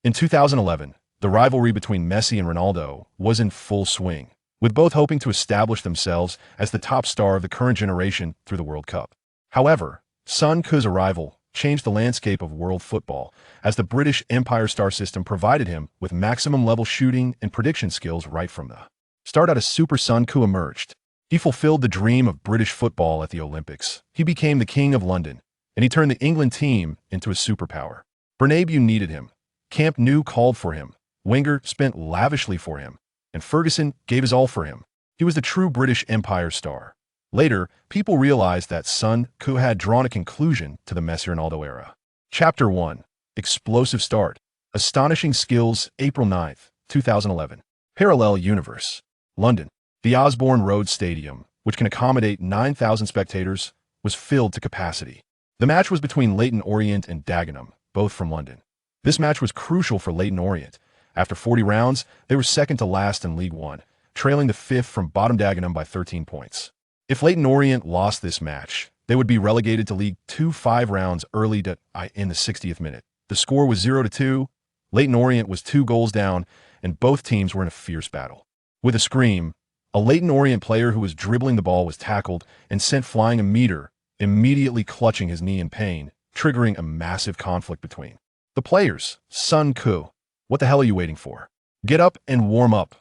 In 2011, the rivalry between Messi and Ronaldo was in full swing, with both hoping to establish themselves as the top star of the current generation through the World Cup. However, Sun Tzu's arrival changed the landscape of world football, as the British Empire star system provided him with maximum-level shooting and prediction skills right from the start. Out of Super Sun Tzu emerged. He fulfilled the dream of British football at the Olympics. He became the King of London, and he turned the England team into a superpower. Bernabéu needed him. Camp Nou called for him. Wenger spent lavishly for him, and Ferguson gave his all for him. He was the true British Empire star. Later, people realized that Sun Tzu had drawn a conclusion to the Messi-Ronaldo era. Chapter 1. Explosive Start. Astonishing Skills. April 9, 2011. Parallel Universe. London. The Osborne Road Stadium, which can accommodate 9,000 spectators, was filled to capacity. The match was between Leyton Orient and Dagenham, both from London. This match was crucial for Leyton Orient. After 40 rounds, they were second to last in League One, trailing the fifth from bottom Dagenham by 13 points. If Leyton Orient lost this match, they would be relegated to League Two 5 rounds early in the 60th minute. The score was 0-2. Leyton Orient was 2 goals down, and both teams were in a fierce battle. With a scream, a Leyton Orient player who was dribbling the ball was tackled and sent flying a meter, immediately clutching his knee in pain, triggering a massive conflict between the players. Sun Tzu, what the hell are you waiting for? Get up and warm up.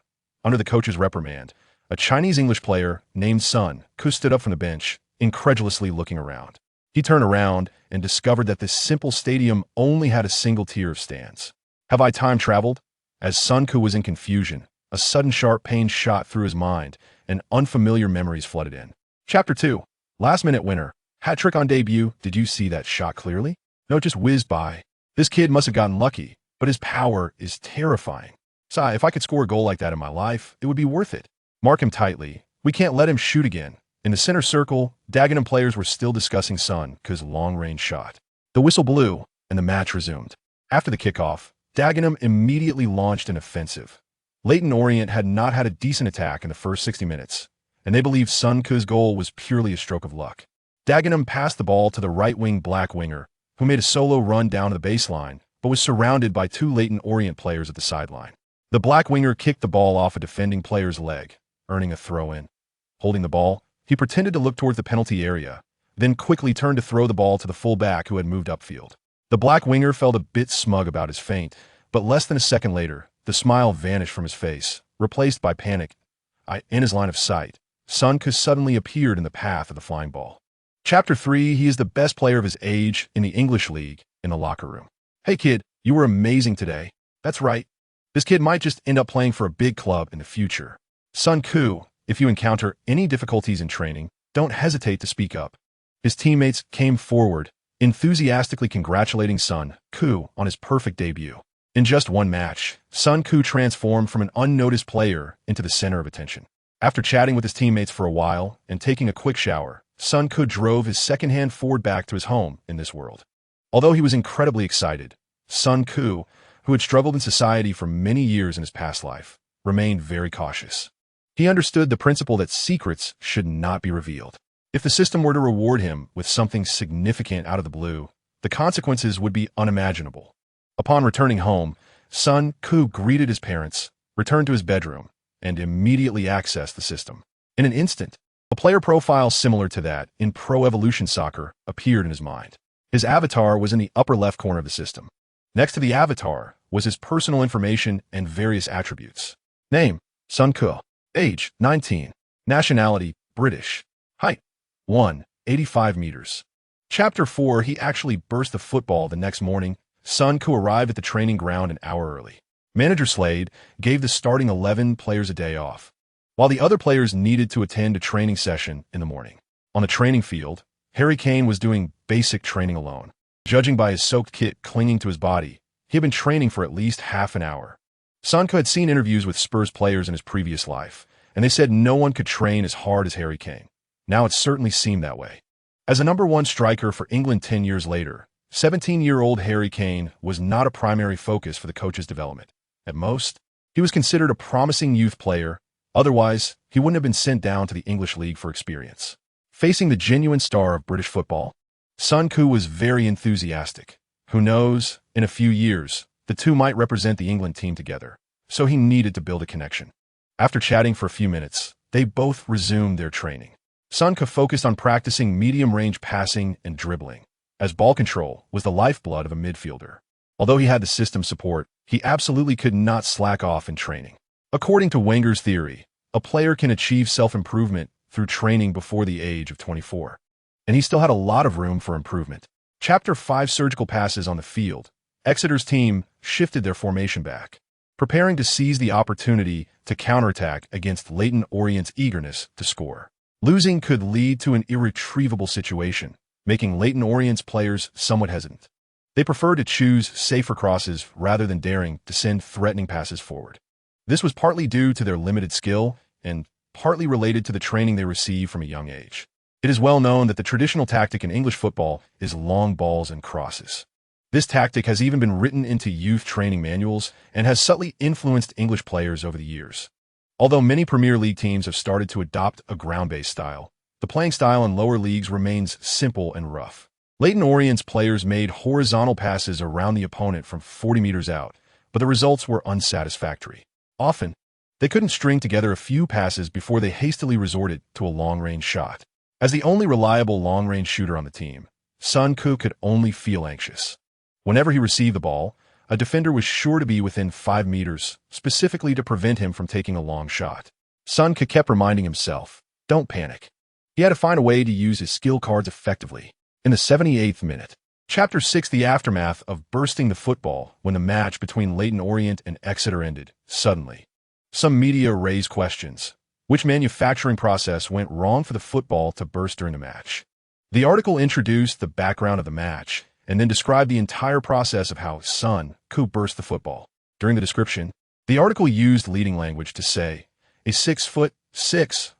Under the coach's reprimand, a Chinese-English player named Sun Tzu stood up from the bench, incredulously looking around. He turned around and discovered that this simple stadium only had a single tier of stands. Have I time traveled? As Sun Tzu was in confusion, a sudden sharp pain shot through his mind, and unfamiliar memories flooded in. Chapter 2. Last-minute winner. Hat-trick on debut. Did you see that shot clearly? No, it just whizzed by. This kid must have gotten lucky, but his power is terrifying. If I could score a goal like that in my life, it would be worth it. Mark him tightly. We can't let him shoot again. In the center circle, Dagenham players were still discussing Sun Tzu's long-range shot. The whistle blew, and the match resumed. After the kickoff, Dagenham immediately launched an offensive. Leyton Orient had not had a decent attack in the first 60 minutes, and they believed Sun Tzu's goal was purely a stroke of luck. Dagenham passed the ball to the right-wing black winger, who made a solo run down to the baseline, but was surrounded by 2 Leyton Orient players at the sideline. The black winger kicked the ball off a defending player's leg, earning a throw-in. Holding the ball, he pretended to look towards the penalty area, then quickly turned to throw the ball to the full-back who had moved upfield. The black winger felt a bit smug about his feint, but less than a second later, the smile vanished from his face, replaced by panic. In his line of sight, Sun Tzu suddenly appeared in the path of the flying ball. Chapter 3. He is the best player of his age in the English League in the locker room. Hey kid, you were amazing today. That's right. This kid might just end up playing for a big club in the future. Sun Tzu, if you encounter any difficulties in training, don't hesitate to speak up. His teammates came forward, enthusiastically congratulating Sun Tzu on his perfect debut. In just one match, Sun Tzu transformed from an unnoticed player into the center of attention. After chatting with his teammates for a while and taking a quick shower, Sun Tzu drove his second-hand Ford back to his home in this world. Although he was incredibly excited, Sun Tzu, who had struggled in society for many years in his past life, remained very cautious. He understood the principle that secrets should not be revealed. If the system were to reward him with something significant out of the blue, the consequences would be unimaginable. Upon returning home, Sun Tzu greeted his parents, returned to his bedroom, and immediately accessed the system. In an instant, a player profile similar to that in Pro Evolution Soccer appeared in his mind. His avatar was in the upper left corner of the system. Next to the avatar was his personal information and various attributes. Name, Sun Tzu. Age, 19. Nationality, British. Height, 185 meters. Chapter 4. He actually burst the football the next morning. Sun Tzu arrived at the training ground an hour early. Manager Slade gave the starting 11 players a day off, while the other players needed to attend a training session in the morning. On the training field, Harry Kane was doing basic training alone. Judging by his soaked kit clinging to his body, he had been training for at least half an hour. Sun Tzu had seen interviews with Spurs players in his previous life, and they said no one could train as hard as Harry Kane. Now it certainly seemed that way. As a #1 striker for England 10 years later, 17-year-old Harry Kane was not a primary focus for the coach's development. At most, he was considered a promising youth player. Otherwise, he wouldn't have been sent down to the English League for experience. Facing the genuine star of British football, Sun Tzu was very enthusiastic. Who knows, in a few years, The two might represent the England team together, so he needed to build a connection. After chatting for a few minutes, they both resumed their training. Son focused on practicing medium-range passing and dribbling, as ball control was the lifeblood of a midfielder. Although he had the system support, he absolutely could not slack off in training. According to Wenger's theory, a player can achieve self-improvement through training before the age of 24. And he still had a lot of room for improvement. Chapter 5: Surgical passes on the field. Exeter's team shifted their formation back, preparing to seize the opportunity to counterattack against Leyton Orient's eagerness to score. Losing could lead to an irretrievable situation, making Leyton Orient's players somewhat hesitant. They preferred to choose safer crosses rather than daring to send threatening passes forward. This was partly due to their limited skill and partly related to the training they received from a young age. It is well known that the traditional tactic in English football is long balls and crosses. This tactic has even been written into youth training manuals and has subtly influenced English players over the years. Although many Premier League teams have started to adopt a ground-based style, the playing style in lower leagues remains simple and rough. Leyton Orient's players made horizontal passes around the opponent from 40 meters out, but the results were unsatisfactory. Often, they couldn't string together a few passes before they hastily resorted to a long-range shot. As the only reliable long-range shooter on the team, Son could only feel anxious. Whenever he received the ball, a defender was sure to be within 5 meters, specifically to prevent him from taking a long shot. Son kept reminding himself, "Don't panic." He had to find a way to use his skill cards effectively. In the 78th minute, Chapter 6: The aftermath of bursting the football. When the match between Leyton Orient and Exeter ended, suddenly, some media raised questions. Which manufacturing process went wrong for the football to burst during the match? The article introduced the background of the match and then described the entire process of how Son burst the football. During the description, the article used leading language to say, a 6'6",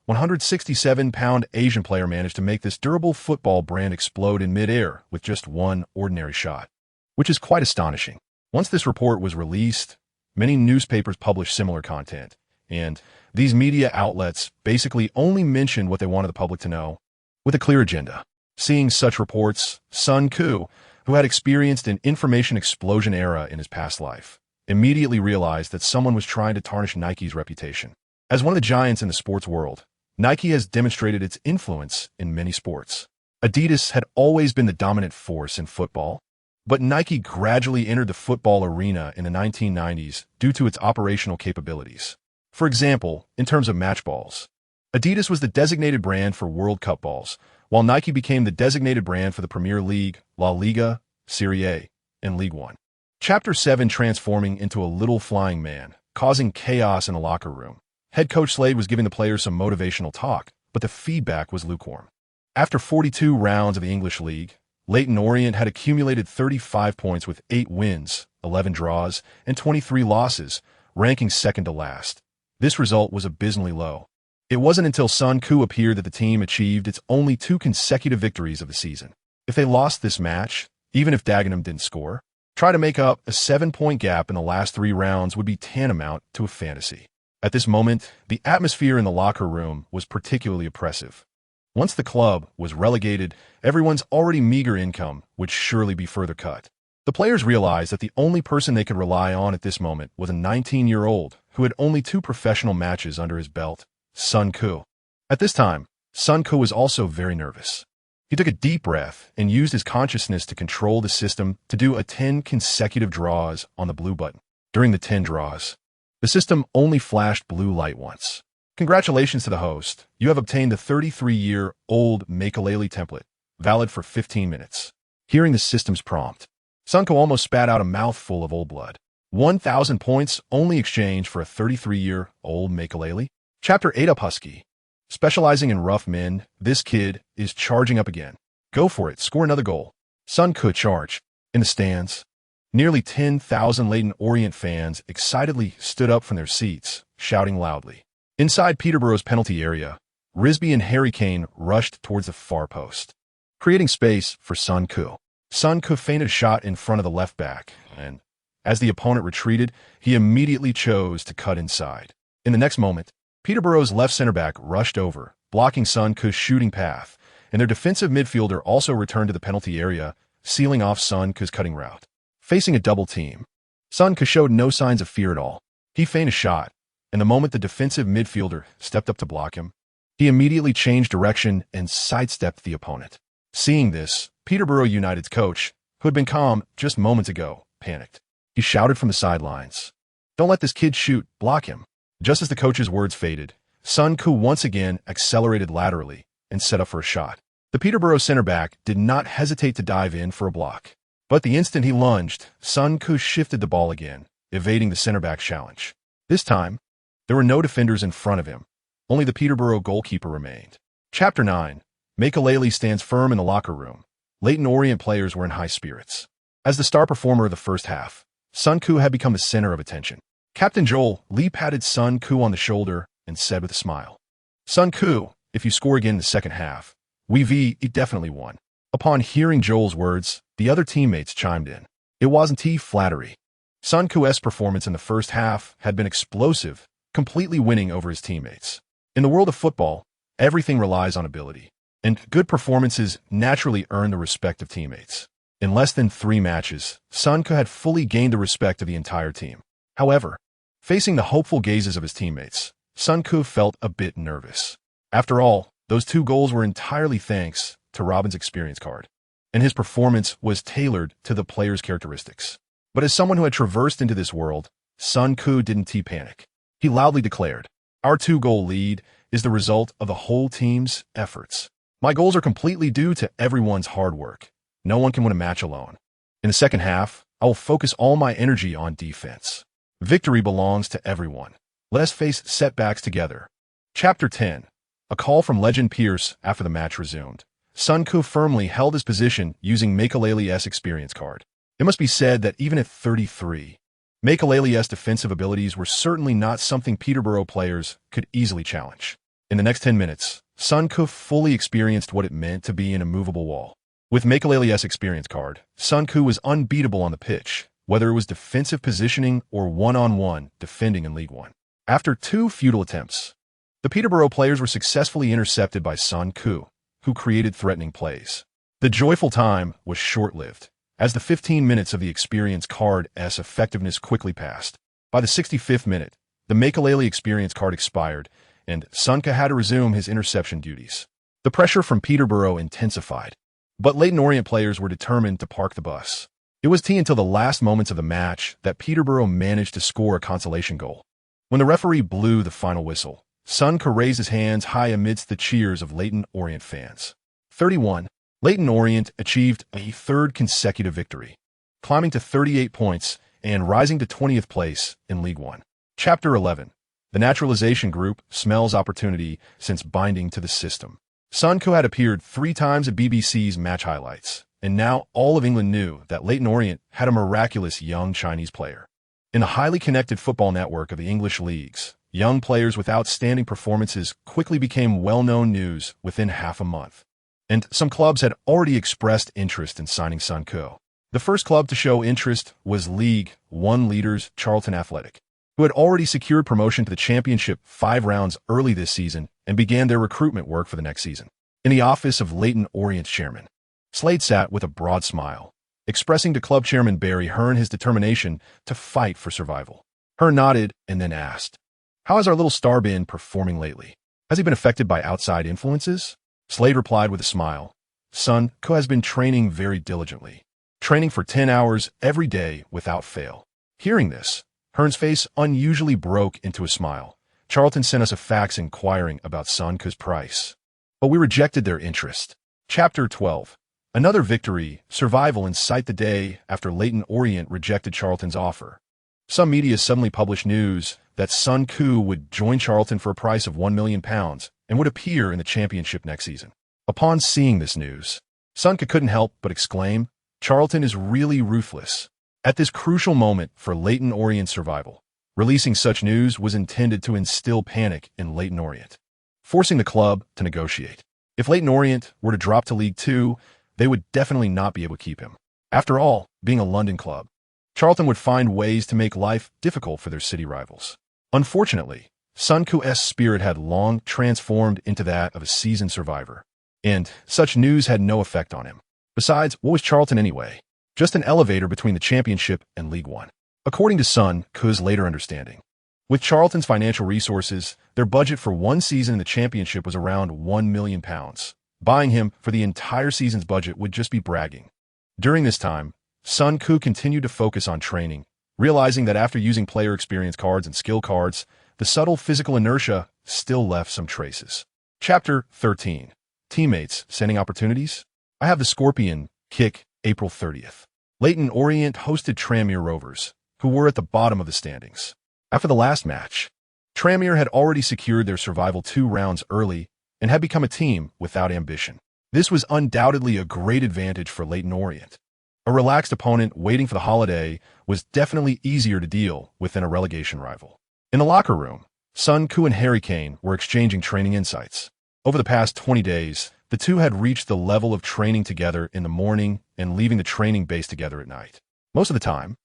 167-pound Asian player managed to make this durable football brand explode in mid-air with just one ordinary shot, which is quite astonishing. Once this report was released, many newspapers published similar content, and these media outlets basically only mentioned what they wanted the public to know, with a clear agenda. Seeing such reports, Son, who had experienced an information explosion era in his past life, immediately realized that someone was trying to tarnish Nike's reputation. As one of the giants in the sports world, Nike has demonstrated its influence in many sports. Adidas had always been the dominant force in football, but Nike gradually entered the football arena in the 1990s due to its operational capabilities. For example, in terms of match balls, Adidas was the designated brand for World Cup balls, while Nike became the designated brand for the Premier League, La Liga, Serie A, and League One. Chapter 7: Transforming into a little flying man, causing chaos in the locker room. Head coach Slade was giving the players some motivational talk, but the feedback was lukewarm. After 42 rounds of the English League, Leyton Orient had accumulated 35 points with 8 wins, 11 draws, and 23 losses, ranking second to last. This result was abysmally low. It wasn't until Son appeared that the team achieved its only 2 consecutive victories of the season. If they lost this match, even if Dagenham didn't score, try to make up a 7-point gap in the last 3 rounds would be tantamount to a fantasy. At this moment, the atmosphere in the locker room was particularly oppressive. Once the club was relegated, everyone's already meager income would surely be further cut. The players realized that the only person they could rely on at this moment was a 19-year-old who had only 2 professional matches under his belt, Son. At this time, Son was also very nervous. He took a deep breath and used his consciousness to control the system to do 10 consecutive draws on the blue button. During the 10 draws, the system only flashed blue light once. Congratulations to the host. You have obtained the 33-year-old Makelele template, valid for 15 minutes. Hearing the system's prompt, Son almost spat out a mouthful of old blood. 1,000 points only exchanged for a 33-year-old Makelele? Chapter 8: Up Husky. Specializing in rough men, this kid is charging up again. Go for it, score another goal. Son charge. In the stands, nearly 10,000 Leyton Orient fans excitedly stood up from their seats, shouting loudly. Inside Peterborough's penalty area, Risby and Harry Kane rushed towards the far post, creating space for Son. Son feinted a shot in front of the left back, and as the opponent retreated, he immediately chose to cut inside. In the next moment, Peterborough's left center-back rushed over, blocking Son's shooting path, and their defensive midfielder also returned to the penalty area, sealing off Son's cutting route. Facing a double team, Sun Ku showed no signs of fear at all. He feigned a shot, and the moment the defensive midfielder stepped up to block him, he immediately changed direction and sidestepped the opponent. Seeing this, Peterborough United's coach, who had been calm just moments ago, panicked. He shouted from the sidelines, "Don't let this kid shoot, block him." Just as the coach's words faded, Sun Ku once again accelerated laterally and set up for a shot. The Peterborough center-back did not hesitate to dive in for a block. But the instant he lunged, Sun Ku shifted the ball again, evading the center-back's challenge. This time, there were no defenders in front of him. Only the Peterborough goalkeeper remained. Chapter 9. Makelele stands firm in the locker room. Leyton Orient players were in high spirits. As the star performer of the first half, Sun Ku had become the center of attention. Captain Joel Lee patted Sun Ku on the shoulder and said with a smile, "Sun Ku, if you score again in the second half, we definitely won." Upon hearing Joel's words, the other teammates chimed in. It wasn't flattery. Sun Ku's performance in the first half had been explosive, completely winning over his teammates. In the world of football, everything relies on ability, and good performances naturally earn the respect of teammates. In less than 3 matches, Sun Ku had fully gained the respect of the entire team. However, facing the hopeful gazes of his teammates, Sun Ku felt a bit nervous. After all, those 2 goals were entirely thanks to Robin's experience card, and his performance was tailored to the player's characteristics. But as someone who had traversed into this world, Sun Ku didn't panic. He loudly declared, "Our 2-goal lead is the result of the whole team's efforts. My goals are completely due to everyone's hard work. No one can win a match alone. In the second half, I will focus all my energy on defense. Victory belongs to everyone. Let us face setbacks together." Chapter 10. A call from legend Pierce after the match resumed. Sun Ku firmly held his position using Makelele's experience card. It must be said that even at 33, Makelele's defensive abilities were certainly not something Peterborough players could easily challenge. In the next 10 minutes, Sun Ku fully experienced what it meant to be an immovable wall. With Makelele's experience card, Sun Ku was unbeatable on the pitch, whether it was defensive positioning or one-on-one defending in League One. After 2 futile attempts, the Peterborough players were successfully intercepted by Sun Ku, who created threatening plays. The joyful time was short-lived, as the 15 minutes of the experience card's effectiveness quickly passed. By the 65th minute, the Makelele experience card expired, and Sun Ku had to resume his interception duties. The pressure from Peterborough intensified, but Leyton Orient players were determined to park the bus. It was until the last moments of the match that Peterborough managed to score a consolation goal. When the referee blew the final whistle, Sun Ku raised his hands high amidst the cheers of Leyton Orient fans. 31. Leyton Orient achieved a 3rd consecutive victory, climbing to 38 points and rising to 20th place in League One. Chapter 11. The naturalization group smells opportunity since binding to the system. Sun Ku had appeared 3 times at BBC's match highlights, and now all of England knew that Leyton Orient had a miraculous young Chinese player. In the highly connected football network of the English leagues, young players with outstanding performances quickly became well-known news within half a month. And some clubs had already expressed interest in signing Sun Ku. The first club to show interest was League One leaders Charlton Athletic, who had already secured promotion to the Championship 5 rounds early this season and began their recruitment work for the next season. In the office of Leyton Orient's chairman, Slade sat with a broad smile, expressing to club chairman Barry Hearn his determination to fight for survival. Hearn nodded and then asked, "How has our little star been performing lately? Has he been affected by outside influences?" Slade replied with a smile, "Sun Ku has been training very diligently, training for 10 hours every day without fail." Hearing this, Hearn's face unusually broke into a smile. "Charlton sent us a fax inquiring about Sun Ku's price, but we rejected their interest." Chapter 12. Another victory, survival in sight the day after Leyton Orient rejected Charlton's offer. Some media suddenly published news that Sun Ku would join Charlton for a price of £1 million and would appear in the Championship next season. Upon seeing this news, Sun Ku couldn't help but exclaim, "Charlton is really ruthless." At this crucial moment for Leyton Orient's survival, releasing such news was intended to instill panic in Leyton Orient, forcing the club to negotiate. If Leyton Orient were to drop to League Two, they would definitely not be able to keep him. After all, being a London club, Charlton would find ways to make life difficult for their city rivals. Unfortunately, Sun Ku's spirit had long transformed into that of a seasoned survivor, and such news had no effect on him. Besides, what was Charlton anyway? Just an elevator between the Championship and League One. According to Sun Ku's later understanding, with Charlton's financial resources, their budget for one season in the championship was around £1 million. Buying him for the entire season's budget would just be bragging. During this time, Sun Ku continued to focus on training, realizing that after using player experience cards and skill cards, the subtle physical inertia still left some traces. Chapter 13. Teammates Sending Opportunities. I have the Scorpion kick, April 30th. Leyton Orient hosted Tranmere Rovers, who were at the bottom of the standings. After the last match, Tranmere had already secured their survival 2 rounds early and had become a team without ambition. This was undoubtedly a great advantage for Leyton Orient. A relaxed opponent waiting for the holiday was definitely easier to deal with than a relegation rival. In the locker room, Sun Ku and Harry Kane were exchanging training insights. Over the past 20 days, the two had reached the level of training together in the morning and leaving the training base together at night. Most of the time,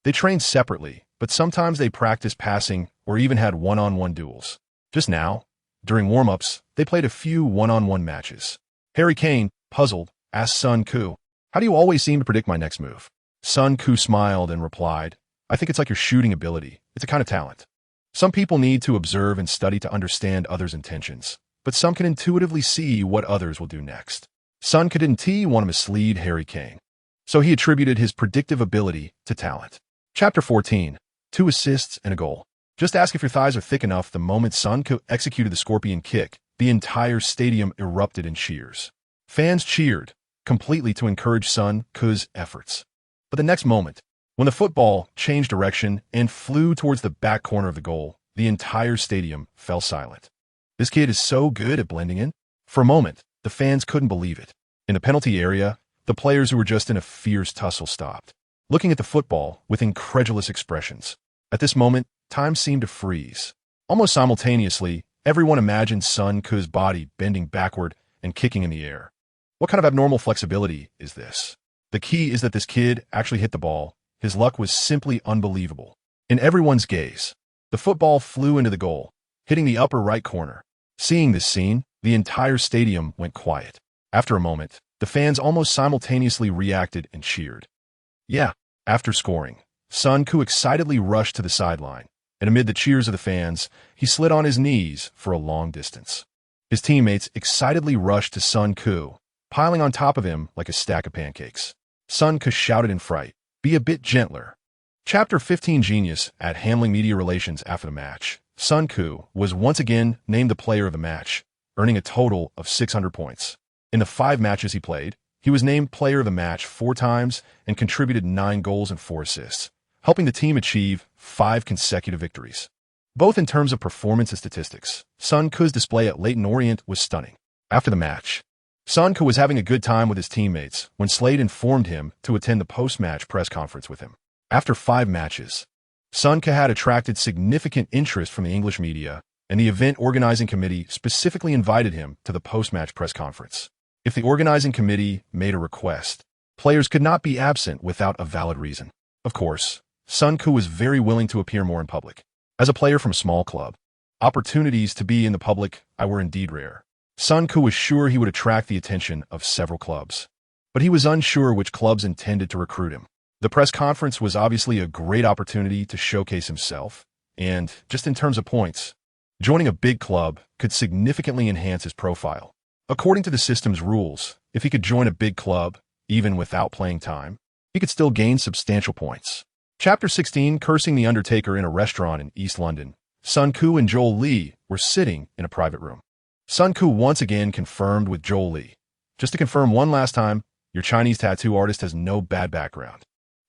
they trained separately, but sometimes they practiced passing or even had one-on-one duels. Just now, during warm-ups, they played a few one-on-one matches. Harry Kane, puzzled, asked Sun Ku, "How do you always seem to predict my next move?" Sun Ku smiled and replied, "I think it's like your shooting ability. It's a kind of talent. Some people need to observe and study to understand others' intentions, but some can intuitively see what others will do next." Sun Ku didn't want to mislead Harry Kane, so he attributed his predictive ability to talent. Chapter 14. 2 assists and a goal. Just ask if your thighs are thick enough. The moment Sun Ku executed the Scorpion kick, the entire stadium erupted in cheers. Fans cheered completely to encourage Sun Ku's efforts. But the next moment, when the football changed direction and flew towards the back corner of the goal, the entire stadium fell silent. This kid is so good at blending in. For a moment, the fans couldn't believe it. In the penalty area, the players who were just in a fierce tussle stopped, looking at the football with incredulous expressions. At this moment, time seemed to freeze. Almost simultaneously, everyone imagined Sun Ku's body bending backward and kicking in the air. What kind of abnormal flexibility is this? The key is that this kid actually hit the ball. His luck was simply unbelievable. In everyone's gaze, the football flew into the goal, hitting the upper right corner. Seeing this scene, the entire stadium went quiet. After a moment, the fans almost simultaneously reacted and cheered. Yeah, after scoring, Sun Ku excitedly rushed to the sideline, and amid the cheers of the fans, he slid on his knees for a long distance. His teammates excitedly rushed to Sun Ku, piling on top of him like a stack of pancakes. Sun Ku shouted in fright, "Be a bit gentler." Chapter 15. Genius at handling media relations. After the match, Sun Ku was once again named the player of the match, earning a total of 600 points. In the 5 matches he played, he was named player of the match 4 times and contributed 9 goals and 4 assists, helping the team achieve 5 consecutive victories. Both in terms of performance and statistics, Sun Ku's display at Leyton Orient was stunning. After the match, Sun Ku was having a good time with his teammates when Slade informed him to attend the post-match press conference with him. After 5 matches, Sun Ku had attracted significant interest from the English media, and the event organizing committee specifically invited him to the post-match press conference. If the organizing committee made a request, players could not be absent without a valid reason. Of course, Sun Ku was very willing to appear more in public. As a player from a small club, opportunities to be in the public eye were indeed rare. Sun Ku was sure he would attract the attention of several clubs, but he was unsure which clubs intended to recruit him. The press conference was obviously a great opportunity to showcase himself, and, just in terms of points, joining a big club could significantly enhance his profile. According to the system's rules, if he could join a big club, even without playing time, he could still gain substantial points. Chapter 16. Cursing the Undertaker in a restaurant in East London. Sun Ku and Joel Lee were sitting in a private room. Sun Ku once again confirmed with Joel Lee, "Just to confirm one last time, your Chinese tattoo artist has no bad background."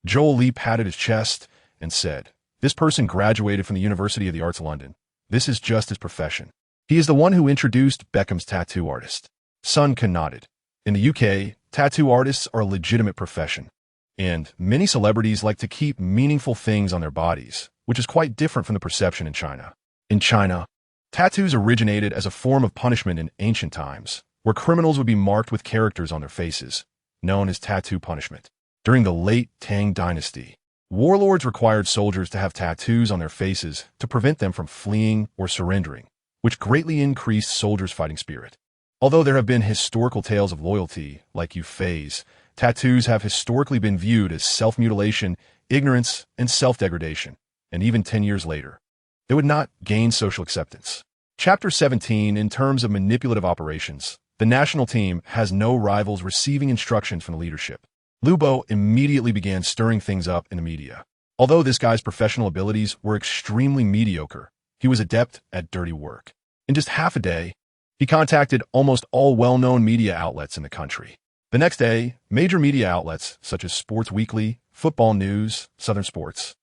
Joel Lee patted his chest and said, "This person graduated from the University of the Arts London. This is just his profession. He is the one who introduced Beckham's tattoo artist." Sun Ku nodded. In the UK, tattoo artists are a legitimate profession, and many celebrities like to keep meaningful things on their bodies, which is quite different from the perception in China. In China, tattoos originated as a form of punishment in ancient times, where criminals would be marked with characters on their faces, known as tattoo punishment. During the late Tang Dynasty, warlords required soldiers to have tattoos on their faces to prevent them from fleeing or surrendering, which greatly increased soldiers' fighting spirit. Although there have been historical tales of loyalty, like Yu Fei's, tattoos have historically been viewed as self-mutilation ignorance, and self-degradation, and even 10 years later, they would not gain social acceptance. Chapter 17. In terms of manipulative operations, the national team has no rivals receiving instructions from the leadership. Lubo immediately began stirring things up in the media. Although this guy's professional abilities were extremely mediocre, he was adept at dirty work. In just half a day, he contacted almost all well-known media outlets in the country. The next day, major media outlets such as Sports Weekly, Football News, Southern Sports,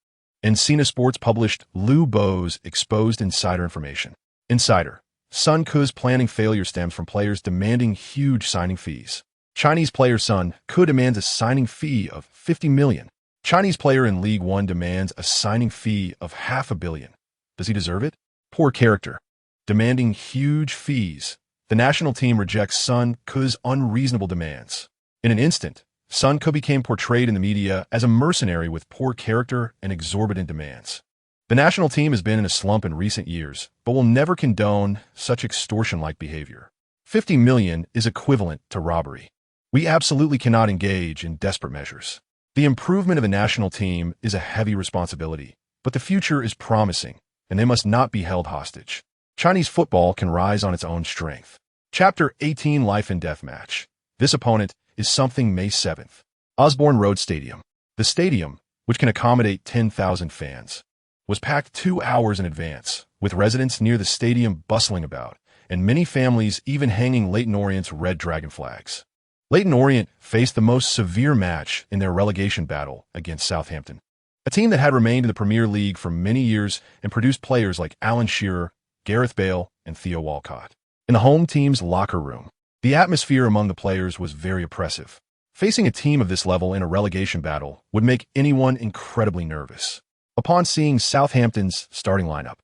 and Sina Sports published Lubo's exposed insider information. Insider: Sun Ke's planning failure stems from players demanding huge signing fees. Chinese player Sun Ke demands a signing fee of 50 million. Chinese player in League One demands a signing fee of $500 million. Does he deserve it? Poor character. Demanding huge fees. The national team rejects Sun Ke's unreasonable demands. In an instant, Sun Ke became portrayed in the media as a mercenary with poor character and exorbitant demands. The national team has been in a slump in recent years, but will never condone such extortion-like behavior. 50 million is equivalent to robbery. We absolutely cannot engage in desperate measures. The improvement of the national team is a heavy responsibility, but the future is promising, and they must not be held hostage. Chinese football can rise on its own strength. Chapter 18. Life and Death Match. This opponent is something. May 7th. Osborne Road Stadium. The stadium, which can accommodate 10,000 fans, was packed 2 hours in advance, with residents near the stadium bustling about, and many families even hanging Leyton Orient's red dragon flags. Leyton Orient faced the most severe match in their relegation battle against Southampton, a team that had remained in the Premier League for many years and produced players like Alan Shearer, Gareth Bale, and Theo Walcott. In the home team's locker room, the atmosphere among the players was very oppressive. Facing a team of this level in a relegation battle would make anyone incredibly nervous. Upon seeing Southampton's starting lineup,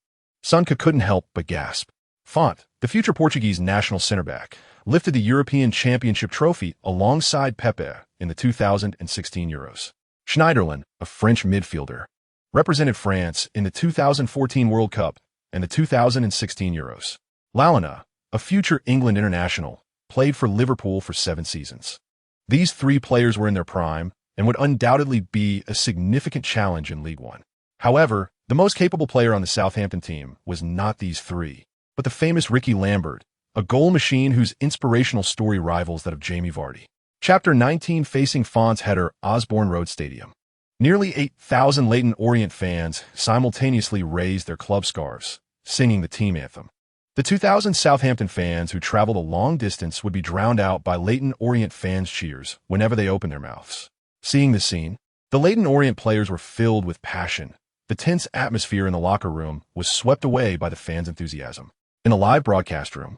Sun Ke couldn't help but gasp. Font, the future Portuguese national center-back, lifted the European Championship trophy alongside Pepe in the 2016 Euros. Schneiderlin, a French midfielder, represented France in the 2014 World Cup and the 2016 Euros. Lalana, a future England international, played for Liverpool for 7 seasons. These 3 players were in their prime and would undoubtedly be a significant challenge in League One. However, the most capable player on the Southampton team was not these 3, but the famous Ricky Lambert, a goal machine whose inspirational story rivals that of Jamie Vardy. Chapter 19. Facing Font's header. Osborne Road Stadium. Nearly 8,000 Leyton Orient fans simultaneously raised their club scarves, singing the team anthem. The 2,000 Southampton fans who traveled a long distance would be drowned out by Leyton Orient fans' cheers whenever they opened their mouths. Seeing this scene, the Leyton Orient players were filled with passion. The tense atmosphere in the locker room was swept away by the fans' enthusiasm. In a live broadcast room,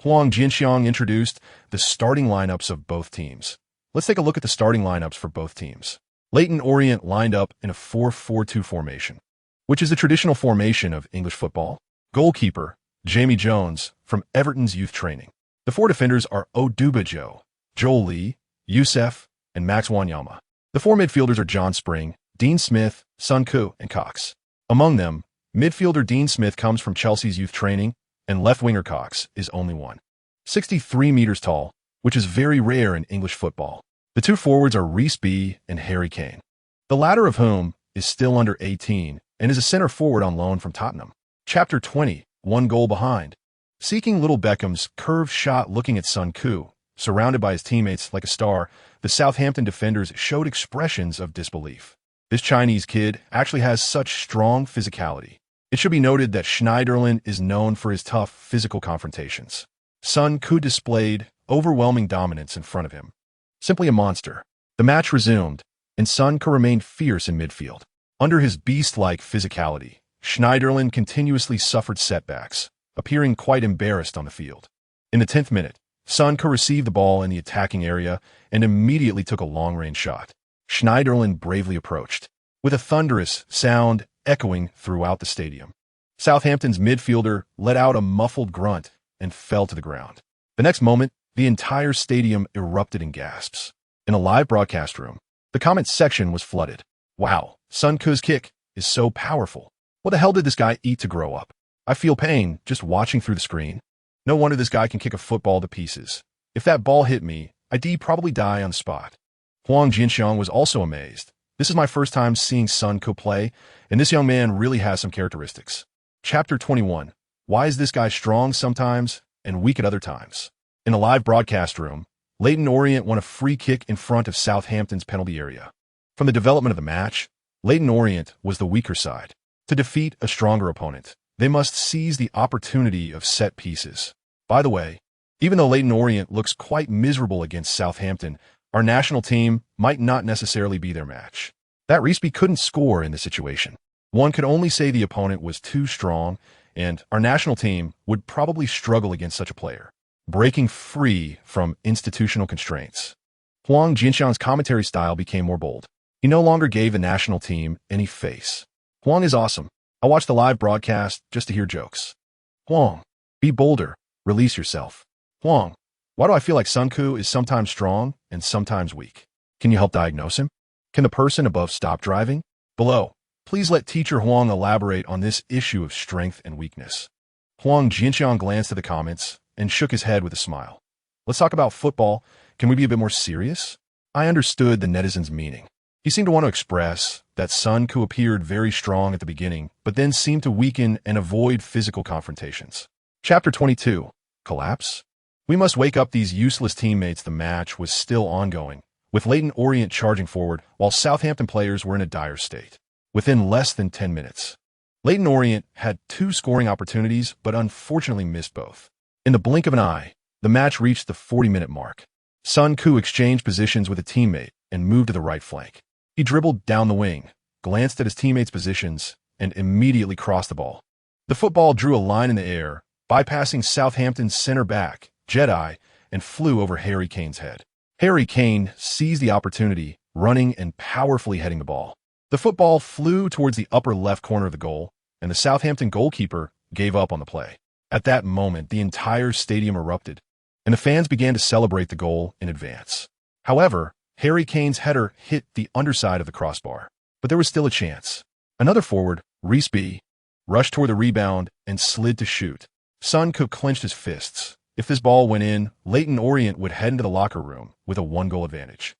Huang Jinxiang introduced the starting lineups of both teams. Let's take a look at the starting lineups for both teams. Leyton Orient lined up in a 4-4-2 formation, which is the traditional formation of English football. Goalkeeper, Jamie Jones, from Everton's youth training. The 4 defenders are Odubajo, Joel Lee, Youssef, and Max Wanyama. The 4 midfielders are John Spring, Dean Smith, Sun Ke, and Cox. Among them, midfielder Dean Smith comes from Chelsea's youth training, and left winger Cox is only 1.63 meters tall, which is very rare in English football. The 2 forwards are Reece B and Harry Kane, the latter of whom is still under 18 and is a center forward on loan from Tottenham. Chapter 20. 1 goal behind. Seeking little Beckham's curved shot looking at Sun Ke, surrounded by his teammates like a star, the Southampton defenders showed expressions of disbelief. This Chinese kid actually has such strong physicality. It should be noted that Schneiderlin is known for his tough physical confrontations. Sun Ke displayed overwhelming dominance in front of him. Simply a monster. The match resumed, and Sun Ke remained fierce in midfield. Under his beast-like physicality, Schneiderlin continuously suffered setbacks, appearing quite embarrassed on the field. In the 10th minute, Sun Ke received the ball in the attacking area and immediately took a long-range shot. Schneiderlin bravely approached, with a thunderous sound echoing throughout the stadium. Southampton's midfielder let out a muffled grunt and fell to the ground. The next moment, the entire stadium erupted in gasps. In a live broadcast room, the comment section was flooded. Wow, Sun Ke's kick is so powerful. What the hell did this guy eat to grow up? I feel pain just watching through the screen. No wonder this guy can kick a football to pieces. If that ball hit me, I'd probably die on the spot. Huang Jinxiang was also amazed. This is my first time seeing Sun Ko play, and this young man really has some characteristics. Chapter 21. Why is this guy strong sometimes and weak at other times? In a live broadcast room, Leyton Orient won a free kick in front of Southampton's penalty area. From the development of the match, Leyton Orient was the weaker side. To defeat a stronger opponent, they must seize the opportunity of set pieces. By the way, even though Leyton Orient looks quite miserable against Southampton, our national team might not necessarily be their match. That Reesby couldn't score in this situation. One could only say the opponent was too strong, and our national team would probably struggle against such a player. Breaking free from institutional constraints. Huang Jinxiang's commentary style became more bold. He no longer gave the national team any face. Huang is awesome. I watched the live broadcast just to hear jokes. Huang, be bolder. Release yourself. Huang, why do I feel like Sun Ko is sometimes strong and sometimes weak? Can you help diagnose him? Can the person above stop driving? Below, please let teacher Huang elaborate on this issue of strength and weakness. Huang Jinxiang glanced at the comments and shook his head with a smile. Let's talk about football. Can we be a bit more serious? I understood the netizen's meaning. He seemed to want to express that Sun Ko appeared very strong at the beginning, but then seemed to weaken and avoid physical confrontations. Chapter 22. Collapse? We must wake up these useless teammates. The match was still ongoing, with Leyton Orient charging forward while Southampton players were in a dire state. Within less than 10 minutes, Leyton Orient had 2 scoring opportunities but unfortunately missed both. In the blink of an eye, the match reached the 40-minute mark. Sun Ko exchanged positions with a teammate and moved to the right flank. He dribbled down the wing, glanced at his teammates' positions, and immediately crossed the ball. The football drew a line in the air, bypassing Southampton's center back, Jedi, and flew over Harry Kane's head. Harry Kane seized the opportunity, running and powerfully heading the ball. The football flew towards the upper left corner of the goal, and the Southampton goalkeeper gave up on the play. At that moment, the entire stadium erupted, and the fans began to celebrate the goal in advance. However, Harry Kane's header hit the underside of the crossbar, but there was still a chance. Another forward, Reesby, rushed toward the rebound and slid to shoot. Sun Ko clenched his fists. If this ball went in, Leyton Orient would head into the locker room with a 1-goal advantage.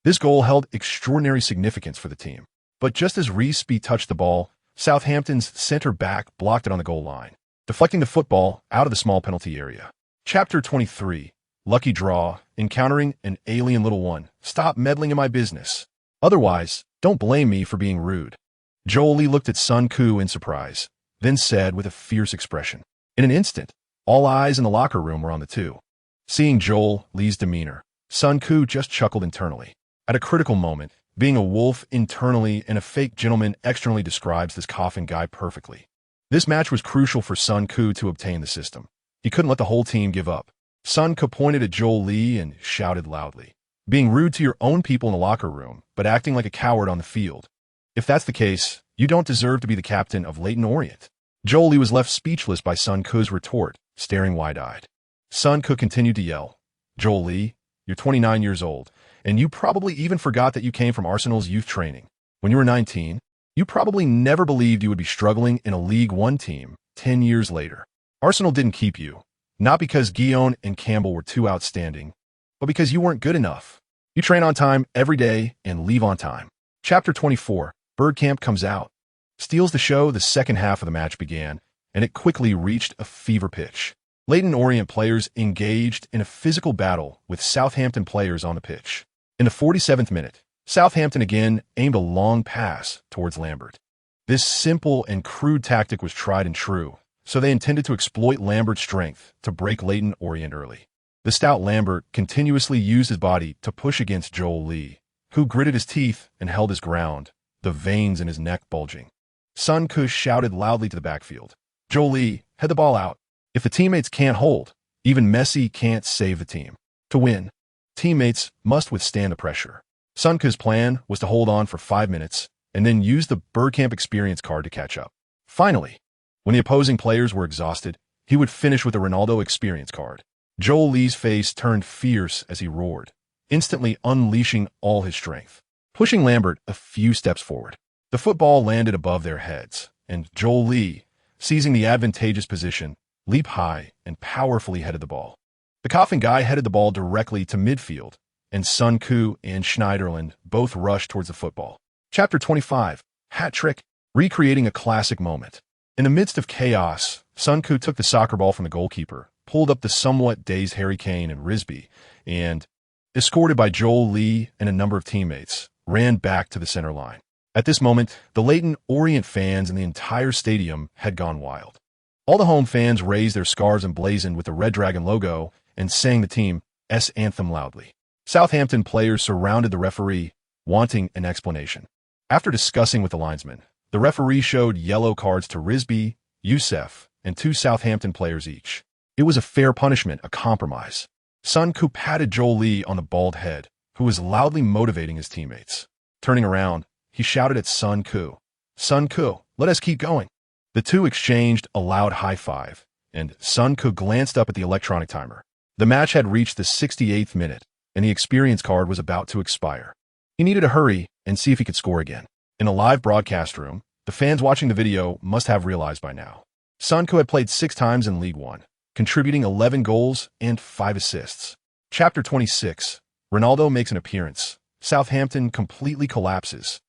This goal held extraordinary significance for the team. But just as Reesby touched the ball, Southampton's center back blocked it on the goal line, deflecting the football out of the small penalty area. Chapter 23. Lucky draw, encountering an alien little one. Stop meddling in my business. Otherwise, don't blame me for being rude. Joel Lee looked at Sun Ko in surprise, then said with a fierce expression. In an instant, all eyes in the locker room were on the two. Seeing Joel Lee's demeanor, Sun Ko just chuckled internally. At a critical moment, being a wolf internally and a fake gentleman externally describes this coffin guy perfectly. This match was crucial for Sun Ko to obtain the system. He couldn't let the whole team give up. Sun Ko pointed at Joel Lee and shouted loudly, being rude to your own people in the locker room, but acting like a coward on the field. If that's the case, you don't deserve to be the captain of Leyton Orient. Joel Lee was left speechless by Sun Ko's retort, staring wide-eyed. Sun Ko continued to yell, Joel Lee, you're 29 years old, and you probably even forgot that you came from Arsenal's youth training. When you were 19, you probably never believed you would be struggling in a League One team 10 years later. Arsenal didn't keep you, not because Guillaume and Campbell were too outstanding, but because you weren't good enough. You train on time every day and leave on time. Chapter 24. Bergkamp comes out. Steals the show. The second half of the match began, and it quickly reached a fever pitch. Leyton Orient players engaged in a physical battle with Southampton players on the pitch. In the 47th minute, Southampton again aimed a long pass towards Lambert. This simple and crude tactic was tried and true, so they intended to exploit Lambert's strength to break Leyton Orient early. The stout Lambert continuously used his body to push against Joel Lee, who gritted his teeth and held his ground, the veins in his neck bulging. Sun Ko shouted loudly to the backfield, Joel Lee, head the ball out. If the teammates can't hold, even Messi can't save the team. To win, teammates must withstand the pressure. Sun Ko's plan was to hold on for 5 minutes and then use the Bergkamp experience card to catch up. Finally, when the opposing players were exhausted, he would finish with the Ronaldo experience card. Joel Lee's face turned fierce as he roared, instantly unleashing all his strength, pushing Lambert a few steps forward. The football landed above their heads, and Joel Lee, seizing the advantageous position, leaped high and powerfully headed the ball. The coffin guy headed the ball directly to midfield, and Sun Ko and Schneiderlin both rushed towards the football. Chapter 25. Hat Trick. Recreating a classic moment. In the midst of chaos, Sun Ku took the soccer ball from the goalkeeper, pulled up the somewhat dazed Harry Kane and Risby, and, escorted by Joel Lee and a number of teammates, ran back to the center line. At this moment, the Leyton Orient fans in the entire stadium had gone wild. All the home fans raised their scarves emblazoned with the Red Dragon logo and sang the team's anthem loudly. Southampton players surrounded the referee, wanting an explanation. After discussing with the linesman, the referee showed yellow cards to Risby, Youssef, and 2 Southampton players each. It was a fair punishment, a compromise. Sun Ku patted Joel Lee on the bald head, who was loudly motivating his teammates. Turning around, he shouted at Sun Ku, "Sun Ku, let us keep going." The two exchanged a loud high five, and Sun Ku glanced up at the electronic timer. The match had reached the 68th minute, and the experience card was about to expire. He needed to hurry and see if he could score again. In a live broadcast room, the fans watching the video must have realized by now. Sun Ku had played 6 times in League One, contributing 11 goals and 5 assists. Chapter 26. Ronaldo makes an appearance. Southampton completely collapses.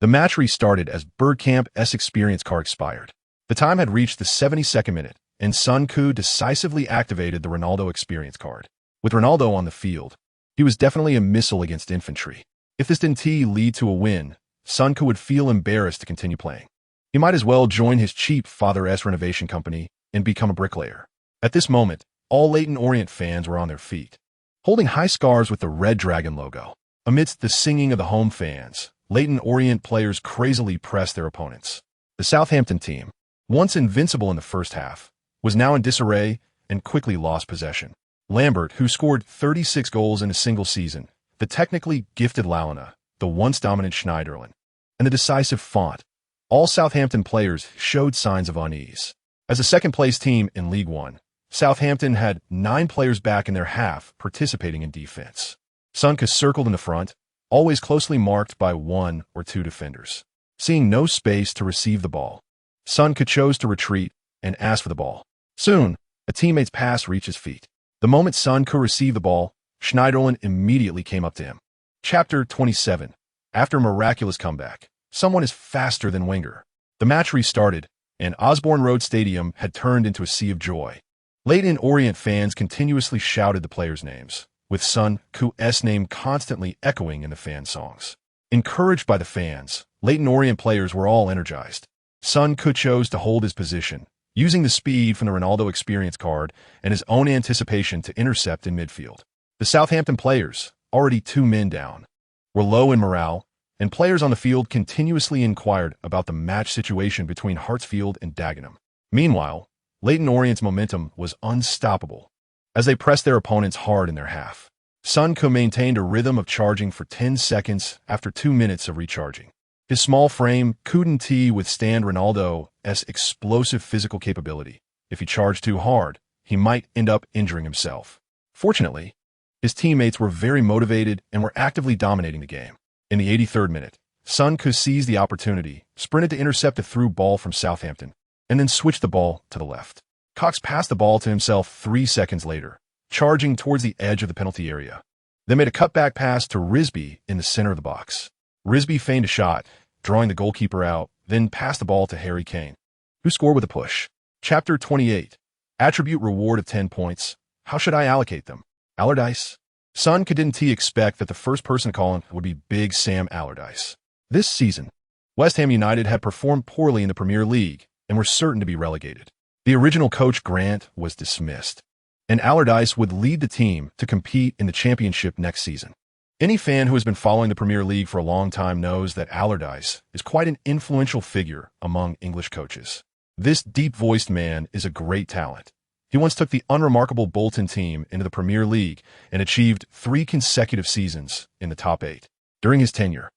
The match restarted as Bergkamp's experience card expired. The time had reached the 72nd minute, and Sun Ku decisively activated the Ronaldo experience card. With Ronaldo on the field, he was definitely a missile against infantry. If this didn't lead to a win, Sun Ku would feel embarrassed to continue playing. He might as well join his cheap father's renovation company and become a bricklayer. At this moment, all Leyton Orient fans were on their feet, holding high scarves with the Red Dragon logo. Amidst the singing of the home fans, Leyton Orient players crazily pressed their opponents. The Southampton team, once invincible in the first half, was now in disarray and quickly lost possession. Lambert, who scored 36 goals in a single season, the technically gifted Lalana, the once dominant Schneiderlin, and the decisive Font, all Southampton players showed signs of unease. As a second-place team in League One, Southampton had 9 players back in their half participating in defense. Sun Ku circled in the front, always closely marked by 1 or 2 defenders. Seeing no space to receive the ball, Sun Ku chose to retreat and ask for the ball. Soon, a teammate's pass reached his feet. The moment Sun Ku received the ball, Schneiderlin immediately came up to him. Chapter 27. After a miraculous comeback, someone is faster than Wenger. The match restarted, and Osborne Road Stadium had turned into a sea of joy. Leyton Orient fans continuously shouted the players' names, with Sun Ku's name constantly echoing in the fan songs. Encouraged by the fans, Leyton Orient players were all energized. Sun Ku chose to hold his position, using the speed from the Ronaldo experience card and his own anticipation to intercept in midfield. The Southampton players, already 2 men down, were low in morale, and players on the field continuously inquired about the match situation between Hartsfield and Dagenham. Meanwhile, Leyton Orient's momentum was unstoppable as they pressed their opponents hard in their half. Sun Ku maintained a rhythm of charging for 10 seconds after 2 minutes of recharging. His small frame couldn't withstand Ronaldo's explosive physical capability. If he charged too hard, he might end up injuring himself. Fortunately, his teammates were very motivated and were actively dominating the game. In the 83rd minute, Sun Ku seized the opportunity, sprinted to intercept a through ball from Southampton, and then switched the ball to the left. Cox passed the ball to himself 3 seconds later, charging towards the edge of the penalty area. Then made a cutback pass to Risby in the center of the box. Risby feigned a shot, drawing the goalkeeper out, then passed the ball to Harry Kane, who scored with a push. Chapter 28. Attribute reward of 10 points. How should I allocate them? Allardyce. Sun Ku didn't expect that the first person to call him would be Big Sam Allardyce. This season, West Ham United had performed poorly in the Premier League and were certain to be relegated. The original coach Grant was dismissed, and Allardyce would lead the team to compete in the Championship next season. Any fan who has been following the Premier League for a long time knows that Allardyce is quite an influential figure among English coaches. This deep-voiced man is a great talent. He once took the unremarkable Bolton team into the Premier League and achieved 3 consecutive seasons in the top 8. During his tenure,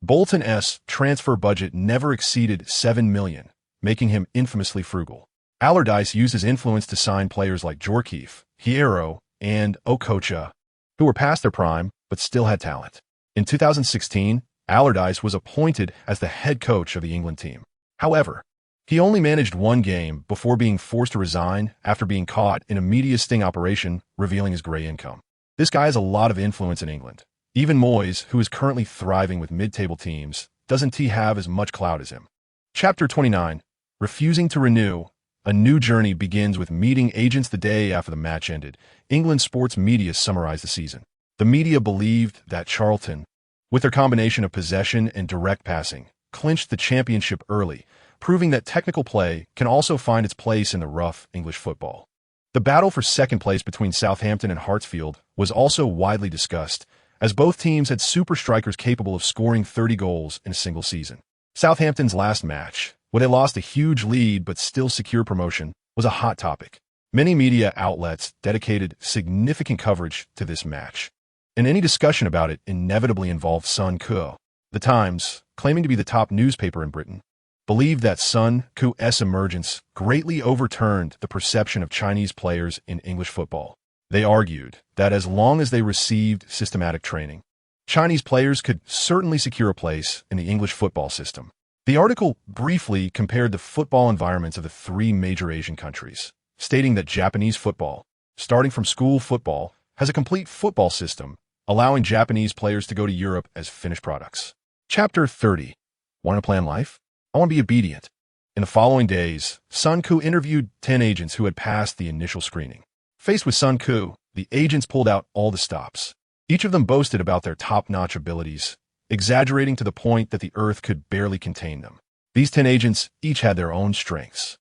Bolton's transfer budget never exceeded $7 million, making him infamously frugal. Allardyce used his influence to sign players like Djorkaeff, Hierro, and Okocha, who were past their prime but still had talent. In 2016, Allardyce was appointed as the head coach of the England team. However, he only managed 1 game before being forced to resign after being caught in a media sting operation revealing his grey income. This guy has a lot of influence in England. Even Moyes, who is currently thriving with mid-table teams, doesn't he have as much clout as him? Chapter 29. Refusing to renew. A new journey begins with meeting agents the day after the match ended. England sports media summarized the season. The media believed that Charlton, with their combination of possession and direct passing, clinched the championship early, proving that technical play can also find its place in the rough English football. The battle for second place between Southampton and Hartsfield was also widely discussed, as both teams had super strikers capable of scoring 30 goals in a single season. Southampton's last match, where they lost a huge lead but still secured promotion, was a hot topic. Many media outlets dedicated significant coverage to this match, and any discussion about it inevitably involved Sun Ku. The Times, claiming to be the top newspaper in Britain, believed that Sun Ku's emergence greatly overturned the perception of Chinese players in English football. They argued that as long as they received systematic training, Chinese players could certainly secure a place in the English football system. The article briefly compared the football environments of the three major Asian countries, stating that Japanese football, starting from school football, has a complete football system, allowing Japanese players to go to Europe as finished products. Chapter 30. Want to plan life? I want to be obedient. In the following days, Sun Ku interviewed 10 agents who had passed the initial screening. Faced with Sun Ku, the agents pulled out all the stops. Each of them boasted about their top-notch abilities, exaggerating to the point that the earth could barely contain them. These 10 agents each had their own strengths.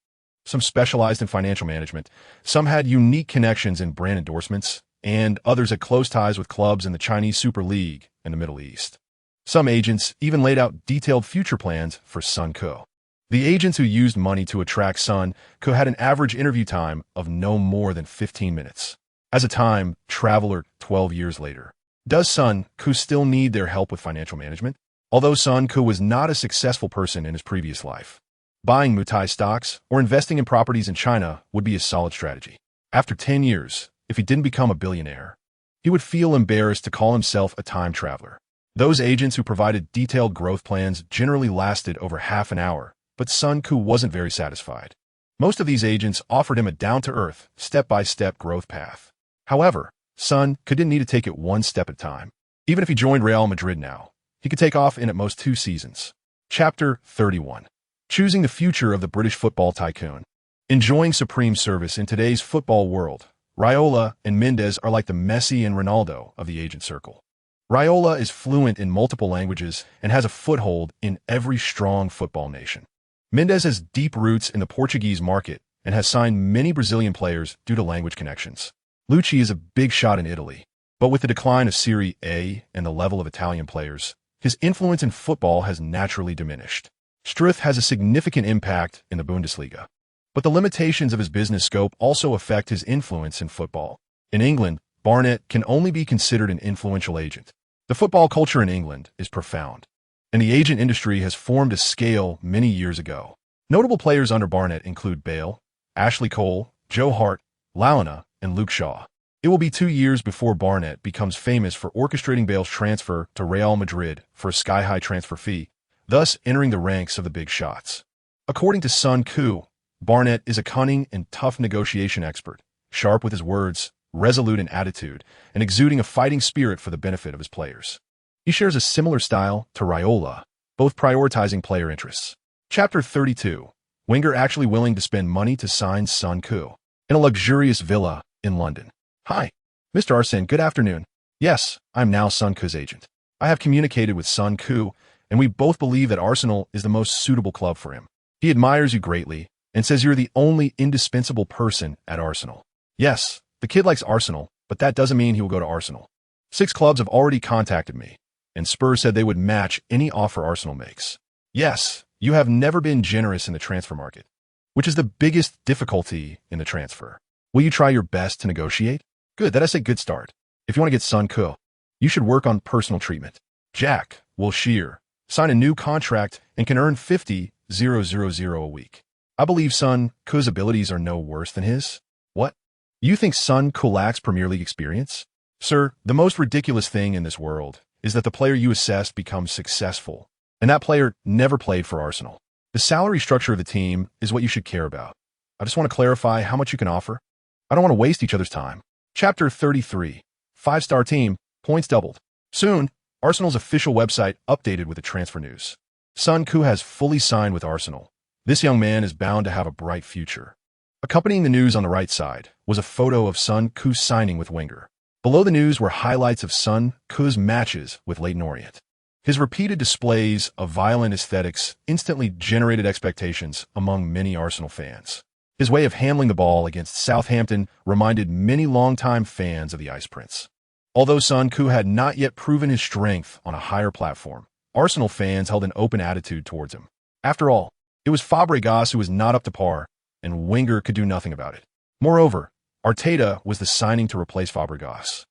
Some specialized in financial management, some had unique connections in brand endorsements, and others had close ties with clubs in the Chinese Super League and the Middle East. Some agents even laid out detailed future plans for Sun Ku. The agents who used money to attract Sun Ku had an average interview time of no more than 15 minutes. As a time traveler 12 years later, does Sun Ku still need their help with financial management? Although Sun Ku was not a successful person in his previous life, buying Mutai stocks or investing in properties in China would be a solid strategy. After 10 years, if he didn't become a billionaire, he would feel embarrassed to call himself a time traveler. Those agents who provided detailed growth plans generally lasted over half an hour, but Sun Ku wasn't very satisfied. Most of these agents offered him a down-to-earth, step-by-step growth path. However, Sun Ku didn't need to take it one step at a time. Even if he joined Real Madrid now, he could take off in at most 2 seasons. Chapter 31. Choosing the future of the British football tycoon. Enjoying supreme service in today's football world, Raiola and Mendes are like the Messi and Ronaldo of the agent circle. Raiola is fluent in multiple languages and has a foothold in every strong football nation. Mendes has deep roots in the Portuguese market and has signed many Brazilian players due to language connections. Lucci is a big shot in Italy, but with the decline of Serie A and the level of Italian players, his influence in football has naturally diminished. Struth has a significant impact in the Bundesliga, but the limitations of his business scope also affect his influence in football. In England, Barnett can only be considered an influential agent. The football culture in England is profound, and the agent industry has formed a scale many years ago. Notable players under Barnett include Bale, Ashley Cole, Joe Hart, Lalana, and Luke Shaw. It will be 2 years before Barnett becomes famous for orchestrating Bale's transfer to Real Madrid for a sky-high transfer fee, thus entering the ranks of the big shots. According to Sun Ku, Barnett is a cunning and tough negotiation expert, sharp with his words, resolute in attitude, and exuding a fighting spirit for the benefit of his players. He shares a similar style to Raiola, both prioritizing player interests. Chapter 32. Wenger actually willing to spend money to sign Sun Ku in a luxurious villa in London. Hi, Mr. Arsène, good afternoon. Yes, I'm now Sun Ku's agent. I have communicated with Sun Ku, and we both believe that Arsenal is the most suitable club for him. He admires you greatly and says you're the only indispensable person at Arsenal. Yes, the kid likes Arsenal, but that doesn't mean he will go to Arsenal. 6 clubs have already contacted me, and Spurs said they would match any offer Arsenal makes. Yes, you have never been generous in the transfer market, which is the biggest difficulty in the transfer. Will you try your best to negotiate? Good, that is a good start. If you want to get Sun Ku, you should work on personal treatment. Jack Wilshere sign a new contract and can earn 50,000 a week. I believe Sun Ku's abilities are no worse than his. What? You think Sun Ku lacks Premier League experience? Sir, the most ridiculous thing in this world is that the player you assessed becomes successful, and that player never played for Arsenal. The salary structure of the team is what you should care about. I just want to clarify how much you can offer. I don't want to waste each other's time. Chapter 33. 5-star team, points doubled. Soon, Arsenal's official website updated with the transfer news. Sun Ku has fully signed with Arsenal. This young man is bound to have a bright future. Accompanying the news on the right side was a photo of Sun Ku signing with Wenger. Below the news were highlights of Sun Ku's matches with Leyton Orient. His repeated displays of violent aesthetics instantly generated expectations among many Arsenal fans. His way of handling the ball against Southampton reminded many longtime fans of the Ice Prince. Although Sun Ku had not yet proven his strength on a higher platform, Arsenal fans held an open attitude towards him. After all, it was Fabregas who was not up to par, and Wenger could do nothing about it. Moreover, Arteta was the signing to replace Fabregas.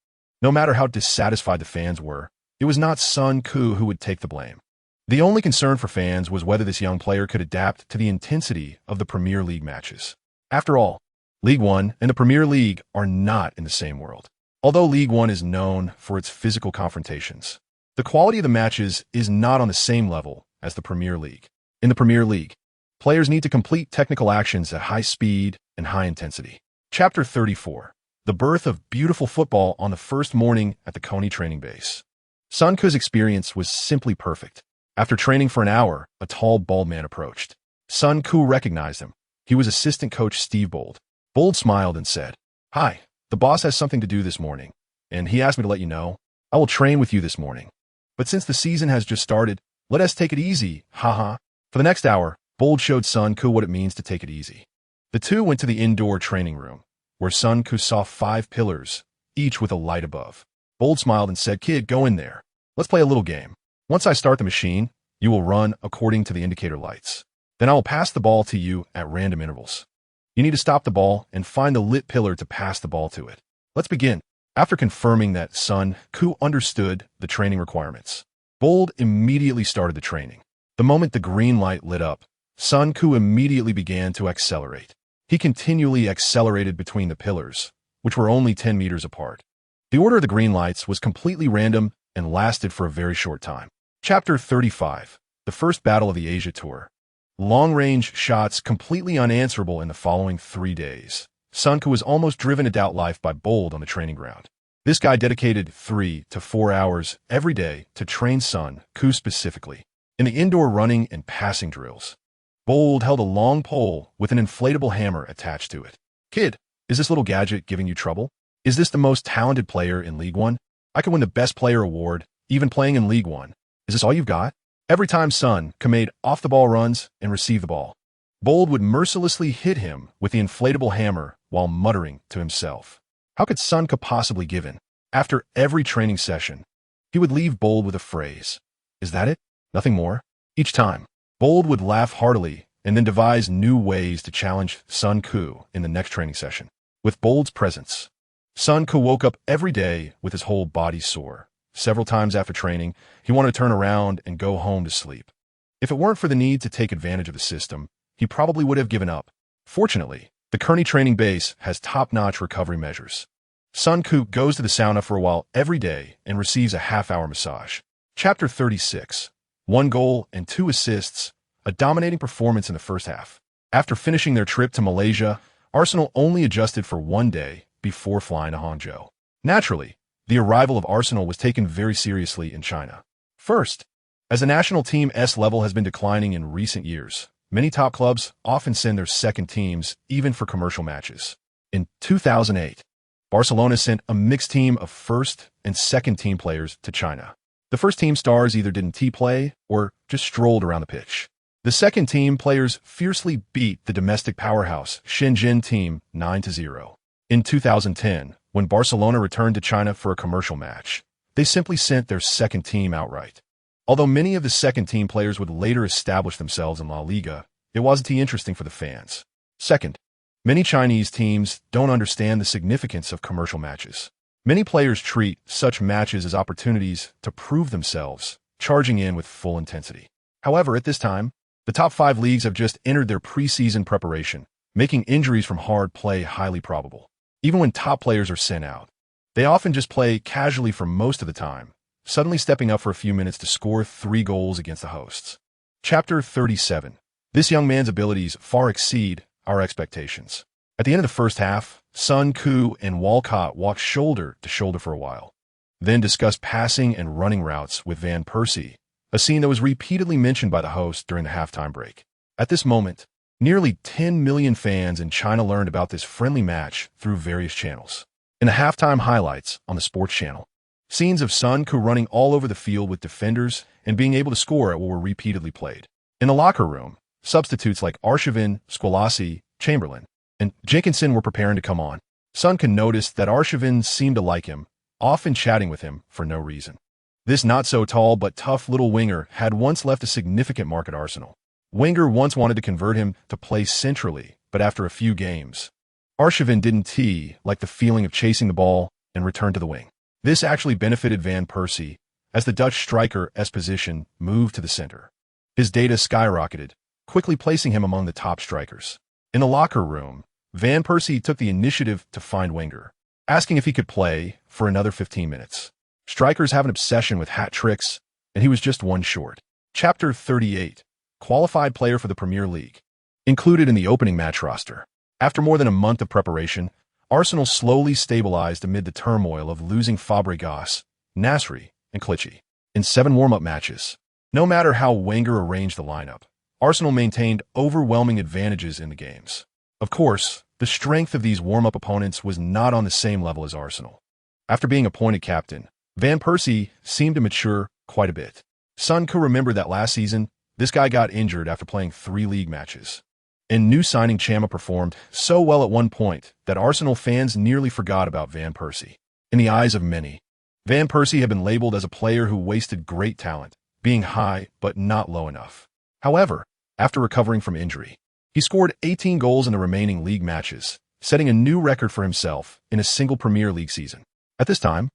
No matter how dissatisfied the fans were, it was not Sun Ku who would take the blame. The only concern for fans was whether this young player could adapt to the intensity of the Premier League matches. After all, League One and the Premier League are not in the same world. Although League One is known for its physical confrontations, the quality of the matches is not on the same level as the Premier League. In the Premier League, players need to complete technical actions at high speed and high intensity. Chapter 34. The birth of beautiful football on the first morning at the Coney training base. Sun Ku's experience was simply perfect. After training for an hour, a tall, bald man approached. Sun Ku recognized him. He was assistant coach Steve Bold. Bold smiled and said, "Hi, the boss has something to do this morning, and he asked me to let you know. I will train with you this morning. But since the season has just started, let us take it easy, haha." For the next hour, Bold showed Sun Ku what it means to take it easy. The two went to the indoor training room, where Sun Ku saw 5 pillars, each with a light above. Bold smiled and said, "Kid, go in there. Let's play a little game. Once I start the machine, you will run according to the indicator lights. Then I will pass the ball to you at random intervals. You need to stop the ball and find the lit pillar to pass the ball to it. Let's begin." After confirming that Sun Ku understood the training requirements, Bold immediately started the training. The moment the green light lit up, Sun Ku immediately began to accelerate. He continually accelerated between the pillars, which were only 10 meters apart. The order of the green lights was completely random and lasted for a very short time. Chapter 35. The first battle of the Asia Tour. Long-range shots completely unanswerable in the following 3 days. Sun Ku was almost driven to doubt life by Bold on the training ground. This guy dedicated 3 to 4 hours every day to train Sun Ku specifically. In the indoor running and passing drills, Bold held a long pole with an inflatable hammer attached to it. "Kid, is this little gadget giving you trouble? Is this the most talented player in League One? I could win the best player award, even playing in League One. Is this all you've got?" Every time Sun Ku made off-the-ball runs and received the ball, Bold would mercilessly hit him with the inflatable hammer while muttering to himself. How could Sun Ku possibly give in? After every training session, he would leave Bold with a phrase. "Is that it? Nothing more?" Each time, Bold would laugh heartily and then devise new ways to challenge Sun Ku in the next training session. With Bold's presence, Sun Ku woke up every day with his whole body sore. Several times after training, he wanted to turn around and go home to sleep. If it weren't for the need to take advantage of the system, he probably would have given up. Fortunately, the Kearney training base has top-notch recovery measures. Sun Ku goes to the sauna for a while every day and receives a half-hour massage. Chapter 36. 1 goal and 2 assists, a dominating performance in the first half. After finishing their trip to Malaysia, Arsenal only adjusted for 1 day before flying to Hangzhou. Naturally, the arrival of Arsenal was taken very seriously in China. First, as the national team's level has been declining in recent years, many top clubs often send their second teams even for commercial matches. In 2008, Barcelona sent a mixed team of first and second team players to China. The first team stars either didn't play or just strolled around the pitch. The second team players fiercely beat the domestic powerhouse Shenzhen team 9-0. In 2010, when Barcelona returned to China for a commercial match, they simply sent their second team outright. Although many of the second team players would later establish themselves in La Liga, it wasn't too interesting for the fans. Second, many Chinese teams don't understand the significance of commercial matches. Many players treat such matches as opportunities to prove themselves, charging in with full intensity. However, at this time, the top 5 leagues have just entered their preseason preparation, making injuries from hard play highly probable. Even when top players are sent out, they often just play casually for most of the time, suddenly stepping up for a few minutes to score 3 goals against the hosts. Chapter 37. This young man's abilities far exceed our expectations. At the end of the first half, Sun Ku and Walcott walked shoulder to shoulder for a while, then discussed passing and running routes with Van Persie, a scene that was repeatedly mentioned by the host during the halftime break. At this moment, nearly 10 million fans in China learned about this friendly match through various channels. In the halftime highlights on the sports channel, scenes of Sun Ku running all over the field with defenders and being able to score were repeatedly played. In the locker room, substitutes like Arsène, Squalasi, Chamberlain, and Jenkinson were preparing to come on. Sun Ku noticed that Arsène seemed to like him, often chatting with him for no reason. This not-so-tall but tough little winger had once left a significant mark at Arsenal. Wenger once wanted to convert him to play centrally, but after a few games, Arsène didn't like the feeling of chasing the ball and returned to the wing. This actually benefited Van Persie, as the Dutch striker's position moved to the center. His data skyrocketed, quickly placing him among the top strikers. In the locker room, Van Persie took the initiative to find Wenger, asking if he could play for another 15 minutes. Strikers have an obsession with hat tricks, and he was just one short. Chapter 38. Qualified player for the Premier League. Included in the opening match roster. After more than a month of preparation, Arsenal slowly stabilized amid the turmoil of losing Fabregas, Nasri, and Clichy in 7 warm-up matches. No matter how Wenger arranged the lineup, Arsenal maintained overwhelming advantages in the games. Of course, the strength of these warm-up opponents was not on the same level as Arsenal. After being appointed captain, Van Persie seemed to mature quite a bit. Sun Ku remembered that last season, this guy got injured after playing 3 league matches. And new signing Chama performed so well at one point that Arsenal fans nearly forgot about Van Persie. In the eyes of many, Van Persie had been labeled as a player who wasted great talent, being high but not low enough. However, after recovering from injury, he scored 18 goals in the remaining league matches, setting a new record for himself in a single Premier League season. At this time,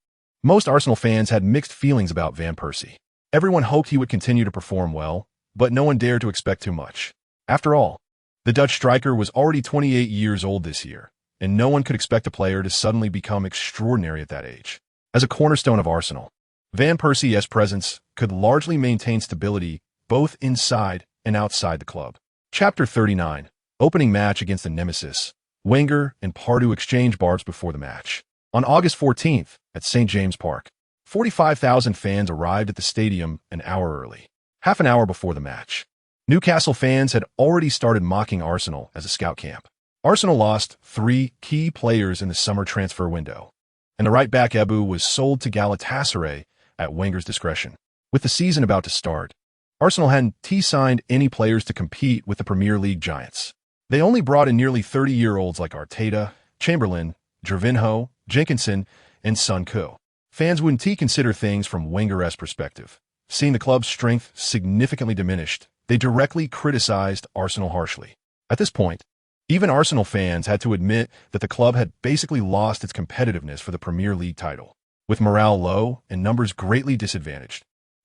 most Arsenal fans had mixed feelings about Van Persie. Everyone hoped he would continue to perform well, but no one dared to expect too much. After all, the Dutch striker was already 28 years old this year, and no one could expect a player to suddenly become extraordinary at that age. As a cornerstone of Arsenal, Van Persie's presence could largely maintain stability both inside and outside the club. Chapter 39. Opening match against the nemesis. Wenger and Pardew exchange barbs before the match. On August 14th, at St. James Park, 45,000 fans arrived at the stadium an hour early, half an hour before the match. Newcastle fans had already started mocking Arsenal as a scout camp. Arsenal lost 3 key players in the summer transfer window, and the right-back Ebu was sold to Galatasaray at Wenger's discretion. With the season about to start, Arsenal hadn't signed any players to compete with the Premier League giants. They only brought in nearly 30-year-olds like Arteta, Chamberlain, Gervinho, Jenkinson, and Sun Ku. Fans wouldn't consider things from Wenger's perspective. Seeing the club's strength significantly diminished, they directly criticized Arsenal harshly. At this point, even Arsenal fans had to admit that the club had basically lost its competitiveness for the Premier League title. With morale low and numbers greatly disadvantaged,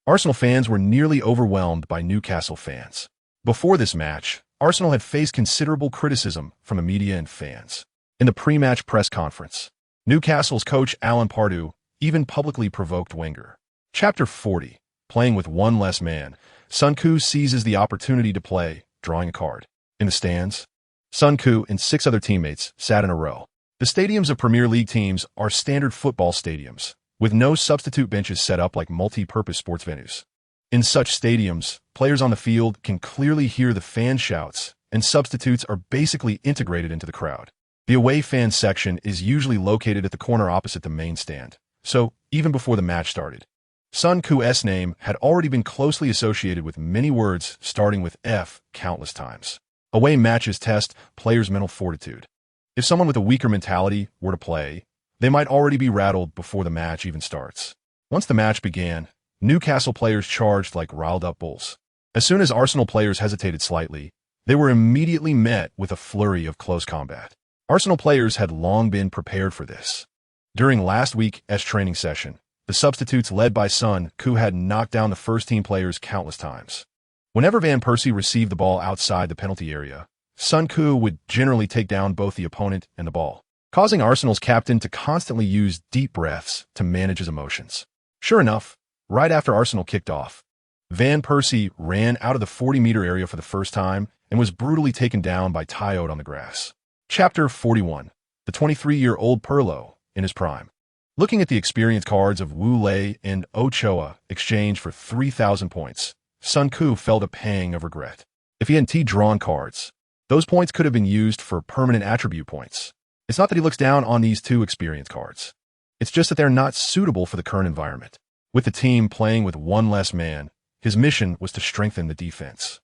Arsenal fans were nearly overwhelmed by Newcastle fans. Before this match, Arsenal had faced considerable criticism from the media and fans. In the pre-match press conference, Newcastle's coach Alan Pardew even publicly provoked Wenger. Chapter 40. Playing with one less man. Sun Ku seizes the opportunity to play, drawing a card. In the stands, Sun Ku and 6 other teammates sat in a row. The stadiums of Premier League teams are standard football stadiums, with no substitute benches set up like multi-purpose sports venues. In such stadiums, players on the field can clearly hear the fan shouts, and substitutes are basically integrated into the crowd. The away fan section is usually located at the corner opposite the main stand, so even before the match started, Sun Ku's name had already been closely associated with many words starting with F countless times. Away matches test players' mental fortitude. If someone with a weaker mentality were to play, they might already be rattled before the match even starts. Once the match began, Newcastle players charged like riled-up bulls. As soon as Arsenal players hesitated slightly, they were immediately met with a flurry of close combat. Arsenal players had long been prepared for this. During last week's training session, the substitutes led by Sun Ku had knocked down the first-team players countless times. Whenever Van Persie received the ball outside the penalty area, Sun Ku would generally take down both the opponent and the ball, causing Arsenal's captain to constantly use deep breaths to manage his emotions. Sure enough, right after Arsenal kicked off, Van Persie ran out of the 40-meter area for the first time and was brutally taken down by Tyod on the grass. Chapter 41. The 23-year-old Pirlo in his prime. Looking at the experience cards of Wu Lei and Ochoa exchanged for 3,000 points, Sun Ku felt a pang of regret. If he hadn't drawn cards, those points could have been used for permanent attribute points. It's not that he looks down on these two experience cards. It's just that they're not suitable for the current environment. With the team playing with one less man, his mission was to strengthen the defense.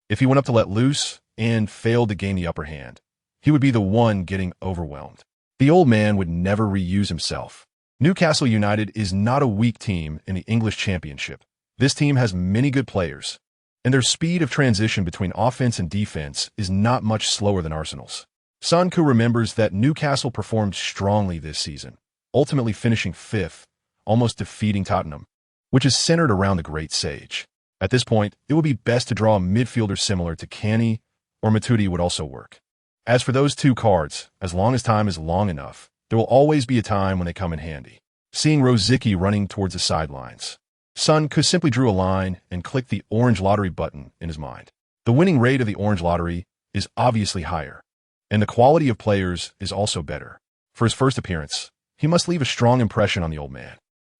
If he went up to let loose and failed to gain the upper hand, he would be the one getting overwhelmed. The old man would never reuse himself. Newcastle United is not a weak team in the English Championship. This team has many good players, and their speed of transition between offense and defense is not much slower than Arsenal's. Sun Ku remembers that Newcastle performed strongly this season, ultimately finishing 5th, almost defeating Tottenham, which is centered around the great sage. At this point, it would be best to draw a midfielder similar to Canny or Matuidi would also work. As for those two cards, as long as time is long enough, there will always be a time when they come in handy. Seeing Rosicky running towards the sidelines, Sun Ku simply drew a line and clicked the orange lottery button in his mind. The winning rate of the orange lottery is obviously higher, and the quality of players is also better. For his first appearance, he must leave a strong impression on the old man.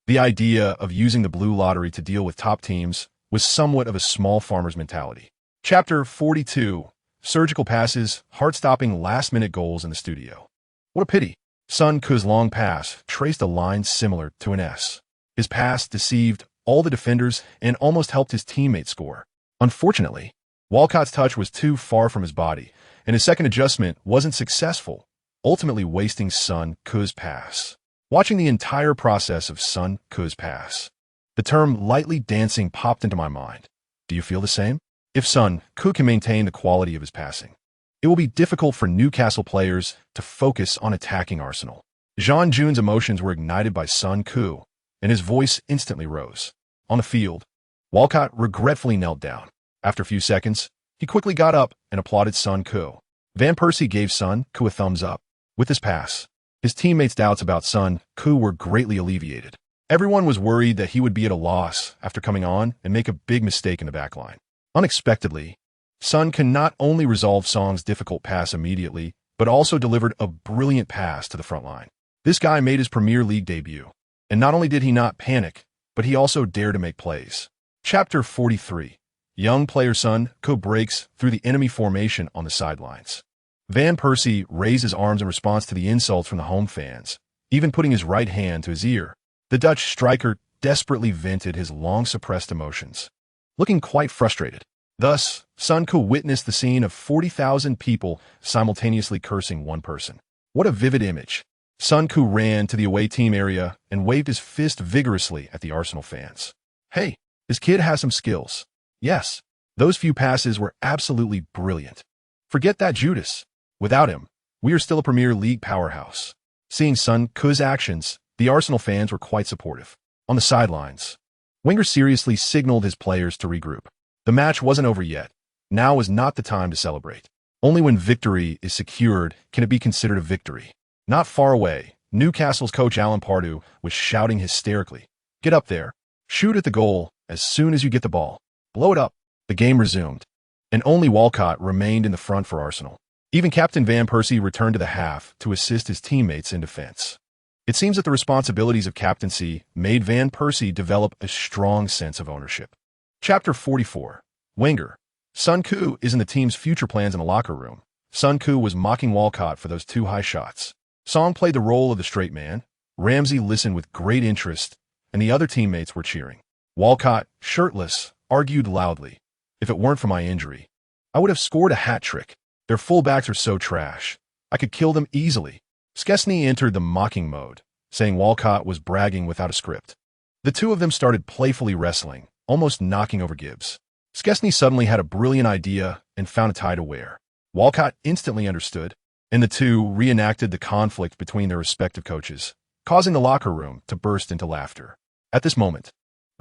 The idea of using the blue lottery to deal with top teams was somewhat of a small farmer's mentality. Chapter 42. Surgical passes, heart-stopping last-minute goals in the studio. What a pity. Sun Ku's long pass traced a line similar to an S. His pass deceived all the defenders and almost helped his teammate score. Unfortunately, Walcott's touch was too far from his body, and his second adjustment wasn't successful, ultimately wasting Sun Ku's pass. Watching the entire process of Sun Ku's pass, the term lightly dancing popped into my mind. Do you feel the same? If Sun Ku can maintain the quality of his passing, it will be difficult for Newcastle players to focus on attacking Arsenal. Jean Jun's emotions were ignited by Sun Ku, and his voice instantly rose. On the field, Walcott regretfully knelt down. After a few seconds, he quickly got up and applauded Sun Ku. Van Persie gave Sun Ku a thumbs up. With his pass, his teammates' doubts about Sun Ku were greatly alleviated. Everyone was worried that he would be at a loss after coming on and make a big mistake in the backline. Unexpectedly, Sun can not only resolve Song's difficult pass immediately, but also delivered a brilliant pass to the front line. This guy made his Premier League debut, and not only did he not panic, but he also dared to make plays. Chapter 43. Young player Sun Ku breaks through the enemy formation on the sidelines. Van Persie raised his arms in response to the insults from the home fans, even putting his right hand to his ear. The Dutch striker desperately vented his long-suppressed emotions, looking quite frustrated. Thus, Sun Ku witnessed the scene of 40,000 people simultaneously cursing one person. What a vivid image. Sun Ku ran to the away team area and waved his fist vigorously at the Arsenal fans. Hey, this kid has some skills. Yes, those few passes were absolutely brilliant. Forget that Judas. Without him, we are still a Premier League powerhouse. Seeing Sun Ku's actions, the Arsenal fans were quite supportive. On the sidelines, Wenger seriously signaled his players to regroup. The match wasn't over yet. Now is not the time to celebrate. Only when victory is secured can it be considered a victory. Not far away, Newcastle's coach Alan Pardew was shouting hysterically, "Get up there. Shoot at the goal as soon as you get the ball. Blow it up." The game resumed, and only Walcott remained in the front for Arsenal. Even Captain Van Persie returned to the half to assist his teammates in defense. It seems that the responsibilities of captaincy made Van Persie develop a strong sense of ownership. Chapter 44. Wenger. Sun Ku is in the team's future plans in the locker room. Sun Ku was mocking Walcott for those two high shots. Song played the role of the straight man. Ramsey listened with great interest, and the other teammates were cheering. Walcott, shirtless, argued loudly. "If it weren't for my injury, I would have scored a hat trick. Their fullbacks are so trash. I could kill them easily." Szczesny entered the mocking mode, saying Walcott was bragging without a script. The two of them started playfully wrestling, almost knocking over Gibbs. Szczesny suddenly had a brilliant idea and found a tie to wear. Walcott instantly understood, and the two reenacted the conflict between their respective coaches, causing the locker room to burst into laughter. At this moment,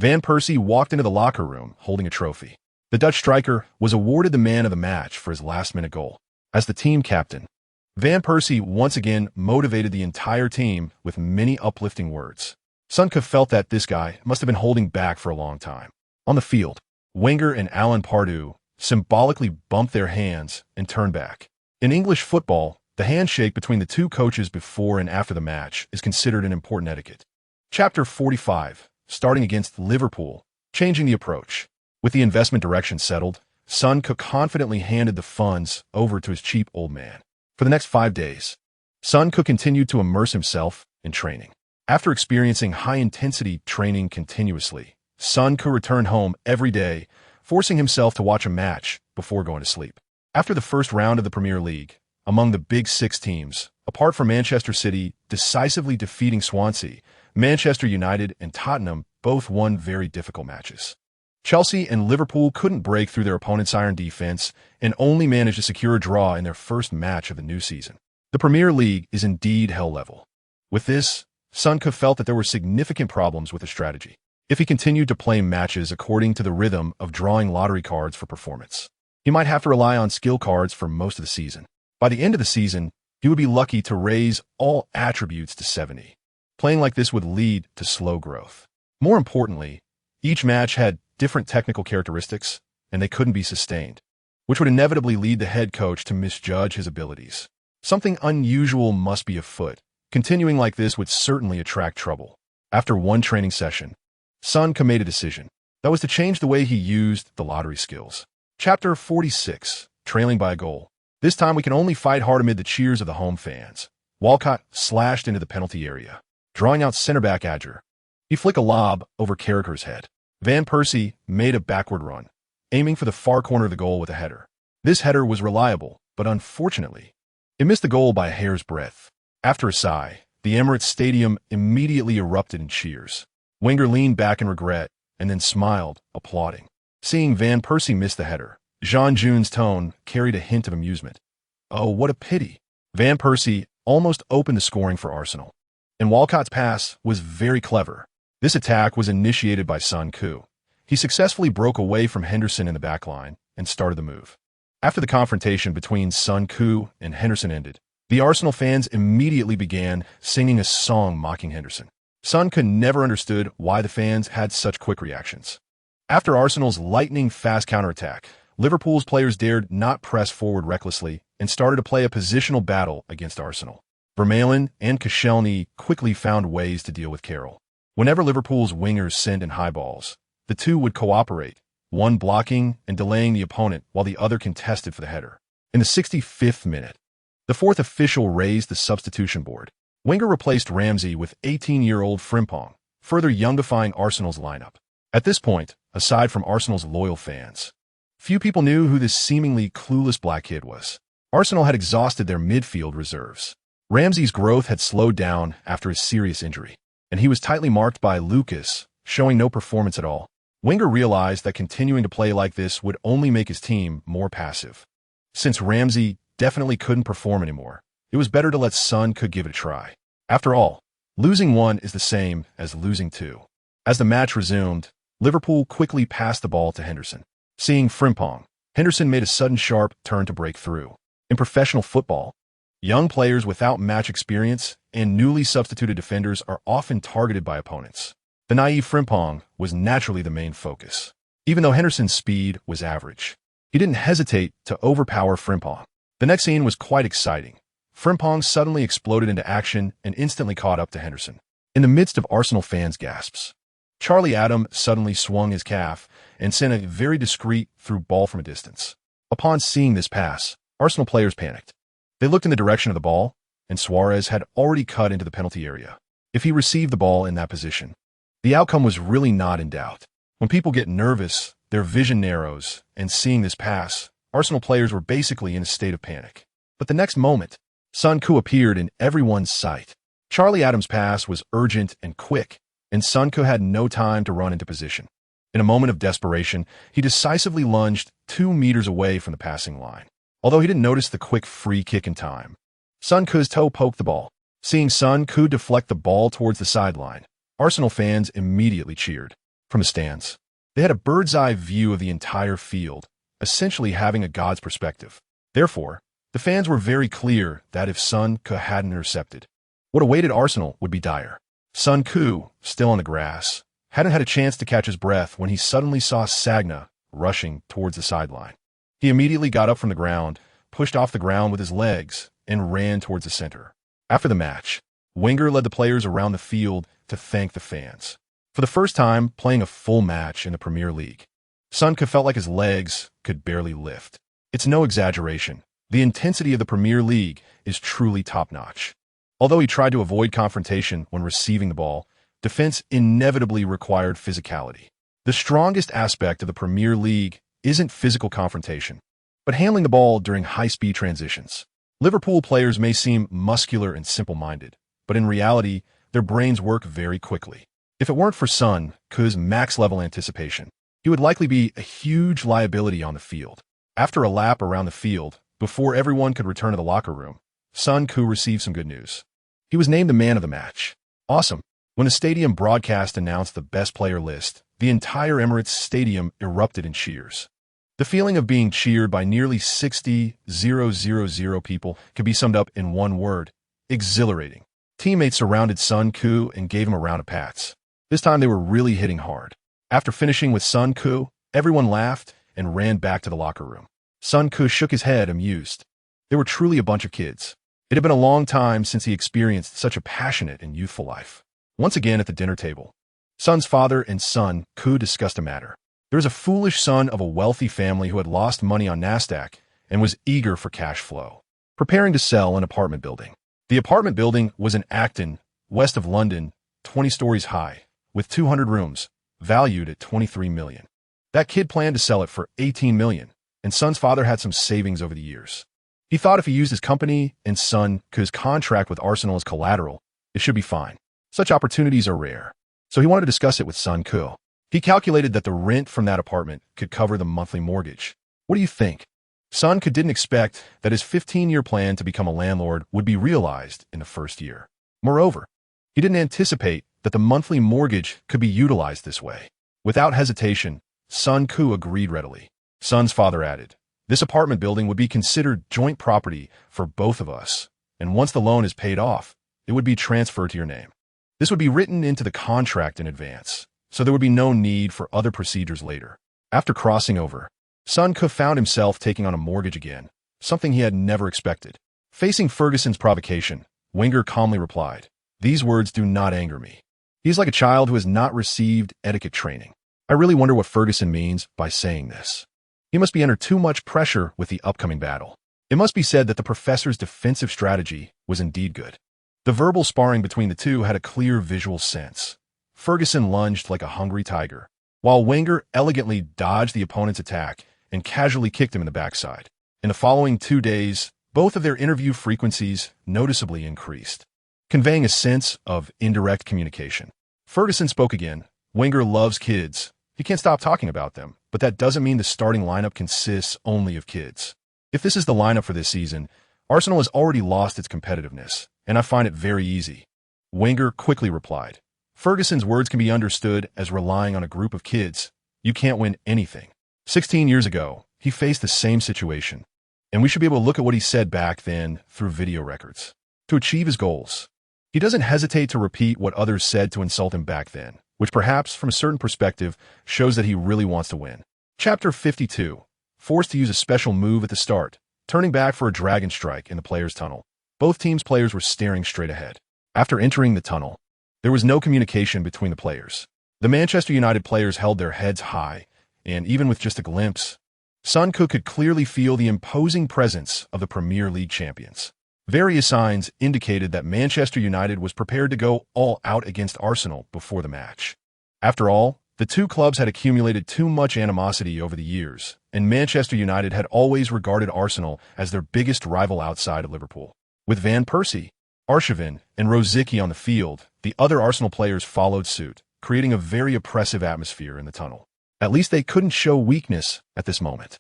Van Persie walked into the locker room holding a trophy. The Dutch striker was awarded the man of the match for his last-minute goal. As the team captain, Van Persie once again motivated the entire team with many uplifting words. Sun Ku felt that this guy must have been holding back for a long time. On the field, Wenger and Alan Pardew symbolically bumped their hands and turned back. In English football, The handshake between the two coaches before and after the match is considered an important etiquette. Chapter 45, starting against Liverpool, changing the approach. With the investment direction settled, Sun confidently handed the funds over to his cheap old man. For the next 5 days, Sun continued to immerse himself in training. After experiencing high-intensity training continuously, Sun returned home every day, forcing himself to watch a match before going to sleep. After the first round of the Premier League, among the Big Six teams, apart from Manchester City decisively defeating Swansea, Manchester United and Tottenham both won very difficult matches. Chelsea and Liverpool couldn't break through their opponent's iron defense and only managed to secure a draw in their first match of the new season. The Premier League is indeed hell level. With this, Sun felt that there were significant problems with the strategy. If he continued to play matches according to the rhythm of drawing lottery cards for performance, he might have to rely on skill cards for most of the season. By the end of the season, he would be lucky to raise all attributes to 70. Playing like this would lead to slow growth. More importantly, each match had different technical characteristics, and they couldn't be sustained, which would inevitably lead the head coach to misjudge his abilities. Something unusual must be afoot. Continuing like this would certainly attract trouble. After one training session, Sun made a decision. That was to change the way he used the lottery skills. Chapter 46, trailing by a goal. This time we can only fight hard amid the cheers of the home fans. Walcott slashed into the penalty area, drawing out centre-back Adger. He flicked a lob over Carragher's head. Van Persie made a backward run, aiming for the far corner of the goal with a header. This header was reliable, but unfortunately, it missed the goal by a hair's breadth. After a sigh, the Emirates Stadium immediately erupted in cheers. Wenger leaned back in regret and then smiled, applauding. Seeing Van Persie miss the header, Jean Jun's tone carried a hint of amusement. Oh, what a pity. Van Persie almost opened the scoring for Arsenal, and Walcott's pass was very clever. This attack was initiated by Sun. He successfully broke away from Henderson in the backline and started the move. After the confrontation between Sun and Henderson ended, the Arsenal fans immediately began singing a song mocking Henderson. Sun never understood why the fans had such quick reactions. After Arsenal's lightning-fast counterattack, Liverpool's players dared not press forward recklessly and started to play a positional battle against Arsenal. Vermaelen and Koscielny quickly found ways to deal with Carroll. Whenever Liverpool's wingers sent in high balls, the two would cooperate, one blocking and delaying the opponent while the other contested for the header. In the 65th minute, the fourth official raised the substitution board. Wenger replaced Ramsey with 18-year-old Frimpong, further youngifying Arsenal's lineup. At this point, aside from Arsenal's loyal fans, few people knew who this seemingly clueless black kid was. Arsenal had exhausted their midfield reserves. Ramsey's growth had slowed down after his serious injury, and he was tightly marked by Lucas, showing no performance at all. Wenger realized that continuing to play like this would only make his team more passive. Since Ramsey definitely couldn't perform anymore, it was better to let Sun give it a try. After all, losing one is the same as losing two. As the match resumed, Liverpool quickly passed the ball to Henderson. Seeing Frimpong, Henderson made a sudden sharp turn to break through. In professional football, young players without match experience and newly substituted defenders are often targeted by opponents. The naive Frimpong was naturally the main focus. Even though Henderson's speed was average, he didn't hesitate to overpower Frimpong. The next scene was quite exciting. Frimpong suddenly exploded into action and instantly caught up to Henderson. In the midst of Arsenal fans' gasps, Charlie Adam suddenly swung his calf and sent a very discreet through ball from a distance. Upon seeing this pass, Arsenal players panicked. They looked in the direction of the ball, and Suarez had already cut into the penalty area. If he received the ball in that position, the outcome was really not in doubt. When people get nervous, their vision narrows, and seeing this pass, Arsenal players were basically in a state of panic. But the next moment, Sun appeared in everyone's sight. Charlie Adams' pass was urgent and quick, and Sun had no time to run into position. In a moment of desperation, he decisively lunged 2 meters away from the passing line. Although he didn't notice the quick free kick in time, Sun's toe poked the ball. Seeing Sun deflect the ball towards the sideline, Arsenal fans immediately cheered. From the stands, they had a bird's-eye view of the entire field, essentially having a God's perspective. Therefore, the fans were very clear that if Sun hadn't intercepted, what awaited Arsenal would be dire. Sun, still on the grass, hadn't had a chance to catch his breath when he suddenly saw Sagna rushing towards the sideline. He immediately got up from the ground, pushed off the ground with his legs, and ran towards the center. After the match, Wenger led the players around the field to thank the fans. For the first time playing a full match in the Premier League, Son felt like his legs could barely lift. It's no exaggeration. The intensity of the Premier League is truly top-notch. Although he tried to avoid confrontation when receiving the ball, defense inevitably required physicality. The strongest aspect of the Premier League isn't physical confrontation, but handling the ball during high-speed transitions. Liverpool players may seem muscular and simple-minded, but in reality, their brains work very quickly. If it weren't for Son's max-level anticipation, he would likely be a huge liability on the field. After a lap around the field, before everyone could return to the locker room, Son received some good news. He was named the man of the match. Awesome. When the stadium broadcast announced the best player list, the entire Emirates Stadium erupted in cheers. The feeling of being cheered by nearly 60,000 people can be summed up in one word: exhilarating. Teammates surrounded Son and gave him a round of pats. This time they were really hitting hard. After finishing with Son, everyone laughed and ran back to the locker room. Son shook his head, amused. They were truly a bunch of kids. It had been a long time since he experienced such a passionate and youthful life. Once again at the dinner table, Son's father and Son discussed a matter. There was a foolish son of a wealthy family who had lost money on Nasdaq and was eager for cash flow, preparing to sell an apartment building. The apartment building was in Acton, west of London, 20 stories high, with 200 rooms, valued at $23 million. That kid planned to sell it for $18 million, and Son's father had some savings over the years. He thought if he used his company and Son's contract with Arsenal as collateral, it should be fine. Such opportunities are rare, so he wanted to discuss it with Son. He calculated that the rent from that apartment could cover the monthly mortgage. What do you think? Son didn't expect that his 15-year plan to become a landlord would be realized in the first year. Moreover, he didn't anticipate that the monthly mortgage could be utilized this way. Without hesitation, Son agreed readily. Son's father added, "This apartment building would be considered joint property for both of us, and once the loan is paid off, it would be transferred to your name. This would be written into the contract in advance, so there would be no need for other procedures later." After crossing over, Son found himself taking on a mortgage again, something he had never expected. Facing Ferguson's provocation, Wenger calmly replied, "These words do not anger me. He is like a child who has not received etiquette training. I really wonder what Ferguson means by saying this. He must be under too much pressure with the upcoming battle." It must be said that the professor's defensive strategy was indeed good. The verbal sparring between the two had a clear visual sense. Ferguson lunged like a hungry tiger, while Wenger elegantly dodged the opponent's attack and casually kicked him in the backside. In the following 2 days, both of their interview frequencies noticeably increased, conveying a sense of indirect communication. Ferguson spoke again. "Wenger loves kids. He can't stop talking about them, but that doesn't mean the starting lineup consists only of kids. If this is the lineup for this season, Arsenal has already lost its competitiveness, and I find it very easy." Wenger quickly replied, "Ferguson's words can be understood as relying on a group of kids. You can't win anything." 16 years ago, he faced the same situation, and we should be able to look at what he said back then through video records. To achieve his goals, he doesn't hesitate to repeat what others said to insult him back then, which perhaps, from a certain perspective, shows that he really wants to win. Chapter 52. Forced to use a special move at the start, turning back for a dragon strike in the players' tunnel. Both teams' players were staring straight ahead. After entering the tunnel, there was no communication between the players. The Manchester United players held their heads high, and even with just a glimpse, Son could clearly feel the imposing presence of the Premier League champions. Various signs indicated that Manchester United was prepared to go all out against Arsenal before the match. After all, the two clubs had accumulated too much animosity over the years, and Manchester United had always regarded Arsenal as their biggest rival outside of Liverpool. With Van Persie, Arsène, and Rosicky on the field, the other Arsenal players followed suit, creating a very oppressive atmosphere in the tunnel. At least they couldn't show weakness at this moment.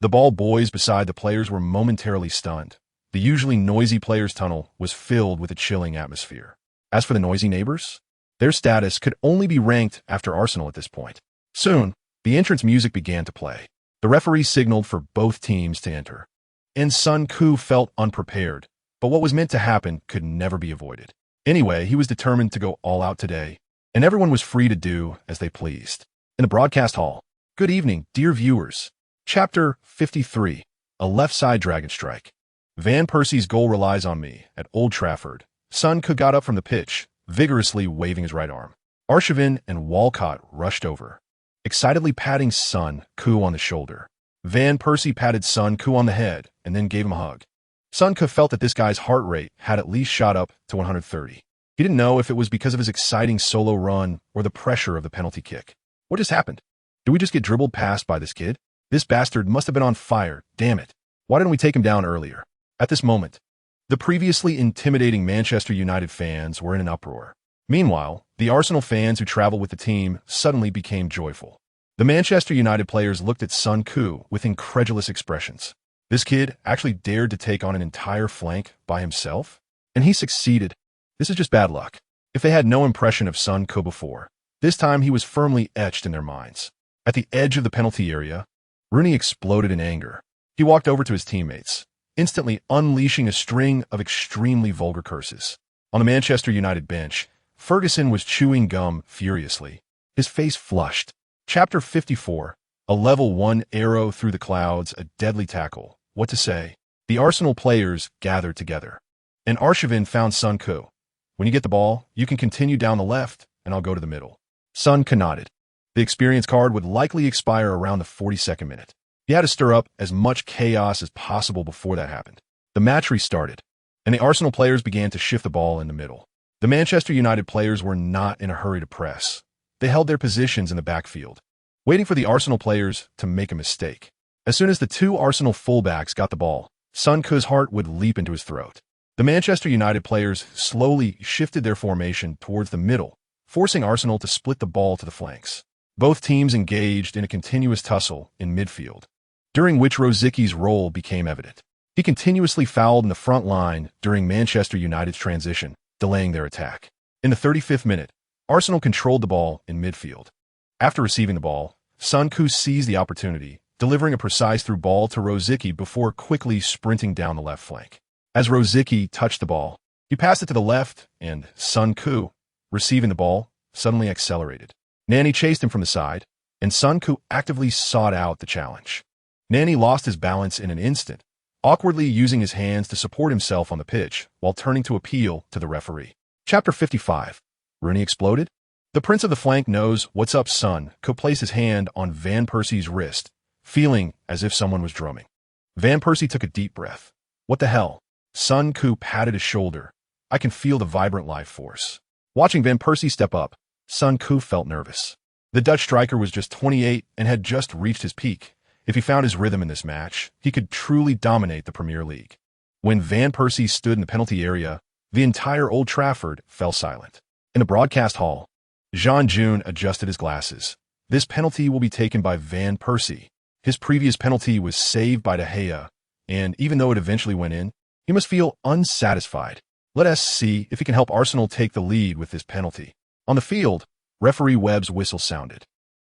The ball boys beside the players were momentarily stunned. The usually noisy players' tunnel was filled with a chilling atmosphere. As for the noisy neighbors, their status could only be ranked after Arsenal at this point. Soon, the entrance music began to play. The referee signaled for both teams to enter. And Son felt unprepared, but what was meant to happen could never be avoided. Anyway, he was determined to go all out today, and everyone was free to do as they pleased. In the broadcast hall, "Good evening, dear viewers. Chapter 53, a left side dragon strike." Van Persie's goal relies on me. At Old Trafford, Son got up from the pitch, vigorously waving his right arm. Arsène and Walcott rushed over, excitedly patting Son on the shoulder. Van Persie patted Son on the head and then gave him a hug. Son felt that this guy's heart rate had at least shot up to 130. He didn't know if it was because of his exciting solo run or the pressure of the penalty kick. What just happened? Did we just get dribbled past by this kid? This bastard must have been on fire, damn it. Why didn't we take him down earlier? At this moment, the previously intimidating Manchester United fans were in an uproar. Meanwhile, the Arsenal fans who traveled with the team suddenly became joyful. The Manchester United players looked at Son with incredulous expressions. This kid actually dared to take on an entire flank by himself? And he succeeded. This is just bad luck. If they had no impression of Son before, this time he was firmly etched in their minds. At the edge of the penalty area, Rooney exploded in anger. He walked over to his teammates, instantly unleashing a string of extremely vulgar curses. On the Manchester United bench, Ferguson was chewing gum furiously, his face flushed. Chapter 54, a level 1 arrow through the clouds, a deadly tackle. What to say? The Arsenal players gathered together, and Arsène found Son. When you get the ball, you can continue down the left, and I'll go to the middle. Son nodded. The experience card would likely expire around the 42nd minute. He had to stir up as much chaos as possible before that happened. The match restarted, and the Arsenal players began to shift the ball in the middle. The Manchester United players were not in a hurry to press. They held their positions in the backfield, waiting for the Arsenal players to make a mistake. As soon as the two Arsenal fullbacks got the ball, Son's heart would leap into his throat. The Manchester United players slowly shifted their formation towards the middle, forcing Arsenal to split the ball to the flanks. Both teams engaged in a continuous tussle in midfield, during which Rosicky's role became evident. He continuously fouled in the front line during Manchester United's transition, delaying their attack. In the 35th minute, Arsenal controlled the ball in midfield. After receiving the ball, Son seized the opportunity, delivering a precise through ball to Rosicky before quickly sprinting down the left flank. As Rosicky touched the ball, he passed it to the left, and Son, receiving the ball, suddenly accelerated. Nani chased him from the side, and Son actively sought out the challenge. Nani lost his balance in an instant, awkwardly using his hands to support himself on the pitch while turning to appeal to the referee. Chapter 55. Rooney exploded? The prince of the flank knows what's up. Son placed his hand on Van Persie's wrist, feeling as if someone was drumming. Van Persie took a deep breath. What the hell? Son patted his shoulder. I can feel the vibrant life force. Watching Van Persie step up, Son felt nervous. The Dutch striker was just 28 and had just reached his peak. If he found his rhythm in this match, he could truly dominate the Premier League. When Van Persie stood in the penalty area, the entire Old Trafford fell silent. In the broadcast hall, Jean adjusted his glasses. This penalty will be taken by Van Persie. His previous penalty was saved by De Gea, and even though it eventually went in, he must feel unsatisfied. Let us see if he can help Arsenal take the lead with this penalty. On the field, referee Webb's whistle sounded.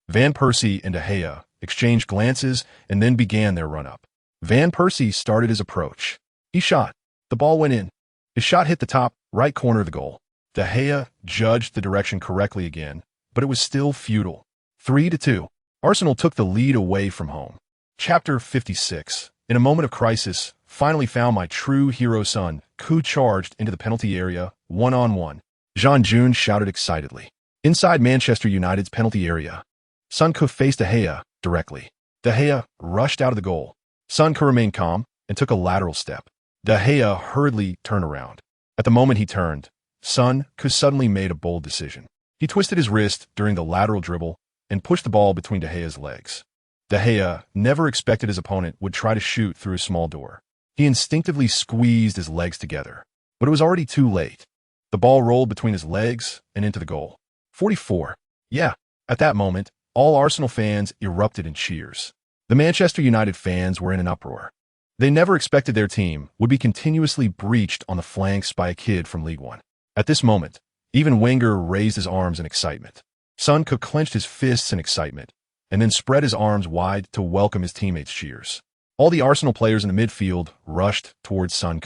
Van Persie and De Gea exchanged glances and then began their run-up. Van Persie started his approach. He shot. The ball went in. His shot hit the top right corner of the goal. De Gea judged the direction correctly again, but it was still futile. 3-2. Arsenal took the lead away from home. Chapter 56. In a moment of crisis, finally found my true hero. Son charged into the penalty area, one-on-one. Jean shouted excitedly. Inside Manchester United's penalty area, Son faced De Gea directly. De Gea rushed out of the goal. Son remained calm and took a lateral step. De Gea hurriedly turned around. At the moment he turned, Son suddenly made a bold decision. He twisted his wrist during the lateral dribble and pushed the ball between De Gea's legs. De Gea never expected his opponent would try to shoot through a small door. He instinctively squeezed his legs together, but it was already too late. The ball rolled between his legs and into the goal. 44. Yeah, at that moment, all Arsenal fans erupted in cheers. The Manchester United fans were in an uproar. They never expected their team would be continuously breached on the flanks by a kid from League One. At this moment, even Wenger raised his arms in excitement. Son clenched his fists in excitement, and then spread his arms wide to welcome his teammates' cheers. All the Arsenal players in the midfield rushed towards Son.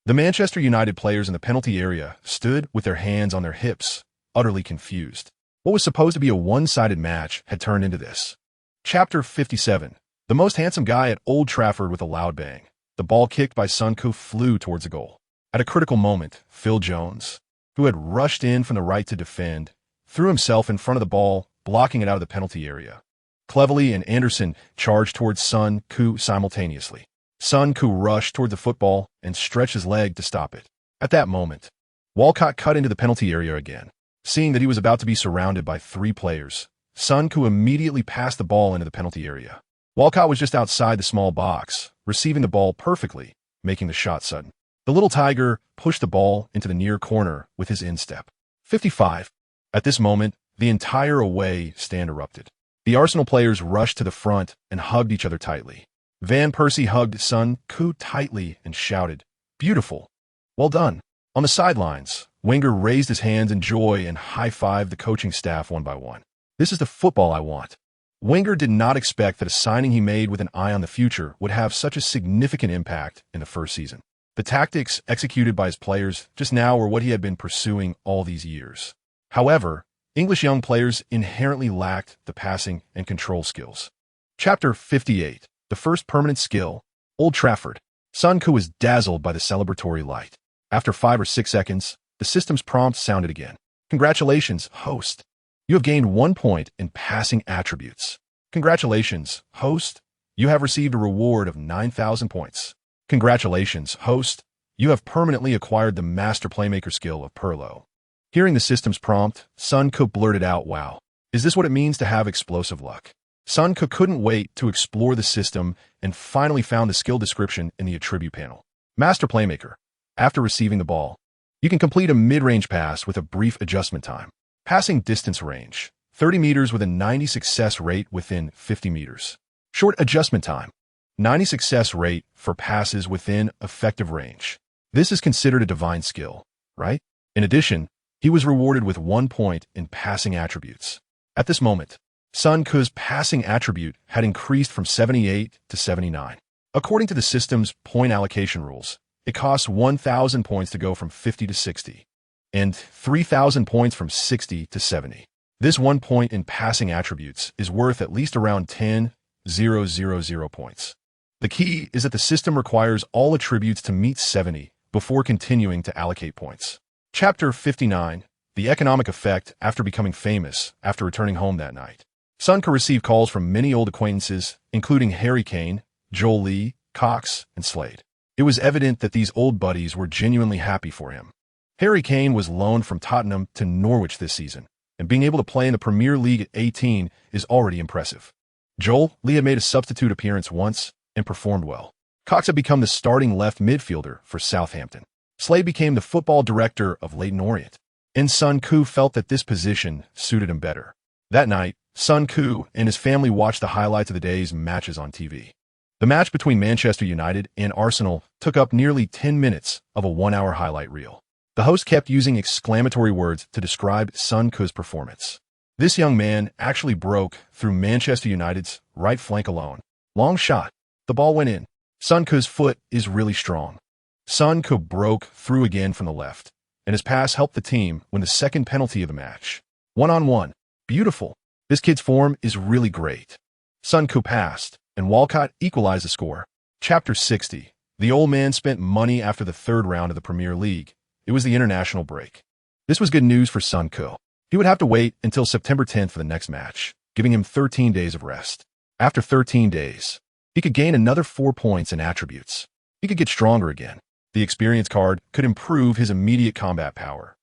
The Manchester United players in the penalty area stood with their hands on their hips, utterly confused. What was supposed to be a one-sided match had turned into this. Chapter 57. The most handsome guy at Old Trafford with a loud bang. The ball kicked by Sun Ku flew towards the goal. At a critical moment, Phil Jones, who had rushed in from the right to defend, threw himself in front of the ball, blocking it out of the penalty area. Cleverly and Anderson charged towards Sun Ku simultaneously. Sun Ku rushed toward the football and stretched his leg to stop it. At that moment, Walcott cut into the penalty area again. Seeing that he was about to be surrounded by 3 players, Sun Ku immediately passed the ball into the penalty area. Walcott was just outside the small box, receiving the ball perfectly, making the shot sudden. The little Tiger pushed the ball into the near corner with his instep. 55. At this moment, the entire away stand erupted. The Arsenal players rushed to the front and hugged each other tightly. Van Persie hugged Sun Ku tightly and shouted, "Beautiful. Well done." On the sidelines, Wenger raised his hands in joy and high-fived the coaching staff one by one. "This is the football I want." Wenger did not expect that a signing he made with an eye on the future would have such a significant impact in the first season. The tactics executed by his players just now were what he had been pursuing all these years. However, English young players inherently lacked the passing and control skills. Chapter 58. The first permanent skill. Old Trafford. Sun Ku was dazzled by the celebratory light. After 5 or 6 seconds, the system's prompt sounded again. "Congratulations, host. You have gained 1 point in passing attributes. Congratulations, host. You have received a reward of 9,000 points. Congratulations, host. You have permanently acquired the master playmaker skill of Pirlo." Hearing the system's prompt, Sun Ku blurted out, "Wow. Is this what it means to have explosive luck?" Sun Ku couldn't wait to explore the system and finally found the skill description in the attribute panel. Master Playmaker. After receiving the ball, you can complete a mid-range pass with a brief adjustment time. Passing distance range. 30 meters with a 90 success rate within 50 meters. Short adjustment time. 90 success rate for passes within effective range. This is considered a divine skill, right? In addition, he was rewarded with 1 point in passing attributes. At this moment, Sun Ku's passing attribute had increased from 78 to 79. According to the system's point allocation rules, it costs 1,000 points to go from 50 to 60, and 3,000 points from 60 to 70. This 1 point in passing attributes is worth at least around 10,000 points. The key is that the system requires all attributes to meet 70 before continuing to allocate points. Chapter 59. The economic effect after becoming famous after returning home that night. Sun Ku received calls from many old acquaintances, including Harry Kane, Joel Lee, Cox, and Slade. It was evident that these old buddies were genuinely happy for him. Harry Kane was loaned from Tottenham to Norwich this season, and being able to play in the Premier League at 18 is already impressive. Joel Lee had made a substitute appearance once and performed well. Cox had become the starting left midfielder for Southampton. Slade became the football director of Leyton Orient, and Sun Ku felt that this position suited him better. That night, Sun Ku and his family watched the highlights of the day's matches on TV. The match between Manchester United and Arsenal took up nearly 10 minutes of a 1-hour highlight reel. The host kept using exclamatory words to describe Sun Ku's performance. This young man actually broke through Manchester United's right flank alone. Long shot. The ball went in. Sun Ku's foot is really strong. Sun Ku broke through again from the left, and his pass helped the team win the second penalty of the match. 1-on-1. Beautiful. This kid's form is really great. Sun Ku passed, and Walcott equalized the score. Chapter 60. The old man spent money after the 3rd round of the Premier League. It was the international break. This was good news for Sun Ku. He would have to wait until September 10th for the next match, giving him 13 days of rest. After 13 days, he could gain another 4 points in attributes. He could get stronger again. The experience card could improve his immediate combat power.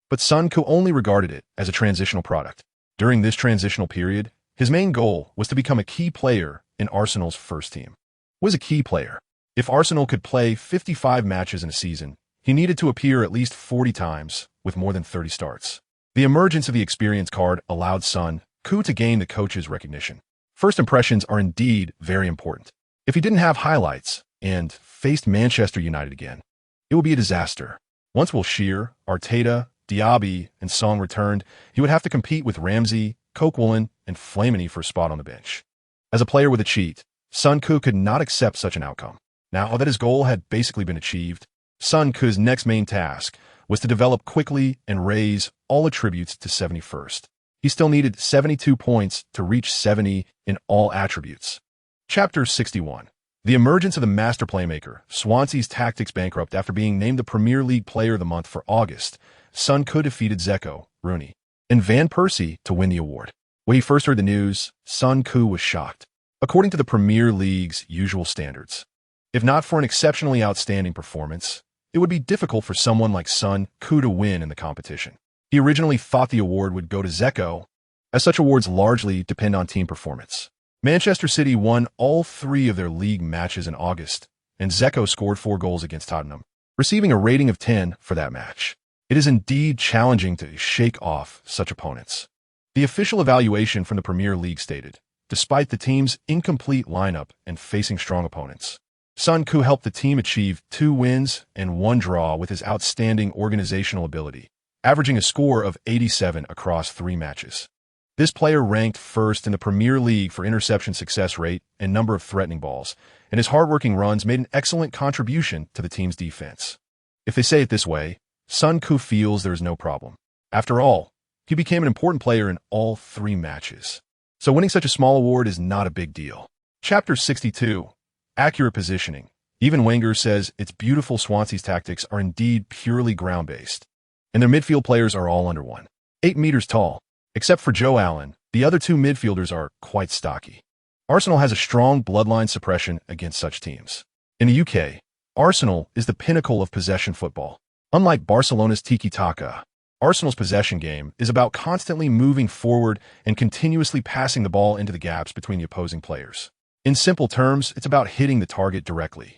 But Sun Ku only regarded it as a transitional product. During this transitional period, his main goal was to become a key player in Arsenal's first team. Was a key player. If Arsenal could play 55 matches in a season, he needed to appear at least 40 times with more than 30 starts. The emergence of the experience card allowed Sun Ku to gain the coach's recognition. First impressions are indeed very important. If he didn't have highlights and faced Manchester United again, it would be a disaster. Once Wilshere, Arteta, Diaby, and Song returned, he would have to compete with Ramsey, Coquelin, and Flamini for a spot on the bench. As a player with a cheat, Sun Ku could not accept such an outcome. Now that his goal had basically been achieved, Sun Ku's next main task was to develop quickly and raise all attributes to 71st. He still needed 72 points to reach 70 in all attributes. Chapter 61. The emergence of the master playmaker, Swansea's tactics bankrupt after being named the Premier League Player of the Month for August, Son Koo defeated Zeko, Rooney, and Van Persie to win the award. When he first heard the news, Son Koo was shocked. According to the Premier League's usual standards, if not for an exceptionally outstanding performance, it would be difficult for someone like Son Koo to win in the competition. He originally thought the award would go to Zeko, as such awards largely depend on team performance. Manchester City won all 3 of their league matches in August, and Zeko scored 4 goals against Tottenham, receiving a rating of 10 for that match. It is indeed challenging to shake off such opponents. The official evaluation from the Premier League stated, despite the team's incomplete lineup and facing strong opponents, Son Koo helped the team achieve 2 wins and 1 draw with his outstanding organizational ability, averaging a score of 87 across 3 matches. This player ranked first in the Premier League for interception success rate and number of threatening balls, and his hard-working runs made an excellent contribution to the team's defense. If they say it this way, Son Koo feels there is no problem. After all, he became an important player in all 3 matches. So winning such a small award is not a big deal. Chapter 62. Accurate positioning. Even Wenger says its beautiful Swansea's tactics are indeed purely ground-based, and their midfield players are all under 1.8 meters tall. Except for Joe Allen, the other 2 midfielders are quite stocky. Arsenal has a strong bloodline suppression against such teams. In the UK, Arsenal is the pinnacle of possession football. Unlike Barcelona's tiki-taka, Arsenal's possession game is about constantly moving forward and continuously passing the ball into the gaps between the opposing players. In simple terms, it's about hitting the target directly.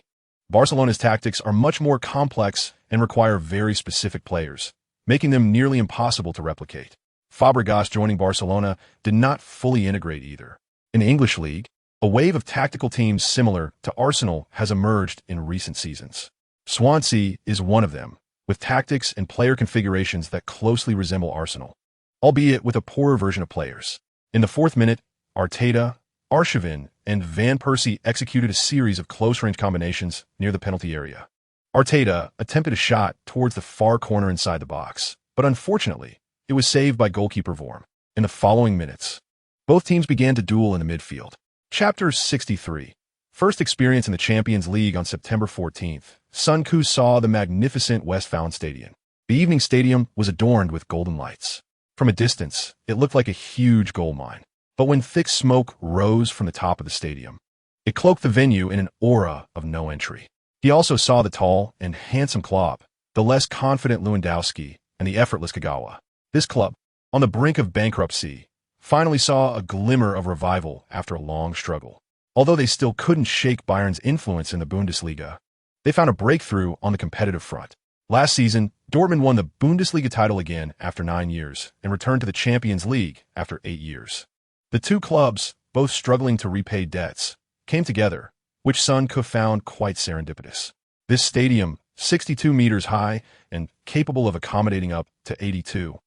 Barcelona's tactics are much more complex and require very specific players, making them nearly impossible to replicate. Fabregas joining Barcelona did not fully integrate either. In the English League, a wave of tactical teams similar to Arsenal has emerged in recent seasons. Swansea is one of them, with tactics and player configurations that closely resemble Arsenal, albeit with a poorer version of players. In the 4th minute, Arteta, Arsène, and Van Persie executed a series of close-range combinations near the penalty area. Arteta attempted a shot towards the far corner inside the box, but unfortunately, it was saved by goalkeeper Vorm. In the following minutes, both teams began to duel in the midfield. Chapter 63. First experience in the Champions League on September 14th, Son Koo saw the magnificent Westfalen Stadium. The evening stadium was adorned with golden lights. From a distance, it looked like a huge gold mine. But when thick smoke rose from the top of the stadium, it cloaked the venue in an aura of no entry. He also saw the tall and handsome Klopp, the less confident Lewandowski, and the effortless Kagawa. This club, on the brink of bankruptcy, finally saw a glimmer of revival after a long struggle. Although they still couldn't shake Bayern's influence in the Bundesliga, they found a breakthrough on the competitive front. Last season, Dortmund won the Bundesliga title again after 9 years and returned to the Champions League after 8 years. The 2 clubs, both struggling to repay debts, came together, which Son Koo found quite serendipitous. This stadium, 62 meters high and capable of accommodating up to 82,000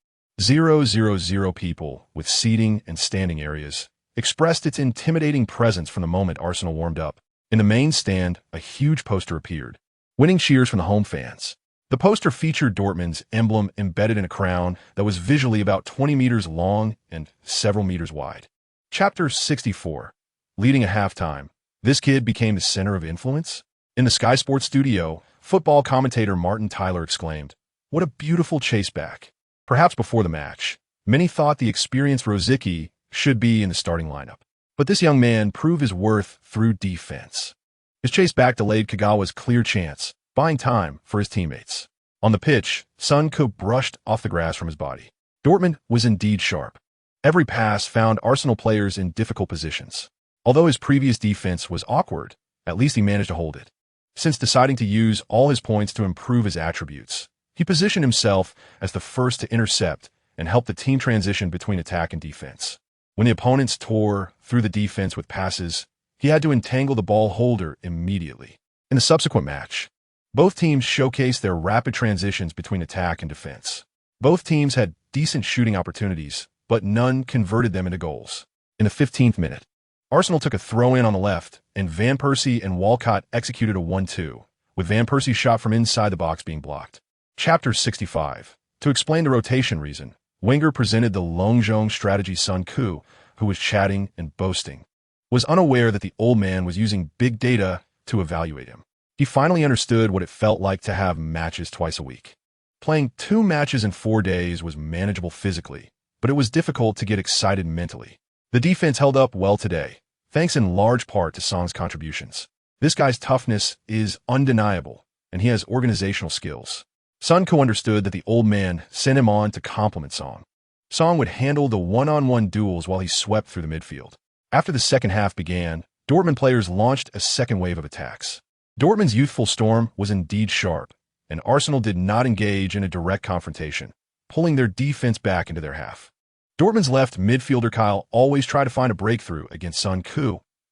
people with seating and standing areas, expressed its intimidating presence from the moment Arsenal warmed up. In the main stand, a huge poster appeared, winning cheers from the home fans. The poster featured Dortmund's emblem embedded in a crown that was visually about 20 meters long and several meters wide. Chapter 64. Leading a halftime. This kid became the center of influence? In the Sky Sports studio, football commentator Martin Tyler exclaimed, "What a beautiful chase back." Perhaps before the match, many thought the experienced Rosicky should be in the starting lineup. But this young man proved his worth through defense. His chase back delayed Kagawa's clear chance, buying time for his teammates. On the pitch, Son Koo brushed off the grass from his body. Dortmund was indeed sharp. Every pass found Arsenal players in difficult positions. Although his previous defense was awkward, at least he managed to hold it. Since deciding to use all his points to improve his attributes, he positioned himself as the first to intercept and help the team transition between attack and defense. When the opponents tore through the defense with passes, he had to entangle the ball holder immediately. In the subsequent match, both teams showcased their rapid transitions between attack and defense. Both teams had decent shooting opportunities, but none converted them into goals. In the 15th minute, Arsenal took a throw-in on the left, and Van Persie and Walcott executed a 1-2, with Van Persie's shot from inside the box being blocked. Chapter 65. To explain the rotation reason, Wenger presented the Longjong strategy. Son Koo, who was chatting and boasting, was unaware that the old man was using big data to evaluate him. He finally understood what it felt like to have matches twice a week. Playing 2 matches in 4 days was manageable physically, but it was difficult to get excited mentally. The defense held up well today, thanks in large part to Son's contributions. This guy's toughness is undeniable, and he has organizational skills. Son understood that the old man sent him on to complement Son. Son would handle the one-on-one duels while he swept through the midfield. After the second half began, Dortmund players launched a second wave of attacks. Dortmund's youthful storm was indeed sharp, and Arsenal did not engage in a direct confrontation, pulling their defense back into their half. Dortmund's left midfielder Kyle always tried to find a breakthrough against Son,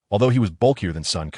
although he was bulkier than Son.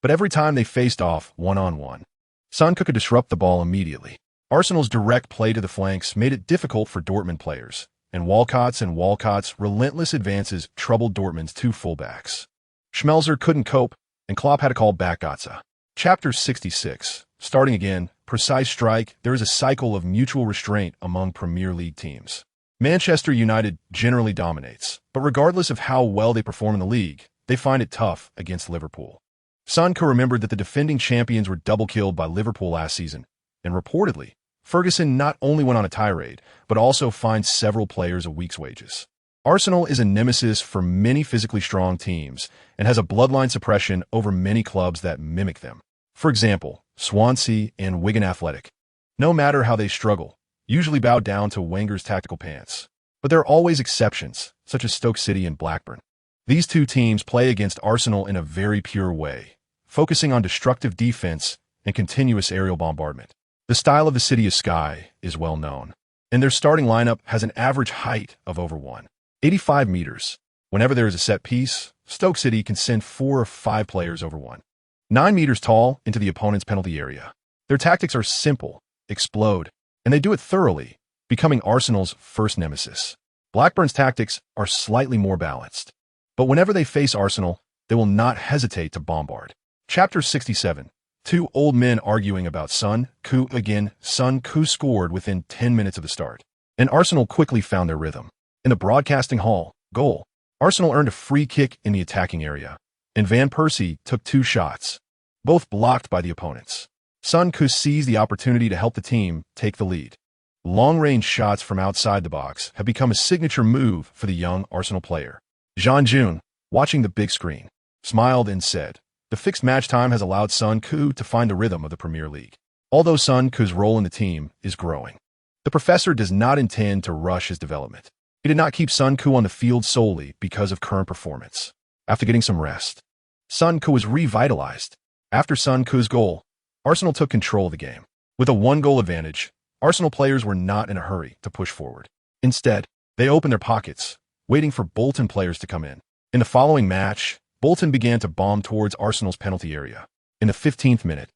But every time they faced off one-on-one, Son could disrupt the ball immediately. Arsenal's direct play to the flanks made it difficult for Dortmund players, and Walcott's relentless advances troubled Dortmund's 2 fullbacks. Schmelzer couldn't cope, and Klopp had to call back Götze. Chapter 66. Starting again, precise strike, there is a cycle of mutual restraint among Premier League teams. Manchester United generally dominates, but regardless of how well they perform in the league, they find it tough against Liverpool. Son remembered that the defending champions were double-killed by Liverpool last season, and reportedly, Ferguson not only went on a tirade, but also fined several players a week's wages. Arsenal is a nemesis for many physically strong teams and has a bloodline suppression over many clubs that mimic them. For example, Swansea and Wigan Athletic, no matter how they struggle, usually bow down to Wenger's tactical pants. But there are always exceptions, such as Stoke City and Blackburn. These 2 teams play against Arsenal in a very pure way, focusing on destructive defense and continuous aerial bombardment. The style of the City of Sky is well known, and their starting lineup has an average height of over 185 meters. Whenever there is a set piece, Stoke City can send 4 or 5 players over 1.9 meters tall into the opponent's penalty area. Their tactics are simple, explode, and they do it thoroughly, becoming Arsenal's first nemesis. Blackburn's tactics are slightly more balanced, but whenever they face Arsenal, they will not hesitate to bombard. Chapter 67. 2 old men arguing about Son again. Son scored within 10 minutes of the start, and Arsenal quickly found their rhythm. In the broadcasting hall, goal. Arsenal earned a free kick in the attacking area, and Van Persie took 2 shots, both blocked by the opponents. Son seized the opportunity to help the team take the lead. Long-range shots from outside the box have become a signature move for the young Arsenal player. Jean June, watching the big screen, smiled and said, "The fixed match time has allowed Son to find the rhythm of the Premier League." Although Son's role in the team is growing, the professor does not intend to rush his development. He did not keep Son on the field solely because of current performance. After getting some rest, Son was revitalized. After Son's goal, Arsenal took control of the game. With a 1-goal advantage, Arsenal players were not in a hurry to push forward. Instead, they opened their pockets, waiting for Bolton players to come in. In the following match, Bolton began to bomb towards Arsenal's penalty area. In the 15th minute,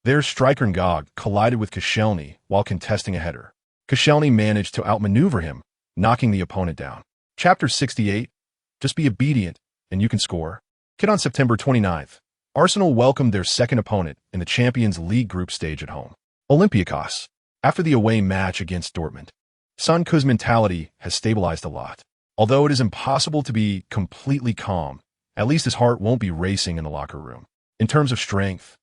their striker Ngog collided with Koscielny while contesting a header. Koscielny managed to outmaneuver him, knocking the opponent down. Chapter 68. Just be obedient, and you can score. On September 29th, Arsenal welcomed their second opponent in the Champions League group stage at home, Olympiacos. After the away match against Dortmund, Son's mentality has stabilized a lot. Although it is impossible to be completely calm, at least his heart won't be racing in the locker room. In terms of strength,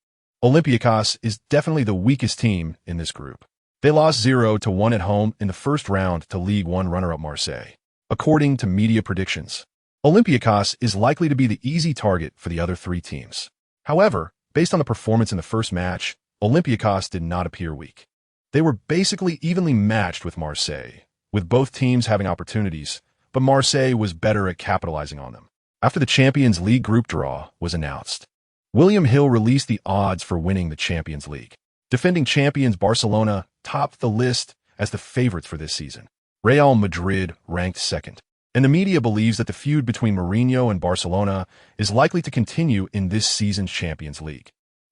Olympiacos is definitely the weakest team in this group. They lost 0-1 at home in the first round to League One runner-up Marseille. According to media predictions, Olympiacos is likely to be the easy target for the other 3 teams. However, based on the performance in the first match, Olympiacos did not appear weak. They were basically evenly matched with Marseille, with both teams having opportunities, but Marseille was better at capitalizing on them. After the Champions League group draw was announced, William Hill released the odds for winning the Champions League. Defending champions Barcelona topped the list as the favorites for this season. Real Madrid ranked second, and the media believes that the feud between Mourinho and Barcelona is likely to continue in this season's Champions League.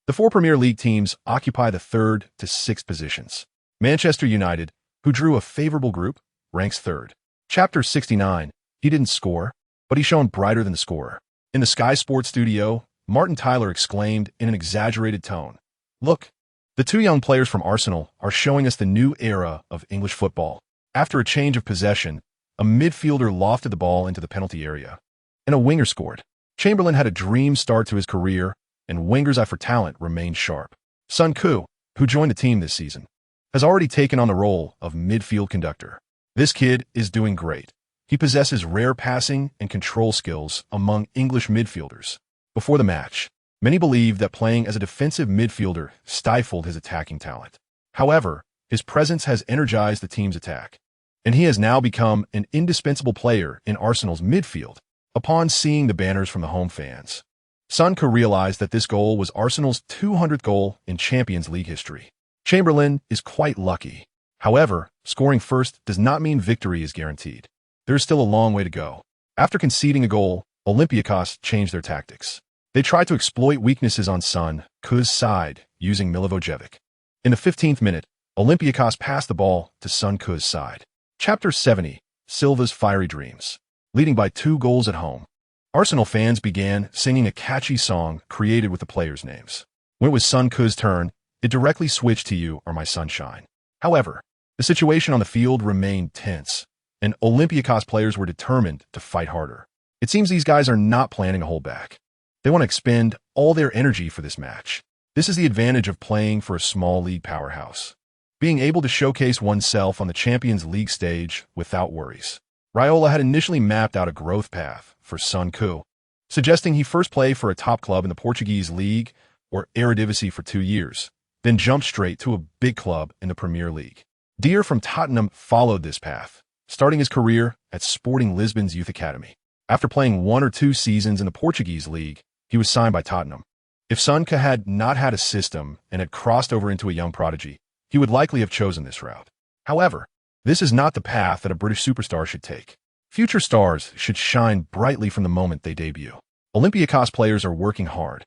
The 4 Premier League teams occupy the 3rd to 6th positions. Manchester United, who drew a favorable group, ranks 3rd. Chapter 69. He didn't score, but he shone brighter than the scorer. In the Sky Sports studio, Martin Tyler exclaimed in an exaggerated tone, "Look, the 2 young players from Arsenal are showing us the new era of English football." After a change of possession, a midfielder lofted the ball into the penalty area, and a winger scored. Chamberlain had a dream start to his career, and Wenger's eye for talent remained sharp. Sun Koo, who joined the team this season, has already taken on the role of midfield conductor. This kid is doing great. He possesses rare passing and control skills among English midfielders. Before the match, many believed that playing as a defensive midfielder stifled his attacking talent. However, his presence has energized the team's attack, and he has now become an indispensable player in Arsenal's midfield. Upon seeing the banners from the home fans, Sun Koo realized that this goal was Arsenal's 200th goal in Champions League history. Chamberlain is quite lucky. However, scoring first does not mean victory is guaranteed. There is still a long way to go. After conceding a goal, Olympiacos changed their tactics. They tried to exploit weaknesses on Sun Koo's side using Milivojevic. In the 15th minute, Olympiacos passed the ball to Sun Koo's side. Chapter 70, Silva's Fiery Dreams. Leading by 2 goals at home, Arsenal fans began singing a catchy song created with the players' names. When it was Sun Koo's turn, it directly switched to "You Are My Sunshine." However, the situation on the field remained tense, and Olympiacos players were determined to fight harder. It seems these guys are not planning to hold back. They want to expend all their energy for this match. This is the advantage of playing for a small league powerhouse. Being able to showcase oneself on the Champions League stage without worries. Raiola had initially mapped out a growth path for Sun Koo, suggesting he first play for a top club in the Portuguese League or Eredivisie for 2 years, then jump straight to a big club in the Premier League. Deer from Tottenham followed this path, starting his career at Sporting Lisbon's youth academy. After playing 1 or 2 seasons in the Portuguese League, he was signed by Tottenham. If Sun Koo had not had a system and had crossed over into a young prodigy, he would likely have chosen this route. However, this is not the path that a British superstar should take. Future stars should shine brightly from the moment they debut. Olympiacos players are working hard,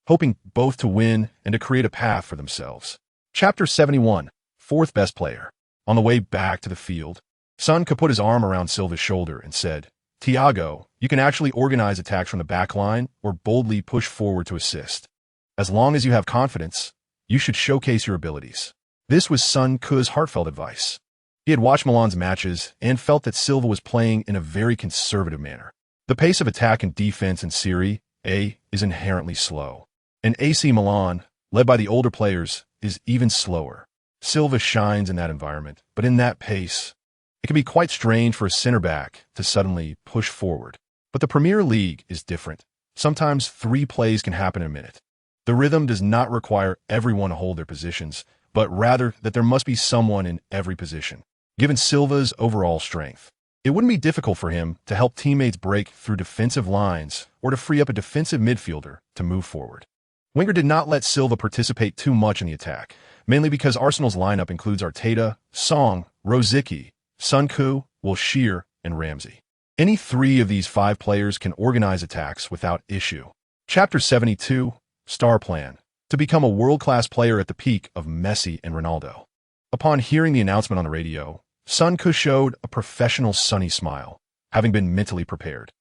hoping both to win and to create a path for themselves. Chapter 71, 4th best player. On the way back to the field, Sun Koo put his arm around Silva's shoulder and said, "Thiago, you can actually organize attacks from the back line or boldly push forward to assist. As long as you have confidence, you should showcase your abilities." This was Sun Koo's heartfelt advice. He had watched Milan's matches and felt that Silva was playing in a very conservative manner. The pace of attack and defense in Serie A is inherently slow, and AC Milan, led by the older players, is even slower. Silva shines in that environment, but in that pace, it can be quite strange for a center back to suddenly push forward. But the Premier League is different. Sometimes 3 plays can happen in a minute. The rhythm does not require everyone to hold their positions, but rather that there must be someone in every position. Given Silva's overall strength, it wouldn't be difficult for him to help teammates break through defensive lines or to free up a defensive midfielder to move forward. Wenger did not let Silva participate too much in the attack, mainly because Arsenal's lineup includes Arteta, Song, Rosicky, Sun Koo, Wilshere, and Ramsey. Any 3 of these 5 players can organize attacks without issue. Chapter 72, Star Plan. To become a world-class player at the peak of Messi and Ronaldo. Upon hearing the announcement on the radio, Sun Koo showed a professional sunny smile, having been mentally prepared.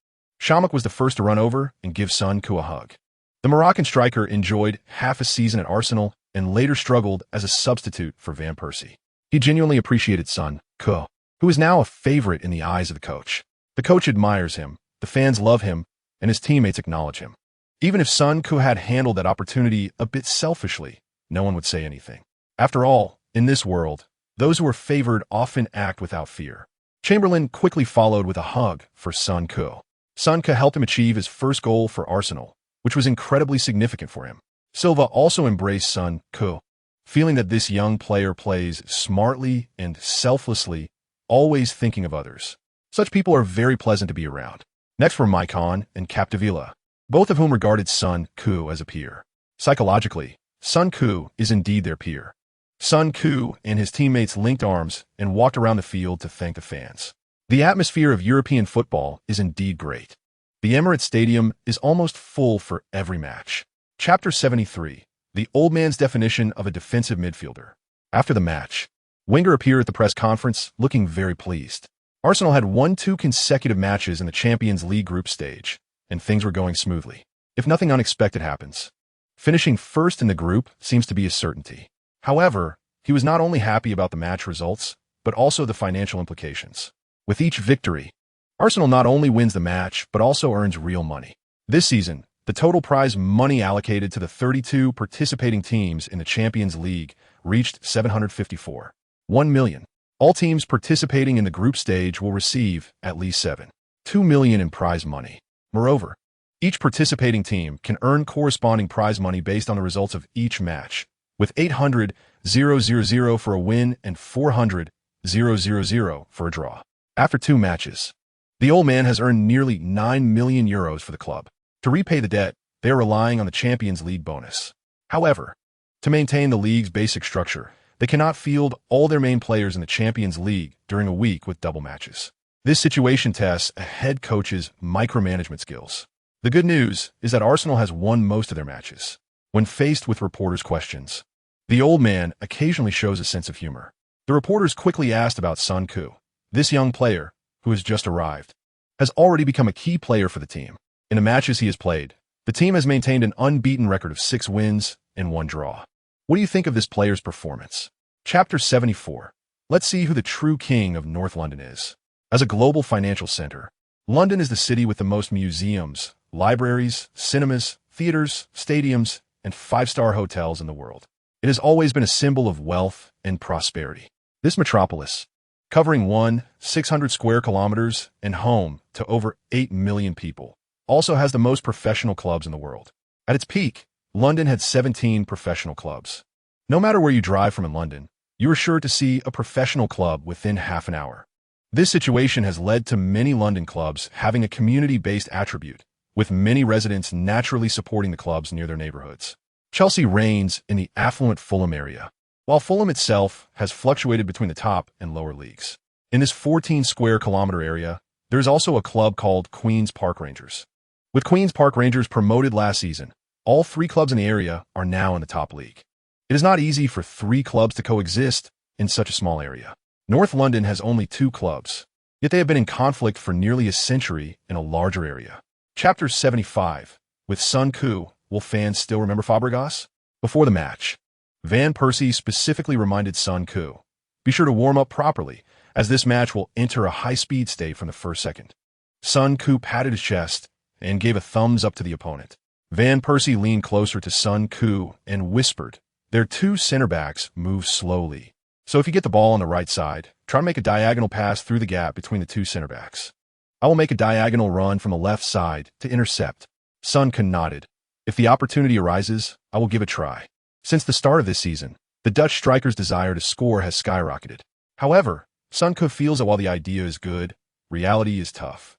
Shamak was the first to run over and give Sun Koo a hug. The Moroccan striker enjoyed half a season at Arsenal and later struggled as a substitute for Van Persie. He genuinely appreciated Sun Koo, who is now a favorite in the eyes of the coach. The coach admires him, the fans love him, and his teammates acknowledge him. Even if Sun Koo had handled that opportunity a bit selfishly, no one would say anything. After all, in this world, those who are favored often act without fear. Chamberlain quickly followed with a hug for Sun Koo. Sun Koo helped him achieve his first goal for Arsenal, which was incredibly significant for him. Silva also embraced Sun Koo, feeling that this young player plays smartly and selflessly, always thinking of others. Such people are very pleasant to be around. Next were Maicon and Capdevila, both of whom regarded Sun Koo as a peer. Psychologically, Sun Koo is indeed their peer. Sun Koo and his teammates linked arms and walked around the field to thank the fans. The atmosphere of European football is indeed great. The Emirates Stadium is almost full for every match. Chapter 73, the old man's definition of a defensive midfielder. After the match, Wenger appeared at the press conference looking very pleased. Arsenal had won 2 consecutive matches in the Champions League group stage, and things were going smoothly, if nothing unexpected happens. Finishing first in the group seems to be a certainty. However, he was not only happy about the match results, but also the financial implications. With each victory, Arsenal not only wins the match, but also earns real money. This season, the total prize money allocated to the 32 participating teams in the Champions League reached $754.1 million. All teams participating in the group stage will receive at least $2 million in prize money. Moreover, each participating team can earn corresponding prize money based on the results of each match, with 800,000 for a win and 400,000 for a draw. After 2 matches, the old man has earned nearly €9 million for the club. To repay the debt, they are relying on the Champions League bonus. However, to maintain the league's basic structure, they cannot field all their main players in the Champions League during a week with double matches. This situation tests a head coach's micromanagement skills. The good news is that Arsenal has won most of their matches. When faced with reporters' questions, the old man occasionally shows a sense of humor. The reporters quickly asked about Son Koo. This young player, who has just arrived, has already become a key player for the team. In the matches he has played, the team has maintained an unbeaten record of 6 wins and 1 draw. What do you think of this player's performance? Chapter 74. Let's see who the true king of North London is. As a global financial center, London is the city with the most museums, libraries, cinemas, theaters, stadiums, and 5-star hotels in the world. It has always been a symbol of wealth and prosperity. This metropolis, covering 600 square kilometers and home to over 8 million people, also has the most professional clubs in the world. At its peak, London had 17 professional clubs. No matter where you drive from in London, you are sure to see a professional club within half an hour. This situation has led to many London clubs having a community-based attribute, with many residents naturally supporting the clubs near their neighborhoods. Chelsea reigns in the affluent Fulham area, while Fulham itself has fluctuated between the top and lower leagues. In this 14 square kilometer area, there is also a club called Queen's Park Rangers. With Queen's Park Rangers promoted last season, all 3 clubs in the area are now in the top league. It is not easy for 3 clubs to coexist in such a small area. North London has only 2 clubs, yet they have been in conflict for nearly a century in a larger area. Chapter 75. With Son Koo, will fans still remember Fabregas? Before the match, Van Persie specifically reminded Son Koo, be sure to warm up properly, as this match will enter a high-speed state from the first second. Son Koo patted his chest and gave a thumbs up to the opponent. Van Persie leaned closer to Son Koo and whispered, their 2 center-backs move slowly. So if you get the ball on the right side, try to make a diagonal pass through the gap between the 2 center-backs. I will make a diagonal run from the left side to intercept. Son Koo nodded. If the opportunity arises, I will give it a try. Since the start of this season, the Dutch striker's desire to score has skyrocketed. However, Son Koo feels that while the idea is good, reality is tough.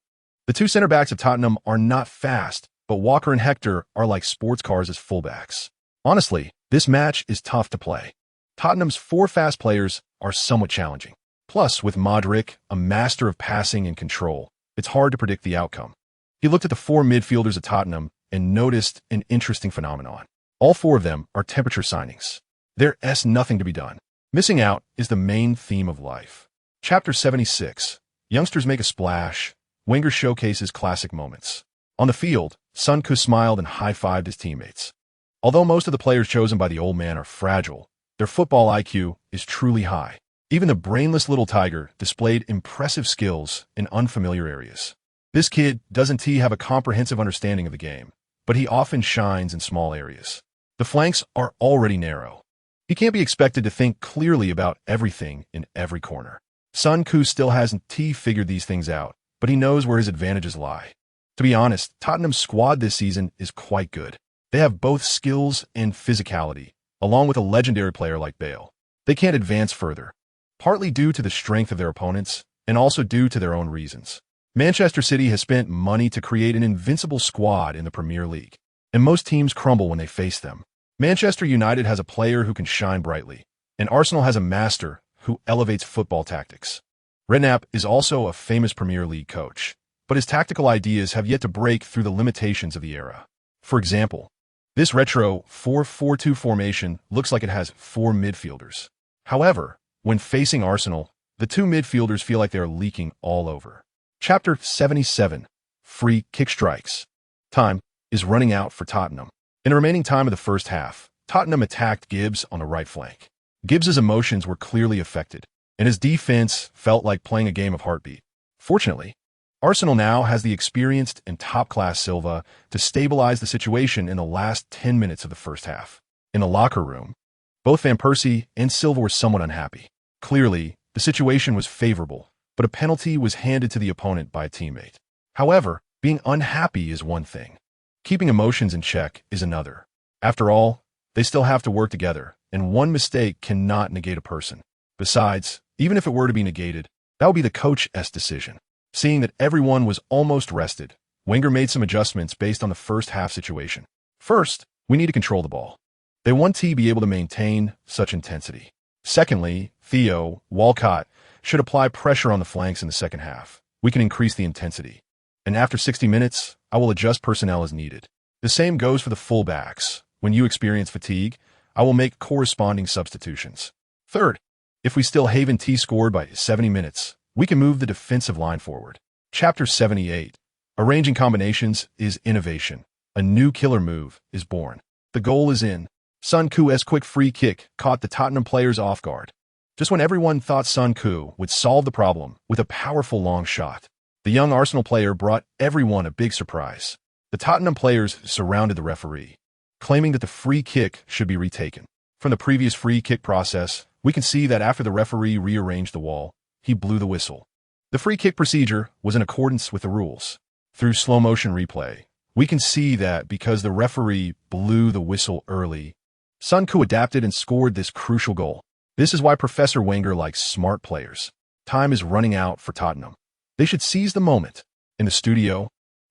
The 2 center-backs of Tottenham are not fast, but Walker and Hector are like sports cars as fullbacks. Honestly, this match is tough to play. Tottenham's 4 fast players are somewhat challenging. Plus, with Modric, a master of passing and control, it's hard to predict the outcome. He looked at the 4 midfielders at Tottenham and noticed an interesting phenomenon. All 4 of them are temperature signings. There's nothing to be done. Missing out is the main theme of life. Chapter 76. Youngsters make a splash. Wenger showcases classic moments. On the field, Son Koo smiled and high-fived his teammates. Although most of the players chosen by the old man are fragile, their football IQ is truly high. Even the brainless little tiger displayed impressive skills in unfamiliar areas. This kid doesn't have a comprehensive understanding of the game, but he often shines in small areas. The flanks are already narrow. He can't be expected to think clearly about everything in every corner. Son Koo still hasn't figured these things out, but he knows where his advantages lie. To be honest, Tottenham's squad this season is quite good. They have both skills and physicality, along with a legendary player like Bale. They can't advance further, partly due to the strength of their opponents, and also due to their own reasons. Manchester City has spent money to create an invincible squad in the Premier League, and most teams crumble when they face them. Manchester United has a player who can shine brightly, and Arsenal has a master who elevates football tactics. Redknapp is also a famous Premier League coach, but his tactical ideas have yet to break through the limitations of the era. For example, this retro 4-4-2 formation looks like it has 4 midfielders. However, when facing Arsenal, the 2 midfielders feel like they are leaking all over. Chapter 77. Free kick strikes. Time is running out for Tottenham. In the remaining time of the first half, Tottenham attacked Gibbs on the right flank. Gibbs's emotions were clearly affected, and his defense felt like playing a game of heartbeat. Fortunately, Arsenal now has the experienced and top-class Silva to stabilize the situation in the last 10 minutes of the first half. In the locker room, both Van Persie and Silva were somewhat unhappy. Clearly, the situation was favorable, but a penalty was handed to the opponent by a teammate. However, being unhappy is one thing. Keeping emotions in check is another. After all, they still have to work together, and one mistake cannot negate a person. Besides, even if it were to be negated, that would be the coach's decision. Seeing that everyone was almost rested, Wenger made some adjustments based on the first half situation. First, we need to control the ball. They want to be able to maintain such intensity. Secondly, Theo Walcott should apply pressure on the flanks in the second half. We can increase the intensity. And after 60 minutes, I will adjust personnel as needed. The same goes for the fullbacks. When you experience fatigue, I will make corresponding substitutions. Third, if we still haven't scored by 70 minutes, we can move the defensive line forward. Chapter 78. Arranging combinations is innovation. A new killer move is born. The goal is in. Son Koo's quick free kick caught the Tottenham players off guard. Just when everyone thought Son Koo would solve the problem with a powerful long shot, the young Arsenal player brought everyone a big surprise. The Tottenham players surrounded the referee, claiming that the free kick should be retaken. From the previous free kick process, we can see that after the referee rearranged the wall, he blew the whistle. The free kick procedure was in accordance with the rules. Through slow-motion replay, we can see that because the referee blew the whistle early, Son Koo adapted and scored this crucial goal. This is why Professor Wenger likes smart players. Time is running out for Tottenham. They should seize the moment. In the studio,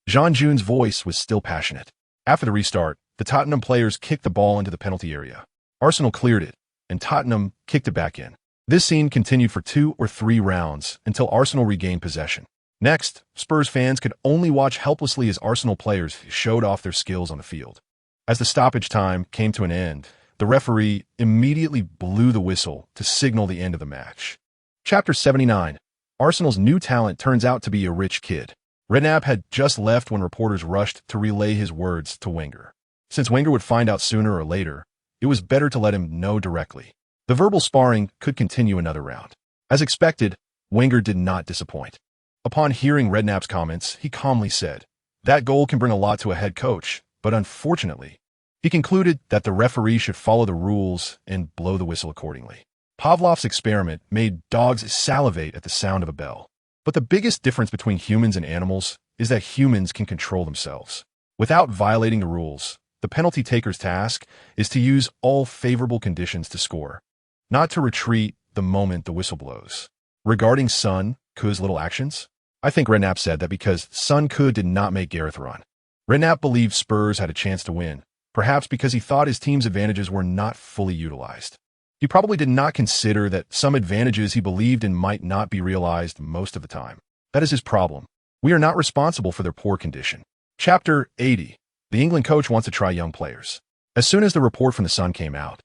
Jean Jun's voice was still passionate. After the restart, the Tottenham players kicked the ball into the penalty area. Arsenal cleared it, and Tottenham kicked it back in. This scene continued for 2 or 3 rounds until Arsenal regained possession. Next, Spurs fans could only watch helplessly as Arsenal players showed off their skills on the field. As the stoppage time came to an end, the referee immediately blew the whistle to signal the end of the match. Chapter 79. Arsenal's new talent turns out to be a rich kid. Redknapp had just left when reporters rushed to relay his words to Wenger. Since Wenger would find out sooner or later, it was better to let him know directly. The verbal sparring could continue another round. As expected, Wenger did not disappoint. Upon hearing Redknapp's comments, he calmly said, "That goal can bring a lot to a head coach, but unfortunately," he concluded that the referee should follow the rules and blow the whistle accordingly. Pavlov's experiment made dogs salivate at the sound of a bell. But the biggest difference between humans and animals is that humans can control themselves. Without violating the rules, the penalty taker's task is to use all favorable conditions to score, not to retreat the moment the whistle blows. Regarding Son Koo's little actions, I think Redknapp said that because Son Koo did not make Gareth run. Redknapp believed Spurs had a chance to win, perhaps because he thought his team's advantages were not fully utilized. He probably did not consider that some advantages he believed in might not be realized most of the time. That is his problem. We are not responsible for their poor condition. Chapter 80. The England coach wants to try young players. As soon as the report from the Sun came out,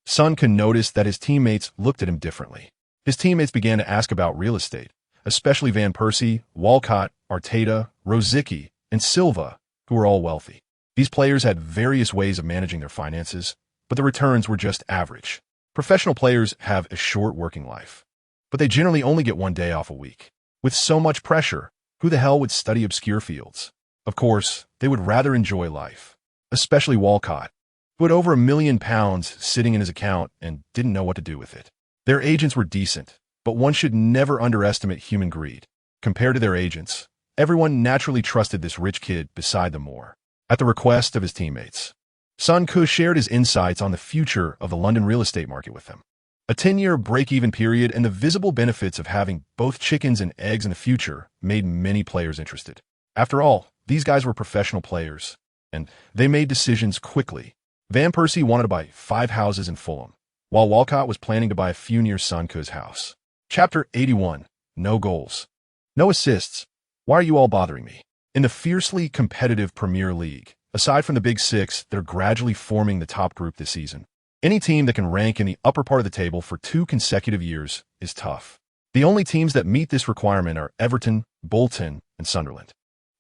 Son Koo noticed that his teammates looked at him differently. His teammates began to ask about real estate, especially Van Persie, Walcott, Arteta, Rosicky, and Silva, who were all wealthy. These players had various ways of managing their finances, but the returns were just average. Professional players have a short working life, but they generally only get 1 day off a week. With so much pressure, who the hell would study obscure fields? Of course, they would rather enjoy life, especially Walcott, who had over £1 million sitting in his account and didn't know what to do with it. Their agents were decent, but one should never underestimate human greed. Compared to their agents, everyone naturally trusted this rich kid beside them more. At the request of his teammates, Son Koo shared his insights on the future of the London real estate market with them. A 10-year break-even period and the visible benefits of having both chickens and eggs in the future made many players interested. After all, these guys were professional players, and they made decisions quickly. Van Persie wanted to buy 5 houses in Fulham, while Walcott was planning to buy a few near Son Koo's house. Chapter 81. No goals. No assists. Why are you all bothering me? In the fiercely competitive Premier League, aside from the Big Six, they're gradually forming the top group this season. Any team that can rank in the upper part of the table for 2 consecutive years is tough. The only teams that meet this requirement are Everton, Bolton, and Sunderland.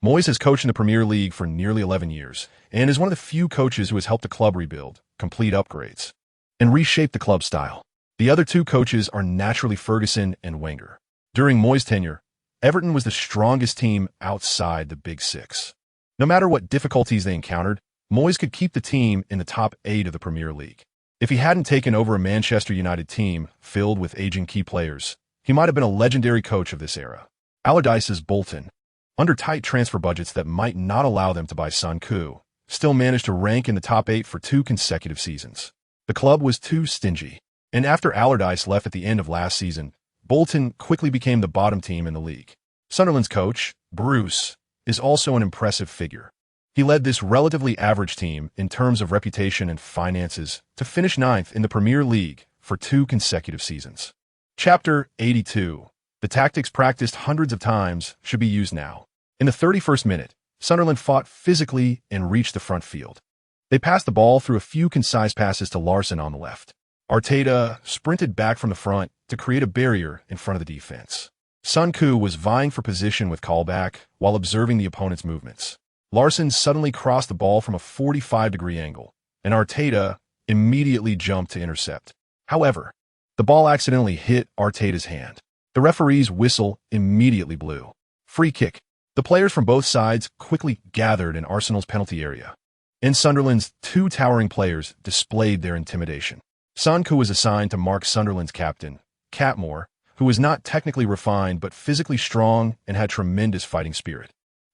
Moyes has coached in the Premier League for nearly 11 years and is one of the few coaches who has helped the club rebuild, complete upgrades, and reshape the club style. The other 2 coaches are naturally Ferguson and Wenger. During Moyes' tenure, Everton was the strongest team outside the Big Six. No matter what difficulties they encountered, Moyes could keep the team in the top 8 of the Premier League. If he hadn't taken over a Manchester United team filled with aging key players, he might have been a legendary coach of this era. Allardyce's Bolton, under tight transfer budgets that might not allow them to buy Son Koo, still managed to rank in the top 8 for 2 consecutive seasons. The club was too stingy, and after Allardyce left at the end of last season, Bolton quickly became the bottom team in the league. Sunderland's coach, Bruce, is also an impressive figure. He led this relatively average team in terms of reputation and finances to finish 9th in the Premier League for 2 consecutive seasons. Chapter 82. The tactics practiced hundreds of times should be used now. In the 31st minute, Sunderland fought physically and reached the front field. They passed the ball through a few concise passes to Larsson on the left. Arteta sprinted back from the front to create a barrier in front of the defense. Son Koo was vying for position with callback while observing the opponent's movements. Larsson suddenly crossed the ball from a 45-degree angle, and Arteta immediately jumped to intercept. However, the ball accidentally hit Arteta's hand. The referee's whistle immediately blew. Free kick. The players from both sides quickly gathered in Arsenal's penalty area, and Sunderland's 2 towering players displayed their intimidation. Son Koo was assigned to mark Sunderland's captain, Catmore, who was not technically refined but physically strong and had tremendous fighting spirit.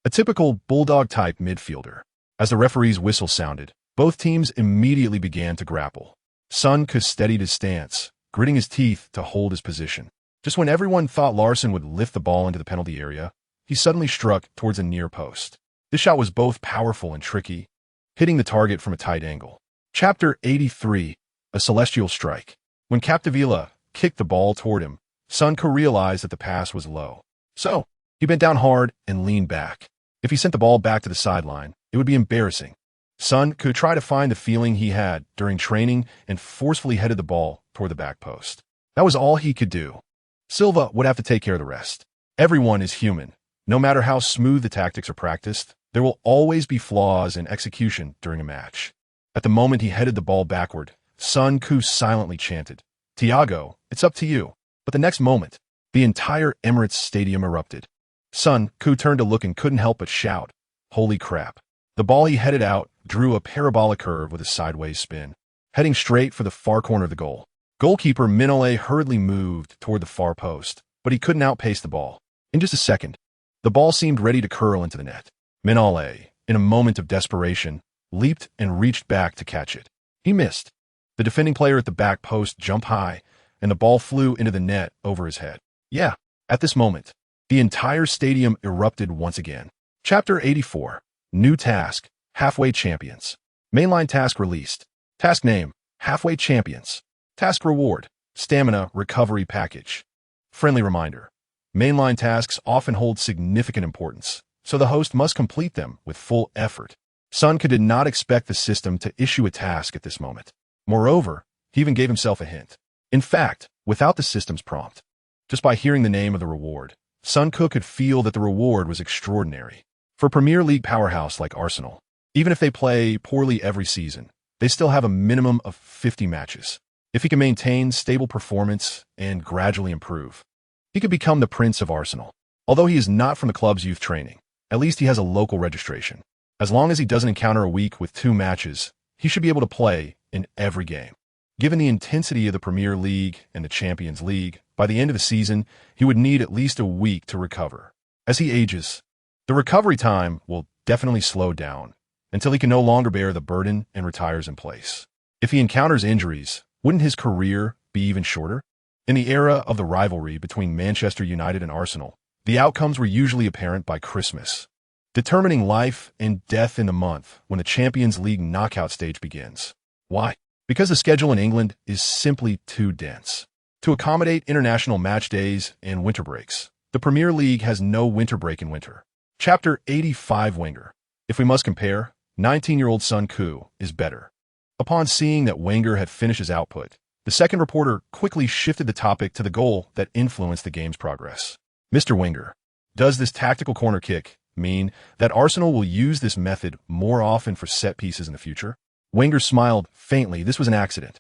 A typical bulldog-type midfielder. As the referee's whistle sounded, both teams immediately began to grapple. Son Koo steadied his stance, gritting his teeth to hold his position. Just when everyone thought Larsson would lift the ball into the penalty area, he suddenly struck towards a near post. This shot was both powerful and tricky, hitting the target from a tight angle. Chapter 83. A celestial strike. When Capdevila kicked the ball toward him, Son Koo realized that the pass was low. So, he bent down hard and leaned back. If he sent the ball back to the sideline, it would be embarrassing. Son Koo tried to find the feeling he had during training and forcefully headed the ball toward the back post. That was all he could do. Silva would have to take care of the rest. Everyone is human. No matter how smooth the tactics are practiced, there will always be flaws in execution during a match. At the moment he headed the ball backward, Son Koo silently chanted, "Thiago, it's up to you." But the next moment, the entire Emirates Stadium erupted. Son Koo turned to look and couldn't help but shout, "Holy crap." The ball he headed out drew a parabolic curve with a sideways spin, heading straight for the far corner of the goal. Goalkeeper Mignolet hurriedly moved toward the far post, but he couldn't outpace the ball. In just a second, the ball seemed ready to curl into the net. Mignolet, in a moment of desperation, leaped and reached back to catch it. He missed. The defending player at the back post jumped high, and the ball flew into the net over his head. Yeah, at this moment, the entire stadium erupted once again. Chapter 84. New task, Halfway Champions. Mainline task released. Task name, Halfway Champions. Task reward, Stamina Recovery Package. Friendly reminder. Mainline tasks often hold significant importance, so the host must complete them with full effort. Son Koo did not expect the system to issue a task at this moment. Moreover, he even gave himself a hint. In fact, without the system's prompt, just by hearing the name of the reward, Son Koo could feel that the reward was extraordinary. For a Premier League powerhouse like Arsenal, even if they play poorly every season, they still have a minimum of 50 matches. If he can maintain stable performance and gradually improve, he could become the Prince of Arsenal. Although he is not from the club's youth training, at least he has a local registration. As long as he doesn't encounter a week with 2 matches, he should be able to play in every game. Given the intensity of the Premier League and the Champions League, by the end of the season, he would need at least a week to recover. As he ages, the recovery time will definitely slow down until he can no longer bear the burden and retires in place. If he encounters injuries, wouldn't his career be even shorter? In the era of the rivalry between Manchester United and Arsenal, the outcomes were usually apparent by Christmas, determining life and death in the month when the Champions League knockout stage begins. Why? Because the schedule in England is simply too dense. To accommodate international match days and winter breaks, the Premier League has no winter break in winter. Chapter 85. Wenger. If we must compare, 19-year-old Son Koo is better. Upon seeing that Wenger had finished his output, the second reporter quickly shifted the topic to the goal that influenced the game's progress. Mr. Wenger, does this tactical corner kick mean that Arsenal will use this method more often for set pieces in the future? Wenger smiled faintly. This was an accident.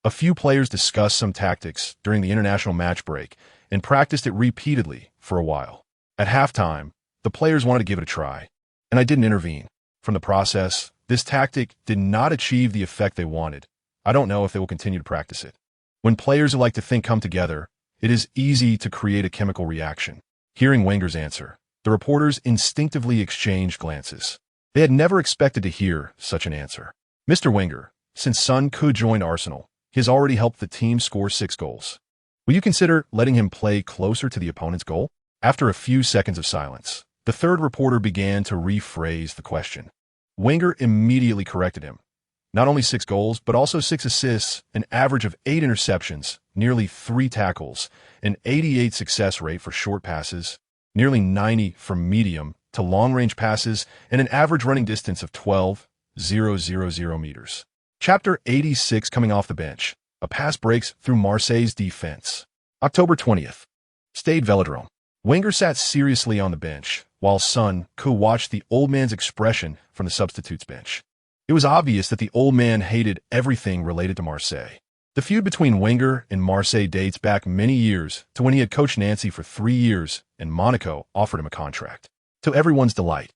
A few players discussed some tactics during the international match break and practiced it repeatedly for a while. At halftime, the players wanted to give it a try, and I didn't intervene. From the process, this tactic did not achieve the effect they wanted. I don't know if they will continue to practice it. When players who like to think come together, it is easy to create a chemical reaction. Hearing Wenger's answer, the reporters instinctively exchanged glances. They had never expected to hear such an answer. Mr. Wenger, since Son could join Arsenal, he has already helped the team score 6 goals. Will you consider letting him play closer to the opponent's goal? After a few seconds of silence, the third reporter began to rephrase the question. Wenger immediately corrected him. Not only 6 goals, but also 6 assists, an average of 8 interceptions, nearly 3 tackles, an 88% success rate for short passes, nearly 90% from medium to long-range passes, and an average running distance of 12,000 meters. Chapter 86, coming off the bench. A pass breaks through Marseille's defense. October 20th. Stade Velodrome. Wenger sat seriously on the bench, while Son could watch the old man's expression from the substitutes bench. It was obvious that the old man hated everything related to Marseille. The feud between Wenger and Marseille dates back many years to when he had coached Nancy for 3 years and Monaco offered him a contract. To everyone's delight,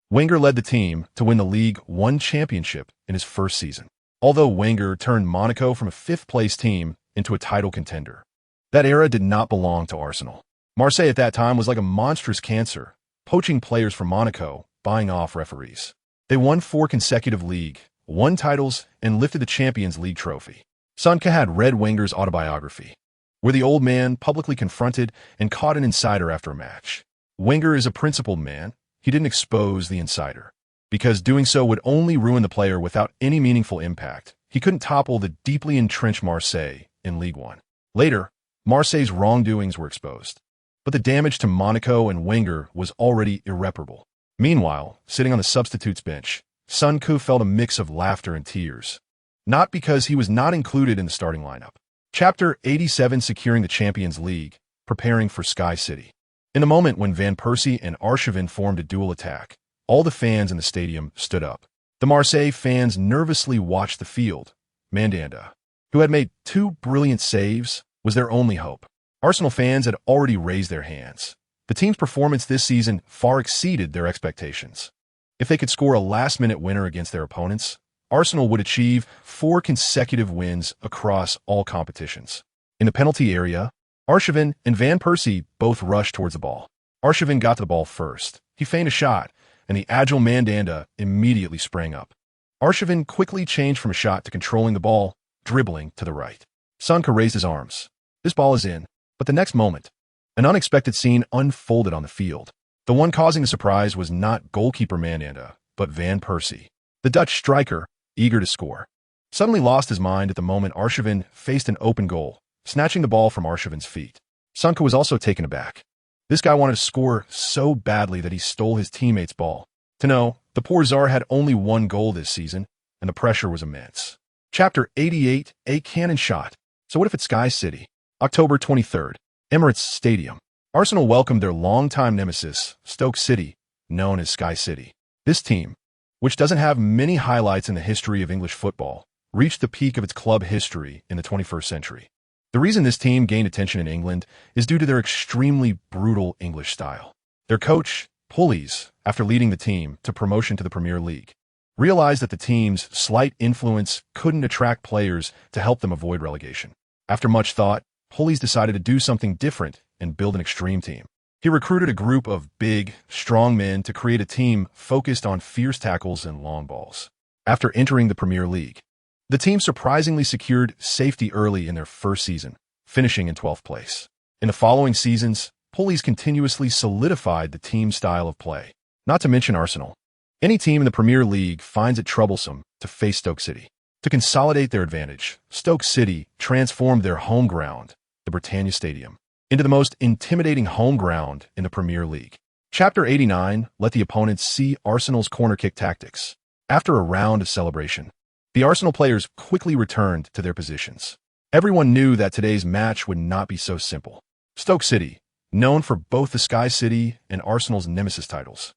Wenger led the team to win the League One championship in his first season, although Wenger turned Monaco from a 5th-place team into a title contender. That era did not belong to Arsenal. Marseille at that time was like a monstrous cancer, poaching players from Monaco, buying off referees. They won 4 consecutive League One titles and lifted the Champions League trophy. Sonka had read Wenger's autobiography, where the old man publicly confronted and caught an insider after a match. Wenger is a principled man. He didn't expose the insider, because doing so would only ruin the player without any meaningful impact. He couldn't topple the deeply entrenched Marseille in League One. Later, Marseille's wrongdoings were exposed, but the damage to Monaco and Wenger was already irreparable. Meanwhile, sitting on the substitutes bench, Sonku felt a mix of laughter and tears. Not because he was not included in the starting lineup. Chapter 87, securing the Champions League, preparing for Sky City. In the moment when Van Persie and Arsène formed a dual attack, all the fans in the stadium stood up. The Marseille fans nervously watched the field. Mandanda, who had made 2 brilliant saves, was their only hope. Arsenal fans had already raised their hands. The team's performance this season far exceeded their expectations. If they could score a last-minute winner against their opponents, Arsenal would achieve 4 consecutive wins across all competitions. In the penalty area, Arsène and Van Persie both rushed towards the ball. Arsène got to the ball first. He feigned a shot, and the agile Mandanda immediately sprang up. Arsène quickly changed from a shot to controlling the ball, dribbling to the right. Sonka raised his arms. This ball is in, but the next moment, an unexpected scene unfolded on the field. The one causing the surprise was not goalkeeper Mandanda, but Van Persie. The Dutch striker, eager to score, suddenly lost his mind at the moment Arsène faced an open goal, snatching the ball from Arsène's feet. Sonka was also taken aback. This guy wanted to score so badly that he stole his teammate's ball. To know, the poor Tsar had only 1 goal this season, and the pressure was immense. Chapter 88, a cannon shot. So what if it's Sky City? October 23rd, Emirates Stadium. Arsenal welcomed their longtime nemesis, Stoke City, known as Sky City. This team, which doesn't have many highlights in the history of English football, reached the peak of its club history in the 21st century. The reason this team gained attention in England is due to their extremely brutal English style. Their coach, Pulis, after leading the team to promotion to the Premier League, realized that the team's slight influence couldn't attract players to help them avoid relegation. After much thought, Pulis decided to do something different and build an extreme team. He recruited a group of big, strong men to create a team focused on fierce tackles and long balls. After entering the Premier League, the team surprisingly secured safety early in their first season, finishing in 12th place. In the following seasons, Pulis continuously solidified the team's style of play. Not to mention Arsenal. Any team in the Premier League finds it troublesome to face Stoke City. To consolidate their advantage, Stoke City transformed their home ground, the Britannia Stadium, into the most intimidating home ground in the Premier League. Chapter 89 let the opponents see Arsenal's corner kick tactics. After a round of celebration, the Arsenal players quickly returned to their positions. Everyone knew that today's match would not be so simple. Stoke City, known for both the Sky City and Arsenal's Nemesis titles,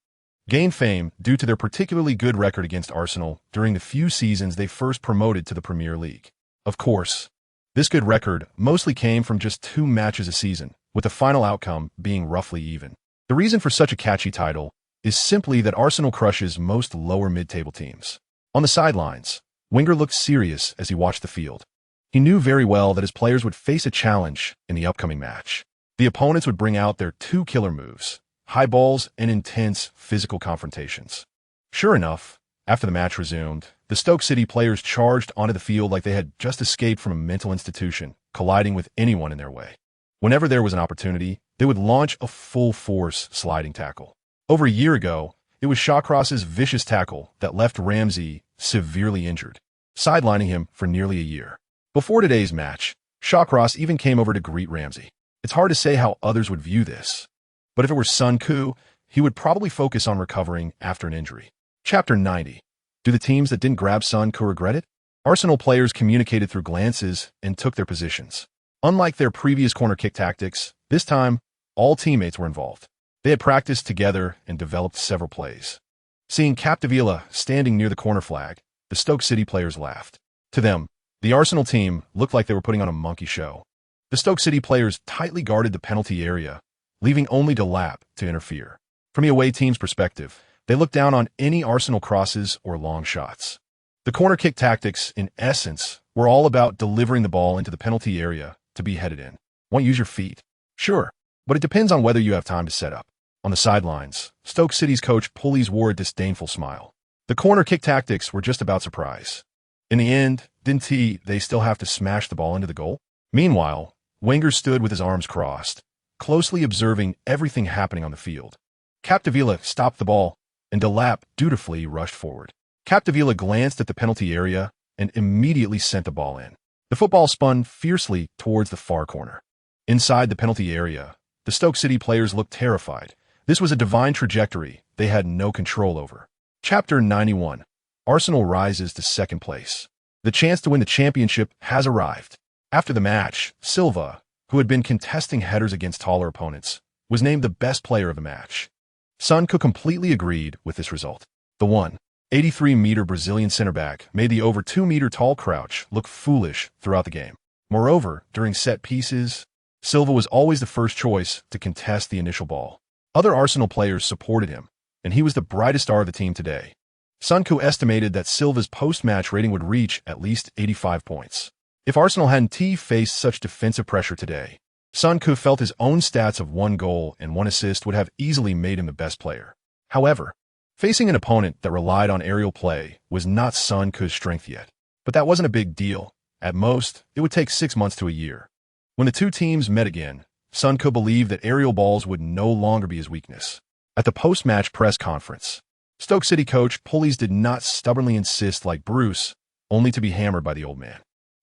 gained fame due to their particularly good record against Arsenal during the few seasons they first promoted to the Premier League. Of course, this good record mostly came from just 2 matches a season, with the final outcome being roughly even. The reason for such a catchy title is simply that Arsenal crushes most lower mid-table teams. On the sidelines, Wenger looked serious as he watched the field. He knew very well that his players would face a challenge in the upcoming match. The opponents would bring out their two killer moves, high balls and intense physical confrontations. Sure enough, after the match resumed, the Stoke City players charged onto the field like they had just escaped from a mental institution, colliding with anyone in their way. Whenever there was an opportunity, they would launch a full-force sliding tackle. Over a year ago, it was Shawcross's vicious tackle that left Ramsey severely injured, sidelining him for nearly a year. Before today's match, Shawcross even came over to greet Ramsey. It's hard to say how others would view this, but if it were Son Koo, he would probably focus on recovering after an injury. Chapter 90. Do the teams that didn't grab Son Koo regret it? Arsenal players communicated through glances and took their positions. Unlike their previous corner kick tactics, this time, all teammates were involved. They had practiced together and developed several plays. Seeing Capdevila standing near the corner flag, the Stoke City players laughed. To them, the Arsenal team looked like they were putting on a monkey show. The Stoke City players tightly guarded the penalty area, leaving only Delap to interfere. From the away team's perspective, they looked down on any Arsenal crosses or long shots. The corner kick tactics, in essence, were all about delivering the ball into the penalty area to be headed in. Want to use your feet? Sure, but it depends on whether you have time to set up. On the sidelines, Stoke City's coach Pulis wore a disdainful smile. The corner kick tactics were just about surprise. In the end, didn't they still have to smash the ball into the goal? Meanwhile, Wenger stood with his arms crossed, closely observing everything happening on the field. Capdevila stopped the ball, and Delap dutifully rushed forward. Capdevila glanced at the penalty area and immediately sent the ball in. The football spun fiercely towards the far corner. Inside the penalty area, the Stoke City players looked terrified. This was a divine trajectory they had no control over. Chapter 91. Arsenal rises to second place. The chance to win the championship has arrived. After the match, Silva, who had been contesting headers against taller opponents, was named the best player of the match. Son Koo completely agreed with this result. The 183-meter Brazilian center-back made the over 2-meter tall crouch look foolish throughout the game. Moreover, during set pieces, Silva was always the first choice to contest the initial ball. Other Arsenal players supported him, and he was the brightest star of the team today. Son Koo estimated that Silva's post-match rating would reach at least 85 points. If Arsenal hadn't faced such defensive pressure today, Son Koo felt his own stats of 1 goal and 1 assist would have easily made him the best player. However, facing an opponent that relied on aerial play was not Son Koo's strength yet. But that wasn't a big deal. At most, it would take 6 months to a year. When the two teams met again, Son Koo believed that aerial balls would no longer be his weakness. At the post-match press conference, Stoke City coach Pulis did not stubbornly insist like Bruce, only to be hammered by the old man.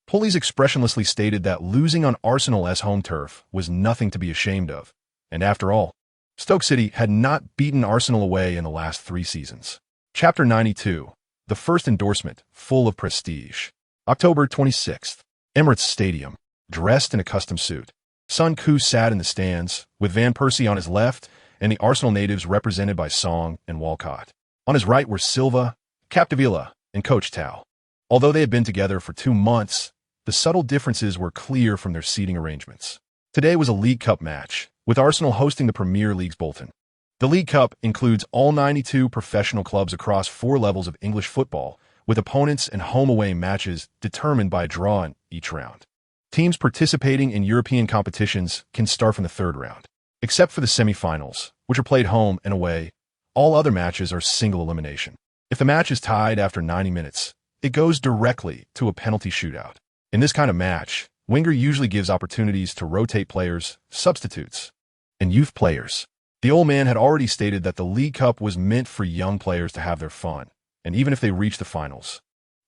Pulis expressionlessly stated that losing on Arsenal's home turf was nothing to be ashamed of, and after all, Stoke City had not beaten Arsenal away in the last 3 seasons. Chapter 92. The first endorsement, full of prestige. October 26th. Emirates Stadium. Dressed in a custom suit, Son Koo sat in the stands, with Van Persie on his left and the Arsenal natives represented by Song and Walcott. On his right were Silva, Capdevila, and Coach Tao. Although they had been together for 2 months, the subtle differences were clear from their seating arrangements. Today was a League Cup match, with Arsenal hosting the Premier League's Bolton. The League Cup includes all 92 professional clubs across 4 levels of English football, with opponents and home-away matches determined by a draw in each round. Teams participating in European competitions can start from the 3rd round. Except for the semi-finals, which are played home and away, all other matches are single elimination. If the match is tied after 90 minutes, it goes directly to a penalty shootout. In this kind of match, Wenger usually gives opportunities to rotate players, substitutes, and youth players. The old man had already stated that the League Cup was meant for young players to have their fun, and even if they reached the finals,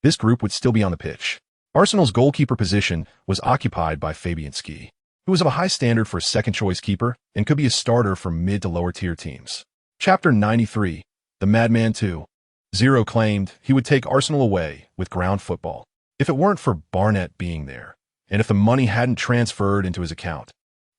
this group would still be on the pitch. Arsenal's goalkeeper position was occupied by Fabianski, who was of a high standard for a second-choice keeper and could be a starter for mid- to lower-tier teams. Chapter 93. The Madman 2.0 claimed he would take Arsenal away with ground football if it weren't for Barnett being there, and if the money hadn't transferred into his account.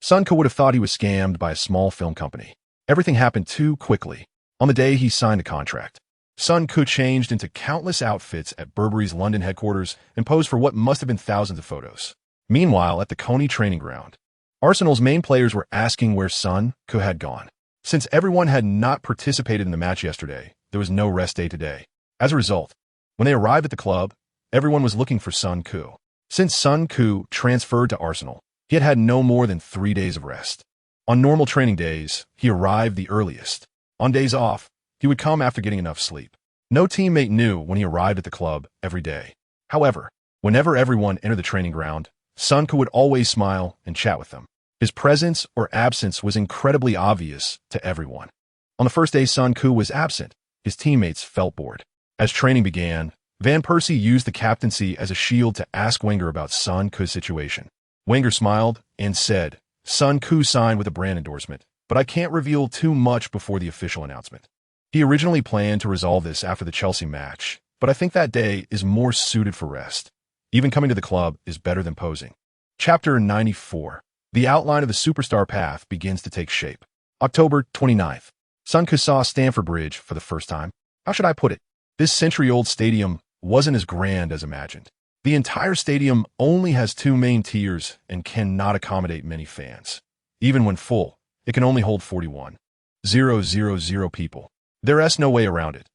Son Koo would have thought he was scammed by a small film company. Everything happened too quickly. On the day he signed a contract, Son Koo changed into countless outfits at Burberry's London headquarters and posed for what must have been thousands of photos. Meanwhile, at the Coney training ground, Arsenal's main players were asking where Son Koo had gone. Since everyone had not participated in the match yesterday, there was no rest day today. As a result, when they arrived at the club, everyone was looking for Sun Ku. Since Sun Ku transferred to Arsenal, he had had no more than 3 days of rest. On normal training days, he arrived the earliest. On days off, he would come after getting enough sleep. No teammate knew when he arrived at the club every day. However, whenever everyone entered the training ground, Sun Ku would always smile and chat with them. His presence or absence was incredibly obvious to everyone. On the first day Sun Ku was absent, his teammates felt bored. As training began, Van Persie used the captaincy as a shield to ask Wenger about Sun Ku's situation. Wenger smiled and said, "Sun Ku signed with a brand endorsement, but I can't reveal too much before the official announcement." He originally planned to resolve this after the Chelsea match, but I think that day is more suited for rest. Even coming to the club is better than posing. Chapter 94. The outline of the superstar path begins to take shape. October 29th. Sun Ku saw Stamford Bridge for the first time. How should I put it? This century-old stadium wasn't as grand as imagined. The entire stadium only has 2 main tiers and cannot accommodate many fans. Even when full, it can only hold 41,000 people. There's no way around it.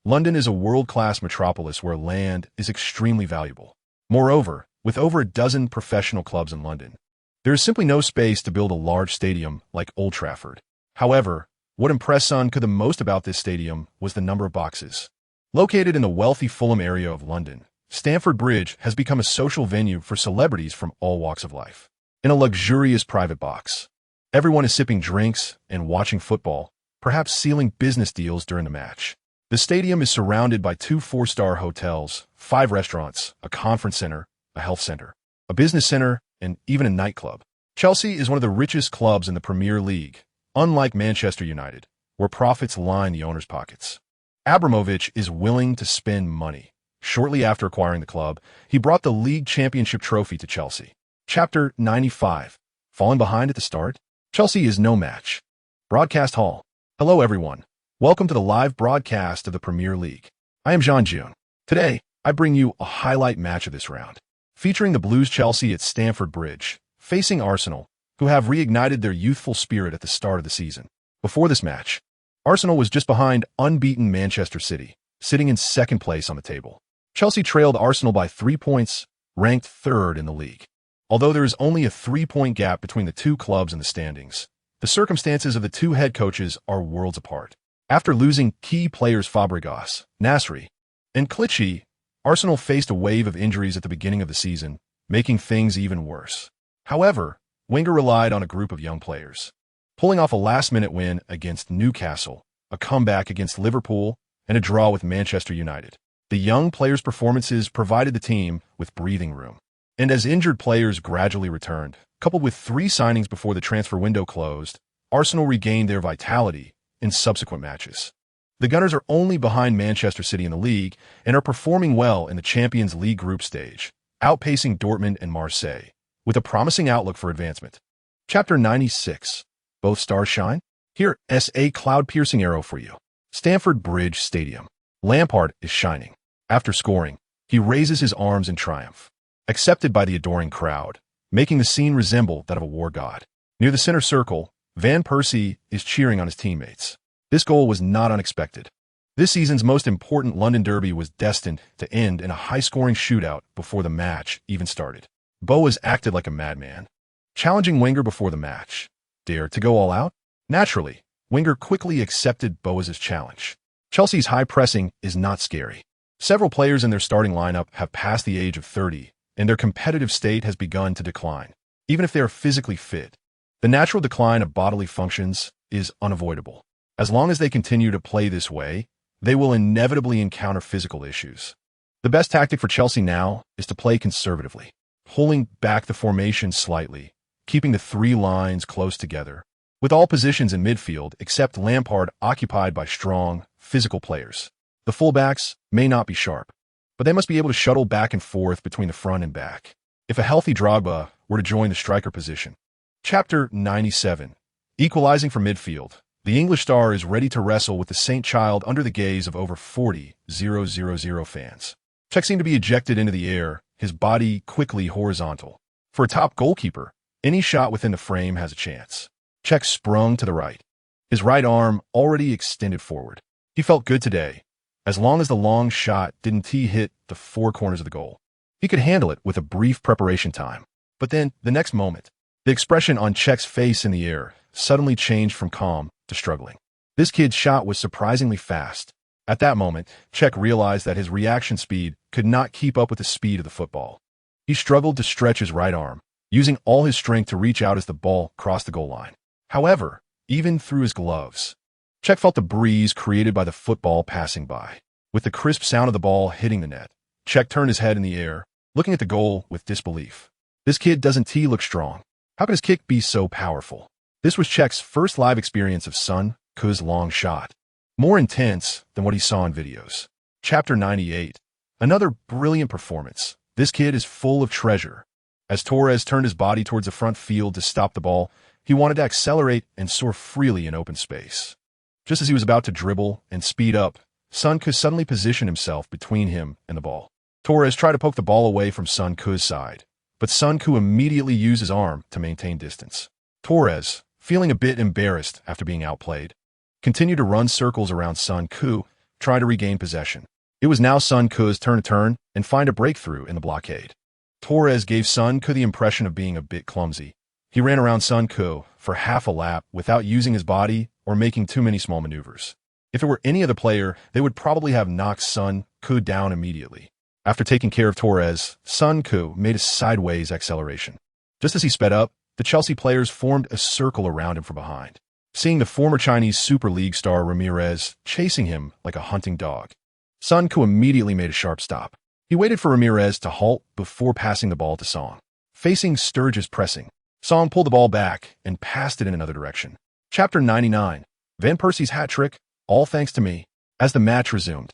London is a world-class metropolis where land is extremely valuable. Moreover, with over a dozen professional clubs in London, there is simply no space to build a large stadium like Old Trafford. However, what impressed Sun Ku the most about this stadium was the number of boxes. Located in the wealthy Fulham area of London, Stamford Bridge has become a social venue for celebrities from all walks of life. In a luxurious private box, everyone is sipping drinks and watching football, perhaps sealing business deals during the match. The stadium is surrounded by 2 4-star hotels, 5 restaurants, a conference center, a health center, a business center, and even a nightclub. Chelsea is one of the richest clubs in the Premier League, unlike Manchester United, where profits line the owners' pockets. Abramovich is willing to spend money. Shortly after acquiring the club, he brought the league championship trophy to Chelsea. Chapter 95. Falling behind at the start? Chelsea is no match. Broadcast Hall. Hello everyone. Welcome to the live broadcast of the Premier League. I am Jean June. Today, I bring you a highlight match of this round, featuring the Blues Chelsea at Stamford Bridge, facing Arsenal, who have reignited their youthful spirit at the start of the season. Before this match, Arsenal was just behind unbeaten Manchester City, sitting in second place on the table. Chelsea trailed Arsenal by 3 points, ranked third in the league. Although there is only a 3-point gap between the 2 clubs in the standings, the circumstances of the 2 head coaches are worlds apart. After losing key players Fabregas, Nasri, and Clichy, Arsenal faced a wave of injuries at the beginning of the season, making things even worse. However, Wenger relied on a group of young players, pulling off a last-minute win against Newcastle, a comeback against Liverpool, and a draw with Manchester United. The young players' performances provided the team with breathing room. And as injured players gradually returned, coupled with 3 signings before the transfer window closed, Arsenal regained their vitality in subsequent matches. The Gunners are only behind Manchester City in the league and are performing well in the Champions League group stage, outpacing Dortmund and Marseille, with a promising outlook for advancement. Chapter 96. Both stars shine? Here's a cloud-piercing arrow for you. Stamford Bridge Stadium. Lampard is shining. After scoring, he raises his arms in triumph, accepted by the adoring crowd, making the scene resemble that of a war god. Near the center circle, Van Persie is cheering on his teammates. This goal was not unexpected. This season's most important London derby was destined to end in a high-scoring shootout before the match even started. Boas acted like a madman, challenging Wenger before the match. Dare to go all out? Naturally, Wenger quickly accepted Boas' challenge. Chelsea's high pressing is not scary. Several players in their starting lineup have passed the age of 30, and their competitive state has begun to decline. Even if they are physically fit, the natural decline of bodily functions is unavoidable. As long as they continue to play this way, they will inevitably encounter physical issues. The best tactic for Chelsea now is to play conservatively, pulling back the formation slightly, keeping the 3 lines close together, with all positions in midfield except Lampard occupied by strong, physical players. The fullbacks may not be sharp, but they must be able to shuttle back and forth between the front and back. If a healthy Drogba were to join the striker position. Chapter 97. Equalizing from midfield. The English star is ready to wrestle with the Saint Child under the gaze of over 40,000 fans. Czech seemed to be ejected into the air, his body quickly horizontal. For a top goalkeeper, any shot within the frame has a chance. Czech sprung to the right. his right arm already extended forward. He felt good today, as long as the long shot didn't hit the four corners of the goal. He could handle it with a brief preparation time. But then, the next moment, the expression on Cech's face in the air suddenly changed from calm to struggling. This kid's shot was surprisingly fast. At that moment, Cech realized that his reaction speed could not keep up with the speed of the football. He struggled to stretch his right arm, using all his strength to reach out as the ball crossed the goal line. However, even through his gloves, Cech felt the breeze created by the football passing by. With the crisp sound of the ball hitting the net, Cech turned his head in the air, looking at the goal with disbelief. This kid doesn't look strong. How could his kick be so powerful? This was Cech's first live experience of Son Ku's long shot. More intense than what he saw in videos. Chapter 98. Another brilliant performance. This kid is full of treasure. As Torres turned his body towards the front field to stop the ball, he wanted to accelerate and soar freely in open space. Just as he was about to dribble and speed up, Son Ku suddenly positioned himself between him and the ball. Torres tried to poke the ball away from Son Ku's side, but Son Ku immediately used his arm to maintain distance. Torres, feeling a bit embarrassed after being outplayed, continued to run circles around Son Ku, trying to regain possession. It was now Son Ku's turn to turn and find a breakthrough in the blockade. Torres gave Son Ku the impression of being a bit clumsy. He ran around Son Ku for half a lap without using his body or making too many small maneuvers. If it were any other player, they would probably have knocked Son Ku down immediately. After taking care of Torres, Son Ku made a sideways acceleration. Just as he sped up, the Chelsea players formed a circle around him from behind, seeing the former Chinese Super League star Ramirez chasing him like a hunting dog. Son Ku immediately made a sharp stop. He waited for Ramirez to halt before passing the ball to Song. Facing Sturge's pressing, Song pulled the ball back and passed it in another direction. Chapter 99. Van Persie's hat trick, all thanks to me. As the match resumed,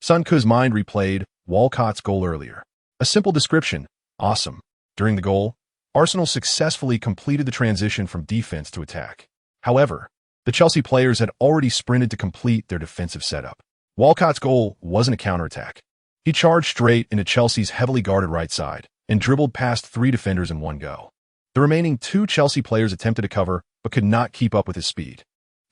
Son Ku's mind replayed Walcott's goal earlier. A simple description, awesome. During the goal, Arsenal successfully completed the transition from defense to attack. However, the Chelsea players had already sprinted to complete their defensive setup. Walcott's goal wasn't a counterattack. He charged straight into Chelsea's heavily guarded right side and dribbled past 3 defenders in one go. The remaining 2 Chelsea players attempted to cover but could not keep up with his speed.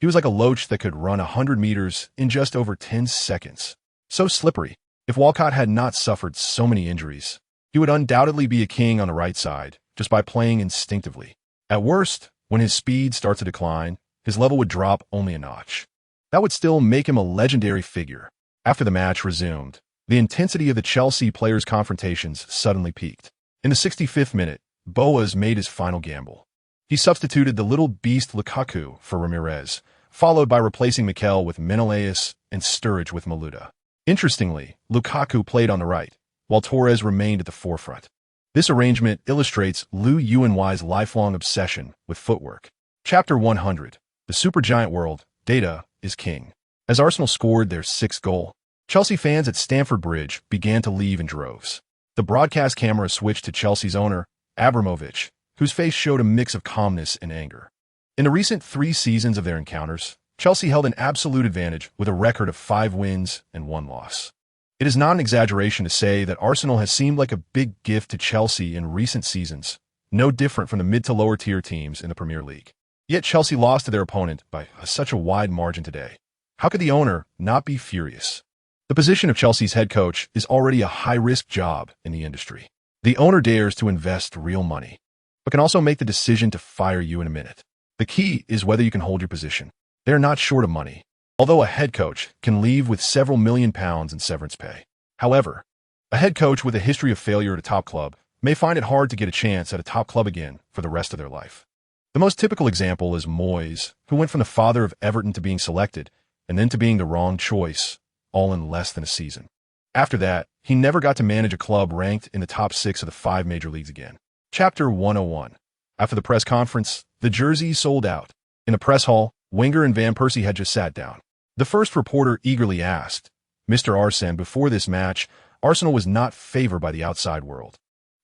He was like a loach that could run 100 meters in just over 10 seconds. So slippery. If Walcott had not suffered so many injuries, he would undoubtedly be a king on the right side just by playing instinctively. At worst, when his speed starts to decline, his level would drop only a notch. That would still make him a legendary figure. After the match resumed, the intensity of the Chelsea players' confrontations suddenly peaked. In the 65th minute, Boas made his final gamble. He substituted the little beast Lukaku for Ramirez, followed by replacing Mikel with Menelaus and Sturridge with Maluda. Interestingly, Lukaku played on the right, while Torres remained at the forefront. This arrangement illustrates Liu Yuanwei's lifelong obsession with footwork. Chapter 100. The supergiant world, data, is king. As Arsenal scored their 6th goal, Chelsea fans at Stamford Bridge began to leave in droves. The broadcast camera switched to Chelsea's owner, Abramovich, whose face showed a mix of calmness and anger. In the recent 3 seasons of their encounters, Chelsea held an absolute advantage with a record of 5 wins and 1 loss. It is not an exaggeration to say that Arsenal has seemed like a big gift to Chelsea in recent seasons, no different from the mid to lower tier teams in the Premier League. Yet Chelsea lost to their opponent by such a wide margin today. How could the owner not be furious? The position of Chelsea's head coach is already a high-risk job in the industry. The owner dares to invest real money, but can also make the decision to fire you in a minute. The key is whether you can hold your position. They are not short of money, although a head coach can leave with several £million in severance pay. However, a head coach with a history of failure at a top club may find it hard to get a chance at a top club again for the rest of their life. The most typical example is Moyes, who went from the father of Everton to being selected, and then to being the wrong choice, all in less than a season. After that, he never got to manage a club ranked in the top 6 of the 5 major leagues again. Chapter 101. After the press conference, the jerseys sold out. In the press hall, Wenger and Van Persie had just sat down. The first reporter eagerly asked, "Mr. Arsène, before this match, Arsenal was not favored by the outside world.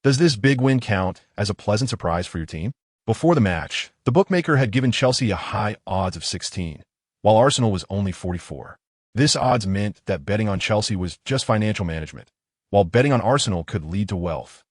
Does this big win count as a pleasant surprise for your team?" Before the match, the bookmaker had given Chelsea a high odds of 16, while Arsenal was only 44. This odds meant that betting on Chelsea was just financial management, while betting on Arsenal could lead to wealth.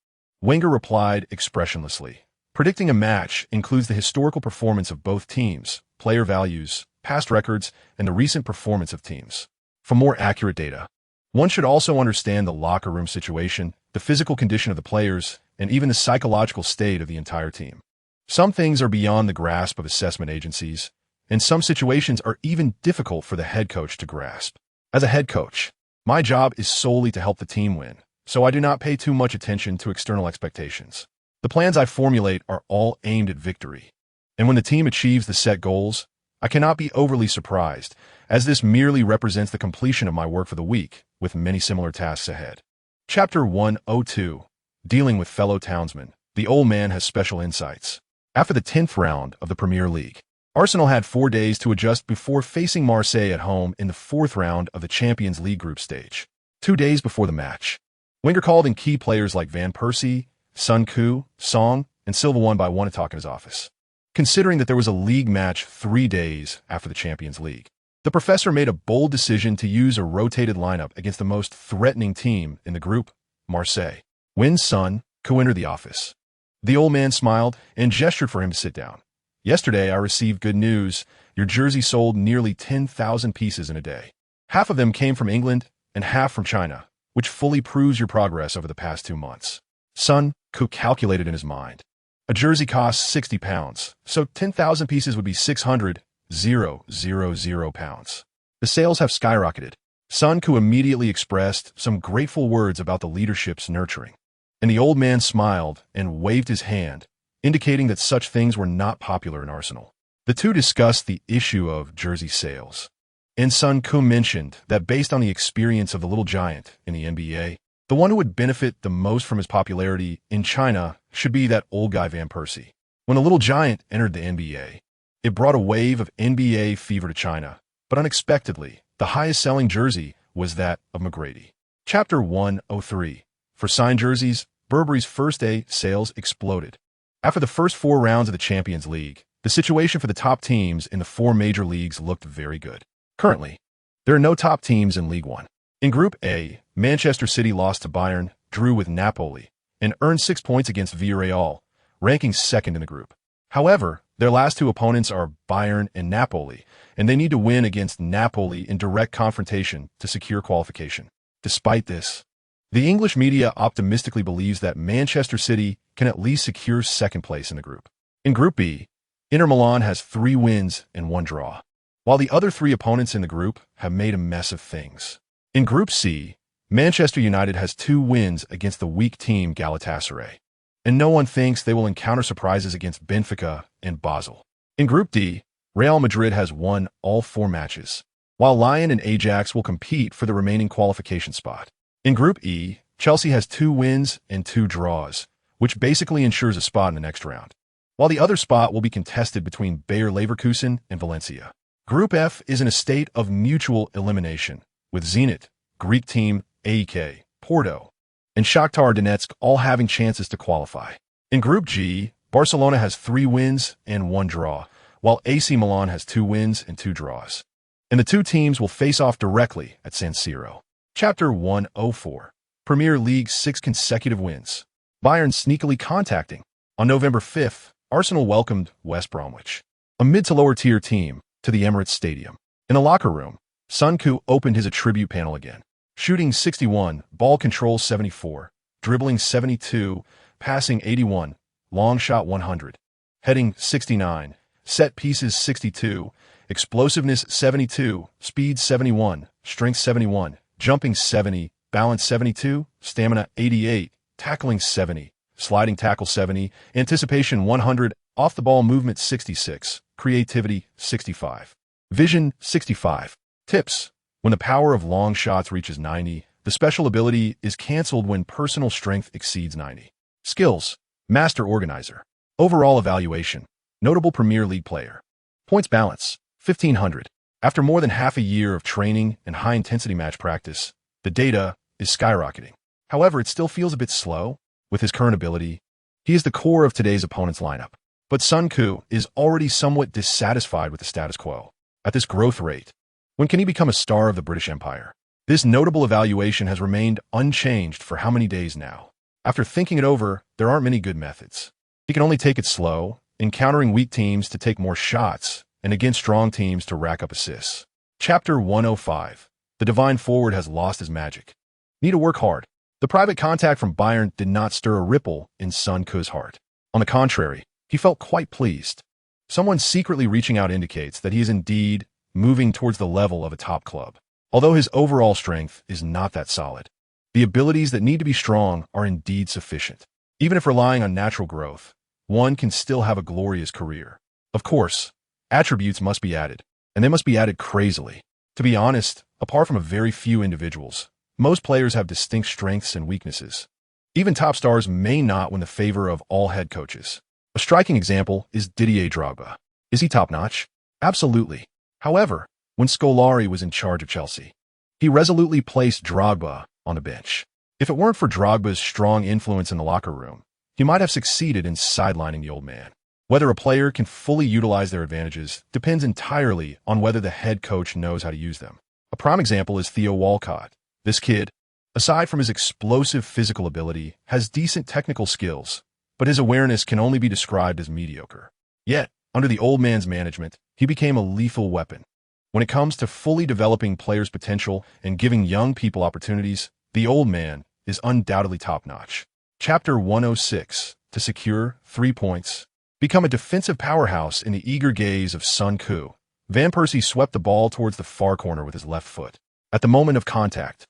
Wenger replied expressionlessly, "Predicting a match includes the historical performance of both teams, player values, past records, and the recent performance of teams. For more accurate data, one should also understand the locker room situation, the physical condition of the players, and even the psychological state of the entire team. Some things are beyond the grasp of assessment agencies, and some situations are even difficult for the head coach to grasp. As a head coach, my job is solely to help the team win, so I do not pay too much attention to external expectations. The plans I formulate are all aimed at victory, and when the team achieves the set goals, I cannot be overly surprised, as this merely represents the completion of my work for the week, with many similar tasks ahead. Chapter 102. Dealing with fellow townsmen. The old man has special insights. After the 10th round of the Premier League, Arsenal had 4 days to adjust before facing Marseille at home in the 4th round of the Champions League group stage. 2 days before the match, Wenger called in key players like Van Persie, Sun Koo, Song, and Silva one by one to talk in his office. Considering that there was a league match 3 days after the Champions League, the professor made a bold decision to use a rotated lineup against the most threatening team in the group, Marseille. When Sun Koo entered the office, the old man smiled and gestured for him to sit down. Yesterday, I received good news. Your jersey sold nearly 10,000 pieces in a day. Half of them came from England and half from China, which fully proves your progress over the past 2 months. Sun Koo calculated in his mind. A jersey costs £60, so 10,000 pieces would be 600,000 pounds. The sales have skyrocketed. Sun Koo immediately expressed some grateful words about the leadership's nurturing, and the old man smiled and waved his hand, indicating that such things were not popular in Arsenal. The two discussed the issue of jersey sales, and Sun Koo mentioned that based on the experience of the little giant in the NBA, the one who would benefit the most from his popularity in China should be that old guy Van Persie. When the little giant entered the NBA, it brought a wave of NBA fever to China, but unexpectedly, the highest-selling jersey was that of McGrady. Chapter 103. For signed jerseys, Burberry's first-day sales exploded. After the first 4 rounds of the Champions League, the situation for the top teams in the 4 major leagues looked very good. Currently, there are no top teams in League One. In Group A, Manchester City lost to Bayern, drew with Napoli, and earned 6 points against Villarreal, ranking second in the group. However, their last 2 opponents are Bayern and Napoli, and they need to win against Napoli in direct confrontation to secure qualification. Despite this, the English media optimistically believes that Manchester City can at least secure second place in the group. In Group B, Inter Milan has 3 wins and 1 draw, while the other 3 opponents in the group have made a mess of things. In Group C, Manchester United has 2 wins against the weak team Galatasaray, and no one thinks they will encounter surprises against Benfica and Basel. In Group D, Real Madrid has won all 4 matches, while Lyon and Ajax will compete for the remaining qualification spot. In Group E, Chelsea has 2 wins and 2 draws, which basically ensures a spot in the next round, while the other spot will be contested between Bayer Leverkusen and Valencia. Group F is in a state of mutual elimination, with Zenit, Greek team AEK, Porto, and Shakhtar Donetsk all having chances to qualify. In Group G, Barcelona has 3 wins and 1 draw, while AC Milan has 2 wins and 2 draws. And the 2 teams will face off directly at San Siro. Chapter 104. Premier League's 6 consecutive wins. Bayern sneakily contacting. On November 5th, Arsenal welcomed West Bromwich, a mid to lower tier team, to the Emirates Stadium. In the locker room, Sun Koo opened his attribute panel again. Shooting 61, ball control 74, dribbling 72, passing 81, long shot 100, heading 69, set pieces 62, explosiveness 72, speed 71, strength 71, jumping 70, balance 72, stamina 88, tackling 70, sliding tackle 70, anticipation 100, off-the-ball movement 66, creativity 65, vision 65. Tips. When the power of long shots reaches 90, the special ability is cancelled when personal strength exceeds 90. Skills. Master organizer. Overall evaluation. Notable Premier League player. Points balance. 1,500. After more than half a year of training and high-intensity match practice, the data is skyrocketing. However, it still feels a bit slow. With his current ability, he is the core of today's opponent's lineup. But Sun Koo is already somewhat dissatisfied with the status quo. At this growth rate, when can he become a star of the British Empire? This notable evaluation has remained unchanged for how many days now? After thinking it over, there aren't many good methods. He can only take it slow, encountering weak teams to take more shots, and against strong teams to rack up assists. Chapter 105. The divine forward has lost his magic. Need to work hard. The private contact from Bayern did not stir a ripple in Sun Ku's heart. On the contrary, he felt quite pleased. Someone secretly reaching out indicates that he is indeed moving towards the level of a top club. Although his overall strength is not that solid, the abilities that need to be strong are indeed sufficient. Even if relying on natural growth, one can still have a glorious career. Of course, attributes must be added, and they must be added crazily. To be honest, apart from a very few individuals, most players have distinct strengths and weaknesses. Even top stars may not win the favor of all head coaches. A striking example is Didier Drogba. Is he top-notch? Absolutely. However, when Scolari was in charge of Chelsea, he resolutely placed Drogba on the bench. If it weren't for Drogba's strong influence in the locker room, he might have succeeded in sidelining the old man. Whether a player can fully utilize their advantages depends entirely on whether the head coach knows how to use them. A prime example is Theo Walcott. This kid, aside from his explosive physical ability, has decent technical skills, but his awareness can only be described as mediocre. Yet, under the old man's management, he became a lethal weapon. When it comes to fully developing players' potential and giving young people opportunities, the old man is undoubtedly top-notch. Chapter 106. To secure 3 points. Become a defensive powerhouse in the eager gaze of Sun Ku. Van Persie swept the ball towards the far corner with his left foot. At the moment of contact,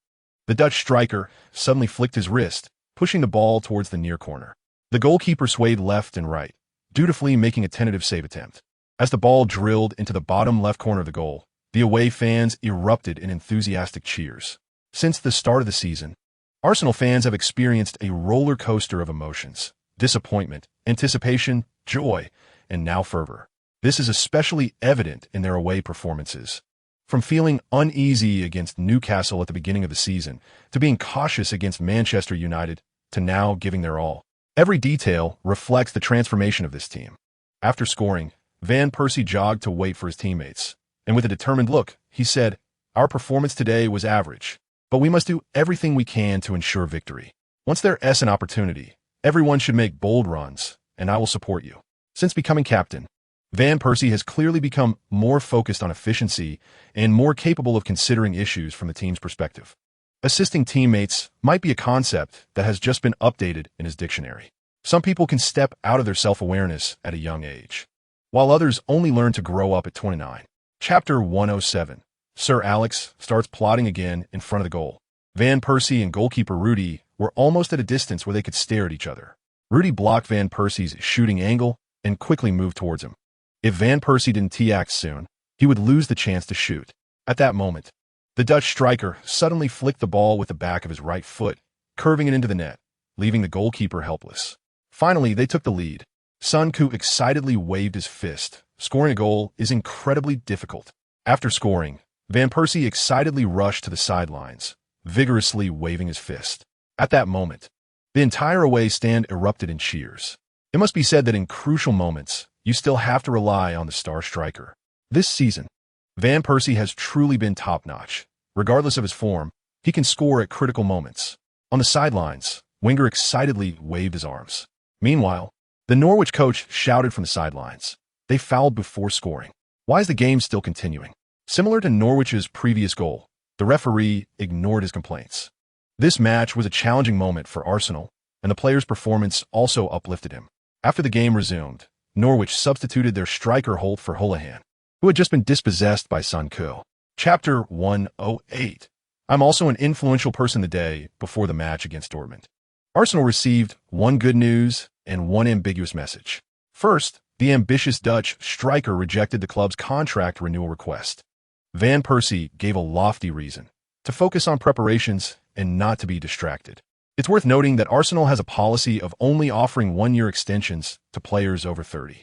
the Dutch striker suddenly flicked his wrist, pushing the ball towards the near corner. The goalkeeper swayed left and right, dutifully making a tentative save attempt. As the ball drilled into the bottom left corner of the goal, the away fans erupted in enthusiastic cheers. Since the start of the season, Arsenal fans have experienced a roller coaster of emotions: disappointment, anticipation, joy, and now fervor. This is especially evident in their away performances. From feeling uneasy against Newcastle at the beginning of the season, to being cautious against Manchester United, to now giving their all. Every detail reflects the transformation of this team. After scoring, Van Persie jogged to wait for his teammates, and with a determined look, he said, "Our performance today was average, but we must do everything we can to ensure victory. Once there is an opportunity, everyone should make bold runs, and I will support you." Since becoming captain, Van Persie has clearly become more focused on efficiency and more capable of considering issues from the team's perspective. Assisting teammates might be a concept that has just been updated in his dictionary. Some people can step out of their self-awareness at a young age, while others only learn to grow up at 29. Chapter 107. Sir Alex starts plotting again in front of the goal. Van Persie and goalkeeper Rudy were almost at a distance where they could stare at each other. Rudy blocked Van Persie's shooting angle and quickly moved towards him. If Van Persie didn't tee-act soon, he would lose the chance to shoot. At that moment, the Dutch striker suddenly flicked the ball with the back of his right foot, curving it into the net, leaving the goalkeeper helpless. Finally, they took the lead. Sun Ku excitedly waved his fist. Scoring a goal is incredibly difficult. After scoring, Van Persie excitedly rushed to the sidelines, vigorously waving his fist. At that moment, the entire away stand erupted in cheers. It must be said that in crucial moments, you still have to rely on the star striker. This season, Van Persie has truly been top-notch. Regardless of his form, he can score at critical moments. On the sidelines, Wenger excitedly waved his arms. Meanwhile, the Norwich coach shouted from the sidelines. They fouled before scoring. Why is the game still continuing? Similar to Norwich's previous goal, the referee ignored his complaints. This match was a challenging moment for Arsenal, and the player's performance also uplifted him. After the game resumed, Norwich substituted their striker Holt for Holohan, who had just been dispossessed by Sun Ku. Chapter 108. I'm also an influential person the day before the match against Dortmund. Arsenal received one good news and one ambiguous message. First, the ambitious Dutch striker rejected the club's contract renewal request. Van Persie gave a lofty reason: to focus on preparations and not to be distracted. It's worth noting that Arsenal has a policy of only offering one-year extensions to players over 30.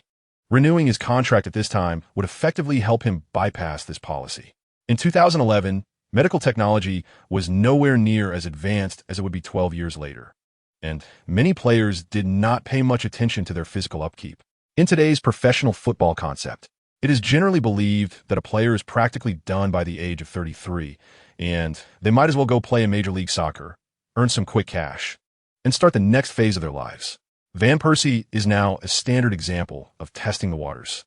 Renewing his contract at this time would effectively help him bypass this policy. In 2011, medical technology was nowhere near as advanced as it would be 12 years later, and many players did not pay much attention to their physical upkeep. In today's professional football concept, it is generally believed that a player is practically done by the age of 33, and they might as well go play in Major League Soccer, earn some quick cash, and start the next phase of their lives. Van Persie is now a standard example of testing the waters.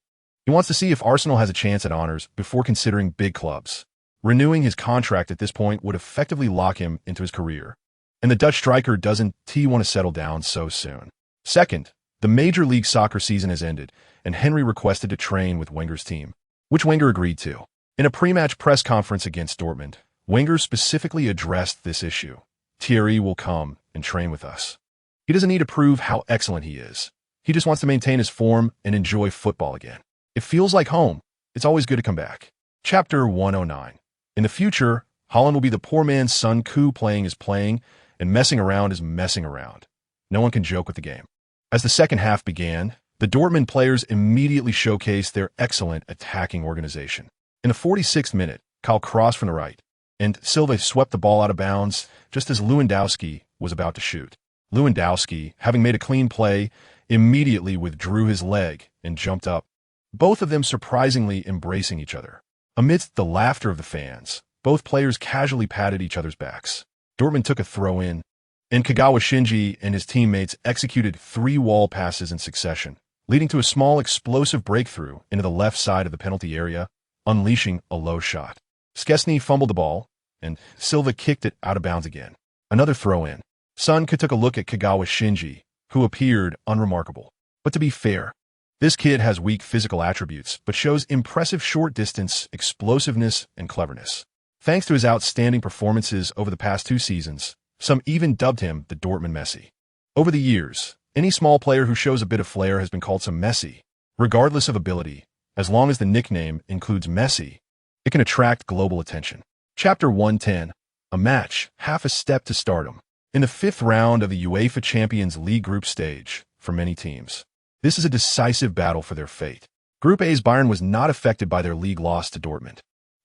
He wants to see if Arsenal has a chance at honors before considering big clubs. Renewing his contract at this point would effectively lock him into his career. And the Dutch striker doesn't want to settle down so soon. Second, the Major League Soccer season has ended, and Henry requested to train with Wenger's team, which Wenger agreed to. In a pre-match press conference against Dortmund, Wenger specifically addressed this issue. Thierry will come and train with us. He doesn't need to prove how excellent he is. He just wants to maintain his form and enjoy football again. It feels like home. It's always good to come back. Chapter 109. In the future, Haaland will be the poor man's son. Playing is playing, and messing around is messing around. No one can joke with the game. As the second half began, the Dortmund players immediately showcased their excellent attacking organization. In the 46th minute, Kyle crossed from the right, and Silva swept the ball out of bounds just as Lewandowski was about to shoot. Lewandowski, having made a clean play, immediately withdrew his leg and jumped up, both of them surprisingly embracing each other. Amidst the laughter of the fans, both players casually patted each other's backs. Dortmund took a throw-in, and Kagawa Shinji and his teammates executed 3 wall passes in succession, leading to a small explosive breakthrough into the left side of the penalty area, unleashing a low shot. Szczesny fumbled the ball, and Silva kicked it out of bounds again. Another throw-in. Son took a look at Kagawa Shinji, who appeared unremarkable. But to be fair, this kid has weak physical attributes, but shows impressive short-distance explosiveness and cleverness. Thanks to his outstanding performances over the past 2 seasons, some even dubbed him the Dortmund Messi. Over the years, any small player who shows a bit of flair has been called some Messi. Regardless of ability, as long as the nickname includes Messi, it can attract global attention. Chapter 110. A match, half a step to stardom. In the 5th round of the UEFA Champions League group stage, for many teams, this is a decisive battle for their fate. Group A's Bayern was not affected by their league loss to Dortmund,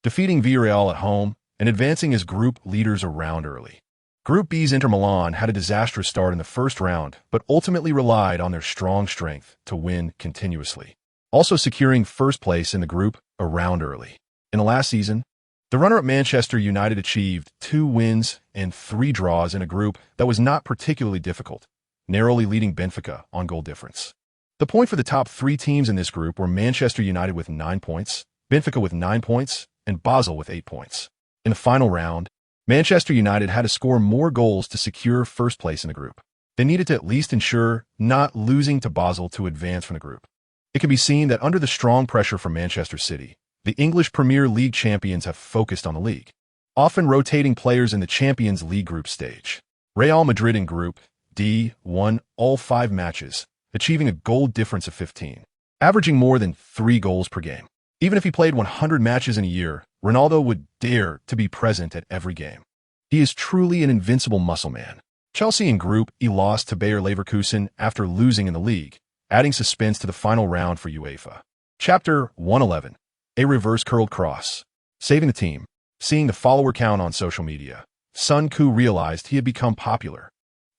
defeating Villarreal at home and advancing as group leaders a round early. Group B's Inter Milan had a disastrous start in the first round, but ultimately relied on their strong strength to win continuously, also securing first place in the group a round early. In the last season, the runner-up Manchester United achieved 2 wins and 3 draws in a group that was not particularly difficult, narrowly leading Benfica on goal difference. The point for the top 3 teams in this group were Manchester United with 9 points, Benfica with 9 points, and Basel with 8 points. In the final round, Manchester United had to score more goals to secure first place in the group. They needed to at least ensure not losing to Basel to advance from the group. It can be seen that under the strong pressure from Manchester City, the English Premier League champions have focused on the league, often rotating players in the Champions League group stage. Real Madrid in Group D won all 5 matches, achieving a goal difference of 15, averaging more than 3 goals per game. Even if he played 100 matches in a year, Ronaldo would dare to be present at every game. He is truly an invincible muscle man. Chelsea in Group E lost to Bayer Leverkusen after losing in the league, adding suspense to the final round for UEFA. Chapter 111. A reverse curled cross. Saving the team. Seeing the follower count on social media, Sun Ku realized he had become popular.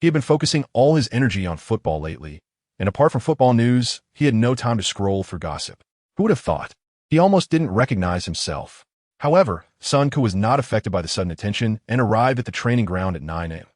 He had been focusing all his energy on football lately, and apart from football news, he had no time to scroll through gossip. Who would have thought? He almost didn't recognize himself. However, Sun Ku was not affected by the sudden attention and arrived at the training ground at 9 a.m.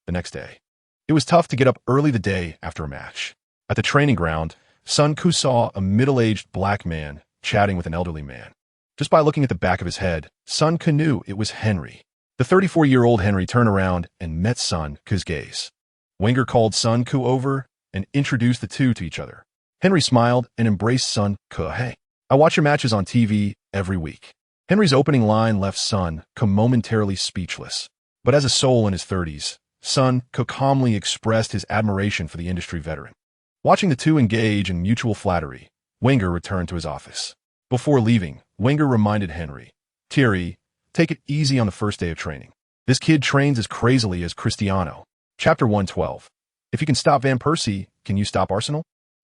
the next day. It was tough to get up early the day after a match. At the training ground, Sun Ku saw a middle-aged black man chatting with an elderly man. Just by looking at the back of his head, Sun Ku knew it was Henry. The 34-year-old Henry turned around and met Sun Ku's gaze. Wenger called Sun Ku over and introduced the two to each other. Henry smiled and embraced Sun Ku. "Hey, I watch your matches on TV every week." Henry's opening line left Sun Ku momentarily speechless. But as a soul in his 30s, Sun Ku calmly expressed his admiration for the industry veteran. Watching the two engage in mutual flattery, Wenger returned to his office. Before leaving, Wenger reminded Henry, "Thierry, take it easy on the first day of training. This kid trains as crazily as Cristiano." Chapter 112. If you can stop Van Persie, can you stop Arsenal?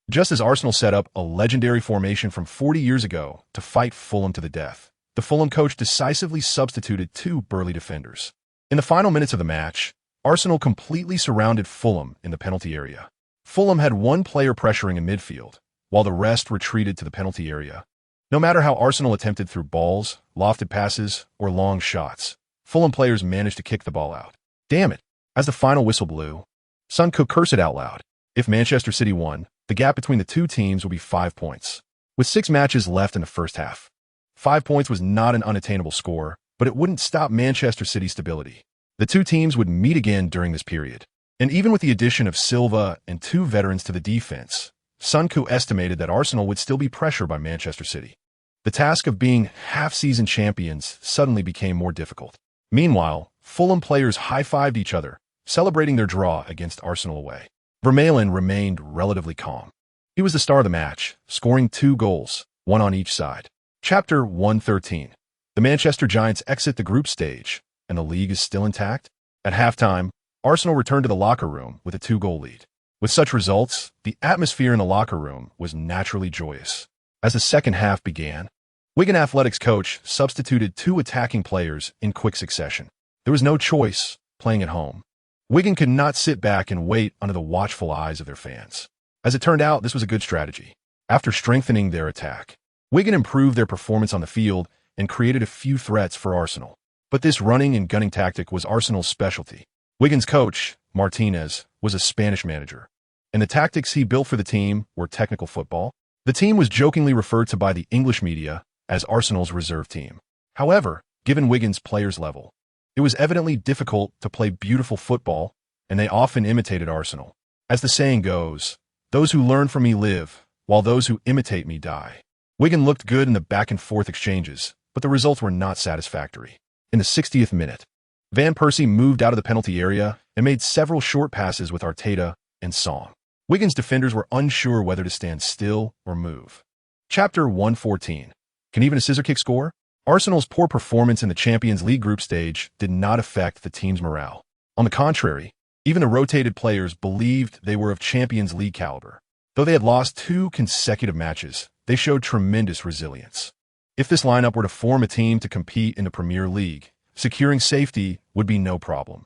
Just as Arsenal set up a legendary formation from 40 years ago to fight Fulham to the death, the Fulham coach decisively substituted 2 burly defenders. In the final minutes of the match, Arsenal completely surrounded Fulham in the penalty area. Fulham had 1 player pressuring in midfield, while the rest retreated to the penalty area. No matter how Arsenal attempted through balls, lofted passes, or long shots, Fulham players managed to kick the ball out. Damn it! As the final whistle blew, Sun Ku cursed it out loud. If Manchester City won, the gap between the two teams would be 5 points. with 6 matches left in the first half. 5 points was not an unattainable score, but it wouldn't stop Manchester City's stability. The two teams would meet again during this period. And even with the addition of Silva and 2 veterans to the defense, Sonku estimated that Arsenal would still be pressured by Manchester City. The task of being half-season champions suddenly became more difficult. Meanwhile, Fulham players high-fived each other, celebrating their draw against Arsenal away. Vermaelen remained relatively calm. He was the star of the match, scoring 2 goals, 1 on each side. Chapter 113. The Manchester Giants exit the group stage, and the league is still intact. At halftime, Arsenal returned to the locker room with a 2-goal lead. With such results, the atmosphere in the locker room was naturally joyous. As the second half began, Wigan Athletics coach substituted 2 attacking players in quick succession. There was no choice playing at home. Wigan could not sit back and wait under the watchful eyes of their fans. As it turned out, this was a good strategy. After strengthening their attack, Wigan improved their performance on the field and created a few threats for Arsenal. But this running and gunning tactic was Arsenal's specialty. Wigan's coach, Martinez, was a Spanish manager, and the tactics he built for the team were technical football. The team was jokingly referred to by the English media as Arsenal's reserve team. However, given Wigan's players' level, it was evidently difficult to play beautiful football, and they often imitated Arsenal. As the saying goes, those who learn from me live, while those who imitate me die. Wigan looked good in the back-and-forth exchanges, but the results were not satisfactory. In the 60th minute, Van Persie moved out of the penalty area and made several short passes with Arteta and Song. Wigan's defenders were unsure whether to stand still or move. Chapter 114. Can even a scissor kick score? Arsenal's poor performance in the Champions League group stage did not affect the team's morale. On the contrary, even the rotated players believed they were of Champions League caliber. Though they had lost 2 consecutive matches, they showed tremendous resilience. If this lineup were to form a team to compete in the Premier League, securing safety would be no problem.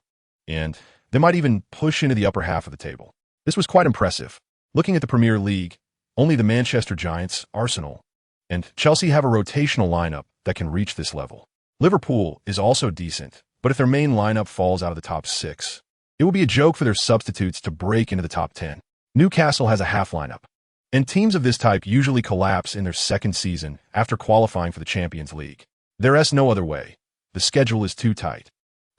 And they might even push into the upper half of the table. This was quite impressive. Looking at the Premier League, only the Manchester Giants, Arsenal, and Chelsea have a rotational lineup that can reach this level. Liverpool is also decent, but if their main lineup falls out of the top 6, it will be a joke for their substitutes to break into the top 10. Newcastle has a half lineup, and teams of this type usually collapse in their second season after qualifying for the Champions League. There's no other way. The schedule is too tight,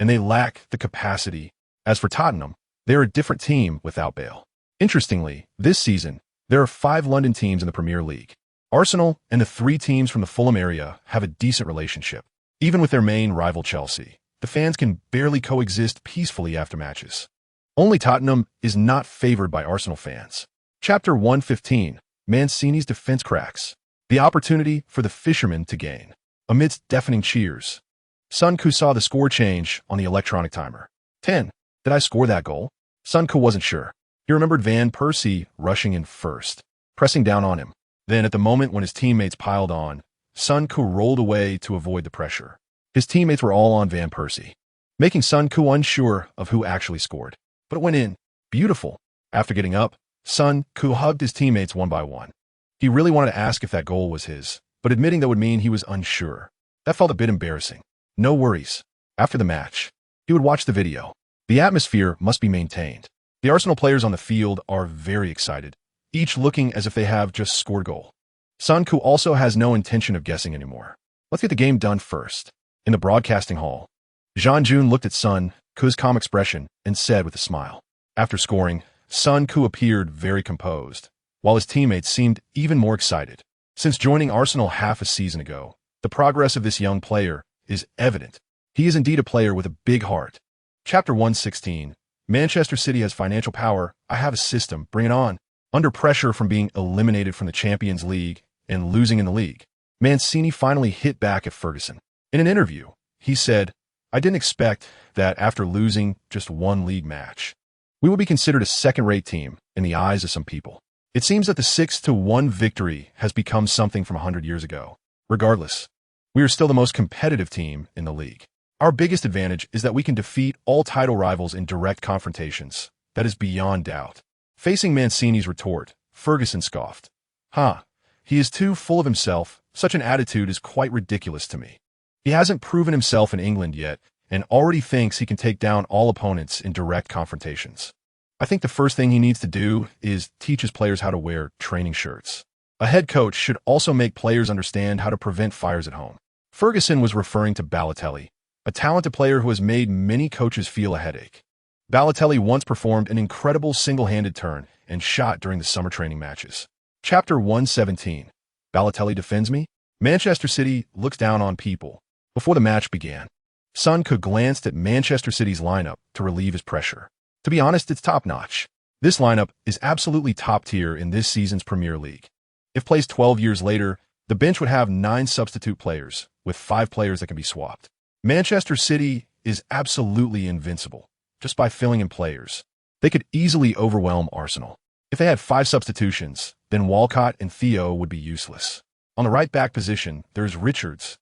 and they lack the capacity. As for Tottenham, they're a different team without Bale. Interestingly, this season, there are 5 London teams in the Premier League. Arsenal and the 3 teams from the Fulham area have a decent relationship. Even with their main rival Chelsea, the fans can barely coexist peacefully after matches. Only Tottenham is not favored by Arsenal fans. Chapter 115. Mancini's defense cracks. The opportunity for the fishermen to gain. Amidst deafening cheers, Sonku saw the score change on the electronic timer. 10. Did I score that goal? Sonku wasn't sure. He remembered Van Persie rushing in first, pressing down on him. Then, at the moment when his teammates piled on, Sonku rolled away to avoid the pressure. His teammates were all on Van Persie, making Sonku unsure of who actually scored. But it went in. Beautiful. After getting up, Sonku hugged his teammates one by one. He really wanted to ask if that goal was his, but admitting that would mean he was unsure. That felt a bit embarrassing. No worries. After the match, he would watch the video. The atmosphere must be maintained. The Arsenal players on the field are very excited, each looking as if they have just scored a goal. Sonku also has no intention of guessing anymore. Let's get the game done first. In the broadcasting hall, Jean-Jun looked at Sonku's calm expression and said with a smile. After scoring, Sonku appeared very composed, while his teammates seemed even more excited. Since joining Arsenal half a season ago, the progress of this young player is evident. He is indeed a player with a big heart. Chapter 116. Manchester City has financial power. I have a system. Bring it on. Under pressure from being eliminated from the Champions League and losing in the league, Mancini finally hit back at Ferguson. In an interview, he said, I didn't expect that after losing just 1 league match, we will be considered a second-rate team in the eyes of some people. It seems that the 6-1 victory has become something from 100 years ago. Regardless, we are still the most competitive team in the league. Our biggest advantage is that we can defeat all title rivals in direct confrontations. That is beyond doubt. Facing Mancini's retort, Ferguson scoffed. He is too full of himself. Such an attitude is quite ridiculous to me. He hasn't proven himself in England yet and already thinks he can take down all opponents in direct confrontations. I think the first thing he needs to do is teach his players how to wear training shirts. A head coach should also make players understand how to prevent fires at home. Ferguson was referring to Balotelli, a talented player who has made many coaches feel a headache. Balotelli once performed an incredible single-handed turn and shot during the summer training matches. Chapter 117. Balotelli defends me? Manchester City looks down on people. Before the match began, Son glanced at Manchester City's lineup to relieve his pressure. To be honest, it's top-notch. This lineup is absolutely top-tier in this season's Premier League. If placed 12 years later, the bench would have 9 substitute players, with 5 players that can be swapped. Manchester City is absolutely invincible, just by filling in players. They could easily overwhelm Arsenal. If they had 5 substitutions, then Walcott and Theo would be useless. On the right-back position, there's Richards,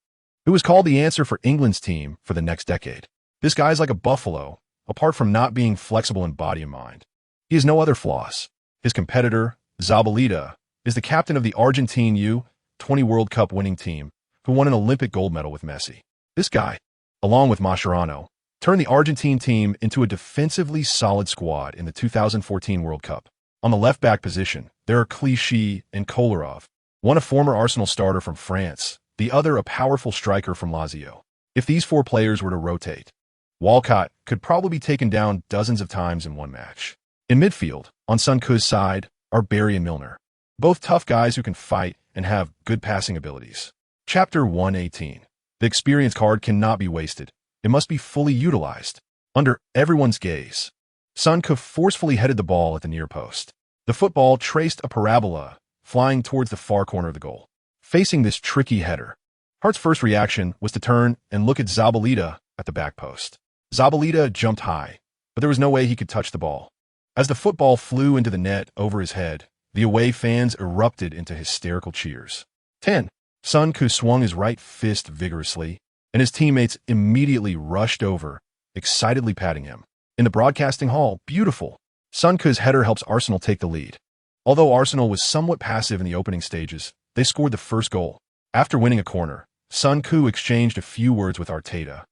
who was called the answer for England's team for the next decade. This guy's like a buffalo, apart from not being flexible in body and mind. He has no other flaws. His competitor, Zabaleta, is the captain of the Argentine U-20 World Cup winning team, who won an Olympic gold medal with Messi. This guy, along with Mascherano, turned the Argentine team into a defensively solid squad in the 2014 World Cup. On the left-back position, there are Clichy and Kolarov, one a former Arsenal starter from France, the other a powerful striker from Lazio. If these 4 players were to rotate, Walcott could probably be taken down dozens of times in one match. In midfield, on Son's side, are Barry and Milner, both tough guys who can fight and have good passing abilities. Chapter 118. The experience card cannot be wasted. It must be fully utilized. Under everyone's gaze, Son forcefully headed the ball at the near post. The football traced a parabola, flying towards the far corner of the goal. Facing this tricky header, Hart's first reaction was to turn and look at Zabaleta at the back post. Zabaleta jumped high, but there was no way he could touch the ball. As the football flew into the net over his head, the away fans erupted into hysterical cheers. 10. Son swung his right fist vigorously, and his teammates immediately rushed over, excitedly patting him. In the broadcasting hall, beautiful. Son's header helps Arsenal take the lead. Although Arsenal was somewhat passive in the opening stages, they scored the first goal. After winning a corner, Son exchanged a few words with Arteta,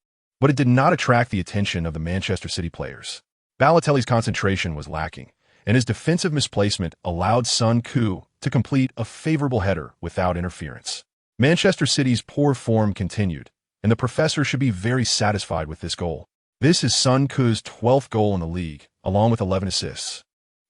but it did not attract the attention of the Manchester City players. Balotelli's concentration was lacking, and his defensive misplacement allowed Son to complete a favorable header without interference. Manchester City's poor form continued, and the professor should be very satisfied with this goal. This is Son's 12th goal in the league, along with 11 assists.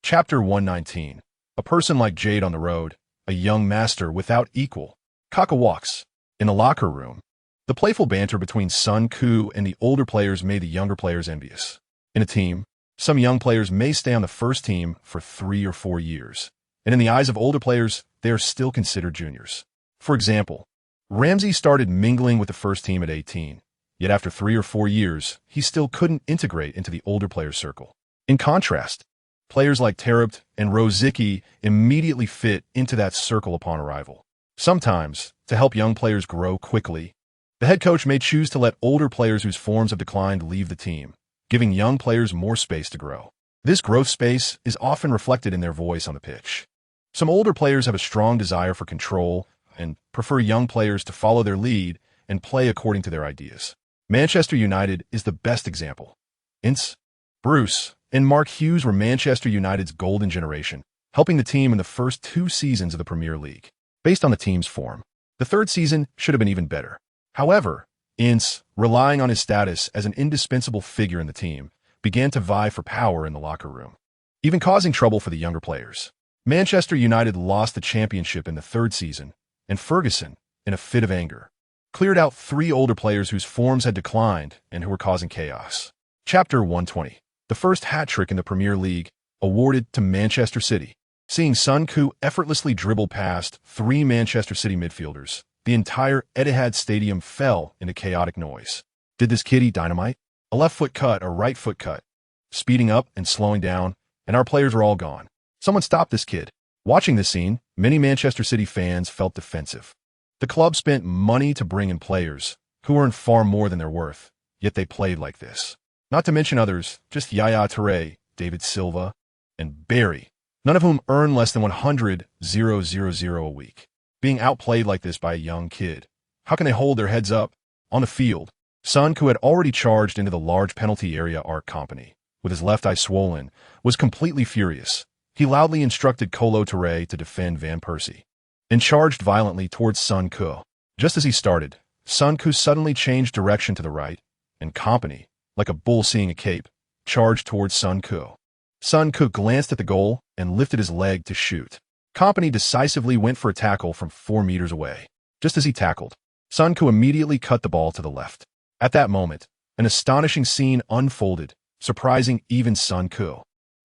Chapter 119. A person like Jade on the road, a young master without equal. Kaka walks. In the locker room, the playful banter between Son and the older players made the younger players envious. In a team, some young players may stay on the first team for 3 or 4 years, and in the eyes of older players, they are still considered juniors. For example, Ramsey started mingling with the first team at 18, yet after 3 or 4 years, he still couldn't integrate into the older players' circle. In contrast, players like Tarubt and Rosicky immediately fit into that circle upon arrival. Sometimes, to help young players grow quickly, the head coach may choose to let older players whose forms have declined leave the team, giving young players more space to grow. This growth space is often reflected in their voice on the pitch. Some older players have a strong desire for control and prefer young players to follow their lead and play according to their ideas. Manchester United is the best example. Ince, Bruce, and Mark Hughes were Manchester United's golden generation, helping the team in the first 2 seasons of the Premier League. Based on the team's form, the 3rd season should have been even better. However, Ince, relying on his status as an indispensable figure in the team, began to vie for power in the locker room, even causing trouble for the younger players. Manchester United lost the championship in the 3rd season, and Ferguson, in a fit of anger, cleared out 3 older players whose forms had declined and who were causing chaos. Chapter 120. The first hat-trick in the Premier League, awarded to Manchester City. Seeing Son effortlessly dribble past 3 Manchester City midfielders, the entire Etihad Stadium fell into chaotic noise. Did this kid eat dynamite? A left foot cut, a right foot cut, speeding up and slowing down, and our players were all gone. Someone stop this kid. Watching this scene, many Manchester City fans felt defensive. The club spent money to bring in players who earned far more than their worth, yet they played like this. Not to mention others, just Yaya Touré, David Silva, and Barry, none of whom earn less than 100,000 a week. Being outplayed like this by a young kid, how can they hold their heads up? On the field, Son, who had already charged into the large penalty area Art Company, with his left eye swollen, was completely furious. He loudly instructed Kolo Touré to defend Van Persie. and charged violently towards Sun Ku. Just as he started, Sun Ku suddenly changed direction to the right, and Company, like a bull seeing a cape, charged towards Sun Ku. Sun Ku glanced at the goal and lifted his leg to shoot. Company decisively went for a tackle from 4 meters away. Just as he tackled, Sun Ku immediately cut the ball to the left. At that moment, an astonishing scene unfolded, surprising even Sun Ku.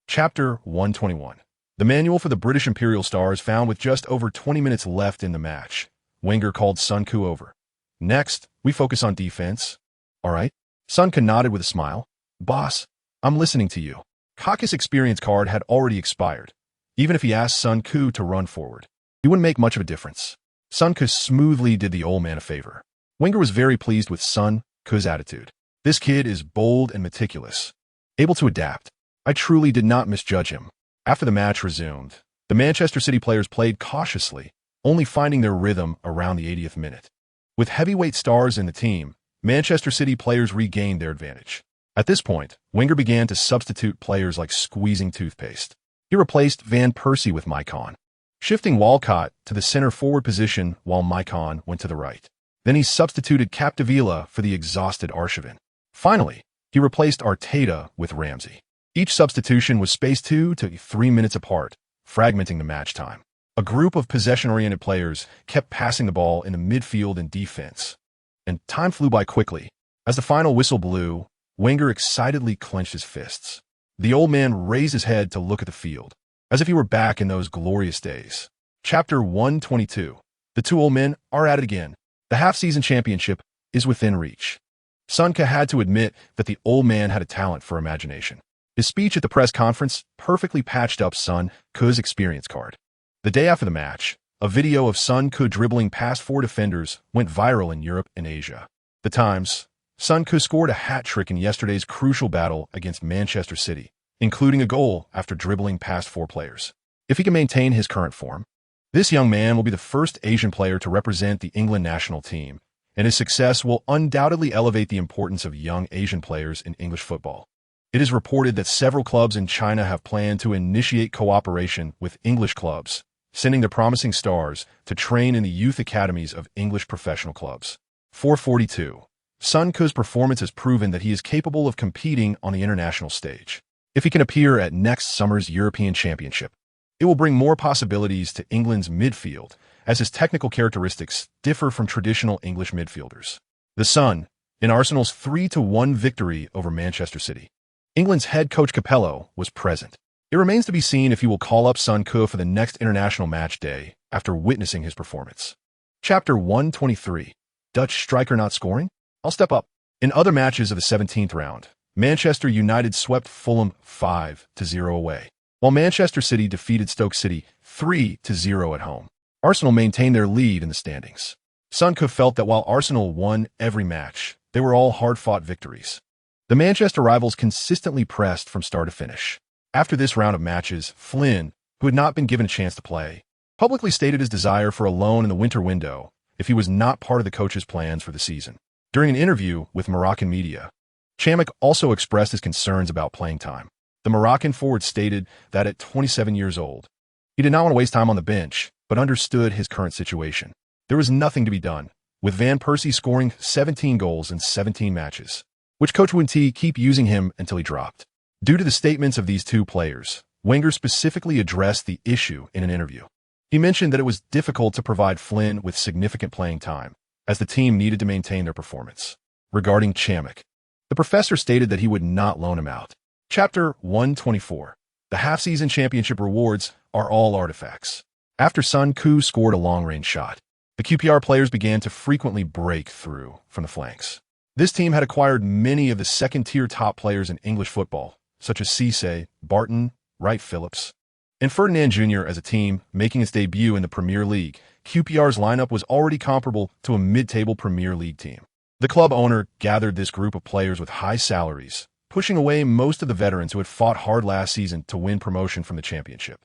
Chapter 121. The manual for the British Imperial Stars found with just over 20 minutes left in the match. Wenger called Sun Ku over. Next, we focus on defense. All right? Sun Ku nodded with a smile. Boss, I'm listening to you. Kaka's experience card had already expired. Even if he asked Sun Ku to run forward, it wouldn't make much of a difference. Sun Ku smoothly did the old man a favor. Wenger was very pleased with Sun Ku's attitude. This kid is bold and meticulous, able to adapt. I truly did not misjudge him. After the match resumed, the Manchester City players played cautiously, only finding their rhythm around the 80th minute. With heavyweight stars in the team, Manchester City players regained their advantage. At this point, Wenger began to substitute players like squeezing toothpaste. He replaced Van Persie with Maicon, shifting Walcott to the center forward position while Maicon went to the right. Then he substituted Capdevila for the exhausted Arsène. Finally, he replaced Arteta with Ramsey. Each substitution was spaced 2 to 3 minutes apart, fragmenting the match time. A group of possession-oriented players kept passing the ball in the midfield and defense. And time flew by quickly. As the final whistle blew, Wenger excitedly clenched his fists. The old man raised his head to look at the field, as if he were back in those glorious days. Chapter 122. The two old men are at it again. The half-season championship is within reach. Sun Ku had to admit that the old man had a talent for imagination. His speech at the press conference perfectly patched up Sun Ku's experience card. The day after the match, a video of Sun Ku dribbling past 4 defenders went viral in Europe and Asia. The Times. Sun Ku scored a hat-trick in yesterday's crucial battle against Manchester City, including a goal after dribbling past 4 players. If he can maintain his current form, this young man will be the first Asian player to represent the England national team, and his success will undoubtedly elevate the importance of young Asian players in English football. It is reported that several clubs in China have planned to initiate cooperation with English clubs, sending their promising stars to train in the youth academies of English professional clubs. 442. Sun Ku's performance has proven that he is capable of competing on the international stage. If he can appear at next summer's European Championship, it will bring more possibilities to England's midfield, as his technical characteristics differ from traditional English midfielders. The Sun, in Arsenal's 3-1 victory over Manchester City. England's head coach Capello was present. It remains to be seen if he will call up Sun Ku for the next international match day after witnessing his performance. Chapter 123. Dutch striker not scoring? I'll step up. In other matches of the 17th round, Manchester United swept Fulham 5-0 away, while Manchester City defeated Stoke City 3-0 at home. Arsenal maintained their lead in the standings. Sun Ku felt that while Arsenal won every match, they were all hard-fought victories. The Manchester rivals consistently pressed from start to finish. After this round of matches, Flynn, who had not been given a chance to play, publicly stated his desire for a loan in the winter window if he was not part of the coach's plans for the season. During an interview with Moroccan media, Chamak also expressed his concerns about playing time. The Moroccan forward stated that at 27 years old, he did not want to waste time on the bench, but understood his current situation. There was nothing to be done, with Van Persie scoring 17 goals in 17 matches, which Coach Wunti keep using him until he dropped. Due to the statements of these two players, Wenger specifically addressed the issue in an interview. He mentioned that it was difficult to provide Flynn with significant playing time, as the team needed to maintain their performance. Regarding Chamak, the professor stated that he would not loan him out. Chapter 124. The half-season championship rewards are all artifacts. After Sun Ku scored a long-range shot, the QPR players began to frequently break through from the flanks. This team had acquired many of the second-tier top players in English football, such as Cisse, Barton, Wright Phillips, and Ferdinand Jr. As a team making its debut in the Premier League, QPR's lineup was already comparable to a mid-table Premier League team. The club owner gathered this group of players with high salaries, pushing away most of the veterans who had fought hard last season to win promotion from the championship.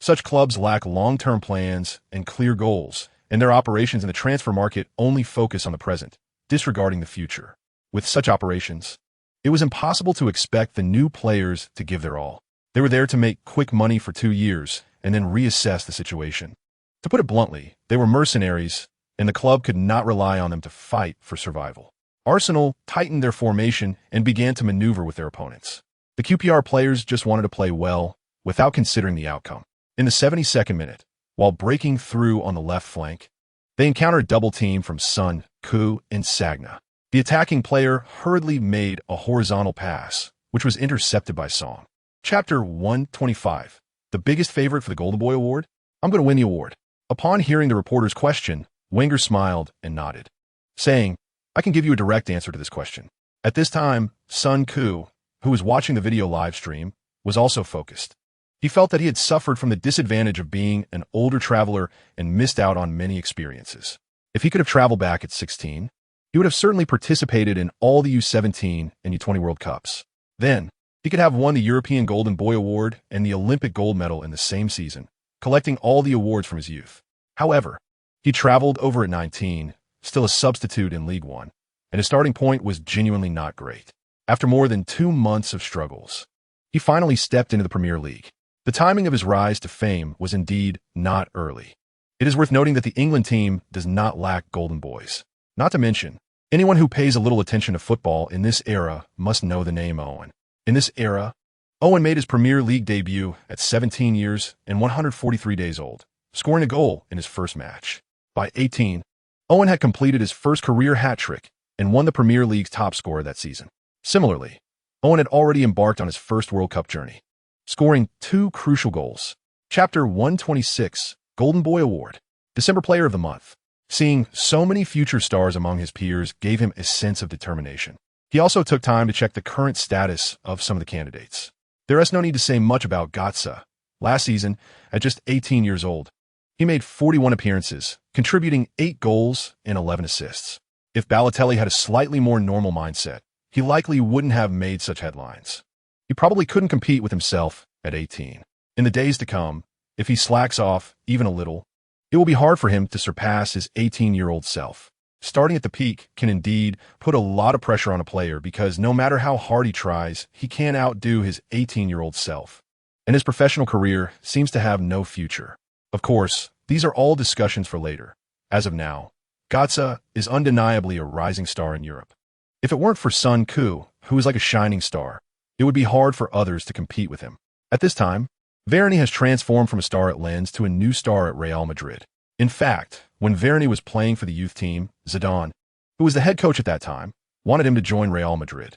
Such clubs lack long-term plans and clear goals, and their operations in the transfer market only focus on the present, disregarding the future. With such operations, it was impossible to expect the new players to give their all. They were there to make quick money for 2 years and then reassess the situation. To put it bluntly, they were mercenaries, and the club could not rely on them to fight for survival. Arsenal tightened their formation and began to maneuver with their opponents. The QPR players just wanted to play well, without considering the outcome. In the 72nd minute, while breaking through on the left flank, they encountered a double team from Son, Koo, and Sagna. The attacking player hurriedly made a horizontal pass, which was intercepted by Song. Chapter 125. The biggest favorite for the Golden Boy Award? I'm going to win the award. Upon hearing the reporter's question, Wenger smiled and nodded, saying, I can give you a direct answer to this question. At this time, Son Koo, who was watching the video live stream, was also focused. He felt that he had suffered from the disadvantage of being an older traveler and missed out on many experiences. If he could have traveled back at 16, he would have certainly participated in all the U17 and U20 World Cups. Then, he could have won the European Golden Boy Award and the Olympic gold medal in the same season, collecting all the awards from his youth. However, he traveled over at 19, still a substitute in League One, and his starting point was genuinely not great. After more than 2 months of struggles, he finally stepped into the Premier League. The timing of his rise to fame was indeed not early. It is worth noting that the England team does not lack golden boys. Not to mention, anyone who pays a little attention to football in this era must know the name Owen. In this era, Owen made his Premier League debut at 17 years and 143 days old, scoring a goal in his first match. By 18, Owen had completed his first career hat-trick and won the Premier League's top scorer that season. Similarly, Owen had already embarked on his first World Cup journey, scoring 2 crucial goals. Chapter 126, Golden Boy Award, December Player of the Month. Seeing so many future stars among his peers gave him a sense of determination. He also took time to check the current status of some of the candidates. There is no need to say much about Götze. Last season, at just 18 years old, he made 41 appearances, contributing 8 goals and 11 assists. If Balotelli had a slightly more normal mindset, he likely wouldn't have made such headlines. He probably couldn't compete with himself at 18. In the days to come, if he slacks off even a little, it will be hard for him to surpass his 18-year-old self. Starting at the peak can indeed put a lot of pressure on a player because no matter how hard he tries, he can't outdo his 18-year-old self. And his professional career seems to have no future. Of course, these are all discussions for later. As of now, Götze is undeniably a rising star in Europe. If it weren't for Son Koo, who is like a shining star, it would be hard for others to compete with him. At this time, Varane has transformed from a star at Lens to a new star at Real Madrid. In fact, when Varane was playing for the youth team, Zidane, who was the head coach at that time, wanted him to join Real Madrid.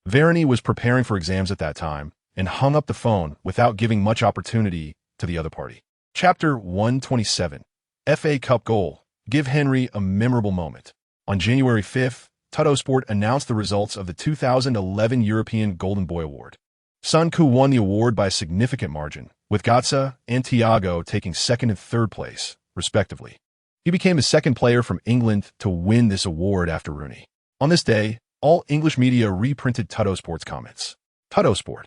Varane was preparing for exams at that time and hung up the phone without giving much opportunity to the other party. Chapter 127, FA Cup Goal. Give Henry a memorable moment. On January 5th, Tuttosport announced the results of the 2011 European Golden Boy Award. Son Koo won the award by a significant margin, with Götze and Thiago taking 2nd and 3rd place, respectively. He became the 2nd player from England to win this award after Rooney. On this day, all English media reprinted Tuttosport's comments. Tuttosport,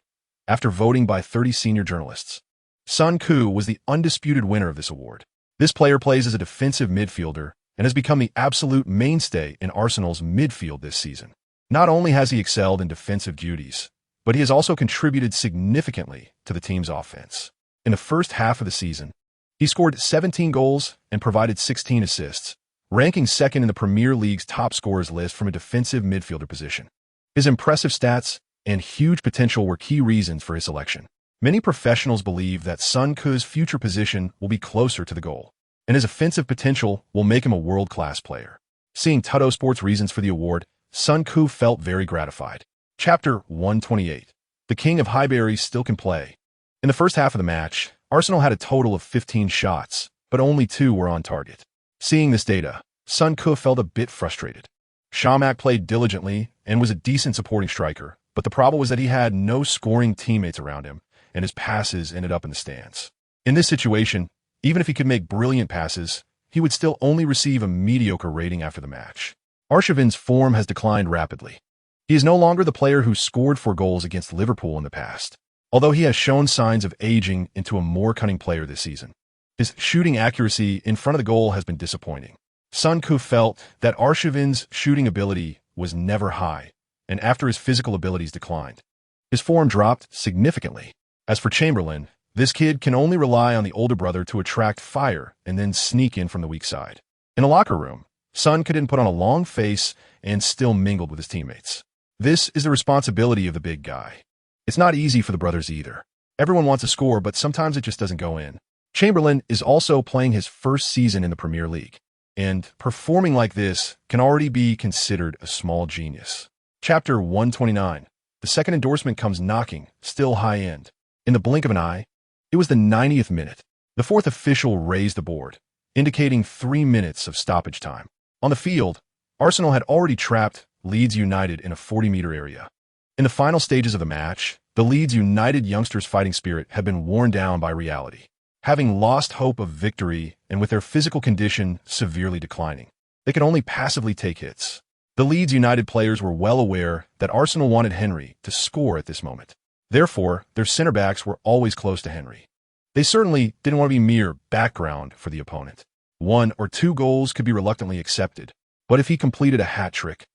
after voting by 30 senior journalists. Son Koo was the undisputed winner of this award. This player plays as a defensive midfielder and has become the absolute mainstay in Arsenal's midfield this season. Not only has he excelled in defensive duties, but he has also contributed significantly to the team's offense. In the first half of the season, he scored 17 goals and provided 16 assists, ranking 2nd in the Premier League's top scorers list from a defensive midfielder position. His impressive stats and huge potential were key reasons for his selection. Many professionals believe that Son Koo's future position will be closer to the goal, and his offensive potential will make him a world-class player. Seeing Tuttosport's reasons for the award, Son Koo felt very gratified. Chapter 128. The King of Highbury still can play. In the first half of the match, Arsenal had a total of 15 shots, but only 2 were on target. Seeing this data, Son Koo felt a bit frustrated. Shamak played diligently and was a decent supporting striker, but the problem was that he had no scoring teammates around him, and his passes ended up in the stands. In this situation, even if he could make brilliant passes, he would still only receive a mediocre rating after the match. Arsène's form has declined rapidly. He is no longer the player who scored 4 goals against Liverpool in the past, although he has shown signs of aging into a more cunning player this season. His shooting accuracy in front of the goal has been disappointing. Son Koo felt that Arsène's shooting ability was never high, and after his physical abilities declined, his form dropped significantly. As for Chamberlain, This kid can only rely on the older brother to attract fire and then sneak in from the weak side. In the locker room, Son couldn't put on a long face and still mingled with his teammates. This is the responsibility of the big guy. It's not easy for the brothers either. Everyone wants to score, but sometimes it just doesn't go in. Chamberlain is also playing his first season in the Premier League, and performing like this can already be considered a small genius. Chapter 129. The second endorsement comes knocking, still high end. In the blink of an eye, it was the 90th minute. The fourth official raised the board, indicating 3 minutes of stoppage time. On the field, Arsenal had already trapped Leeds United in a 40-meter area. In the final stages of the match, the Leeds United youngsters' fighting spirit had been worn down by reality, having lost hope of victory and with their physical condition severely declining. They could only passively take hits. The Leeds United players were well aware that Arsenal wanted Henry to score at this moment. Therefore, their center-backs were always close to Henry. They certainly didn't want to be mere background for the opponent. 1 or 2 goals could be reluctantly accepted, but if he completed a hat trick,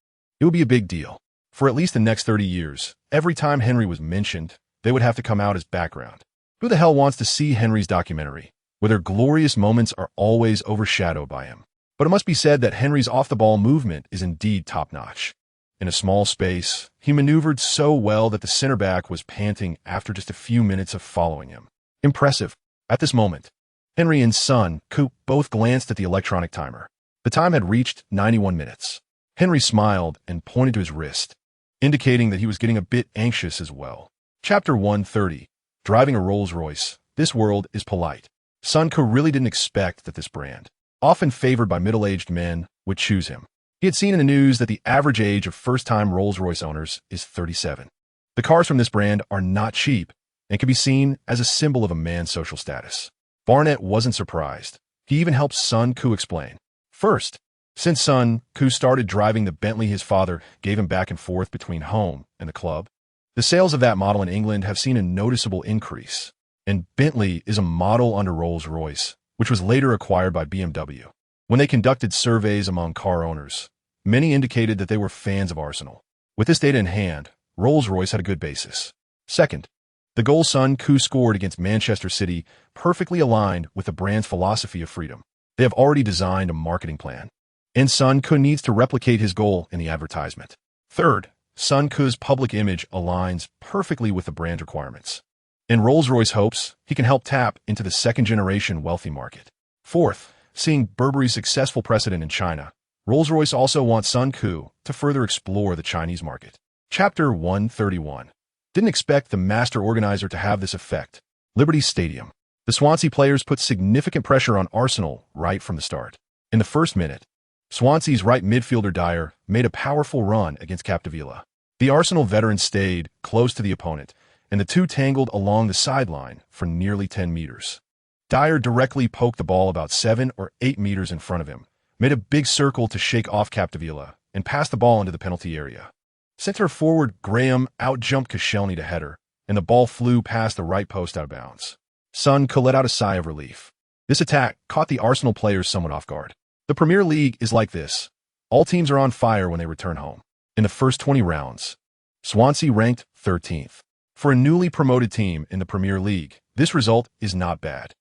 it would be a big deal. For at least the next 30 years, every time Henry was mentioned, they would have to come out as background. Who the hell wants to see Henry's documentary, where their glorious moments are always overshadowed by him? But it must be said that Henry's off-the-ball movement is indeed top-notch. In a small space, he maneuvered so well that the center-back was panting after just a few minutes of following him. Impressive. At this moment, Henry and Son both glanced at the electronic timer. The time had reached 91 minutes. Henry smiled and pointed to his wrist, indicating that he was getting a bit anxious as well. Chapter 130. Driving a Rolls-Royce. This world is polite. Son really didn't expect that this brand, often favored by middle-aged men, would choose him. He had seen in the news that the average age of first-time Rolls-Royce owners is 37. The cars from this brand are not cheap and can be seen as a symbol of a man's social status. Barnett wasn't surprised. He even helped Son explain. First, since Son started driving the Bentley his father gave him back and forth between home and the club, the sales of that model in England have seen a noticeable increase, and Bentley is a model under Rolls-Royce, which was later acquired by BMW. When they conducted surveys among car owners, many indicated that they were fans of Arsenal. With this data in hand, Rolls-Royce had a good basis. Second, the goal Son scored against Manchester City perfectly aligned with the brand's philosophy of freedom. They have already designed a marketing plan, and Son needs to replicate his goal in the advertisement. Third, Son's public image aligns perfectly with the brand requirements. In Rolls-Royce hopes, he can help tap into the second-generation wealthy market. Fourth, seeing Burberry's successful precedent in China, Rolls-Royce also wants Son to further explore the Chinese market. Chapter 131. Didn't expect the master organizer to have this effect. Liberty Stadium. The Swansea players put significant pressure on Arsenal right from the start. In the first minute, Swansea's right midfielder Dyer made a powerful run against Capdevila. The Arsenal veteran stayed close to the opponent, and the two tangled along the sideline for nearly 10 meters. Dyer directly poked the ball about 7 or 8 meters in front of him, made a big circle to shake off Capdevila, and passed the ball into the penalty area. Center forward Graham outjumped Koscielny to header, and the ball flew past the right post out of bounds. Son let out a sigh of relief. This attack caught the Arsenal players somewhat off guard. The Premier League is like this. All teams are on fire when they return home. In the first 20 rounds, Swansea ranked 13th. For a newly promoted team in the Premier League, this result is not bad.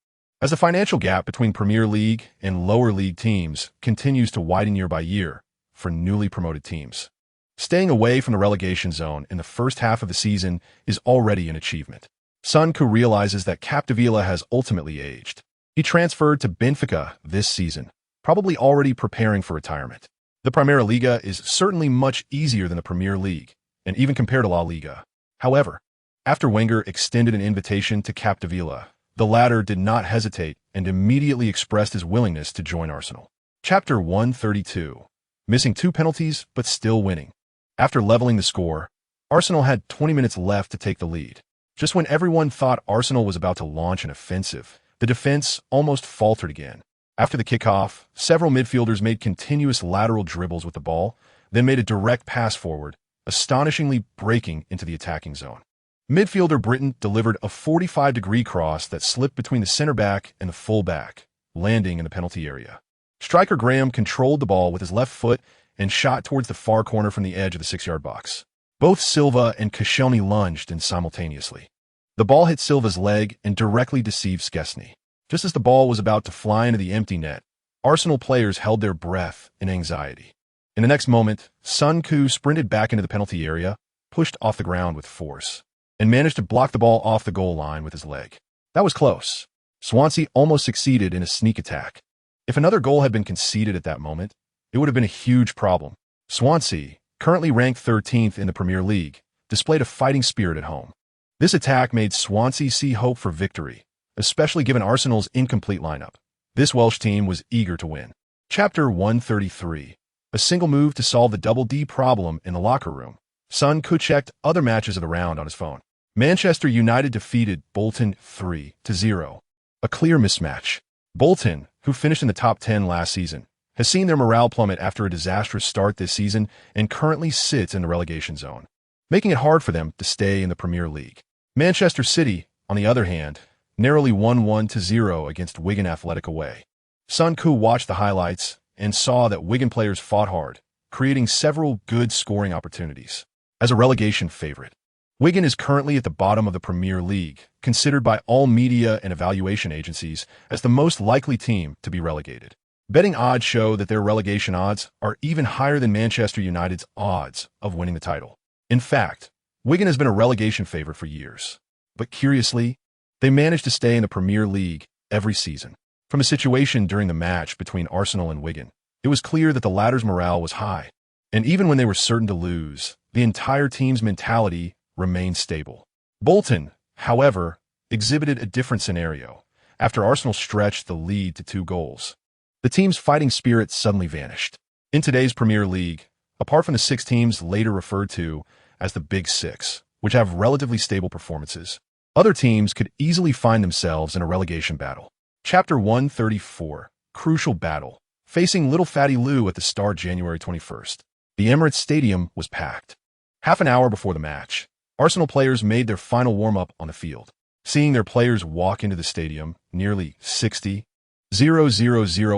As the financial gap between Premier League and lower league teams continues to widen year by year for newly promoted teams, staying away from the relegation zone in the first half of the season is already an achievement. Son realizes that Capdevila has ultimately aged. He transferred to Benfica this season, probably already preparing for retirement. The Primera Liga is certainly much easier than the Premier League, and even compared to La Liga. However, after Wenger extended an invitation to Capdevila, the latter did not hesitate and immediately expressed his willingness to join Arsenal. Chapter 132. Missing 2 penalties, but still winning. After leveling the score, Arsenal had 20 minutes left to take the lead. Just when everyone thought Arsenal was about to launch an offensive, the defense almost faltered again. After the kickoff, several midfielders made continuous lateral dribbles with the ball, then made a direct pass forward, astonishingly breaking into the attacking zone. Midfielder Britton delivered a 45-degree cross that slipped between the center back and the full back, landing in the penalty area. Striker Graham controlled the ball with his left foot and shot towards the far corner from the edge of the 6-yard box. Both Silva and Koscielny lunged in simultaneously. The ball hit Silva's leg and directly deceived Szczesny. Just as the ball was about to fly into the empty net, Arsenal players held their breath in anxiety. In the next moment, Son Koo sprinted back into the penalty area, pushed off the ground with force, and managed to block the ball off the goal line with his leg. That was close. Swansea almost succeeded in a sneak attack. If another goal had been conceded at that moment, it would have been a huge problem. Swansea, currently ranked 13th in the Premier League, displayed a fighting spirit at home. This attack made Swansea see hope for victory, especially given Arsenal's incomplete lineup. This Welsh team was eager to win. Chapter 133. A single move to solve the double D problem in the locker room. Son Koo checked other matches of the round on his phone. Manchester United defeated Bolton 3-0. A clear mismatch. Bolton, who finished in the top 10 last season, has seen their morale plummet after a disastrous start this season and currently sits in the relegation zone, making it hard for them to stay in the Premier League. Manchester City, on the other hand, narrowly won 1-0 against Wigan Athletic away. Son Koo watched the highlights and saw that Wigan players fought hard, creating several good scoring opportunities. As a relegation favorite, Wigan is currently at the bottom of the Premier League, considered by all media and evaluation agencies as the most likely team to be relegated. Betting odds show that their relegation odds are even higher than Manchester United's odds of winning the title. In fact, Wigan has been a relegation favorite for years. But curiously, they managed to stay in the Premier League every season. From a situation during the match between Arsenal and Wigan, it was clear that the latter's morale was high. And even when they were certain to lose, the entire team's mentality remained stable. Bolton, however, exhibited a different scenario. After Arsenal stretched the lead to 2 goals, the team's fighting spirit suddenly vanished. In today's Premier League, apart from the 6 teams later referred to as the Big Six, which have relatively stable performances, other teams could easily find themselves in a relegation battle. Chapter 134. Crucial battle. Facing Little Fatty Lou at the start January 21st. The Emirates Stadium was packed. Half an hour before the match, Arsenal players made their final warm-up on the field. Seeing their players walk into the stadium, nearly 60,000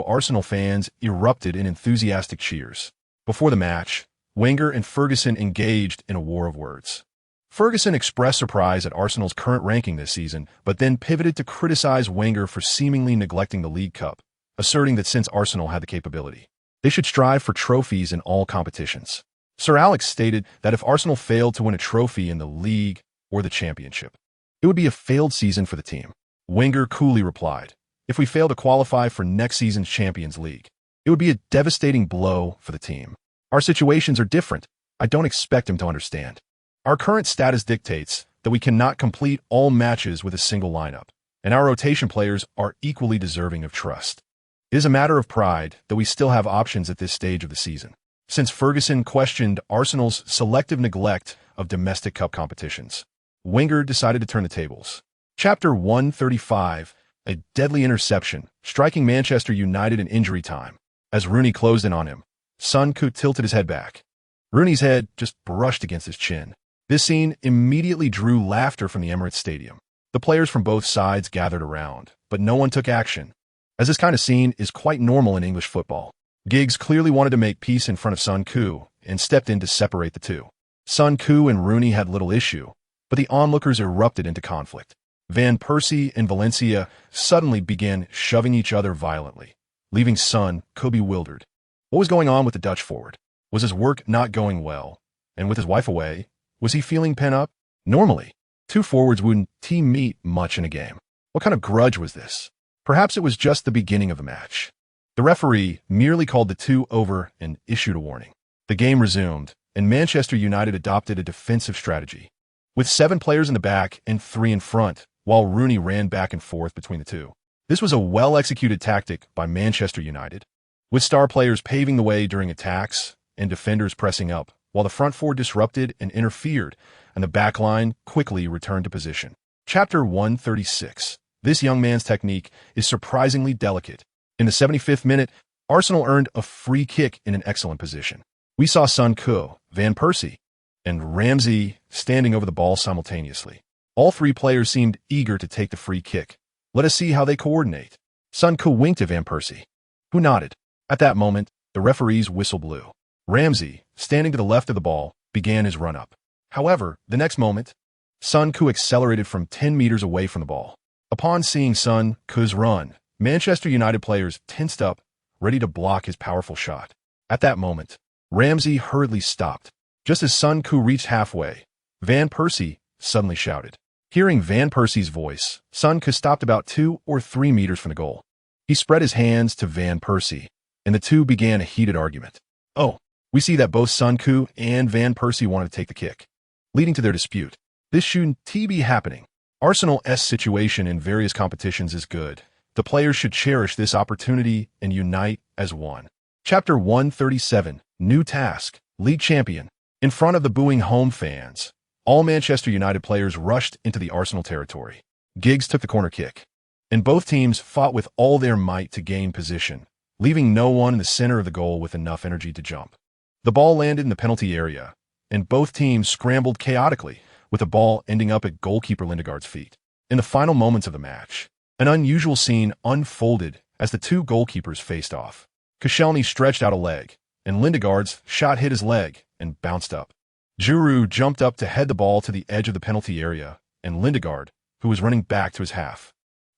Arsenal fans erupted in enthusiastic cheers. Before the match, Wenger and Ferguson engaged in a war of words. Ferguson expressed surprise at Arsenal's current ranking this season, but then pivoted to criticize Wenger for seemingly neglecting the League Cup, asserting that since Arsenal had the capability, they should strive for trophies in all competitions. Sir Alex stated that if Arsenal failed to win a trophy in the league or the championship, it would be a failed season for the team. Wenger coolly replied, "If we fail to qualify for next season's Champions League, it would be a devastating blow for the team. Our situations are different. I don't expect him to understand. Our current status dictates that we cannot complete all matches with a single lineup, and our rotation players are equally deserving of trust. It is a matter of pride that we still have options at this stage of the season." Since Ferguson questioned Arsenal's selective neglect of domestic cup competitions, Wenger decided to turn the tables. Chapter 135. A deadly interception, striking Manchester United in injury time. As Rooney closed in on him, Son Koo tilted his head back. Rooney's head just brushed against his chin. This scene immediately drew laughter from the Emirates Stadium. The players from both sides gathered around, but no one took action, as this kind of scene is quite normal in English football. Giggs clearly wanted to make peace in front of Son Koo and stepped in to separate the two. Son Koo and Rooney had little issue, but the onlookers erupted into conflict. Van Persie and Valencia suddenly began shoving each other violently, leaving Son Koo bewildered. What was going on with the Dutch forward? Was his work not going well? And with his wife away, was he feeling pent up? Normally, 2 forwards wouldn't team meet much in a game. What kind of grudge was this? Perhaps it was just the beginning of the match. The referee merely called the 2 over and issued a warning. The game resumed, and Manchester United adopted a defensive strategy, with 7 players in the back and 3 in front, while Rooney ran back and forth between the 2. This was a well-executed tactic by Manchester United, with star players paving the way during attacks and defenders pressing up, while the front 4 disrupted and interfered, and the back line quickly returned to position. Chapter 136. This young man's technique is surprisingly delicate. In the 75th minute, Arsenal earned a free kick in an excellent position. We saw Son Koo, Van Persie, and Ramsey standing over the ball simultaneously. All 3 players seemed eager to take the free kick. Let us see how they coordinate. Son Koo winked at Van Persie, who nodded. At that moment, the referee's whistle blew. Ramsey, standing to the left of the ball, began his run-up. However, the next moment, Son Koo accelerated from 10 meters away from the ball. Upon seeing Son Koo's run, Manchester United players tensed up, ready to block his powerful shot. At that moment, Ramsey hurriedly stopped. Just as Son Koo reached halfway, Van Persie suddenly shouted. Hearing Van Persie's voice, Son Koo stopped about 2 or 3 meters from the goal. He spread his hands to Van Persie, and the two began a heated argument. Oh, we see that both Son Koo and Van Persie wanted to take the kick, leading to their dispute. This shouldn't be happening. Arsenal's situation in various competitions is good. The players should cherish this opportunity and unite as one. Chapter 137, New Task, League Champion. In front of the booing home fans, all Manchester United players rushed into the Arsenal territory. Giggs took the corner kick, and both teams fought with all their might to gain position, leaving no one in the center of the goal with enough energy to jump. The ball landed in the penalty area, and both teams scrambled chaotically, with the ball ending up at goalkeeper Lindegaard's feet. In the final moments of the match, an unusual scene unfolded as the two goalkeepers faced off. Koscielny stretched out a leg, and Lindegaard's shot hit his leg and bounced up. Giroud jumped up to head the ball to the edge of the penalty area, and Lindegaard, who was running back to his half,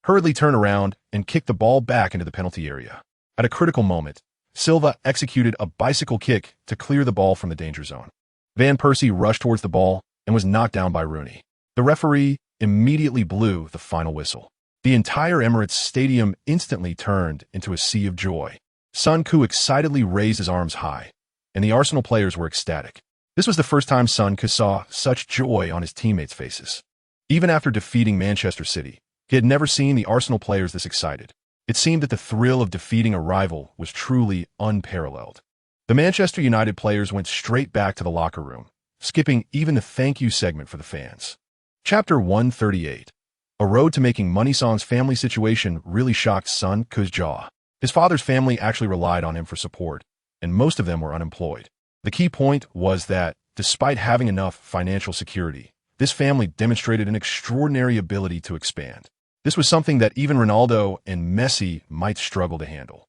hurriedly turned around and kicked the ball back into the penalty area. At a critical moment, Silva executed a bicycle kick to clear the ball from the danger zone. Van Persie rushed towards the ball and was knocked down by Rooney. The referee immediately blew the final whistle. The entire Emirates Stadium instantly turned into a sea of joy. Son Koo excitedly raised his arms high, and the Arsenal players were ecstatic. This was the first time Son Koo saw such joy on his teammates' faces. Even after defeating Manchester City, he had never seen the Arsenal players this excited. It seemed that the thrill of defeating a rival was truly unparalleled. The Manchester United players went straight back to the locker room, skipping even the thank you segment for the fans. Chapter 138. A road to making money. Son's family situation really shocked Son Koo's jaw. His father's family actually relied on him for support, and most of them were unemployed. The key point was that, despite having enough financial security, this family demonstrated an extraordinary ability to expand. This was something that even Ronaldo and Messi might struggle to handle.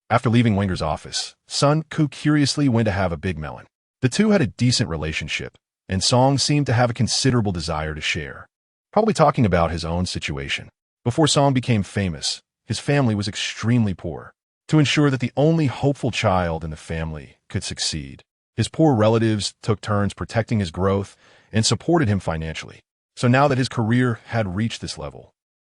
After leaving Wenger's office, Son Koo curiously went to have a big melon. The two had a decent relationship, and Song seemed to have a considerable desire to share, probably talking about his own situation. Before Song became famous, his family was extremely poor. To ensure that the only hopeful child in the family could succeed, his poor relatives took turns protecting his growth and supported him financially. So now that his career had reached this level,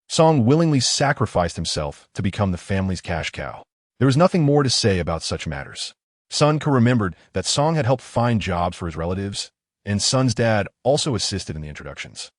Song willingly sacrificed himself to become the family's cash cow. There was nothing more to say about such matters. Son Koo remembered that Song had helped find jobs for his relatives, and Son's dad also assisted in the introductions.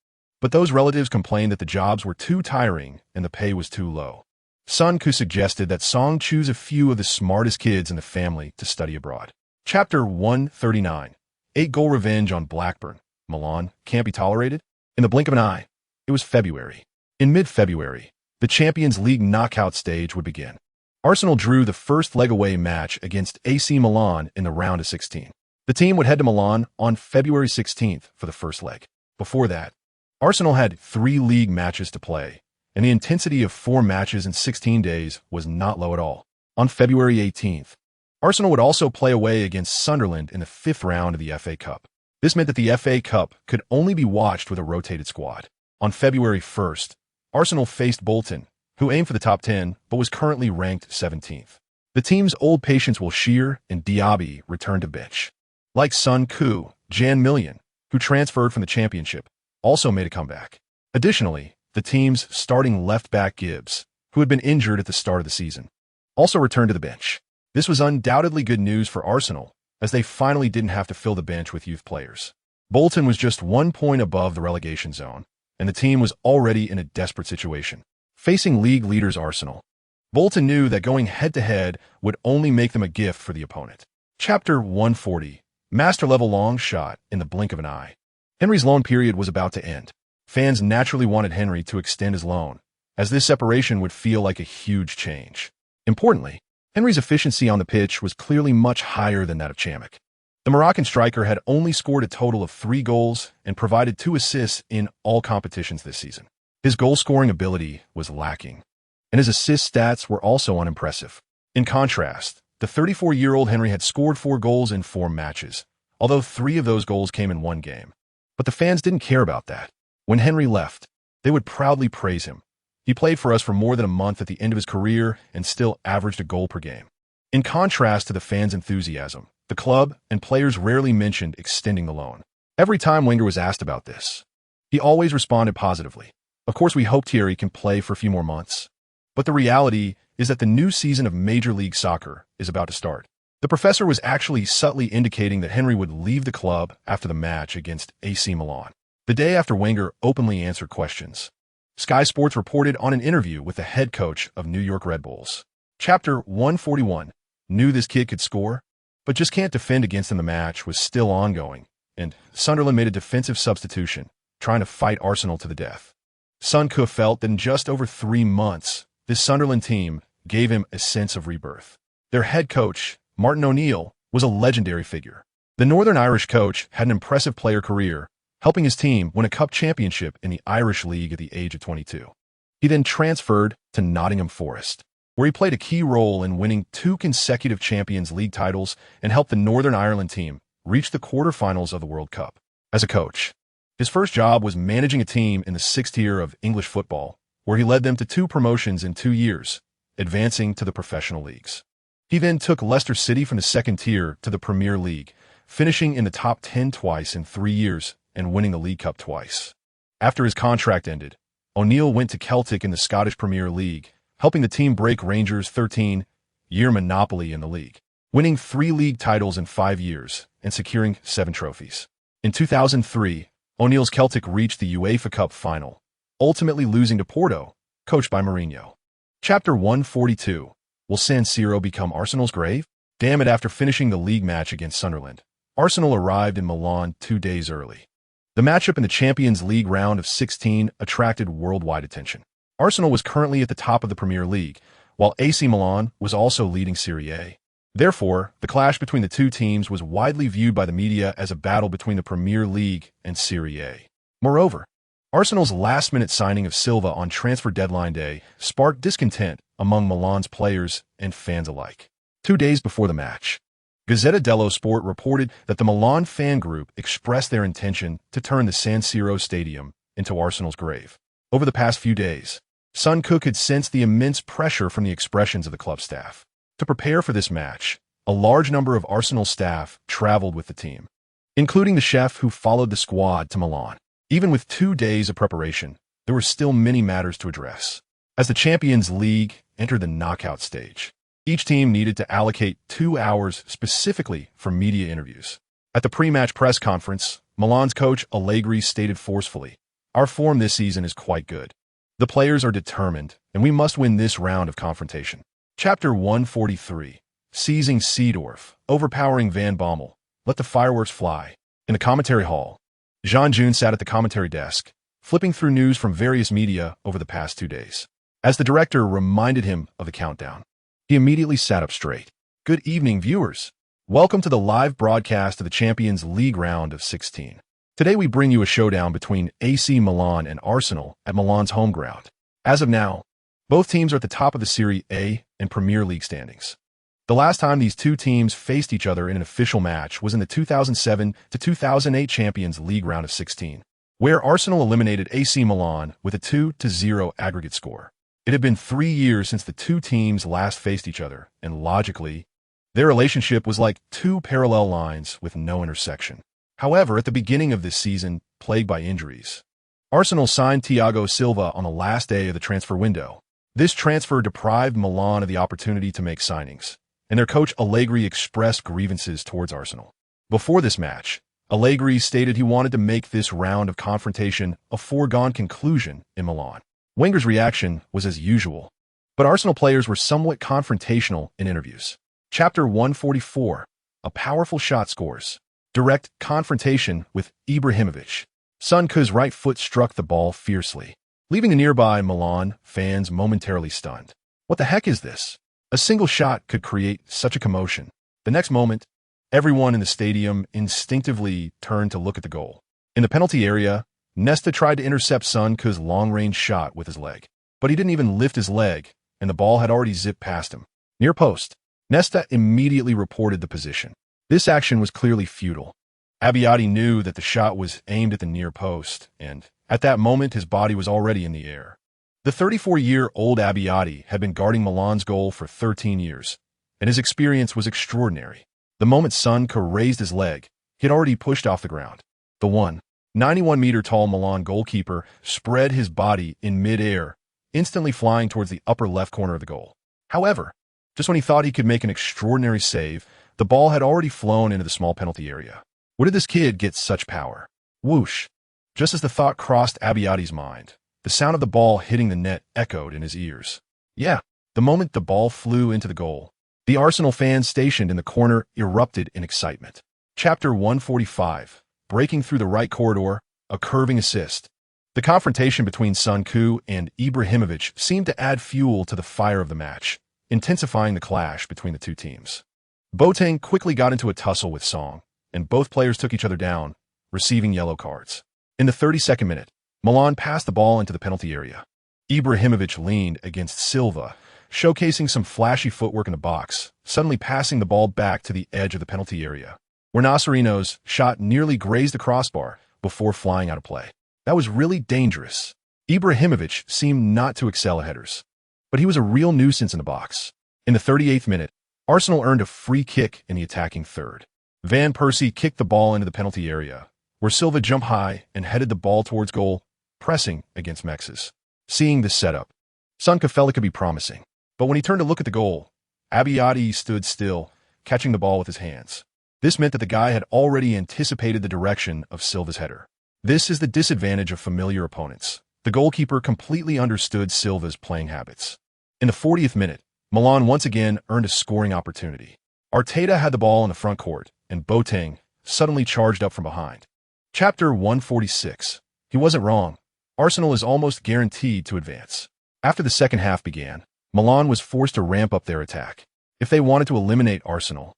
But those relatives complained that the jobs were too tiring and the pay was too low. Son Koo suggested that Song choose a few of the smartest kids in the family to study abroad. Chapter 139. 8-goal revenge on Blackburn. Milan can't be tolerated? In the blink of an eye, it was February. In mid-February, the Champions League knockout stage would begin. Arsenal drew the first leg-away match against AC Milan in the round of 16. The team would head to Milan on February 16th for the first leg. Before that, Arsenal had 3 league matches to play, and the intensity of 4 matches in 16 days was not low at all. On February 18th, Arsenal would also play away against Sunderland in the 5th round of the FA Cup. This meant that the FA Cup could only be watched with a rotated squad. On February 1st, Arsenal faced Bolton, who aimed for the top 10 but was currently ranked 17th. The team's old patience Wilshere and Diaby returned to bench. Like Son Koo, Jan Million, who transferred from the Championship, also made a comeback. Additionally, the team's starting left-back Gibbs, who had been injured at the start of the season, also returned to the bench. This was undoubtedly good news for Arsenal, as they finally didn't have to fill the bench with youth players. Bolton was just 1 point above the relegation zone, and the team was already in a desperate situation. Facing league leaders Arsenal, Bolton knew that going head-to-head would only make them a gift for the opponent. Chapter 140. Master-level long shot in the blink of an eye. Henry's loan period was about to end. Fans naturally wanted Henry to extend his loan, as this separation would feel like a huge change. Importantly, Henry's efficiency on the pitch was clearly much higher than that of Chamak. The Moroccan striker had only scored a total of 3 goals and provided 2 assists in all competitions this season. His goal-scoring ability was lacking, and his assist stats were also unimpressive. In contrast, the 34-year-old Henry had scored 4 goals in 4 matches, although 3 of those goals came in 1 game. But the fans didn't care about that. When Henry left, they would proudly praise him. He played for us for more than a month at the end of his career and still averaged a goal per game. In contrast to the fans' enthusiasm, the club and players rarely mentioned extending the loan. Every time Wenger was asked about this, he always responded positively. Of course, we hope Thierry can play for a few more months. But the reality is that the new season of Major League Soccer is about to start. The professor was actually subtly indicating that Henry would leave the club after the match against AC Milan, the day after Wenger openly answered questions. Sky Sports reported on an interview with the head coach of New York Red Bulls. Chapter 141, knew this kid could score, but just can't defend against him. The match was still ongoing, and Sunderland made a defensive substitution, trying to fight Arsenal to the death. Sun Tzu felt that in just over 3 months, this Sunderland team gave him a sense of rebirth. Their head coach, Martin O'Neill, was a legendary figure. The Northern Irish coach had an impressive player career, helping his team win a cup championship in the Irish League at the age of 22. He then transferred to Nottingham Forest, where he played a key role in winning 2 consecutive Champions League titles and helped the Northern Ireland team reach the quarterfinals of the World Cup. As a coach, his first job was managing a team in the 6th tier of English football, where he led them to 2 promotions in 2 years, advancing to the professional leagues. He then took Leicester City from the 2nd tier to the Premier League, finishing in the top 10 twice in 3 years and winning the League Cup twice. After his contract ended, O'Neill went to Celtic in the Scottish Premier League, helping the team break Rangers' 13-year monopoly in the league, winning 3 league titles in 5 years and securing 7 trophies. In 2003, O'Neill's Celtic reached the UEFA Cup final, ultimately losing to Porto, coached by Mourinho. Chapter 142, will San Siro become Arsenal's grave? Damn it, after finishing the league match against Sunderland, Arsenal arrived in Milan 2 days early. The matchup in the Champions League round of 16 attracted worldwide attention. Arsenal was currently at the top of the Premier League, while AC Milan was also leading Serie A. Therefore, the clash between the 2 teams was widely viewed by the media as a battle between the Premier League and Serie A. Moreover, Arsenal's last-minute signing of Silva on transfer deadline day sparked discontent among Milan's players and fans alike. 2 days before the match, Gazzetta dello Sport reported that the Milan fan group expressed their intention to turn the San Siro stadium into Arsenal's grave. Over the past few days, Sun Tzu had sensed the immense pressure from the expressions of the club staff. To prepare for this match, a large number of Arsenal staff traveled with the team, including the chef who followed the squad to Milan. Even with 2 days of preparation, there were still many matters to address. As the Champions League entered the knockout stage, each team needed to allocate 2 hours specifically for media interviews. At the pre-match press conference, Milan's coach Allegri stated forcefully, "Our form this season is quite good. The players are determined, and we must win this round of confrontation." Chapter 143, seizing Seedorf, overpowering Van Bommel, let the fireworks fly. In the commentary hall, Jean June sat at the commentary desk, flipping through news from various media over the past 2 days. As the director reminded him of the countdown, he immediately sat up straight. "Good evening, viewers. Welcome to the live broadcast of the Champions League round of 16. Today we bring you a showdown between AC Milan and Arsenal at Milan's home ground. As of now, both teams are at the top of the Serie A and Premier League standings. The last time these 2 teams faced each other in an official match was in the 2007 to 2008 Champions League round of 16, where Arsenal eliminated AC Milan with a 2-0 aggregate score. It had been 3 years since the 2 teams last faced each other, and logically, their relationship was like 2 parallel lines with no intersection. However, at the beginning of this season, plagued by injuries, Arsenal signed Thiago Silva on the last day of the transfer window. This transfer deprived Milan of the opportunity to make signings, and their coach Allegri expressed grievances towards Arsenal. Before this match, Allegri stated he wanted to make this round of confrontation a foregone conclusion in Milan. Wenger's reaction was as usual, but Arsenal players were somewhat confrontational in interviews. Chapter 144, a powerful shot scores. Direct confrontation with Ibrahimovic. Sun Tzu's right foot struck the ball fiercely, leaving the nearby Milan fans momentarily stunned. What the heck is this? A single shot could create such a commotion. The next moment, everyone in the stadium instinctively turned to look at the goal. In the penalty area, Nesta tried to intercept Sun Tzu's long-range shot with his leg, but he didn't even lift his leg, and the ball had already zipped past him. Near post, Nesta immediately reported the position. This action was clearly futile. Abbiati knew that the shot was aimed at the near post, and At that moment, his body was already in the air. The 34-year-old Abbiati had been guarding Milan's goal for 13 years, and his experience was extraordinary. The moment Son raised his leg, he had already pushed off the ground. The 91-meter-tall Milan goalkeeper spread his body in mid-air, instantly flying towards the upper left corner of the goal. However, just when he thought he could make an extraordinary save, the ball had already flown into the small penalty area. Where did this kid get such power? Whoosh! Just as the thought crossed Abbiati's mind, the sound of the ball hitting the net echoed in his ears. Yeah, the moment the ball flew into the goal, the Arsenal fans stationed in the corner erupted in excitement. Chapter 145, breaking through the right corridor, a curving assist. The confrontation between Son and Ibrahimovic seemed to add fuel to the fire of the match, intensifying the clash between the two teams. Boateng quickly got into a tussle with Son, and both players took each other down, receiving yellow cards. In the 32nd minute, Milan passed the ball into the penalty area. Ibrahimovic leaned against Silva, showcasing some flashy footwork in the box, suddenly passing the ball back to the edge of the penalty area, where Nasserino's shot nearly grazed the crossbar before flying out of play. That was really dangerous. Ibrahimovic seemed not to excel at headers, but he was a real nuisance in the box. In the 38th minute, Arsenal earned a free kick in the attacking third. Van Persie kicked the ball into the penalty area, where Silva jumped high and headed the ball towards goal, pressing against Mexes. Seeing this setup, Son felt it could be promising. But when he turned to look at the goal, Abbiati stood still, catching the ball with his hands. This meant that the guy had already anticipated the direction of Silva's header. This is the disadvantage of familiar opponents. The goalkeeper completely understood Silva's playing habits. In the 40th minute, Milan once again earned a scoring opportunity. Arteta had the ball in the front court, and Boateng suddenly charged up from behind. Chapter 146. He wasn't wrong. Arsenal is almost guaranteed to advance. After the second half began, Milan was forced to ramp up their attack. If they wanted to eliminate Arsenal,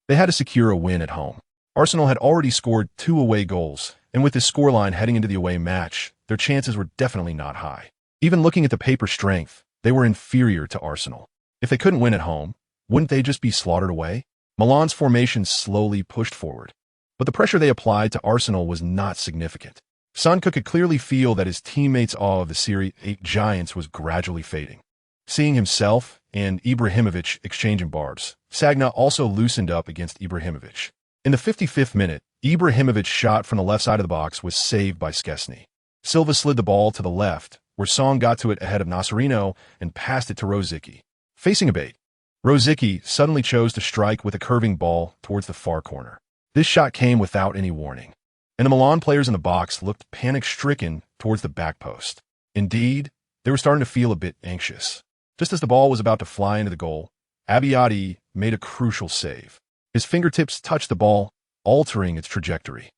they had to secure a win at home. Arsenal had already scored 2 away goals, and with this scoreline heading into the away match, their chances were definitely not high. Even looking at the paper strength, they were inferior to Arsenal. If they couldn't win at home, wouldn't they just be slaughtered away? Milan's formation slowly pushed forward, but the pressure they applied to Arsenal was not significant. Son could clearly feel that his teammates' awe of the Serie A giants was gradually fading. Seeing himself and Ibrahimovic exchanging barbs, Sagna also loosened up against Ibrahimovic. In the 55th minute, Ibrahimovic's shot from the left side of the box was saved by Szczesny. Silva slid the ball to the left, where Son got to it ahead of Nasserino and passed it to Rosicky. Facing a bait, Rosicky suddenly chose to strike with a curving ball towards the far corner. This shot came without any warning, and the Milan players in the box looked panic-stricken towards the back post. Indeed, they were starting to feel a bit anxious. Just as the ball was about to fly into the goal, Abbiati made a crucial save. His fingertips touched the ball, altering its trajectory.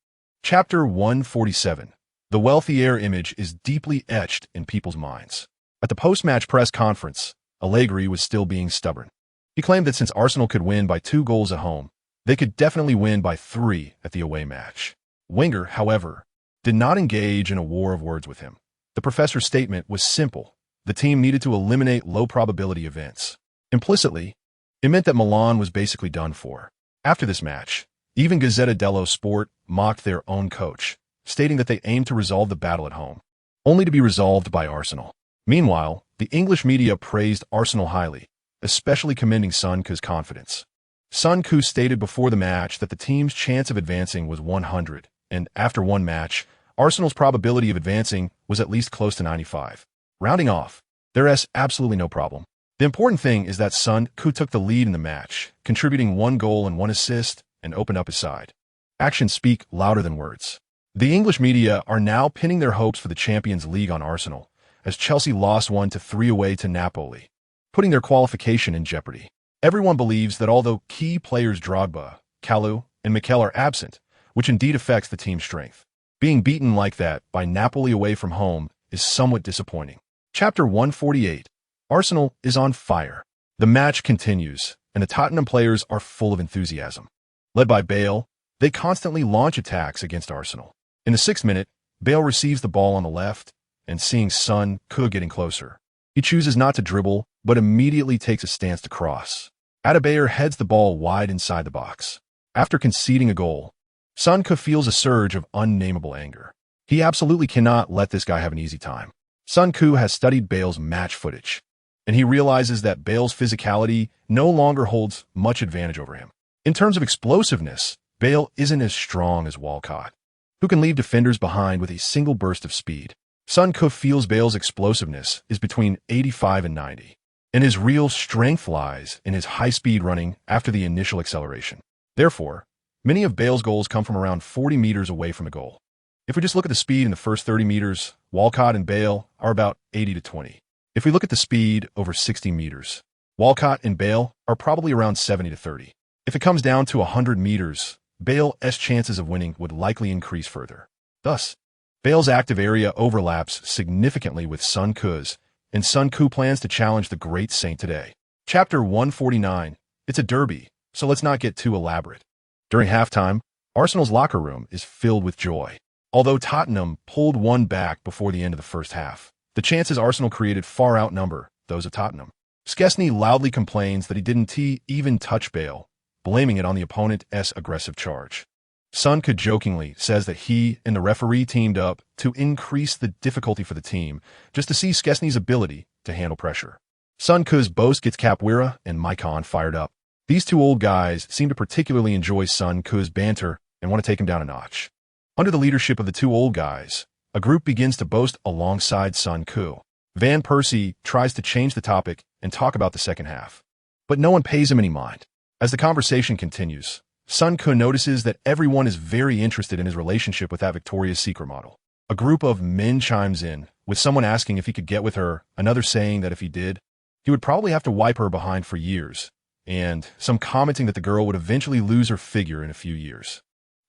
Chapter 147. The wealthy air image is deeply etched in people's minds. At the post-match press conference, Allegri was still being stubborn. He claimed that since Arsenal could win by 2 goals at home, they could definitely win by 3 at the away match. Wenger, however, did not engage in a war of words with him. The professor's statement was simple. The team needed to eliminate low-probability events. Implicitly, it meant that Milan was basically done for. After this match, even Gazzetta dello Sport mocked their own coach, stating that they aimed to resolve the battle at home, only to be resolved by Arsenal. Meanwhile, the English media praised Arsenal highly, especially commending Son's confidence. Son stated before the match that the team's chance of advancing was 100, and after one match, Arsenal's probability of advancing was at least close to 95. Rounding off, there's absolutely no problem. The important thing is that Son took the lead in the match, contributing 1 goal and 1 assist, and opened up his side. Actions speak louder than words. The English media are now pinning their hopes for the Champions League on Arsenal, as Chelsea lost 1-3 away to Napoli, putting their qualification in jeopardy. Everyone believes that although key players Drogba, Kalou, and Mikel are absent, which indeed affects the team's strength, being beaten like that by Napoli away from home is somewhat disappointing. Chapter 148. Arsenal is on fire. The match continues, and the Tottenham players are full of enthusiasm. Led by Bale, they constantly launch attacks against Arsenal. In the 6th minute, Bale receives the ball on the left, and seeing Son getting closer, he chooses not to dribble, but immediately takes a stance to cross. Adebayor heads the ball wide inside the box. After conceding a goal, Son feels a surge of unnameable anger. He absolutely cannot let this guy have an easy time. Sun Ku has studied Bale's match footage, and he realizes that Bale's physicality no longer holds much advantage over him. In terms of explosiveness, Bale isn't as strong as Walcott, who can leave defenders behind with a single burst of speed. Sun Ku feels Bale's explosiveness is between 85 and 90, and his real strength lies in his high-speed running after the initial acceleration. Therefore, many of Bale's goals come from around 40 meters away from the goal. If we just look at the speed in the first 30 meters, Walcott and Bale are about 80 to 20. If we look at the speed over 60 meters, Walcott and Bale are probably around 70 to 30. If it comes down to 100 meters, Bale's chances of winning would likely increase further. Thus, Bale's active area overlaps significantly with Sun Ku's, and Sun Ku plans to challenge the great saint today. Chapter 149. It's a derby, so let's not get too elaborate. During halftime, Arsenal's locker room is filled with joy. Although Tottenham pulled one back before the end of the first half, the chances Arsenal created far outnumber those of Tottenham. Szczesny loudly complains that he didn't even touch Bale, blaming it on the opponent's aggressive charge. Sun Ku jokingly says that he and the referee teamed up to increase the difficulty for the team just to see Szczesny's ability to handle pressure. Sun Ku's boast gets Capoeira and Maicon fired up. These two old guys seem to particularly enjoy Sun Ku's banter and want to take him down a notch. Under the leadership of the two old guys, a group begins to boast alongside Sun Ku. Van Persie tries to change the topic and talk about the second half, but no one pays him any mind. As the conversation continues, Sun Ku notices that everyone is very interested in his relationship with that Victoria's Secret model. A group of men chimes in, with someone asking if he could get with her, another saying that if he did, he would probably have to wipe her behind for years, and some commenting that the girl would eventually lose her figure in a few years.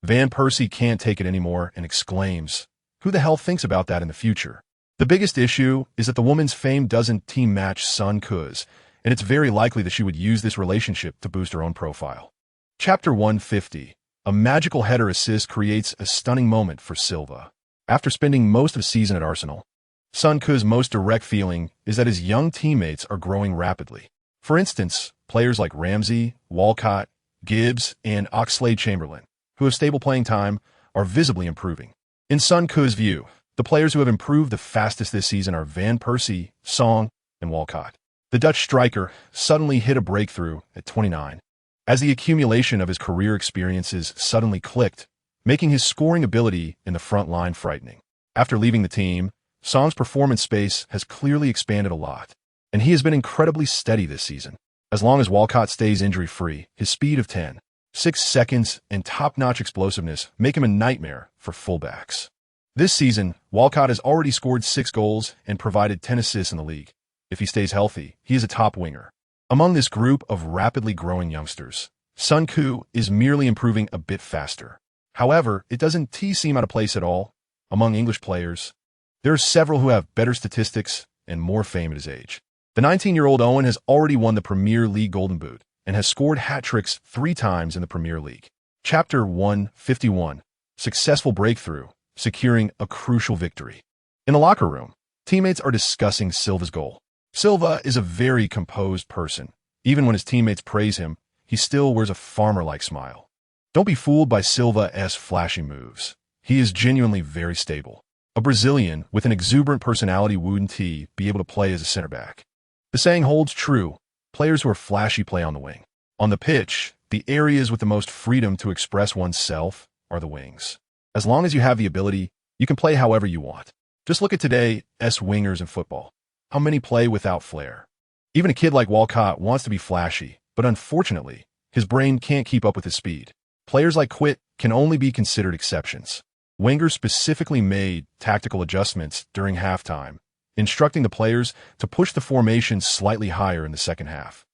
Van Persie can't take it anymore and exclaims, "Who the hell thinks about that in the future?" The biggest issue is that the woman's fame doesn't team match Sun Ku's, and it's very likely that she would use this relationship to boost her own profile. Chapter 150. A magical header assist creates a stunning moment for Silva. After spending most of the season at Arsenal, Sun Ku's most direct feeling is that his young teammates are growing rapidly. For instance, players like Ramsey, Walcott, Gibbs, and Oxlade-Chamberlain, who have stable playing time, are visibly improving. In Sun Ku's view, the players who have improved the fastest this season are Van Persie, Song, and Walcott. The Dutch striker suddenly hit a breakthrough at 29, as the accumulation of his career experiences suddenly clicked, making his scoring ability in the front line frightening. After leaving the team, Song's performance space has clearly expanded a lot, and he has been incredibly steady this season. As long as Walcott stays injury-free, his speed of 10.6 seconds and top-notch explosiveness make him a nightmare for fullbacks. This season, Walcott has already scored 6 goals and provided 10 assists in the league. If he stays healthy, he is a top winger. Among this group of rapidly growing youngsters, Sun Ku is merely improving a bit faster. However, it doesn't seem out of place at all. Among English players, there are several who have better statistics and more fame at his age. The 19-year-old Owen has already won the Premier League Golden Boot and has scored hat-tricks 3 times in the Premier League. Chapter 151. Successful breakthrough, securing a crucial victory. In the locker room, teammates are discussing Silva's goal. Silva is a very composed person. Even when his teammates praise him, he still wears a farmer-like smile. Don't be fooled by Silva's flashy moves. He is genuinely very stable. A Brazilian with an exuberant personality wouldn't be able to play as a center back. The saying holds true. Players who are flashy play on the wing. On the pitch, the areas with the most freedom to express oneself are the wings. As long as you have the ability, you can play however you want. Just look at today's wingers in football. How many play without flair? Even a kid like Walcott wants to be flashy, but unfortunately, his brain can't keep up with his speed. Players like Quit can only be considered exceptions. Wenger specifically made tactical adjustments during halftime, instructing the players to push the formation slightly higher in the second half,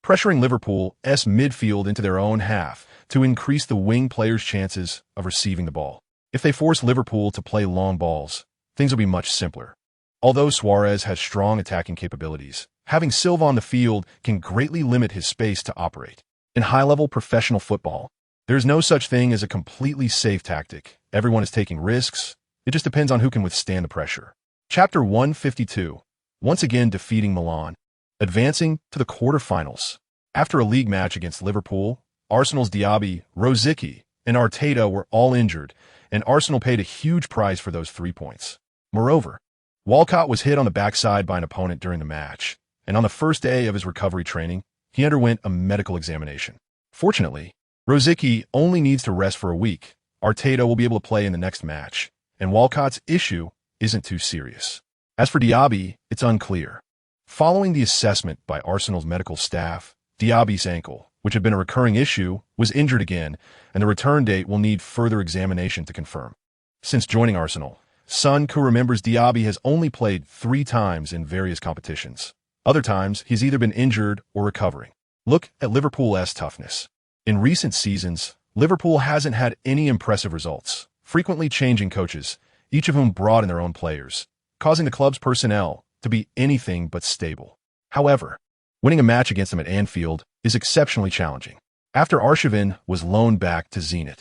pressuring Liverpool's midfield into their own half to increase the wing players' chances of receiving the ball. If they force Liverpool to play long balls, things will be much simpler. Although Suarez has strong attacking capabilities, having Silva on the field can greatly limit his space to operate. In high-level professional football, there is no such thing as a completely safe tactic. Everyone is taking risks. It just depends on who can withstand the pressure. Chapter 152. Once again defeating Milan, advancing to the quarterfinals. After a league match against Liverpool, Arsenal's Diaby, Rosicky, and Arteta were all injured, and Arsenal paid a huge price for those 3 points. Moreover, Walcott was hit on the backside by an opponent during the match, and on the first day of his recovery training, he underwent a medical examination. Fortunately, Rosicky only needs to rest for a week. Arteta will be able to play in the next match, and Walcott's issue isn't too serious. As for Diaby, it's unclear. Following the assessment by Arsenal's medical staff, Diaby's ankle, which had been a recurring issue, was injured again, and the return date will need further examination to confirm. Since joining Arsenal, Sun, who remembers Diaby has only played 3 times in various competitions. Other times, he's either been injured or recovering. Look at Liverpool's toughness. In recent seasons, Liverpool hasn't had any impressive results, frequently changing coaches, each of whom brought in their own players, causing the club's personnel to be anything but stable. However, winning a match against them at Anfield is exceptionally challenging. After Arsène was loaned back to Zenit,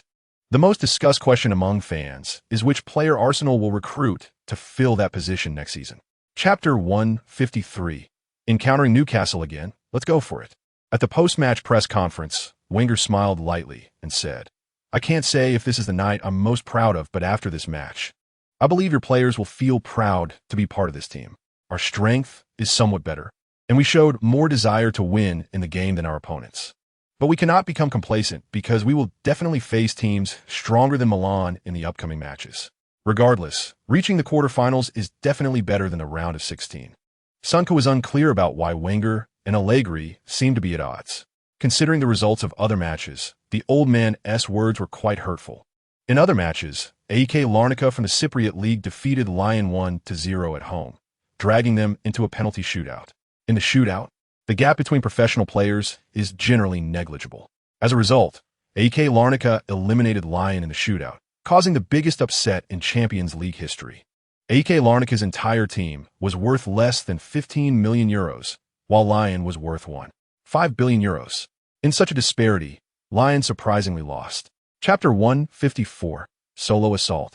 the most discussed question among fans is which player Arsenal will recruit to fill that position next season. Chapter 153. Encountering Newcastle again, let's go for it. At the post-match press conference, Wenger smiled lightly and said, "I can't say if this is the night I'm most proud of, but after this match, I believe your players will feel proud to be part of this team. Our strength is somewhat better, and we showed more desire to win in the game than our opponents. But we cannot become complacent because we will definitely face teams stronger than Milan in the upcoming matches. Regardless, reaching the quarterfinals is definitely better than a round of 16. Sunko was unclear about why Wenger and Allegri seemed to be at odds. Considering the results of other matches, the old man's words were quite hurtful. In other matches, AEK Larnaca from the Cypriot League defeated Lyon 1-0 at home, dragging them into a penalty shootout. In the shootout, the gap between professional players is generally negligible. As a result, AEK Larnaca eliminated Lyon in the shootout, causing the biggest upset in Champions League history. AEK Larnaca's entire team was worth less than 15 million euros, while Lyon was worth 1.5 billion euros. In such a disparity, Lyon surprisingly lost. Chapter 154. Solo Assault.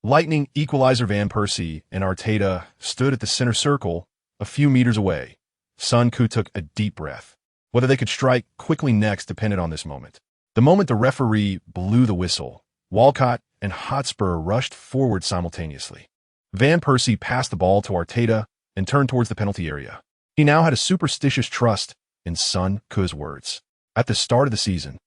Lightning equalizer Van Persie and Arteta stood at the center circle, a few meters away. Sunku took a deep breath. Whether they could strike quickly next depended on this moment. The moment the referee blew the whistle, Walcott and Hotspur rushed forward simultaneously. Van Persie passed the ball to Arteta and turned towards the penalty area. He now had a superstitious trust in Sunku's words. At the start of the season,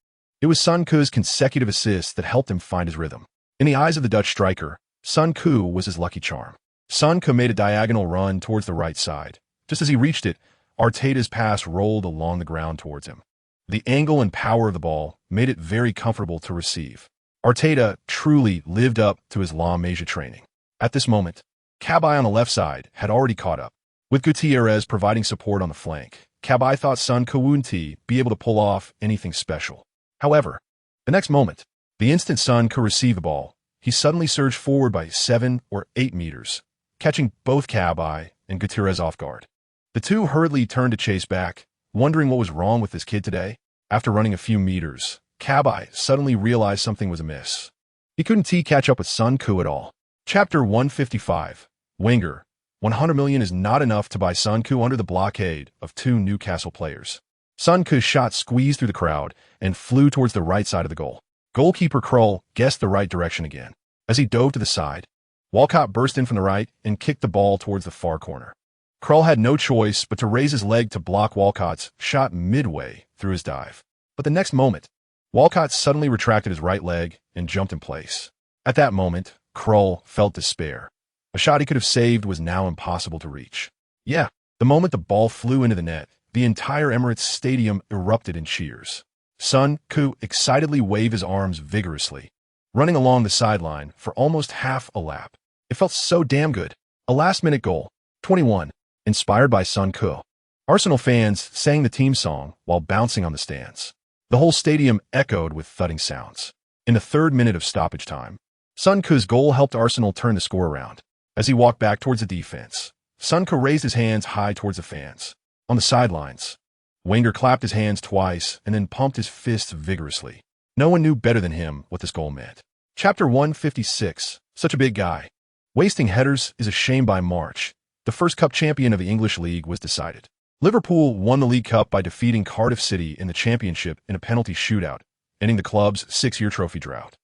it was Sunku's consecutive assists that helped him find his rhythm. In the eyes of the Dutch striker, Sunku was his lucky charm. Sunku made a diagonal run towards the right side. Just as he reached it, Arteta's pass rolled along the ground towards him. The angle and power of the ball made it very comfortable to receive. Arteta truly lived up to his La Masia training. At this moment, Cabai on the left side had already caught up. With Gutierrez providing support on the flank, Cabai thought Sunku wouldn't be able to pull off anything special. However, the next moment, the instant Sunku received the ball, he suddenly surged forward by 7 or 8 meters, catching both Cabai and Gutierrez off guard. The two hurriedly turned to chase back, wondering what was wrong with this kid today. After running a few meters, Cabai suddenly realized something was amiss. He couldn't catch up with Sunku at all. Chapter 155. Wenger. 100 million is not enough to buy Sunku under the blockade of 2 Newcastle players. Sunku's shot squeezed through the crowd and flew towards the right side of the goal. Goalkeeper Krul guessed the right direction again. As he dove to the side, Walcott burst in from the right and kicked the ball towards the far corner. Krul had no choice but to raise his leg to block Walcott's shot midway through his dive. But the next moment, Walcott suddenly retracted his right leg and jumped in place. At that moment, Krul felt despair. A shot he could have saved was now impossible to reach. The moment the ball flew into the net, the entire Emirates Stadium erupted in cheers. Sunku excitedly waved his arms vigorously, running along the sideline for almost half a lap. It felt so damn good. A last-minute goal. 21. Inspired by Sunku. Arsenal fans sang the team song while bouncing on the stands. The whole stadium echoed with thudding sounds. In the 3rd minute of stoppage time, Sunku's goal helped Arsenal turn the score around. As he walked back towards the defense, Sunku raised his hands high towards the fans. On the sidelines, Wenger clapped his hands twice and then pumped his fists vigorously. No one knew better than him what this goal meant. Chapter 156. Such a big guy. Wasting headers is a shame. By March, the first cup champion of the English League was decided. Liverpool won the League Cup by defeating Cardiff City in the Championship in a penalty shootout, ending the club's 6-year trophy drought.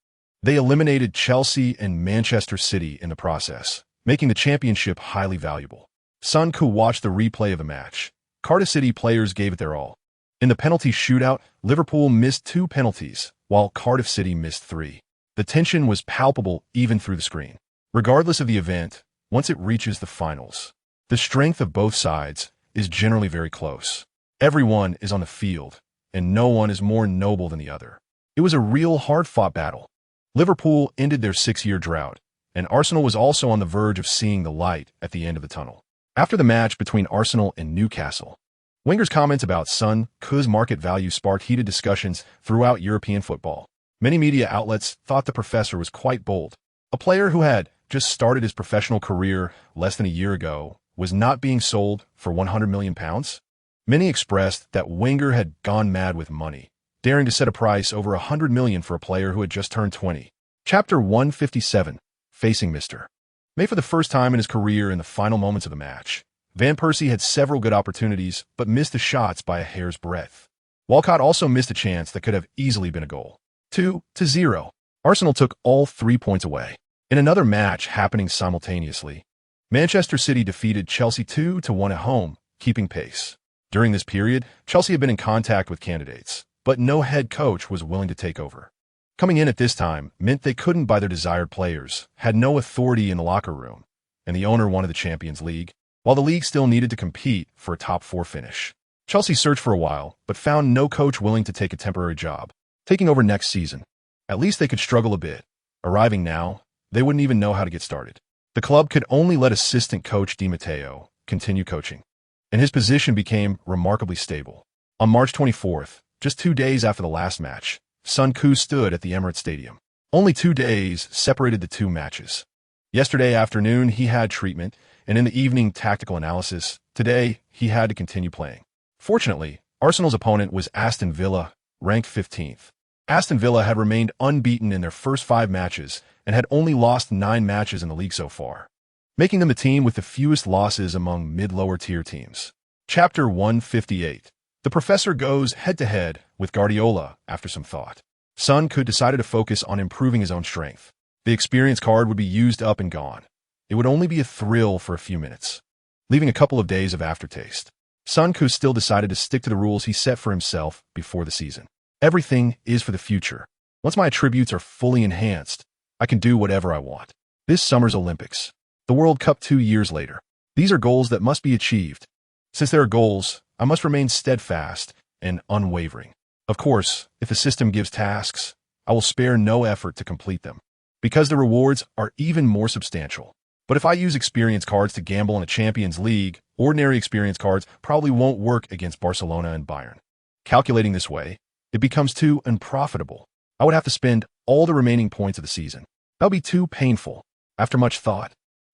They eliminated Chelsea and Manchester City in the process, making the championship highly valuable. Sun could watch the replay of the match. Cardiff City players gave it their all. In the penalty shootout, Liverpool missed 2 penalties, while Cardiff City missed 3. The tension was palpable even through the screen. Regardless of the event, once it reaches the finals, the strength of both sides is generally very close. Everyone is on the field, and no one is more noble than the other. It was a real hard-fought battle. Liverpool ended their 6-year drought, and Arsenal was also on the verge of seeing the light at the end of the tunnel. After the match between Arsenal and Newcastle, Wenger's comments about Sun Ku's market value sparked heated discussions throughout European football. Many media outlets thought the professor was quite bold. A player who had just started his professional career less than a year ago was not being sold for £100 million. Many expressed that Wenger had gone mad with money, daring to set a price over £100 million for a player who had just turned 20. Chapter 157, Facing Mr. May. For the first time in his career in the final moments of the match, Van Persie had several good opportunities but missed the shots by a hair's breadth. Walcott also missed a chance that could have easily been a goal. 2-0. Arsenal took all 3 points away. In another match happening simultaneously, Manchester City defeated Chelsea 2-1 at home, keeping pace. During this period, Chelsea had been in contact with candidates, but no head coach was willing to take over. Coming in at this time meant they couldn't buy their desired players, had no authority in the locker room, and the owner wanted the Champions League, while the league still needed to compete for a top 4 finish. Chelsea searched for a while, but found no coach willing to take a temporary job, taking over next season. At least they could struggle a bit. Arriving now, they wouldn't even know how to get started. The club could only let assistant coach Di Matteo continue coaching, and his position became remarkably stable. On March 24th, just 2 days after the last match, Sun Ku stood at the Emirates Stadium. Only 2 days separated the 2 matches. Yesterday afternoon, he had treatment, and in the evening, tactical analysis. Today, he had to continue playing. Fortunately, Arsenal's opponent was Aston Villa, ranked 15th. Aston Villa had remained unbeaten in their first 5 matches and had only lost 9 matches in the league so far, making them the team with the fewest losses among mid-lower tier teams. Chapter 158. The professor goes head-to-head with Guardiola after some thought. Sun Ku decided to focus on improving his own strength. The experience card would be used up and gone. It would only be a thrill for a few minutes, leaving a couple of days of aftertaste. Sun Ku still decided to stick to the rules he set for himself before the season. Everything is for the future. Once my attributes are fully enhanced, I can do whatever I want. This summer's Olympics. The World Cup 2 years later. These are goals that must be achieved. Since there are goals, I must remain steadfast and unwavering. Of course, if the system gives tasks, I will spare no effort to complete them, because the rewards are even more substantial. But if I use experience cards to gamble in a Champions League, ordinary experience cards probably won't work against Barcelona and Bayern. Calculating this way, it becomes too unprofitable. I would have to spend all the remaining points of the season. That would be too painful. After much thought,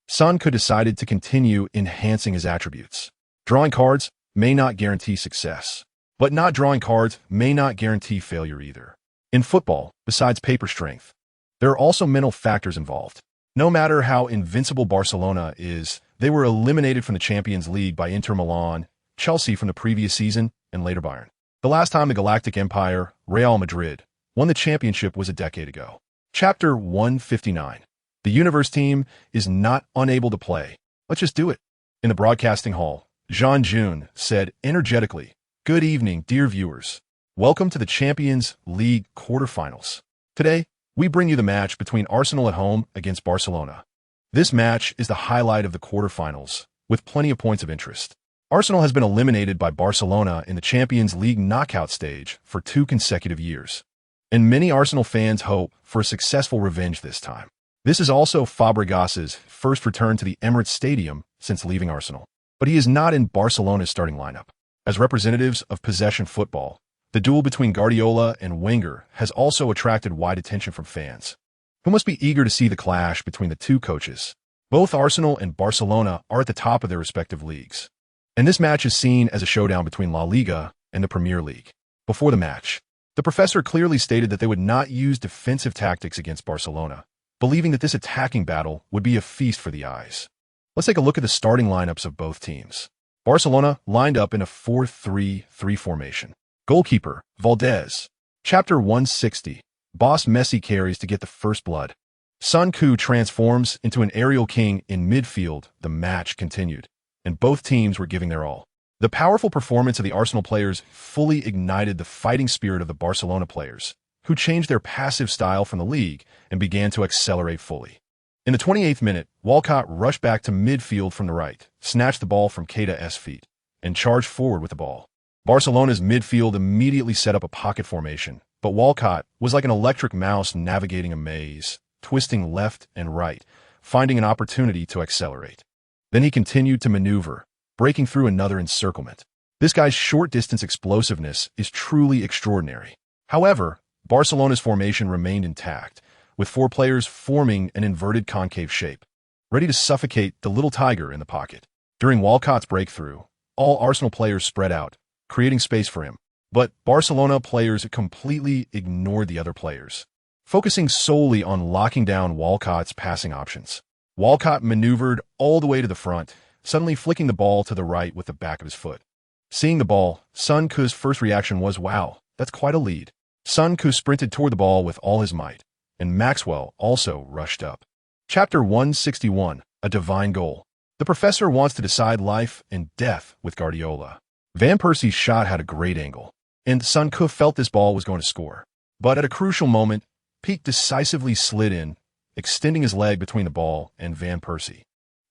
Sun Ku decided to continue enhancing his attributes. Drawing cards may not guarantee success, but not drawing cards may not guarantee failure either. In football, besides paper strength, there are also mental factors involved. No matter how invincible Barcelona is, they were eliminated from the Champions League by Inter Milan, Chelsea from the previous season, and later Bayern. The last time the Galactic Empire, Real Madrid, won the championship was a decade ago. Chapter 159. The Universe team is not unable to play. Let's just do it. In the broadcasting hall, Jean Jun said energetically, "Good evening, dear viewers. Welcome to the Champions League quarterfinals. Today, we bring you the match between Arsenal at home against Barcelona. This match is the highlight of the quarterfinals, with plenty of points of interest. Arsenal has been eliminated by Barcelona in the Champions League knockout stage for 2 consecutive years, and many Arsenal fans hope for a successful revenge this time. This is also Fabregas's first return to the Emirates Stadium since leaving Arsenal, but he is not in Barcelona's starting lineup. As representatives of possession football, the duel between Guardiola and Wenger has also attracted wide attention from fans, who must be eager to see the clash between the 2 coaches. Both Arsenal and Barcelona are at the top of their respective leagues, and this match is seen as a showdown between La Liga and the Premier League. Before the match, the professor clearly stated that they would not use defensive tactics against Barcelona, believing that this attacking battle would be a feast for the eyes. Let's take a look at the starting lineups of both teams. Barcelona lined up in a 4-3-3 formation. Goalkeeper, Valdez. Chapter 160. Boss Messi carries to get the first blood. Sun Ku transforms into an aerial king in midfield. The match continued, and both teams were giving their all. The powerful performance of the Arsenal players fully ignited the fighting spirit of the Barcelona players, who changed their passive style from the league and began to accelerate fully. In the 28th minute, Walcott rushed back to midfield from the right, snatched the ball from Keita's feet, and charged forward with the ball. Barcelona's midfield immediately set up a pocket formation, but Walcott was like an electric mouse navigating a maze, twisting left and right, finding an opportunity to accelerate. Then he continued to maneuver, breaking through another encirclement. This guy's short-distance explosiveness is truly extraordinary. However, Barcelona's formation remained intact, with 4 players forming an inverted concave shape, ready to suffocate the little tiger in the pocket. During Walcott's breakthrough, all Arsenal players spread out, creating space for him. But Barcelona players completely ignored the other players, focusing solely on locking down Walcott's passing options. Walcott maneuvered all the way to the front, suddenly flicking the ball to the right with the back of his foot. Seeing the ball, Sun Ku's first reaction was, "Wow, that's quite a lead." Sun Ku sprinted toward the ball with all his might, and Maxwell also rushed up. Chapter 161, A Divine Goal. The professor wants to decide life and death with Guardiola. Van Persie's shot had a great angle, and Sun Ku felt this ball was going to score. But at a crucial moment, Peak decisively slid in, extending his leg between the ball and Van Persie,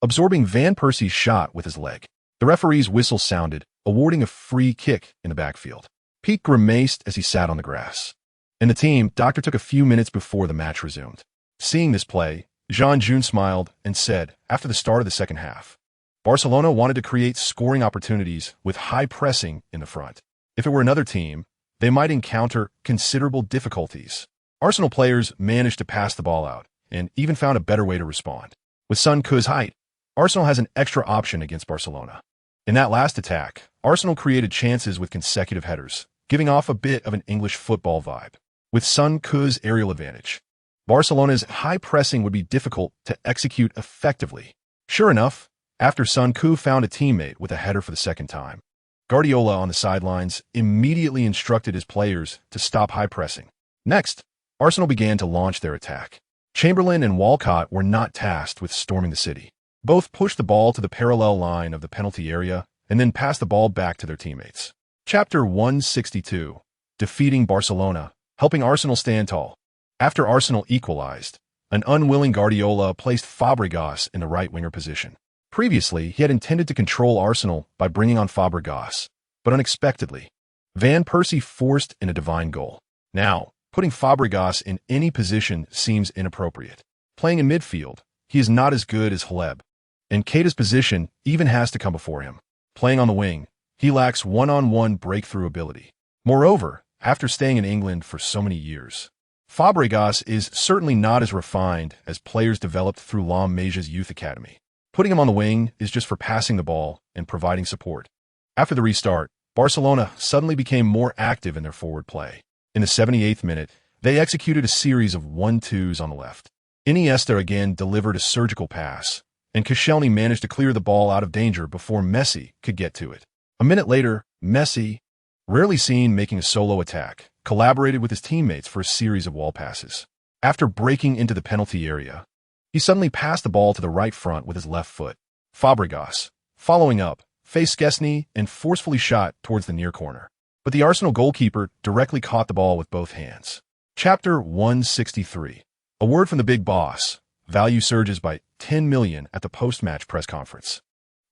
absorbing Van Persie's shot with his leg. The referee's whistle sounded, awarding a free kick in the backfield. Peak grimaced as he sat on the grass, and the team doctor took a few minutes before the match resumed. Seeing this play, Jean-June smiled and said, after the start of the second half, Barcelona wanted to create scoring opportunities with high pressing in the front. If it were another team, they might encounter considerable difficulties. Arsenal players managed to pass the ball out and even found a better way to respond. With Sun Ku's height, Arsenal has an extra option against Barcelona. In that last attack, Arsenal created chances with consecutive headers, giving off a bit of an English football vibe. With Sun Ku's aerial advantage, Barcelona's high pressing would be difficult to execute effectively. Sure enough, after Sun Ku found a teammate with a header for the second time, Guardiola on the sidelines immediately instructed his players to stop high pressing. Next, Arsenal began to launch their attack. Chamberlain and Walcott were not tasked with storming the city. Both pushed the ball to the parallel line of the penalty area and then passed the ball back to their teammates. Chapter 162, Defeating Barcelona, Helping Arsenal Stand Tall. After Arsenal equalized, an unwilling Guardiola placed Fabregas in the right winger position. Previously, he had intended to control Arsenal by bringing on Fabregas, but unexpectedly, Van Persie forced in a divine goal. Now, putting Fabregas in any position seems inappropriate. Playing in midfield, he is not as good as Haleb, and Keita's position even has to come before him. Playing on the wing, he lacks one-on-one breakthrough ability. Moreover, after staying in England for so many years, Fabregas is certainly not as refined as players developed through La Masia's youth academy. Putting him on the wing is just for passing the ball and providing support. After the restart, Barcelona suddenly became more active in their forward play. In the 78th minute, they executed a series of 1-2s on the left. Iniesta again delivered a surgical pass, and Koscielny managed to clear the ball out of danger before Messi could get to it. A minute later, Messi, rarely seen making a solo attack, collaborated with his teammates for a series of wall passes. After breaking into the penalty area, he suddenly passed the ball to the right front with his left foot. Fabregas, following up, faced Szczesny and forcefully shot towards the near corner. But the Arsenal goalkeeper directly caught the ball with both hands. Chapter 163. A word from the big boss. Value surges by 10 million at the post-match press conference.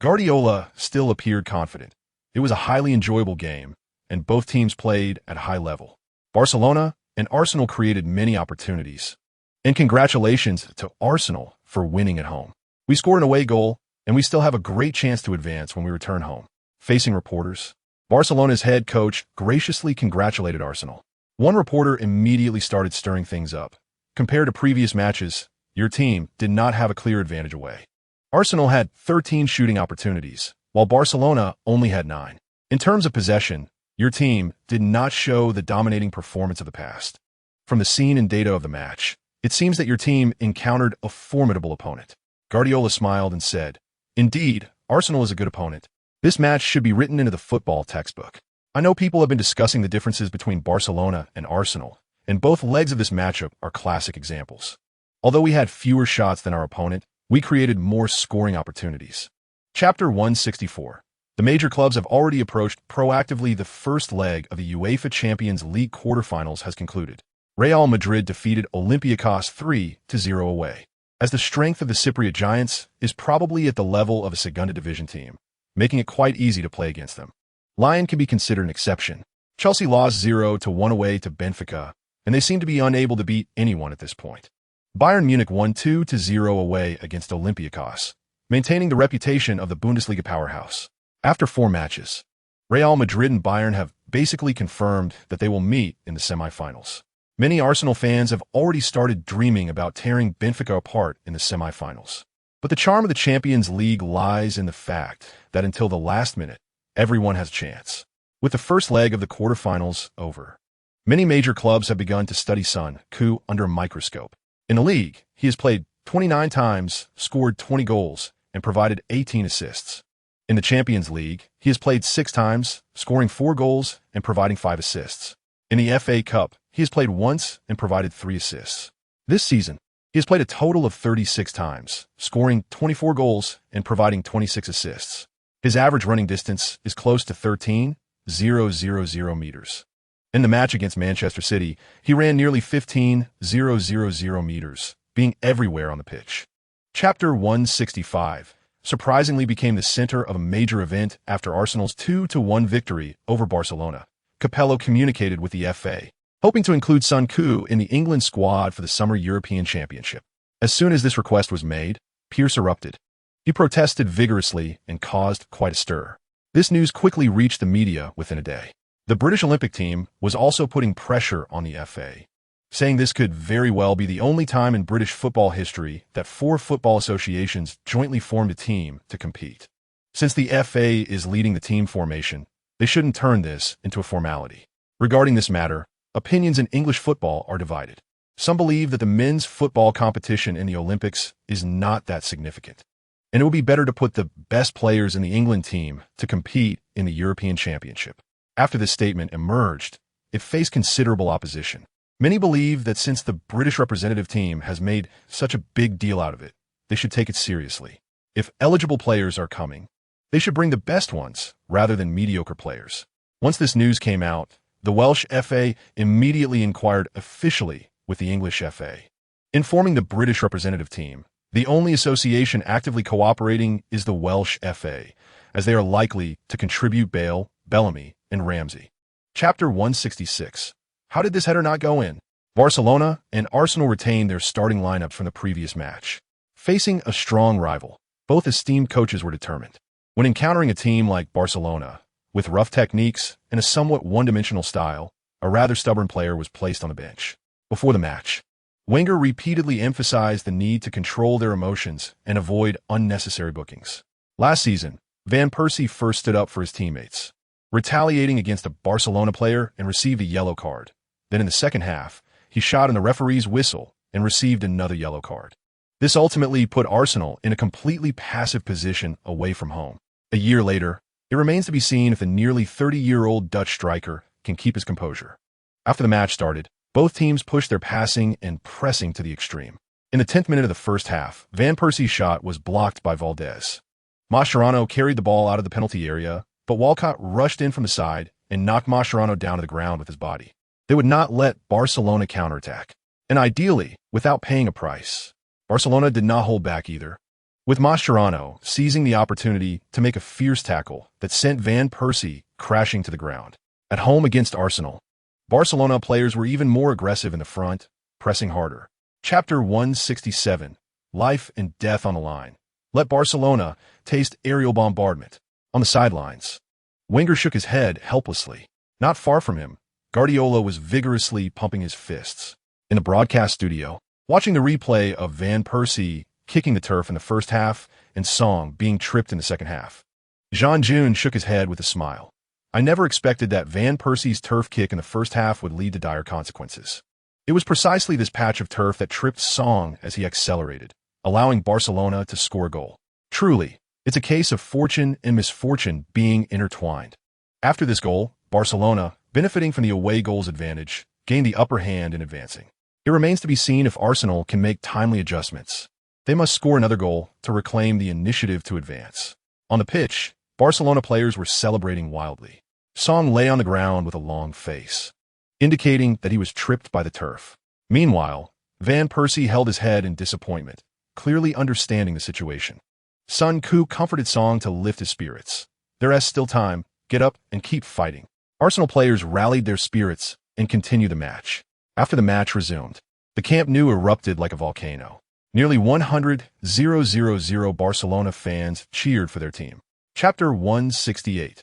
Guardiola still appeared confident. It was a highly enjoyable game, and both teams played at a high level. Barcelona and Arsenal created many opportunities. And congratulations to Arsenal for winning at home. We scored an away goal, and we still have a great chance to advance when we return home. Facing reporters, Barcelona's head coach graciously congratulated Arsenal. One reporter immediately started stirring things up. Compared to previous matches, your team did not have a clear advantage away. Arsenal had 13 shooting opportunities, while Barcelona only had 9. In terms of possession, your team did not show the dominating performance of the past. From the scene and data of the match, it seems that your team encountered a formidable opponent. Guardiola smiled and said, "Indeed, Arsenal is a good opponent. This match should be written into the football textbook. I know people have been discussing the differences between Barcelona and Arsenal, and both legs of this matchup are classic examples. Although we had fewer shots than our opponent, we created more scoring opportunities. Chapter 164. The major clubs have already approached proactively. The first leg of the UEFA Champions League quarterfinals has concluded. Real Madrid defeated Olympiacos 3-0 away. As the strength of the Cypriot Giants is probably at the level of a Segunda Division team, making it quite easy to play against them. Lyon can be considered an exception. Chelsea lost 0-1 away to Benfica, and they seem to be unable to beat anyone at this point. Bayern Munich won 2-0 away against Olympiacos, maintaining the reputation of the Bundesliga powerhouse. After 4 matches, Real Madrid and Bayern have basically confirmed that they will meet in the semifinals. Many Arsenal fans have already started dreaming about tearing Benfica apart in the semifinals. But the charm of the Champions League lies in the fact that until the last minute, everyone has a chance. With the first leg of the quarterfinals over, many major clubs have begun to study Son Heung-min under a microscope. In the league, he has played 29 times, scored 20 goals, and provided 18 assists. In the Champions League, he has played 6 times, scoring 4 goals and providing 5 assists. In the FA Cup, he has played once and provided 3 assists. This season, he has played a total of 36 times, scoring 24 goals and providing 26 assists. His average running distance is close to 13,000 meters. In the match against Manchester City, he ran nearly 15,000 meters, being everywhere on the pitch. Chapter 165 surprisingly became the center of a major event after Arsenal's 2-1 victory over Barcelona. Capello communicated with the FA, hoping to include Son Heung-min in the England squad for the Summer European Championship. As soon as this request was made, Pearce erupted. He protested vigorously and caused quite a stir. This news quickly reached the media within a day. The British Olympic team was also putting pressure on the FA, saying this could very well be the only time in British football history that 4 football associations jointly formed a team to compete. Since the FA is leading the team formation, they shouldn't turn this into a formality. Regarding this matter, opinions in English football are divided. Some believe that the men's football competition in the Olympics is not that significant, and it would be better to put the best players in the England team to compete in the European Championship. After this statement emerged, it faced considerable opposition. Many believe that since the British representative team has made such a big deal out of it, they should take it seriously. If eligible players are coming, they should bring the best ones rather than mediocre players. Once this news came out, the Welsh FA immediately inquired officially with the English FA, informing the British representative team. The only association actively cooperating is the Welsh FA, as they are likely to contribute Bale, Bellamy, and Ramsey. Chapter 166. How did this header not go in? Barcelona and Arsenal retained their starting lineups from the previous match. Facing a strong rival, both esteemed coaches were determined. When encountering a team like Barcelona, with rough techniques and a somewhat one-dimensional style, a rather stubborn player was placed on the bench. Before the match, Wenger repeatedly emphasized the need to control their emotions and avoid unnecessary bookings. Last season, Van Persie first stood up for his teammates, retaliating against a Barcelona player and received a yellow card. Then in the second half, he shot in the referee's whistle and received another yellow card. This ultimately put Arsenal in a completely passive position away from home. A year later, it remains to be seen if the nearly 30-year-old Dutch striker can keep his composure. After the match started, both teams pushed their passing and pressing to the extreme. In the 10th minute of the first half, Van Persie's shot was blocked by Valdez. Mascherano carried the ball out of the penalty area, but Walcott rushed in from the side and knocked Mascherano down to the ground with his body. They would not let Barcelona counterattack, and ideally, without paying a price. Barcelona did not hold back either, with Mascherano seizing the opportunity to make a fierce tackle that sent Van Persie crashing to the ground. At home against Arsenal, Barcelona players were even more aggressive in the front, pressing harder. Chapter 167. Life and death on the line. Let Barcelona taste aerial bombardment. On the sidelines, Wenger shook his head helplessly. Not far from him, Guardiola was vigorously pumping his fists. In the broadcast studio, watching the replay of Van Persie kicking the turf in the first half and Song being tripped in the second half, Jean-June shook his head with a smile. I never expected that Van Persie's turf kick in the first half would lead to dire consequences. It was precisely this patch of turf that tripped Song as he accelerated, allowing Barcelona to score a goal. Truly, it's a case of fortune and misfortune being intertwined. After this goal, Barcelona, benefiting from the away goals advantage, gained the upper hand in advancing. It remains to be seen if Arsenal can make timely adjustments. They must score another goal to reclaim the initiative to advance. On the pitch, Barcelona players were celebrating wildly. Song lay on the ground with a long face, indicating that he was tripped by the turf. Meanwhile, Van Persie held his head in disappointment, clearly understanding the situation. Sun Koo comforted Song to lift his spirits. "There is still time. Get up and keep fighting." Arsenal players rallied their spirits and continued the match. After the match resumed, the Camp Nou erupted like a volcano. Nearly 100,000 Barcelona fans cheered for their team. Chapter 168.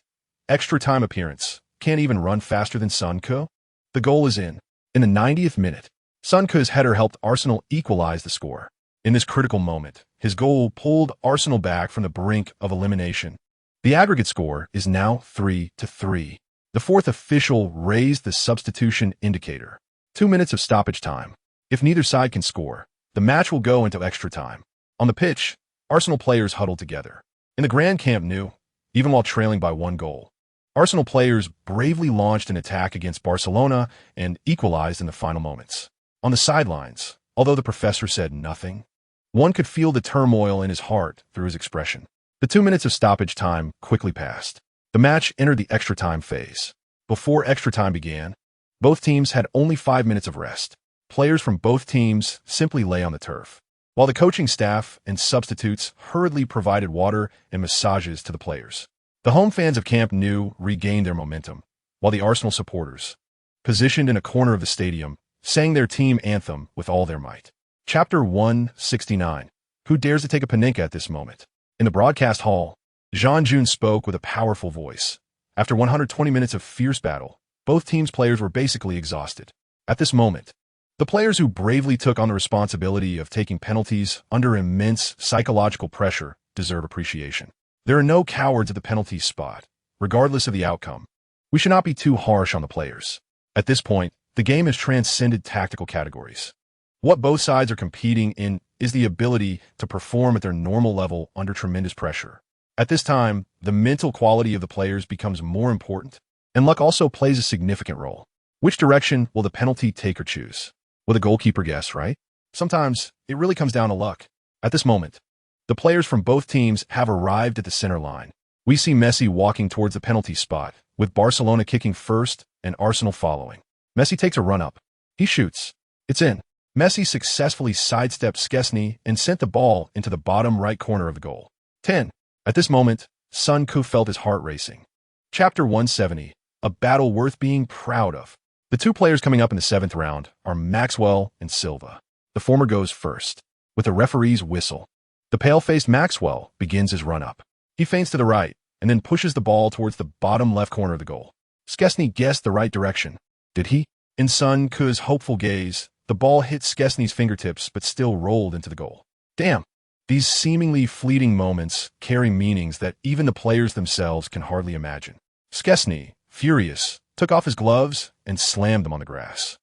Extra time appearance. Can't even run faster than Sun Koo? The goal is in. In the 90th minute, Sun Koo's header helped Arsenal equalize the score. In this critical moment, his goal pulled Arsenal back from the brink of elimination. The aggregate score is now 3-3. The fourth official raised the substitution indicator. 2 minutes of stoppage time. If neither side can score, the match will go into extra time. On the pitch, Arsenal players huddled together. In the Grand Camp Nou, even while trailing by 1 goal, Arsenal players bravely launched an attack against Barcelona and equalized in the final moments. On the sidelines, although the professor said nothing, one could feel the turmoil in his heart through his expression. The 2 minutes of stoppage time quickly passed. The match entered the extra time phase. Before extra time began, both teams had only 5 minutes of rest. Players from both teams simply lay on the turf, while the coaching staff and substitutes hurriedly provided water and massages to the players. The home fans of Camp Nou regained their momentum, while the Arsenal supporters, positioned in a corner of the stadium, sang their team anthem with all their might. Chapter 169. Who dares to take a Panenka at this moment? In the broadcast hall, Jean Jun spoke with a powerful voice. After 120 minutes of fierce battle, both teams' players were basically exhausted. At this moment, the players who bravely took on the responsibility of taking penalties under immense psychological pressure deserve appreciation. There are no cowards at the penalty spot, regardless of the outcome. We should not be too harsh on the players. At this point, the game has transcended tactical categories. What both sides are competing in is the ability to perform at their normal level under tremendous pressure. At this time, the mental quality of the players becomes more important, and luck also plays a significant role. Which direction will the penalty taker choose? Will the goalkeeper guess, right? Sometimes, it really comes down to luck. At this moment, the players from both teams have arrived at the center line. We see Messi walking towards the penalty spot, with Barcelona kicking first and Arsenal following. Messi takes a run-up. He shoots. It's in. Messi successfully sidestepped Szczesny and sent the ball into the bottom right corner of the goal. 10. At this moment, Sun Koo felt his heart racing. Chapter 170. A battle worth being proud of. The two players coming up in the 7th round are Maxwell and Silva. The former goes first. With the referee's whistle, the pale-faced Maxwell begins his run-up. He feints to the right and then pushes the ball towards the bottom left corner of the goal. Szczesny guessed the right direction. Did he? In Sun Koo's hopeful gaze, the ball hit Szczesny's fingertips but still rolled into the goal. Damn! These seemingly fleeting moments carry meanings that even the players themselves can hardly imagine. Szczesny, furious, took off his gloves and slammed them on the grass.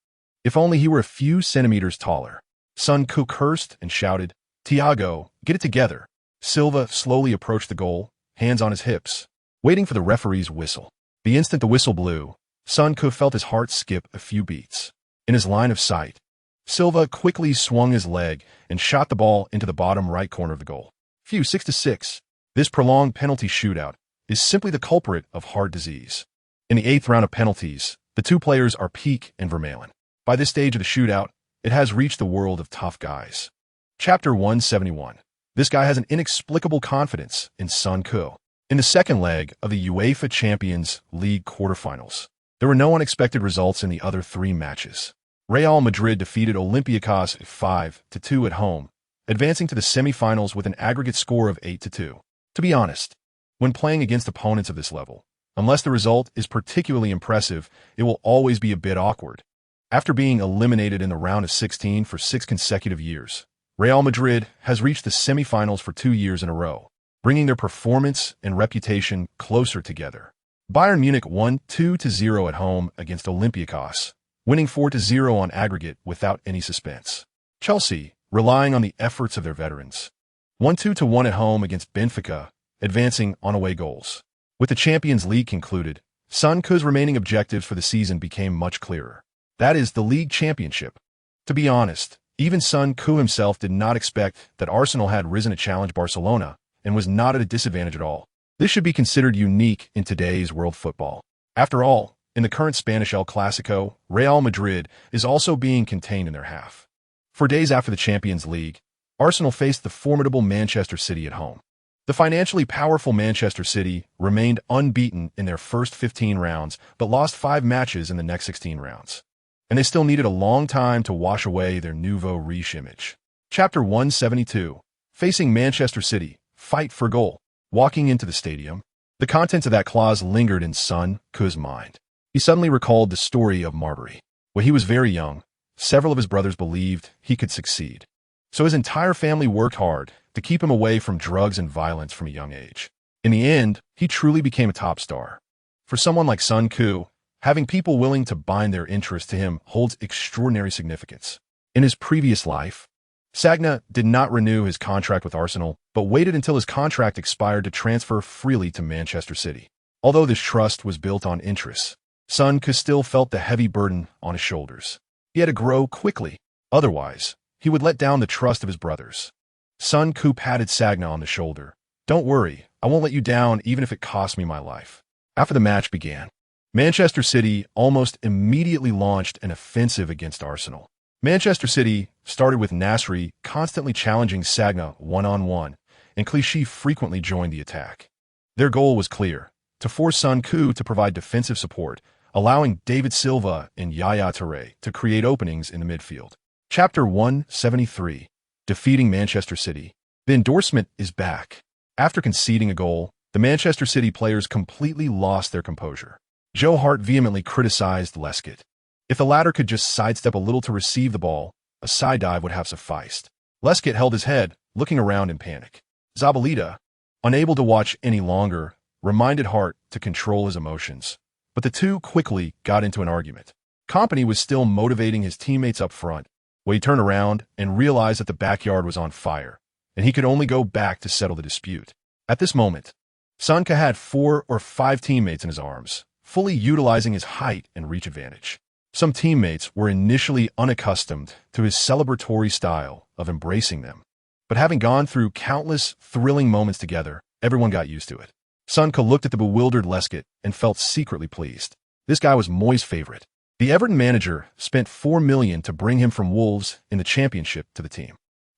If only he were a few centimeters taller. Sun Koo cursed and shouted, "Thiago, get it together." Silva slowly approached the goal, hands on his hips, waiting for the referee's whistle. The instant the whistle blew, Sun Koo felt his heart skip a few beats. In his line of sight, Silva quickly swung his leg and shot the ball into the bottom right corner of the goal. 6-6. This prolonged penalty shootout is simply the culprit of heart disease. In the 8th round of penalties, the two players are Peak and Vermaelen. By this stage of the shootout, it has reached the world of tough guys. Chapter 171. This guy has an inexplicable confidence in Sun Koo. In the second leg of the UEFA Champions League quarterfinals, there were no unexpected results in the other 3 matches. Real Madrid defeated Olympiacos 5-2 at home, advancing to the semifinals with an aggregate score of 8-2. To be honest, when playing against opponents of this level, unless the result is particularly impressive, it will always be a bit awkward. After being eliminated in the round of 16 for 6 consecutive years, Real Madrid has reached the semifinals for 2 years in a row, bringing their performance and reputation closer together. Bayern Munich won 2-0 at home against Olympiacos, winning 4-0 on aggregate without any suspense. Chelsea, relying on the efforts of their veterans, won 2-1 at home against Benfica, advancing on away goals. With the Champions League concluded, Sun Koo's remaining objectives for the season became much clearer. That is the league championship. To be honest, even Sun Ku himself did not expect that Arsenal had risen to challenge Barcelona and was not at a disadvantage at all. This should be considered unique in today's world football. After all, in the current Spanish El Clasico, Real Madrid is also being contained in their half. For days after the Champions League, Arsenal faced the formidable Manchester City at home. The financially powerful Manchester City remained unbeaten in their first 15 rounds but lost 5 matches in the next 16 rounds. And they still needed a long time to wash away their nouveau riche image. Chapter 172. Facing Manchester City, fight for goal. Walking into the stadium, the contents of that clause lingered in Sun Ku's mind. He suddenly recalled the story of Marbury. When he was very young, several of his brothers believed he could succeed. So his entire family worked hard to keep him away from drugs and violence from a young age. In the end, he truly became a top star. For someone like Sun Ku, having people willing to bind their interest to him holds extraordinary significance. In his previous life, Sagna did not renew his contract with Arsenal, but waited until his contract expired to transfer freely to Manchester City. Although this trust was built on interests, Sun Ku still felt the heavy burden on his shoulders. He had to grow quickly. Otherwise, he would let down the trust of his brothers. Sun Ku patted Sagna on the shoulder. "Don't worry, I won't let you down even if it costs me my life." After the match began, Manchester City almost immediately launched an offensive against Arsenal. Manchester City started with Nasri constantly challenging Sagna one-on-one, and Clichy frequently joined the attack. Their goal was clear, to force Sun Ku to provide defensive support, allowing David Silva and Yaya Touré to create openings in the midfield. Chapter 173. Defeating Manchester City. The endorsement is back. After conceding a goal, the Manchester City players completely lost their composure. Joe Hart vehemently criticized Lescott. If the latter could just sidestep a little to receive the ball, a side dive would have sufficed. Lescott held his head, looking around in panic. Zabaleta, unable to watch any longer, reminded Hart to control his emotions. But the two quickly got into an argument. Kompany was still motivating his teammates up front, when he turned around and realized that the backyard was on fire, and he could only go back to settle the dispute. At this moment, Sun Ku had 4 or 5 teammates in his arms, fully utilizing his height and reach advantage. Some teammates were initially unaccustomed to his celebratory style of embracing them, but having gone through countless thrilling moments together, everyone got used to it. Sun Ku looked at the bewildered Lescott and felt secretly pleased. This guy was Moyes' favorite. The Everton manager spent $4 million to bring him from Wolves in the Championship to the team.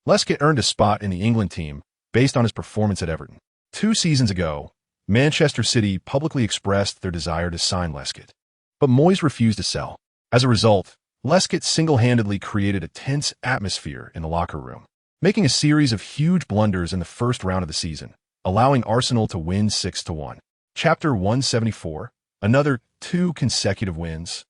Lescott earned a spot in the England team based on his performance at Everton. 2 seasons ago, Manchester City publicly expressed their desire to sign Lescott, but Moyes refused to sell. As a result, Lescott single-handedly created a tense atmosphere in the locker room, making a series of huge blunders in the first round of the season, allowing Arsenal to win 6-1. Chapter 174. Another 2 consecutive wins.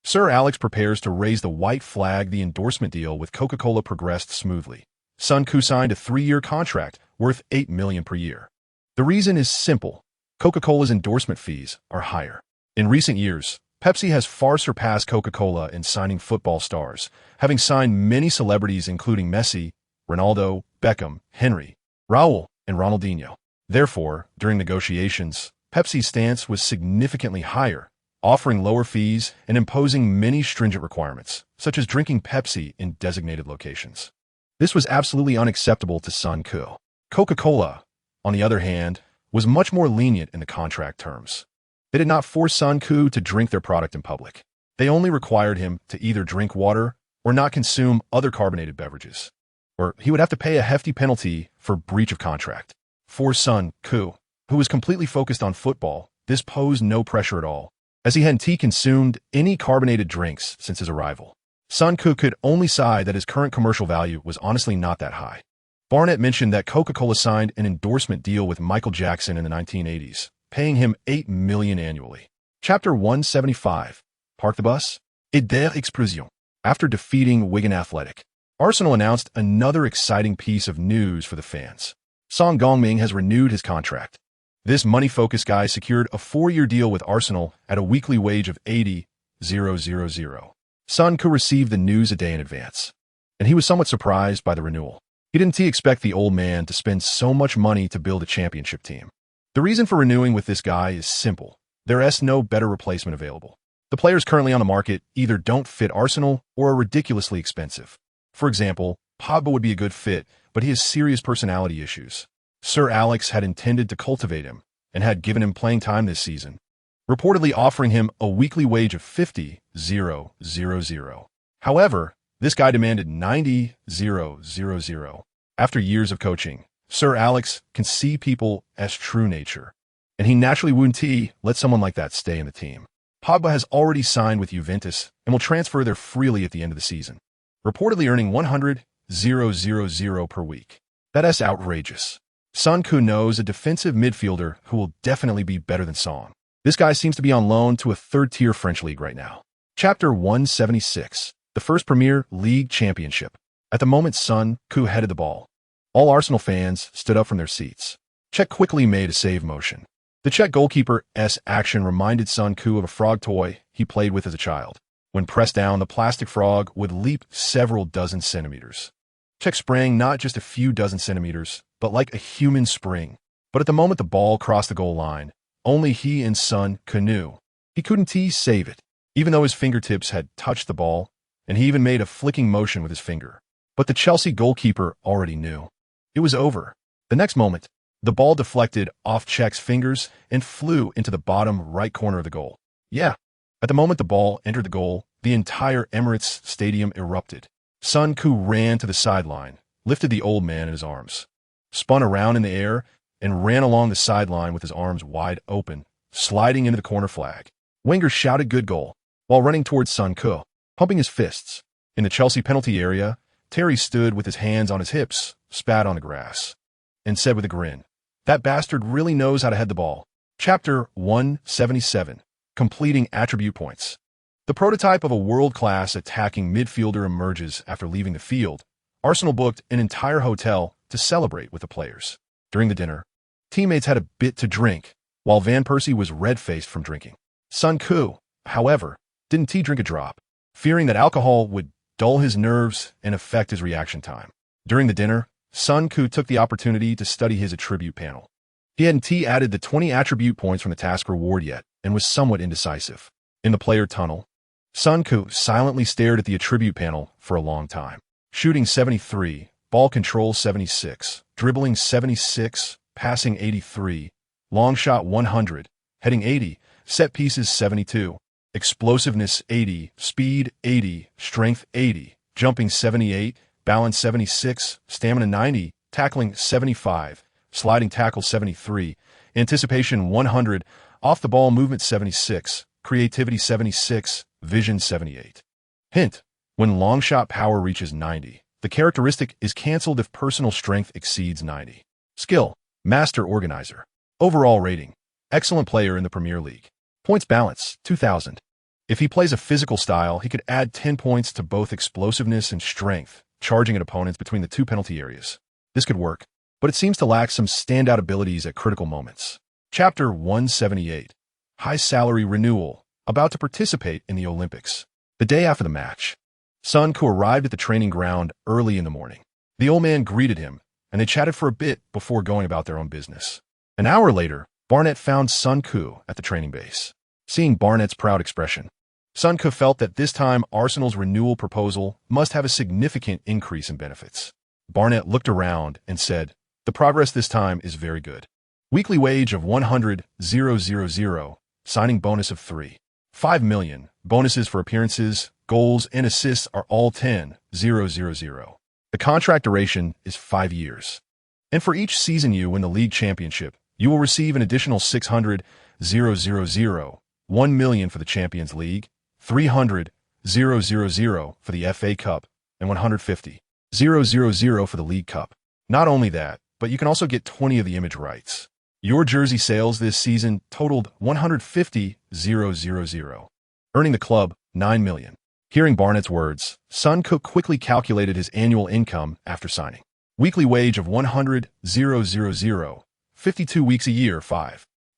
Sir Alex prepares to raise the white flag. The endorsement deal with Coca-Cola progressed smoothly. Sun Ku signed a 3-year contract worth $8 million per year. The reason is simple. Coca-Cola's endorsement fees are higher. In recent years, Pepsi has far surpassed Coca-Cola in signing football stars, having signed many celebrities including Messi, Ronaldo, Beckham, Henry, Raul, and Ronaldinho. Therefore, during negotiations, Pepsi's stance was significantly higher, offering lower fees and imposing many stringent requirements, such as drinking Pepsi in designated locations. This was absolutely unacceptable to Sun Ku. Coca-Cola, on the other hand, was much more lenient in the contract terms. They did not force Sun Ku to drink their product in public. They only required him to either drink water or not consume other carbonated beverages, or he would have to pay a hefty penalty for breach of contract. For Sun Ku, who was completely focused on football, this posed no pressure at all, as he hadn't consumed any carbonated drinks since his arrival. Sun Ku could only sigh that his current commercial value was honestly not that high. Barnett mentioned that Coca-Cola signed an endorsement deal with Michael Jackson in the 1980s, paying him $8 million annually. Chapter 175. Park the bus? Et der explosion. After defeating Wigan Athletic, Arsenal announced another exciting piece of news for the fans. Son Heung-min has renewed his contract. This money-focused guy secured a 4-year deal with Arsenal at a weekly wage of 80,000. Sun Ku received the news a day in advance, and he was somewhat surprised by the renewal. He didn't expect the old man to spend so much money to build a championship team. The reason for renewing with this guy is simple. There is no better replacement available. The players currently on the market either don't fit Arsenal or are ridiculously expensive. For example, Pogba would be a good fit, but he has serious personality issues. Sir Alex had intended to cultivate him and had given him playing time this season, reportedly offering him a weekly wage of 50,000. However, this guy demanded 90,000. After years of coaching, Sir Alex can see people as true nature, and he naturally wouldn't let someone like that stay in the team. Pogba has already signed with Juventus and will transfer there freely at the end of the season, reportedly earning 100,000 per week. That's outrageous. Son knows a defensive midfielder who will definitely be better than Son. This guy seems to be on loan to a third-tier French league right now. Chapter 176, the first Premier League Championship. At the moment Son headed the ball, all Arsenal fans stood up from their seats. Cech quickly made a save motion. The Czech goalkeeper's action reminded Son of a frog toy he played with as a child. When pressed down, the plastic frog would leap several dozen centimeters. Cech sprang not just a few dozen centimeters, but like a human spring. But at the moment the ball crossed the goal line, only he and Son knew he couldn't save it, even though his fingertips had touched the ball, and he even made a flicking motion with his finger. But the Chelsea goalkeeper already knew. It was over. The next moment, the ball deflected off Cech's fingers and flew into the bottom right corner of the goal. Yeah, at the moment the ball entered the goal, the entire Emirates Stadium erupted. Son ran to the sideline, lifted the old man in his arms, spun around in the air, and ran along the sideline with his arms wide open, sliding into the corner flag. Wenger shouted good goal, while running towards Son, pumping his fists. In the Chelsea penalty area, Terry stood with his hands on his hips, spat on the grass, and said with a grin, "That bastard really knows how to head the ball." Chapter 177, Completing Attribute Points. The prototype of a world-class attacking midfielder emerges after leaving the field. Arsenal booked an entire hotel to celebrate with the players. During the dinner, teammates had a bit to drink, while Van Persie was red-faced from drinking. Son, however, didn't drink a drop, fearing that alcohol would dull his nerves and affect his reaction time. During the dinner, Son took the opportunity to study his attribute panel. He hadn't added the 20 attribute points from the task reward yet and was somewhat indecisive. In the player tunnel, Son silently stared at the attribute panel for a long time. Shooting 73, ball control 76, dribbling 76, passing 83, long shot 100, heading 80, set pieces 72, explosiveness 80, speed 80, strength 80, jumping 78, balance 76, stamina 90, tackling 75, sliding tackle 73, anticipation 100, off the ball movement 76, creativity 76, vision 78. Hint: when long shot power reaches 90, the characteristic is cancelled if personal strength exceeds 90. Skill: master organizer. Overall rating: excellent player in the Premier League. Points balance: 2,000. If he plays a physical style, he could add 10 points to both explosiveness and strength, charging at opponents between the two penalty areas. This could work, but it seems to lack some standout abilities at critical moments. Chapter 178, High Salary Renewal. About to participate in the Olympics. The day after the match, Son arrived at the training ground early in the morning. The old man greeted him, and they chatted for a bit before going about their own business. An hour later, Barnett found Son at the training base. Seeing Barnett's proud expression, Son felt that this time Arsenal's renewal proposal must have a significant increase in benefits. Barnett looked around and said, "The progress this time is very good. Weekly wage of 100,000, signing bonus of 3.5 million, bonuses for appearances, goals, and assists are all 10,000. The contract duration is 5 years. And for each season you win the league championship, you will receive an additional 600,000, 1 million for the Champions League, 300,000 for the FA Cup, and 150,000 for the League Cup. Not only that, but you can also get 20 of the image rights. Your jersey sales this season totaled 150,000, earning the club 9 million. Hearing Barnett's words, Son quickly calculated his annual income after signing. Weekly wage of 100,000, 52 weeks a year,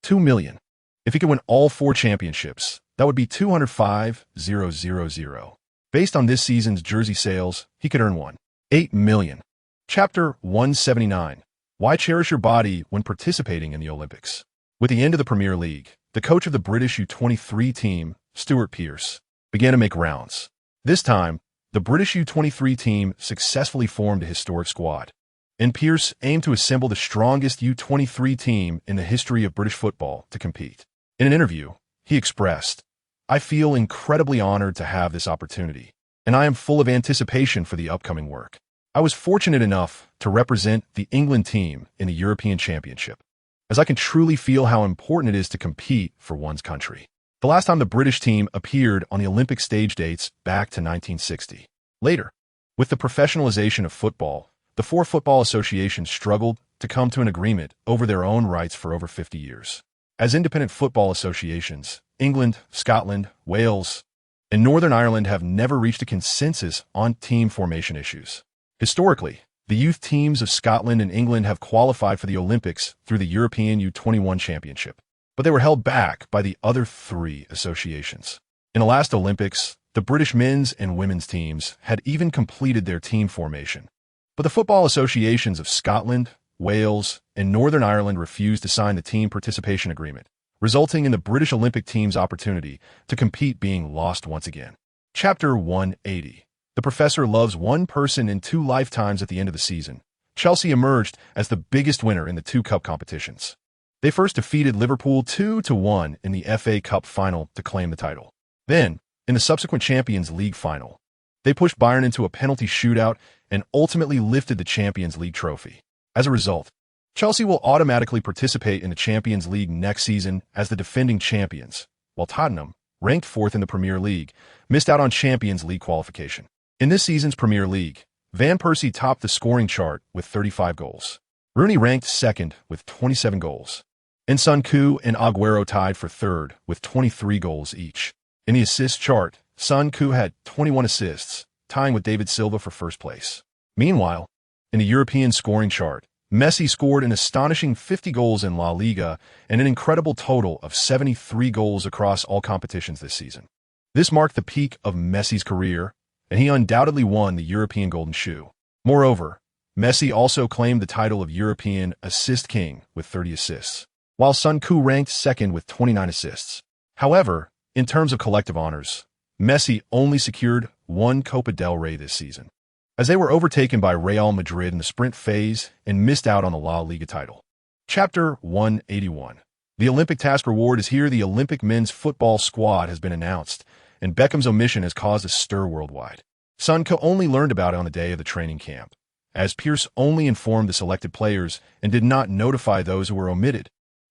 2 million. If he could win all 4 championships, that would be 205,000. Based on this season's jersey sales, he could earn 8 million. Chapter 179. Why cherish your body when participating in the Olympics? With the end of the Premier League, the coach of the British U23 team, Stuart Pearce, began to make rounds. This time, the British U23 team successfully formed a historic squad, and Pearce aimed to assemble the strongest U23 team in the history of British football to compete. In an interview, he expressed, "I feel incredibly honored to have this opportunity, and I am full of anticipation for the upcoming work. I was fortunate enough to represent the England team in the European Championship, as I can truly feel how important it is to compete for one's country." The last time the British team appeared on the Olympic stage dates back to 1960. Later, with the professionalization of football, the four football associations struggled to come to an agreement over their own rights for over 50 years. As independent football associations, England, Scotland, Wales, and Northern Ireland have never reached a consensus on team formation issues. Historically, the youth teams of Scotland and England have qualified for the Olympics through the European U21 Championship, but they were held back by the other three associations. In the last Olympics, the British men's and women's teams had even completed their team formation, but the football associations of Scotland, Wales, and Northern Ireland refused to sign the team participation agreement, resulting in the British Olympic team's opportunity to compete being lost once again. Chapter 180. The professor loves one person in two lifetimes. At the end of the season, Chelsea emerged as the biggest winner in the two cup competitions. They first defeated Liverpool 2-1 in the FA Cup final to claim the title. Then, in the subsequent Champions League final, they pushed Bayern into a penalty shootout and ultimately lifted the Champions League trophy. As a result, Chelsea will automatically participate in the Champions League next season as the defending champions, while Tottenham, ranked fourth in the Premier League, missed out on Champions League qualification. In this season's Premier League, Van Persie topped the scoring chart with 35 goals. Rooney ranked second with 27 goals. And Son Koo and Aguero tied for third with 23 goals each. In the assist chart, Son Koo had 21 assists, tying with David Silva for first place. Meanwhile, in the European scoring chart, Messi scored an astonishing 50 goals in La Liga and an incredible total of 73 goals across all competitions this season. This marked the peak of Messi's career, and he undoubtedly won the European Golden Shoe. Moreover, Messi also claimed the title of European Assist King with 30 assists, while Son Koo ranked second with 29 assists. However, in terms of collective honors, Messi only secured one Copa del Rey this season, as they were overtaken by Real Madrid in the sprint phase and missed out on the La Liga title. Chapter 181. The Olympic task reward is here. The Olympic men's football squad has been announced, and Beckham's omission has caused a stir worldwide. Son Koo only learned about it on the day of the training camp, as Pearce only informed the selected players and did not notify those who were omitted,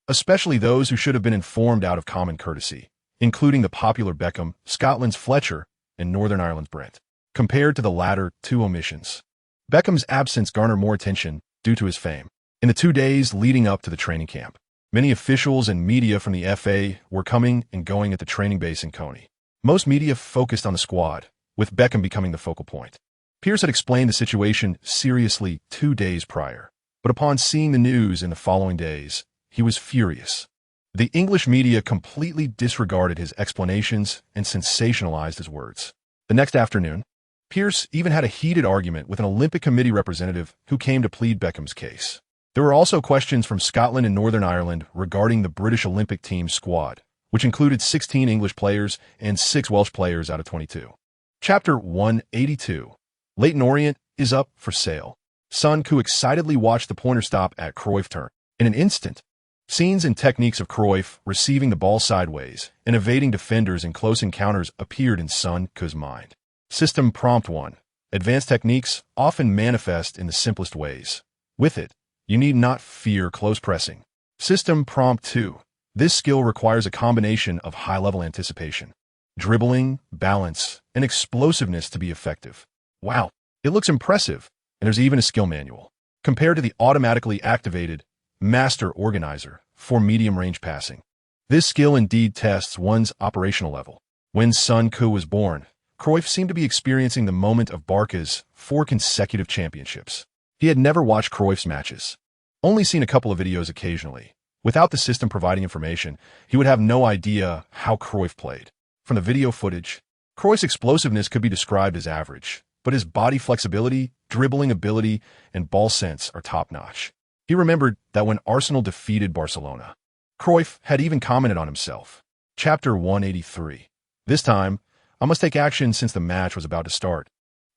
especially those who should have been informed out of common courtesy, including the popular Beckham, Scotland's Fletcher, and Northern Ireland's Brent. Compared to the latter two omissions, Beckham's absence garnered more attention due to his fame. In the 2 days leading up to the training camp, many officials and media from the FA were coming and going at the training base in Coney. Most media focused on the squad, with Beckham becoming the focal point. Pearce had explained the situation seriously 2 days prior, but upon seeing the news in the following days, he was furious. The English media completely disregarded his explanations and sensationalized his words. The next afternoon, Pearce even had a heated argument with an Olympic Committee representative who came to plead Beckham's case. There were also questions from Scotland and Northern Ireland regarding the British Olympic team squad, which included 16 English players and 6 Welsh players out of 22. Chapter 182. Leyton Orient is up for sale. Son Koo excitedly watched the pointer stop at Cruyff turn. In an instant, scenes and techniques of Cruyff receiving the ball sideways and evading defenders in close encounters appeared in Son Koo's mind. System Prompt 1. Advanced techniques often manifest in the simplest ways. With it, you need not fear close pressing. System Prompt 2. This skill requires a combination of high-level anticipation, dribbling, balance, and explosiveness to be effective. Wow, it looks impressive, and there's even a skill manual. Compared to the automatically activated Master Organizer for medium-range passing, this skill indeed tests one's operational level. When Son Koo was born, Cruyff seemed to be experiencing the moment of Barca's 4 consecutive championships. He had never watched Cruyff's matches, only seen a couple of videos occasionally. Without the system providing information, he would have no idea how Cruyff played. From the video footage, Cruyff's explosiveness could be described as average, but his body flexibility, dribbling ability, and ball sense are top-notch. He remembered that when Arsenal defeated Barcelona, Cruyff had even commented on himself. Chapter 183. This time, I must take action since the match was about to start.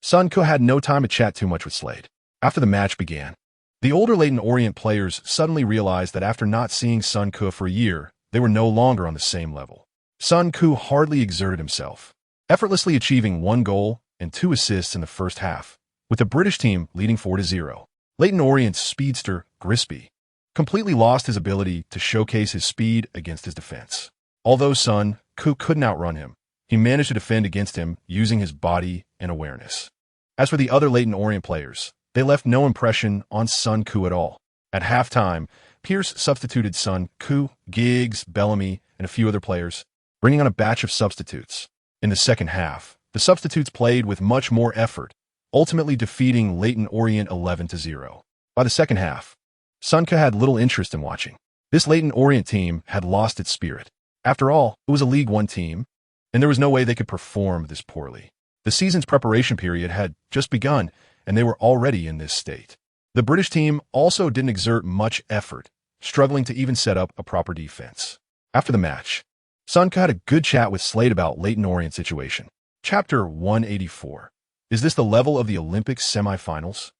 Sun Ke had no time to chat too much with Slade. After the match began, the older Leyton Orient players suddenly realized that after not seeing Sun Ke for a year, they were no longer on the same level. Sun Ke hardly exerted himself, effortlessly achieving 1 goal and 2 assists in the first half, with the British team leading 4-0. Leyton Orient's speedster, Grisby, completely lost his ability to showcase his speed against his defense. Although Sun Ke couldn't outrun him, he managed to defend against him using his body and awareness. As for the other Leyton Orient players, they left no impression on Sun Ke at all. At halftime, Pearce substituted Sun Ke, Giggs, Bellamy, and a few other players, bringing on a batch of substitutes. In the second half, the substitutes played with much more effort, ultimately defeating Leyton Orient 11-0. By the second half, Sun Ke had little interest in watching. This Leyton Orient team had lost its spirit. After all, it was a League One team, and there was no way they could perform this poorly. The season's preparation period had just begun, and they were already in this state. The British team also didn't exert much effort, struggling to even set up a proper defense. After the match, Sun Ke had a good chat with Slade about Leyton Orient's situation. Chapter 184. Is this the level of the Olympics semi-finals?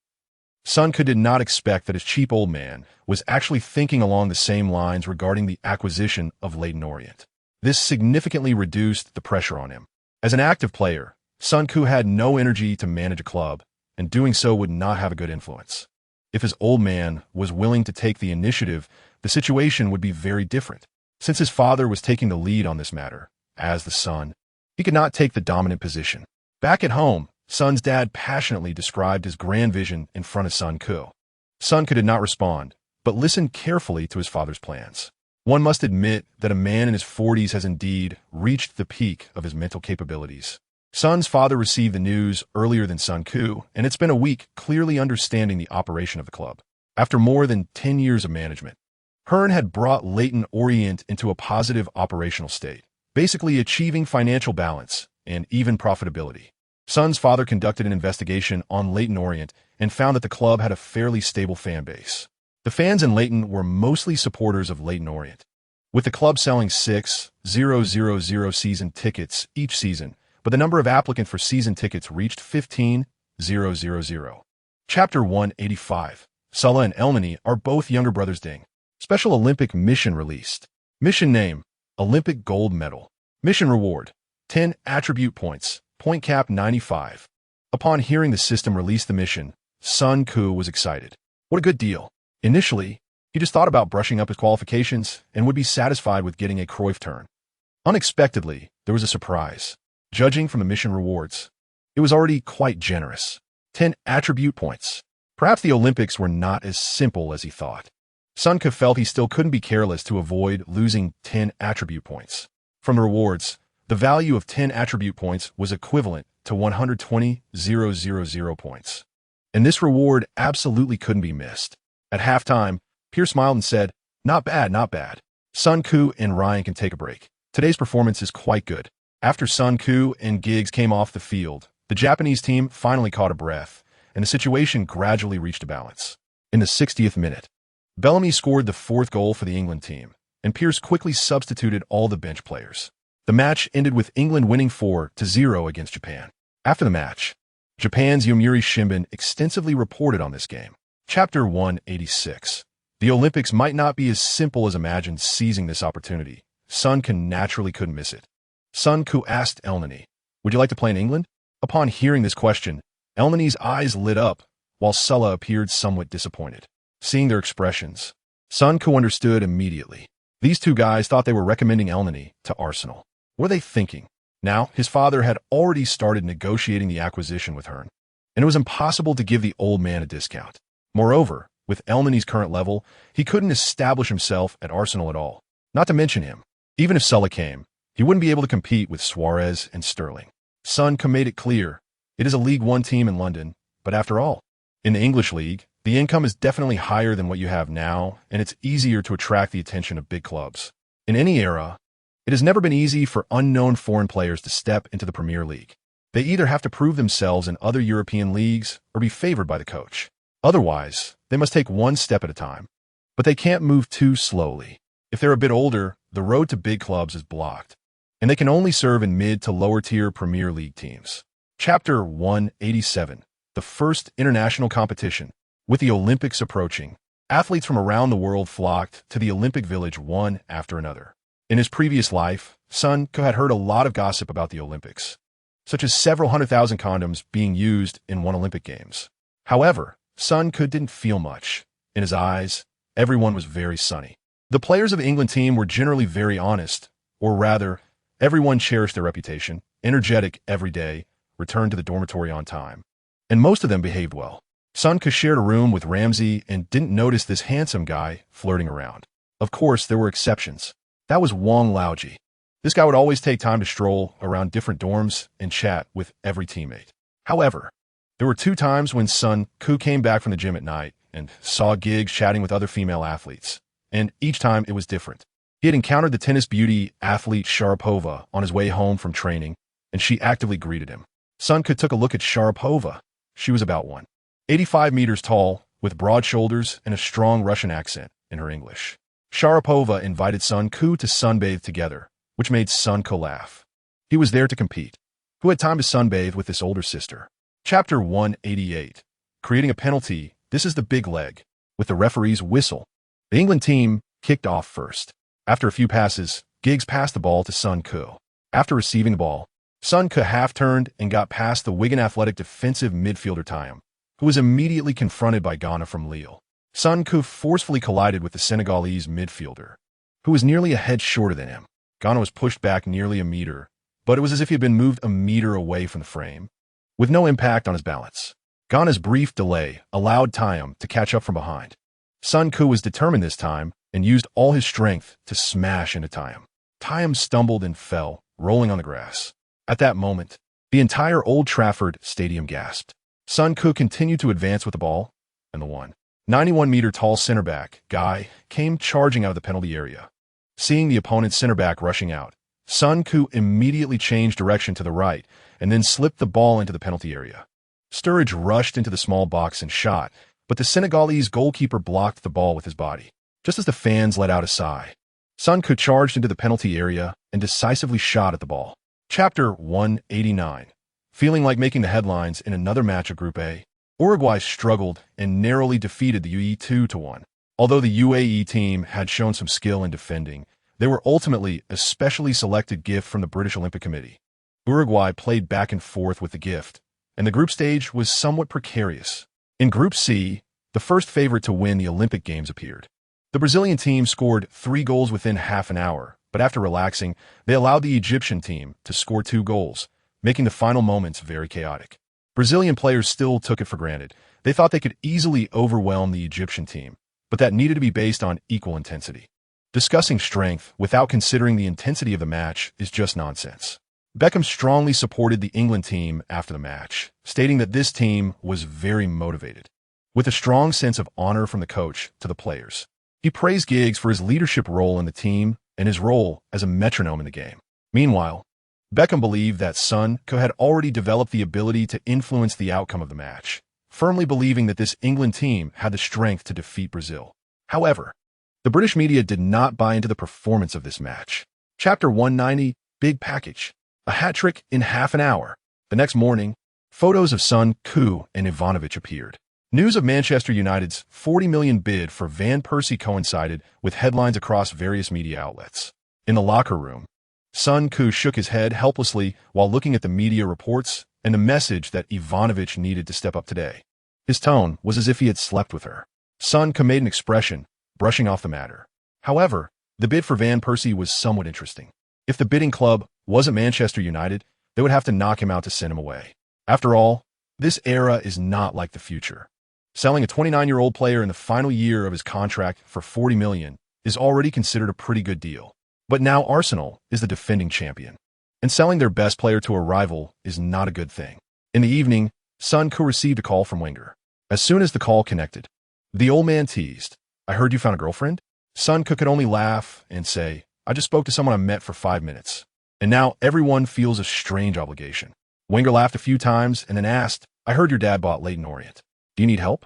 Sun Ke did not expect that his cheap old man was actually thinking along the same lines regarding the acquisition of Leyton Orient. This significantly reduced the pressure on him. As an active player, Sun Ke had no energy to manage a club, and doing so would not have a good influence. If his old man was willing to take the initiative, the situation would be very different. Since his father was taking the lead on this matter, as the son, he could not take the dominant position. Back at home, Sun's dad passionately described his grand vision in front of Sun Ke. Sun Ke did not respond, but listened carefully to his father's plans. One must admit that a man in his 40s has indeed reached the peak of his mental capabilities. Sun's father received the news earlier than Sun Ke, and it's been a week clearly understanding the operation of the club. After more than 10 years of management, Hearn had brought Leyton Orient into a positive operational state, basically achieving financial balance and even profitability. Sun's father conducted an investigation on Leyton Orient and found that the club had a fairly stable fan base. The fans in Leyton were mostly supporters of Leyton Orient, with the club selling 6,000 season tickets each season, but the number of applicants for season tickets reached 15,000. Chapter 185. Salah and Elneny are both younger brothers. Ding. Special Olympic mission released. Mission name, Olympic gold medal. Mission reward, 10 attribute points, point cap 95. Upon hearing the system release the mission, Sun Ke was excited. What a good deal. Initially, he just thought about brushing up his qualifications and would be satisfied with getting a Cruyff turn. Unexpectedly, there was a surprise. Judging from the mission rewards, it was already quite generous. 10 attribute points. Perhaps the Olympics were not as simple as he thought. Sun Ke felt he still couldn't be careless to avoid losing 10 attribute points. From the rewards, the value of 10 attribute points was equivalent to 120,000 points. And this reward absolutely couldn't be missed. At halftime, Pearce smiled and said, "Not bad, not bad. Sun Ke and Ryan can take a break. Today's performance is quite good." After Sun Ke and Giggs came off the field, the Japanese team finally caught a breath, and the situation gradually reached a balance. In the 60th minute, Bellamy scored the 4th goal for the England team, and Pearce quickly substituted all the bench players. The match ended with England winning 4-0 against Japan. After the match, Japan's Yomiuri Shimbun extensively reported on this game. Chapter 186. The Olympics might not be as simple as imagined. Seizing this opportunity, Sun Ke naturally couldn't miss it. Sun Ke asked Elneny, "Would you like to play in England?" Upon hearing this question, Elneny's eyes lit up, while Salah appeared somewhat disappointed. Seeing their expressions, Sun Ke understood immediately. These two guys thought they were recommending Elneny to Arsenal. What were they thinking? Now, his father had already started negotiating the acquisition with Hearn, and it was impossible to give the old man a discount. Moreover, with Elneny's current level, he couldn't establish himself at Arsenal at all. Not to mention him. Even if Salah came, he wouldn't be able to compete with Suarez and Sterling. Sun Ke made it clear, it is a League One team in London, but after all, in the English League, the income is definitely higher than what you have now, and it's easier to attract the attention of big clubs. In any era, it has never been easy for unknown foreign players to step into the Premier League. They either have to prove themselves in other European leagues or be favored by the coach. Otherwise, they must take one step at a time. But they can't move too slowly. If they're a bit older, the road to big clubs is blocked, and they can only serve in mid to lower tier Premier League teams. Chapter 187. The first international competition. With the Olympics approaching, athletes from around the world flocked to the Olympic Village one after another. In his previous life, Sun Ko had heard a lot of gossip about the Olympics, such as several 100,000 condoms being used in one Olympic Games. However, Sun Ko didn't feel much. In his eyes, everyone was very sunny. The players of the England team were generally very honest, or rather, everyone cherished their reputation, energetic every day, returned to the dormitory on time. And most of them behaved well. Sun Ko shared a room with Ramsey and didn't notice this handsome guy flirting around. Of course, there were exceptions. That was Wong Laoji. This guy would always take time to stroll around different dorms and chat with every teammate. However, there were 2 times when Sun Ko came back from the gym at night and saw Giggs chatting with other female athletes, and each time it was different. He had encountered the tennis beauty athlete Sharapova on his way home from training, and she actively greeted him. Sun Ko took a look at Sharapova. She was about 185 meters tall, with broad shoulders and a strong Russian accent in her English. Sharapova invited Sun Ko to sunbathe together, which made Sun Ko laugh. He was there to compete. Who had time to sunbathe with this older sister? Chapter 188. Creating a penalty. This is the big leg. With the referee's whistle, the England team kicked off first. After a few passes, Giggs passed the ball to Sun Ko. After receiving the ball, Sun Ko half-turned and got past the Wigan Athletic defensive midfielder Thiam, who was immediately confronted by Ghana from Lille. Sun Ko forcefully collided with the Senegalese midfielder, who was nearly a head shorter than him. Ghana was pushed back nearly a meter, but it was as if he had been moved a meter away from the frame, with no impact on his balance. Ghana's brief delay allowed Thiam to catch up from behind. Sun Ko was determined this time and used all his strength to smash into Thiam. Thiam stumbled and fell, rolling on the grass. At that moment, the entire Old Trafford stadium gasped. Sun Ko continued to advance with the ball, and the 191-meter tall center-back guy came charging out of the penalty area. Seeing the opponent's center-back rushing out, Sun Ko immediately changed direction to the right and then slipped the ball into the penalty area. Sturridge rushed into the small box and shot, but the Senegalese goalkeeper blocked the ball with his body. Just as the fans let out a sigh, Sun Ko charged into the penalty area and decisively shot at the ball. Chapter 189. Feeling like making the headlines in another match of Group A, Uruguay struggled and narrowly defeated the UAE 2-1. Although the UAE team had shown some skill in defending, they were ultimately a specially selected gift from the British Olympic Committee. Uruguay played back and forth with the gift, and the group stage was somewhat precarious. In Group C, the first favorite to win the Olympic Games appeared. The Brazilian team scored 3 goals within half an hour, but after relaxing, they allowed the Egyptian team to score 2 goals, making the final moments very chaotic. Brazilian players still took it for granted. They thought they could easily overwhelm the Egyptian team, but that needed to be based on equal intensity. Discussing strength without considering the intensity of the match is just nonsense. Beckham strongly supported the England team after the match, stating that this team was very motivated, with a strong sense of honor from the coach to the players. He praised Giggs for his leadership role in the team and his role as a metronome in the game. Meanwhile, Beckham believed that Sun Ko had already developed the ability to influence the outcome of the match, firmly believing that this England team had the strength to defeat Brazil. However, the British media did not buy into the performance of this match. Chapter 190, Big Package. A hat-trick in half an hour. The next morning, photos of Sun Ko and Ivanovic appeared. News of Manchester United's $40 million bid for Van Persie coincided with headlines across various media outlets. In the locker room, Sun Ko shook his head helplessly while looking at the media reports and the message that Ivanovic needed to step up today. His tone was as if he had slept with her. Sun Ko made an expression, brushing off the matter. However, the bid for Van Persie was somewhat interesting. If the bidding club wasn't Manchester United, they would have to knock him out to send him away. After all, this era is not like the future. Selling a 29-year-old player in the final year of his contract for $40 million is already considered a pretty good deal. But now Arsenal is the defending champion, and selling their best player to a rival is not a good thing. In the evening, Sun Ko received a call from Wenger. As soon as the call connected, the old man teased, "I heard you found a girlfriend?" Sun Ko could only laugh and say, "I just spoke to someone I met for 5 minutes." And now everyone feels a strange obligation. Wenger laughed a few times and then asked, "I heard your dad bought Leyton Orient. Do you need help?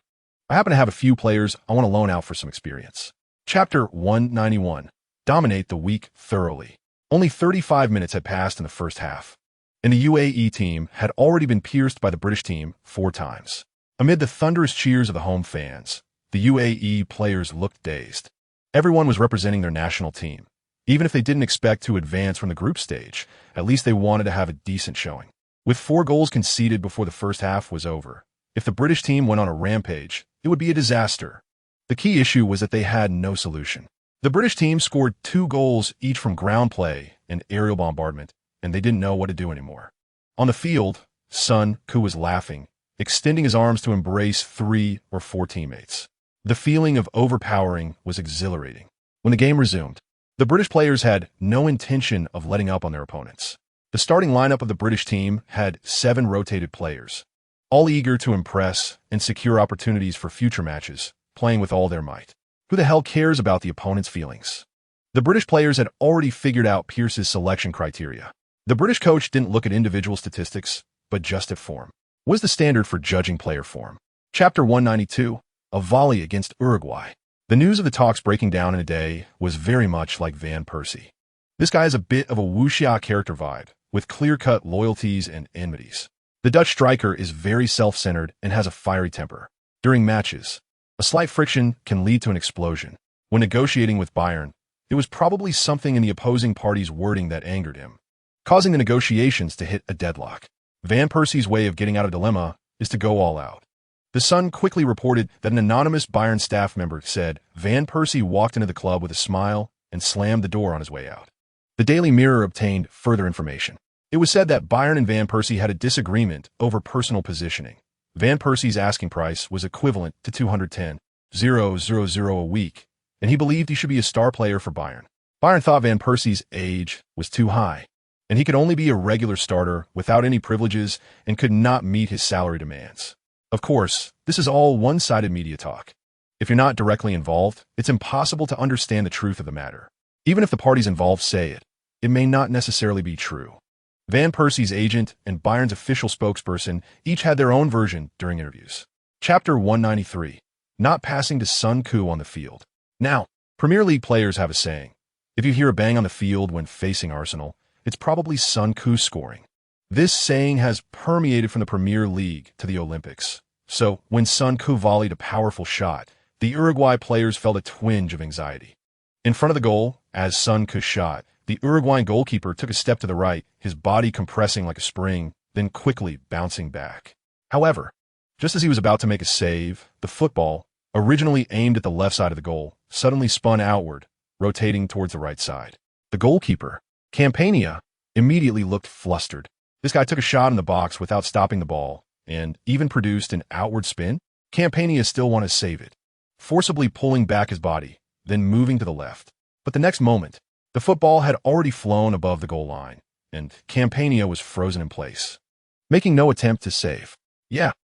I happen to have a few players I want to loan out for some experience." Chapter 191. dominate the week thoroughly. Only 35 minutes had passed in the first half, and the UAE team had already been pierced by the British team 4 times. Amid the thunderous cheers of the home fans, the UAE players looked dazed. Everyone was representing their national team. Even if they didn't expect to advance from the group stage, at least they wanted to have a decent showing. With 4 goals conceded before the first half was over, if the British team went on a rampage, it would be a disaster. The key issue was that they had no solution. The British team scored 2 goals each from ground play and aerial bombardment, and they didn't know what to do anymore. On the field, Son Koo was laughing, extending his arms to embrace 3 or 4 teammates. The feeling of overpowering was exhilarating. When the game resumed, the British players had no intention of letting up on their opponents. The starting lineup of the British team had 7 rotated players, all eager to impress and secure opportunities for future matches, playing with all their might. Who the hell cares about the opponent's feelings? The British players had already figured out Pierce's selection criteria. The British coach didn't look at individual statistics, but just at form. What is the standard for judging player form? Chapter 192, a volley against Uruguay. The news of the talks breaking down in a day was very much like Van Persie. This guy has a bit of a wuxia character vibe, with clear-cut loyalties and enmities. The Dutch striker is very self-centered and has a fiery temper. During matches, a slight friction can lead to an explosion. When negotiating with Bayern, it was probably something in the opposing party's wording that angered him, causing the negotiations to hit a deadlock. Van Persie's way of getting out of dilemma is to go all out. The Sun quickly reported that an anonymous Bayern staff member said Van Persie walked into the club with a smile and slammed the door on his way out. The Daily Mirror obtained further information. It was said that Bayern and Van Persie had a disagreement over personal positioning. Van Persie's asking price was equivalent to 210,000 a week, and he believed he should be a star player for Bayern. Bayern thought Van Persie's age was too high, and he could only be a regular starter without any privileges and could not meet his salary demands. Of course, this is all one-sided media talk. If you're not directly involved, it's impossible to understand the truth of the matter. Even if the parties involved say it, it may not necessarily be true. Van Persie's agent and Bayern's official spokesperson each had their own version during interviews. Chapter 193, not passing to Son Koo on the field. Now, Premier League players have a saying. If you hear a bang on the field when facing Arsenal, it's probably Son Koo scoring. This saying has permeated from the Premier League to the Olympics. So, when Son Koo volleyed a powerful shot, the Uruguay players felt a twinge of anxiety. In front of the goal, as Son Koo shot, the Uruguayan goalkeeper took a step to the right, his body compressing like a spring, then quickly bouncing back. However, just as he was about to make a save, the football, originally aimed at the left side of the goal, suddenly spun outward, rotating towards the right side. The goalkeeper, Campania, immediately looked flustered. This guy took a shot in the box without stopping the ball, and even produced an outward spin. Campania still wanted to save it, forcibly pulling back his body, then moving to the left. But the next moment, the football had already flown above the goal line, and Campania was frozen in place, making no attempt to save.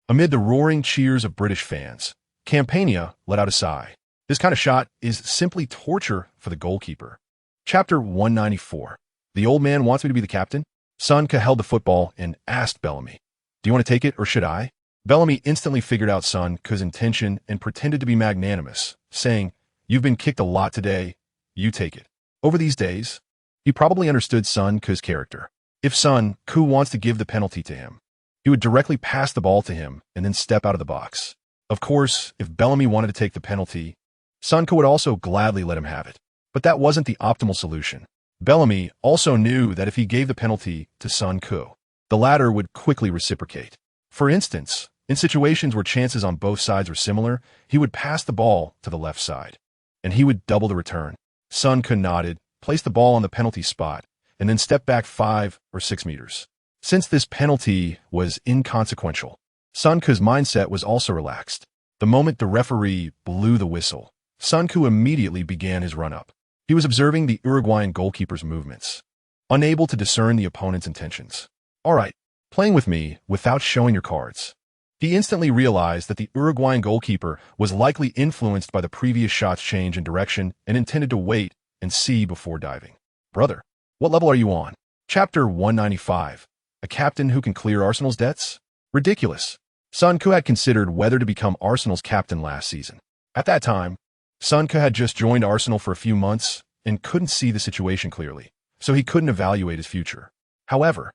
Amid the roaring cheers of British fans, Campania let out a sigh. This kind of shot is simply torture for the goalkeeper. Chapter 194. The old man wants me to be the captain? Son Koo held the football and asked Bellamy, "Do you want to take it or should I?" Bellamy instantly figured out Son Koo's intention and pretended to be magnanimous, saying, "You've been kicked a lot today. You take it." Over these days, he probably understood Son Koo's character. If Son Koo wants to give the penalty to him, he would directly pass the ball to him and then step out of the box. Of course, if Bellamy wanted to take the penalty, Son Koo would also gladly let him have it. But that wasn't the optimal solution. Bellamy also knew that if he gave the penalty to Son Koo, the latter would quickly reciprocate. For instance, in situations where chances on both sides were similar, he would pass the ball to the left side, and he would double the return. Son Koo nodded, placed the ball on the penalty spot, and then stepped back 5 or 6 meters. Since this penalty was inconsequential, Son Koo's mindset was also relaxed. The moment the referee blew the whistle, Son Koo immediately began his run-up. He was observing the Uruguayan goalkeeper's movements, unable to discern the opponent's intentions. "All right, playing with me without showing your cards." He instantly realized that the Uruguayan goalkeeper was likely influenced by the previous shot's change in direction and intended to wait and see before diving. "Brother, what level are you on?" Chapter 195. A captain who can clear Arsenal's debts? Ridiculous. Son Koo had considered whether to become Arsenal's captain last season. At that time, Son Koo had just joined Arsenal for a few months and couldn't see the situation clearly, so he couldn't evaluate his future. However,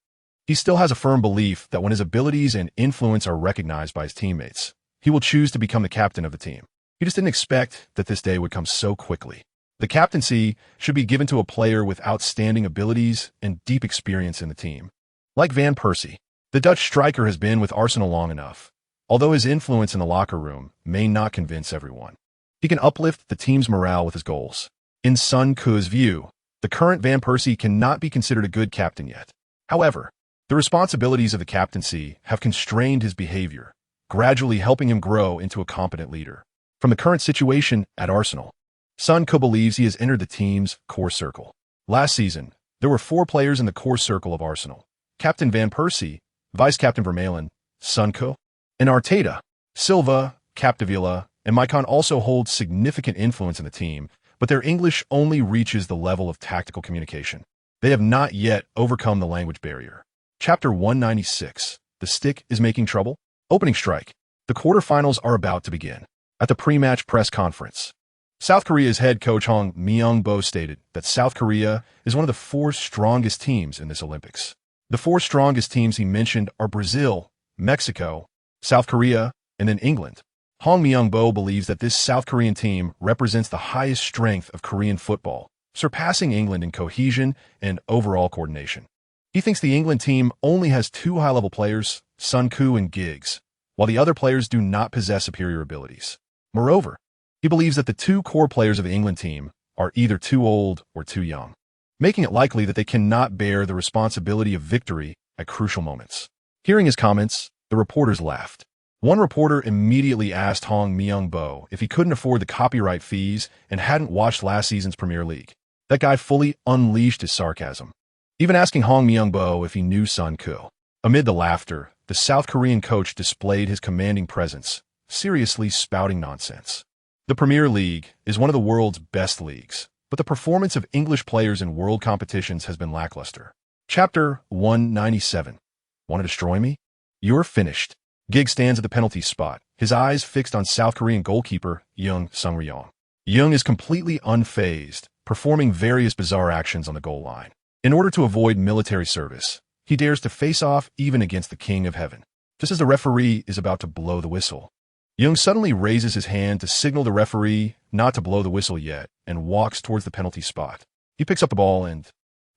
he still has a firm belief that when his abilities and influence are recognized by his teammates, he will choose to become the captain of the team. He just didn't expect that this day would come so quickly. The captaincy should be given to a player with outstanding abilities and deep experience in the team. Like Van Persie, the Dutch striker has been with Arsenal long enough, although his influence in the locker room may not convince everyone. He can uplift the team's morale with his goals. In Sun Ku's view, the current Van Persie cannot be considered a good captain yet. However, the responsibilities of the captaincy have constrained his behavior, gradually helping him grow into a competent leader. From the current situation at Arsenal, Sun Ku believes he has entered the team's core circle. Last season, there were 4 players in the core circle of Arsenal: Captain Van Persie, Vice-Captain Vermaelen, Sun Ku, and Arteta. Silva, Capdevila, and Maicon also hold significant influence in the team, but their English only reaches the level of tactical communication. They have not yet overcome the language barrier. Chapter 196. The Stick is Making Trouble? Opening strike. The quarterfinals are about to begin. At the pre-match press conference, South Korea's head coach Hong Myung-bo stated that South Korea is one of the 4 strongest teams in this Olympics. The 4 strongest teams he mentioned are Brazil, Mexico, South Korea, and then England. Hong Myung-bo believes that this South Korean team represents the highest strength of Korean football, surpassing England in cohesion and overall coordination. He thinks the England team only has 2 high-level players, Sun Ku and Giggs, while the other players do not possess superior abilities. Moreover, he believes that the 2 core players of the England team are either too old or too young, making it likely that they cannot bear the responsibility of victory at crucial moments. Hearing his comments, the reporters laughed. One reporter immediately asked Hong Myung-bo if he couldn't afford the copyright fees and hadn't watched last season's Premier League. That guy fully unleashed his sarcasm, even asking Hong Myung-bo if he knew Sun Ku. Amid the laughter, the South Korean coach displayed his commanding presence, seriously spouting nonsense. The Premier League is one of the world's best leagues, but the performance of English players in world competitions has been lackluster. Chapter 197. Want to destroy me? You're finished. Giggs stands at the penalty spot, his eyes fixed on South Korean goalkeeper Young Sung-ryong. Young is completely unfazed, performing various bizarre actions on the goal line. In order to avoid military service, he dares to face off even against the King of Heaven. Just as the referee is about to blow the whistle, Young suddenly raises his hand to signal the referee not to blow the whistle yet and walks towards the penalty spot. He picks up the ball and,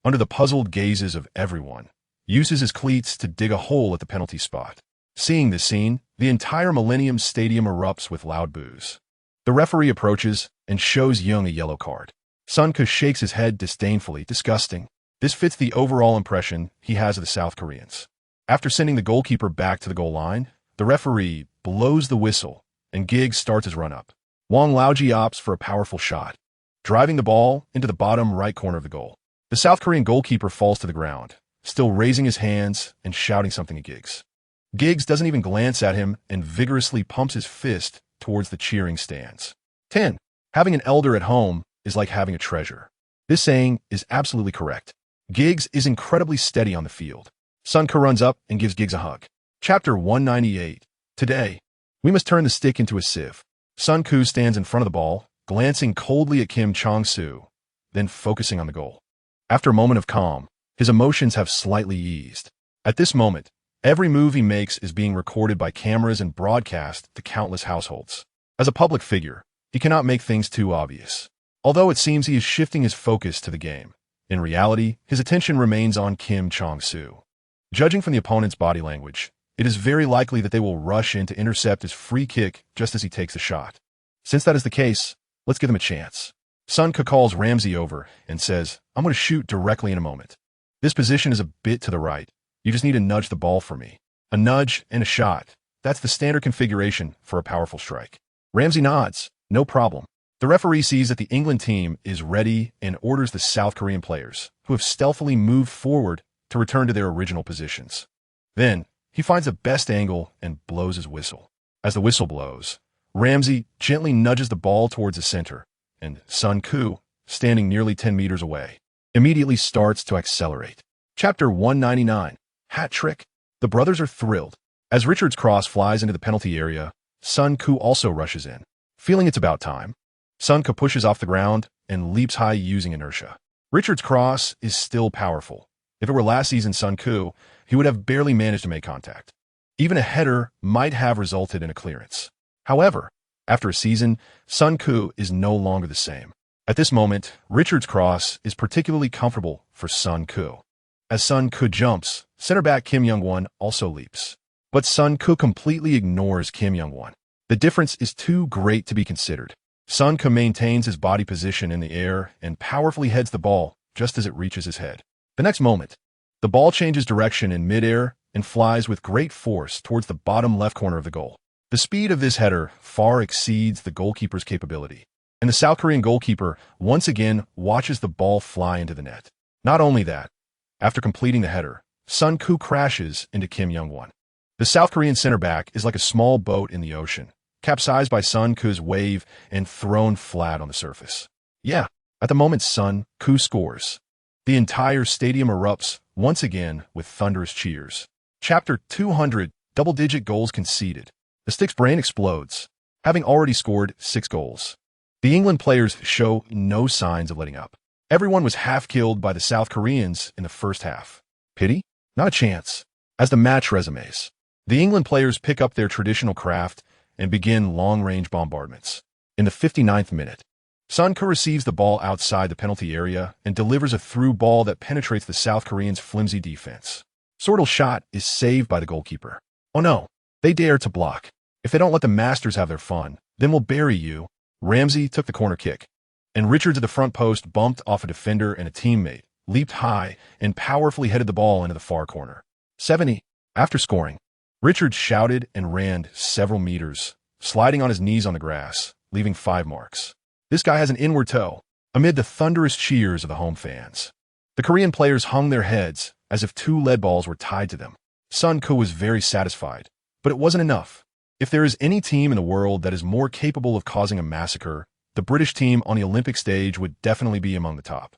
under the puzzled gazes of everyone, uses his cleats to dig a hole at the penalty spot. Seeing this scene, the entire Millennium Stadium erupts with loud boos. The referee approaches and shows Young a yellow card. Sun Ku shakes his head disdainfully, disgusting. This fits the overall impression he has of the South Koreans. After sending the goalkeeper back to the goal line, the referee blows the whistle, and Giggs starts his run-up. Wang Laoji opts for a powerful shot, driving the ball into the bottom right corner of the goal. The South Korean goalkeeper falls to the ground, still raising his hands and shouting something at Giggs. Giggs doesn't even glance at him and vigorously pumps his fist towards the cheering stands. 10. Having an elder at home is like having a treasure. This saying is absolutely correct. Giggs is incredibly steady on the field. Sun Ku runs up and gives Giggs a hug. Chapter 198. Today, we must turn the stick into a sieve. Sun Ku stands in front of the ball, glancing coldly at Kim Chong-soo, then focusing on the goal. After a moment of calm, his emotions have slightly eased. At this moment, every move he makes is being recorded by cameras and broadcast to countless households. As a public figure, he cannot make things too obvious. Although it seems he is shifting his focus to the game, in reality, his attention remains on Kim Chong-soo. Judging from the opponent's body language, it is very likely that they will rush in to intercept his free kick just as he takes the shot. Since that is the case, let's give them a chance. Sun Ku calls Ramsey over and says, "I'm going to shoot directly in a moment. This position is a bit to the right. You just need to nudge the ball for me." A nudge and a shot. That's the standard configuration for a powerful strike. Ramsey nods. No problem. The referee sees that the England team is ready and orders the South Korean players, who have stealthily moved forward, to return to their original positions. Then, he finds the best angle and blows his whistle. As the whistle blows, Ramsey gently nudges the ball towards the center, and Sun Ku, standing nearly 10 meters away, immediately starts to accelerate. Chapter 199. Hat trick. The brothers are thrilled. As Richard's cross flies into the penalty area, Sun Ku also rushes in. Feeling it's about time, Sun Ko pushes off the ground and leaps high using inertia. Richard's cross is still powerful. If it were last season's Sun Ko, he would have barely managed to make contact. Even a header might have resulted in a clearance. However, after a season, Sun Ko is no longer the same. At this moment, Richard's cross is particularly comfortable for Sun Ko. As Sun Ko jumps, center back Kim Young-won also leaps. But Sun Ko completely ignores Kim Young-won. The difference is too great to be considered. Sun Ko maintains his body position in the air and powerfully heads the ball just as it reaches his head. The next moment, the ball changes direction in midair and flies with great force towards the bottom left corner of the goal. The speed of this header far exceeds the goalkeeper's capability, and the South Korean goalkeeper once again watches the ball fly into the net. Not only that, after completing the header, Sun Ko crashes into Kim Young-won. The South Korean center back is like a small boat in the ocean, capsized by Sun Ko's wave and thrown flat on the surface. Yeah, at the moment Sun Ko scores, the entire stadium erupts once again with thunderous cheers. Chapter 200, double-digit goals conceded. The Stick's brain explodes, having already scored 6 goals. The England players show no signs of letting up. Everyone was half killed by the South Koreans in the first half. Pity? Not a chance. As the match resumes, the England players pick up their traditional craft and begin long-range bombardments. In the 59th minute, Sun Ko receives the ball outside the penalty area and delivers a through ball that penetrates the South Koreans' flimsy defense. Sordel's shot is saved by the goalkeeper. Oh no, they dare to block. If they don't let the masters have their fun, then we'll bury you. Ramsey took the corner kick, and Richards at the front post bumped off a defender and a teammate, leaped high, and powerfully headed the ball into the far corner. 70. After scoring, Richards shouted and ran several meters, sliding on his knees on the grass, leaving 5 marks. This guy has an inward toe, amid the thunderous cheers of the home fans. The Korean players hung their heads as if 2 lead balls were tied to them. Sun Ko was very satisfied, but it wasn't enough. If there is any team in the world that is more capable of causing a massacre, the British team on the Olympic stage would definitely be among the top.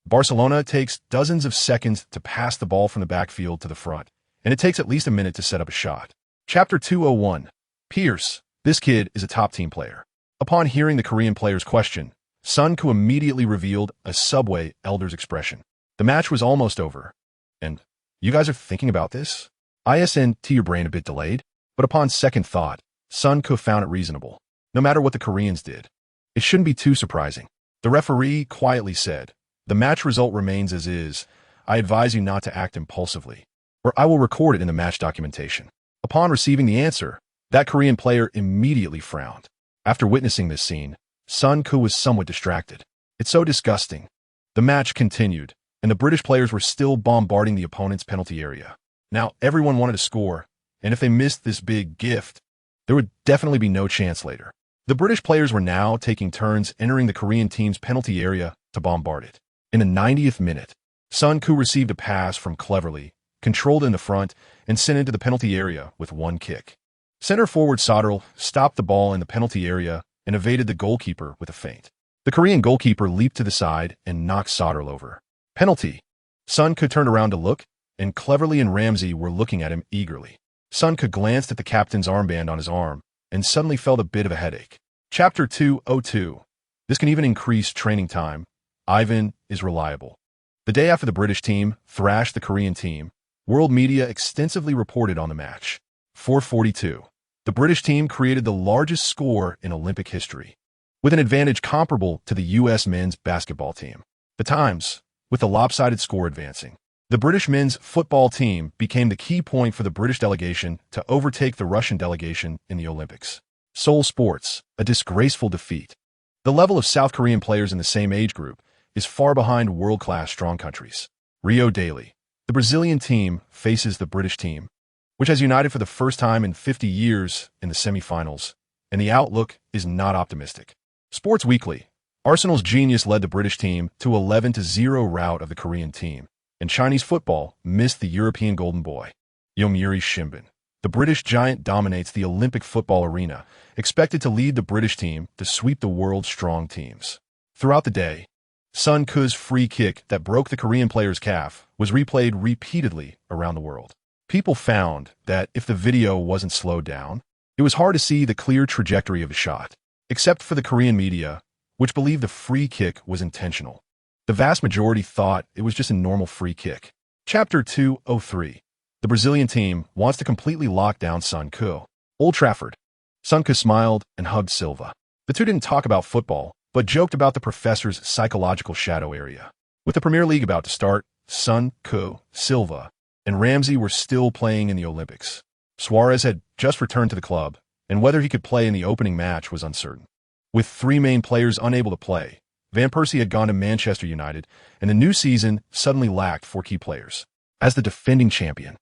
Barcelona takes dozens of seconds to pass the ball from the backfield to the front, and it takes at least a minute to set up a shot. Chapter 201. Pierce. This kid is a top team player. Upon hearing the Korean player's question, Sun Ko immediately revealed a Subway elder's expression. The match was almost over. And you guys are thinking about this? ISN to your brain a bit delayed, but upon second thought, Sun Ko found it reasonable. No matter what the Koreans did, it shouldn't be too surprising. The referee quietly said, "The match result remains as is. I advise you not to act impulsively, or I will record it in the match documentation." Upon receiving the answer, that Korean player immediately frowned. After witnessing this scene, Sun Ko was somewhat distracted. It's so disgusting. The match continued, and the British players were still bombarding the opponent's penalty area. Now everyone wanted to score, and if they missed this big gift, there would definitely be no chance later. The British players were now taking turns entering the Korean team's penalty area to bombard it. In the 90th minute, Sun Ko received a pass from Cleverly, controlled in the front, and sent into the penalty area with 1 kick. Center forward Soderl stopped the ball in the penalty area and evaded the goalkeeper with a feint. The Korean goalkeeper leaped to the side and knocked Soderl over. Penalty. Sun Ko turned around to look, and Cleverly and Ramsey were looking at him eagerly. Sun Ko glanced at the captain's armband on his arm and suddenly felt a bit of a headache. Chapter 202. This can even increase training time. Ivan is reliable. The day after the British team thrashed the Korean team, world media extensively reported on the match. 442. The British team created the largest score in Olympic history, with an advantage comparable to the U.S. men's basketball team. The Times, with the lopsided score advancing. The British men's football team became the key point for the British delegation to overtake the Russian delegation in the Olympics. Seoul Sports, a disgraceful defeat. The level of South Korean players in the same age group is far behind world-class strong countries. Rio Daily. The Brazilian team faces the British team, which has united for the first time in 50 years in the semifinals, and the outlook is not optimistic. Sports Weekly. Arsenal's genius led the British team to 11-0 rout of the Korean team, and Chinese football missed the European golden boy. Yomiuri Shimbun. The British giant dominates the Olympic football arena, expected to lead the British team to sweep the world's strong teams. Throughout the day, Sun Ko's free kick that broke the Korean player's calf was replayed repeatedly around the world. People found that if the video wasn't slowed down, it was hard to see the clear trajectory of the shot. Except for the Korean media, which believed the free kick was intentional. The vast majority thought it was just a normal free kick. Chapter 203. The Brazilian team wants to completely lock down Sancho. Old Trafford. Sancho smiled and hugged Silva. The two didn't talk about football, but joked about the professor's psychological shadow area. With the Premier League about to start, Sancho, Silva, and Ramsey were still playing in the Olympics. Suarez had just returned to the club, and whether he could play in the opening match was uncertain. With three main players unable to play, Van Persie had gone to Manchester United, and the new season suddenly lacked four key players. As the defending champion,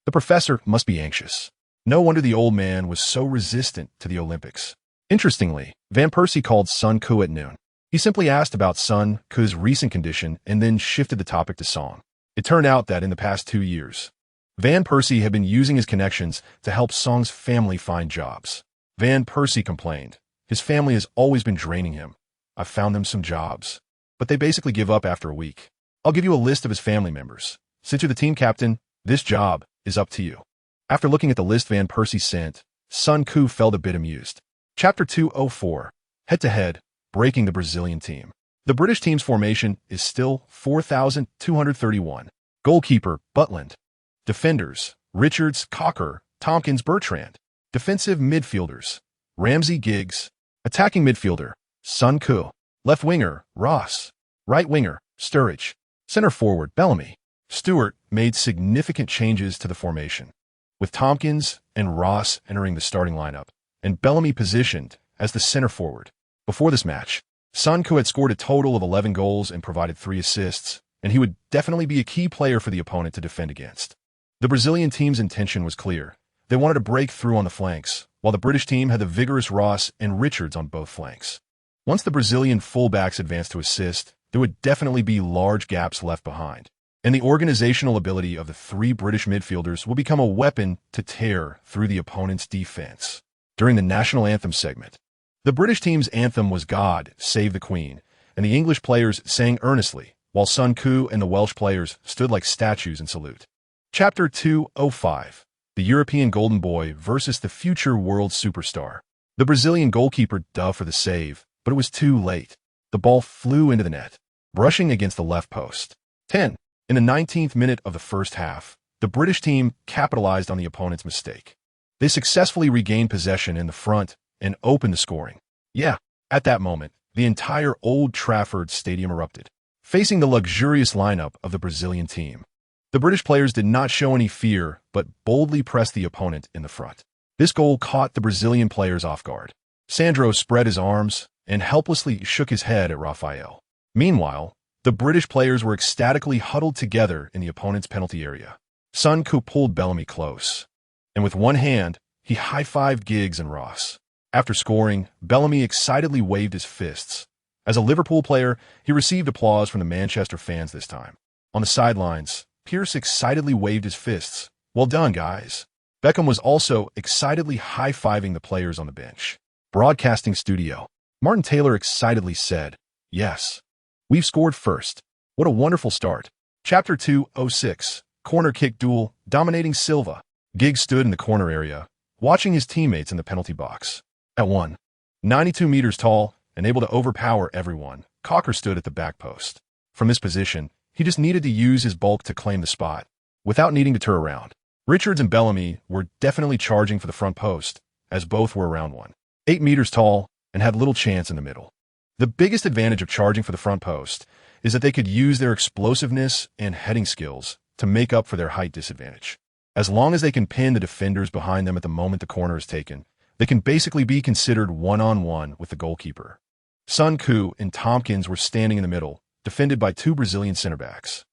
the professor must be anxious. No wonder the old man was so resistant to the Olympics. Interestingly, Van Persie called Sancho at noon. He simply asked about Sancho's recent condition and then shifted the topic to Song. It turned out that in the past 2 years, Van Persie had been using his connections to help Song's family find jobs. Van Persie complained, "His family has always been draining him. I've found them some jobs, but they basically give up after a week. I'll give you a list of his family members. Since you're the team captain, this job is up to you." After looking at the list Van Persie sent, Sancho felt a bit amused. Chapter 204. Head-to-head, breaking the Brazilian team. The British team's formation is still 4,231. Goalkeeper, Butland. Defenders, Richards, Cocker, Tompkins, Bertrand. Defensive midfielders, Ramsey, Giggs. Attacking midfielder, Sancho. Left winger, Ross. Right winger, Sturridge. Center forward, Bellamy. Stewart made significant changes to the formation, with Tompkins and Ross entering the starting lineup, and Bellamy positioned as the center forward. Before this match, Sancho had scored a total of 11 goals and provided 3 assists, and he would definitely be a key player for the opponent to defend against. The Brazilian team's intention was clear. They wanted to break through on the flanks, while the British team had the vigorous Ross and Richards on both flanks. Once the Brazilian fullbacks advanced to assist, there would definitely be large gaps left behind, and the organizational ability of the 3 British midfielders will become a weapon to tear through the opponent's defense. During the national anthem segment, the British team's anthem was God Save the Queen, and the English players sang earnestly, while Sancho and the Welsh players stood like statues in salute. Chapter 205. The European Golden Boy versus the future world superstar. The Brazilian goalkeeper dove for the save, but it was too late. The ball flew into the net, brushing against the left post. 10. In the 19th minute of the first half, the British team capitalized on the opponent's mistake. They successfully regained possession in the front and opened the scoring. Yeah, at that moment, the entire Old Trafford stadium erupted, facing the luxurious lineup of the Brazilian team. The British players did not show any fear, but boldly pressed the opponent in the front. This goal caught the Brazilian players off guard. Sandro spread his arms and helplessly shook his head at Rafael. Meanwhile, the British players were ecstatically huddled together in the opponent's penalty area. Sancho pulled Bellamy close, and with one hand, he high-fived Giggs and Ross. After scoring, Bellamy excitedly waved his fists. As a Liverpool player, he received applause from the Manchester fans this time. On the sidelines, Pierce excitedly waved his fists. "Well done, guys." Beckham was also excitedly high-fiving the players on the bench. Broadcasting studio. Martin Taylor excitedly said, "Yes. We've scored first. What a wonderful start." Chapter 206. Corner kick duel, dominating Silva. Giggs stood in the corner area, watching his teammates in the penalty box. At 192 meters tall and able to overpower everyone, Cocker stood at the back post. From this position, he just needed to use his bulk to claim the spot, without needing to turn around. Richards and Bellamy were definitely charging for the front post, as both were around 1.8 meters tall and had little chance in the middle. The biggest advantage of charging for the front post is that they could use their explosiveness and heading skills to make up for their height disadvantage. As long as they can pin the defenders behind them at the moment the corner is taken, they can basically be considered one-on-one with the goalkeeper. Sancho and Tompkins were standing in the middle, defended by 2 Brazilian center backs.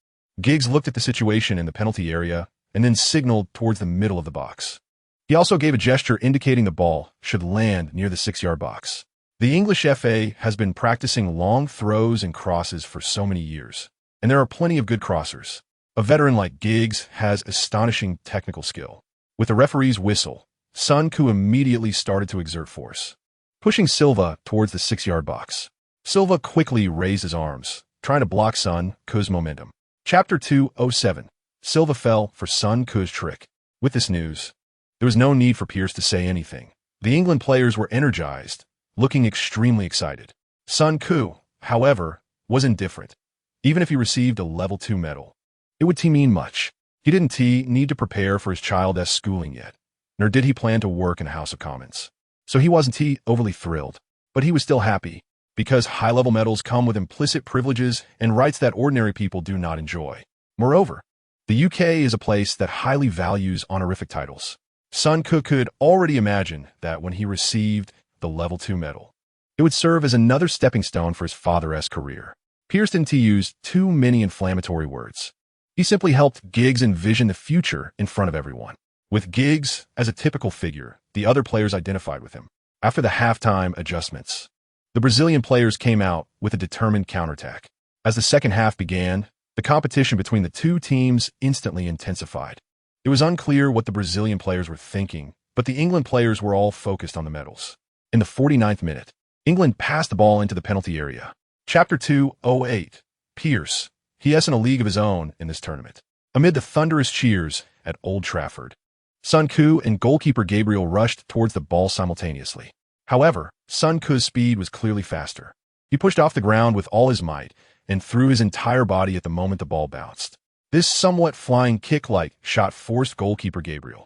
Giggs looked at the situation in the penalty area and then signaled towards the middle of the box. He also gave a gesture indicating the ball should land near the 6-yard box. The English FA has been practicing long throws and crosses for so many years, and there are plenty of good crossers. A veteran like Giggs has astonishing technical skill. With the referee's whistle, Sancho immediately started to exert force, pushing Silva towards the 6-yard box. Silva quickly raised his arms, trying to block Sancho's momentum. Chapter 207. Silva fell for Sancho's trick. With this news, there was no need for Pierce to say anything. The England players were energized, looking extremely excited. Sun Ku, however, was indifferent. Even if he received a level 2 medal, it would mean much. He didn't need to prepare for his child's schooling yet, nor did he plan to work in the House of Commons. So he wasn't overly thrilled, but he was still happy, because high-level medals come with implicit privileges and rights that ordinary people do not enjoy. Moreover, the UK is a place that highly values honorific titles. Sun Ku could already imagine that when he received the level 2 medal, it would serve as another stepping stone for his father's career. Pierce didn't use too many inflammatory words. He simply helped Giggs envision the future in front of everyone. With Giggs as a typical figure, the other players identified with him. After the halftime adjustments, the Brazilian players came out with a determined counterattack. As the second half began, the competition between the two teams instantly intensified. It was unclear what the Brazilian players were thinking, but the England players were all focused on the medals. In the 49th minute, England passed the ball into the penalty area. Chapter 2:08. Pierce. He is in a league of his own in this tournament. Amid the thunderous cheers at Old Trafford, Sun Ku and goalkeeper Gabriel rushed towards the ball simultaneously. However, Sun Ku's speed was clearly faster. He pushed off the ground with all his might and threw his entire body at the moment the ball bounced. This somewhat flying kick-like shot forced goalkeeper Gabriel,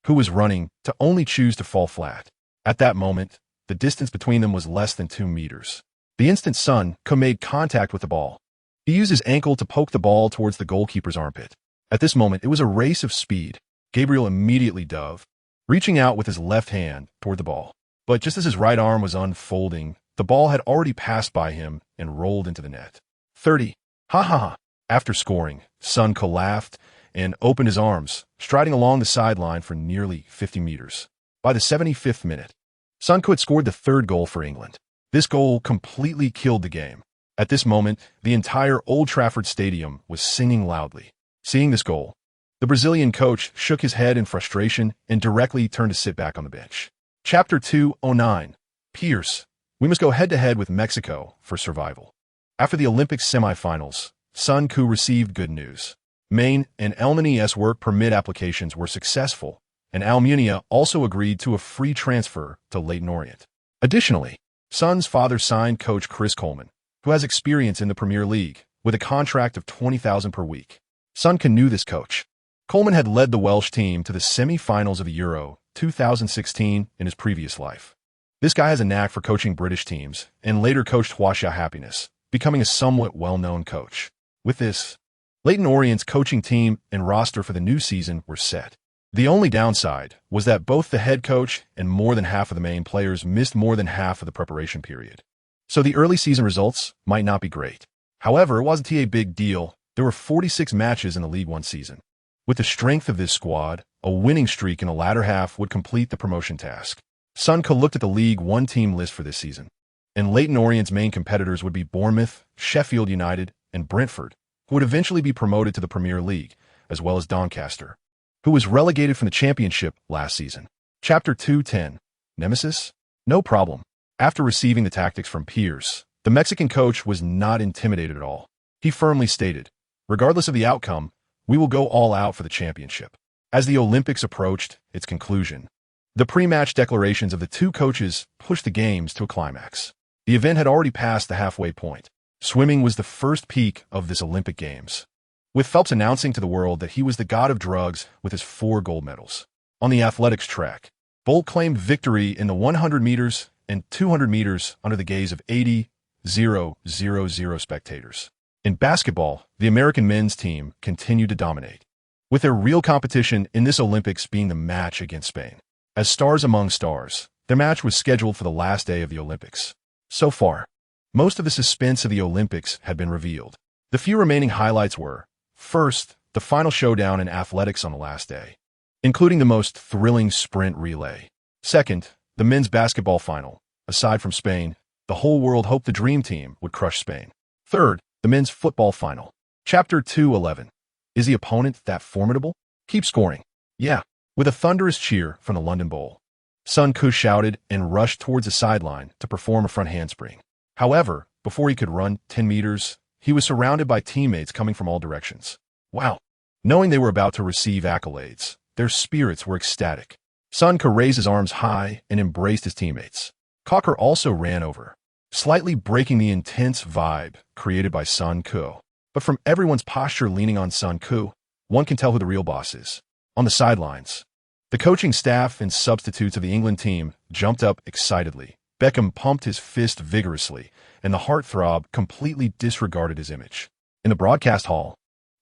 who was running, to only choose to fall flat. At that moment, the distance between them was less than 2 meters. The instant Sun Ku made contact with the ball, he used his ankle to poke the ball towards the goalkeeper's armpit. At this moment, it was a race of speed. Gabriel immediately dove, reaching out with his left hand toward the ball. But just as his right arm was unfolding, the ball had already passed by him and rolled into the net. 30. Ha ha ha. After scoring, Sun Ku laughed and opened his arms, striding along the sideline for nearly 50 meters. By the 75th minute, Sun Ku had scored the third goal for England. This goal completely killed the game. At this moment, the entire Old Trafford Stadium was singing loudly. Seeing this goal, the Brazilian coach shook his head in frustration and directly turned to sit back on the bench. Chapter 2:09. Pierce. We must go head-to-head with Mexico for survival. After the Olympics semifinals, Sun Ku received good news. Maine and Almunia's work permit applications were successful, and Almunia also agreed to a free transfer to Leyton Orient. Additionally, Sun's father signed coach Chris Coleman, who has experience in the Premier League, with a contract of $20,000 per week. Sun Ku knew this coach. Coleman had led the Welsh team to the semi-finals of the Euro 2016 in his previous life. This guy has a knack for coaching British teams, and later coached Huasha Happiness, becoming a somewhat well-known coach. With this, Leyton Orient's coaching team and roster for the new season were set. The only downside was that both the head coach and more than half of the main players missed more than half of the preparation period. So the early season results might not be great. However, it wasn't a big deal. There were 46 matches in the League One season. With the strength of this squad, a winning streak in the latter half would complete the promotion task. Sun Ku looked at the League One team list for this season, and Leyton Orient's main competitors would be Bournemouth, Sheffield United, and Brentford, who would eventually be promoted to the Premier League, as well as Doncaster, who was relegated from the Championship last season. Chapter 2:10. Nemesis? No problem. After receiving the tactics from Pierce, the Mexican coach was not intimidated at all. He firmly stated, regardless of the outcome, we will go all out for the championship. As the Olympics approached its conclusion, the pre-match declarations of the two coaches pushed the games to a climax. The event had already passed the halfway point. Swimming was the first peak of this Olympic Games, with Phelps announcing to the world that he was the god of drugs with his 4 gold medals. On the athletics track, Bolt claimed victory in the 100 meters and 200 meters under the gaze of 80,000 spectators. In basketball, the American men's team continued to dominate, with their real competition in this Olympics being the match against Spain. As stars among stars, their match was scheduled for the last day of the Olympics. So far, most of the suspense of the Olympics had been revealed. The few remaining highlights were, first, the final showdown in athletics on the last day, including the most thrilling sprint relay. Second, the men's basketball final. Aside from Spain, the whole world hoped the Dream Team would crush Spain. Third, the men's football final. Chapter 2:11. Is the opponent that formidable? Keep scoring. Yeah. With a thunderous cheer from the London Bowl, Sun Ku shouted and rushed towards the sideline to perform a front handspring. However, before he could run 10 meters, he was surrounded by teammates coming from all directions. Wow. Knowing they were about to receive accolades, their spirits were ecstatic. Sun Ku raised his arms high and embraced his teammates. Cocker also ran over, slightly breaking the intense vibe created by Sun Ku. But from everyone's posture leaning on Sun Ku, one can tell who the real boss is. On the sidelines, the coaching staff and substitutes of the England team jumped up excitedly. Beckham pumped his fist vigorously, and the heartthrob completely disregarded his image. In the broadcast hall,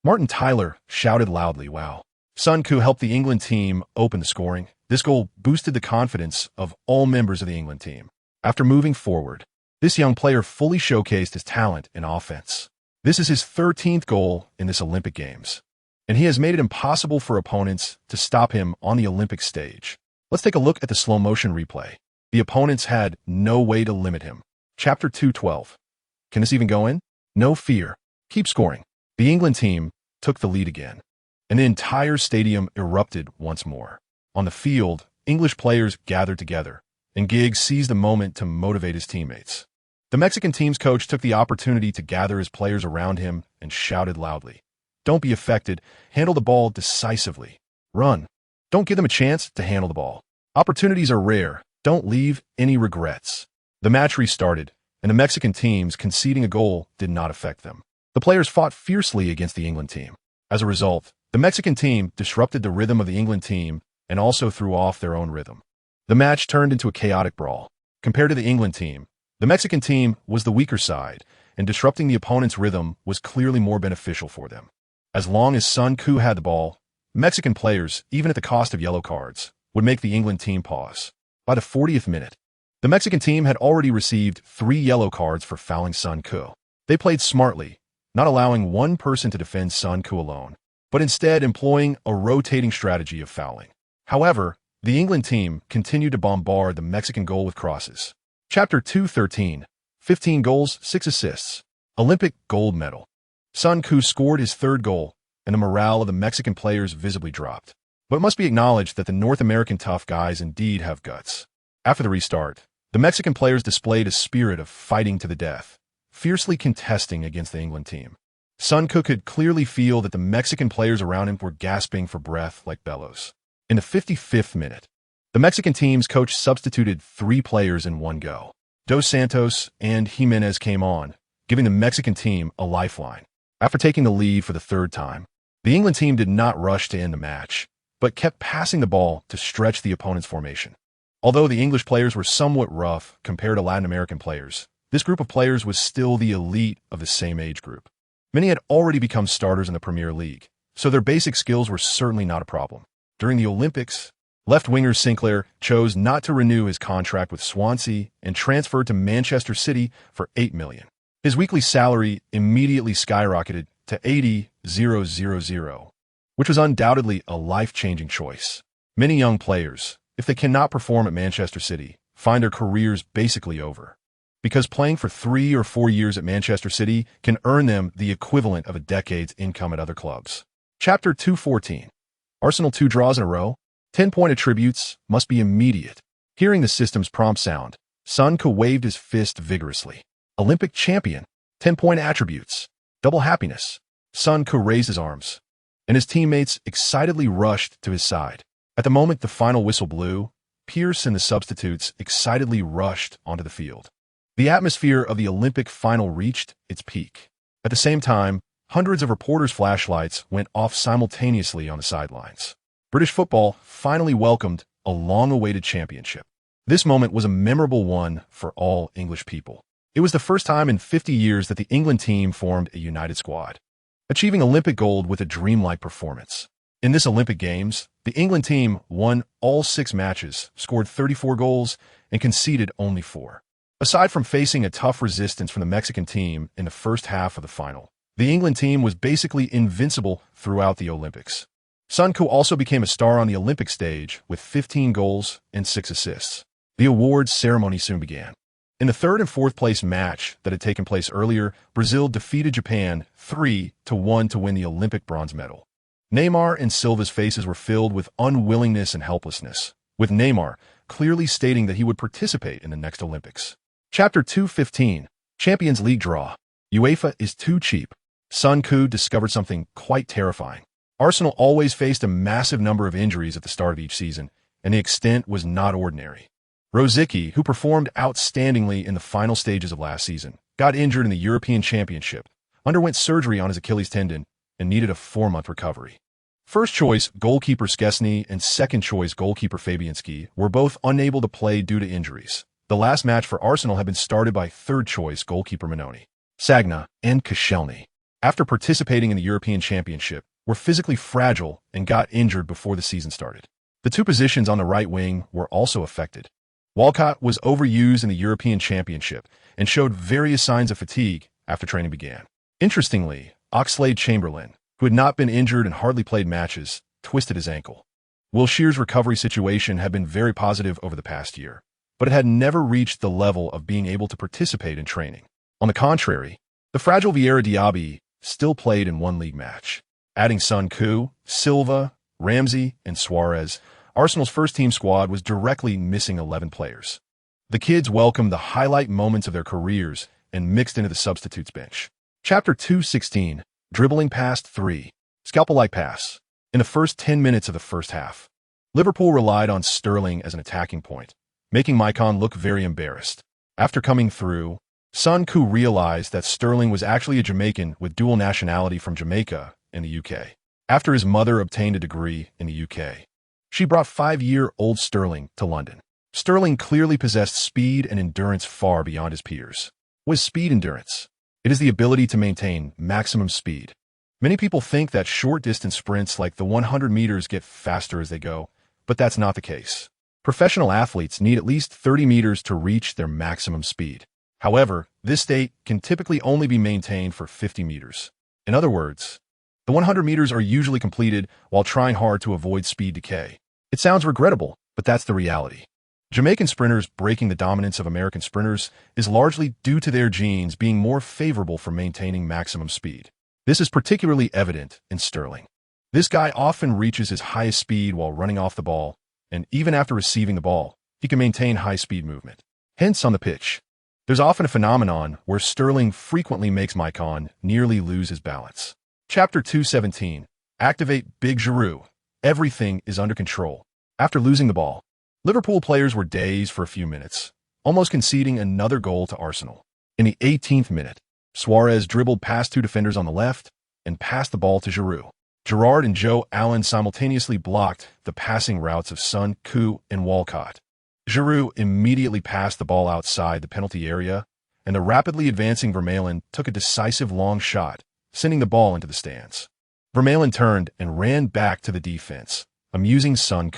Martin Tyler shouted loudly, "Wow." Sun Ku helped the England team open the scoring. This goal boosted the confidence of all members of the England team. After moving forward, this young player fully showcased his talent in offense. This is his 13th goal in this Olympic Games, and he has made it impossible for opponents to stop him on the Olympic stage. Let's take a look at the slow-motion replay. The opponents had no way to limit him. Chapter 2:12. Can this even go in? No fear. Keep scoring. The England team took the lead again, and the entire stadium erupted once more. On the field, English players gathered together, and Giggs seized the moment to motivate his teammates. The Mexican team's coach took the opportunity to gather his players around him and shouted loudly, "Don't be affected. Handle the ball decisively. Run. Don't give them a chance to handle the ball. Opportunities are rare. Don't leave any regrets." The match restarted, and the Mexican teams conceding a goal did not affect them. The players fought fiercely against the England team. As a result, the Mexican team disrupted the rhythm of the England team and also threw off their own rhythm. The match turned into a chaotic brawl. Compared to the England team, the Mexican team was the weaker side, and disrupting the opponent's rhythm was clearly more beneficial for them. As long as Sun Ku had the ball, Mexican players, even at the cost of yellow cards, would make the England team pause. By the 40th minute, the Mexican team had already received 3 yellow cards for fouling Sun Ku. They played smartly, not allowing one person to defend Sun Ku alone, but instead employing a rotating strategy of fouling. However, the England team continued to bombard the Mexican goal with crosses. Chapter 2:13. 15 goals, 6 assists. Olympic gold medal. Sun Ku scored his 3rd goal, and the morale of the Mexican players visibly dropped. But it must be acknowledged that the North American tough guys indeed have guts. After the restart, the Mexican players displayed a spirit of fighting to the death, fiercely contesting against the England team. Sun Ku could clearly feel that the Mexican players around him were gasping for breath like bellows. In the 55th minute, the Mexican team's coach substituted 3 players in one go. Dos Santos and Jimenez came on, giving the Mexican team a lifeline. After taking the lead for the 3rd time, the England team did not rush to end the match, but kept passing the ball to stretch the opponent's formation. Although the English players were somewhat rough compared to Latin American players, this group of players was still the elite of the same age group. Many had already become starters in the Premier League, so their basic skills were certainly not a problem. During the Olympics, left winger Sinclair chose not to renew his contract with Swansea and transferred to Manchester City for $8 million. His weekly salary immediately skyrocketed to $80,000, which was undoubtedly a life-changing choice. Many young players, if they cannot perform at Manchester City, find their careers basically over, because playing for 3 or 4 years at Manchester City can earn them the equivalent of a decade's income at other clubs. Chapter 2:14. Arsenal 2 draws in a row. 10-point attributes must be immediate. Hearing the system's prompt sound, Sun Ku waved his fist vigorously. Olympic champion. 10-point attributes. Double happiness. Sun Ku raised his arms, and his teammates excitedly rushed to his side. At the moment the final whistle blew, Pierce and the substitutes excitedly rushed onto the field. The atmosphere of the Olympic final reached its peak. At the same time, hundreds of reporters' flashlights went off simultaneously on the sidelines. British football finally welcomed a long-awaited championship. This moment was a memorable one for all English people. It was the first time in 50 years that the England team formed a united squad, achieving Olympic gold with a dreamlike performance. In this Olympic Games, the England team won all 6 matches, scored 34 goals, and conceded only 4. Aside from facing a tough resistance from the Mexican team in the first half of the final, the England team was basically invincible throughout the Olympics. Sun Ku also became a star on the Olympic stage with 15 goals and 6 assists. The awards ceremony soon began. In the 3rd and 4th place match that had taken place earlier, Brazil defeated Japan 3-1 to win the Olympic bronze medal. Neymar and Silva's faces were filled with unwillingness and helplessness, with Neymar clearly stating that he would participate in the next Olympics. Chapter 2:15. Champions League draw. UEFA is too cheap. Sun Ku discovered something quite terrifying. Arsenal always faced a massive number of injuries at the start of each season, and the extent was not ordinary. Rosicky, who performed outstandingly in the final stages of last season, got injured in the European Championship, underwent surgery on his Achilles tendon, and needed a 4-month recovery. First-choice goalkeeper Szczesny and second-choice goalkeeper Fabianski were both unable to play due to injuries. The last match for Arsenal had been started by third-choice goalkeeper Manoni, Sagna, and Koscielny. After participating in the European Championship, were physically fragile and got injured before the season started. The two positions on the right wing were also affected. Walcott was overused in the European Championship and showed various signs of fatigue after training began. Interestingly, Oxlade-Chamberlain, who had not been injured and hardly played matches, twisted his ankle. Wilshere's recovery situation had been very positive over the past year, but it had never reached the level of being able to participate in training. On the contrary, the fragile Vieira Diaby still played in one league match. Adding Son, Silva, Ramsey, and Suarez, Arsenal's first-team squad was directly missing 11 players. The kids welcomed the highlight moments of their careers and mixed into the substitutes bench. Chapter 2:16, Dribbling Past 3, Scalpel-like Pass. In the first 10 minutes of the first half, Liverpool relied on Sterling as an attacking point, making Maicon look very embarrassed. After coming through, Son realized that Sterling was actually a Jamaican with dual nationality from Jamaica and the UK. After his mother obtained a degree in the UK, she brought 5-year-old Sterling to London. Sterling clearly possessed speed and endurance far beyond his peers. What is speed endurance? It is the ability to maintain maximum speed. Many people think that short-distance sprints like the 100 meters get faster as they go, but that's not the case. Professional athletes need at least 30 meters to reach their maximum speed. However, this state can typically only be maintained for 50 meters. In other words, the 100 meters are usually completed while trying hard to avoid speed decay. It sounds regrettable, but that's the reality. Jamaican sprinters breaking the dominance of American sprinters is largely due to their genes being more favorable for maintaining maximum speed. This is particularly evident in Sterling. This guy often reaches his highest speed while running off the ball, and even after receiving the ball, he can maintain high-speed movement. Hence, on the pitch, there's often a phenomenon where Sterling frequently makes Maicon nearly lose his balance. Chapter 2:17, Activate Big Giroud. Everything is under control. After losing the ball, Liverpool players were dazed for a few minutes, almost conceding another goal to Arsenal. In the 18th minute, Suarez dribbled past two defenders on the left and passed the ball to Giroud. Gerrard and Joe Allen simultaneously blocked the passing routes of Son, and Walcott. Giroud immediately passed the ball outside the penalty area, and the rapidly advancing Vermaelen took a decisive long shot, sending the ball into the stands. Vermaelen turned and ran back to the defense, amusing Son.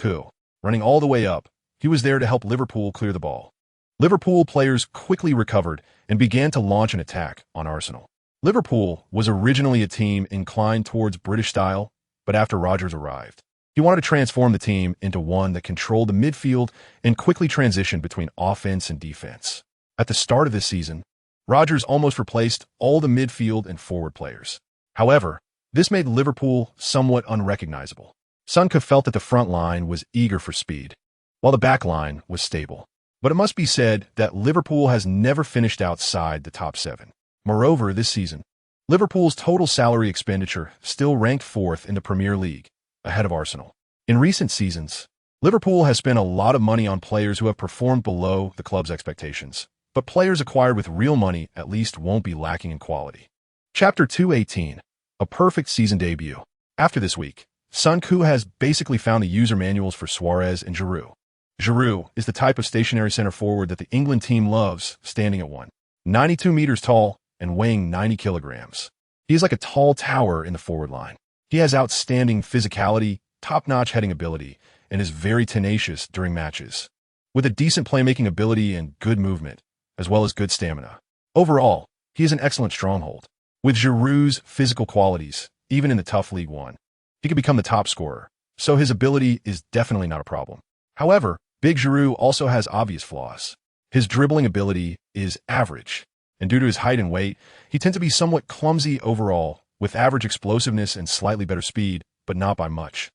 Running all the way up, he was there to help Liverpool clear the ball. Liverpool players quickly recovered and began to launch an attack on Arsenal. Liverpool was originally a team inclined towards British style, but after Rodgers arrived, he wanted to transform the team into one that controlled the midfield and quickly transitioned between offense and defense. At the start of this season, Rodgers almost replaced all the midfield and forward players. However, this made Liverpool somewhat unrecognizable. Son felt that the front line was eager for speed, while the back line was stable. But it must be said that Liverpool has never finished outside the top 7. Moreover, this season, Liverpool's total salary expenditure still ranked 4th in the Premier League, ahead of Arsenal. In recent seasons, Liverpool has spent a lot of money on players who have performed below the club's expectations, but players acquired with real money at least won't be lacking in quality. Chapter 2:18, A Perfect Season Debut. After this week, Son has basically found the user manuals for Suarez and Giroud. Giroud is the type of stationary center forward that the England team loves, standing at 192 meters tall and weighing 90 kilograms. He is like a tall tower in the forward line. He has outstanding physicality, top-notch heading ability, and is very tenacious during matches, with a decent playmaking ability and good movement, as well as good stamina. Overall, he is an excellent stronghold. With Giroud's physical qualities, even in the tough League One, he could become the top scorer, so his ability is definitely not a problem. However, Big Giroud also has obvious flaws. His dribbling ability is average, and due to his height and weight, he tends to be somewhat clumsy overall, with average explosiveness and slightly better speed, but not by much.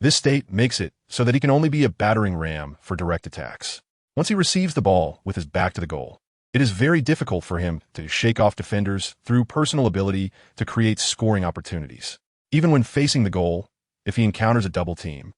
This state makes it so that he can only be a battering ram for direct attacks. Once he receives the ball with his back to the goal, it is very difficult for him to shake off defenders through personal ability to create scoring opportunities. Even when facing the goal, if he encounters a double team,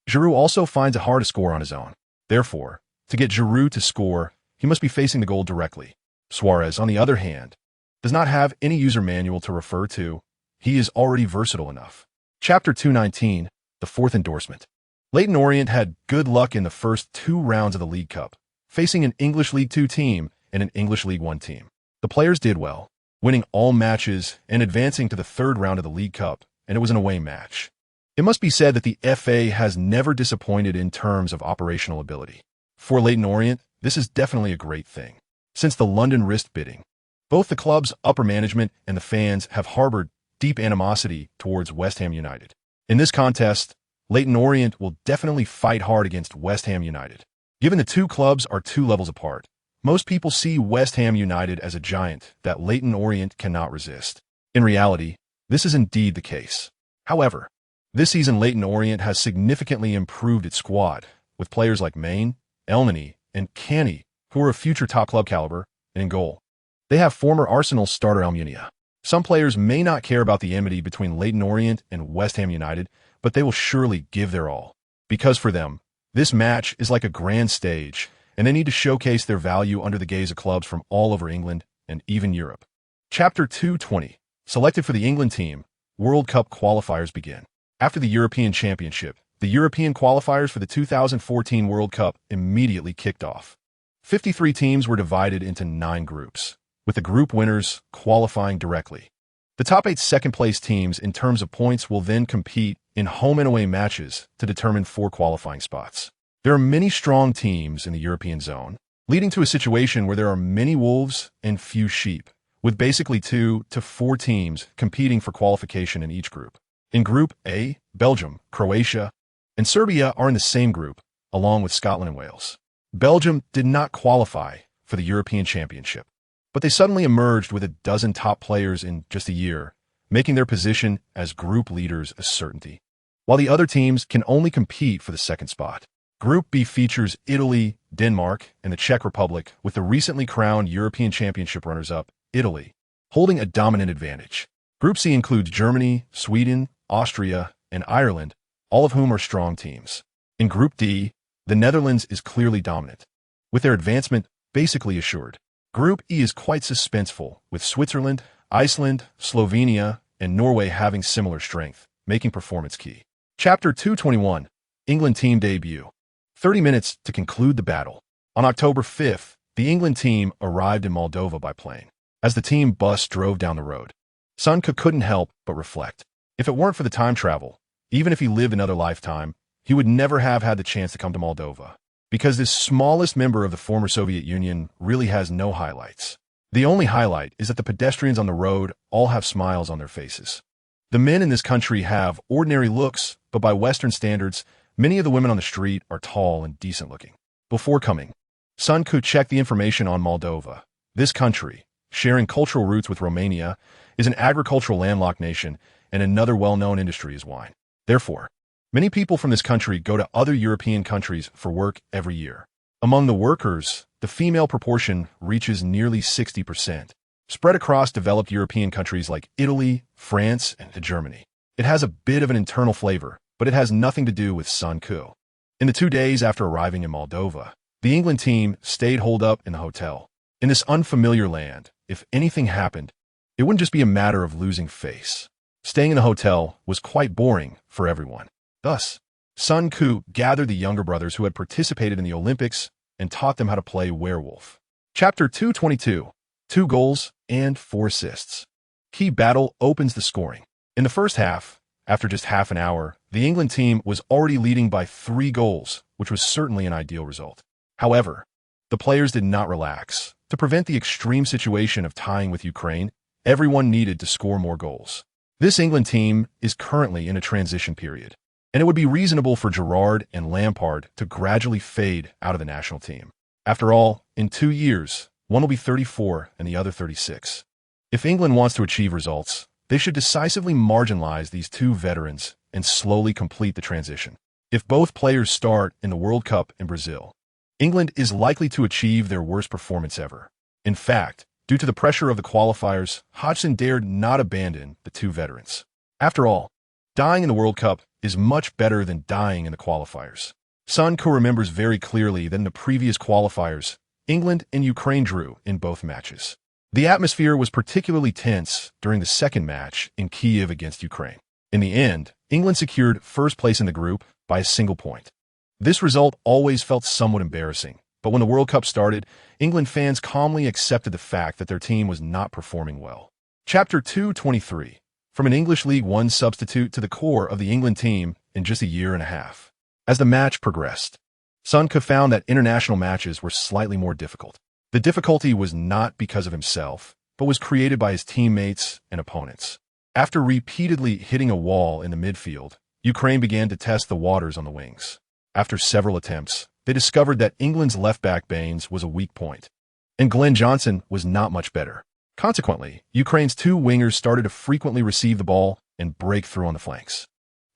Giroud also finds it hard to score on his own. Therefore, To get Giroud to score, he must be facing the goal directly. Suarez, on the other hand, does not have any user manual to refer to. He is already versatile enough. Chapter 219, the fourth endorsement. Leyton Orient had good luck in the first 2 rounds of the League Cup, facing an English League Two team and an English League One team. The players did well, winning all matches and advancing to the 3rd round of the League Cup, and it was an away match. It must be said that the FA has never disappointed in terms of operational ability. For Leyton Orient, this is definitely a great thing. Since the London wrist bidding, both the club's upper management and the fans have harbored deep animosity towards West Ham United. In this contest, Leyton Orient will definitely fight hard against West Ham United. Given the two clubs are 2 levels apart, most people see West Ham United as a giant that Leyton Orient cannot resist. In reality, this is indeed the case. However, this season Leyton Orient has significantly improved its squad, with players like Maine, Elneny, and Canny, who are of future top club caliber, and in goal. They have former Arsenal starter Almunia. Some players may not care about the enmity between Leyton Orient and West Ham United, but they will surely give their all. Because for them, this match is like a grand stage, and they need to showcase their value under the gaze of clubs from all over England and even Europe. Chapter 220. Selected for the England team, World Cup qualifiers begin. After the European Championship, the European qualifiers for the 2014 World Cup immediately kicked off. 53 teams were divided into 9 groups, with the group winners qualifying directly. The top 8 second-place teams in terms of points will then compete in home and away matches to determine 4 qualifying spots. There are many strong teams in the European zone, leading to a situation where there are many wolves and few sheep, with basically 2 to 4 teams competing for qualification in each group. In Group A, Belgium, Croatia, and Serbia are in the same group, along with Scotland and Wales. Belgium did not qualify for the European Championship, but they suddenly emerged with a dozen top players in just a year, making their position as group leaders a certainty, while the other teams can only compete for the second spot. Group B features Italy, Denmark, and the Czech Republic, with the recently crowned European Championship runners-up, Italy, holding a dominant advantage. Group C includes Germany, Sweden, Austria, and Ireland, all of whom are strong teams. In Group D, the Netherlands is clearly dominant, with their advancement basically assured. Group E is quite suspenseful, with Switzerland, Iceland, Slovenia, and Norway having similar strength, making performance key. Chapter 221. England Team Debut. 30 minutes to conclude the battle. On October 5th, the England team arrived in Moldova by plane. As the team bus drove down the road, Son couldn't help but reflect. If it weren't for the time travel, even if he lived another lifetime, he would never have had the chance to come to Moldova, because this smallest member of the former Soviet Union really has no highlights. The only highlight is that the pedestrians on the road all have smiles on their faces. The men in this country have ordinary looks, but by Western standards, many of the women on the street are tall and decent looking. Before coming, Son checked the information on Moldova. This country, sharing cultural roots with Romania, is an agricultural landlocked nation, and another well-known industry is wine. Therefore, many people from this country go to other European countries for work every year. Among the workers, the female proportion reaches nearly 60%, spread across developed European countries like Italy, France, and Germany. It has a bit of an internal flavor, but it has nothing to do with Son. In the 2 days after arriving in Moldova, the England team stayed holed up in the hotel. In this unfamiliar land, if anything happened, it wouldn't just be a matter of losing face. Staying in the hotel was quite boring for everyone. Thus, Son gathered the younger brothers who had participated in the Olympics and taught them how to play werewolf. Chapter 222. 2 goals and 4 assists. Key battle opens the scoring. In the first half, after just half an hour, the England team was already leading by 3 goals, which was certainly an ideal result. However, the players did not relax. To prevent the extreme situation of tying with Ukraine, everyone needed to score more goals. This England team is currently in a transition period, and it would be reasonable for Gerrard and Lampard to gradually fade out of the national team. After all, in 2 years, one will be 34 and the other 36. If England wants to achieve results, they should decisively marginalize these 2 veterans and slowly complete the transition. If both players start in the World Cup in Brazil, England is likely to achieve their worst performance ever. In fact, due to the pressure of the qualifiers, Hodgson dared not abandon the 2 veterans. After all, dying in the World Cup is much better than dying in the qualifiers. Son remembers very clearly that in the previous qualifiers, England and Ukraine drew in both matches. The atmosphere was particularly tense during the second match in Kyiv against Ukraine. In the end, England secured first place in the group by a single point. This result always felt somewhat embarrassing, but when the World Cup started, England fans calmly accepted the fact that their team was not performing well. Chapter 223. From an English League One substitute to the core of the England team in just a year and a half. As the match progressed, Son found that international matches were slightly more difficult. The difficulty was not because of himself, but was created by his teammates and opponents. After repeatedly hitting a wall in the midfield, Ukraine began to test the waters on the wings. After several attempts, they discovered that England's left-back Baines was a weak point, and Glenn Johnson was not much better. Consequently, Ukraine's two wingers started to frequently receive the ball and break through on the flanks.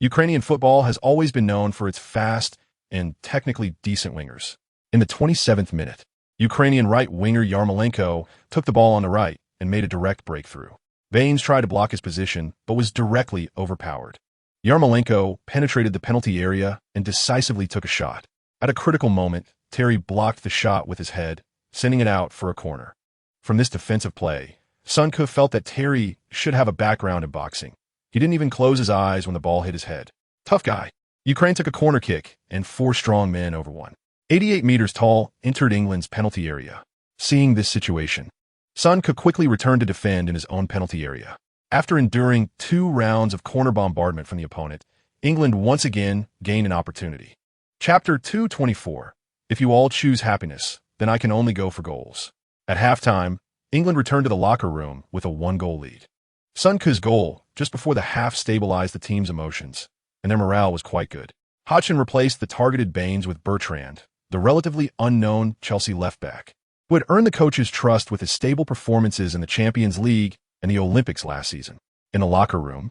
Ukrainian football has always been known for its fast and technically decent wingers. In the 27th minute, Ukrainian right winger Yarmolenko took the ball on the right and made a direct breakthrough. Baines tried to block his position, but was directly overpowered. Yarmolenko penetrated the penalty area and decisively took a shot. At a critical moment, Terry blocked the shot with his head, sending it out for a corner. From this defensive play, Son felt that Terry should have a background in boxing. He didn't even close his eyes when the ball hit his head. Tough guy. Ukraine took a corner kick, and four strong men over one. 88 meters tall, entered England's penalty area. Seeing this situation, Son quickly returned to defend in his own penalty area. After enduring 2 rounds of corner bombardment from the opponent, England once again gained an opportunity. Chapter 224. If you all choose happiness, then I can only go for goals. At halftime, England returned to the locker room with a 1-goal lead. Son's goal just before the half stabilized the team's emotions, and their morale was quite good. Hodgson replaced the targeted Baines with Bertrand, the relatively unknown Chelsea left-back, who had earned the coach's trust with his stable performances in the Champions League and the Olympics last season. In the locker room,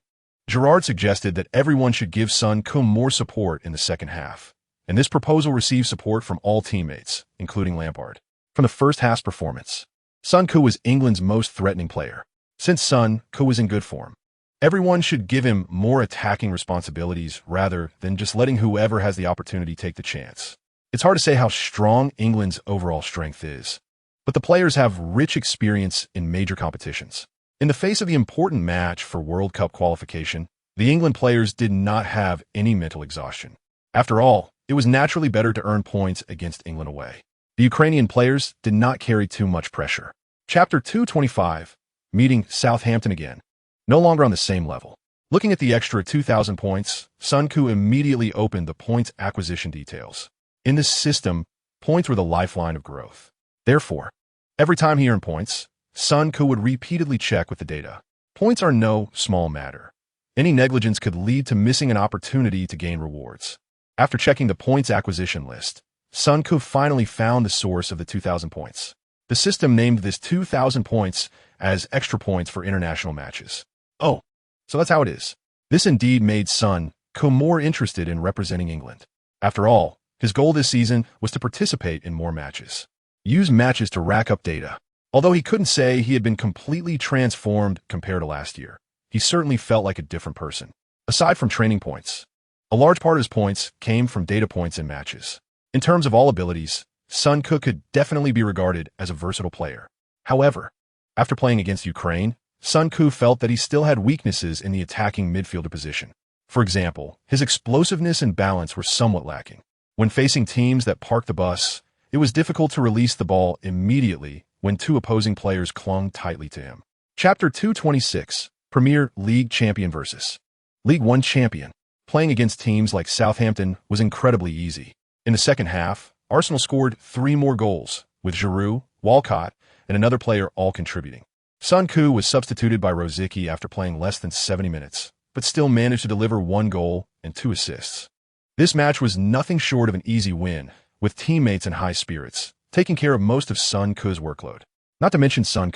Gerrard suggested that everyone should give Son more support in the second half, and this proposal received support from all teammates, including Lampard. From the first half's performance, Son was England's most threatening player. Since Son was in good form, everyone should give him more attacking responsibilities rather than just letting whoever has the opportunity take the chance. It's hard to say how strong England's overall strength is, but the players have rich experience in major competitions. In the face of the important match for World Cup qualification, the England players did not have any mental exhaustion. After all, it was naturally better to earn points against England away. The Ukrainian players did not carry too much pressure. Chapter 225. Meeting Southampton again. No longer on the same level. Looking at the extra 2,000 points, Son immediately opened the points acquisition details. In this system, points were the lifeline of growth. Therefore, every time he earned points, Son would repeatedly check with the data. Points are no small matter. Any negligence could lead to missing an opportunity to gain rewards. After checking the points acquisition list, Son finally found the source of the 2,000 points. The system named this 2,000 points as extra points for international matches. Oh, so that's how it is. This indeed made Son more interested in representing England. After all, his goal this season was to participate in more matches. Use matches to rack up data. Although he couldn't say he had been completely transformed compared to last year, he certainly felt like a different person. Aside from training points, a large part of his points came from data points in matches. In terms of all abilities, Son could definitely be regarded as a versatile player. However, after playing against Ukraine, Son felt that he still had weaknesses in the attacking midfielder position. For example, his explosiveness and balance were somewhat lacking. When facing teams that parked the bus, it was difficult to release the ball immediately when 2 opposing players clung tightly to him. Chapter 226. Premier League champion versus League One champion. Playing against teams like Southampton was incredibly easy. In the second half, Arsenal scored 3 more goals, with Giroud, Walcott, and another player all contributing. Son was substituted by Rosicky after playing less than 70 minutes, but still managed to deliver 1 goal and 2 assists. This match was nothing short of an easy win, with teammates in high spirits, taking care of most of Son's workload. Not to mention Son.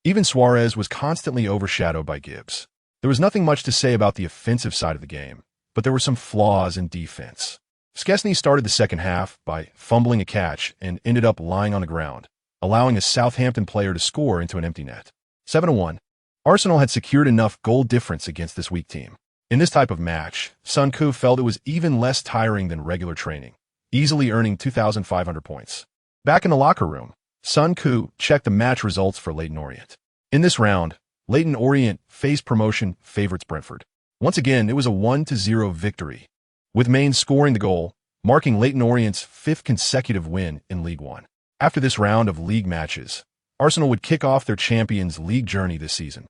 Even Suarez was constantly overshadowed by Gibbs. There was nothing much to say about the offensive side of the game, but there were some flaws in defense. Szczesny started the second half by fumbling a catch and ended up lying on the ground, allowing a Southampton player to score into an empty net. 7-1. Arsenal had secured enough goal difference against this weak team. In this type of match, Son felt it was even less tiring than regular training. easily earning 2,500 points. Back in the locker room, Sun Ku checked the match results for Leyton Orient. In this round, Leyton Orient faced promotion favorites Brentford. Once again, it was a 1-0 victory, with Maine scoring the goal, marking Leyton Orient's 5th consecutive win in League One. After this round of league matches, Arsenal would kick off their Champions League journey this season,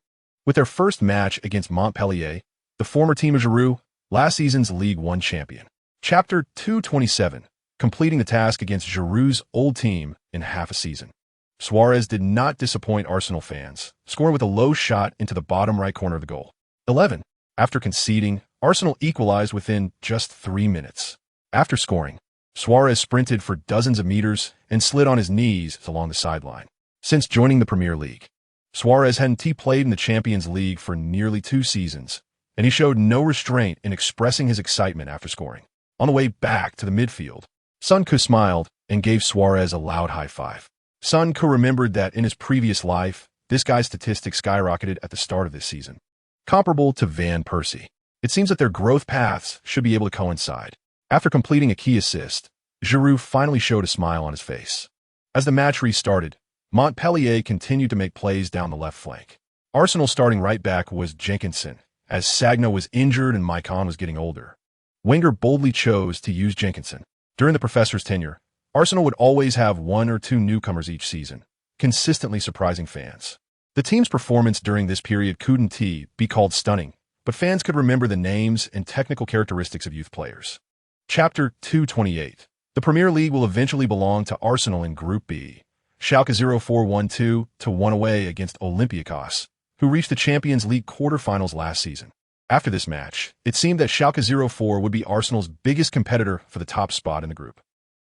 with their first match against Montpellier, the former team of Giroud, last season's League One champion. Chapter 227, completing the task against Giroud's old team in half a season. Suarez did not disappoint Arsenal fans, scoring with a low shot into the bottom right corner of the goal. 11. After conceding, Arsenal equalized within just 3 minutes. After scoring, Suarez sprinted for dozens of meters and slid on his knees along the sideline. Since joining the Premier League, Suarez hadn't played in the Champions League for nearly 2 seasons, and he showed no restraint in expressing his excitement after scoring. On the way back to the midfield, Sun Ku smiled and gave Suarez a loud high five. Sun Ku remembered that in his previous life, this guy's statistics skyrocketed at the start of this season, comparable to Van Persie. It seems that their growth paths should be able to coincide. After completing a key assist, Giroud finally showed a smile on his face. As the match restarted, Montpellier continued to make plays down the left flank. Arsenal's starting right back was Jenkinson, as Sagna was injured and Maicon was getting older. Wenger boldly chose to use Jenkinson. During the professor's tenure, Arsenal would always have 1 or 2 newcomers each season, consistently surprising fans. The team's performance during this period couldn't be called stunning, but fans could remember the names and technical characteristics of youth players. Chapter 228. The Premier League will eventually belong to Arsenal in Group B. Schalke 04 won 2-1 away against Olympiacos, who reached the Champions League quarter-finals last season. After this match, it seemed that Schalke 04 would be Arsenal's biggest competitor for the top spot in the group.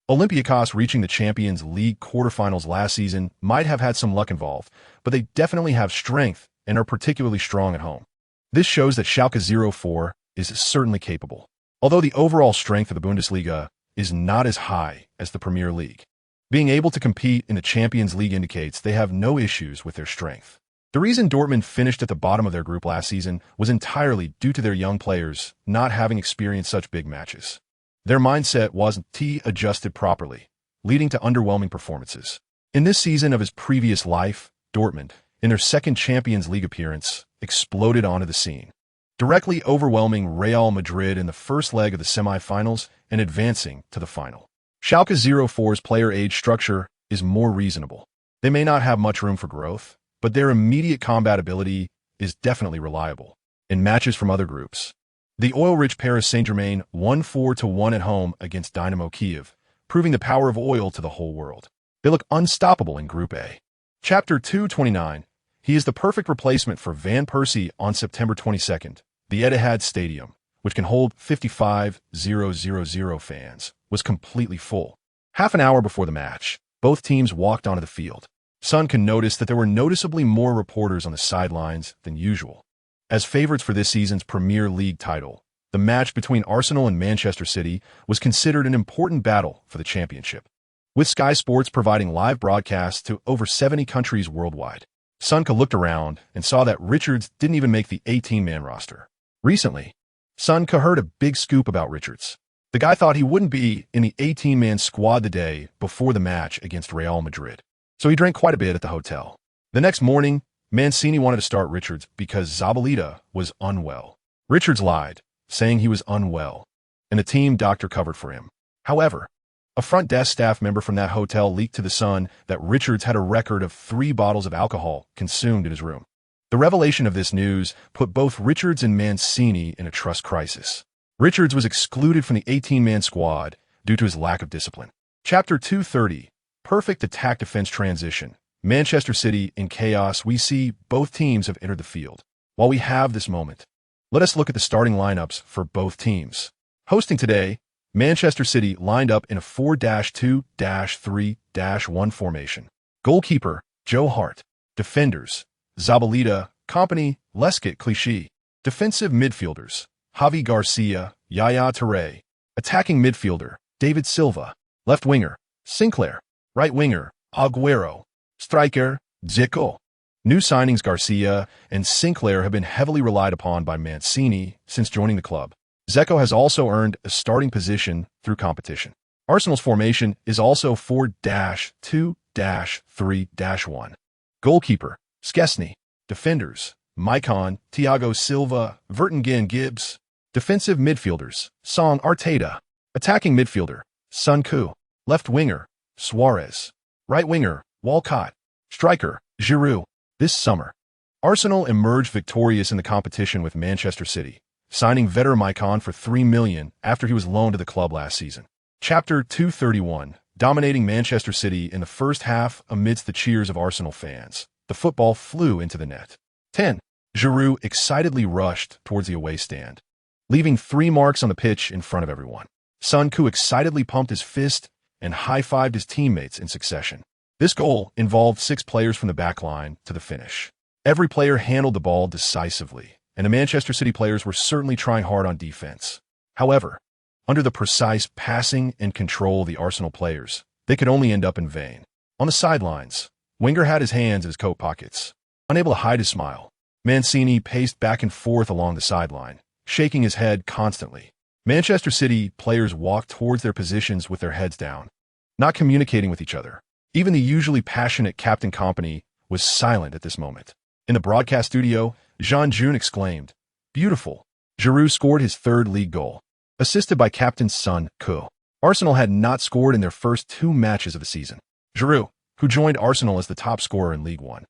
Olympiacos reaching the Champions League quarter-finals last season might have had some luck involved, but they definitely have strength and are particularly strong at home. This shows that Schalke 04 is certainly capable, although the overall strength of the Bundesliga is not as high as the Premier League. Being able to compete in the Champions League indicates they have no issues with their strength. The reason Dortmund finished at the bottom of their group last season was entirely due to their young players not having experienced such big matches. Their mindset wasn't adjusted properly, leading to underwhelming performances. In this season of his previous life, Dortmund, in their second Champions League appearance, exploded onto the scene, directly overwhelming Real Madrid in the first leg of the semi-finals and advancing to the final. Schalke 04's player age structure is more reasonable. They may not have much room for growth, but their immediate combat ability is definitely reliable. In matches from other groups, the oil-rich Paris Saint-Germain won 4-1 at home against Dynamo Kiev, proving the power of oil to the whole world. They look unstoppable in Group A. Chapter 229. He is the perfect replacement for Van Persie on September 22nd. The Etihad Stadium, which can hold 55,000 fans, was completely full. Half an hour before the match, both teams walked onto the field. Sun can notice that there were noticeably more reporters on the sidelines than usual. As favorites for this season's Premier League title, the match between Arsenal and Manchester City was considered an important battle for the championship, with Sky Sports providing live broadcasts to over 70 countries worldwide. Sunka looked around and saw that Richards didn't even make the 18-man roster. Recently, Sunka heard a big scoop about Richards. The guy thought he wouldn't be in the 18-man squad the day before the match against Real Madrid, so he drank quite a bit at the hotel. The next morning, Mancini wanted to start Richards because Zabaleta was unwell. Richards lied, saying he was unwell, and the team doctor covered for him. However, a front desk staff member from that hotel leaked to The Sun that Richards had a record of 3 bottles of alcohol consumed in his room. The revelation of this news put both Richards and Mancini in a trust crisis. Richards was excluded from the 18-man squad due to his lack of discipline. Chapter 230. Perfect attack-defense transition. Manchester City in chaos. We see both teams have entered the field. While we have this moment, let us look at the starting lineups for both teams. Hosting today, Manchester City lined up in a 4-2-3-1 formation. Goalkeeper, Joe Hart. Defenders, Zabaleta, Kompany, Lescott, Clichy. Defensive midfielders, Javi Garcia, Yaya Touré. Attacking midfielder, David Silva. Left winger, Sinclair. Right winger, Aguero. Striker, Zico. New signings Garcia and Sinclair have been heavily relied upon by Mancini since joining the club. Dzeko has also earned a starting position through competition. Arsenal's formation is also 4-2-3-1. Goalkeeper, Szczesny. Defenders, Maicon, Thiago Silva, Vertonghen Gibbs. Defensive midfielders, Song Arteta. Attacking midfielder, Sun Ku. Left winger, Suarez. Right winger, Walcott. Striker, Giroud. This summer, Arsenal emerged victorious in the competition with Manchester City, signing veteran Maicon for $3 million after he was loaned to the club last season. Chapter 231, dominating Manchester City in the first half amidst the cheers of Arsenal fans. The football flew into the net. 10. Giroud excitedly rushed towards the away stand, leaving 3 marks on the pitch in front of everyone. Sun Ku excitedly pumped his fist and high-fived his teammates in succession. This goal involved 6 players from the back line to the finish. Every player handled the ball decisively, and the Manchester City players were certainly trying hard on defense. However, under the precise passing and control of the Arsenal players, they could only end up in vain. On the sidelines, Wenger had his hands in his coat pockets. Unable to hide his smile, Mancini paced back and forth along the sideline, shaking his head constantly. Manchester City players walked towards their positions with their heads down, not communicating with each other. Even the usually passionate Captain Company was silent at this moment. In the broadcast studio, Jean-June exclaimed, "Beautiful." Giroud scored his 3rd league goal, assisted by captain Sun Ku. Arsenal had not scored in their first 2 matches of the season. Giroud, who joined Arsenal as the top scorer in League One,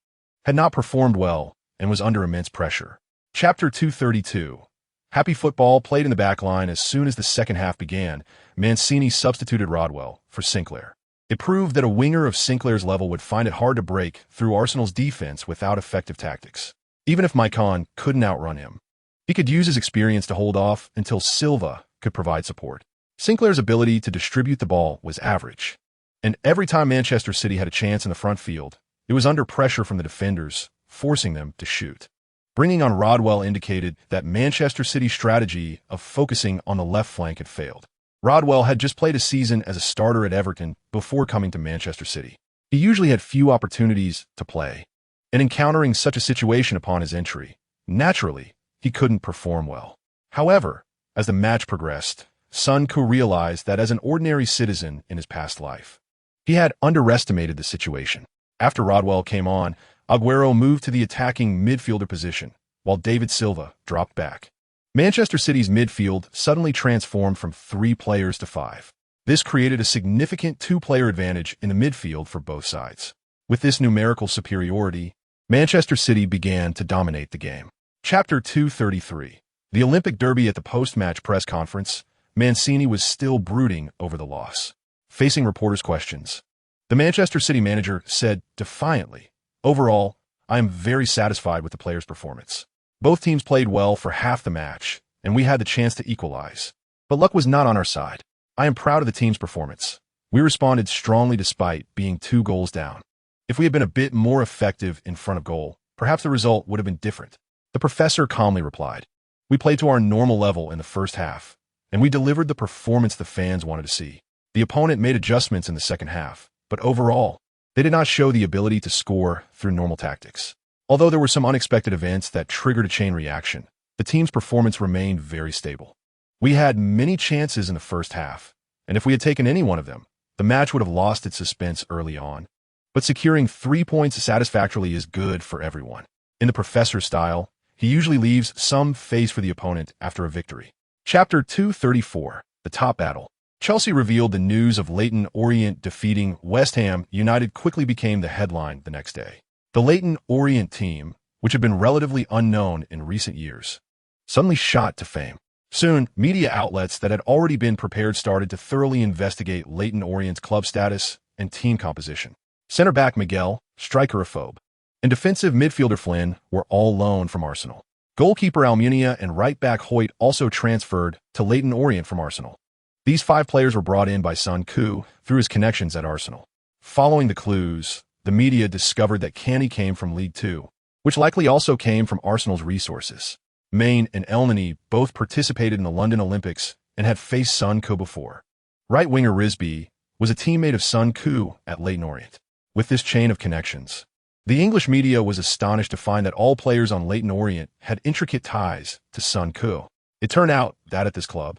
had not performed well and was under immense pressure. Chapter 232. Happy football played in the back line. As soon as the second half began, Mancini substituted Rodwell for Sinclair. It proved that a winger of Sinclair's level would find it hard to break through Arsenal's defense without effective tactics. Even if Maicon couldn't outrun him, he could use his experience to hold off until Silva could provide support. Sinclair's ability to distribute the ball was average, and every time Manchester City had a chance in the front field, it was under pressure from the defenders, forcing them to shoot. Bringing on Rodwell indicated that Manchester City's strategy of focusing on the left flank had failed. Rodwell had just played a season as a starter at Everton before coming to Manchester City. He usually had few opportunities to play, and encountering such a situation upon his entry, naturally, he couldn't perform well. However, as the match progressed, Sun Ku realized that as an ordinary citizen in his past life, he had underestimated the situation. After Rodwell came on, Aguero moved to the attacking midfielder position, while David Silva dropped back. Manchester City's midfield suddenly transformed from 3 players to 5. This created a significant 2-player advantage in the midfield for both sides. With this numerical superiority, Manchester City began to dominate the game. Chapter 233. The Olympic Derby. At the post-match press conference, Mancini was still brooding over the loss. Facing reporters' questions, the Manchester City manager said defiantly, "Overall, I am very satisfied with the players' performance. Both teams played well for half the match, and we had the chance to equalize. But luck was not on our side. I am proud of the team's performance. We responded strongly despite being 2 goals down. If we had been a bit more effective in front of goal, perhaps the result would have been different." The professor calmly replied, "We played to our normal level in the first half, and we delivered the performance the fans wanted to see. The opponent made adjustments in the second half, but overall, they did not show the ability to score through normal tactics. Although there were some unexpected events that triggered a chain reaction, the team's performance remained very stable. We had many chances in the first half, and if we had taken any one of them, the match would have lost its suspense early on. But securing 3 points satisfactorily is good for everyone." In the professor's style, he usually leaves some face for the opponent after a victory. Chapter 234. The top battle. Chelsea revealed the news of Leyton Orient defeating West Ham United quickly became the headline the next day. The Leyton Orient team, which had been relatively unknown in recent years, suddenly shot to fame. Soon, media outlets that had already been prepared started to thoroughly investigate Leyton Orient's club status and team composition. Centre-back Miguel, striker Afobe, and defensive midfielder Flynn were all loaned from Arsenal. Goalkeeper Almunia and right-back Hoyt also transferred to Leyton Orient from Arsenal. These 5 players were brought in by Sun Ku through his connections at Arsenal. Following the clues, the media discovered that Canny came from League Two, which likely also came from Arsenal's resources. Maine and Elneny both participated in the London Olympics and had faced Sun Ku before. Right winger Risby was a teammate of Sun Ku at Leyton Orient. With this chain of connections, the English media was astonished to find that all players on Leyton Orient had intricate ties to Sun Ku. It turned out that at this club,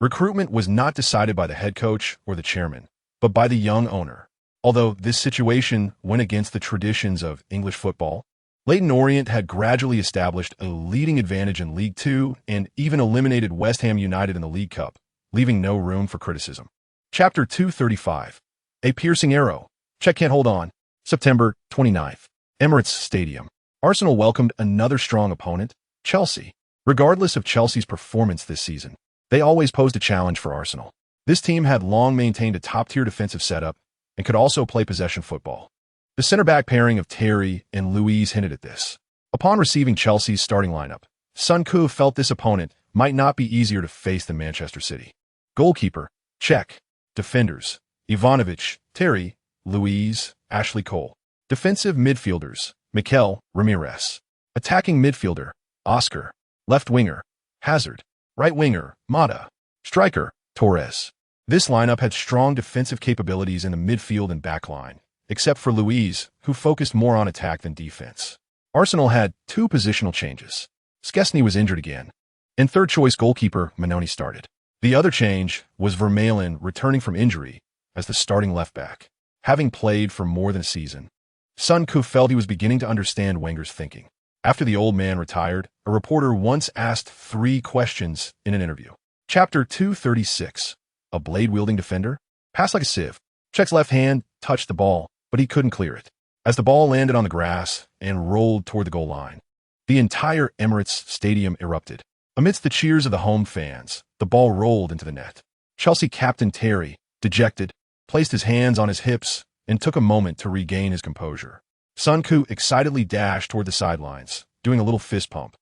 Recruitment was not decided by the head coach or the chairman, but by the young owner. Although this situation went against the traditions of English football, Leyton Orient had gradually established a leading advantage in League Two and even eliminated West Ham United in the League Cup, leaving no room for criticism. Chapter 235. A Piercing Arrow. Czech can't hold on. September 29th. Emirates Stadium. Arsenal welcomed another strong opponent, Chelsea. Regardless of Chelsea's performance this season, they always posed a challenge for Arsenal. This team had long maintained a top-tier defensive setup and could also play possession football. The center-back pairing of Terry and Luiz hinted at this. Upon receiving Chelsea's starting lineup, Sun Koo felt this opponent might not be easier to face than Manchester City. Goalkeeper, Czech. Defenders, Ivanovic, Terry, Luiz, Ashley Cole. Defensive midfielders, Mikel, Ramirez. Attacking midfielder, Oscar. Left winger, Hazard. Right winger, Mata. Striker, Torres. This lineup had strong defensive capabilities in the midfield and backline, except for Luiz, who focused more on attack than defense. Arsenal had two positional changes. Szczesny was injured again, and third-choice goalkeeper Manoni started. The other change was Vermaelen returning from injury as the starting left-back. Having played for more than a season, Sun Koo felt he was beginning to understand Wenger's thinking. After the old man retired, a reporter once asked 3 questions in an interview. Chapter 236. A blade-wielding defender? Passed like a sieve. Czech's left hand touched the ball, but he couldn't clear it. As the ball landed on the grass and rolled toward the goal line, the entire Emirates Stadium erupted. Amidst the cheers of the home fans, the ball rolled into the net. Chelsea captain Terry, dejected, placed his hands on his hips and took a moment to regain his composure. Sun Koo excitedly dashed toward the sidelines, doing a little fist pump.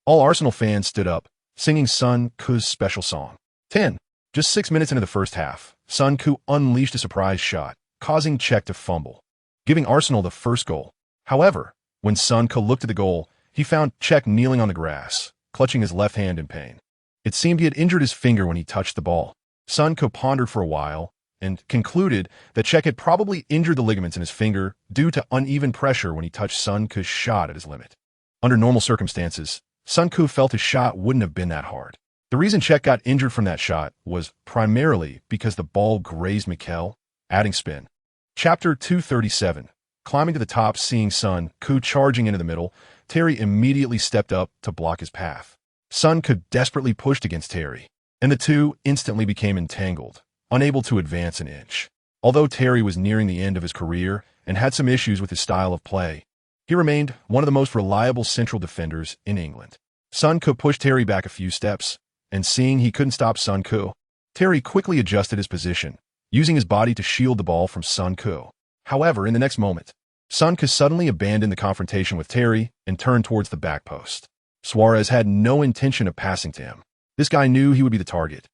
All Arsenal fans stood up, singing Sun Koo's special song. 10. Just 6 minutes into the first half, Sun Koo unleashed a surprise shot, causing Czech to fumble, giving Arsenal the first goal. However, when Sun Koo looked at the goal, he found Czech kneeling on the grass, clutching his left hand in pain. It seemed he had injured his finger when he touched the ball. Sun Koo pondered for a while and concluded that Czech had probably injured the ligaments in his finger due to uneven pressure when he touched Sun Koo's shot at his limit. Under normal circumstances, Sun Koo felt his shot wouldn't have been that hard. The reason Czech got injured from that shot was primarily because the ball grazed Mikel, adding spin. Chapter 237. Climbing to the top, seeing Sun Koo charging into the middle, Terry immediately stepped up to block his path. Sun Koo desperately pushed against Terry, and the two instantly became entangled, unable to advance an inch. Although Terry was nearing the end of his career and had some issues with his style of play, he remained one of the most reliable central defenders in England. Sun Koo pushed Terry back a few steps, and seeing he couldn't stop Sun Koo, Terry quickly adjusted his position, using his body to shield the ball from Sun Koo. However, in the next moment, Sun Koo suddenly abandoned the confrontation with Terry and turned towards the back post. Suarez had no intention of passing to him. This guy knew he would be the target,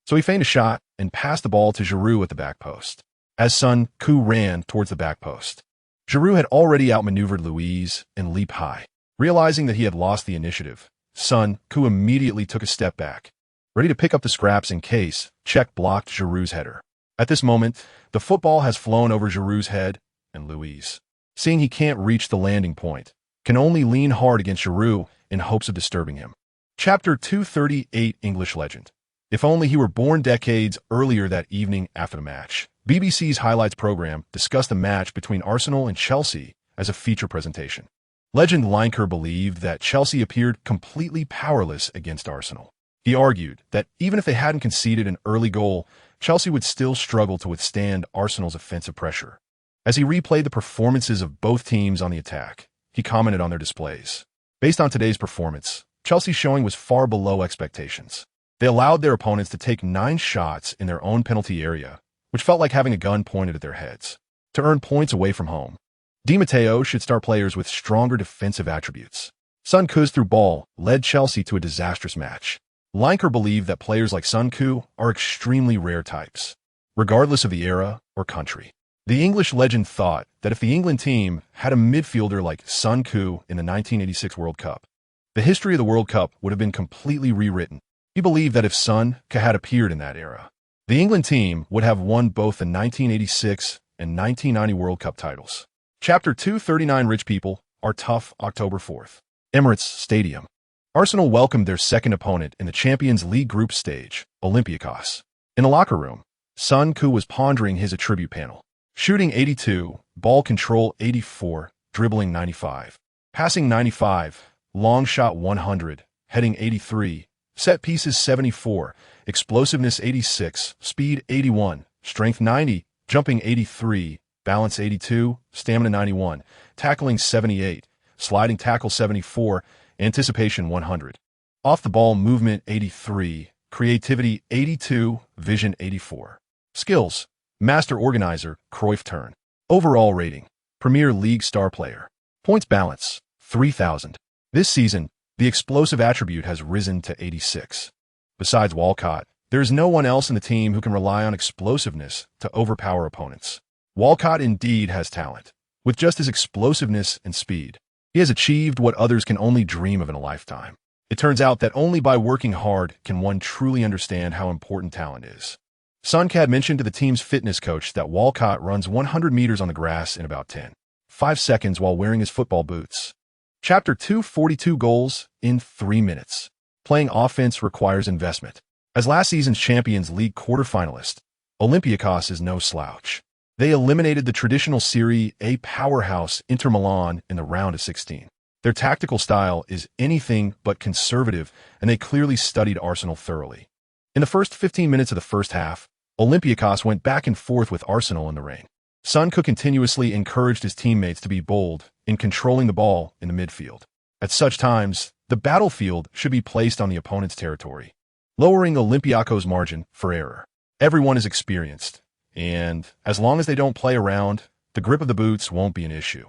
so he feigned a shot and passed the ball to Giroud at the back post. As Sun Koo ran towards the back post, Giroud had already outmaneuvered Luiz and leaped high. Realizing that he had lost the initiative, Sun Koo immediately took a step back, ready to pick up the scraps in case Czech blocked Giroud's header. At this moment, the football has flown over Giroud's head, and Luiz, seeing he can't reach the landing point, can only lean hard against Giroud in hopes of disturbing him. Chapter 238. English Legend. If only he were born decades earlier. That evening after the match, BBC's highlights program discussed the match between Arsenal and Chelsea as a feature presentation. Legend Lineker believed that Chelsea appeared completely powerless against Arsenal. He argued that even if they hadn't conceded an early goal, Chelsea would still struggle to withstand Arsenal's offensive pressure. As he replayed the performances of both teams on the attack, he commented on their displays. Based on today's performance, Chelsea's showing was far below expectations. They allowed their opponents to take 9 shots in their own penalty area, which felt like having a gun pointed at their heads, to earn points away from home. Di Matteo should start players with stronger defensive attributes. Sun Koo's through ball led Chelsea to a disastrous match. Lineker believed that players like Sun Koo are extremely rare types, regardless of the era or country. The English legend thought that if the England team had a midfielder like Sun Koo in the 1986 World Cup, the history of the World Cup would have been completely rewritten. He believed that if Sun Koo had appeared in that era, the England team would have won both the 1986 and 1990 World Cup titles. Chapter 239. Rich people are tough. October 4th. Emirates Stadium. Arsenal welcomed their second opponent in the Champions League group stage, Olympiacos. In the locker room, Son Koo was pondering his attribute panel. Shooting 82, ball control 84, dribbling 95, passing 95, long shot 100, heading 83, set pieces 74, explosiveness 86, speed 81, strength 90, jumping 83, balance 82, stamina 91, tackling 78, sliding tackle 74, anticipation 100. Off the ball movement 83, creativity 82, vision 84. Skills: master organizer, Cruyff turn. Overall rating: Premier League star player. Points balance: 3,000. This season, the explosive attribute has risen to 86. Besides Walcott, there is no one else in the team who can rely on explosiveness to overpower opponents. Walcott indeed has talent, with just his explosiveness and speed. He has achieved what others can only dream of in a lifetime. It turns out that only by working hard can one truly understand how important talent is. Son had mentioned to the team's fitness coach that Walcott runs 100 meters on the grass in about 10.5 seconds while wearing his football boots. Chapter 2: 42 goals in 3 minutes. Playing offense requires investment. As last season's Champions League quarterfinalist, Olympiacos is no slouch. They eliminated the traditional Serie A powerhouse Inter Milan in the round of 16. Their tactical style is anything but conservative, and they clearly studied Arsenal thoroughly. In the first 15 minutes of the first half, Olympiacos went back and forth with Arsenal in the rain. Son Koo continuously encouraged his teammates to be bold in controlling the ball in the midfield. At such times, the battlefield should be placed on the opponent's territory, lowering Olympiacos' margin for error. Everyone is experienced, and as long as they don't play around, the grip of the boots won't be an issue.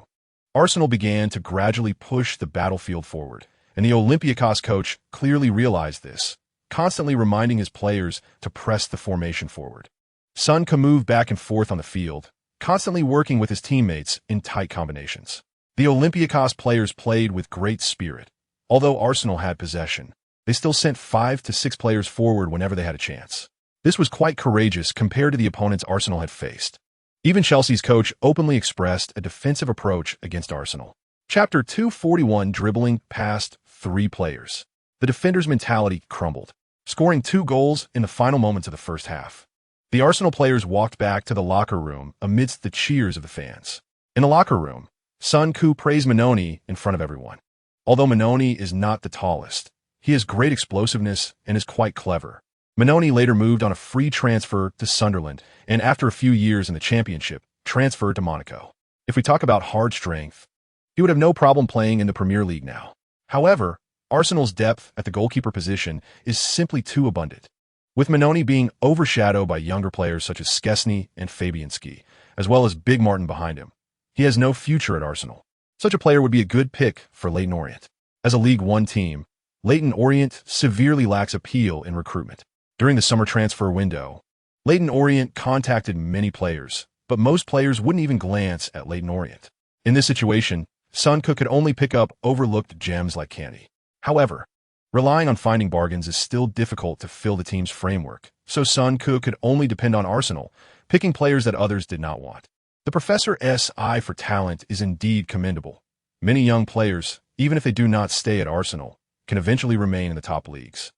Arsenal began to gradually push the battlefield forward, and the Olympiacos coach clearly realized this, constantly reminding his players to press the formation forward. Son Koo moved back and forth on the field, constantly working with his teammates in tight combinations. The Olympiacos players played with great spirit. Although Arsenal had possession, they still sent 5 to 6 players forward whenever they had a chance. This was quite courageous compared to the opponents Arsenal had faced. Even Chelsea's coach openly expressed a defensive approach against Arsenal. Chapter 2: 41 dribbling past 3 players. The defender's mentality crumbled, scoring 2 goals in the final moments of the first half. The Arsenal players walked back to the locker room amidst the cheers of the fans. In the locker room, Son Koo praised Manoni in front of everyone. Although Manoni is not the tallest, he has great explosiveness and is quite clever. Manoni later moved on a free transfer to Sunderland, and after a few years in the Championship, transferred to Monaco. If we talk about hard strength, he would have no problem playing in the Premier League now. However, Arsenal's depth at the goalkeeper position is simply too abundant, with Manoni being overshadowed by younger players such as Szczesny and Fabianski, as well as Big Martin behind him. He has no future at Arsenal. Such a player would be a good pick for Leyton Orient. As a League One team, Leyton Orient severely lacks appeal in recruitment. During the summer transfer window, Leyton Orient contacted many players, but most players wouldn't even glance at Leyton Orient. In this situation, Son Koo could only pick up overlooked gems like Candy. However, relying on finding bargains is still difficult to fill the team's framework, so Son Koo could only depend on Arsenal, picking players that others did not want. The Professor's eye for talent is indeed commendable. Many young players, even if they do not stay at Arsenal, can eventually remain in the top leagues,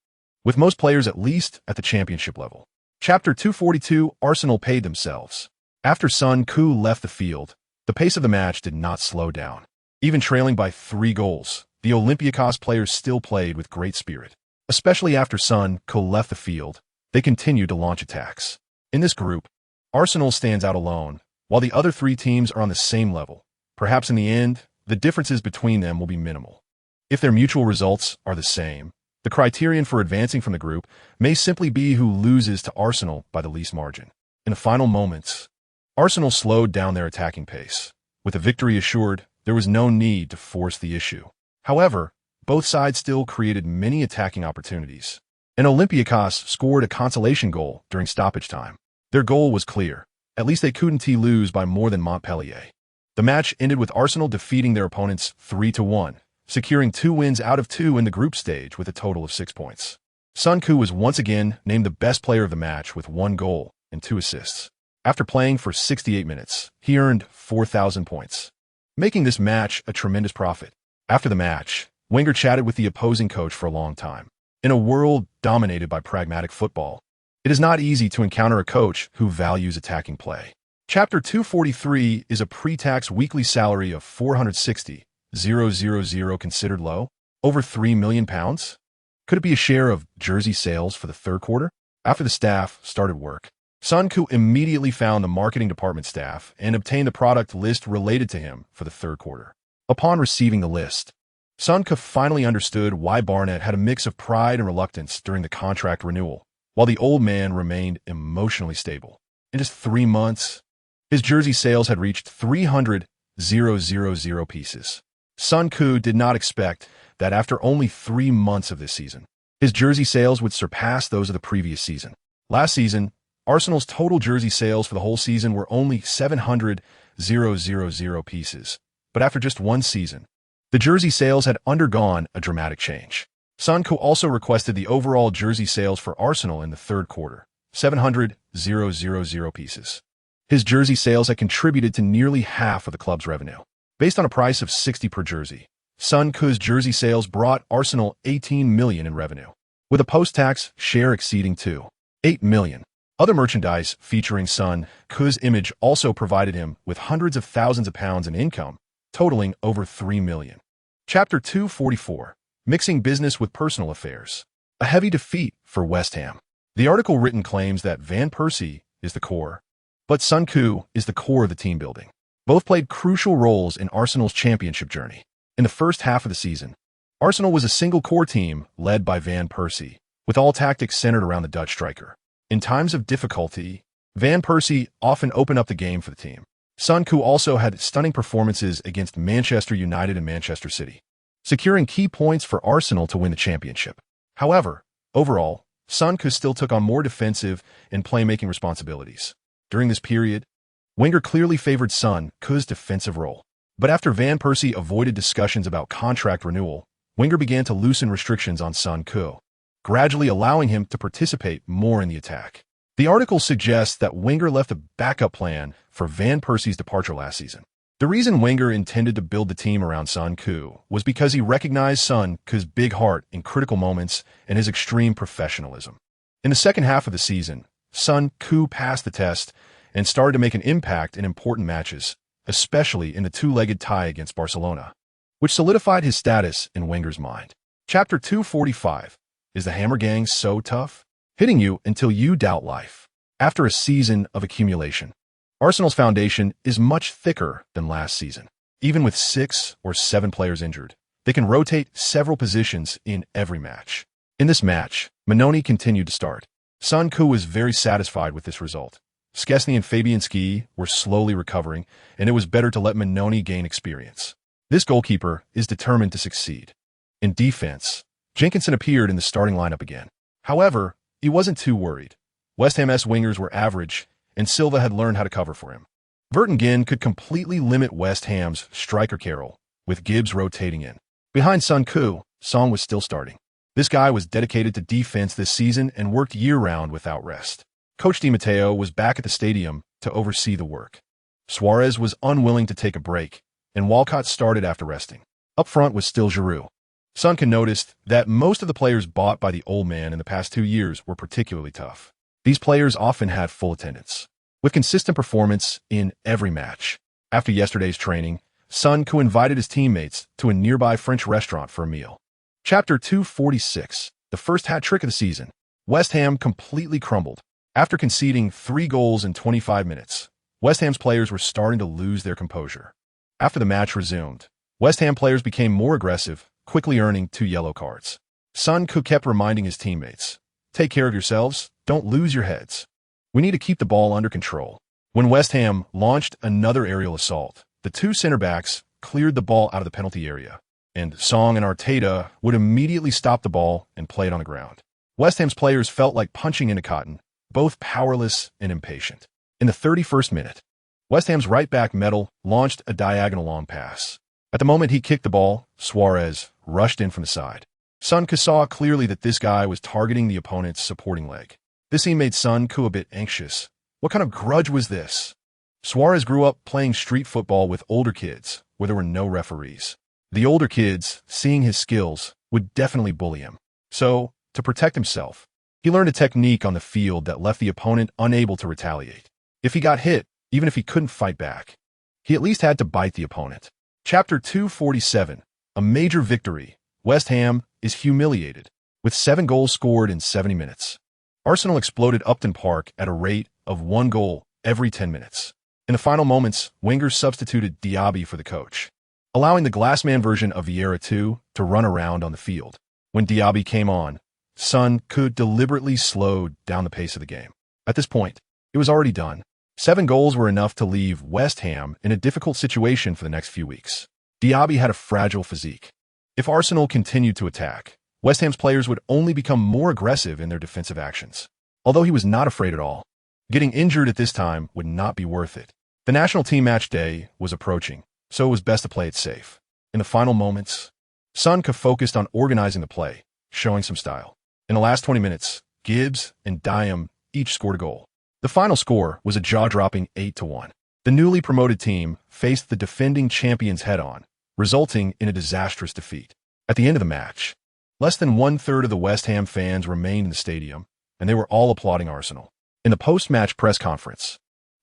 with most players at least at the Championship level. Chapter 242: Arsenal paid themselves. After Son Koo left the field, the pace of the match did not slow down. Even trailing by 3 goals, the Olympiacos players still played with great spirit. Especially after Son Koo left the field, they continued to launch attacks. In this group, Arsenal stands out alone, while the other 3 teams are on the same level. Perhaps in the end, the differences between them will be minimal. If their mutual results are the same, the criterion for advancing from the group may simply be who loses to Arsenal by the least margin. In the final moments, Arsenal slowed down their attacking pace. With the victory assured, there was no need to force the issue. However, both sides still created many attacking opportunities, and Olympiacos scored a consolation goal during stoppage time. Their goal was clear. At least they couldn't lose by more than Montpellier. The match ended with Arsenal defeating their opponents 3-1, securing 2 wins out of 2 in the group stage with a total of 6 points. Son Koo was once again named the best player of the match with 1 goal and 2 assists. After playing for 68 minutes, he earned 4,000 points, making this match a tremendous profit. After the match, Wenger chatted with the opposing coach for a long time. In a world dominated by pragmatic football, it is not easy to encounter a coach who values attacking play. Chapter 243 is a pre-tax weekly salary of $460,000 considered low? Over £3 million? Could it be a share of jersey sales for the third quarter? After the staff started work, Sun Ku immediately found the marketing department staff and obtained the product list related to him for the third quarter. Upon receiving the list, Sun Ku finally understood why Barnett had a mix of pride and reluctance during the contract renewal, while the old man remained emotionally stable. In just 3 months, his jersey sales had reached 300,000 pieces. Sun Ku did not expect that after only 3 months of this season, his jersey sales would surpass those of the previous season. Last season, Arsenal's total jersey sales for the whole season were only 700,000 pieces. But after just 1 season, the jersey sales had undergone a dramatic change. Sun Ku also requested the overall jersey sales for Arsenal in the third quarter, 700,000 pieces. His jersey sales had contributed to nearly half of the club's revenue. Based on a price of $60 per jersey, Sun Ku's jersey sales brought Arsenal $18 million in revenue, with a post-tax share exceeding $8 million. Other merchandise featuring Sun Ku's image also provided him with hundreds of thousands of pounds in income, totaling over $3 million. Chapter 244, Mixing Business with Personal Affairs. A heavy defeat for West Ham. The article written claims that Van Persie is the core, but Sun Ku is the core of the team building. Both played crucial roles in Arsenal's championship journey. In the first half of the season, Arsenal was a single core team led by Van Persie, with all tactics centered around the Dutch striker. In times of difficulty, Van Persie often opened up the game for the team. Sun Ku also had stunning performances against Manchester United and Manchester City, securing key points for Arsenal to win the championship. However, overall, Sun Ku still took on more defensive and playmaking responsibilities. During this period, Wenger clearly favored Sun Ku's defensive role. But after Van Persie avoided discussions about contract renewal, Wenger began to loosen restrictions on Sun Ku, gradually allowing him to participate more in the attack. The article suggests that Wenger left a backup plan for Van Persie's departure last season. The reason Wenger intended to build the team around Sun Ku was because he recognized Sun Ku's big heart in critical moments and his extreme professionalism. In the second half of the season, Sun Ku passed the test and started to make an impact in important matches, especially in the two-legged tie against Barcelona, which solidified his status in Wenger's mind. Chapter 245, Is the Hammer Gang So Tough? Hitting you until you doubt life. After a season of accumulation, Arsenal's foundation is much thicker than last season. Even with 6 or 7 players injured, they can rotate several positions in every match. In this match, Mannone continued to start. Sun Ku was very satisfied with this result. Szczesny and Fabianski were slowly recovering, and it was better to let Mannone gain experience. This goalkeeper is determined to succeed. In defense, Jenkinson appeared in the starting lineup again. However, he wasn't too worried. West Ham's wingers were average, and Silva had learned how to cover for him. Vertonghen could completely limit West Ham's striker Carroll, with Gibbs rotating in. Behind Sun Ku, Song was still starting. This guy was dedicated to defense this season and worked year-round without rest. Coach Di Matteo was back at the stadium to oversee the work. Suarez was unwilling to take a break, and Walcott started after resting. Up front was still Giroud. Sun Ku noticed that most of the players bought by the old man in the past 2 years were particularly tough. These players often had full attendance, with consistent performance in every match. After yesterday's training, Sun Ku invited his teammates to a nearby French restaurant for a meal. Chapter 246, the first hat-trick of the season. West Ham completely crumbled. After conceding 3 goals in 25 minutes, West Ham's players were starting to lose their composure. After the match resumed, West Ham players became more aggressive, quickly earning 2 yellow cards. Sun Ku kept reminding his teammates, "Take care of yourselves, don't lose your heads. We need to keep the ball under control." When West Ham launched another aerial assault, the 2 center-backs cleared the ball out of the penalty area, and Song and Arteta would immediately stop the ball and play it on the ground. West Ham's players felt like punching into cotton, both powerless and impatient. In the 31st minute, West Ham's right-back Metal launched a diagonal long pass. At the moment he kicked the ball, Suarez rushed in from the side. Sun Ku saw clearly that this guy was targeting the opponent's supporting leg. This scene made Sun Ku a bit anxious. What kind of grudge was this? Suarez grew up playing street football with older kids, where there were no referees. The older kids, seeing his skills, would definitely bully him. So, to protect himself, he learned a technique on the field that left the opponent unable to retaliate. If he got hit, even if he couldn't fight back, he at least had to bite the opponent. Chapter 247, a major victory. West Ham is humiliated, with 7 goals scored in 70 minutes. Arsenal exploded Upton Park at a rate of 1 goal every 10 minutes. In the final moments, Wenger substituted Diaby for the coach, allowing the glassman version of Vieira 2 to run around on the field. When Diaby came on, Son could deliberately slow down the pace of the game. At this point, it was already done. 7 goals were enough to leave West Ham in a difficult situation for the next few weeks. Diaby had a fragile physique. If Arsenal continued to attack, West Ham's players would only become more aggressive in their defensive actions. Although he was not afraid at all, getting injured at this time would not be worth it. The national team match day was approaching, so it was best to play it safe. In the final moments, Son focused on organizing the play, showing some style. In the last 20 minutes, Gibbs and Diam each scored a goal. The final score was a jaw-dropping 8-1. The newly promoted team faced the defending champions head-on, resulting in a disastrous defeat. At the end of the match, less than 1/3 of the West Ham fans remained in the stadium, and they were all applauding Arsenal. In the post-match press conference,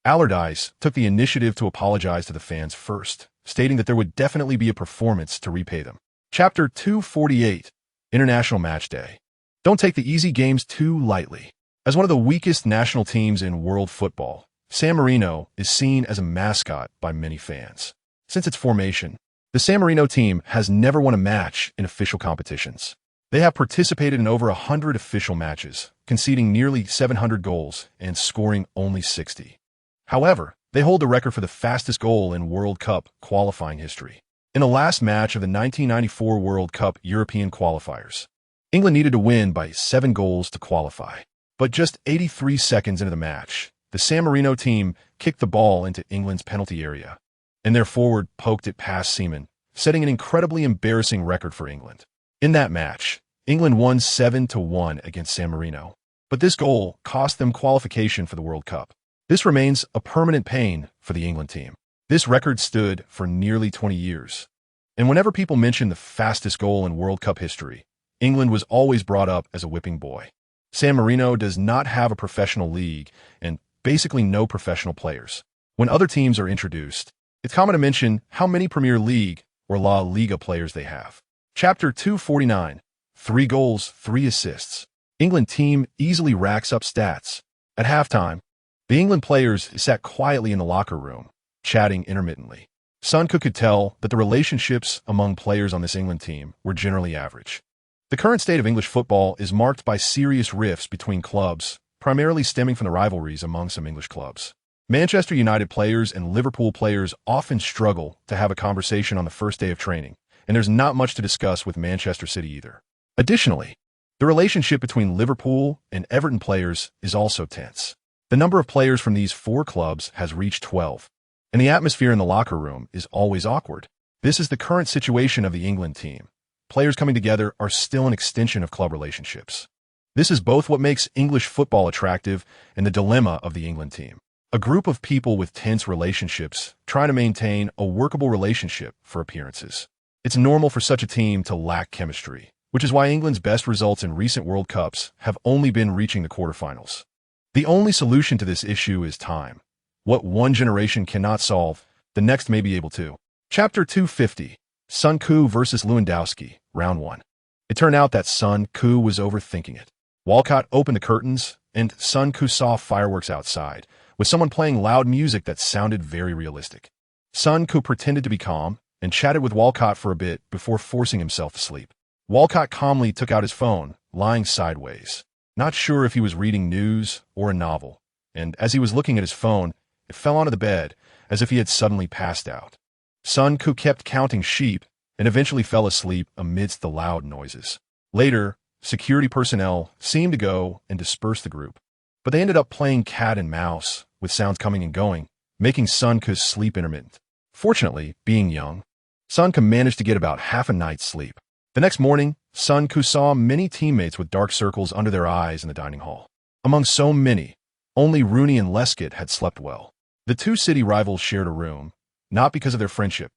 Allardyce took the initiative to apologize to the fans first, stating that there would definitely be a performance to repay them. Chapter 248, International Match Day. Don't take the easy games too lightly. As one of the weakest national teams in world football, San Marino is seen as a mascot by many fans. Since its formation, the San Marino team has never won a match in official competitions. They have participated in over 100 official matches, conceding nearly 700 goals and scoring only 60. However, they hold the record for the fastest goal in World Cup qualifying history. In the last match of the 1994 World Cup European qualifiers, England needed to win by 7 goals to qualify. But just 83 seconds into the match, the San Marino team kicked the ball into England's penalty area, and their forward poked it past Seaman, setting an incredibly embarrassing record for England. In that match, England won 7-1 against San Marino. But this goal cost them qualification for the World Cup. This remains a permanent pain for the England team. This record stood for nearly 20 years. And whenever people mention the fastest goal in World Cup history, England was always brought up as a whipping boy. San Marino does not have a professional league and basically no professional players. When other teams are introduced, it's common to mention how many Premier League or La Liga players they have. Chapter 249, 3 goals, 3 assists. England team easily racks up stats. At halftime, the England players sat quietly in the locker room, chatting intermittently. Son could tell that the relationships among players on this England team were generally average. The current state of English football is marked by serious rifts between clubs, primarily stemming from the rivalries among some English clubs. Manchester United players and Liverpool players often struggle to have a conversation on the first day of training, and there's not much to discuss with Manchester City either. Additionally, the relationship between Liverpool and Everton players is also tense. The number of players from these 4 clubs has reached 12, and the atmosphere in the locker room is always awkward. This is the current situation of the England team. Players coming together are still an extension of club relationships. This is both what makes English football attractive and the dilemma of the England team. A group of people with tense relationships trying to maintain a workable relationship for appearances. It's normal for such a team to lack chemistry, which is why England's best results in recent World Cups have only been reaching the quarterfinals. The only solution to this issue is time. What one generation cannot solve, the next may be able to. Chapter 250, Son versus Lewandowski, Round 1. It turned out that Son was overthinking it. Walcott opened the curtains, and Son saw fireworks outside, with someone playing loud music that sounded very realistic. Son pretended to be calm and chatted with Walcott for a bit before forcing himself to sleep. Walcott calmly took out his phone, lying sideways, not sure if he was reading news or a novel, and as he was looking at his phone, it fell onto the bed as if he had suddenly passed out. Son kept counting sheep and eventually fell asleep amidst the loud noises. Later, security personnel seemed to go and disperse the group, but they ended up playing cat and mouse, with sounds coming and going, making Son sleep intermittent. Fortunately, being young, Son managed to get about half a night's sleep. The next morning, Son saw many teammates with dark circles under their eyes in the dining hall. Among so many, only Rooney and Lescott had slept well. The 2 city rivals shared a room, not because of their friendship,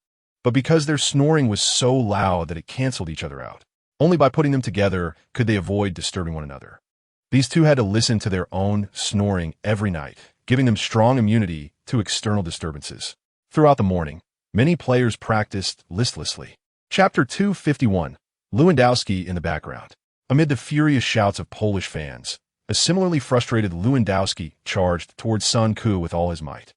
but because their snoring was so loud that it canceled each other out. Only by putting them together could they avoid disturbing one another. These two had to listen to their own snoring every night, giving them strong immunity to external disturbances. Throughout the morning, many players practiced listlessly. Chapter 251. Lewandowski in the background. Amid the furious shouts of Polish fans, a similarly frustrated Lewandowski charged towards Sun Ku with all his might.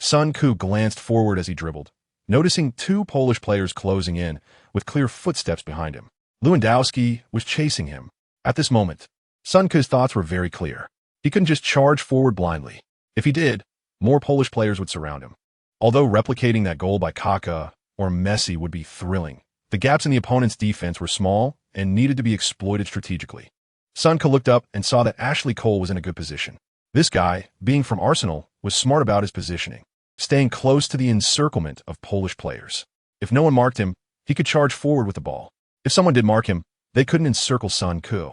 Sun Ku glanced forward as he dribbled, noticing two Polish players closing in with clear footsteps behind him. Lewandowski was chasing him. At this moment, Sun Ku's thoughts were very clear. He couldn't just charge forward blindly. If he did, more Polish players would surround him. Although replicating that goal by Kaká or Messi would be thrilling, the gaps in the opponent's defense were small and needed to be exploited strategically. Sun Ku looked up and saw that Ashley Cole was in a good position. This guy, being from Arsenal, was smart about his positioning, staying close to the encirclement of Polish players. If no one marked him, he could charge forward with the ball. If someone did mark him, they couldn't encircle Sun Ku.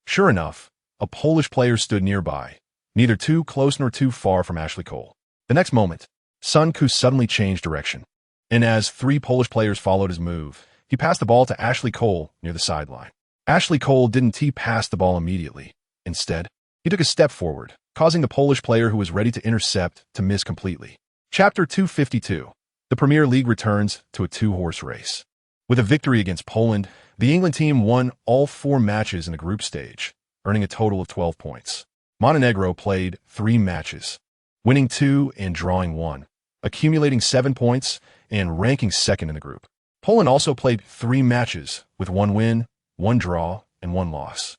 Sure enough, a Polish player stood nearby, neither too close nor too far from Ashley Cole. The next moment, Sun Ku suddenly changed direction, and as three Polish players followed his move, he passed the ball to Ashley Cole near the sideline. Ashley Cole didn't tee-pass the ball immediately. Instead, he took a step forward, causing the Polish player who was ready to intercept to miss completely. Chapter 252. The Premier League returns to a two-horse race. With a victory against Poland, the England team won all 4 matches in the group stage, earning a total of 12 points. Montenegro played 3 matches, winning 2 and drawing 1, accumulating 7 points and ranking second in the group. Poland also played 3 matches with 1 win, 1 draw, and 1 loss,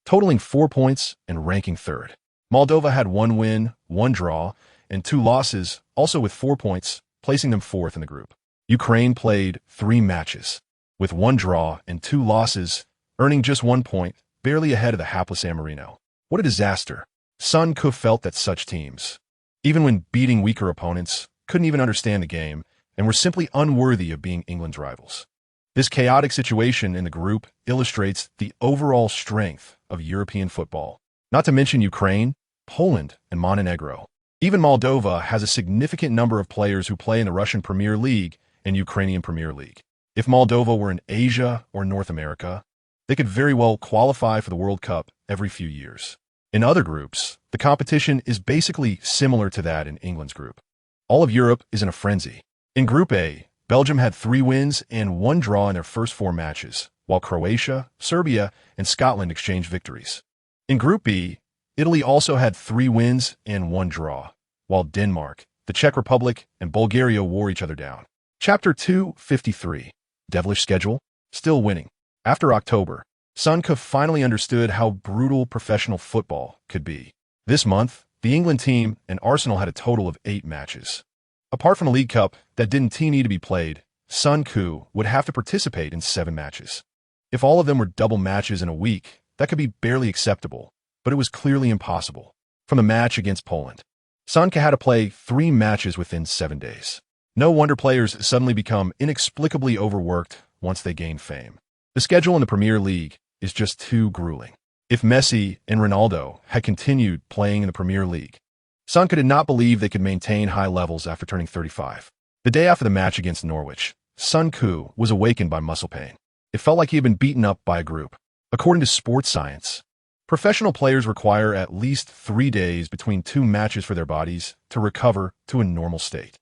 totaling 4 points and ranking third. Moldova had 1 win, 1 draw, and 2 losses, also with 4 points, placing them 4th in the group. Ukraine played 3 matches, with 1 draw and 2 losses, earning just 1 point, barely ahead of the hapless San Marino. What a disaster. Sun Ku felt that such teams, even when beating weaker opponents, couldn't even understand the game and were simply unworthy of being England's rivals. This chaotic situation in the group illustrates the overall strength of European football, not to mention Ukraine, Poland, and Montenegro. Even Moldova has a significant number of players who play in the Russian Premier League and Ukrainian Premier League. If Moldova were in Asia or North America, they could very well qualify for the World Cup every few years. In other groups, the competition is basically similar to that in England's group. All of Europe is in a frenzy. In Group A, Belgium had 3 wins and 1 draw in their first 4 matches, while Croatia, Serbia, and Scotland exchanged victories. In Group B, Italy also had 3 wins and 1 draw, while Denmark, the Czech Republic, and Bulgaria wore each other down. Chapter 253. Devilish schedule? Still winning. After October, Sun Ku finally understood how brutal professional football could be. This month, the England team and Arsenal had a total of 8 matches. Apart from a League Cup that didn't need to be played, Sun Ku would have to participate in 7 matches. If all of them were double matches in a week, that could be barely acceptable, but it was clearly impossible. From the match against Poland, Sun Ku had to play 3 matches within 7 days. No wonder players suddenly become inexplicably overworked once they gain fame. The schedule in the Premier League is just too grueling. If Messi and Ronaldo had continued playing in the Premier League, Sun Ku did not believe they could maintain high levels after turning 35. The day after the match against Norwich, Sun Ku was awakened by muscle pain. It felt like he had been beaten up by a group. According to sports science, professional players require at least 3 days between 2 matches for their bodies to recover to a normal state.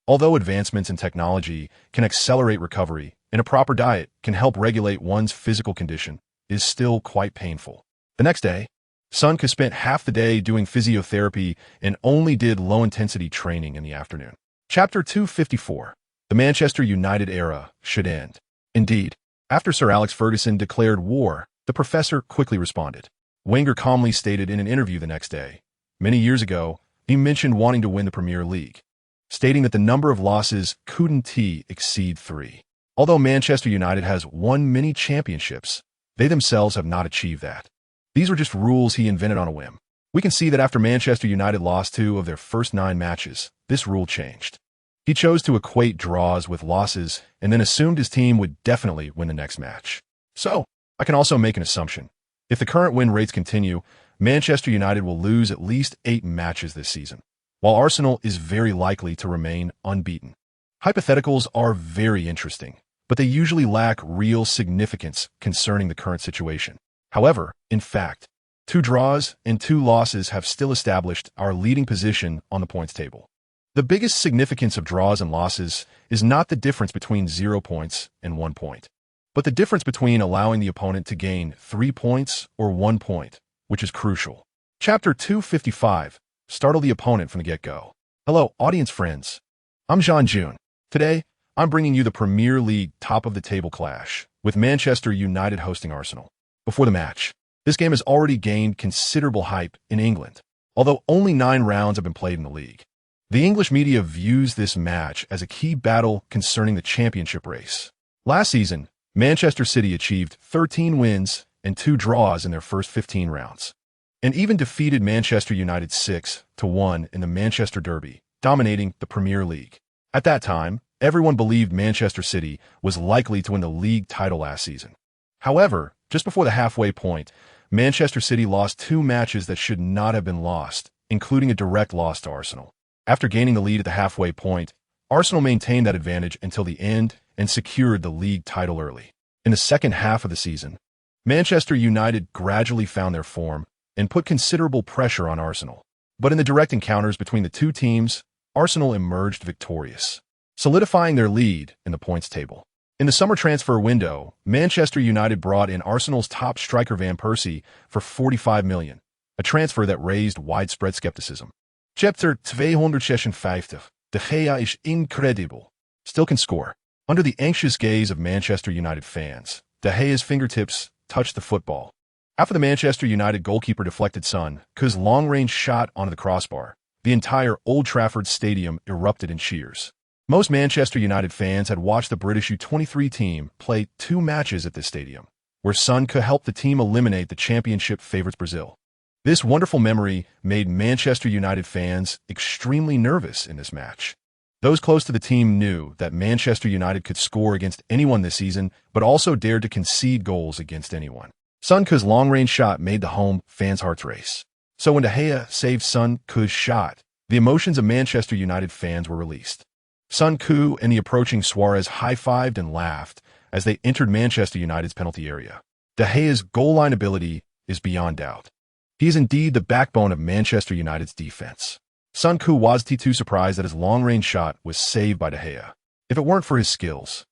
Although advancements in technology can accelerate recovery and a proper diet can help regulate one's physical condition, it is still quite painful. The next day, Sun Ku spent half the day doing physiotherapy and only did low-intensity training in the afternoon. Chapter 254. The Manchester United era should end. Indeed, after Sir Alex Ferguson declared war, the professor quickly responded. Wenger calmly stated in an interview the next day, many years ago, he mentioned wanting to win the Premier League, stating that the number of losses couldn't exceed 3. Although Manchester United has won many championships, they themselves have not achieved that. These were just rules he invented on a whim. We can see that after Manchester United lost 2 of their first 9 matches, this rule changed. He chose to equate draws with losses and then assumed his team would definitely win the next match. So, I can also make an assumption. If the current win rates continue, Manchester United will lose at least 8 matches this season, while Arsenal is very likely to remain unbeaten. Hypotheticals are very interesting, but they usually lack real significance concerning the current situation. However, in fact, 2 draws and 2 losses have still established our leading position on the points table. The biggest significance of draws and losses is not the difference between 0 points and 1 point, but the difference between allowing the opponent to gain 3 points or 1 point, which is crucial. Chapter 255, Startle the Opponent from the Get-Go. Hello, audience friends. I'm Jean June. Today, I'm bringing you the Premier League top-of-the-table clash, with Manchester United hosting Arsenal. Before the match, this game has already gained considerable hype in England, although only 9 rounds have been played in the league. The English media views this match as a key battle concerning the championship race. Last season, Manchester City achieved 13 wins and 2 draws in their first 15 rounds, and even defeated Manchester United 6-1 in the Manchester Derby, dominating the Premier League. At that time, everyone believed Manchester City was likely to win the league title last season. However, just before the halfway point, Manchester City lost 2 matches that should not have been lost, including a direct loss to Arsenal. After gaining the lead at the halfway point, Arsenal maintained that advantage until the end and secured the league title early. In the second half of the season, Manchester United gradually found their form and put considerable pressure on Arsenal. But in the direct encounters between the 2 teams, Arsenal emerged victorious, solidifying their lead in the points table. In the summer transfer window, Manchester United brought in Arsenal's top striker Van Persie for $45 million, a transfer that raised widespread skepticism. Chapter 256, De Gea is incredible. Still can score. Under the anxious gaze of Manchester United fans, De Gea's fingertips touched the football. After the Manchester United goalkeeper deflected Son Ke's long-range shot onto the crossbar, the entire Old Trafford Stadium erupted in cheers. Most Manchester United fans had watched the British U23 team play 2 matches at this stadium, where Son Ke helped the team eliminate the championship favorites Brazil. This wonderful memory made Manchester United fans extremely nervous in this match. Those close to the team knew that Manchester United could score against anyone this season, but also dared to concede goals against anyone. Son Ke's long-range shot made the home fans' hearts race. So when De Gea saved Son Ke's shot, the emotions of Manchester United fans were released. Son Ke and the approaching Suarez high-fived and laughed as they entered Manchester United's penalty area. De Gea's goal line ability is beyond doubt. He is indeed the backbone of Manchester United's defense. Son Ke wasn't too surprised that his long-range shot was saved by De Gea. If it weren't for his skills,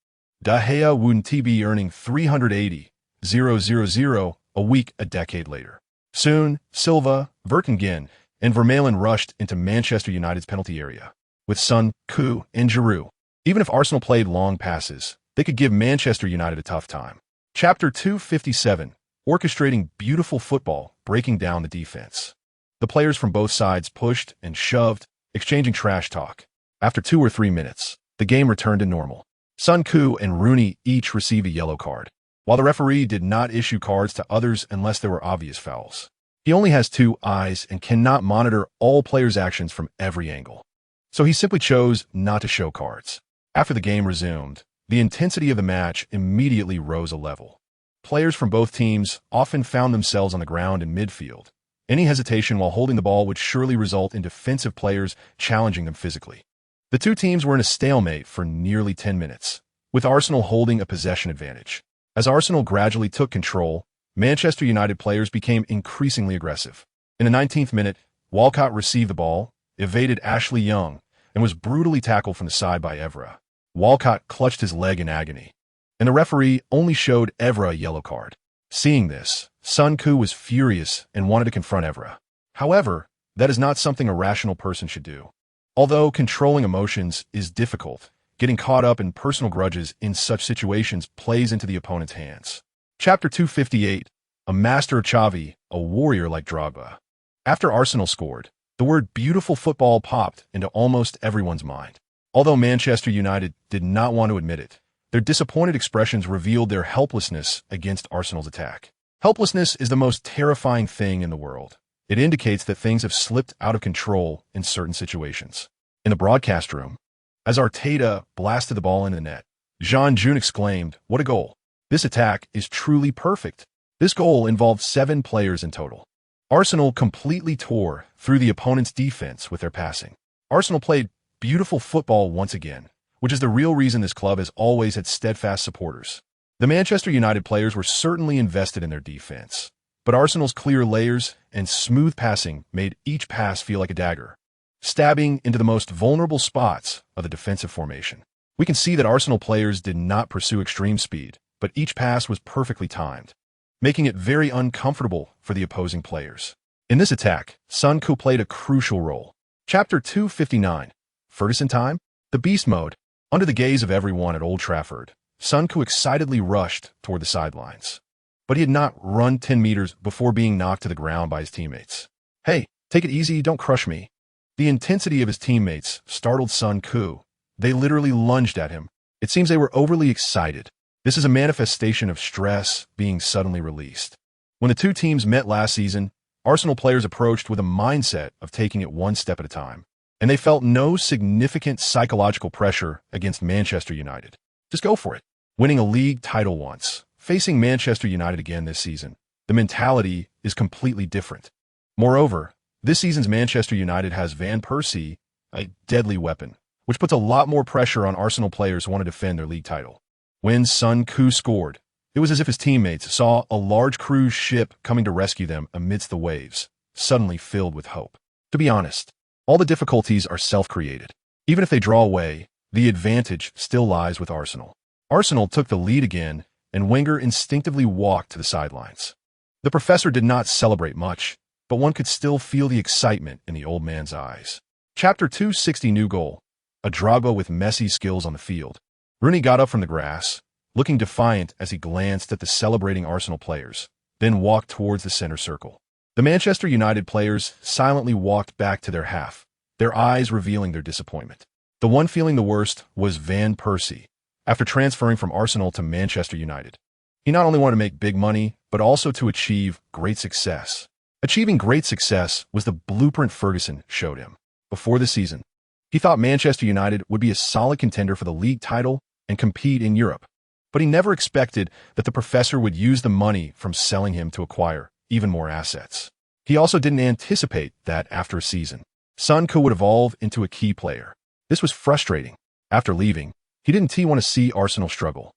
De Gea wouldn't be earning 380,000 a week a decade later. Soon, Silva, Vertonghen, and Vermaelen rushed into Manchester United's penalty area, with Son Ke and Giroud. Even if Arsenal played long passes, they could give Manchester United a tough time. Chapter 257, Orchestrating Beautiful Football, Breaking Down the Defense. The players from both sides pushed and shoved, exchanging trash talk. After 2 or 3 minutes, the game returned to normal. Son Ke and Rooney each received a yellow card, while the referee did not issue cards to others unless there were obvious fouls. He only has 2 eyes and cannot monitor all players' actions from every angle, so he simply chose not to show cards. After the game resumed, the intensity of the match immediately rose a level. Players from both teams often found themselves on the ground in midfield. Any hesitation while holding the ball would surely result in defensive players challenging them physically. The 2 teams were in a stalemate for nearly 10 minutes, with Arsenal holding a possession advantage. As Arsenal gradually took control, Manchester United players became increasingly aggressive. In the 19th minute, Walcott received the ball, evaded Ashley Young, and was brutally tackled from the side by Evra. Walcott clutched his leg in agony, and the referee only showed Evra a yellow card. Seeing this, Son Ke was furious and wanted to confront Evra. However, that is not something a rational person should do. Although controlling emotions is difficult, getting caught up in personal grudges in such situations plays into the opponent's hands. Chapter 258, A Master of Xavi, a Warrior like Drogba. After Arsenal scored, the word beautiful football popped into almost everyone's mind. Although Manchester United did not want to admit it, their disappointed expressions revealed their helplessness against Arsenal's attack. Helplessness is the most terrifying thing in the world. It indicates that things have slipped out of control in certain situations. In the broadcast room, as Arteta blasted the ball into the net, Jean June exclaimed, "What a goal! This attack is truly perfect." This goal involved 7 players in total. Arsenal completely tore through the opponent's defense with their passing. Arsenal played beautiful football once again, which is the real reason this club has always had steadfast supporters. The Manchester United players were certainly invested in their defense, but Arsenal's clear layers and smooth passing made each pass feel like a dagger, stabbing into the most vulnerable spots of the defensive formation. We can see that Arsenal players did not pursue extreme speed, but each pass was perfectly timed, making it very uncomfortable for the opposing players. In this attack, Son played a crucial role. Chapter 259, Ferguson Time? The Beast Mode. Under the gaze of everyone at Old Trafford, Son excitedly rushed toward the sidelines. But he had not run 10 meters before being knocked to the ground by his teammates. "Hey, take it easy, don't crush me." The intensity of his teammates startled Son. They literally lunged at him. It seems they were overly excited. This is a manifestation of stress being suddenly released. When the two teams met last season, Arsenal players approached with a mindset of taking it one step at a time, and they felt no significant psychological pressure against Manchester United. Just go for it. Winning a league title once, facing Manchester United again this season, the mentality is completely different. Moreover, this season's Manchester United has Van Persie, a deadly weapon, which puts a lot more pressure on Arsenal players who want to defend their league title. When Son scored, it was as if his teammates saw a large cruise ship coming to rescue them amidst the waves, suddenly filled with hope. To be honest, all the difficulties are self-created. Even if they draw away, the advantage still lies with Arsenal. Arsenal took the lead again, and Wenger instinctively walked to the sidelines. The professor did not celebrate much, but one could still feel the excitement in the old man's eyes. Chapter 260, New Goal. A Drogba with Messi's skills on the field. Rooney got up from the grass, looking defiant as he glanced at the celebrating Arsenal players, then walked towards the center circle. The Manchester United players silently walked back to their half, their eyes revealing their disappointment. The one feeling the worst was Van Persie, after transferring from Arsenal to Manchester United. He not only wanted to make big money, but also to achieve great success. Achieving great success was the blueprint Ferguson showed him. Before the season, he thought Manchester United would be a solid contender for the league title and compete in Europe. But he never expected that the professor would use the money from selling him to acquire even more assets. He also didn't anticipate that after a season, Son would evolve into a key player. This was frustrating. After leaving, he didn't want to see Arsenal struggle,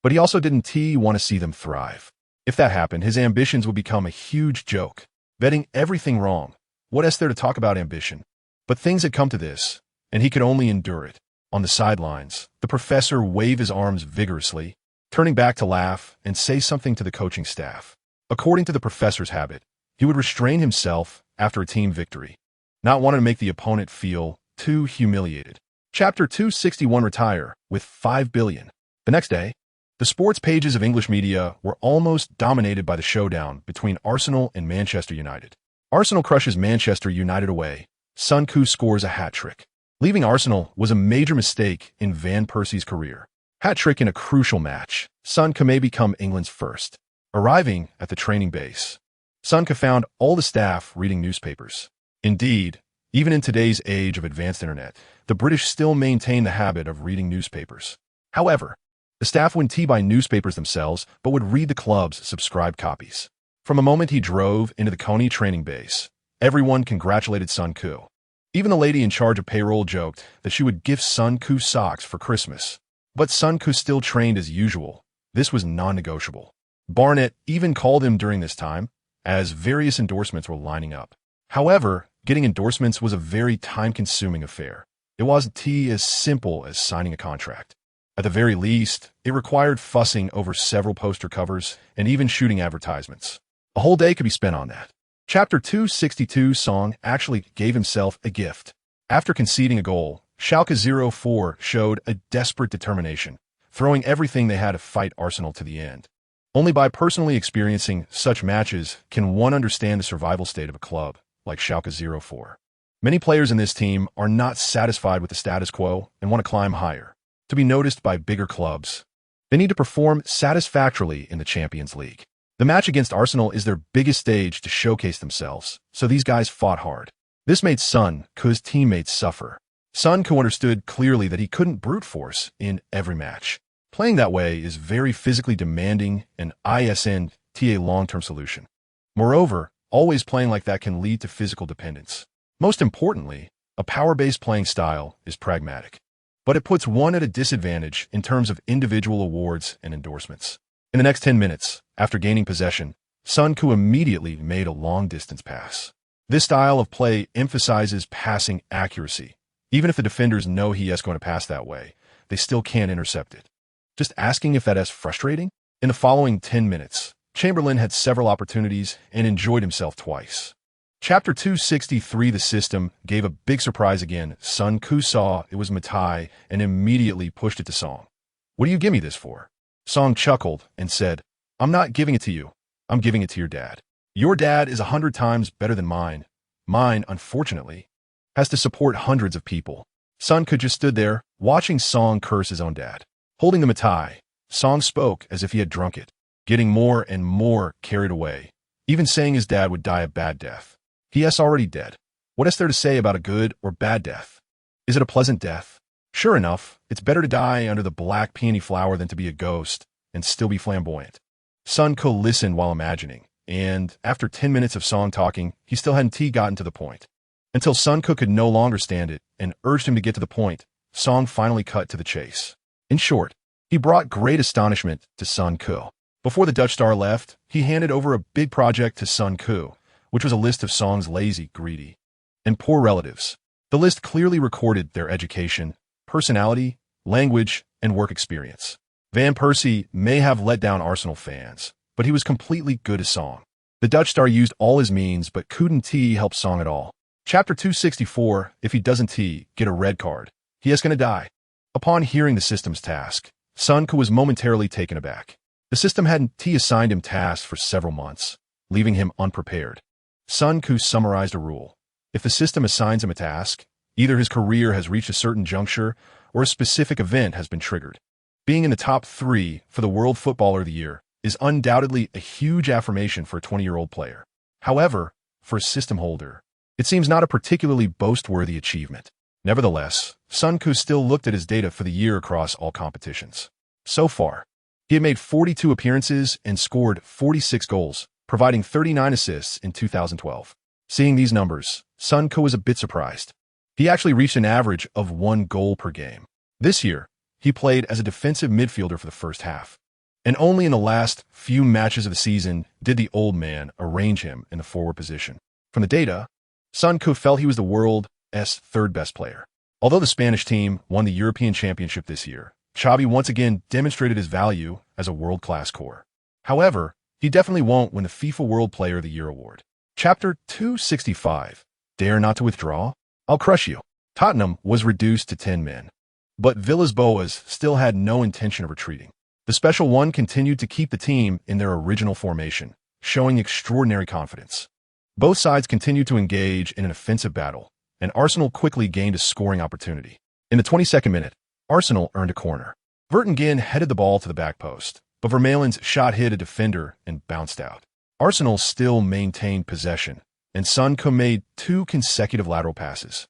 but he also didn't want to see them thrive. If that happened, his ambitions would become a huge joke. Betting everything wrong. What else there to talk about ambition? But things had come to this, and he could only endure it. On the sidelines, the professor waved his arms vigorously, turning back to laugh and say something to the coaching staff. According to the professor's habit, he would restrain himself after a team victory, not wanting to make the opponent feel too humiliated. Chapter 261, Retire with 5 billion. The next day, the sports pages of English media were almost dominated by the showdown between Arsenal and Manchester United. Arsenal crushes Manchester United away. Son scores a hat-trick. Leaving Arsenal was a major mistake in Van Persie's career. Hat-trick in a crucial match. Son may become England's first. Arriving at the training base, Son found all the staff reading newspapers. Indeed, even in today's age of advanced internet, the British still maintain the habit of reading newspapers. However, the staff wouldn't buy newspapers themselves, but would read the club's subscribed copies. From the moment he drove into the Coney training base, everyone congratulated Son. Even the lady in charge of payroll joked that she would gift Son socks for Christmas. But Son still trained as usual. This was non-negotiable. Barnett even called him during this time, as various endorsements were lining up. However, getting endorsements was a very time-consuming affair. It wasn't as simple as signing a contract. At the very least, it required fussing over several poster covers and even shooting advertisements. A whole day could be spent on that. Chapter 262, Son actually gave himself a gift. After conceding a goal, Schalke 04 showed a desperate determination, throwing everything they had to fight Arsenal to the end. Only by personally experiencing such matches can one understand the survival state of a club like Schalke 04. Many players in this team are not satisfied with the status quo and want to climb higher, to be noticed by bigger clubs. They need to perform satisfactorily in the Champions League. The match against Arsenal is their biggest stage to showcase themselves, so these guys fought hard. This made Son's teammates suffer. Son understood clearly that he couldn't brute force in every match. Playing that way is very physically demanding and isn't a long-term solution. Moreover, always playing like that can lead to physical dependence. Most importantly, a power-based playing style is pragmatic. but it puts one at a disadvantage in terms of individual awards and endorsements. In the next 10 minutes, after gaining possession, Sun Ku immediately made a long-distance pass. This style of play emphasizes passing accuracy. Even if the defenders know he is going to pass that way, they still can't intercept it. Just asking if that is frustrating? In the following 10 minutes, Chamberlain had several opportunities and enjoyed himself twice. Chapter 263, the system, gave a big surprise again. Sun Ku saw it was Matai and immediately pushed it to Song. "What do you give me this for?" Song chuckled and said, "I'm not giving it to you. I'm giving it to your dad. Your dad is 100 times better than mine. Mine, unfortunately, has to support hundreds of people." Sun Ku just stood there, watching Song curse his own dad. Holding the Matai, Song spoke as if he had drunk it, getting more and more carried away, even saying his dad would die a bad death. He is already dead. What is there to say about a good or bad death? Is it a pleasant death? Sure enough, it's better to die under the black peony flower than to be a ghost and still be flamboyant. Sun Ku listened while imagining, and after 10 minutes of Song talking, he still hadn't gotten to the point. Until Sun Ku could no longer stand it and urged him to get to the point, Song finally cut to the chase. In short, he brought great astonishment to Sun Ku. Before the Dutch star left, he handed over a big project to Sun Ku, which was a list of Song's lazy, greedy, and poor relatives. The list clearly recorded their education, personality, language, and work experience. Van Persie may have let down Arsenal fans, but he was completely good as Song. The Dutch star used all his means but couldn't help Song at all. Chapter 264, if he doesn't get a red card, he is going to die. Upon hearing the system's task, Sun Ku was momentarily taken aback. The system hadn't assigned him tasks for several months, leaving him unprepared. Sun Ku summarized a rule. If the system assigns him a task, either his career has reached a certain juncture or a specific event has been triggered. Being in the top 3 for the World Footballer of the Year is undoubtedly a huge affirmation for a 20-year-old player. However, for a system holder, it seems not a particularly boast-worthy achievement. Nevertheless, Sun Ku still looked at his data for the year across all competitions. So far, he had made 42 appearances and scored 46 goals, providing 39 assists in 2012. Seeing these numbers, Sun Ku was a bit surprised. He actually reached an average of 1 goal per game. This year, he played as a defensive midfielder for the first half, and only in the last few matches of the season did the old man arrange him in the forward position. From the data, Sun Ku felt he was the world's third best player. Although the Spanish team won the European Championship this year, Xavi once again demonstrated his value as a world-class core. However, he definitely won't win the FIFA World Player of the Year award. Chapter 265. Dare not to withdraw? I'll crush you. Tottenham was reduced to 10 men, but Villas-Boas still had no intention of retreating. The Special One continued to keep the team in their original formation, showing extraordinary confidence. Both sides continued to engage in an offensive battle, and Arsenal quickly gained a scoring opportunity. In the 22nd minute, Arsenal earned a corner. Vertonghen headed the ball to the back post, but Vermeulen's shot hit a defender and bounced out. Arsenal still maintained possession, and Sun Ku made 2 consecutive lateral passes,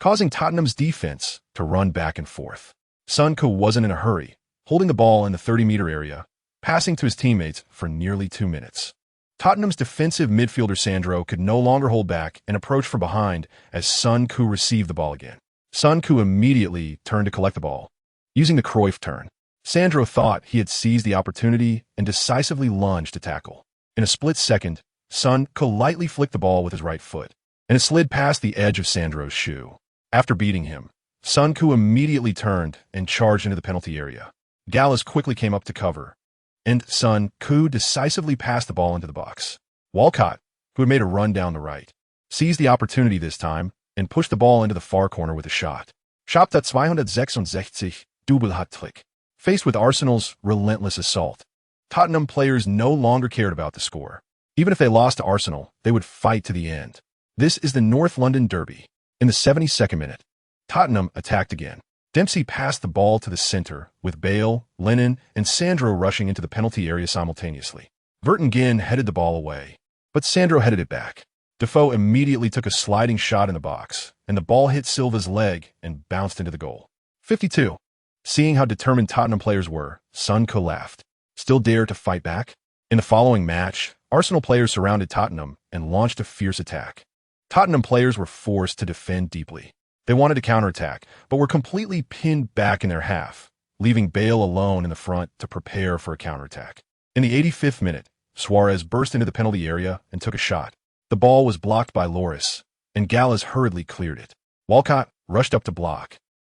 causing Tottenham's defense to run back and forth. Sun Ku wasn't in a hurry, holding the ball in the 30-meter area, passing to his teammates for nearly 2 minutes. Tottenham's defensive midfielder Sandro could no longer hold back and approached from behind as Sun Ku received the ball again. Sun Ku immediately turned to collect the ball. Using the Cruyff turn, Sandro thought he had seized the opportunity and decisively lunged to tackle. In a split second, Sun Ku lightly flicked the ball with his right foot, and it slid past the edge of Sandro's shoe. After beating him, Sun Ku immediately turned and charged into the penalty area. Gallas quickly came up to cover, and Sun Ku decisively passed the ball into the box. Walcott, who had made a run down the right, seized the opportunity this time and pushed the ball into the far corner with a shot. Chapter 266, Double Hat-Trick. Faced with Arsenal's relentless assault, Tottenham players no longer cared about the score. Even if they lost to Arsenal, they would fight to the end. This is the North London Derby. In the 72nd minute, Tottenham attacked again. Dempsey passed the ball to the center, with Bale, Lennon, and Sandro rushing into the penalty area simultaneously. Vertonghen headed the ball away, but Sandro headed it back. Defoe immediately took a sliding shot in the box, and the ball hit Silva's leg and bounced into the goal. 52. Seeing how determined Tottenham players were, Sun Ku laughed. Still dare to fight back? In the following match, Arsenal players surrounded Tottenham and launched a fierce attack. Tottenham players were forced to defend deeply. They wanted to counterattack, but were completely pinned back in their half, leaving Bale alone in the front to prepare for a counterattack. In the 85th minute, Suarez burst into the penalty area and took a shot. The ball was blocked by Lloris, and Gallas hurriedly cleared it. Walcott rushed up to block,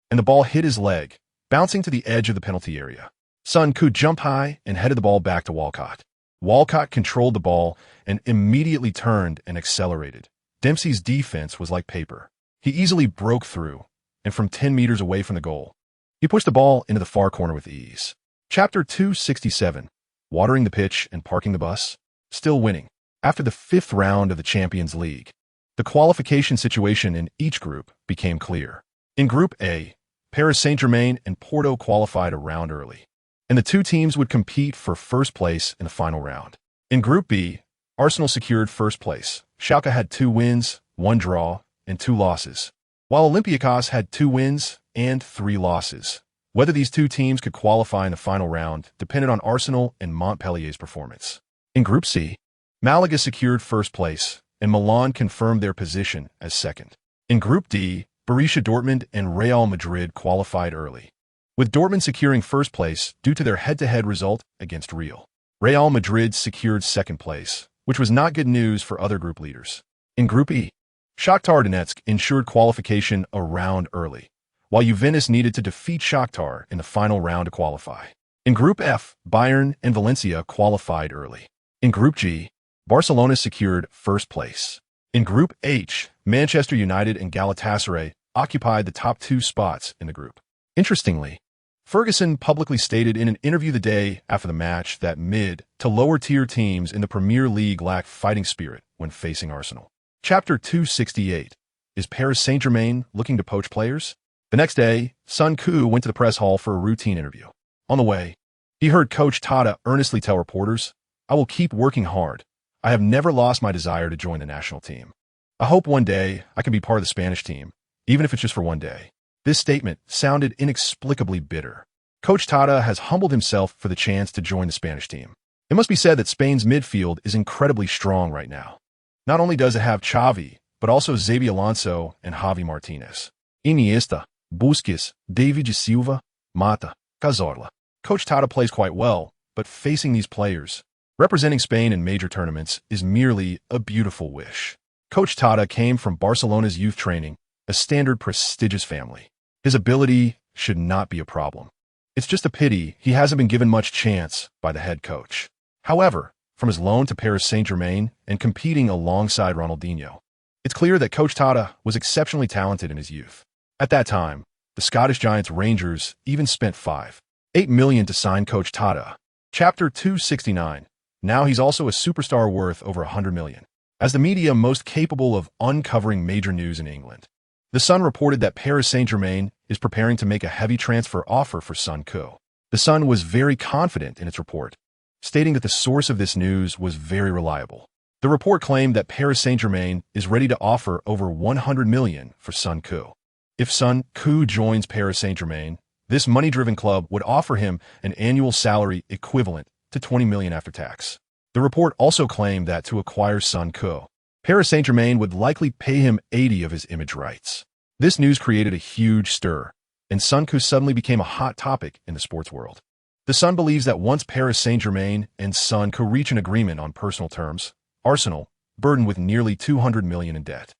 and the ball hit his leg, bouncing to the edge of the penalty area. Son Koo jumped high and headed the ball back to Walcott. Walcott controlled the ball and immediately turned and accelerated. Dempsey's defense was like paper. He easily broke through, and from 10 meters away from the goal, he pushed the ball into the far corner with ease. Chapter 267, Watering the Pitch and Parking the Bus, still winning. After the 5th round of the Champions League, the qualification situation in each group became clear. In Group A, Paris Saint-Germain and Porto qualified a round early, and the two teams would compete for first place in the final round. In Group B, Arsenal secured first place. Schalke had 2 wins, 1 draw, and 2 losses, while Olympiacos had 2 wins and 3 losses. Whether these two teams could qualify in the final round depended on Arsenal and Montpellier's performance. In Group C, Malaga secured first place, and Milan confirmed their position as second. In Group D, Borussia Dortmund and Real Madrid qualified early, with Dortmund securing first place due to their head-to-head result against Real. Real Madrid secured second place, which was not good news for other group leaders. In Group E, Shakhtar Donetsk ensured qualification a round early, while Juventus needed to defeat Shakhtar in the final round to qualify. In Group F, Bayern and Valencia qualified early. In Group G, Barcelona secured first place. In Group H, Manchester United and Galatasaray occupied the top 2 spots in the group. Interestingly, Ferguson publicly stated in an interview the day after the match that mid- to lower-tier teams in the Premier League lack fighting spirit when facing Arsenal. Chapter 268, Is Paris Saint-Germain looking to poach players? The next day, Son Koo went to the press hall for a routine interview. On the way, he heard Coach Tada earnestly tell reporters, "I will keep working hard. I have never lost my desire to join the national team. I hope one day I can be part of the Spanish team, even if it's just for one day." This statement sounded inexplicably bitter. Coach Tada has humbled himself for the chance to join the Spanish team. It must be said that Spain's midfield is incredibly strong right now. Not only does it have Xavi, but also Xabi Alonso and Javi Martinez, Iniesta, Busquets, David Silva, Mata, Cazorla. Coach Tada plays quite well, but facing these players, representing Spain in major tournaments, is merely a beautiful wish. Coach Tada came from Barcelona's youth training, a standard prestigious family. His ability should not be a problem. It's just a pity he hasn't been given much chance by the head coach. However, from his loan to Paris Saint-Germain and competing alongside Ronaldinho, it's clear that Coach Tada was exceptionally talented in his youth. At that time, the Scottish Giants Rangers even spent $5.8 million to sign Coach Tada. Chapter 269. Now he's also a superstar worth over $100 million. As the media most capable of uncovering major news in England, The Sun reported that Paris Saint-Germain is preparing to make a heavy transfer offer for Son Koo. The Sun was very confident in its report, stating that the source of this news was very reliable. The report claimed that Paris Saint-Germain is ready to offer over $100 million for Son Koo. If Son Koo joins Paris Saint-Germain, this money-driven club would offer him an annual salary equivalent to $20 million after tax. The report also claimed that to acquire Son Koo, Paris Saint-Germain would likely pay him 80 of his image rights. This news created a huge stir, and Son Koo suddenly became a hot topic in the sports world. The Sun believes that once Paris Saint-Germain and Son Koo reach an agreement on personal terms, Arsenal, burdened with nearly $200 million in debt,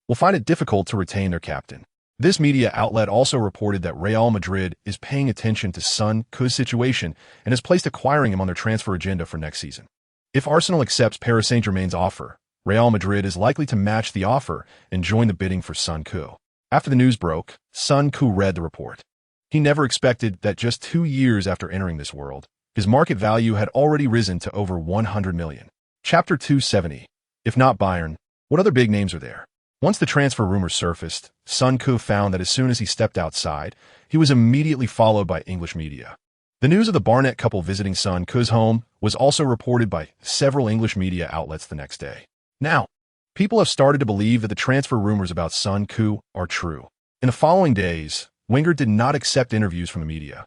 will find it difficult to retain their captain. This media outlet also reported that Real Madrid is paying attention to Son Koo's situation and has placed acquiring him on their transfer agenda for next season. If Arsenal accepts Paris Saint-Germain's offer, Real Madrid is likely to match the offer and join the bidding for Son Koo. After the news broke, Son Koo read the report. He never expected that just 2 years after entering this world, his market value had already risen to over $100 million. Chapter 270. If not Bayern, what other big names are there? Once the transfer rumors surfaced, Son Koo found that as soon as he stepped outside, he was immediately followed by English media. The news of the Barnett couple visiting Son Koo's home was also reported by several English media outlets the next day. Now, people have started to believe that the transfer rumors about Son Koo are true. In the following days, Wenger did not accept interviews from the media.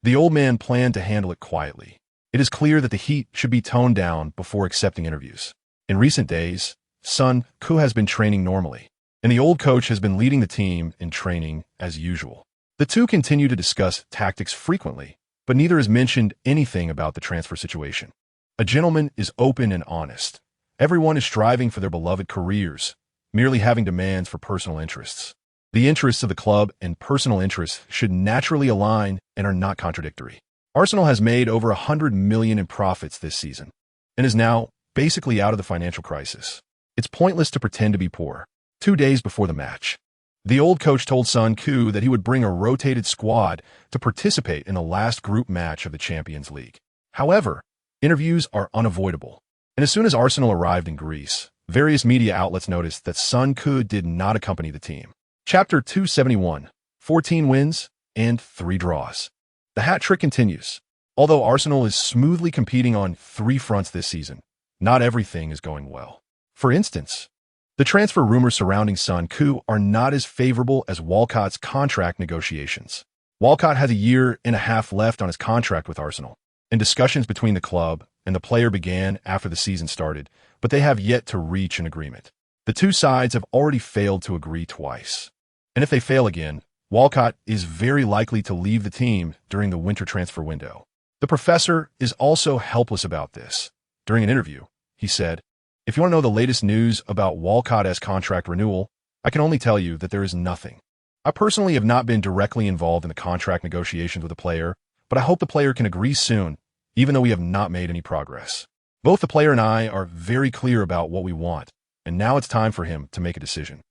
The old man planned to handle it quietly. It is clear that the heat should be toned down before accepting interviews. In recent days, Son Koo has been training normally. and the old coach has been leading the team in training as usual. The two continue to discuss tactics frequently, but neither has mentioned anything about the transfer situation. A gentleman is open and honest. Everyone is striving for their beloved careers, merely having demands for personal interests. The interests of the club and personal interests should naturally align and are not contradictory. Arsenal has made over 100 million in profits this season and is now basically out of the financial crisis. It's pointless to pretend to be poor. 2 days before the match, the old coach told Sun Ku that he would bring a rotated squad to participate in the last group match of the Champions League. However, interviews are unavoidable, and as soon as Arsenal arrived in Greece, various media outlets noticed that Sun Ku did not accompany the team. Chapter 271, 14 wins and 3 draws. The hat trick continues. Although Arsenal is smoothly competing on 3 fronts this season, not everything is going well. For instance, the transfer rumors surrounding Sun Ku are not as favorable as Walcott's contract negotiations. Walcott has a year and a half left on his contract with Arsenal, and discussions between the club and the player began after the season started, but they have yet to reach an agreement. The two sides have already failed to agree twice. And if they fail again, Walcott is very likely to leave the team during the winter transfer window. The professor is also helpless about this. During an interview, he said, "If you want to know the latest news about Walcott's contract renewal, I can only tell you that there is nothing. I personally have not been directly involved in the contract negotiations with the player, but I hope the player can agree soon, even though we have not made any progress. Both the player and I are very clear about what we want, and now it's time for him to make a decision.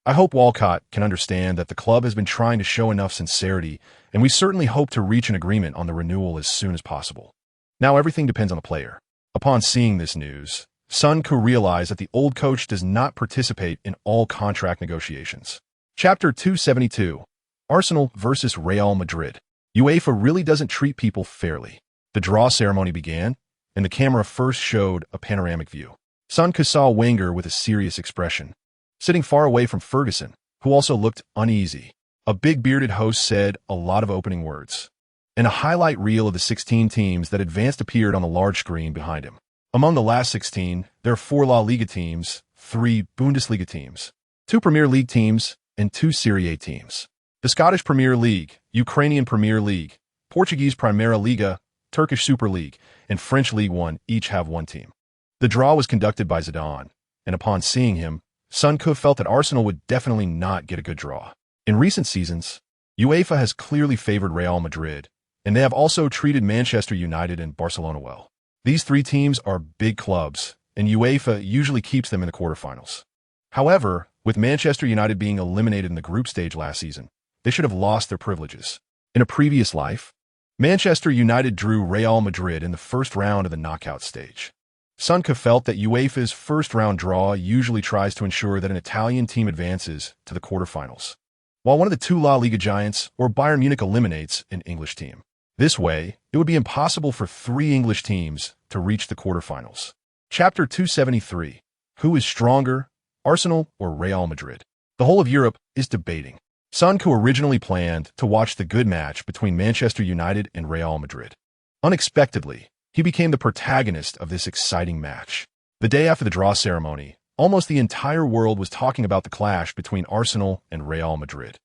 I hope Walcott can understand that the club has been trying to show enough sincerity, and we certainly hope to reach an agreement on the renewal as soon as possible." Now everything depends on the player. Upon seeing this news, Sun Ku realized that the old coach does not participate in all contract negotiations. Chapter 272, Arsenal versus Real Madrid. UEFA really doesn't treat people fairly. The draw ceremony began, and the camera first showed a panoramic view. Sun Ku saw Wenger with a serious expression, sitting far away from Ferguson, who also looked uneasy. A big bearded host said a lot of opening words, and a highlight reel of the 16 teams that advanced appeared on the large screen behind him. Among the last 16, there are 4 La Liga teams, 3 Bundesliga teams, 2 Premier League teams, and 2 Serie A teams. The Scottish Premier League, Ukrainian Premier League, Portuguese Primeira Liga, Turkish Super League, and French League One each have 1 team. The draw was conducted by Zidane, and upon seeing him, Sun Ku felt that Arsenal would definitely not get a good draw. In recent seasons, UEFA has clearly favored Real Madrid, and they have also treated Manchester United and Barcelona well. These 3 teams are big clubs, and UEFA usually keeps them in the quarterfinals. However, with Manchester United being eliminated in the group stage last season, they should have lost their privileges. In a previous life, Manchester United drew Real Madrid in the first round of the knockout stage. Sun Ku felt that UEFA's first-round draw usually tries to ensure that an Italian team advances to the quarterfinals, while one of the 2 La Liga giants or Bayern Munich eliminates an English team. This way, it would be impossible for 3 English teams to reach the quarterfinals. Chapter 273, Who is stronger, Arsenal or Real Madrid? The whole of Europe is debating. Sun Ku originally planned to watch the good match between Manchester United and Real Madrid. Unexpectedly, he became the protagonist of this exciting match. The day after the draw ceremony, almost the entire world was talking about the clash between Arsenal and Real Madrid.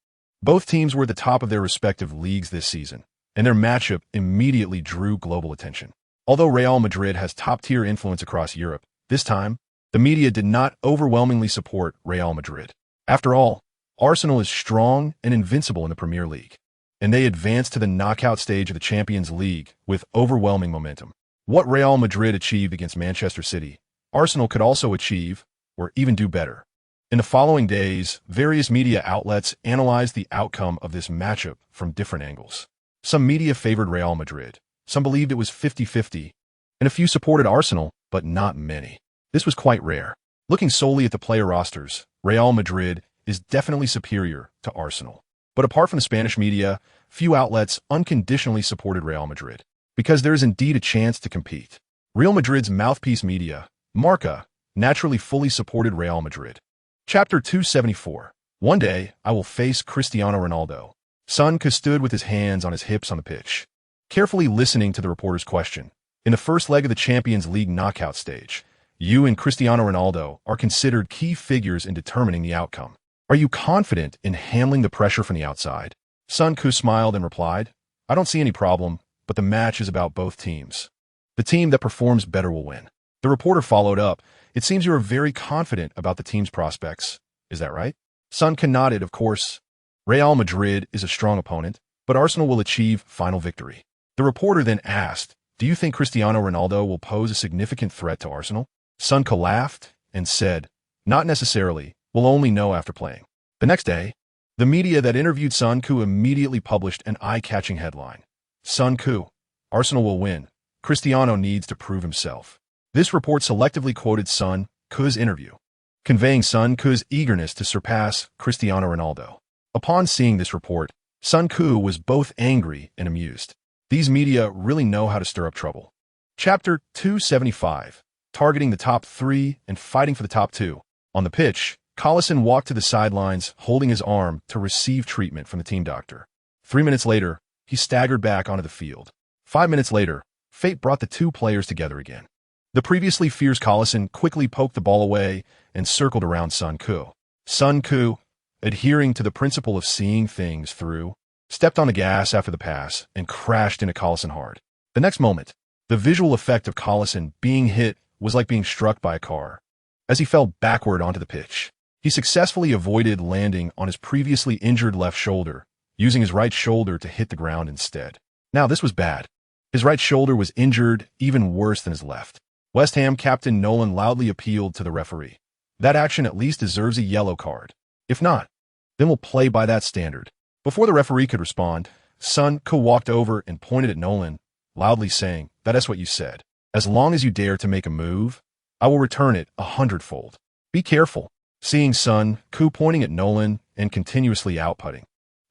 Both teams were at the top of their respective leagues this season, and their matchup immediately drew global attention. Although Real Madrid has top-tier influence across Europe, this time, the media did not overwhelmingly support Real Madrid. After all, Arsenal is strong and invincible in the Premier League, and they advanced to the knockout stage of the Champions League with overwhelming momentum. What Real Madrid achieved against Manchester City, Arsenal could also achieve, or even do better. In the following days, various media outlets analyzed the outcome of this matchup from different angles. Some media favored Real Madrid, some believed it was 50-50, and a few supported Arsenal, but not many. This was quite rare. Looking solely at the player rosters, Real Madrid is definitely superior to Arsenal. But apart from the Spanish media, few outlets unconditionally supported Real Madrid, because there is indeed a chance to compete. Real Madrid's mouthpiece media, Marca, naturally fully supported Real Madrid. Chapter 274. One day, I will face Cristiano Ronaldo. Sun Ku stood with his hands on his hips on the pitch, carefully listening to the reporter's question. In the first leg of the Champions League knockout stage, you and Cristiano Ronaldo are considered key figures in determining the outcome. Are you confident in handling the pressure from the outside? Sun Ku smiled and replied, I don't see any problem, but the match is about both teams. The team that performs better will win. The reporter followed up, it seems you are very confident about the team's prospects. Is that right? Sun Ku nodded, of course. Real Madrid is a strong opponent, but Arsenal will achieve final victory. The reporter then asked, do you think Cristiano Ronaldo will pose a significant threat to Arsenal? Sun Ku laughed and said, not necessarily, we'll only know after playing. The next day, the media that interviewed Sun Ku immediately published an eye-catching headline. Sun Ku, Arsenal will win. Cristiano needs to prove himself. This report selectively quoted Sun Ku's interview, conveying Sun Ku's eagerness to surpass Cristiano Ronaldo. Upon seeing this report, Sun Ku was both angry and amused. These media really know how to stir up trouble. Chapter 275, Targeting the Top 3 and Fighting for the Top 2. On the pitch, Collison walked to the sidelines holding his arm to receive treatment from the team doctor. 3 minutes later, he staggered back onto the field. 5 minutes later, fate brought the two players together again. The previously fierce Collison quickly poked the ball away and circled around Sun Ku. Sun Ku, adhering to the principle of seeing things through, stepped on the gas after the pass and crashed into Collison hard. The next moment, the visual effect of Collison being hit was like being struck by a car. As he fell backward onto the pitch, he successfully avoided landing on his previously injured left shoulder, using his right shoulder to hit the ground instead. Now this was bad. His right shoulder was injured even worse than his left. West Ham captain Nolan loudly appealed to the referee. That action at least deserves a yellow card. If not, then we'll play by that standard. Before the referee could respond, Sun Ku walked over and pointed at Nolan, loudly saying, that's what you said. As long as you dare to make a move, I will return it 100-fold. Be careful. Seeing Sun Ku pointing at Nolan and continuously outputting,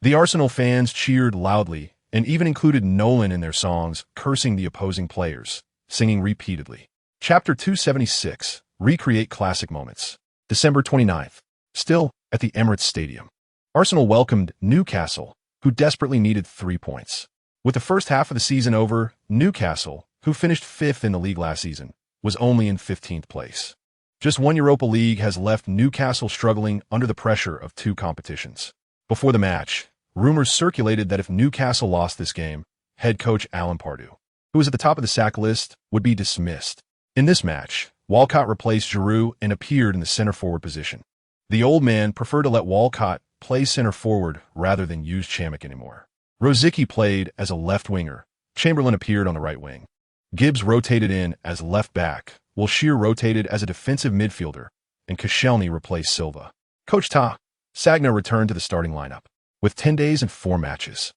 the Arsenal fans cheered loudly and even included Nolan in their songs, cursing the opposing players, singing repeatedly. Chapter 276, Recreate Classic Moments. December 29th. Still at the Emirates Stadium, Arsenal welcomed Newcastle, who desperately needed 3 points. With the first half of the season over, Newcastle, who finished 5th in the league last season, was only in 15th place. Just one Europa League has left Newcastle struggling under the pressure of 2 competitions. Before the match, rumors circulated that if Newcastle lost this game, head coach Alan Pardew, who was at the top of the sack list, would be dismissed. In this match, Walcott replaced Giroud and appeared in the center-forward position. The old man preferred to let Walcott play center-forward rather than use Chamak anymore. Rosicky played as a left winger. Chamberlain appeared on the right wing. Gibbs rotated in as left back, while Shearer rotated as a defensive midfielder, and Koscielny replaced Silva. Coach Ta Sagna returned to the starting lineup. With 10 days and 4 matches.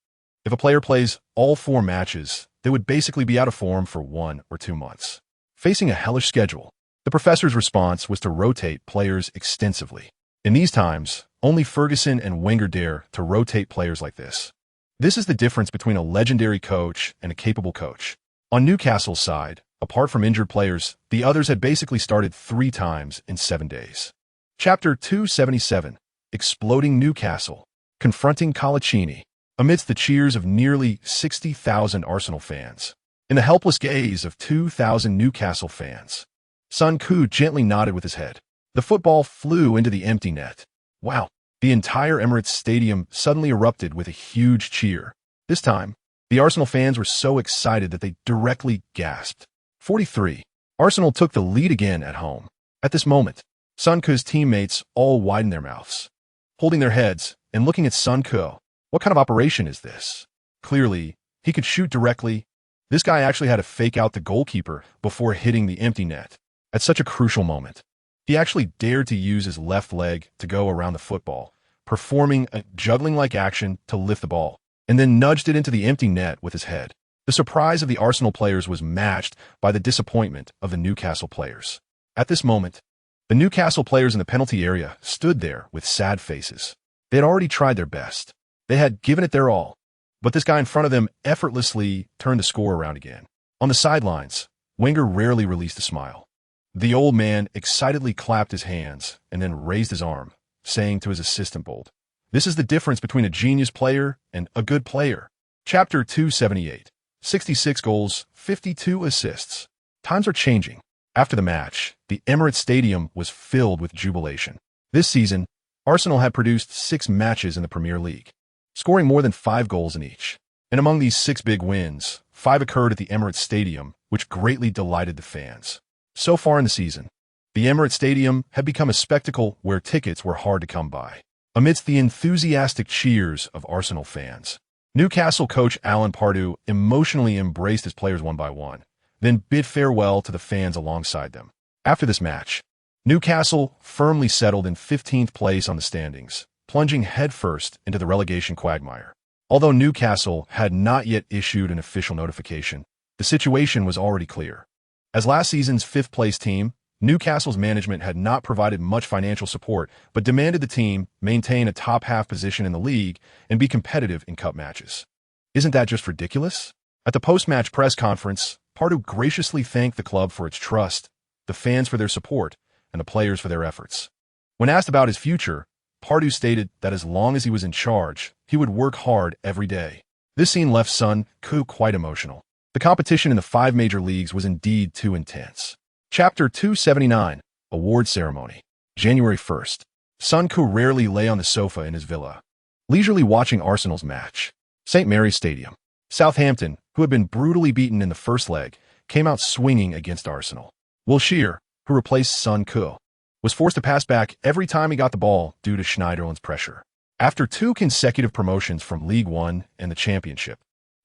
If a player plays all 4 matches, they would basically be out of form for 1 or 2 months. Facing a hellish schedule, the professor's response was to rotate players extensively. In these times, only Ferguson and Wenger dare to rotate players like this. This is the difference between a legendary coach and a capable coach. On Newcastle's side, apart from injured players, the others had basically started 3 times in 7 days. Chapter 277, Exploding Newcastle, Confronting Colaccini, amidst the cheers of nearly 60,000 Arsenal fans. In the helpless gaze of 2,000 Newcastle fans, Sun Ku gently nodded with his head. The football flew into the empty net. Wow! The entire Emirates Stadium suddenly erupted with a huge cheer. This time, the Arsenal fans were so excited that they directly gasped. 43. Arsenal took the lead again at home. At this moment, Sun Ku's teammates all widened their mouths, holding their heads and looking at Sun Ku. What kind of operation is this? Clearly, he could shoot directly. This guy actually had to fake out the goalkeeper before hitting the empty net. At such a crucial moment, he actually dared to use his left leg to go around the football, performing a juggling-like action to lift the ball, and then nudged it into the empty net with his head. The surprise of the Arsenal players was matched by the disappointment of the Newcastle players. At this moment, the Newcastle players in the penalty area stood there with sad faces. They had already tried their best. They had given it their all. But this guy in front of them effortlessly turned the score around again. On the sidelines, Wenger rarely released a smile. The old man excitedly clapped his hands and then raised his arm, saying to his assistant Bold, "This is the difference between a genius player and a good player." Chapter 278, 66 goals, 52 assists. Times are changing. After the match, the Emirates Stadium was filled with jubilation. This season, Arsenal had produced 6 matches in the Premier League, scoring more than 5 goals in each. And among these 6 big wins, 5 occurred at the Emirates Stadium, which greatly delighted the fans. So far in the season, the Emirates Stadium had become a spectacle where tickets were hard to come by. Amidst the enthusiastic cheers of Arsenal fans, Newcastle coach Alan Pardew emotionally embraced his players one by one, then bid farewell to the fans alongside them. After this match, Newcastle firmly settled in 15th place on the standings, plunging headfirst into the relegation quagmire. Although Newcastle had not yet issued an official notification, the situation was already clear. As last season's 5th-place team, Newcastle's management had not provided much financial support, but demanded the team maintain a top-half position in the league and be competitive in cup matches. Isn't that just ridiculous? At the post-match press conference, Pardew graciously thanked the club for its trust, the fans for their support, and the players for their efforts. When asked about his future, Pardew stated that as long as he was in charge, he would work hard every day. This scene left Son Koo quite emotional. The competition in the 5 major leagues was indeed too intense. Chapter 279, Award Ceremony. January 1st. Son Koo rarely lay on the sofa in his villa, leisurely watching Arsenal's match. St. Mary's Stadium. Southampton, who had been brutally beaten in the first leg, came out swinging against Arsenal. Wilshere, who replaced Son Koo, was forced to pass back every time he got the ball due to Schneiderlin's pressure. After 2 consecutive promotions from League One and the Championship,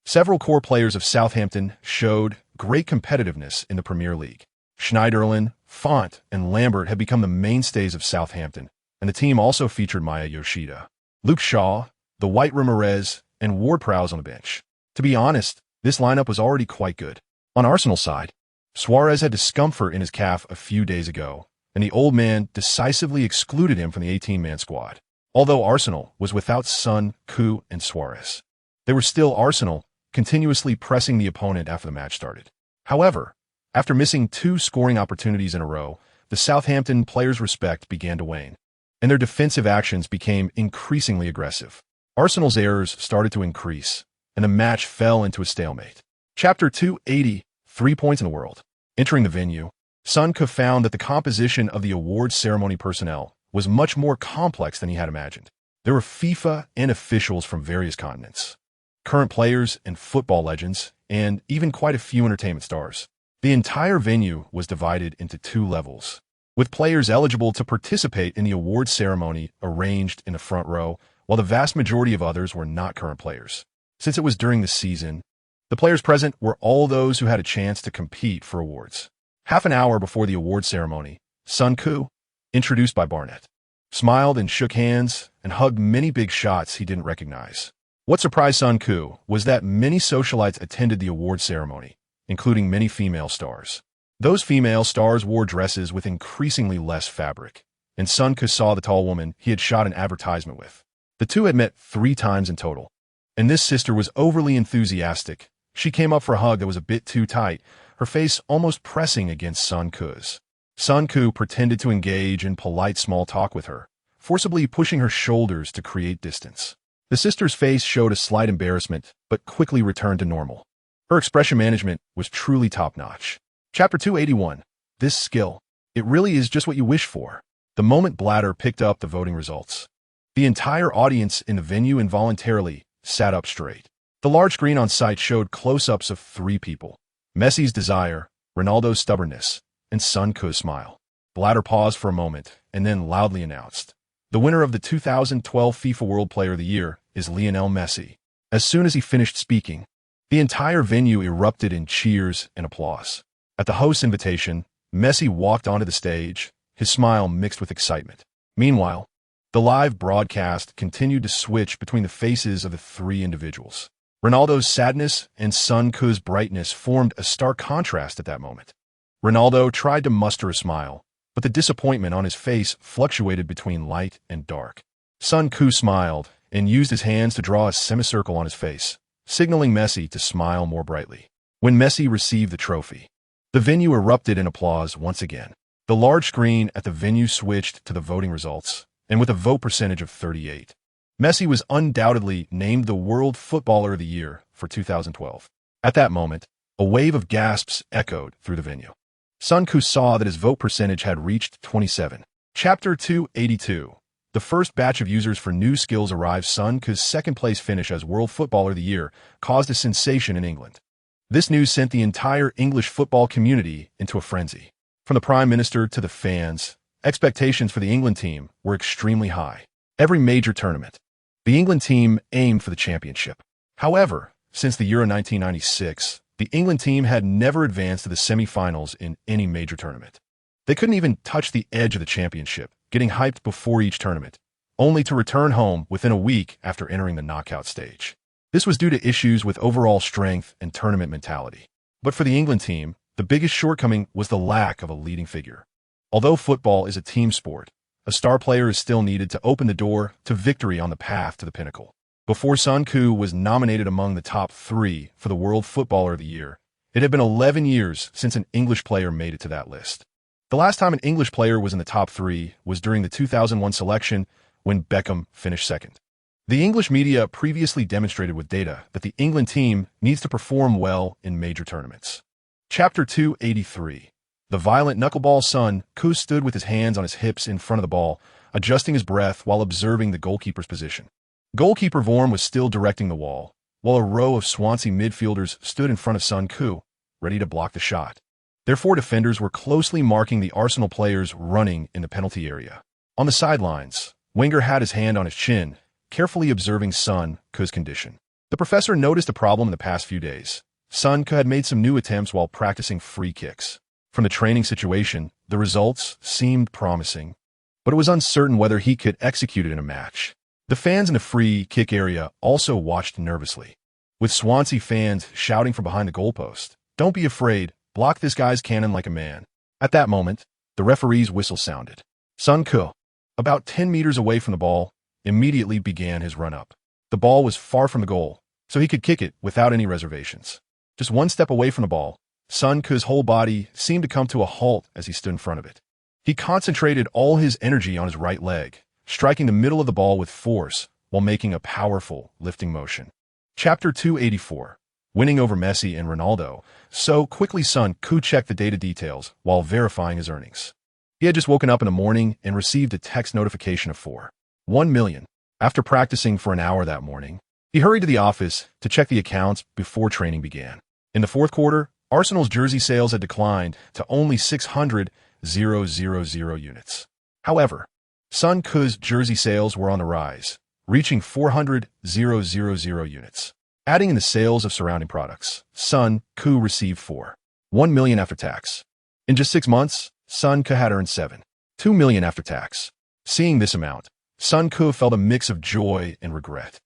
several core players of Southampton showed great competitiveness in the Premier League. Schneiderlin, Font, and Lambert had become the mainstays of Southampton, and the team also featured Maya Yoshida, Luke Shaw, the White Ramirez, and Ward-Prowse on the bench. To be honest, this lineup was already quite good. On Arsenal's side, Suarez had discomfort in his calf a few days ago, and the old man decisively excluded him from the 18-man squad. Although Arsenal was without Son, Koo, and Suarez, they were still Arsenal, continuously pressing the opponent after the match started. However, after missing 2 scoring opportunities in a row, the Southampton players' respect began to wane, and their defensive actions became increasingly aggressive. Arsenal's errors started to increase, and the match fell into a stalemate. Chapter 280, 3 points in the world. Entering the venue, Son Koo found that the composition of the awards ceremony personnel was much more complex than he had imagined. There were FIFA and officials from various continents, current players and football legends, and even quite a few entertainment stars. The entire venue was divided into 2 levels, with players eligible to participate in the awards ceremony arranged in the front row, while the vast majority of others were not current players. Since it was during the season, the players present were all those who had a chance to compete for awards. Half an hour before the award ceremony, Son Koo, introduced by Barnett, smiled and shook hands and hugged many big shots he didn't recognize. What surprised Son Koo was that many socialites attended the award ceremony, including many female stars. Those female stars wore dresses with increasingly less fabric, and Son Koo saw the tall woman he had shot an advertisement with. The two had met 3 times in total, and this sister was overly enthusiastic. She came up for a hug that was a bit too tight, her face almost pressing against Son Koo's. Son Koo pretended to engage in polite small talk with her, forcibly pushing her shoulders to create distance. The sister's face showed a slight embarrassment, but quickly returned to normal. Her expression management was truly top-notch. Chapter 281. This skill. It really is just what you wish for. The moment Blatter picked up the voting results, the entire audience in the venue involuntarily sat up straight. The large screen on site showed close-ups of 3 people: Messi's desire, Ronaldo's stubbornness, and Son Koo's smile. Blatter paused for a moment and then loudly announced, "The winner of the 2012 FIFA World Player of the Year is Lionel Messi." As soon as he finished speaking, the entire venue erupted in cheers and applause. At the host's invitation, Messi walked onto the stage, his smile mixed with excitement. Meanwhile, the live broadcast continued to switch between the faces of the 3 individuals. Ronaldo's sadness and Son Koo's brightness formed a stark contrast at that moment. Ronaldo tried to muster a smile, but the disappointment on his face fluctuated between light and dark. Son Koo smiled and used his hands to draw a semicircle on his face, signaling Messi to smile more brightly. When Messi received the trophy, the venue erupted in applause once again. The large screen at the venue switched to the voting results, and with a vote percentage of 38, Messi was undoubtedly named the World Footballer of the Year for 2012. At that moment, a wave of gasps echoed through the venue. Son Koo saw that his vote percentage had reached 27. Chapter 282. The The first batch of users for new skills arrived. Son Ku's second-place finish as World Footballer of the Year caused a sensation in England. This news sent the entire English football community into a frenzy. From the Prime Minister to the fans, expectations for the England team were extremely high. Every major tournament, the England team aimed for the championship. However, since the Euro 1996, the England team had never advanced to the semi-finals in any major tournament. They couldn't even touch the edge of the championship, getting hyped before each tournament, only to return home within a week after entering the knockout stage. This was due to issues with overall strength and tournament mentality. But for the England team, the biggest shortcoming was the lack of a leading figure. Although football is a team sport, a star player is still needed to open the door to victory on the path to the pinnacle. Before Son Ku was nominated among the top 3 for the World Footballer of the Year, it had been 11 years since an English player made it to that list. The last time an English player was in the top 3 was during the 2001 selection when Beckham finished second. The English media previously demonstrated with data that the England team needs to perform well in major tournaments. Chapter 283. The violent knuckleball. Son Ku stood with his hands on his hips in front of the ball, adjusting his breath while observing the goalkeeper's position. Goalkeeper Vorm was still directing the wall, while a row of Swansea midfielders stood in front of Son Ku, ready to block the shot. Their 4 defenders were closely marking the Arsenal players running in the penalty area. On the sidelines, Wenger had his hand on his chin, carefully observing Son Ku's condition. The professor noticed a problem in the past few days. Son Ku had made some new attempts while practicing free kicks. From the training situation, the results seemed promising, but it was uncertain whether he could execute it in a match. The fans in the free kick area also watched nervously, with Swansea fans shouting from behind the goalpost, "Don't be afraid, block this guy's cannon like a man." At that moment, the referee's whistle sounded. Son Ku, about 10 meters away from the ball, immediately began his run-up. The ball was far from the goal, so he could kick it without any reservations. Just one step away from the ball, Son Ku's whole body seemed to come to a halt as he stood in front of it. He concentrated all his energy on his right leg, striking the middle of the ball with force while making a powerful lifting motion. Chapter 284. Winning over Messi and Ronaldo. So quickly Son Ku checked the data details while verifying his earnings. He had just woken up in the morning and received a text notification of 4.1 million. After practicing for an hour that morning, he hurried to the office to check the accounts before training began. In the fourth quarter, Arsenal's jersey sales had declined to only 600,000 units. However, Son Ku's jersey sales were on the rise, reaching 400,000 units. Adding in the sales of surrounding products, Son Ku received 4.1 million after tax. In just 6 months, Son Ku had earned 7.2 million after tax. Seeing this amount, Son Ku felt a mix of joy and regret.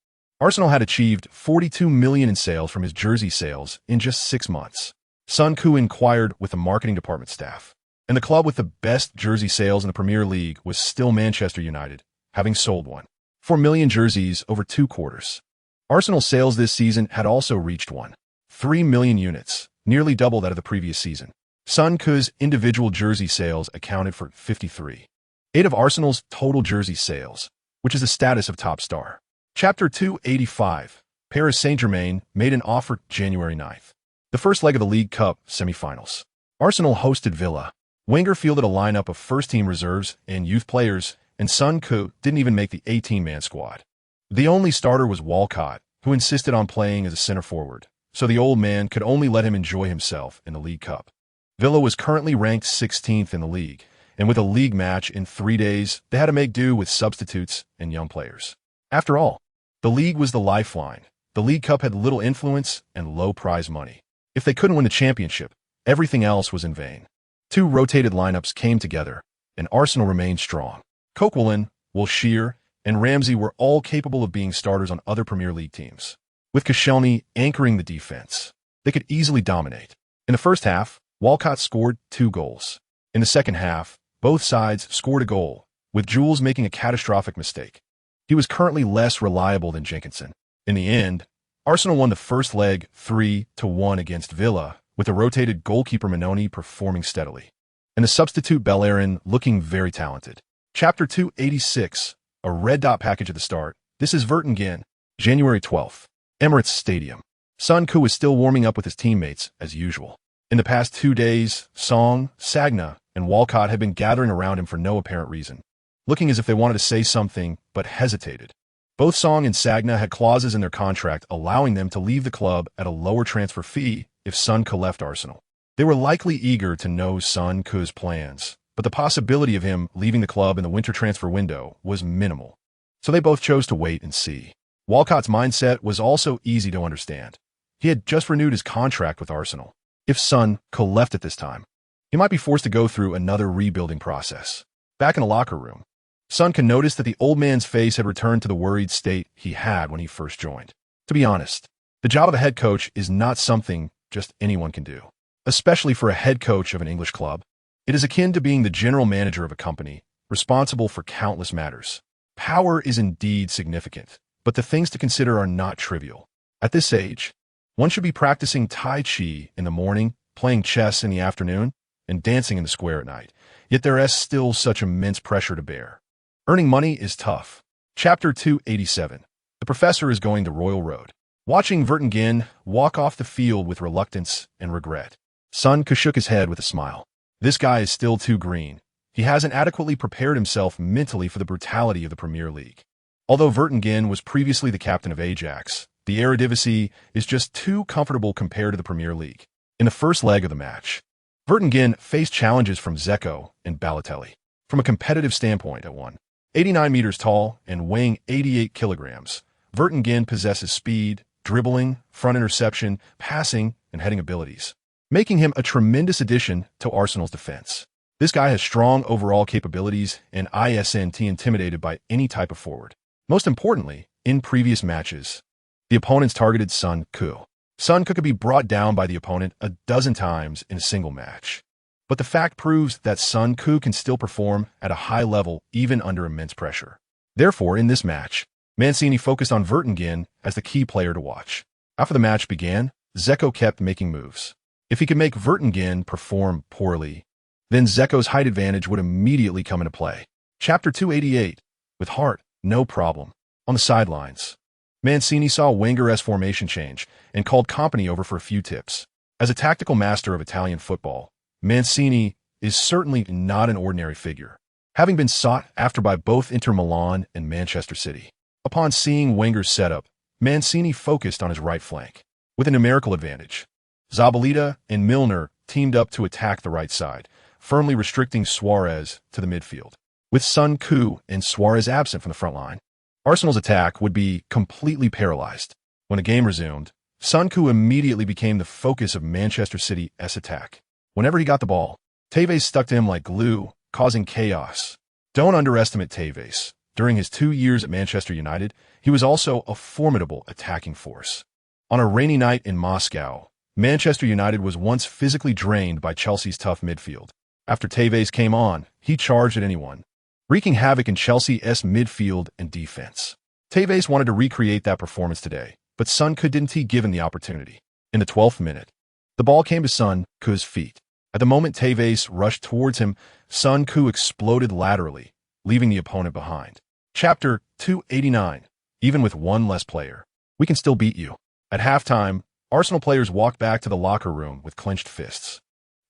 Arsenal had achieved 42 million in sales from his jersey sales in just 6 months. Son Ku inquired with the marketing department staff, and the club with the best jersey sales in the Premier League was still Manchester United, having sold 1.4 million jerseys over 2 quarters. Arsenal's sales this season had also reached 1.3 million units, nearly double that of the previous season. Son Ku's individual jersey sales accounted for 53.8% of Arsenal's total jersey sales, which is the status of top star. Chapter 285. Paris Saint-Germain made an offer January 9th. The first leg of the League Cup semi-finals. Arsenal hosted Villa. Wenger fielded a lineup of first-team reserves and youth players, and Son Ku didn't even make the 18-man squad. The only starter was Walcott, who insisted on playing as a center forward, so the old man could only let him enjoy himself in the League Cup. Villa was currently ranked 16th in the league, and with a league match in 3 days, they had to make do with substitutes and young players. After all, the league was the lifeline. The League Cup had little influence and low prize money. If they couldn't win the championship, everything else was in vain. 2 rotated lineups came together, and Arsenal remained strong. Coquelin, Wilshere, and Ramsey were all capable of being starters on other Premier League teams. With Koscielny anchoring the defense, they could easily dominate. In the first half, Walcott scored 2 goals. In the second half, both sides scored a goal, with Jules making a catastrophic mistake. He was currently less reliable than Jenkinson. In the end, Arsenal won the first leg 3-1 against Villa, with the rotated goalkeeper Manoni performing steadily, and the substitute Bellerin looking very talented. Chapter 286. A red dot package at the start. This is Vertonghen. January 12th. Emirates Stadium. Son Ku was still warming up with his teammates, as usual. In the past 2 days, Song, Sagna, and Walcott had been gathering around him for no apparent reason. looking as if they wanted to say something but hesitated. Both Song and Sagna had clauses in their contract allowing them to leave the club at a lower transfer fee if Son Ke left Arsenal. They were likely eager to know Son Ke's plans, but the possibility of him leaving the club in the winter transfer window was minimal. So they both chose to wait and see. Walcott's mindset was also easy to understand. He had just renewed his contract with Arsenal. If Son Ke left at this time, he might be forced to go through another rebuilding process. Back in the locker room, Son Ke noticed that the old man's face had returned to the worried state he had when he first joined. To be honest, the job of a head coach is not something just anyone can do, especially for a head coach of an English club. It is akin to being the general manager of a company, responsible for countless matters. Power is indeed significant, but the things to consider are not trivial. At this age, one should be practicing Tai Chi in the morning, playing chess in the afternoon, and dancing in the square at night. Yet there is still such immense pressure to bear. Earning money is tough. Chapter 287. The professor is going the royal road. Watching Vertonghen walk off the field with reluctance and regret, Son Ke shook his head with a smile. This guy is still too green. He hasn't adequately prepared himself mentally for the brutality of the Premier League. Although Vertonghen was previously the captain of Ajax, the Eredivisie is just too comfortable compared to the Premier League. In the first leg of the match, Vertonghen faced challenges from Dzeko and Balotelli. From a competitive standpoint at 189 meters tall and weighing 88 kilograms, Vertonghen possesses speed, dribbling, front interception, passing, and heading abilities, making him a tremendous addition to Arsenal's defense. This guy has strong overall capabilities and isn't intimidated by any type of forward. Most importantly, in previous matches, the opponents targeted Son Ke. Son Ke could be brought down by the opponent a dozen times in a single match. But the fact proves that Son Ke can still perform at a high level even under immense pressure. Therefore, in this match, Mancini focused on Vertonghen as the key player to watch. After the match began, Dzeko kept making moves. If he could make Vertonghen perform poorly, then Dzeko's height advantage would immediately come into play. Chapter 288. With heart, no problem. On the sidelines, Mancini saw Wenger's formation change and called Kompany over for a few tips. As a tactical master of Italian football, Mancini is certainly not an ordinary figure, having been sought after by both Inter Milan and Manchester City. Upon seeing Wenger's setup, Mancini focused on his right flank. With a numerical advantage, Zabaleta and Milner teamed up to attack the right side, firmly restricting Suarez to the midfield. With Son Ke and Suarez absent from the front line, Arsenal's attack would be completely paralyzed. When the game resumed, Son Ke immediately became the focus of Manchester City's attack. Whenever he got the ball, Tevez stuck to him like glue, causing chaos. Don't underestimate Tevez. During his 2 years at Manchester United, he was also a formidable attacking force. On a rainy night in Moscow, Manchester United was once physically drained by Chelsea's tough midfield. After Tevez came on, he charged at anyone, wreaking havoc in Chelsea's midfield and defense. Tevez wanted to recreate that performance today, but Son Ke didn't give him the opportunity. In the 12th minute, the ball came to Son Ke's feet. At the moment Tevez rushed towards him, Son Ke exploded laterally, leaving the opponent behind. Chapter 289. Even with one less player, we can still beat you. At halftime, Arsenal players walked back to the locker room with clenched fists.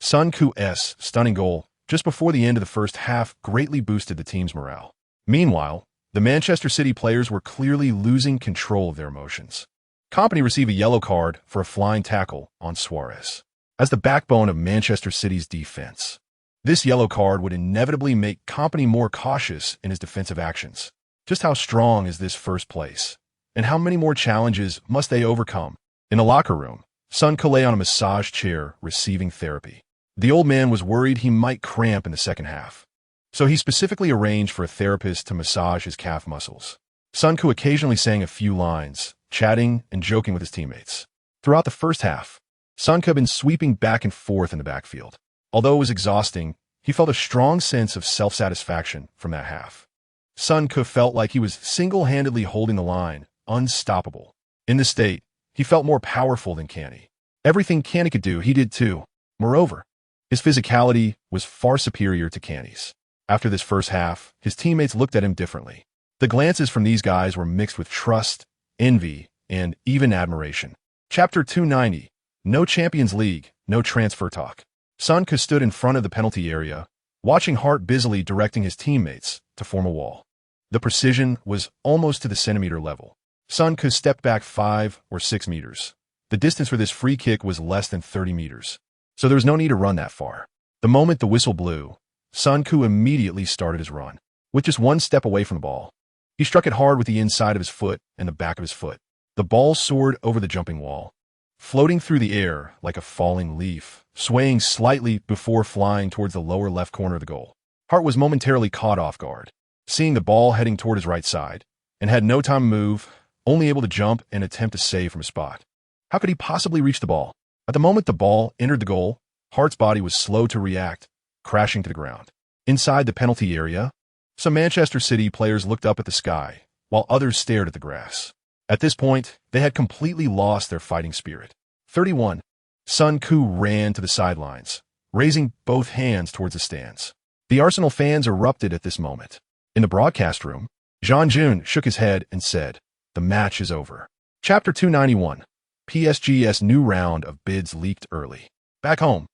Son Ke's stunning goal just before the end of the first half greatly boosted the team's morale. Meanwhile, the Manchester City players were clearly losing control of their emotions. Kompany received a yellow card for a flying tackle on Suarez. As the backbone of Manchester City's defense, this yellow card would inevitably make Kompany more cautious in his defensive actions. Just how strong is this first place? And how many more challenges must they overcome? In the locker room, Son Ke lay on a massage chair receiving therapy. The old man was worried he might cramp in the second half, so he specifically arranged for a therapist to massage his calf muscles. Son Ke occasionally sang a few lines, chatting and joking with his teammates. Throughout the first half, Son Ke had been sweeping back and forth in the backfield. Although it was exhausting, he felt a strong sense of self-satisfaction from that half. Son Ke felt like he was single-handedly holding the line, unstoppable. In this state, he felt more powerful than Kanté. Everything Kanté could do, he did too. Moreover, his physicality was far superior to Kanté's. After this first half, his teammates looked at him differently. The glances from these guys were mixed with trust, envy, and even admiration. Chapter 290. No Champions League, no transfer talk. Son Ke stood in front of the penalty area, watching Hart busily directing his teammates to form a wall. The precision was almost to the centimeter level. Son could step back 5 or 6 meters. The distance for this free kick was less than 30 meters, so there was no need to run that far. The moment the whistle blew, Son immediately started his run, with just one step away from the ball. He struck it hard with the inside of his foot and the back of his foot. The ball soared over the jumping wall, floating through the air like a falling leaf, swaying slightly before flying towards the lower left corner of the goal. Hart was momentarily caught off guard, seeing the ball heading toward his right side, and had no time to move, only able to jump and attempt to save from a spot. How could he possibly reach the ball? At the moment the ball entered the goal, Hart's body was slow to react, crashing to the ground. Inside the penalty area, some Manchester City players looked up at the sky, while others stared at the grass. At this point, they had completely lost their fighting spirit. 31. Son ran to the sidelines, raising both hands towards the stands. The Arsenal fans erupted at this moment. In the broadcast room, Jean shook his head and said, "The match is over." Chapter 291. PSG's new round of bids leaked early. Back home,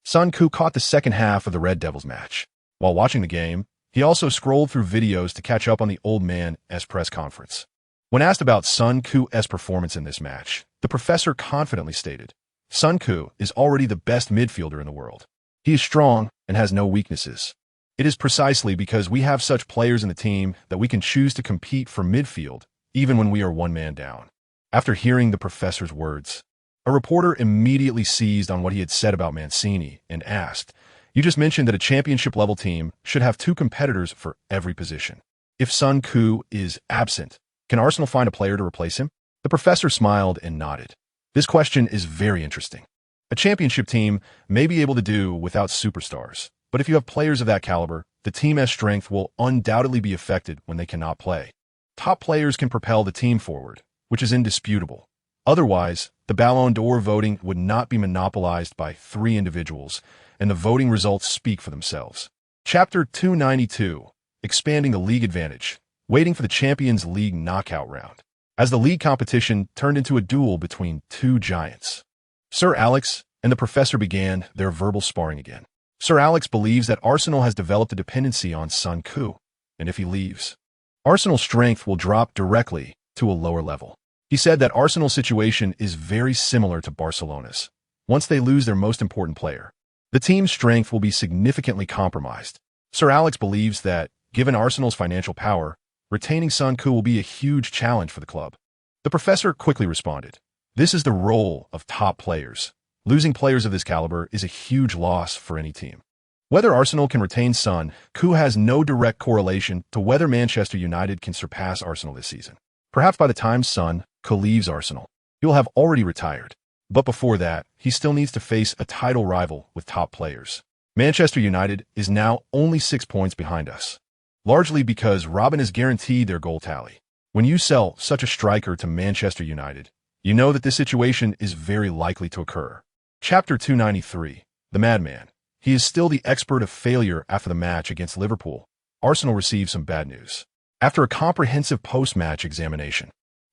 Son caught the second half of the Red Devils match. While watching the game, he also scrolled through videos to catch up on the old man's press conference. When asked about Son's performance in this match, the professor confidently stated, "Son is already the best midfielder in the world. He is strong and has no weaknesses. It is precisely because we have such players in the team that we can choose to compete for midfield, even when we are one man down." After hearing the professor's words, a reporter immediately seized on what he had said about Mancini and asked, "You just mentioned that a championship-level team should have 2 competitors for every position. If Son is absent, can Arsenal find a player to replace him?" The professor smiled and nodded. "This question is very interesting. A championship team may be able to do without superstars, but if you have players of that caliber, the team's strength will undoubtedly be affected when they cannot play. Top players can propel the team forward, which is indisputable. Otherwise, the Ballon d'Or voting would not be monopolized by 3 individuals, and the voting results speak for themselves." Chapter 292. Expanding the league advantage, waiting for the Champions League knockout round. As the league competition turned into a duel between 2 giants, Sir Alex and the professor began their verbal sparring again. Sir Alex believes that Arsenal has developed a dependency on Son, and if he leaves, Arsenal's strength will drop directly to a lower level. He said that Arsenal's situation is very similar to Barcelona's. Once they lose their most important player, the team's strength will be significantly compromised. Sir Alex believes that, given Arsenal's financial power, retaining Son will be a huge challenge for the club. The professor quickly responded, "This is the role of top players. Losing players of this caliber is a huge loss for any team. Whether Arsenal can retain Son has no direct correlation to whether Manchester United can surpass Arsenal this season. Perhaps by the time Son leaves Arsenal, he will have already retired. But before that, he still needs to face a title rival with top players. Manchester United is now only 6 points behind us, largely because Robin has guaranteed their goal tally. When you sell such a striker to Manchester United, you know that this situation is very likely to occur." Chapter 293. The Madman. He is still the expert of failure after the match against Liverpool. Arsenal received some bad news. After a comprehensive post-match examination,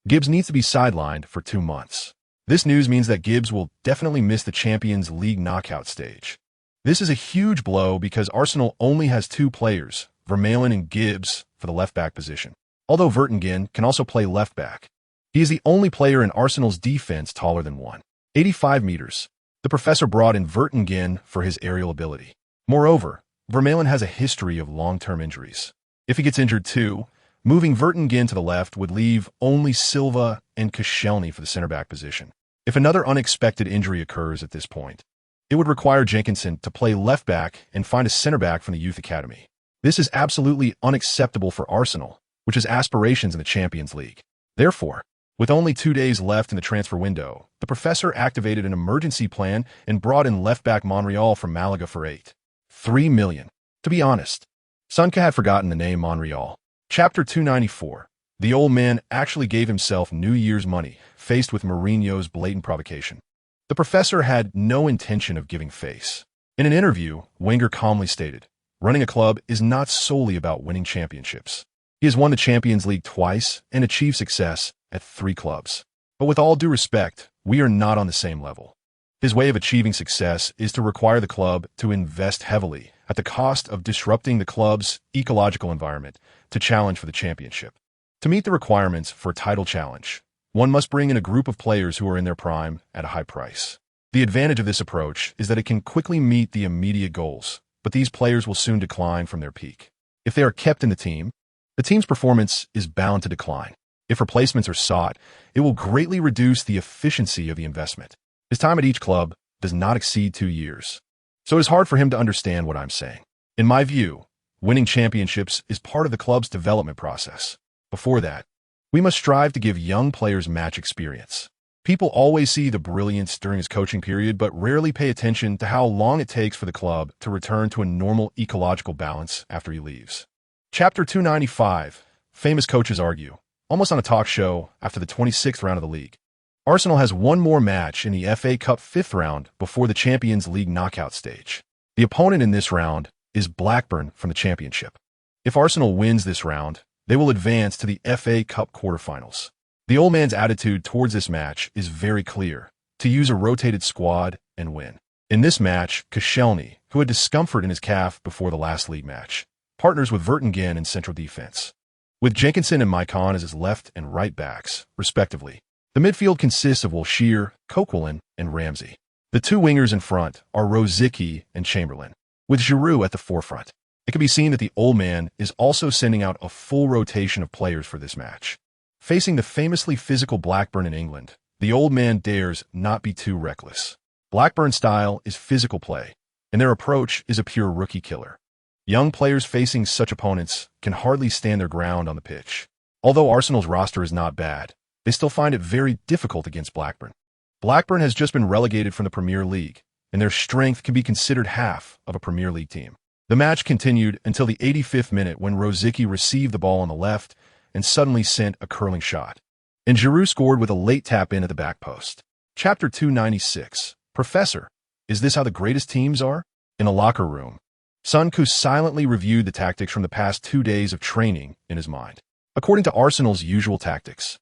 Gibbs needs to be sidelined for 2 months. This news means that Gibbs will definitely miss the Champions League knockout stage. This is a huge blow because Arsenal only has 2 players, Vermaelen and Gibbs, for the left-back position. Although Vertonghen can also play left-back, he is the only player in Arsenal's defense taller than 185 meters. The professor brought in Vertonghen for his aerial ability. Moreover, Vermaelen has a history of long-term injuries. If he gets injured too, moving Vertonghen to the left would leave only Silva and Koscielny for the center-back position. If another unexpected injury occurs at this point, it would require Jenkinson to play left-back and find a center-back from the youth academy. This is absolutely unacceptable for Arsenal, which has aspirations in the Champions League. Therefore, with only 2 days left in the transfer window, the professor activated an emergency plan and brought in left-back Monreal from Malaga for $3 million. To be honest, Son had forgotten the name Monreal. Chapter 294. The old man actually gave himself New Year's money, faced with Mourinho's blatant provocation. The professor had no intention of giving face. In an interview, Wenger calmly stated, "Running a club is not solely about winning championships. He has won the Champions League twice and achieved success at 3 clubs. But with all due respect, we are not on the same level. His way of achieving success is to require the club to invest heavily, at the cost of disrupting the club's ecological environment to challenge for the championship. To meet the requirements for a title challenge, one must bring in a group of players who are in their prime at a high price. The advantage of this approach is that it can quickly meet the immediate goals, but these players will soon decline from their peak. If they are kept in the team's performance is bound to decline. If replacements are sought, it will greatly reduce the efficiency of the investment. His time at each club does not exceed 2 years. So it is hard for him to understand what I'm saying. In my view, winning championships is part of the club's development process. Before that, we must strive to give young players match experience. People always see the brilliance during his coaching period, but rarely pay attention to how long it takes for the club to return to a normal ecological balance after he leaves. Chapter 295, Famous Coaches Argue. Almost on a talk show after the 26th round of the league. Arsenal has one more match in the FA Cup 5th round before the Champions League knockout stage. The opponent in this round is Blackburn from the Championship. If Arsenal wins this round, they will advance to the FA Cup quarterfinals. The old man's attitude towards this match is very clear: to use a rotated squad and win. In this match, Koscielny, who had discomfort in his calf before the last league match, partners with Vertonghen in central defense, with Jenkinson and Maicon as his left and right backs, respectively. The midfield consists of Wilshere, Coquelin, and Ramsey. The two wingers in front are Rosicky and Chamberlain, with Giroud at the forefront. It can be seen that the old man is also sending out a full rotation of players for this match. Facing the famously physical Blackburn in England, the old man dares not be too reckless. Blackburn's style is physical play, and their approach is a pure rookie killer. Young players facing such opponents can hardly stand their ground on the pitch. Although Arsenal's roster is not bad, they still find it very difficult against Blackburn. Blackburn has just been relegated from the Premier League, and their strength can be considered half of a Premier League team. The match continued until the 85th minute when Rosicky received the ball on the left and suddenly sent a curling shot. And Giroud scored with a late tap-in at the back post. Chapter 296. Professor, is this how the greatest teams are? In a locker room, Sun Ku silently reviewed the tactics from the past 2 days of training in his mind. According to Arsenal's usual tactics,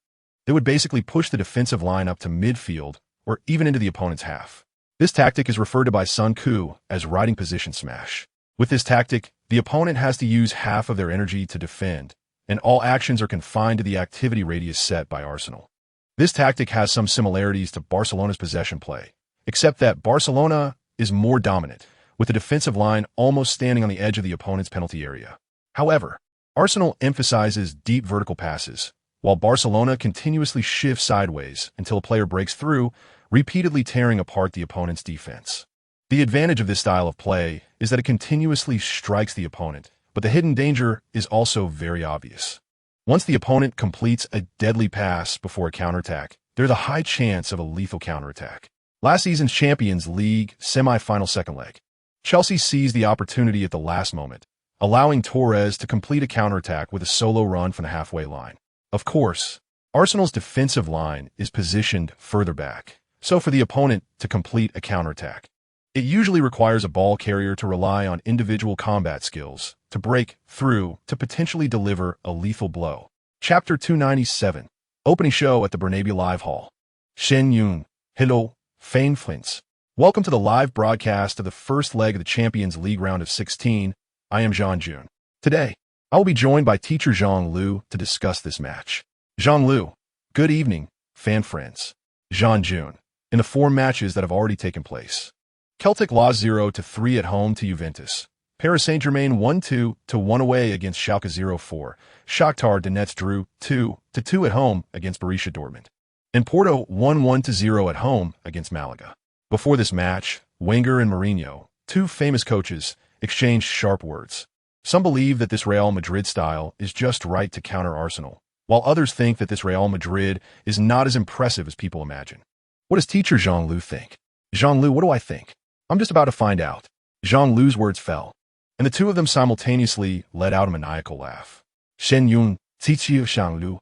they would basically push the defensive line up to midfield or even into the opponent's half. This tactic is referred to by Sun Ku as riding position smash. With this tactic, the opponent has to use half of their energy to defend, and all actions are confined to the activity radius set by Arsenal. This tactic has some similarities to Barcelona's possession play, except that Barcelona is more dominant, with the defensive line almost standing on the edge of the opponent's penalty area. However, Arsenal emphasizes deep vertical passes, while Barcelona continuously shifts sideways until a player breaks through, repeatedly tearing apart the opponent's defense. The advantage of this style of play is that it continuously strikes the opponent, but the hidden danger is also very obvious. Once the opponent completes a deadly pass before a counterattack, there's a high chance of a lethal counterattack. Last season's Champions League semi-final second leg, Chelsea seized the opportunity at the last moment, allowing Torres to complete a counterattack with a solo run from the halfway line. Of course, Arsenal's defensive line is positioned further back, so for the opponent to complete a counterattack, it usually requires a ball carrier to rely on individual combat skills to break through to potentially deliver a lethal blow. Chapter 297. Opening show at the Bernabéu Live Hall. Shen Yun. Hello, Fainflints. Welcome to the live broadcast of the first leg of the Champions League round of 16. I am Jean Jun. Today, I will be joined by teacher Jean Lu to discuss this match. Jean Lu, good evening, fan friends. Jean Jun. In the 4 matches that have already taken place, Celtic lost 0-3 at home to Juventus. Paris Saint-Germain 1-2 away against Schalke 04. Shakhtar Donetsk drew 2-2 at home against Borussia Dortmund. And Porto 1-0 at home against Malaga. Before this match, Wenger and Mourinho, 2 famous coaches, exchanged sharp words. Some believe that this Real Madrid style is just right to counter Arsenal, while others think that this Real Madrid is not as impressive as people imagine. What does teacher Jean Lu think? Jean Lu, what do I think? I'm just about to find out. Jean Lu's words fell, and the two of them simultaneously let out a maniacal laugh. Shen Yun, teacher Jean Lu,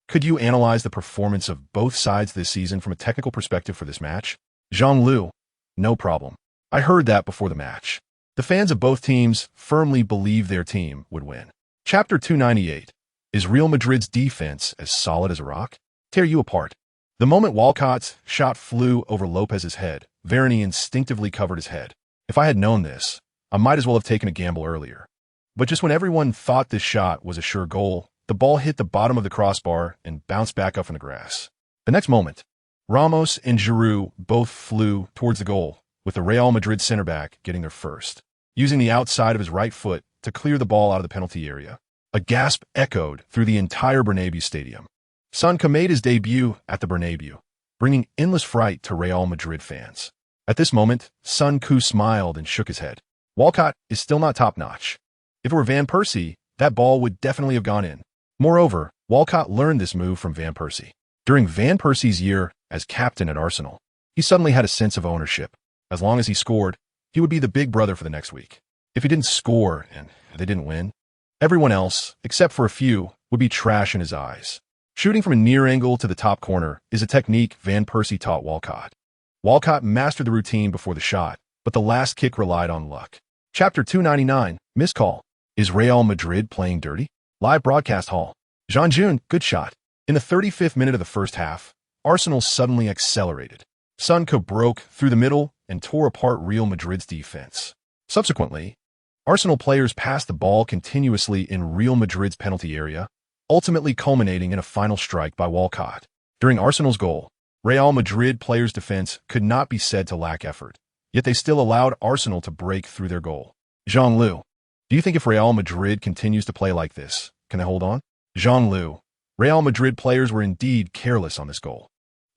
could you analyze the performance of both sides this season from a technical perspective for this match? Jean Lu, no problem. I heard that before the match. The fans of both teams firmly believe their team would win. Chapter 298. Is Real Madrid's defense as solid as a rock? Tear you apart. The moment Walcott's shot flew over Lopez's head, Varane instinctively covered his head. If I had known this, I might as well have taken a gamble earlier. But just when everyone thought this shot was a sure goal, the ball hit the bottom of the crossbar and bounced back up in the grass. The next moment, Ramos and Giroud both flew towards the goal, with the Real Madrid center back getting there first, using the outside of his right foot to clear the ball out of the penalty area. A gasp echoed through the entire Bernabéu stadium. Son made his debut at the Bernabéu, bringing endless fright to Real Madrid fans. At this moment, Son smiled and shook his head. Walcott is still not top-notch. If it were Van Persie, that ball would definitely have gone in. Moreover, Walcott learned this move from Van Persie. During Van Persie's year as captain at Arsenal, he suddenly had a sense of ownership. As long as he scored, he would be the big brother for the next week. If he didn't score and they didn't win, everyone else, except for a few, would be trash in his eyes. Shooting from a near angle to the top corner is a technique Van Persie taught Walcott. Walcott mastered the routine before the shot, but the last kick relied on luck. Chapter 299, Missed Call. Is Real Madrid playing dirty? Live broadcast hall. Jean-June, good shot. In the 35th minute of the first half, Arsenal suddenly accelerated. Son broke through the middle and tore apart Real Madrid's defense. Subsequently, Arsenal players passed the ball continuously in Real Madrid's penalty area, ultimately culminating in a final strike by Walcott. During Arsenal's goal, Real Madrid players' defense could not be said to lack effort, yet they still allowed Arsenal to break through their goal. Jean-Lu, do you think if Real Madrid continues to play like this, can they hold on? Jean-Lu, Real Madrid players were indeed careless on this goal.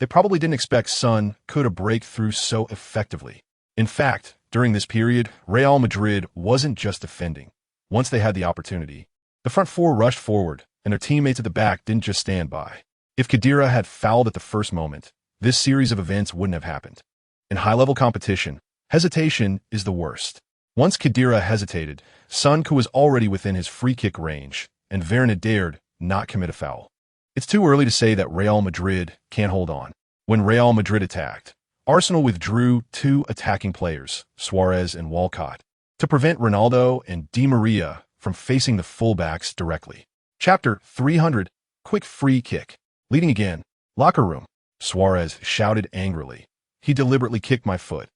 They probably didn't expect Son to break through so effectively. In fact, during this period, Real Madrid wasn't just defending. Once they had the opportunity, the front four rushed forward, and their teammates at the back didn't just stand by. If Khedira had fouled at the first moment, this series of events wouldn't have happened. In high-level competition, hesitation is the worst. Once Khedira hesitated, Son was already within his free-kick range, and Varane dared not commit a foul. It's too early to say that Real Madrid can't hold on. When Real Madrid attacked, Arsenal withdrew two attacking players, Suarez and Walcott, to prevent Ronaldo and Di Maria from facing the fullbacks directly. Chapter 300, Quick Free Kick. Leading again. Locker room. Suarez shouted angrily. He deliberately kicked my foot.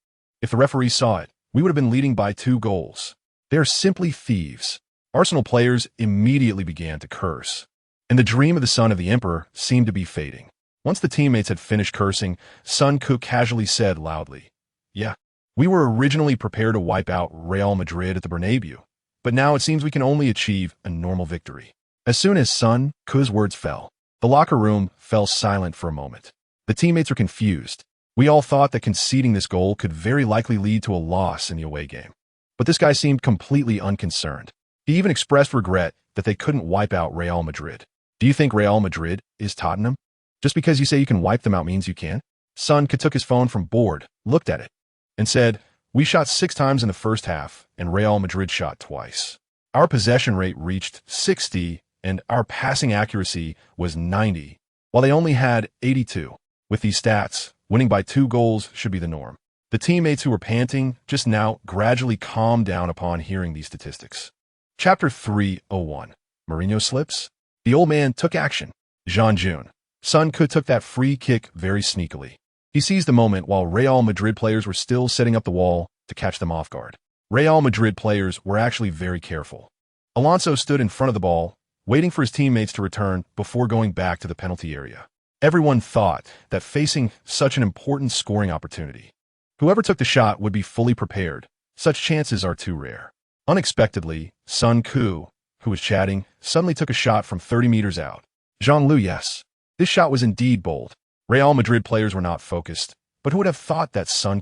If the referee saw it, we would have been leading by 2 goals. They are simply thieves. Arsenal players immediately began to curse, and the dream of the son of the emperor seemed to be fading. Once the teammates had finished cursing, Son casually said loudly, "Yeah, we were originally prepared to wipe out Real Madrid at the Bernabéu, but now it seems we can only achieve a normal victory." As soon as Son's words fell, the locker room fell silent for a moment. The teammates were confused. We all thought that conceding this goal could very likely lead to a loss in the away game. But this guy seemed completely unconcerned. He even expressed regret that they couldn't wipe out Real Madrid. Do you think Real Madrid is Tottenham? Just because you say you can wipe them out means you can? Son took his phone from board, looked at it, and said, "We shot 6 times in the first half, and Real Madrid shot twice. Our possession rate reached 60, and our passing accuracy was 90, while they only had 82. With these stats, winning by 2 goals should be the norm." The teammates who were panting just now gradually calmed down upon hearing these statistics. Chapter 301. Mourinho slips? The old man took action. Jean-June. Son took that free kick very sneakily. He seized the moment while Real Madrid players were still setting up the wall to catch them off guard. Real Madrid players were actually very careful. Alonso stood in front of the ball, waiting for his teammates to return before going back to the penalty area. Everyone thought that facing such an important scoring opportunity, whoever took the shot would be fully prepared. Such chances are too rare. Unexpectedly, Son, who was chatting, suddenly took a shot from 30 meters out. Jean-Lu, yes. This shot was indeed bold. Real Madrid players were not focused, but who would have thought that Son,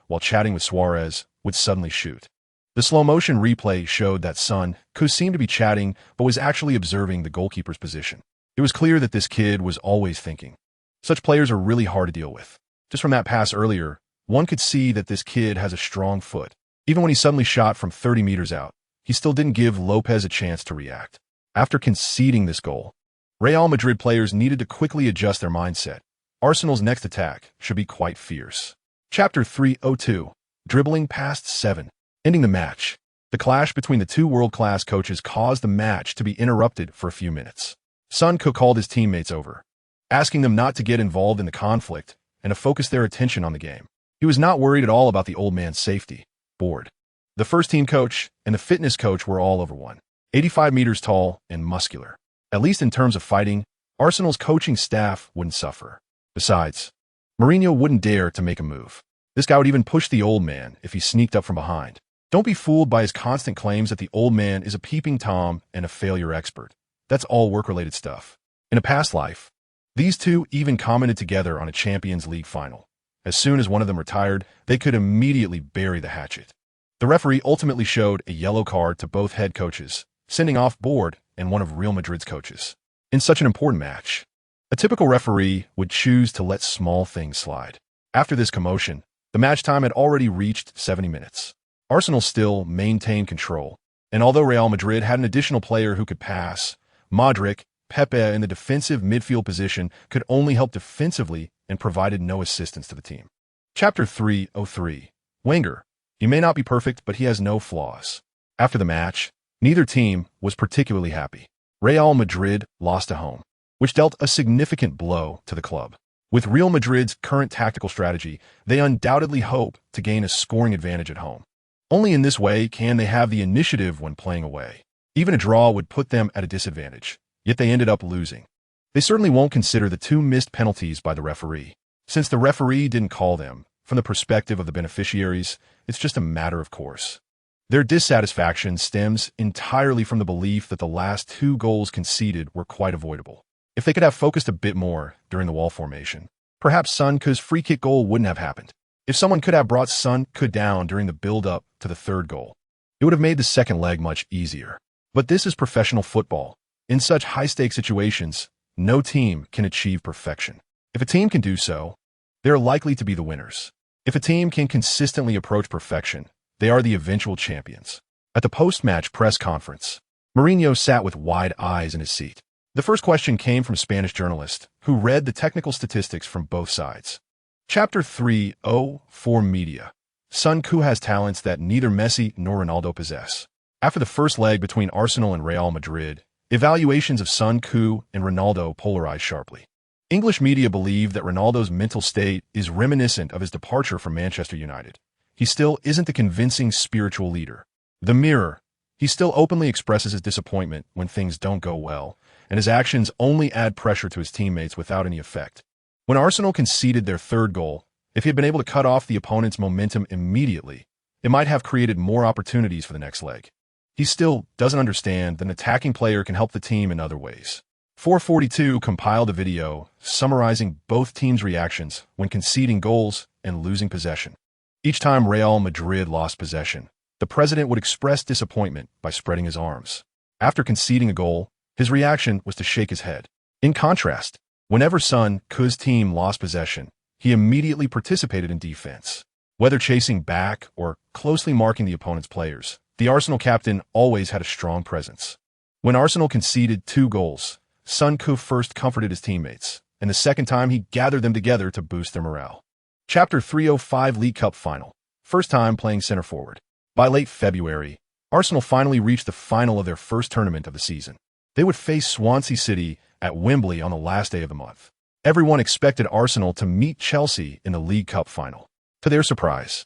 while chatting with Suarez, would suddenly shoot? The slow-motion replay showed that Son seemed to be chatting, but was actually observing the goalkeeper's position. It was clear that this kid was always thinking. Such players are really hard to deal with. Just from that pass earlier, one could see that this kid has a strong foot. Even when he suddenly shot from 30 meters out, he still didn't give Lopez a chance to react. After conceding this goal, Real Madrid players needed to quickly adjust their mindset. Arsenal's next attack should be quite fierce. Chapter 302. Dribbling past 7. Ending the match. The clash between the 2 world-class coaches caused the match to be interrupted for a few minutes. Son called his teammates over, asking them not to get involved in the conflict and to focus their attention on the game. He was not worried at all about the old man's safety. Bored. The first team coach and the fitness coach were all over one. 85 meters tall and muscular. At least in terms of fighting, Arsenal's coaching staff wouldn't suffer. Besides, Mourinho wouldn't dare to make a move. This guy would even push the old man if he sneaked up from behind. Don't be fooled by his constant claims that the old man is a peeping Tom and a failure expert. That's all work-related stuff. In a past life, these two even commented together on a Champions League final. As soon as one of them retired, they could immediately bury the hatchet. The referee ultimately showed a yellow card to both head coaches, sending off Board and one of Real Madrid's coaches. In such an important match, a typical referee would choose to let small things slide. After this commotion, the match time had already reached 70 minutes. Arsenal still maintained control, and although Real Madrid had an additional player who could pass, Modric, Pepe in the defensive midfield position could only help defensively and provided no assistance to the team. Chapter 303. Wenger. He may not be perfect, but he has no flaws. After the match, neither team was particularly happy. Real Madrid lost at home, which dealt a significant blow to the club. With Real Madrid's current tactical strategy, they undoubtedly hope to gain a scoring advantage at home. Only in this way can they have the initiative when playing away. Even a draw would put them at a disadvantage, yet they ended up losing. They certainly won't consider the two missed penalties by the referee. Since the referee didn't call them, from the perspective of the beneficiaries, it's just a matter of course. Their dissatisfaction stems entirely from the belief that the last 2 goals conceded were quite avoidable. If they could have focused a bit more during the wall formation, perhaps Son Ku's free kick goal wouldn't have happened. If someone could have brought Son Ku down during the build-up to the 3rd goal, it would have made the second leg much easier. But this is professional football. In such high-stakes situations, no team can achieve perfection. If a team can do so, they are likely to be the winners. If a team can consistently approach perfection, they are the eventual champions. At the post-match press conference, Mourinho sat with wide eyes in his seat. The first question came from a Spanish journalist who read the technical statistics from both sides. Chapter 304 Media. Son Ku has talents that neither Messi nor Ronaldo possess. After the first leg between Arsenal and Real Madrid, evaluations of Son Ku and Ronaldo polarized sharply. English media believe that Ronaldo's mental state is reminiscent of his departure from Manchester United. He still isn't the convincing spiritual leader. The Mirror. He still openly expresses his disappointment when things don't go well, and his actions only add pressure to his teammates without any effect. When Arsenal conceded their 3rd goal, if he had been able to cut off the opponent's momentum immediately, it might have created more opportunities for the next leg. He still doesn't understand that an attacking player can help the team in other ways. 442 compiled a video summarizing both teams' reactions when conceding goals and losing possession. Each time Real Madrid lost possession, the president would express disappointment by spreading his arms. After conceding a goal, his reaction was to shake his head. In contrast, whenever Son Ku's team lost possession, he immediately participated in defense. Whether chasing back or closely marking the opponent's players, the Arsenal captain always had a strong presence. When Arsenal conceded 2 goals, Son Ku first comforted his teammates, and the second time he gathered them together to boost their morale. Chapter 305 League Cup Final. First time playing center forward. By late February, Arsenal finally reached the final of their first tournament of the season. They would face Swansea City at Wembley on the last day of the month. Everyone expected Arsenal to meet Chelsea in the League Cup final. To their surprise,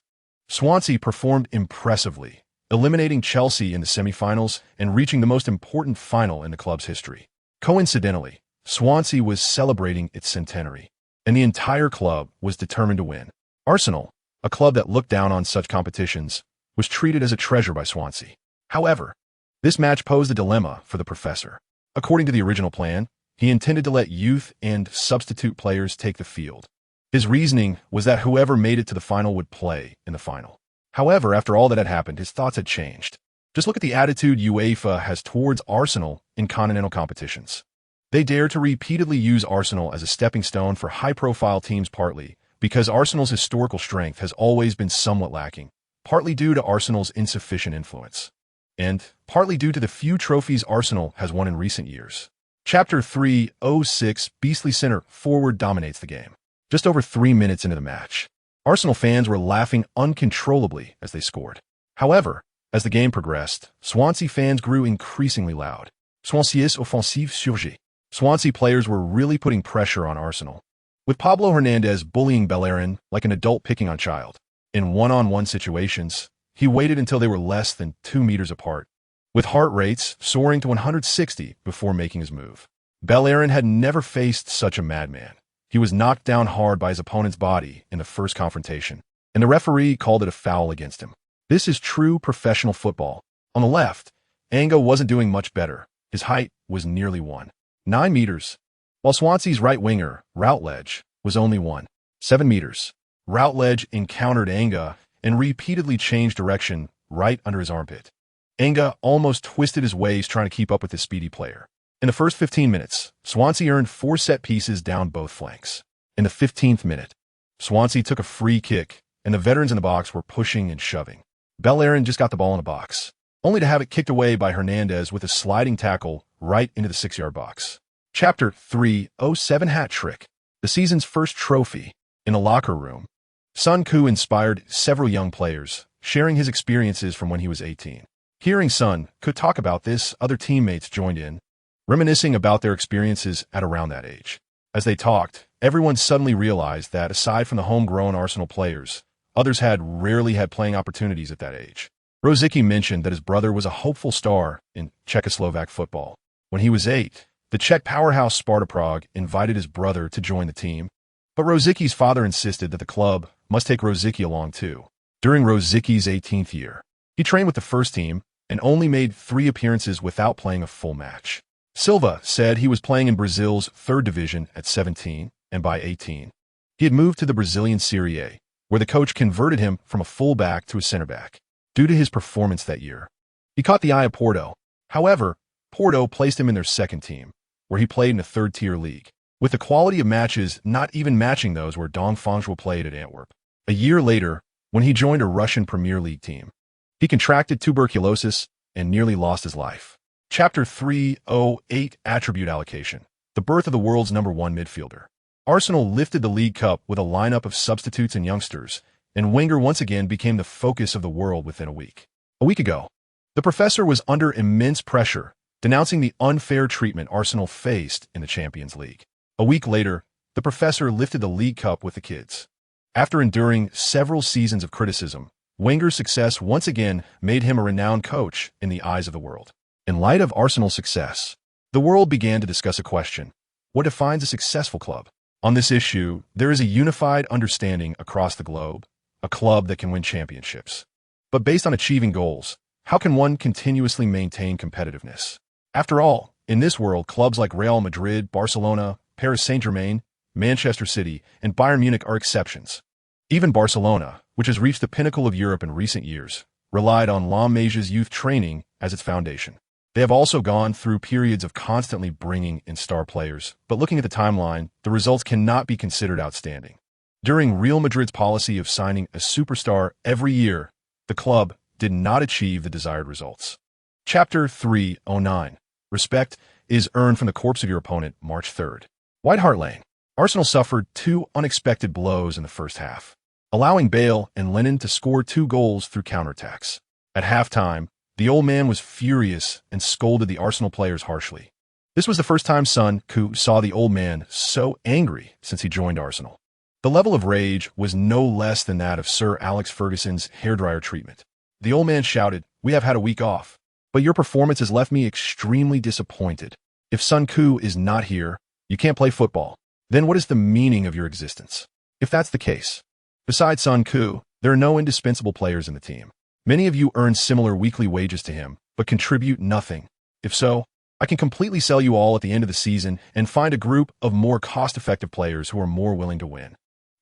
Swansea performed impressively, eliminating Chelsea in the semi-finals and reaching the most important final in the club's history. Coincidentally, Swansea was celebrating its centenary, and the entire club was determined to win. Arsenal, a club that looked down on such competitions, was treated as a treasure by Swansea. However, this match posed a dilemma for the professor. According to the original plan, he intended to let youth and substitute players take the field. His reasoning was that whoever made it to the final would play in the final. However, after all that had happened, his thoughts had changed. Just look at the attitude UEFA has towards Arsenal in continental competitions. They dare to repeatedly use Arsenal as a stepping stone for high-profile teams, partly because Arsenal's historical strength has always been somewhat lacking, partly due to Arsenal's insufficient influence, and partly due to the few trophies Arsenal has won in recent years. Chapter 306 Beastly Center Forward dominates the game. Just over 3 minutes into the match, Arsenal fans were laughing uncontrollably as they scored. However, as the game progressed, Swansea fans grew increasingly loud. Swansea's offensive surgit. Swansea players were really putting pressure on Arsenal, with Pablo Hernandez bullying Bellerin like an adult picking on a child. In one-on-one situations, he waited until they were less than 2 meters apart, with heart rates soaring to 160 before making his move. Bellerin had never faced such a madman. He was knocked down hard by his opponent's body in the first confrontation, and the referee called it a foul against him. This is true professional football. On the left, Anga wasn't doing much better. His height was nearly 1.9 meters, while Swansea's right winger, Routledge, was only 1.7 meters. Routledge encountered Anga and repeatedly changed direction right under his armpit. Anga almost twisted his waist trying to keep up with this speedy player. In the first 15 minutes, Swansea earned 4 set pieces down both flanks. In the 15th minute, Swansea took a free kick, and the veterans in the box were pushing and shoving. Bellerin just got the ball in the box, only to have it kicked away by Hernandez with a sliding tackle right into the 6-yard box. Chapter 307 Hat Trick, the season's first trophy. In the locker room, Sun Koo inspired several young players, sharing his experiences from when he was 18. Hearing Sun Koo talk about this, other teammates joined in, reminiscing about their experiences at around that age. As they talked, everyone suddenly realized that aside from the homegrown Arsenal players, others had rarely had playing opportunities at that age. Rosicky mentioned that his brother was a hopeful star in Czechoslovak football. When he was 8, the Czech powerhouse Sparta Prague invited his brother to join the team, but Rosicky's father insisted that the club must take Rosicky along too. During Rosicky's 18th year, he trained with the first team and only made 3 appearances without playing a full match. Silva said he was playing in Brazil's 3rd division at 17, and by 18, he had moved to the Brazilian Serie A, where the coach converted him from a full-back to a center-back. Due to his performance that year, he caught the eye of Porto. However, Porto placed him in their 2nd team, where he played in a 3rd-tier league, with the quality of matches not even matching those where Dong Fangzhuo played at Antwerp. A year later, when he joined a Russian Premier League team, he contracted tuberculosis and nearly lost his life. Chapter 308 Attribute Allocation, the birth of the world's #1 midfielder. Arsenal lifted the League Cup with a lineup of substitutes and youngsters, and Wenger once again became the focus of the world within a week. A week ago, the professor was under immense pressure, denouncing the unfair treatment Arsenal faced in the Champions League. A week later, the professor lifted the League Cup with the kids. After enduring several seasons of criticism, Wenger's success once again made him a renowned coach in the eyes of the world. In light of Arsenal's success, the world began to discuss a question: what defines a successful club? On this issue, there is a unified understanding across the globe, a club that can win championships. But based on achieving goals, how can one continuously maintain competitiveness? After all, in this world, clubs like Real Madrid, Barcelona, Paris Saint-Germain, Manchester City, and Bayern Munich are exceptions. Even Barcelona, which has reached the pinnacle of Europe in recent years, relied on La Masia's youth training as its foundation. They have also gone through periods of constantly bringing in star players, but looking at the timeline, the results cannot be considered outstanding. During Real Madrid's policy of signing a superstar every year, the club did not achieve the desired results. Chapter 309. Respect is earned from the corpse of your opponent, March 3rd. White Hart Lane. Arsenal suffered 2 unexpected blows in the first half, allowing Bale and Lennon to score 2 goals through counterattacks. At halftime, the old man was furious and scolded the Arsenal players harshly. This was the first time Sun Koo saw the old man so angry since he joined Arsenal. The level of rage was no less than that of Sir Alex Ferguson's hairdryer treatment. The old man shouted, "We have had a week off, but your performance has left me extremely disappointed. If Sun Koo is not here, you can't play football. Then what is the meaning of your existence?" If that's the case, besides Sun Koo, there are no indispensable players in the team. Many of you earn similar weekly wages to him, but contribute nothing. If so, I can completely sell you all at the end of the season and find a group of more cost-effective players who are more willing to win.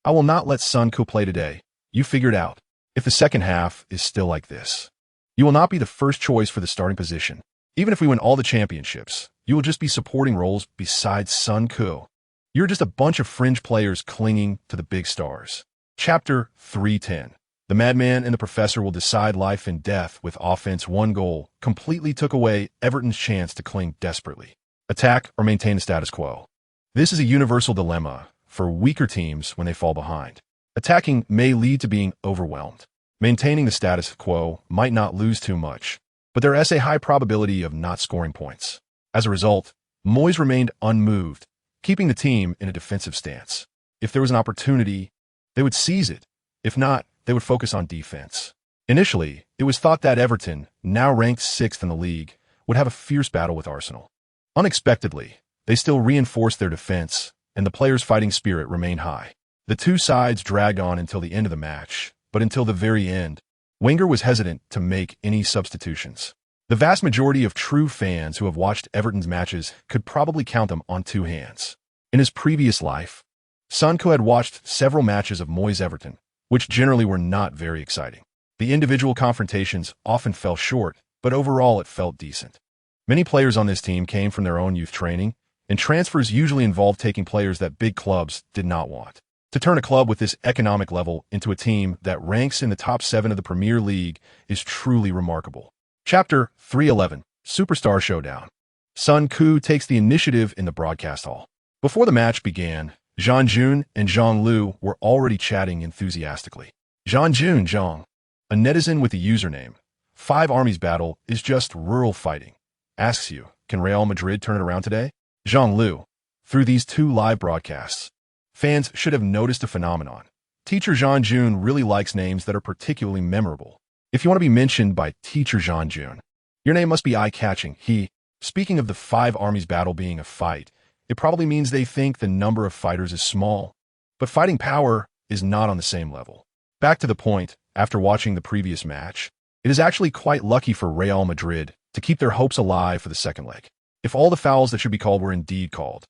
I will not let Sun Koo play today. You figure it out. If the second half is still like this, you will not be the first choice for the starting position. Even if we win all the championships, you will just be supporting roles besides Sun Koo. You're just a bunch of fringe players clinging to the big stars. Chapter 310. The madman and the professor will decide life and death with offense. 1 goal completely took away Everton's chance to cling desperately. Attack or maintain the status quo. This is a universal dilemma for weaker teams when they fall behind. Attacking may lead to being overwhelmed. Maintaining the status quo might not lose too much, but there is a high probability of not scoring points. As a result, Moyes remained unmoved, keeping the team in a defensive stance. If there was an opportunity, they would seize it. If not, they would focus on defense. Initially, it was thought that Everton, now ranked 6th in the league, would have a fierce battle with Arsenal. Unexpectedly, they still reinforced their defense, and the players' fighting spirit remained high. The two sides dragged on until the end of the match, but until the very end, Wenger was hesitant to make any substitutions. The vast majority of true fans who have watched Everton's matches could probably count them on two hands. In his previous life, Sonko had watched several matches of Moyes' Everton, which generally were not very exciting. The individual confrontations often fell short, but overall it felt decent. Many players on this team came from their own youth training, and transfers usually involved taking players that big clubs did not want. To turn a club with this economic level into a team that ranks in the top 7 of the Premier League is truly remarkable. Chapter 311, Superstar Showdown. Sun Ku takes the initiative in the broadcast hall. Before the match began, Zhang Jun and Zhang Lu were already chatting enthusiastically. Zhang Jun Zhang, a netizen with the username 5 Armies Battle is just rural fighting, asks you, can Real Madrid turn it around today? Zhang Lu, through these 2 live broadcasts, fans should have noticed a phenomenon. Teacher Zhang Jun really likes names that are particularly memorable. If you want to be mentioned by Teacher Zhang Jun, your name must be eye-catching. Speaking of the 5 Armies Battle being a fight, it probably means they think the number of fighters is small, but fighting power is not on the same level. Back to the point, after watching the previous match, it is actually quite lucky for Real Madrid to keep their hopes alive for the second leg. If all the fouls that should be called were indeed called,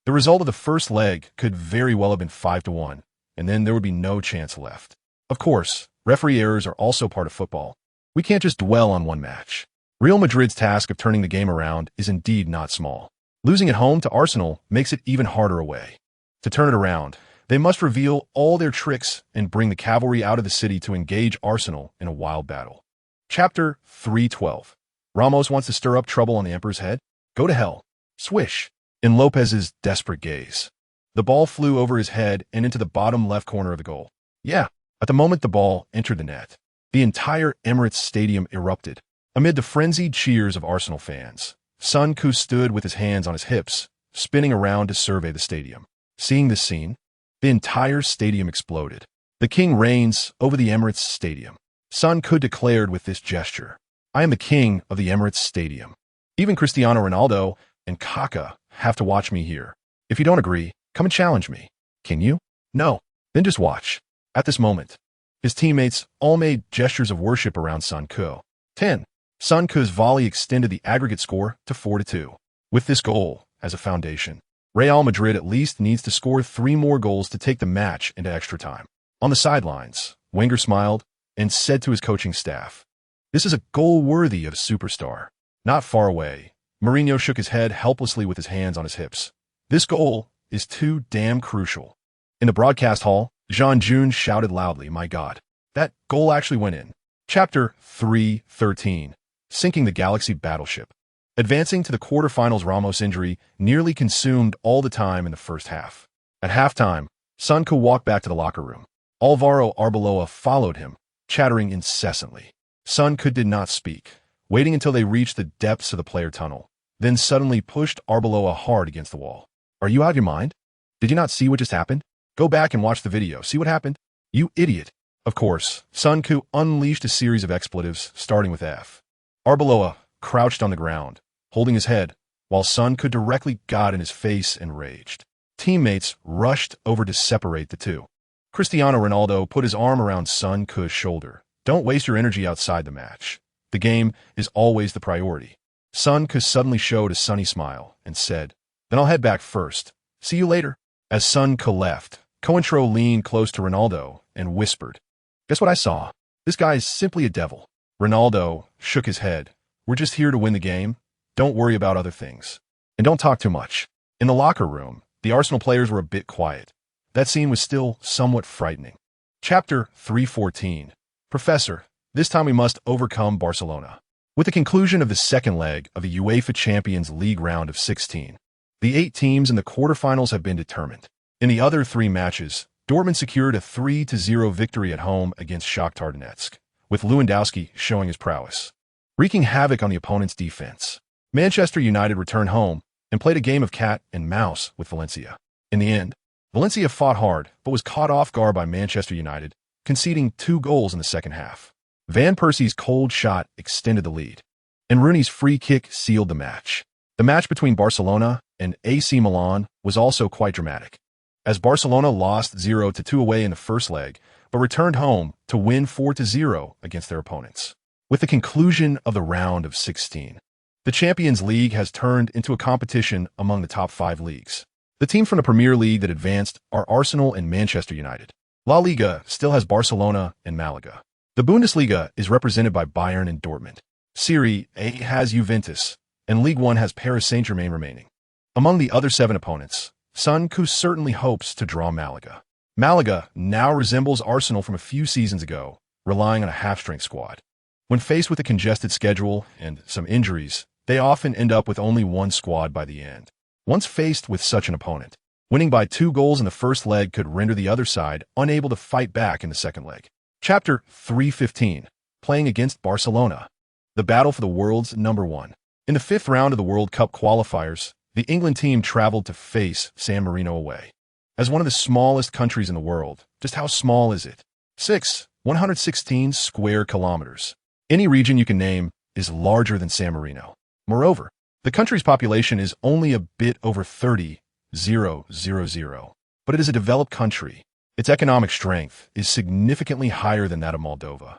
the result of the first leg could very well have been 5-1, and then there would be no chance left. Of course, referee errors are also part of football. We can't just dwell on one match. Real Madrid's task of turning the game around is indeed not small. Losing at home to Arsenal makes it even harder away. To turn it around, they must reveal all their tricks and bring the cavalry out of the city to engage Arsenal in a wild battle. Chapter 312. Ramos wants to stir up trouble on the Emperor's head? Go to hell. Swish. In Lopez's desperate gaze, the ball flew over his head and into the bottom left corner of the goal. Yeah, at the moment the ball entered the net, the entire Emirates Stadium erupted. Amid the frenzied cheers of Arsenal fans, Sun Ku stood with his hands on his hips, spinning around to survey the stadium. Seeing this scene, the entire stadium exploded. The king reigns over the Emirates Stadium. Sun Ku declared with this gesture, I am the king of the Emirates Stadium. Even Cristiano Ronaldo and Kaká have to watch me here. If you don't agree, come and challenge me. Can you? No. Then just watch. At this moment, his teammates all made gestures of worship around Sun Ku. 10. Sun Ku's volley extended the aggregate score to 4-2. With this goal as a foundation, Real Madrid at least needs to score 3 more goals to take the match into extra time. On the sidelines, Wenger smiled and said to his coaching staff, this is a goal worthy of a superstar. Not far away, Mourinho shook his head helplessly with his hands on his hips. This goal is too damn crucial. In the broadcast hall, Zhang Jun shouted loudly, my God, that goal actually went in. Chapter 313. Sinking the Galaxy Battleship. Advancing to the quarterfinals, Ramos' injury nearly consumed all the time in the first half. At halftime, Sun Ku walked back to the locker room. Álvaro Arbeloa followed him, chattering incessantly. Sun Ku did not speak, waiting until they reached the depths of the player tunnel, then suddenly pushed Arbeloa hard against the wall. Are you out of your mind? Did you not see what just happened? Go back and watch the video. See what happened? You idiot. Of course, Sun Ku unleashed a series of expletives, starting with F. Arbeloa crouched on the ground, holding his head, while Sun Ku directly got in his face and raged. Teammates rushed over to separate the two. Cristiano Ronaldo put his arm around Sun Ku's shoulder. Don't waste your energy outside the match. The game is always the priority. Sun Ku suddenly showed a sunny smile and said, then I'll head back first. See you later. As Sun Ku left, Cointreau leaned close to Ronaldo and whispered, guess what I saw? This guy is simply a devil. Ronaldo shook his head. We're just here to win the game. Don't worry about other things. And don't talk too much. In the locker room, the Arsenal players were a bit quiet. That scene was still somewhat frightening. Chapter 314. Professor, this time we must overcome Barcelona. With the conclusion of the second leg of the UEFA Champions League round of 16, the 8 teams in the quarterfinals have been determined. In the other 3 matches, Dortmund secured a 3-0 victory at home against Shakhtar Donetsk, with Lewandowski showing his prowess, wreaking havoc on the opponent's defense. Manchester United returned home and played a game of cat and mouse with Valencia. In the end, Valencia fought hard but was caught off guard by Manchester United, conceding 2 goals in the second half. Van Persie's cold shot extended the lead, and Rooney's free kick sealed the match. The match between Barcelona and AC Milan was also quite dramatic, as Barcelona lost 0-2 away in the first leg, but returned home to win 4-0 against their opponents. With the conclusion of the round of 16, the Champions League has turned into a competition among the top 5 leagues. The teams from the Premier League that advanced are Arsenal and Manchester United. La Liga still has Barcelona and Malaga. The Bundesliga is represented by Bayern and Dortmund. Serie A has Juventus, and Ligue 1 has Paris Saint-Germain remaining. Among the other 7 opponents, Sun Ku certainly hopes to draw Malaga. Malaga now resembles Arsenal from a few seasons ago, relying on a half-strength squad. When faced with a congested schedule and some injuries, they often end up with only one squad by the end. Once faced with such an opponent, winning by 2 goals in the first leg could render the other side unable to fight back in the second leg. Chapter 3:15, Playing Against Barcelona. The battle for the world's number 1. In the 5th round of the World Cup qualifiers, the England team traveled to face San Marino away. As one of the smallest countries in the world, just how small is it? 116 square kilometers. Any region you can name is larger than San Marino. Moreover, the country's population is only a bit over 30,000, but it is a developed country. Its economic strength is significantly higher than that of Moldova.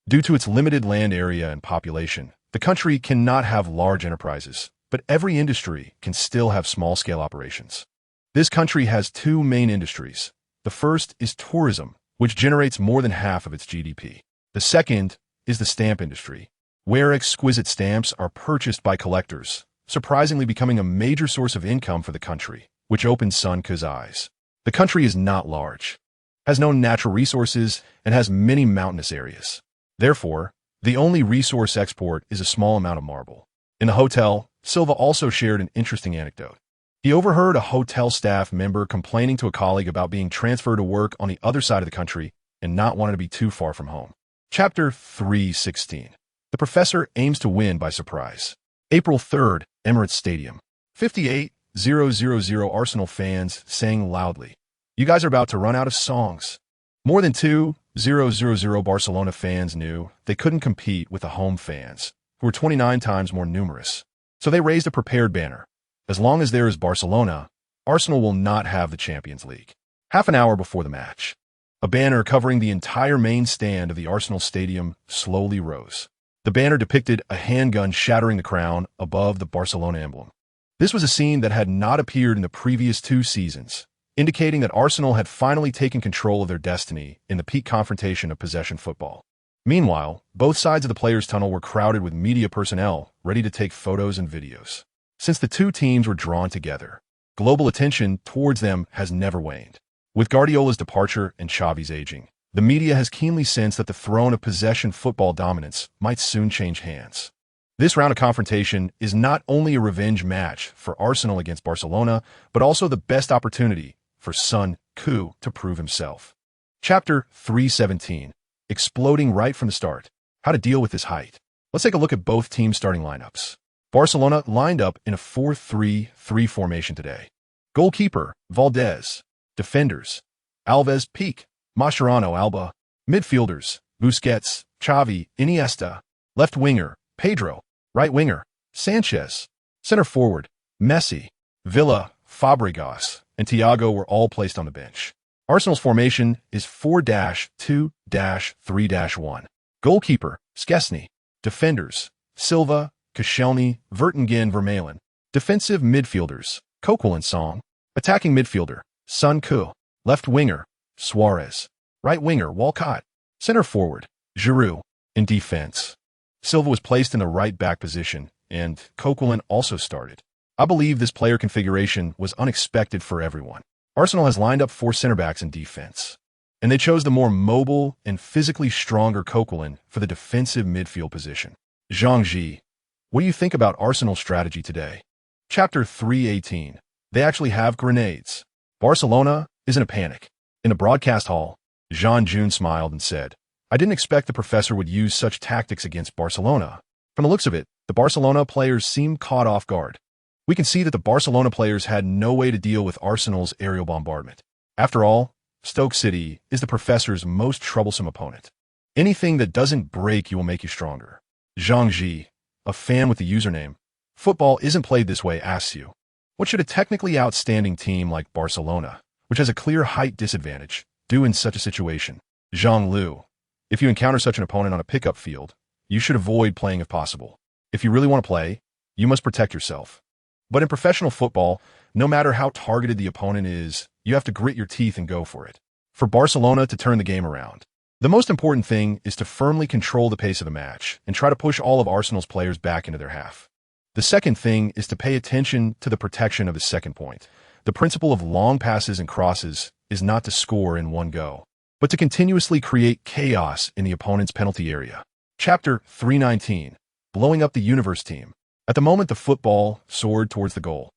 Due to its limited land area and population, the country cannot have large enterprises, but every industry can still have small-scale operations. This country has 2 main industries. The first is tourism, which generates more than half of its GDP. The second is the stamp industry, where exquisite stamps are purchased by collectors, surprisingly becoming a major source of income for the country, which opens Sun Ku's eyes. The country is not large, has no natural resources, and has many mountainous areas. Therefore, the only resource export is a small amount of marble. In the hotel, Silva also shared an interesting anecdote. He overheard a hotel staff member complaining to a colleague about being transferred to work on the other side of the country and not wanting to be too far from home. Chapter 3:16. The professor aims to win by surprise. April 3rd, Emirates Stadium. 58,000 Arsenal fans sang loudly. You guys are about to run out of songs. More than 2,000 Barcelona fans knew they couldn't compete with the home fans, who were 29 times more numerous. So they raised a prepared banner. As long as there is Barcelona, Arsenal will not have the Champions League. Half an hour before the match, a banner covering the entire main stand of the Arsenal stadium slowly rose. The banner depicted a handgun shattering the crown above the Barcelona emblem. This was a scene that had not appeared in the previous 2 seasons, indicating that Arsenal had finally taken control of their destiny in the peak confrontation of possession football. Meanwhile, both sides of the players' tunnel were crowded with media personnel ready to take photos and videos. Since the 2 teams were drawn together, global attention towards them has never waned. With Guardiola's departure and Xavi's aging, the media has keenly sensed that the throne of possession football dominance might soon change hands. This round of confrontation is not only a revenge match for Arsenal against Barcelona, but also the best opportunity for Sun Ku to prove himself. Chapter 3:17. Exploding right from the start. How to deal with this height. Let's take a look at both teams' starting lineups. Barcelona lined up in a 4-3-3 formation today. Goalkeeper, Valdez. Defenders, Alves, Pique, Mascherano, Alba. Midfielders, Busquets, Xavi, Iniesta. Left winger, Pedro. Right winger, Sanchez. Center forward, Messi, Villa, Fabregas, and Thiago were all placed on the bench. Arsenal's formation is 4-2-3-1. Goalkeeper, Szczesny. Defenders, Silva, Koscielny, Vertonghen, Vermaelen. Defensive midfielders, Coquelin, Song. Attacking midfielder, Sun Ku. Left winger, Suarez. Right winger, Walcott. Center forward, Giroud. In defense, Silva was placed in the right back position, and Coquelin also started. I believe this player configuration was unexpected for everyone. Arsenal has lined up 4 center backs in defense, and they chose the more mobile and physically stronger Coquelin for the defensive midfield position. Zhang Ji, what do you think about Arsenal's strategy today? Chapter 3:18. They actually have grenades. Barcelona is in a panic. In the broadcast hall, Jean June smiled and said, I didn't expect the professor would use such tactics against Barcelona. From the looks of it, the Barcelona players seemed caught off guard. We can see that the Barcelona players had no way to deal with Arsenal's aerial bombardment. After all, Stoke City is the professor's most troublesome opponent. Anything that doesn't break you will make you stronger. Zhang Ji, a fan with the username, "Football isn't played this way," asks you, what should a technically outstanding team like Barcelona, which has a clear height disadvantage, do in such a situation? Zhang Lu, if you encounter such an opponent on a pickup field, you should avoid playing if possible. If you really want to play, you must protect yourself. But in professional football, no matter how targeted the opponent is, you have to grit your teeth and go for it. For Barcelona to turn the game around, the most important thing is to firmly control the pace of the match and try to push all of Arsenal's players back into their half. The second thing is to pay attention to the protection of the second point. The principle of long passes and crosses is not to score in one go, but to continuously create chaos in the opponent's penalty area. Chapter 319, Blowing Up the Universe Team. At the moment the football soared towards the goal,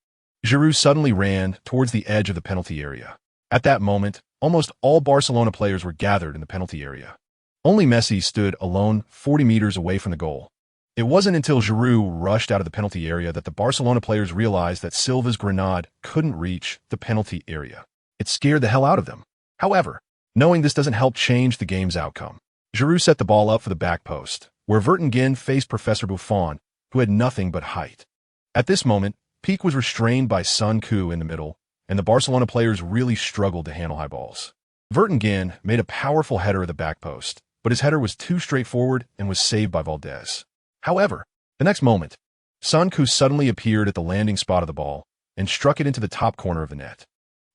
Giroud suddenly ran towards the edge of the penalty area. At that moment, almost all Barcelona players were gathered in the penalty area. Only Messi stood alone 40 meters away from the goal. It wasn't until Giroud rushed out of the penalty area that the Barcelona players realized that Silva's grenade couldn't reach the penalty area. It scared the hell out of them. However, knowing this doesn't help change the game's outcome, Giroud set the ball up for the back post, where Vertonghen faced Professor Buffon, who had nothing but height. At this moment, Pique was restrained by Sun Ku in the middle, and the Barcelona players really struggled to handle high balls. Vertonghen made a powerful header at the back post, but his header was too straightforward and was saved by Valdez. However, the next moment, Sun Ku suddenly appeared at the landing spot of the ball and struck it into the top corner of the net.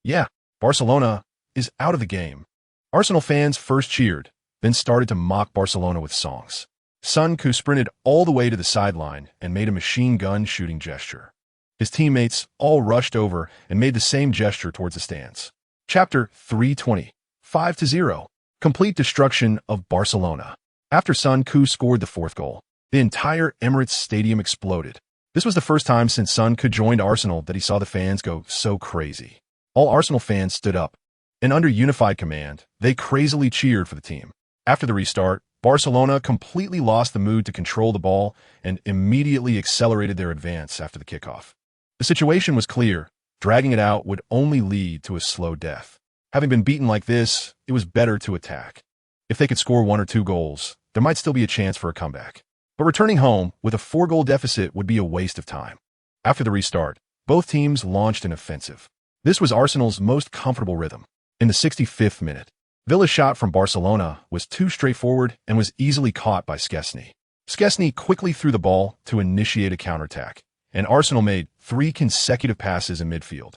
Yeah, Barcelona is out of the game. Arsenal fans first cheered, then started to mock Barcelona with songs. Sun Ku sprinted all the way to the sideline and made a machine gun shooting gesture. His teammates all rushed over and made the same gesture towards the stands. Chapter 320, 5-0, Complete Destruction of Barcelona. After Sun Ku scored the fourth goal, the entire Emirates Stadium exploded. This was the first time since Sun Ku joined Arsenal that he saw the fans go so crazy. All Arsenal fans stood up, and under unified command, they crazily cheered for the team. After the restart, Barcelona completely lost the mood to control the ball and immediately accelerated their advance after the kickoff. The situation was clear. Dragging it out would only lead to a slow death. Having been beaten like this, it was better to attack. If they could score 1 or 2 goals, there might still be a chance for a comeback. But returning home with a 4-goal deficit would be a waste of time. After the restart, both teams launched an offensive. This was Arsenal's most comfortable rhythm. In the 65th minute, Villa's shot from Barcelona was too straightforward and was easily caught by Szczesny. Szczesny quickly threw the ball to initiate a counterattack, and Arsenal made 3 consecutive passes in midfield,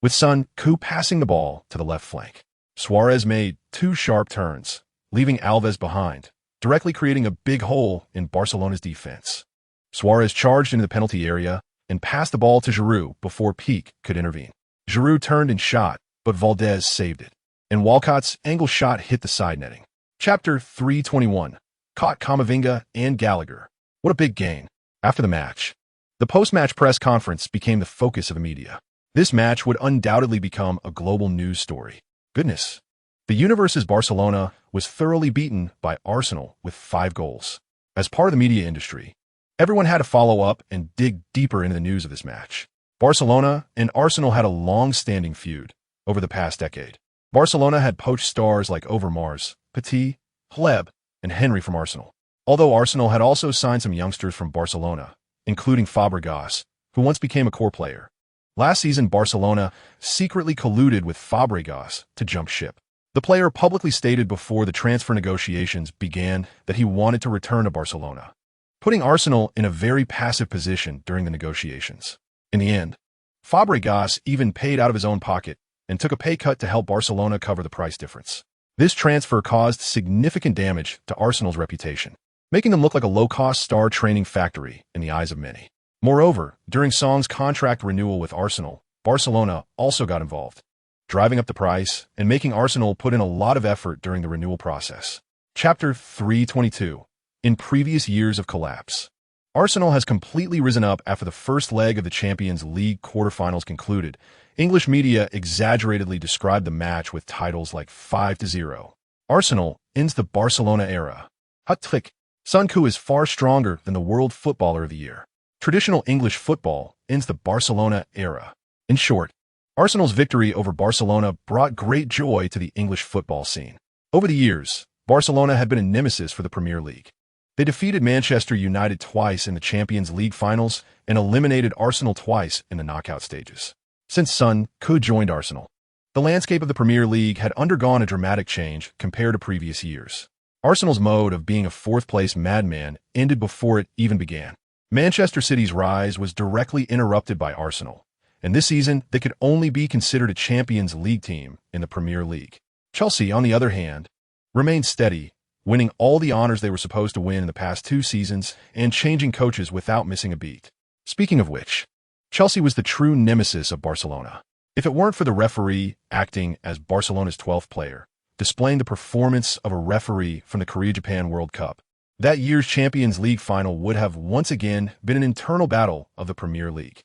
with Sun Ku passing the ball to the left flank. Suarez made 2 sharp turns, leaving Alves behind, directly creating a big hole in Barcelona's defense. Suarez charged into the penalty area and passed the ball to Giroud before Pique could intervene. Giroud turned and shot, but Valdez saved it, and Walcott's angle shot hit the side netting. Chapter 321, Caught Camavinga and Gallagher. What a big gain. After the match, the post-match press conference became the focus of the media. This match would undoubtedly become a global news story. Goodness. The universe's Barcelona was thoroughly beaten by Arsenal with 5 goals. As part of the media industry, everyone had to follow up and dig deeper into the news of this match. Barcelona and Arsenal had a long-standing feud over the past decade. Barcelona had poached stars like Overmars, Petit, Hleb, and Henry from Arsenal. Although Arsenal had also signed some youngsters from Barcelona, including Fabregas, who once became a core player. Last season, Barcelona secretly colluded with Fabregas to jump ship. The player publicly stated before the transfer negotiations began that he wanted to return to Barcelona, putting Arsenal in a very passive position during the negotiations. In the end, Fabregas even paid out of his own pocket and took a pay cut to help Barcelona cover the price difference. This transfer caused significant damage to Arsenal's reputation, making them look like a low-cost star training factory in the eyes of many. Moreover, during Song's contract renewal with Arsenal, Barcelona also got involved, driving up the price and making Arsenal put in a lot of effort during the renewal process. Chapter 322, In Previous Years of Collapse. Arsenal has completely risen up after the first leg of the Champions League quarterfinals concluded. English media exaggeratedly described the match with titles like 5-0. Arsenal ends the Barcelona era. Hot trick. Sun Ku is far stronger than the World Footballer of the Year. Traditional English football ends the Barcelona era. In short, Arsenal's victory over Barcelona brought great joy to the English football scene. Over the years, Barcelona had been a nemesis for the Premier League. They defeated Manchester United twice in the Champions League finals and eliminated Arsenal twice in the knockout stages. Since Son could joined Arsenal, the landscape of the Premier League had undergone a dramatic change compared to previous years. Arsenal's mode of being a fourth-place madman ended before it even began. Manchester City's rise was directly interrupted by Arsenal, and this season they could only be considered a Champions League team in the Premier League. Chelsea, on the other hand, remained steady, winning all the honors they were supposed to win in the past 2 seasons and changing coaches without missing a beat. Speaking of which, Chelsea was the true nemesis of Barcelona. If it weren't for the referee acting as Barcelona's 12th player, displaying the performance of a referee from the Korea-Japan World Cup, that year's Champions League final would have once again been an internal battle of the Premier League.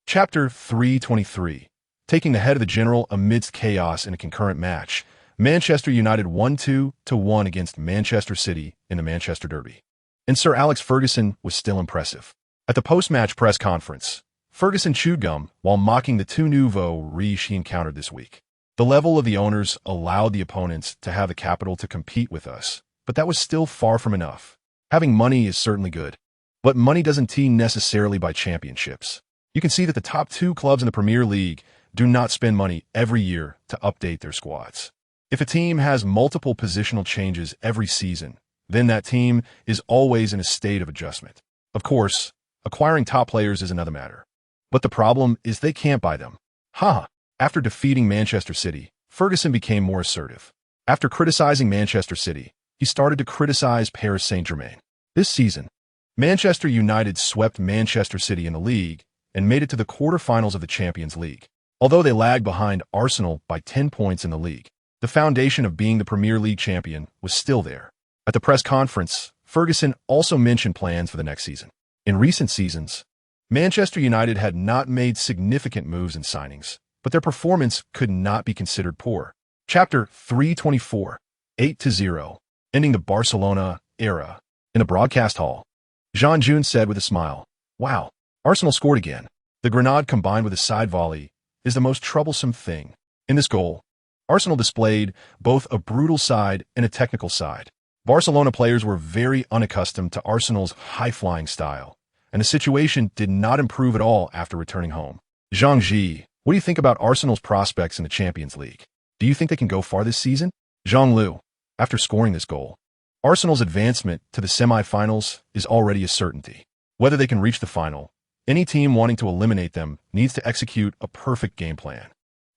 Chapter 323. Taking the head of the general amidst chaos in a concurrent match, Manchester United won 2-1 against Manchester City in the Manchester Derby. And Sir Alex Ferguson was still impressive. At the post-match press conference, Ferguson chewed gum while mocking the two nouveau riche he encountered this week. The level of the owners allowed the opponents to have the capital to compete with us, but that was still far from enough. Having money is certainly good, but money doesn't team necessarily by championships. You can see that the top 2 clubs in the Premier League do not spend money every year to update their squads. If a team has multiple positional changes every season, then that team is always in a state of adjustment. Of course, acquiring top players is another matter. But the problem is they can't buy them. After defeating Manchester City, Ferguson became more assertive. After criticizing Manchester City, he started to criticize Paris Saint-Germain. This season, Manchester United swept Manchester City in the league and made it to the quarterfinals of the Champions League. Although they lagged behind Arsenal by 10 points in the league, the foundation of being the Premier League champion was still there. At the press conference, Ferguson also mentioned plans for the next season. In recent seasons, Manchester United had not made significant moves and signings, but their performance could not be considered poor. Chapter 324, 8-0, ending the Barcelona era. In the broadcast hall, Jean June said with a smile, "Wow, Arsenal scored again. The grenade combined with a side volley is the most troublesome thing." In this goal, Arsenal displayed both a brutal side and a technical side. Barcelona players were very unaccustomed to Arsenal's high-flying style, and the situation did not improve at all after returning home. Zhang Ji, what do you think about Arsenal's prospects in the Champions League? Do you think they can go far this season? Zhang Lu, after scoring this goal, Arsenal's advancement to the semi-finals is already a certainty. Whether they can reach the final, any team wanting to eliminate them needs to execute a perfect game plan.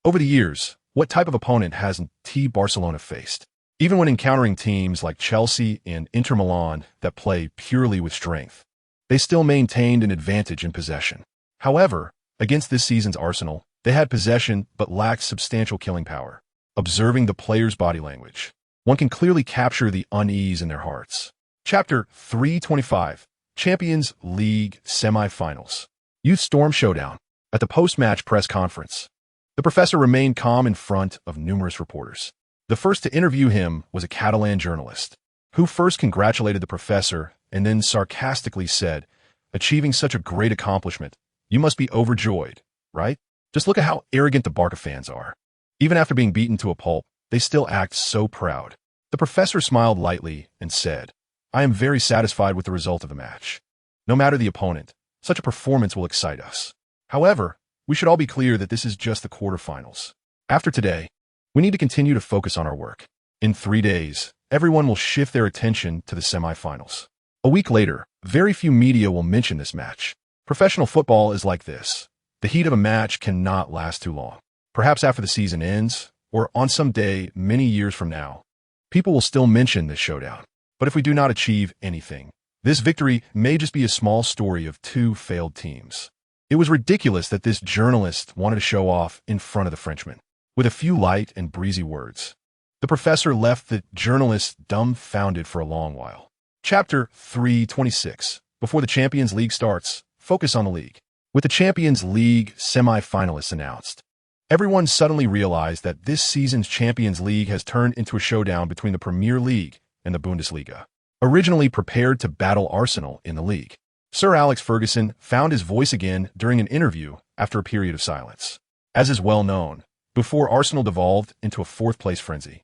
Over the years, what type of opponent hasn't Barcelona faced? Even when encountering teams like Chelsea and Inter Milan that play purely with strength, they still maintained an advantage in possession. However, against this season's Arsenal, they had possession but lacked substantial killing power. Observing the players' body language, one can clearly capture the unease in their hearts. Chapter 325, Champions League Semi-Finals. Youth Storm Showdown. At the post-match press conference, the professor remained calm in front of numerous reporters. The first to interview him was a Catalan journalist, who first congratulated the professor and then sarcastically said, "Achieving such a great accomplishment, you must be overjoyed, right? Just look at how arrogant the Barca fans are. Even after being beaten to a pulp, they still act so proud." The professor smiled lightly and said, "I am very satisfied with the result of the match. No matter the opponent, such a performance will excite us. However, we should all be clear that this is just the quarterfinals. After today, we need to continue to focus on our work. In 3 days, everyone will shift their attention to the semifinals. A week later, very few media will mention this match. Professional football is like this. The heat of a match cannot last too long. Perhaps after the season ends, or on some day many years from now, people will still mention this showdown. But if we do not achieve anything, this victory may just be a small story of 2 failed teams." It was ridiculous that this journalist wanted to show off in front of the Frenchman. With a few light and breezy words, the professor left the journalist dumbfounded for a long while. Chapter 326. Before the Champions League starts, focus on the league. With the Champions League semi-finalists announced, everyone suddenly realized that this season's Champions League has turned into a showdown between the Premier League and the Bundesliga, originally prepared to battle Arsenal in the league. Sir Alex Ferguson found his voice again during an interview after a period of silence. As is well known, before Arsenal devolved into a 4th-place frenzy,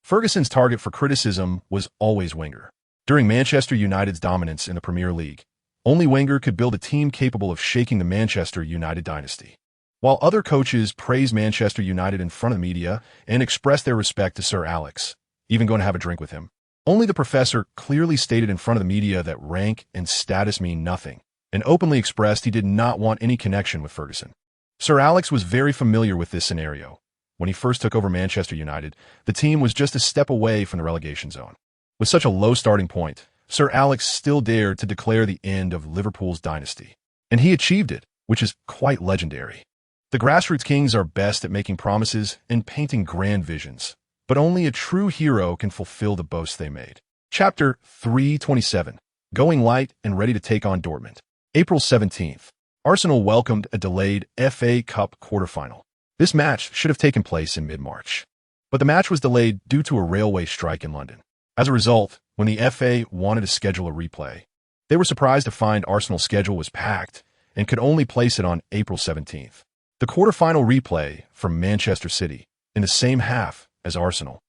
Ferguson's target for criticism was always Wenger. During Manchester United's dominance in the Premier League, only Wenger could build a team capable of shaking the Manchester United dynasty. While other coaches praised Manchester United in front of the media and expressed their respect to Sir Alex, even going to have a drink with him, only the professor clearly stated in front of the media that rank and status mean nothing, and openly expressed he did not want any connection with Ferguson. Sir Alex was very familiar with this scenario. When he first took over Manchester United, the team was just a step away from the relegation zone. With such a low starting point, Sir Alex still dared to declare the end of Liverpool's dynasty. And he achieved it, which is quite legendary. The grassroots kings are best at making promises and painting grand visions, but only a true hero can fulfill the boasts they made. Chapter 327. Going light and ready to take on Dortmund. April 17th. Arsenal welcomed a delayed FA Cup quarterfinal. This match should have taken place in mid-March, but the match was delayed due to a railway strike in London. As a result, when the FA wanted to schedule a replay, they were surprised to find Arsenal's schedule was packed and could only place it on April 17th. The quarterfinal replay from Manchester City, in the same half as Arsenal,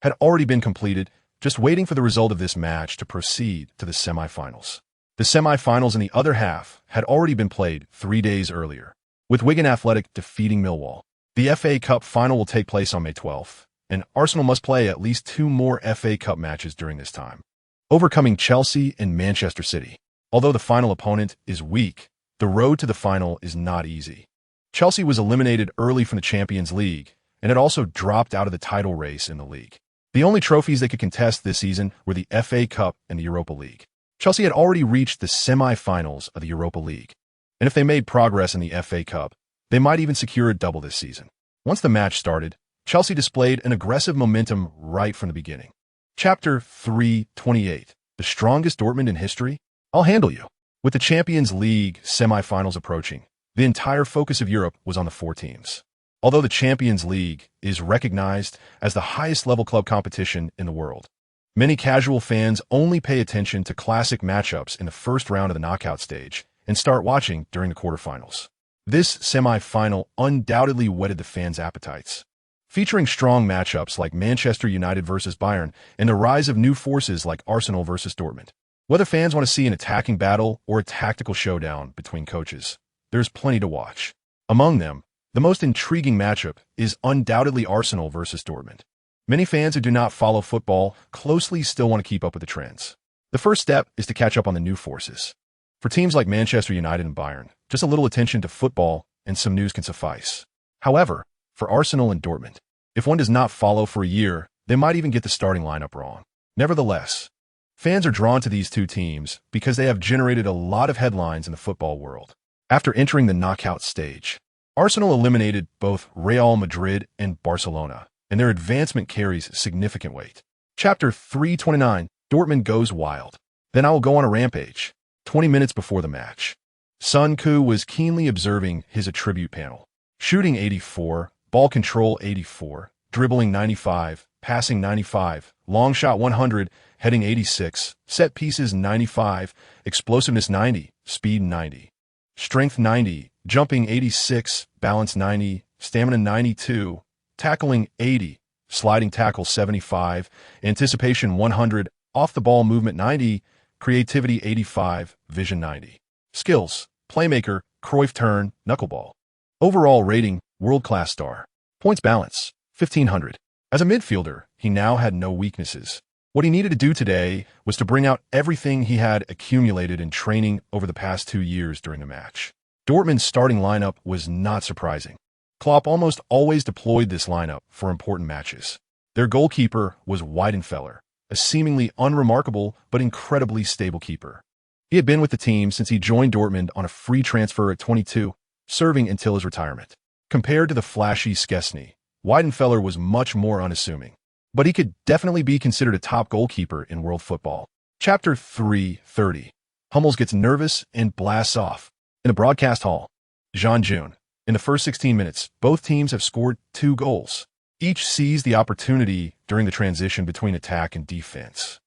had already been completed, just waiting for the result of this match to proceed to the semi-finals. The semi-finals in the other half had already been played 3 days earlier, with Wigan Athletic defeating Millwall. The FA Cup final will take place on May 12th, and Arsenal must play at least 2 more FA Cup matches during this time, overcoming Chelsea and Manchester City. Although the final opponent is weak, the road to the final is not easy. Chelsea was eliminated early from the Champions League, and had also dropped out of the title race in the league. The only trophies they could contest this season were the FA Cup and the Europa League. Chelsea had already reached the semi-finals of the Europa League, and if they made progress in the FA Cup, they might even secure a double this season. Once the match started, Chelsea displayed an aggressive momentum right from the beginning. Chapter 328. The strongest Dortmund in history? I'll handle you. With the Champions League semi-finals approaching, the entire focus of Europe was on the 4 teams. Although the Champions League is recognized as the highest-level club competition in the world, many casual fans only pay attention to classic matchups in the first round of the knockout stage and start watching during the quarterfinals. This semi-final undoubtedly whetted the fans' appetites, featuring strong matchups like Manchester United versus Bayern and the rise of new forces like Arsenal versus Dortmund. Whether fans want to see an attacking battle or a tactical showdown between coaches, there's plenty to watch. Among them, the most intriguing matchup is undoubtedly Arsenal versus Dortmund. Many fans who do not follow football closely still want to keep up with the trends. The first step is to catch up on the new forces. For teams like Manchester United and Bayern, just a little attention to football and some news can suffice. However, for Arsenal and Dortmund, if one does not follow for a year, they might even get the starting lineup wrong. Nevertheless, fans are drawn to these 2 teams because they have generated a lot of headlines in the football world. After entering the knockout stage, Arsenal eliminated both Real Madrid and Barcelona, and their advancement carries significant weight. Chapter 329. Dortmund goes wild. Then I will go on a rampage. 20 minutes before the match, Sun Ku was keenly observing his attribute panel. Shooting 84, ball control 84, dribbling 95, passing 95, long shot 100, heading 86, set pieces 95, explosiveness 90, speed 90, strength 90, jumping 86, balance 90, stamina 92, tackling 80, sliding tackle 75, anticipation 100, off the ball movement 90, creativity 85, vision 90. Skills, playmaker, Cruyff turn, knuckleball. Overall rating, world-class star. Points balance, 1,500. As a midfielder, he now had no weaknesses. What he needed to do today was to bring out everything he had accumulated in training over the past 2 years during the match. Dortmund's starting lineup was not surprising. Klopp almost always deployed this lineup for important matches. Their goalkeeper was Weidenfeller, a seemingly unremarkable but incredibly stable keeper. He had been with the team since he joined Dortmund on a free transfer at 22, serving until his retirement. Compared to the flashy Szczesny, Weidenfeller was much more unassuming, but he could definitely be considered a top goalkeeper in world football. Chapter 330. Hummels gets nervous and blasts off. In the broadcast hall, Jean-June. In the first 16 minutes, both teams have scored 2 goals. Each seized the opportunity during the transition between attack and defense,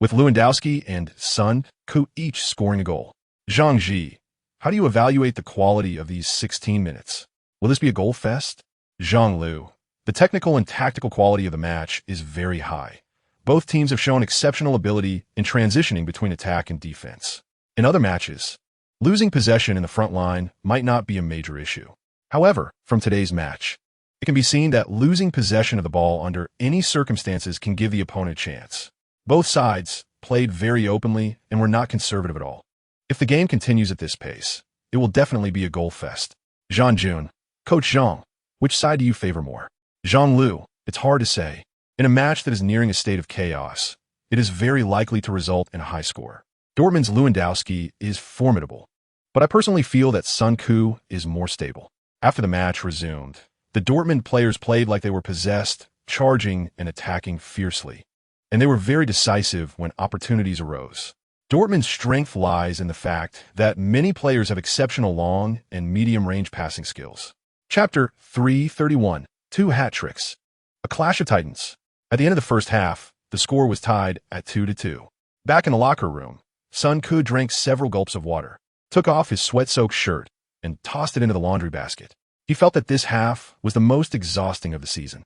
with Lewandowski and Sun Ku each scoring a goal. Zhang Ji, how do you evaluate the quality of these 16 minutes? Will this be a goal fest? Zhang Lu, The technical and tactical quality of the match is very high. Both teams have shown exceptional ability in transitioning between attack and defense. In other matches, losing possession in the front line might not be a major issue. However, from today's match, it can be seen that losing possession of the ball under any circumstances can give the opponent a chance. Both sides played very openly and were not conservative at all. If the game continues at this pace, it will definitely be a goal fest. Jean Jun, Coach Jean, which side do you favor more? Jean Lu, it's hard to say. In a match that is nearing a state of chaos, it is very likely to result in a high score. Dortmund's Lewandowski is formidable, but I personally feel that Sun Ku is more stable. After the match resumed, the Dortmund players played like they were possessed, charging and attacking fiercely, and they were very decisive when opportunities arose. Dortmund's strength lies in the fact that many players have exceptional long and medium-range passing skills. Chapter 331, 2 Hat Tricks. A clash of titans. At the end of the first half, the score was tied at 2-2. Back in the locker room, Sun Ku drank several gulps of water, took off his sweat-soaked shirt, and tossed it into the laundry basket. He felt that this half was the most exhausting of the season.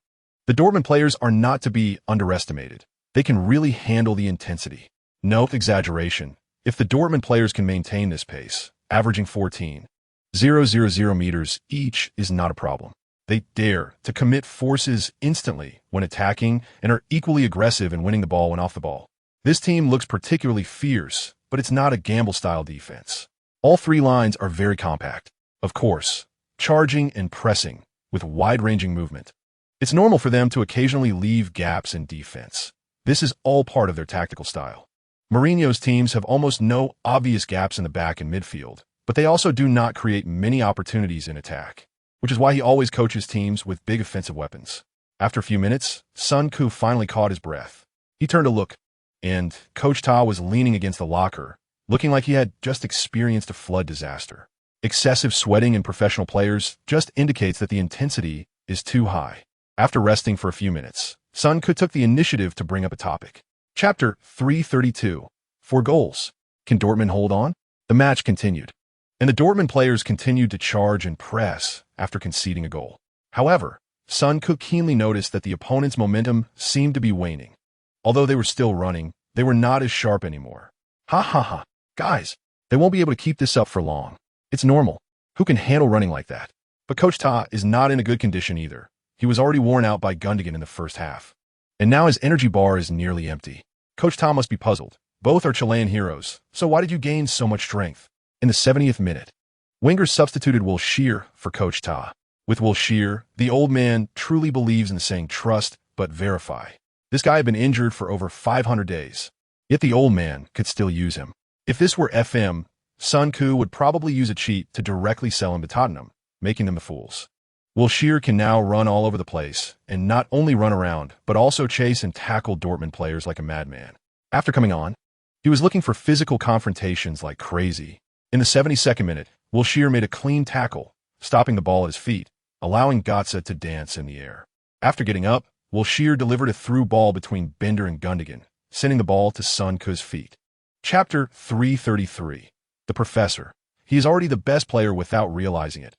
The Dortmund players are not to be underestimated. They can really handle the intensity. No exaggeration. If the Dortmund players can maintain this pace, averaging 14,000 meters each is not a problem. They dare to commit forces instantly when attacking and are equally aggressive in winning the ball when off the ball. This team looks particularly fierce, but it's not a gamble-style defense. All three lines are very compact. Of course, charging and pressing with wide-ranging movement. It's normal for them to occasionally leave gaps in defense. This is all part of their tactical style. Mourinho's teams have almost no obvious gaps in the back and midfield, but they also do not create many opportunities in attack, which is why he always coaches teams with big offensive weapons. After a few minutes, Sun Ku finally caught his breath. He turned to look, and Coach Ta was leaning against the locker, looking like he had just experienced a flood disaster. Excessive sweating in professional players just indicates that the intensity is too high. After resting for a few minutes, Sun Ku took the initiative to bring up a topic. Chapter 332, 4 goals. Can Dortmund hold on? The match continued, and the Dortmund players continued to charge and press after conceding a goal. However, Sun Ku keenly noticed that the opponent's momentum seemed to be waning. Although they were still running, they were not as sharp anymore. Ha ha ha. Guys, they won't be able to keep this up for long. It's normal. Who can handle running like that? But Coach Ta is not in a good condition either. He was already worn out by Gundogan in the first half, and now his energy bar is nearly empty. Coach Ta must be puzzled. Both are Chilean heroes, so why did you gain so much strength? In the 70th minute, Wenger substituted Wilshere for Coach Ta. With Wilshere, the old man truly believes in the saying trust but verify. This guy had been injured for over 500 days, yet the old man could still use him. If this were FM, Sun Ku would probably use a cheat to directly sell him to Tottenham, making them the fools. Wilshere can now run all over the place, and not only run around, but also chase and tackle Dortmund players like a madman. After coming on, he was looking for physical confrontations like crazy. In the 72nd minute, Wilshere made a clean tackle, stopping the ball at his feet, allowing Götze to dance in the air. After getting up, Wilshere delivered a through ball between Bender and Gundogan, sending the ball to Sun Ku's feet. Chapter 333, The Professor. He is already the best player without realizing it.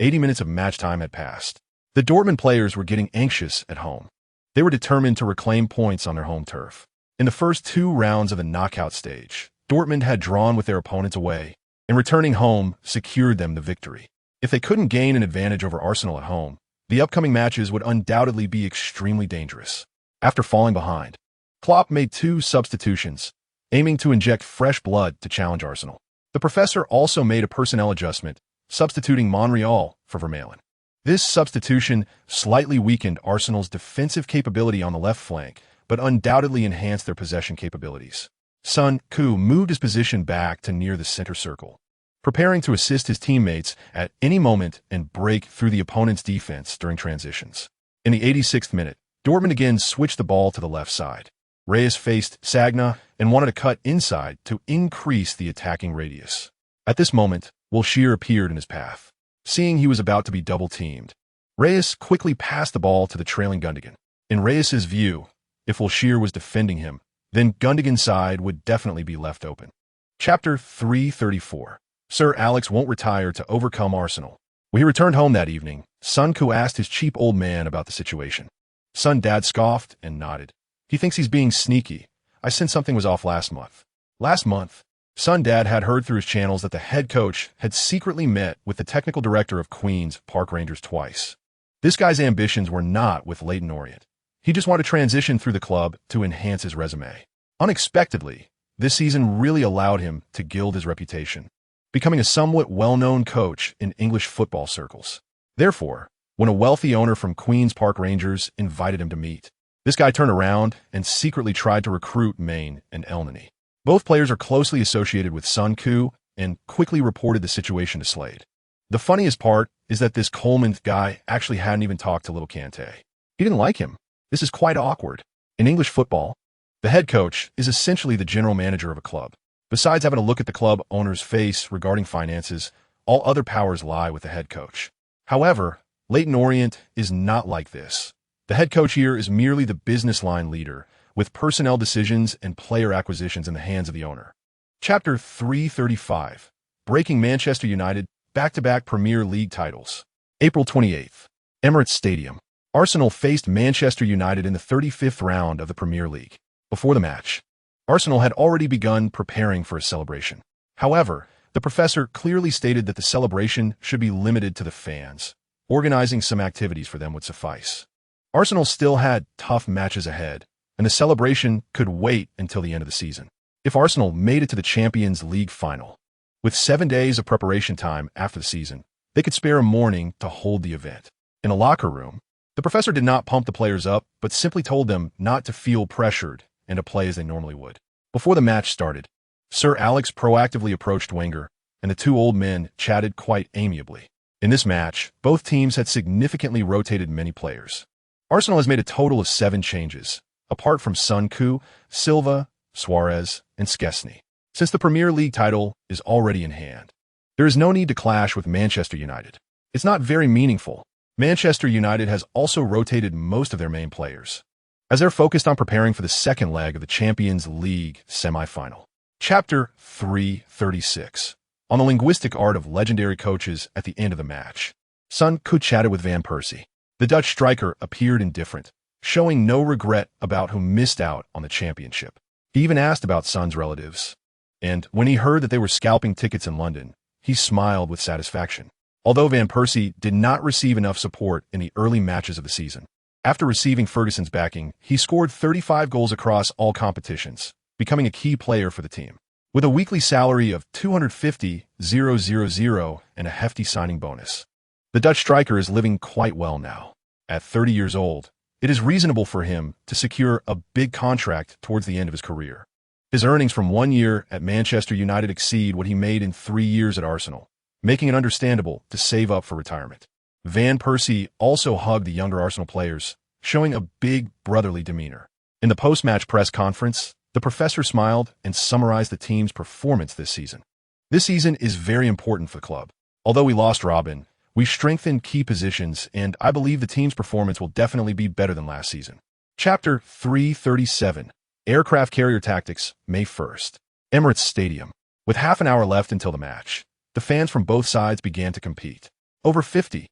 80 minutes of match time had passed. The Dortmund players were getting anxious at home. They were determined to reclaim points on their home turf. In the first 2 rounds of the knockout stage, Dortmund had drawn with their opponents away, and returning home secured them the victory. If they couldn't gain an advantage over Arsenal at home, the upcoming matches would undoubtedly be extremely dangerous. After falling behind, Klopp made 2 substitutions, aiming to inject fresh blood to challenge Arsenal. The professor also made a personnel adjustment, substituting Monreal for Vermaelen. This substitution slightly weakened Arsenal's defensive capability on the left flank, but undoubtedly enhanced their possession capabilities. Sun Ku moved his position back to near the center circle, preparing to assist his teammates at any moment and break through the opponent's defense during transitions. In the 86th minute, Dortmund again switched the ball to the left side. Reyes faced Sagna and wanted to cut inside to increase the attacking radius. At this moment, Wilshere appeared in his path. Seeing he was about to be double-teamed, Reyes quickly passed the ball to the trailing Gundogan. In Reyes' view, if Wilshere was defending him, then Gundogan's side would definitely be left open. Chapter 334. Sir Alex won't retire to overcome Arsenal. When he returned home that evening, Sun Ku asked his cheap old man about the situation. Sun Dad scoffed and nodded. He thinks he's being sneaky. I sensed something was off last month. Last month, Sun Dad had heard through his channels that the head coach had secretly met with the technical director of Queens Park Rangers twice. This guy's ambitions were not with Leyton Orient. He just wanted to transition through the club to enhance his resume. Unexpectedly, this season really allowed him to gild his reputation, becoming a somewhat well-known coach in English football circles. Therefore, when a wealthy owner from Queens Park Rangers invited him to meet, this guy turned around and secretly tried to recruit Maine and Elneny. Both players are closely associated with Sun Ku and quickly reported the situation to Slade. The funniest part is that this Coleman guy actually hadn't even talked to Little Kante. He didn't like him. This is quite awkward. In English football, the head coach is essentially the general manager of a club. Besides having a look at the club owner's face regarding finances, all other powers lie with the head coach. However, Leyton Orient is not like this. The head coach here is merely the business line leader, with personnel decisions and player acquisitions in the hands of the owner. Chapter 335. Breaking Manchester United back-to-back Premier League titles. April 28th. Emirates Stadium. Arsenal faced Manchester United in the 35th round of the Premier League. Before the match, Arsenal had already begun preparing for a celebration. However, the professor clearly stated that the celebration should be limited to the fans. Organizing some activities for them would suffice. Arsenal still had tough matches ahead, and the celebration could wait until the end of the season. If Arsenal made it to the Champions League final, with 7 days of preparation time after the season, they could spare a morning to hold the event. In a locker room, the professor did not pump the players up, but simply told them not to feel pressured and to play as they normally would. Before the match started, Sir Alex proactively approached Wenger, and the two old men chatted quite amiably. In this match, both teams had significantly rotated many players. Arsenal has made a total of 7 changes, apart from Sun Ku, Silva, Suarez, and Szczesny. Since the Premier League title is already in hand, there is no need to clash with Manchester United. It's not very meaningful. Manchester United has also rotated most of their main players, as they're focused on preparing for the second leg of the Champions League semi-final. Chapter 336. On the linguistic art of legendary coaches at the end of the match. Sun Ku chatted with Van Persie. The Dutch striker appeared indifferent, showing no regret about who missed out on the championship. He even asked about Sun's relatives, and when he heard that they were scalping tickets in London, he smiled with satisfaction. Although Van Persie did not receive enough support in the early matches of the season, after receiving Ferguson's backing, he scored 35 goals across all competitions, becoming a key player for the team. With a weekly salary of $250,000 and a hefty signing bonus, the Dutch striker is living quite well now. At 30 years old, it is reasonable for him to secure a big contract towards the end of his career. His earnings from 1 year at Manchester United exceed what he made in 3 years at Arsenal, making it understandable to save up for retirement. Van Persie also hugged the younger Arsenal players, showing a big brotherly demeanor. In the post-match press conference, the professor smiled and summarized the team's performance this season. This season is very important for the club. Although we lost Robin, we strengthened key positions, and I believe the team's performance will definitely be better than last season. Chapter 337. Aircraft Carrier Tactics, May 1st. Emirates Stadium. With half an hour left until the match, the fans from both sides began to compete. Over 50,000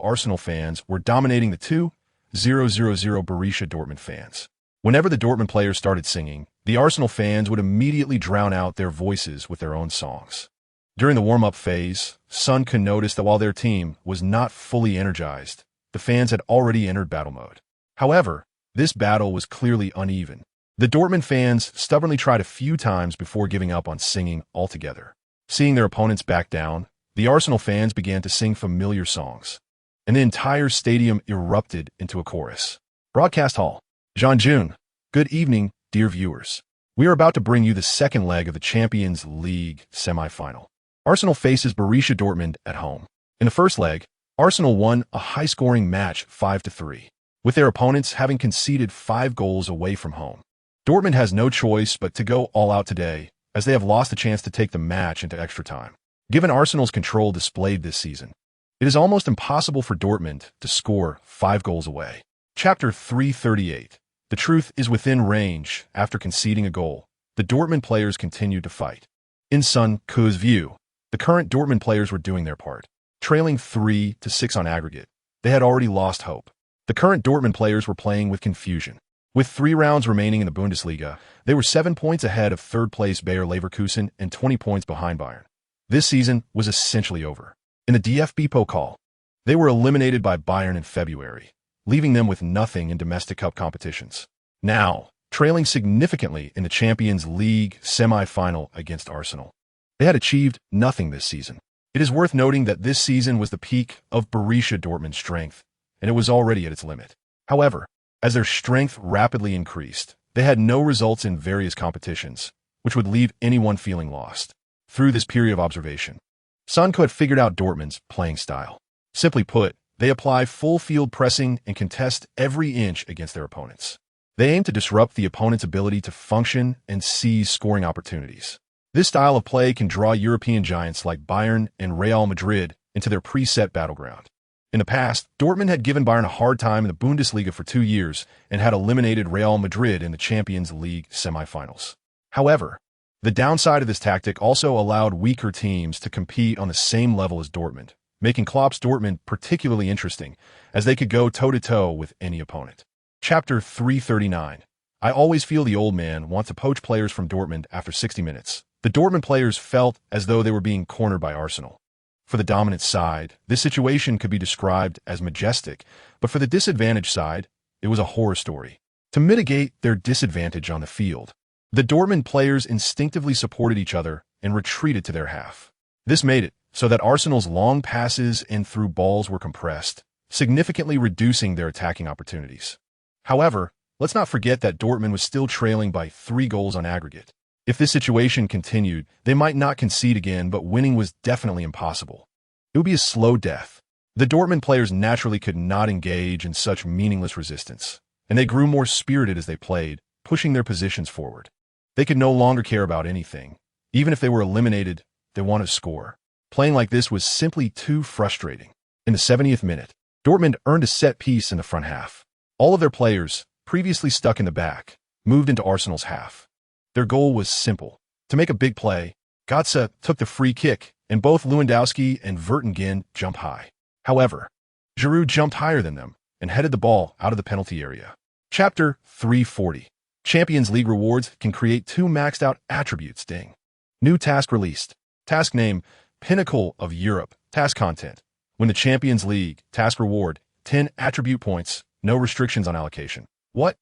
Arsenal fans were dominating the 2,000 Borussia Dortmund fans. Whenever the Dortmund players started singing, the Arsenal fans would immediately drown out their voices with their own songs. During the warm-up phase, Sun could notice that while their team was not fully energized, the fans had already entered battle mode. However, this battle was clearly uneven. The Dortmund fans stubbornly tried a few times before giving up on singing altogether. Seeing their opponents back down, the Arsenal fans began to sing familiar songs, and the entire stadium erupted into a chorus. Broadcast Hall. Jean-June. Good evening, dear viewers. We are about to bring you the second leg of the Champions League semi-final. Arsenal faces Borussia Dortmund at home. In the first leg, Arsenal won a high-scoring match 5-3, with their opponents having conceded 5 goals away from home. Dortmund has no choice but to go all out today, as they have lost the chance to take the match into extra time. Given Arsenal's control displayed this season, it is almost impossible for Dortmund to score 5 goals away. Chapter 338. The truth is within range. After conceding a goal, the Dortmund players continued to fight. In Sun Ku's view, the current Dortmund players were doing their part. Trailing 3-6 on aggregate, they had already lost hope. The current Dortmund players were playing with confusion. With 3 rounds remaining in the Bundesliga, they were 7 points ahead of third-place Bayer Leverkusen and 20 points behind Bayern. This season was essentially over. In the DFB Pokal, they were eliminated by Bayern in February, leaving them with nothing in domestic cup competitions. Now, trailing significantly in the Champions League semi-final against Arsenal, they had achieved nothing this season. It is worth noting that this season was the peak of Borussia Dortmund's strength, and it was already at its limit. However, as their strength rapidly increased, they had no results in various competitions, which would leave anyone feeling lost. Through this period of observation, Sonko had figured out Dortmund's playing style. Simply put, they apply full-field pressing and contest every inch against their opponents. They aim to disrupt the opponent's ability to function and seize scoring opportunities. This style of play can draw European giants like Bayern and Real Madrid into their preset battleground. In the past, Dortmund had given Bayern a hard time in the Bundesliga for 2 years and had eliminated Real Madrid in the Champions League semifinals. However, the downside of this tactic also allowed weaker teams to compete on the same level as Dortmund, making Klopp's Dortmund particularly interesting, as they could go toe-to-toe with any opponent. Chapter 339. I always feel the old man wants to poach players from Dortmund after 60 minutes. The Dortmund players felt as though they were being cornered by Arsenal. For the dominant side, this situation could be described as majestic, but for the disadvantaged side, it was a horror story. To mitigate their disadvantage on the field, the Dortmund players instinctively supported each other and retreated to their half. This made it so that Arsenal's long passes and through balls were compressed, significantly reducing their attacking opportunities. However, let's not forget that Dortmund was still trailing by 3 goals on aggregate. If this situation continued, they might not concede again, but winning was definitely impossible. It would be a slow death. The Dortmund players naturally could not engage in such meaningless resistance, and they grew more spirited as they played, pushing their positions forward. They could no longer care about anything. Even if they were eliminated, they wanted to score. Playing like this was simply too frustrating. In the 70th minute, Dortmund earned a set piece in the front half. All of their players, previously stuck in the back, moved into Arsenal's half. Their goal was simple: to make a big play. Götze took the free kick, and both Lewandowski and Vertonghen jumped high. However, Giroud jumped higher than them and headed the ball out of the penalty area. Chapter 340. Champions League rewards can create 2 maxed-out attributes. Ding. New task released. Task name: Pinnacle of Europe. Task content: win the Champions League. Task reward: 10 attribute points. No restrictions on allocation. What?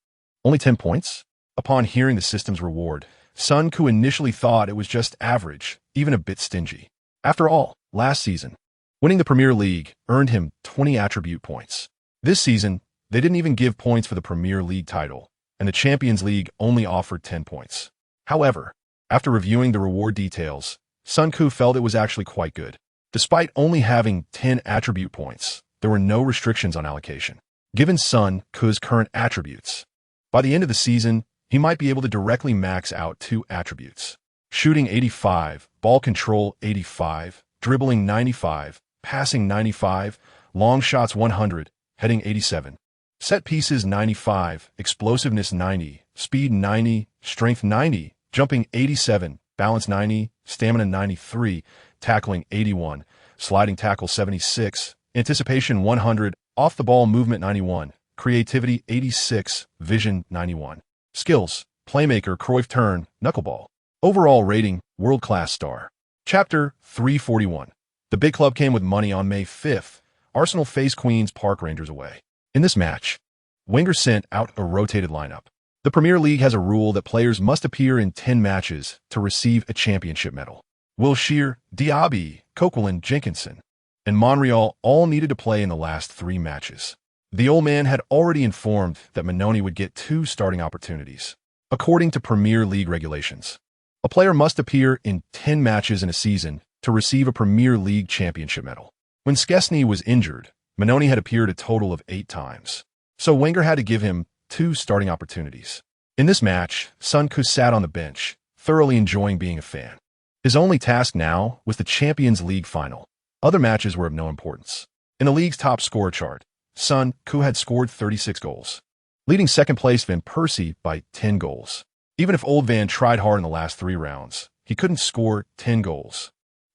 Only 10 points? Upon hearing the system's reward, Sonko initially thought it was just average, even a bit stingy. After all, last season, winning the Premier League earned him 20 attribute points. This season, they didn't even give points for the Premier League title, and the Champions League only offered 10 points. However, after reviewing the reward details, Sonko felt it was actually quite good. Despite only having 10 attribute points, there were no restrictions on allocation. Given Sonko's current attributes, by the end of the season, he might be able to directly max out 2 attributes: shooting 85, ball control 85, dribbling 95, passing 95, long shots 100, heading 87, set pieces 95, explosiveness 90, speed 90, strength 90, jumping 87, balance 90, stamina 93, tackling 81, sliding tackle 76, anticipation 100, off the ball movement 91, creativity 86, vision 91. Skills: playmaker, Cruyff turn, knuckleball. Overall rating: world-class star. Chapter 341. The big club came with money on May 5th. Arsenal faced Queen's Park Rangers away. In this match, Wenger sent out a rotated lineup. The Premier League has a rule that players must appear in 10 matches to receive a championship medal. Wilshere, Diaby, Coquelin, Jenkinson, and Monreal all needed to play in the last 3 matches. The old man had already informed that Manoni would get 2 starting opportunities. According to Premier League regulations, a player must appear in 10 matches in a season to receive a Premier League championship medal. When Szczesny was injured, Manoni had appeared a total of 8 times, so Wenger had to give him 2 starting opportunities. In this match, Sonko sat on the bench, thoroughly enjoying being a fan. His only task now was the Champions League final. Other matches were of no importance. In the league's top scorer chart, Sonko had scored 36 goals, leading second place Van Persie by 10 goals. Even if Old Van tried hard in the last 3 rounds, he couldn't score 10 goals.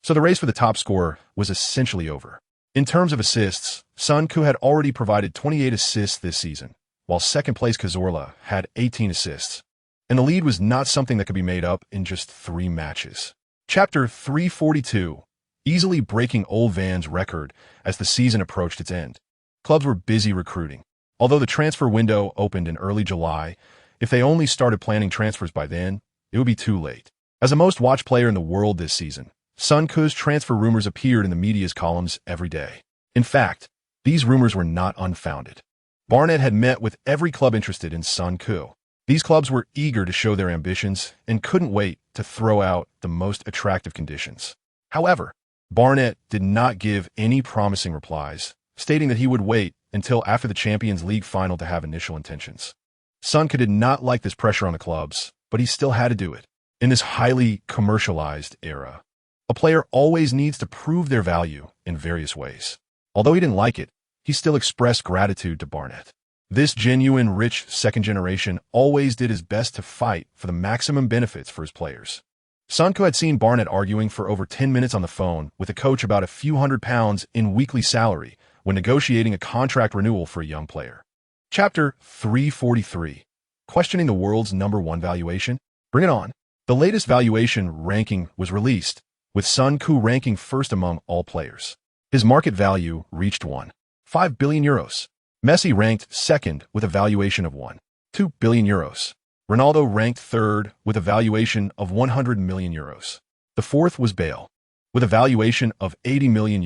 So the race for the top scorer was essentially over. In terms of assists, Son had already provided 28 assists this season, while second-place Cazorla had 18 assists. And the lead was not something that could be made up in just 3 matches. Chapter 342, easily breaking Old Van's record as the season approached its end. Clubs were busy recruiting. Although the transfer window opened in early July, if they only started planning transfers by then, it would be too late. As the most watched player in the world this season, Son's transfer rumors appeared in the media's columns every day. In fact, these rumors were not unfounded. Barnet had met with every club interested in Son. These clubs were eager to show their ambitions and couldn't wait to throw out the most attractive conditions. However, Barnet did not give any promising replies, stating that he would wait until after the Champions League final to have initial intentions. Son did not like this pressure on the clubs, but he still had to do it. In this highly commercialized era, a player always needs to prove their value in various ways. Although he didn't like it, he still expressed gratitude to Barnet. This genuine, rich second generation always did his best to fight for the maximum benefits for his players. Son had seen Barnet arguing for over 10 minutes on the phone with a coach about a few £100 in weekly salary when negotiating a contract renewal for a young player. Chapter 343, questioning the world's #1 valuation? Bring it on. The latest valuation ranking was released, with Son ranking first among all players. His market value reached €1.5 billion. Messi ranked second with a valuation of €1.2 billion. Ronaldo ranked third with a valuation of €100 million. The fourth was Bale, with a valuation of €80 million,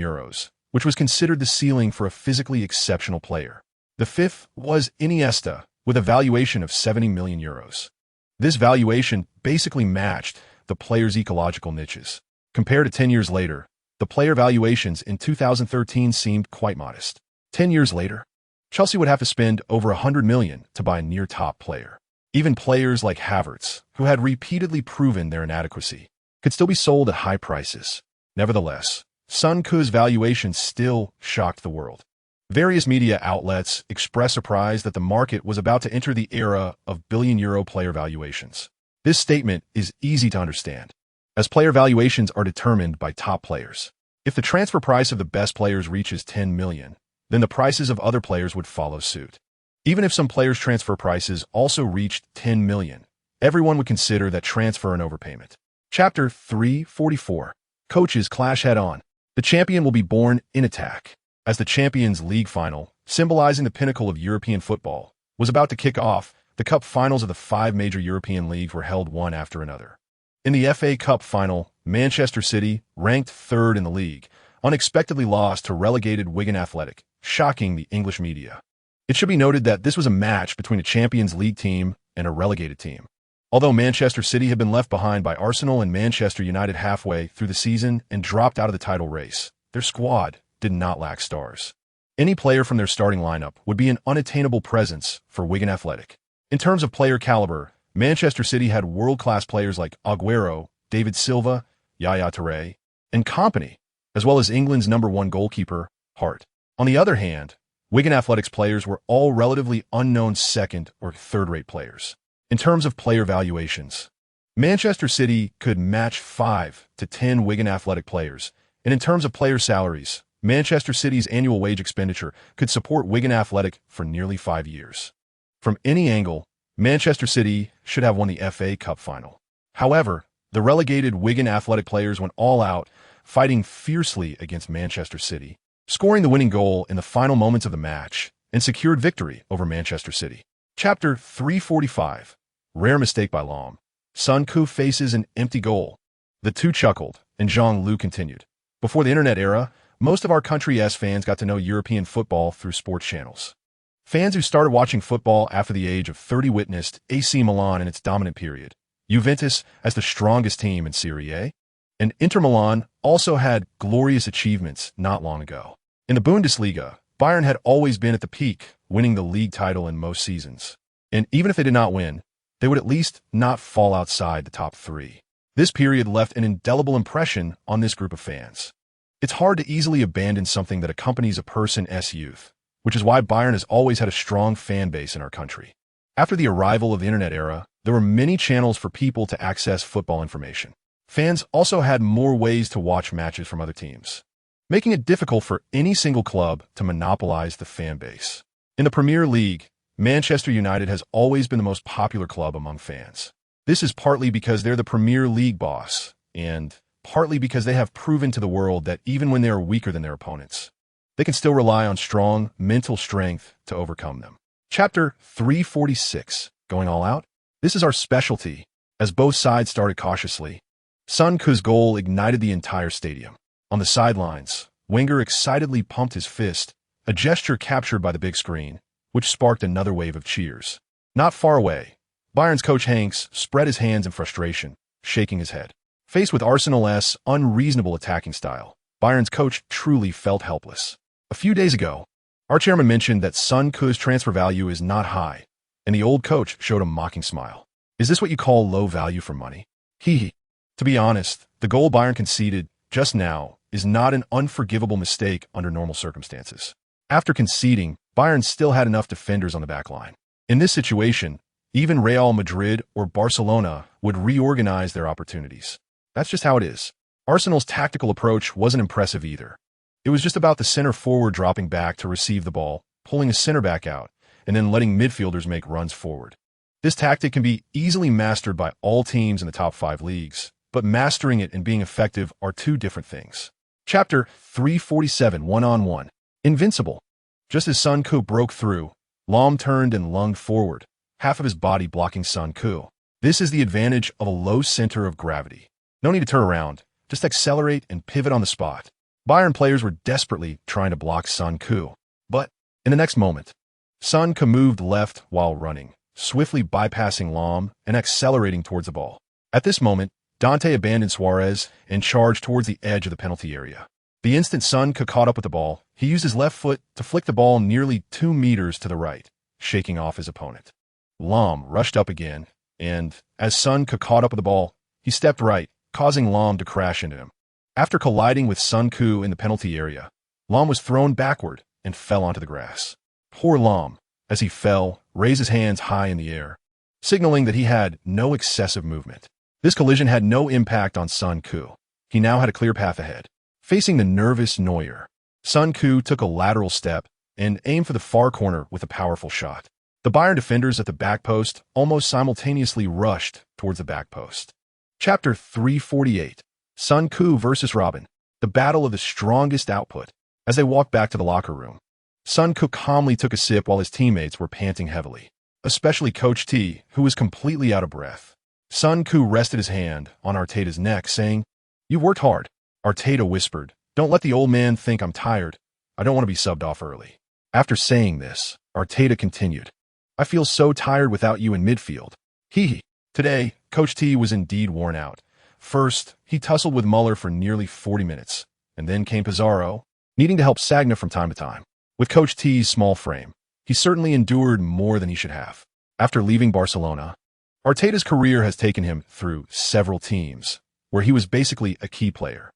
which was considered the ceiling for a physically exceptional player. The fifth was Iniesta, with a valuation of €70 million. This valuation basically matched the player's ecological niches. Compared to 10 years later, the player valuations in 2013 seemed quite modest. 10 years later, Chelsea would have to spend over €100 million to buy a near-top player. Even players like Havertz, who had repeatedly proven their inadequacy, could still be sold at high prices. Nevertheless, Son's valuation still shocked the world. Various media outlets expressed surprise that the market was about to enter the era of billion-euro player valuations. This statement is easy to understand, as player valuations are determined by top players. If the transfer price of the best players reaches $10 million, then the prices of other players would follow suit. Even if some players' transfer prices also reached $10 million, everyone would consider that transfer an overpayment. Chapter 344, coaches clash head-on. The champion will be born in attack. As the Champions League final, symbolizing the pinnacle of European football, was about to kick off, the cup finals of the 5 major European leagues were held one after another. In the FA Cup final, Manchester City, ranked third in the league, unexpectedly lost to relegated Wigan Athletic, shocking the English media. It should be noted that this was a match between a Champions League team and a relegated team. Although Manchester City had been left behind by Arsenal and Manchester United halfway through the season and dropped out of the title race, their squad did not lack stars. Any player from their starting lineup would be an unattainable presence for Wigan Athletic. In terms of player caliber, Manchester City had world-class players like Aguero, David Silva, Yaya Touré, and company, as well as England's #1 goalkeeper, Hart. On the other hand, Wigan Athletic's players were all relatively unknown second- or third-rate players. In terms of player valuations, Manchester City could match 5 to 10 Wigan Athletic players, and in terms of player salaries, Manchester City's annual wage expenditure could support Wigan Athletic for nearly 5 years. From any angle, Manchester City should have won the FA Cup final. However, the relegated Wigan Athletic players went all out, fighting fiercely against Manchester City, scoring the winning goal in the final moments of the match, and secured victory over Manchester City. Chapter 345, rare mistake by Lam. Son faces an empty goal. The two chuckled, and Jean-Luc continued. Before the internet era, most of our country's fans got to know European football through sports channels. Fans who started watching football after the age of 30 witnessed AC Milan in its dominant period, Juventus as the strongest team in Serie A, and Inter Milan also had glorious achievements not long ago. In the Bundesliga, Bayern had always been at the peak, winning the league title in most seasons. And even if they did not win, they would at least not fall outside the top 3. This period left an indelible impression on this group of fans. It's hard to easily abandon something that accompanies a person's youth, which is why Bayern has always had a strong fan base in our country. After the arrival of the internet era, there were many channels for people to access football information. Fans also had more ways to watch matches from other teams. making it difficult for any single club to monopolize the fan base. In the Premier League, Manchester United has always been the most popular club among fans. This is partly because they're the Premier League boss, and partly because they have proven to the world that even when they are weaker than their opponents, they can still rely on strong mental strength to overcome them. Chapter 346, Going All Out? This is our specialty. As both sides started cautiously, Sun Ku's goal ignited the entire stadium. On the sidelines, Wenger excitedly pumped his fist, a gesture captured by the big screen, which sparked another wave of cheers. Not far away, Bayern's coach Hanks spread his hands in frustration, shaking his head. Faced with Arsenal's unreasonable attacking style, Bayern's coach truly felt helpless. A few days ago, our chairman mentioned that Sun Ku's transfer value is not high, and the old coach showed a mocking smile. Is this what you call low value for money? Hee. To be honest, the goal Bayern conceded just now is not an unforgivable mistake under normal circumstances. After conceding, Bayern still had enough defenders on the back line. In this situation, even Real Madrid or Barcelona would reorganize their opportunities. That's just how it is. Arsenal's tactical approach wasn't impressive either. It was just about the center forward dropping back to receive the ball, pulling a center back out, and then letting midfielders make runs forward. This tactic can be easily mastered by all teams in the top 5 leagues, but mastering it and being effective are two different things. Chapter 347, One-on-One. Invincible. Just as Sun Ku broke through, Lam turned and lunged forward, half of his body blocking Sun Ku. This is the advantage of a low center of gravity. No need to turn around, just accelerate and pivot on the spot. Bayern players were desperately trying to block Sun Ku. But, in the next moment, Sun Ku moved left while running, swiftly bypassing Lam and accelerating towards the ball. At this moment, Dante abandoned Suarez and charged towards the edge of the penalty area. The instant Sun Ku caught up with the ball, he used his left foot to flick the ball nearly 2 meters to the right, shaking off his opponent. Lam rushed up again, and, as Sun Ku caught up with the ball, he stepped right, causing Lam to crash into him. After colliding with Sun Ku in the penalty area, Lam was thrown backward and fell onto the grass. Poor Lam, as he fell, raised his hands high in the air, signaling that he had no excessive movement. This collision had no impact on Sun Ku. He now had a clear path ahead. Facing the nervous Neuer, Sun Ku took a lateral step and aimed for the far corner with a powerful shot. The Bayern defenders at the back post almost simultaneously rushed towards the back post. Chapter 348, Sun Ku versus Robin, the battle of the strongest output. As they walked back to the locker room, Sun Ku calmly took a sip while his teammates were panting heavily, especially Coach T, who was completely out of breath. Sun Ku rested his hand on Arteta's neck, saying, "You've worked hard." Arteta whispered, "Don't let the old man think I'm tired. I don't want to be subbed off early." After saying this, Arteta continued, "I feel so tired without you in midfield." Today, Coach T was indeed worn out. First, he tussled with Muller for nearly 40 minutes, and then came Pizarro, needing to help Sagna from time to time. With Coach T's small frame, he certainly endured more than he should have. After leaving Barcelona, Arteta's career has taken him through several teams, where he was basically a key player.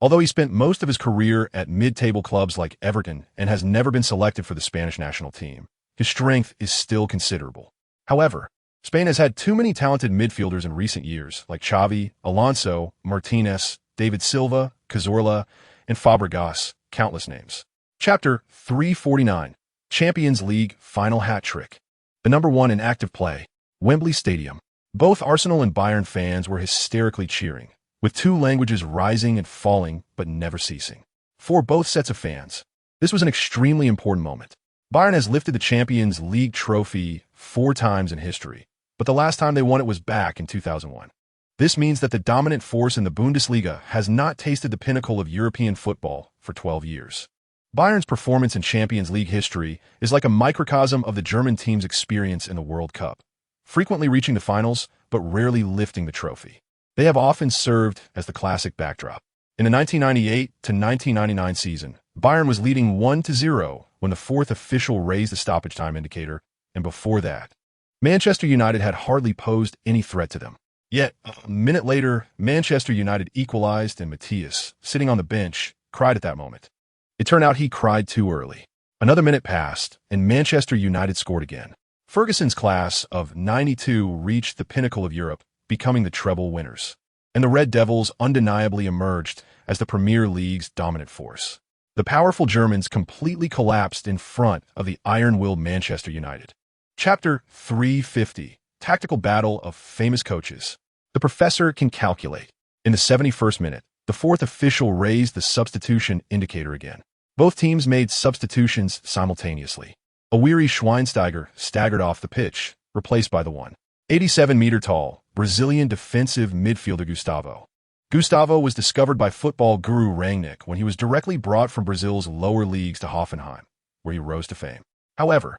Although he spent most of his career at mid-table clubs like Everton and has never been selected for the Spanish national team, his strength is still considerable. However, Spain has had too many talented midfielders in recent years, like Xavi, Alonso, Martinez, David Silva, Cazorla, and Fabregas, countless names. Chapter 349, Champions League Final Hat Trick. The number 1 in active play, Wembley Stadium. Both Arsenal and Bayern fans were hysterically cheering, with two languages rising and falling but never ceasing. For both sets of fans, this was an extremely important moment. Bayern has lifted the Champions League trophy 4 times in history, but the last time they won it was back in 2001. This means that the dominant force in the Bundesliga has not tasted the pinnacle of European football for 12 years. Bayern's performance in Champions League history is like a microcosm of the German team's experience in the World Cup, frequently reaching the finals but rarely lifting the trophy. They have often served as the classic backdrop. In the 1998 to 1999 season, Bayern was leading 1-0 when the 4th official raised the stoppage time indicator, and before that, Manchester United had hardly posed any threat to them. Yet, a minute later, Manchester United equalized, and Matthias, sitting on the bench, cried at that moment. It turned out he cried too early. Another minute passed, and Manchester United scored again. Ferguson's class of '92 reached the pinnacle of Europe, becoming the treble winners. And the Red Devils undeniably emerged as the Premier League's dominant force. The powerful Germans completely collapsed in front of the iron-willed Manchester United. Chapter 350, Tactical Battle of Famous Coaches. The professor can calculate. In the 71st minute, the fourth official raised the substitution indicator again. Both teams made substitutions simultaneously. A weary Schweinsteiger staggered off the pitch, replaced by the 187-meter-tall Brazilian defensive midfielder Gustavo. Gustavo was discovered by football guru Rangnick when he was directly brought from Brazil's lower leagues to Hoffenheim, where he rose to fame. However,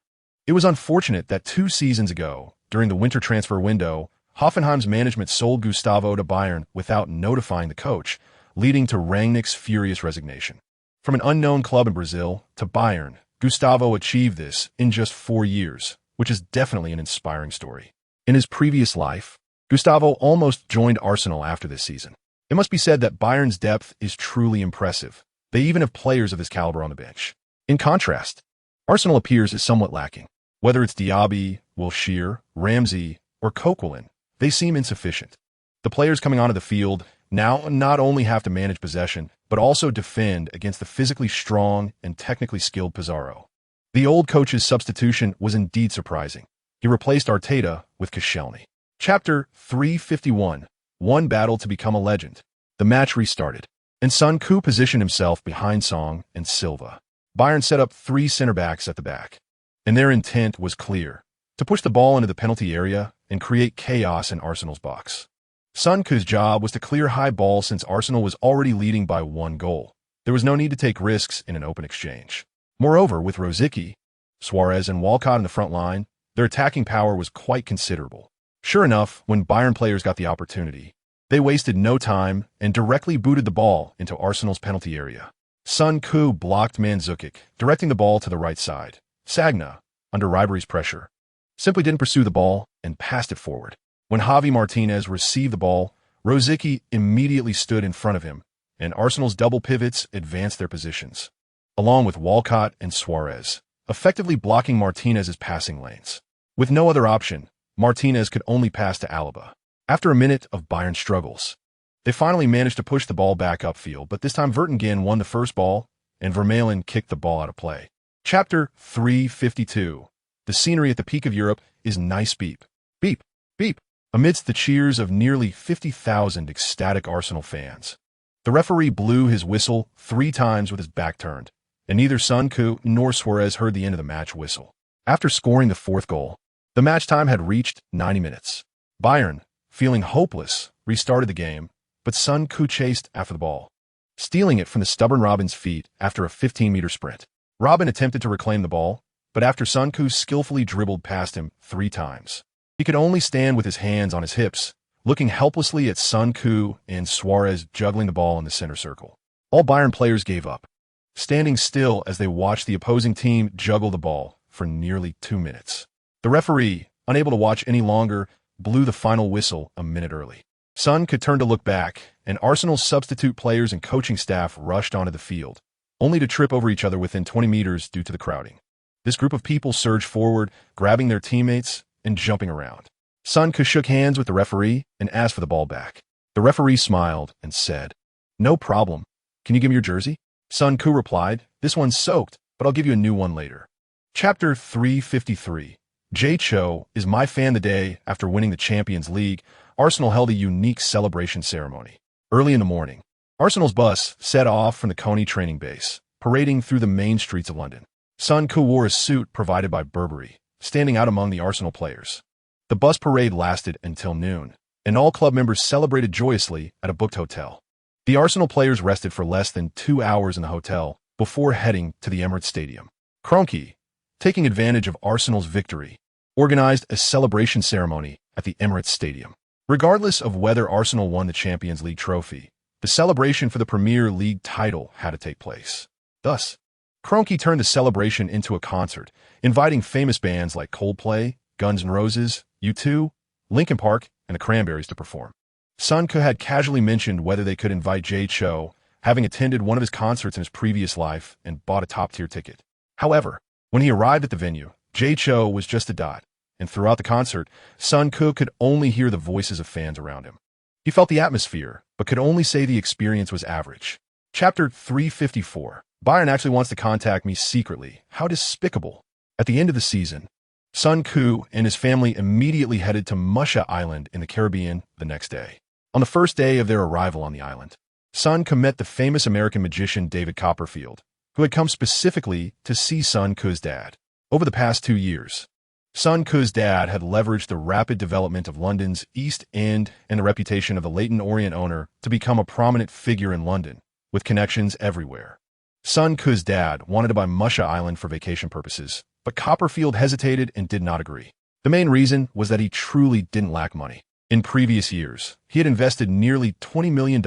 it was unfortunate that 2 seasons ago, during the winter transfer window, Hoffenheim's management sold Gustavo to Bayern without notifying the coach, leading to Rangnick's furious resignation. From an unknown club in Brazil to Bayern, Gustavo achieved this in just 4 years, which is definitely an inspiring story. In his previous life, Gustavo almost joined Arsenal after this season. It must be said that Bayern's depth is truly impressive. They even have players of this caliber on the bench. In contrast, Arsenal appears as somewhat lacking. Whether it's Diaby, Wilshere, Ramsey, or Coquelin, they seem insufficient. The players coming onto the field now not only have to manage possession, but also defend against the physically strong and technically skilled Pizarro. The old coach's substitution was indeed surprising. He replaced Arteta with Koscielny. Chapter 351, One Battle to Become a Legend. The match restarted, and Sun Ku positioned himself behind Song and Silva. Bayern set up 3 center-backs at the back, and their intent was clear: to push the ball into the penalty area and create chaos in Arsenal's box. Sun Ku's job was to clear high balls since Arsenal was already leading by 1 goal. There was no need to take risks in an open exchange. Moreover, with Rosicky, Suarez, and Walcott in the front line, their attacking power was quite considerable. Sure enough, when Bayern players got the opportunity, they wasted no time and directly booted the ball into Arsenal's penalty area. Sun Ku blocked Mandzukic, directing the ball to the right side. Sagna, under Ribery's pressure, simply didn't pursue the ball and passed it forward. When Javi Martinez received the ball, Rosicky immediately stood in front of him, and Arsenal's double pivots advanced their positions, along with Walcott and Suarez, effectively blocking Martinez's passing lanes. With no other option, Martinez could only pass to Alaba. After a minute of Bayern struggles, they finally managed to push the ball back upfield, but this time Vertonghen won the first ball, and Vermaelen kicked the ball out of play. Chapter 352. The scenery at the peak of Europe is nice beep. Beep, beep. Amidst the cheers of nearly 50,000 ecstatic Arsenal fans, the referee blew his whistle 3 times with his back turned, and neither Sun Ku nor Suarez heard the end of the match whistle. After scoring the 4th goal, the match time had reached 90 minutes. Bayern, feeling hopeless, restarted the game, but Sun Ku chased after the ball, stealing it from the stubborn Robben's feet after a 15-meter sprint. Robben attempted to reclaim the ball, but after Sun Ku skillfully dribbled past him 3 times, he could only stand with his hands on his hips, looking helplessly at Sun Ku and Suarez juggling the ball in the center circle. All Bayern players gave up, standing still as they watched the opposing team juggle the ball for nearly 2 minutes. The referee, unable to watch any longer, blew the final whistle a minute early. Sun could turn to look back, and Arsenal's substitute players and coaching staff rushed onto the field, only to trip over each other within 20 meters due to the crowding. This group of people surged forward, grabbing their teammates and jumping around. Sun Ku shook hands with the referee and asked for the ball back. The referee smiled and said, "No problem. Can you give me your jersey?" Sun Ku replied, "This one's soaked, but I'll give you a new one later." Chapter 353. Jay Cho is my fan the day after winning the Champions League. Arsenal held a unique celebration ceremony. Early in the morning, Arsenal's bus set off from the Coney training base, parading through the main streets of London. Sun Ku wore a suit provided by Burberry, standing out among the Arsenal players. The bus parade lasted until noon, and all club members celebrated joyously at a booked hotel. The Arsenal players rested for less than 2 hours in the hotel before heading to the Emirates Stadium. Kroenke, taking advantage of Arsenal's victory, organized a celebration ceremony at the Emirates Stadium. Regardless of whether Arsenal won the Champions League trophy, the celebration for the Premier League title had to take place. Thus, Kroenke turned the celebration into a concert, inviting famous bands like Coldplay, Guns N' Roses, U2, Linkin Park, and the Cranberries to perform. Sun Ku had casually mentioned whether they could invite Jay Cho, having attended one of his concerts in his previous life and bought a top-tier ticket. However, when he arrived at the venue, Jay Cho was just a dot, and throughout the concert, Sun Ku could only hear the voices of fans around him. He felt the atmosphere, but could only say the experience was average. Chapter 354. Bayern actually wants to contact me secretly. How despicable. At the end of the season, Sun Ku and his family immediately headed to Musha Island in the Caribbean the next day. On the first day of their arrival on the island, Sun Ku met the famous American magician David Copperfield, who had come specifically to see Sun Ku's dad. Over the past 2 years, Sun Ku's dad had leveraged the rapid development of London's East End and the reputation of the Leyton Orient owner to become a prominent figure in London, with connections everywhere. Sun Ku's dad wanted to buy Musha Island for vacation purposes, but Copperfield hesitated and did not agree. The main reason was that he truly didn't lack money. In previous years, he had invested nearly $20 million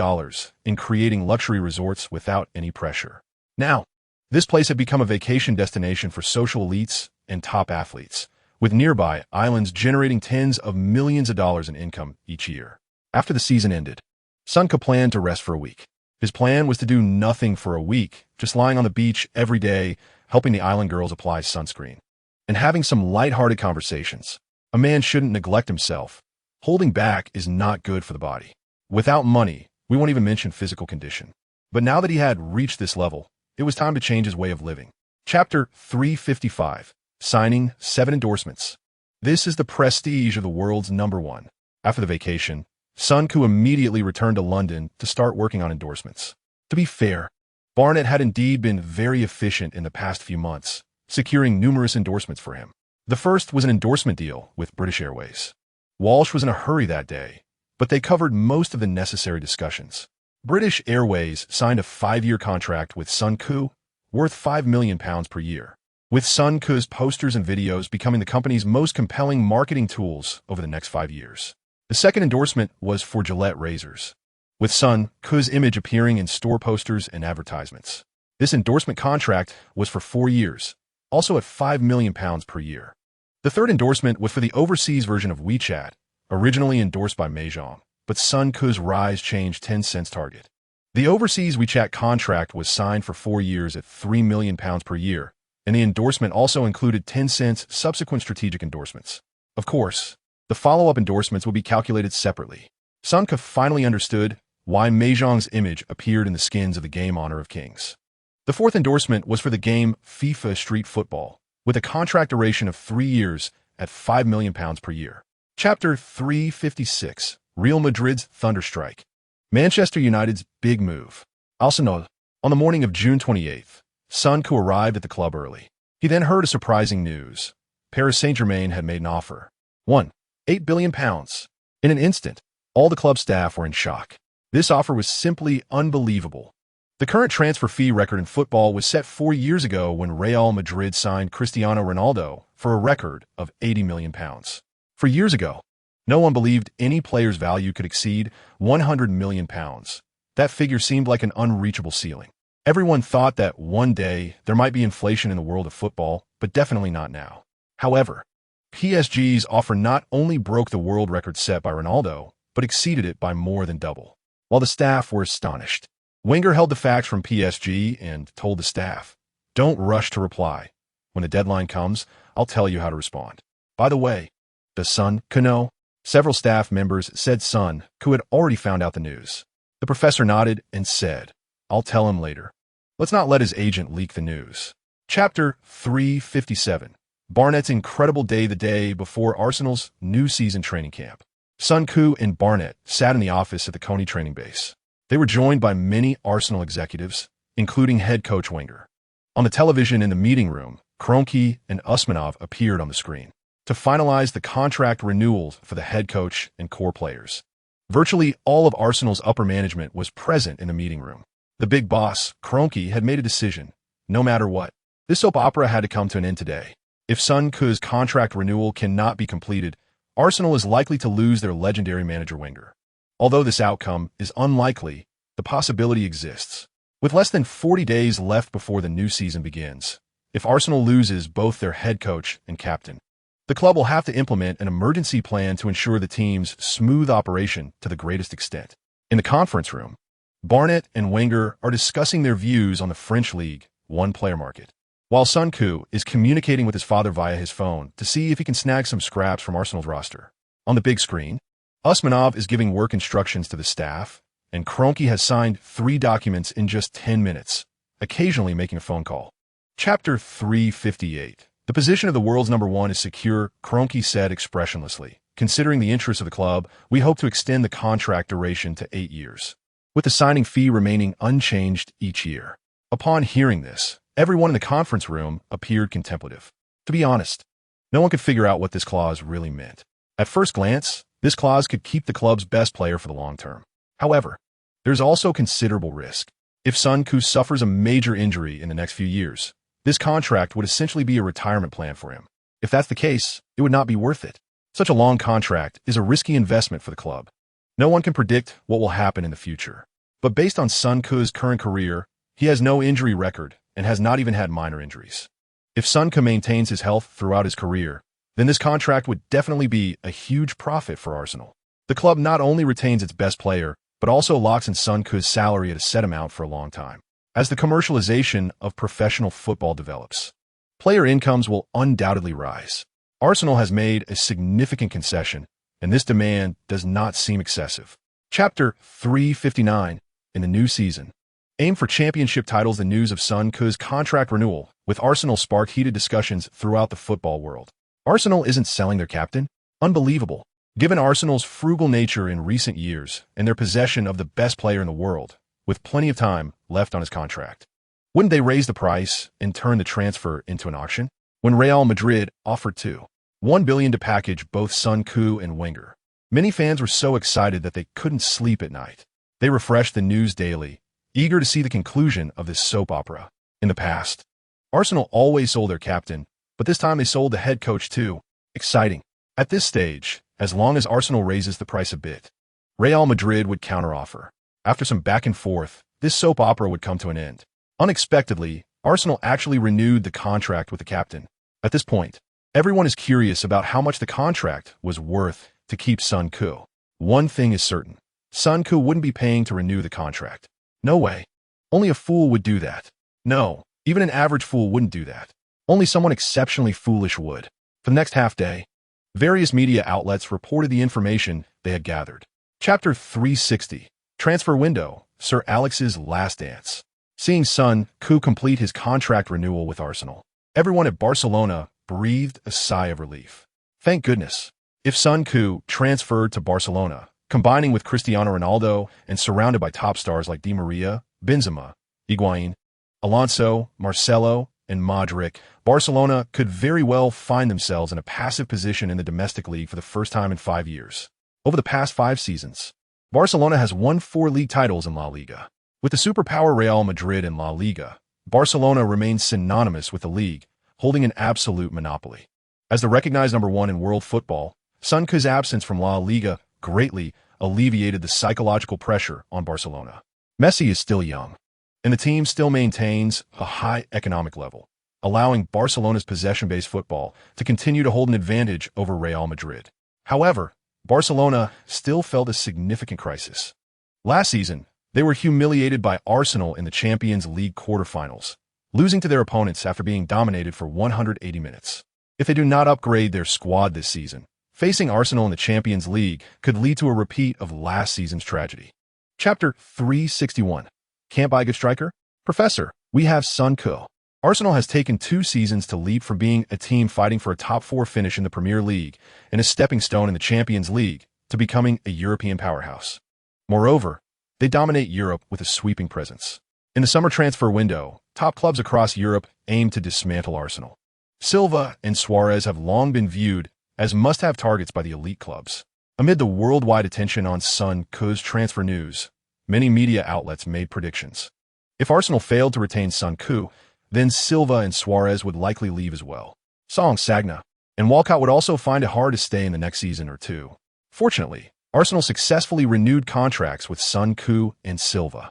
in creating luxury resorts without any pressure. Now, this place had become a vacation destination for social elites and top athletes, with nearby islands generating tens of millions of dollars in income each year. After the season ended, Sun Ku planned to rest for a week. His plan was to do nothing for a week, just lying on the beach every day, helping the island girls apply sunscreen, and having some lighthearted conversations. A man shouldn't neglect himself. Holding back is not good for the body. Without money, we won't even mention physical condition. But now that he had reached this level, it was time to change his way of living. Chapter 355. Signing 7 endorsements. This is the prestige of the world's #1. After the vacation, Sun Ku immediately returned to London to start working on endorsements. To be fair, Barnett had indeed been very efficient in the past few months, securing numerous endorsements for him. The first was an endorsement deal with British Airways. Walsh was in a hurry that day, but they covered most of the necessary discussions. British Airways signed a 5-year contract with Sun Ku, worth £5 million per year, with Sun Ku's posters and videos becoming the company's most compelling marketing tools over the next 5 years. The second endorsement was for Gillette razors, with Sun Ku's image appearing in store posters and advertisements. This endorsement contract was for 4 years, also at £5 million per year. The third endorsement was for the overseas version of WeChat, originally endorsed by Mahjong, but Sun Ku's rise changed Tencent's target. The overseas WeChat contract was signed for 4 years at £3 million per year, and the endorsement also included Tencent's subsequent strategic endorsements. Of course, the follow-up endorsements would be calculated separately. Sun Ku finally understood why Mahjong's image appeared in the skins of the game Honor of Kings. The fourth endorsement was for the game FIFA Street Football, with a contract duration of 3 years at £5 million per year. Chapter 356. Real Madrid's Thunderstrike. Manchester United's big move. Arsenal. On the morning of June 28th, Sun Ku arrived at the club early. He then heard a surprising news. Paris Saint-Germain had made an offer. £8 billion. In an instant, all the club staff were in shock. This offer was simply unbelievable. The current transfer fee record in football was set 4 years ago when Real Madrid signed Cristiano Ronaldo for a record of £80 million. 4 years ago, no one believed any player's value could exceed £100 million. That figure seemed like an unreachable ceiling. Everyone thought that one day there might be inflation in the world of football, but definitely not now. However, PSG's offer not only broke the world record set by Ronaldo, but exceeded it by more than double. While the staff were astonished, Wenger held the facts from PSG and told the staff, "Don't rush to reply. When the deadline comes, I'll tell you how to respond." By the way, does Sun Ku know? Several staff members said Sun Ku had already found out the news. The professor nodded and said, "I'll tell him later. Let's not let his agent leak the news." Chapter 357. Barnett's incredible day the day before Arsenal's new season training camp. Sun Ku and Barnett sat in the office at the Coney training base. They were joined by many Arsenal executives, including head coach Wenger. On the television in the meeting room, Kroenke and Usmanov appeared on the screen to finalize the contract renewals for the head coach and core players. Virtually all of Arsenal's upper management was present in the meeting room. The big boss, Kroenke, had made a decision. No matter what, this soap opera had to come to an end today. If Sun Ku's contract renewal cannot be completed, Arsenal is likely to lose their legendary manager Wenger. Although this outcome is unlikely, the possibility exists. With less than 40 days left before the new season begins, if Arsenal loses both their head coach and captain, the club will have to implement an emergency plan to ensure the team's smooth operation to the greatest extent. In the conference room, Barnett and Wenger are discussing their views on the French League one-player market, while Sun Ku is communicating with his father via his phone to see if he can snag some scraps from Arsenal's roster. On the big screen, Usmanov is giving work instructions to the staff, and Kroenke has signed 3 documents in just 10 minutes, occasionally making a phone call. Chapter 358. The position of the world's number 1 is secure, Kroenke said expressionlessly. Considering the interests of the club, we hope to extend the contract duration to 8 years, with the signing fee remaining unchanged each year. Upon hearing this, everyone in the conference room appeared contemplative. To be honest, no one could figure out what this clause really meant. At first glance, this clause could keep the club's best player for the long term. However, there's also considerable risk. If Sun Koo suffers a major injury in the next few years, this contract would essentially be a retirement plan for him. If that's the case, it would not be worth it. Such a long contract is a risky investment for the club. No one can predict what will happen in the future. But based on Sun Koo's current career, he has no injury record and has not even had minor injuries. If Sun Koo maintains his health throughout his career, then this contract would definitely be a huge profit for Arsenal. The club not only retains its best player, but also locks in Sun Koo's salary at a set amount for a long time. As the commercialization of professional football develops, player incomes will undoubtedly rise. Arsenal has made a significant concession, and this demand does not seem excessive. Chapter 359. In the new season, aim for championship titles. The news of Sun Koo's contract renewal with Arsenal sparked heated discussions throughout the football world. Arsenal isn't selling their captain? Unbelievable. Given Arsenal's frugal nature in recent years and their possession of the best player in the world, with plenty of time left on his contract, wouldn't they raise the price and turn the transfer into an auction? When Real Madrid offered $1 billion to package both Sun Koo and Wenger, many fans were so excited that they couldn't sleep at night. They refreshed the news daily, eager to see the conclusion of this soap opera. In the past, Arsenal always sold their captain, but this time they sold the head coach too. Exciting. At this stage, as long as Arsenal raises the price a bit, Real Madrid would counteroffer. After some back and forth, this soap opera would come to an end. Unexpectedly, Arsenal actually renewed the contract with the captain. At this point, everyone is curious about how much the contract was worth to keep Sun Koo. One thing is certain. Sun Koo wouldn't be paying to renew the contract. No way. Only a fool would do that. No, even an average fool wouldn't do that. Only someone exceptionally foolish would. For the next half day, various media outlets reported the information they had gathered. Chapter 360. Transfer window, Sir Alex's last dance. Seeing Sun Koo complete his contract renewal with Arsenal, everyone at Barcelona breathed a sigh of relief. Thank goodness. If Sun Koo transferred to Barcelona, combining with Cristiano Ronaldo and surrounded by top stars like Di Maria, Benzema, Higuain, Alonso, Marcelo, and Modric, Barcelona could very well find themselves in a passive position in the domestic league for the first time in 5 years. Over the past 5 seasons, Barcelona has won 4 league titles in La Liga. With the superpower Real Madrid in La Liga, Barcelona remains synonymous with the league, holding an absolute monopoly. As the recognized number 1 in world football, Sun Koo's absence from La Liga greatly alleviated the psychological pressure on Barcelona. Messi is still young, and the team still maintains a high economic level, allowing Barcelona's possession-based football to continue to hold an advantage over Real Madrid. However, Barcelona still felt a significant crisis. Last season, they were humiliated by Arsenal in the Champions League quarterfinals, losing to their opponents after being dominated for 180 minutes. If they do not upgrade their squad this season, facing Arsenal in the Champions League could lead to a repeat of last season's tragedy. Chapter 361. Can't buy a good striker? Professor, we have Sun Koo. Arsenal has taken 2 seasons to leap from being a team fighting for a top 4 finish in the Premier League and a stepping stone in the Champions League to becoming a European powerhouse. Moreover, they dominate Europe with a sweeping presence. In the summer transfer window, top clubs across Europe aim to dismantle Arsenal. Silva and Suarez have long been viewed as must-have targets by the elite clubs. Amid the worldwide attention on Sun Koo's transfer news, many media outlets made predictions. If Arsenal failed to retain Sun Koo, then Silva and Suarez would likely leave as well. Song Sagna and Walcott would also find it hard to stay in the next season or 2. Fortunately, Arsenal successfully renewed contracts with Sun Koo and Silva,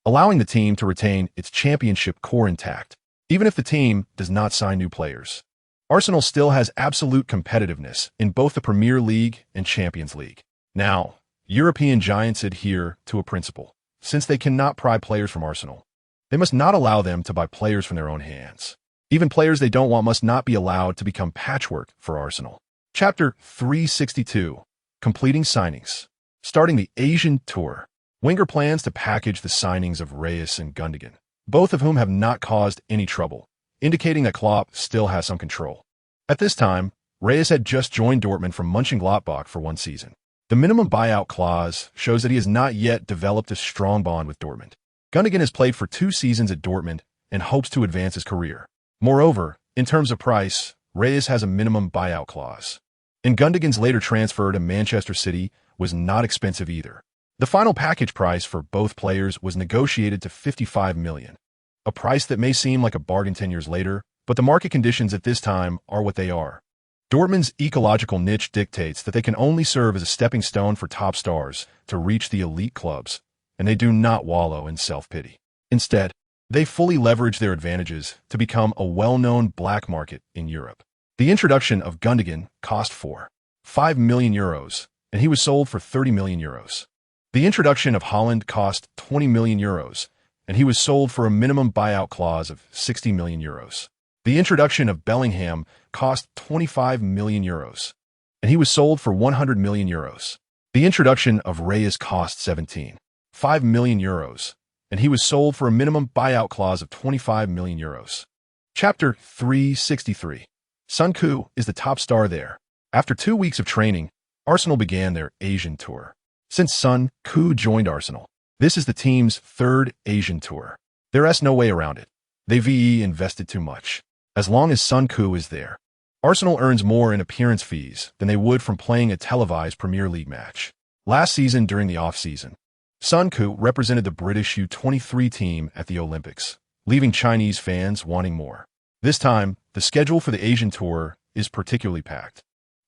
allowing the team to retain its championship core intact. Even if the team does not sign new players, Arsenal still has absolute competitiveness in both the Premier League and Champions League. Now, European giants adhere to a principle. Since they cannot pry players from Arsenal, they must not allow them to buy players from their own hands. Even players they don't want must not be allowed to become patchwork for Arsenal. Chapter 362. Completing signings. Starting the Asian tour, Wenger plans to package the signings of Reyes and Gundogan, both of whom have not caused any trouble, indicating that Klopp still has some control. At this time, Reyes had just joined Dortmund from Mönchengladbach for one season. The minimum buyout clause shows that he has not yet developed a strong bond with Dortmund. Gundogan has played for 2 seasons at Dortmund and hopes to advance his career. Moreover, in terms of price, Reyes has a minimum buyout clause. And Gundogan's later transfer to Manchester City was not expensive either. The final package price for both players was negotiated to $55 million, a price that may seem like a bargain 10 years later, but the market conditions at this time are what they are. Dortmund's ecological niche dictates that they can only serve as a stepping stone for top stars to reach the elite clubs, and they do not wallow in self-pity. Instead, they fully leverage their advantages to become a well-known black market in Europe. The introduction of Gundogan cost €5 million, and he was sold for €30 million. The introduction of Haaland cost €20 million, and he was sold for a minimum buyout clause of €60 million. The introduction of Bellingham cost €25 million, and he was sold for €100 million. The introduction of Reyes cost €17.5 million, and he was sold for a minimum buyout clause of €25 million. Chapter 363. Son Koo is the top star there. After 2 weeks of training, Arsenal began their Asian tour. Since Son Koo joined Arsenal, this is the team's 3rd Asian tour. There's no way around it. They've invested too much. As long as Son Koo is there, Arsenal earns more in appearance fees than they would from playing a televised Premier League match. Last season during the off-season, Son Koo represented the British U23 team at the Olympics, leaving Chinese fans wanting more. This time, the schedule for the Asian tour is particularly packed,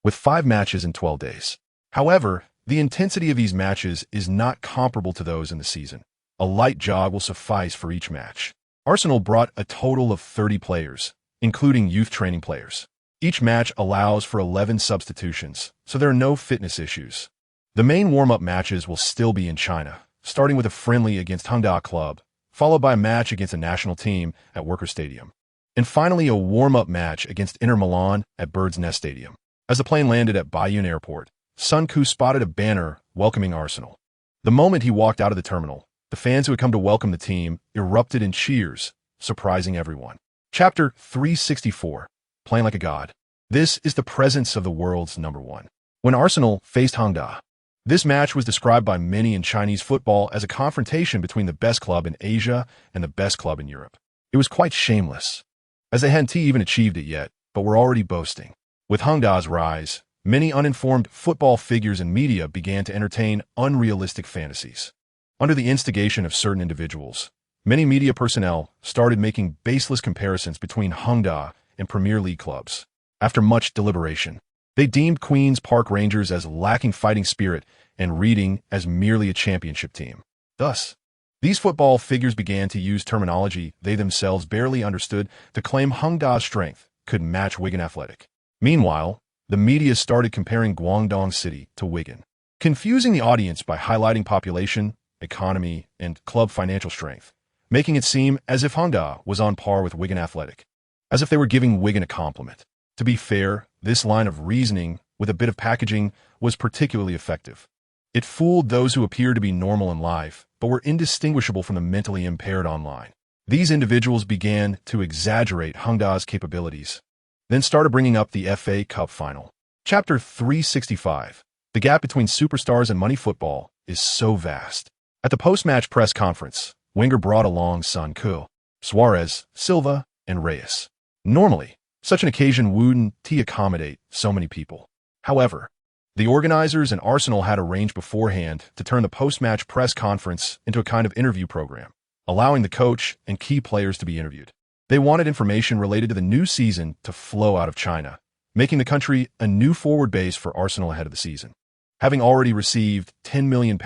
with 5 matches in 12 days. However, the intensity of these matches is not comparable to those in the season. A light jog will suffice for each match. Arsenal brought a total of 30 players, including youth training players. Each match allows for 11 substitutions, so there are no fitness issues. The main warm-up matches will still be in China, starting with a friendly against Hongda Club, followed by a match against a national team at Worker Stadium, and finally a warm-up match against Inter Milan at Bird's Nest Stadium. As the plane landed at Bayonne Airport, Son Koo spotted a banner welcoming Arsenal. The moment he walked out of the terminal, the fans who had come to welcome the team erupted in cheers, surprising everyone. Chapter 364. Playing like a god. This is the presence of the world's number one. When Arsenal faced Hongda, this match was described by many in Chinese football as a confrontation between the best club in Asia and the best club in Europe. It was quite shameless, as they hadn't even achieved it yet, but were already boasting. With Hongda's rise, many uninformed football figures and media began to entertain unrealistic fantasies. Under the instigation of certain individuals, many media personnel started making baseless comparisons between Hongda and Premier League clubs. After much deliberation, they deemed Queen's Park Rangers as lacking fighting spirit and Reading as merely a championship team. Thus, these football figures began to use terminology they themselves barely understood to claim Hongda's strength could match Wigan Athletic. Meanwhile, the media started comparing Guangdong City to Wigan, confusing the audience by highlighting population, economy, and club financial strength, making it seem as if Hongda was on par with Wigan Athletic, as if they were giving Wigan a compliment. To be fair, this line of reasoning, with a bit of packaging, was particularly effective. It fooled those who appeared to be normal in life, but were indistinguishable from the mentally impaired online. These individuals began to exaggerate Hongda's capabilities, then started bringing up the FA Cup final. Chapter 365. The gap between superstars and money football is so vast. At the post-match press conference, Wenger brought along Son Koo, Suarez, Silva, and Reyes. Normally, such an occasion wouldn't accommodate so many people. However, the organizers and Arsenal had arranged beforehand to turn the post-match press conference into a kind of interview program, allowing the coach and key players to be interviewed. They wanted information related to the new season to flow out of China, making the country a new forward base for Arsenal ahead of the season. Having already received £10 million,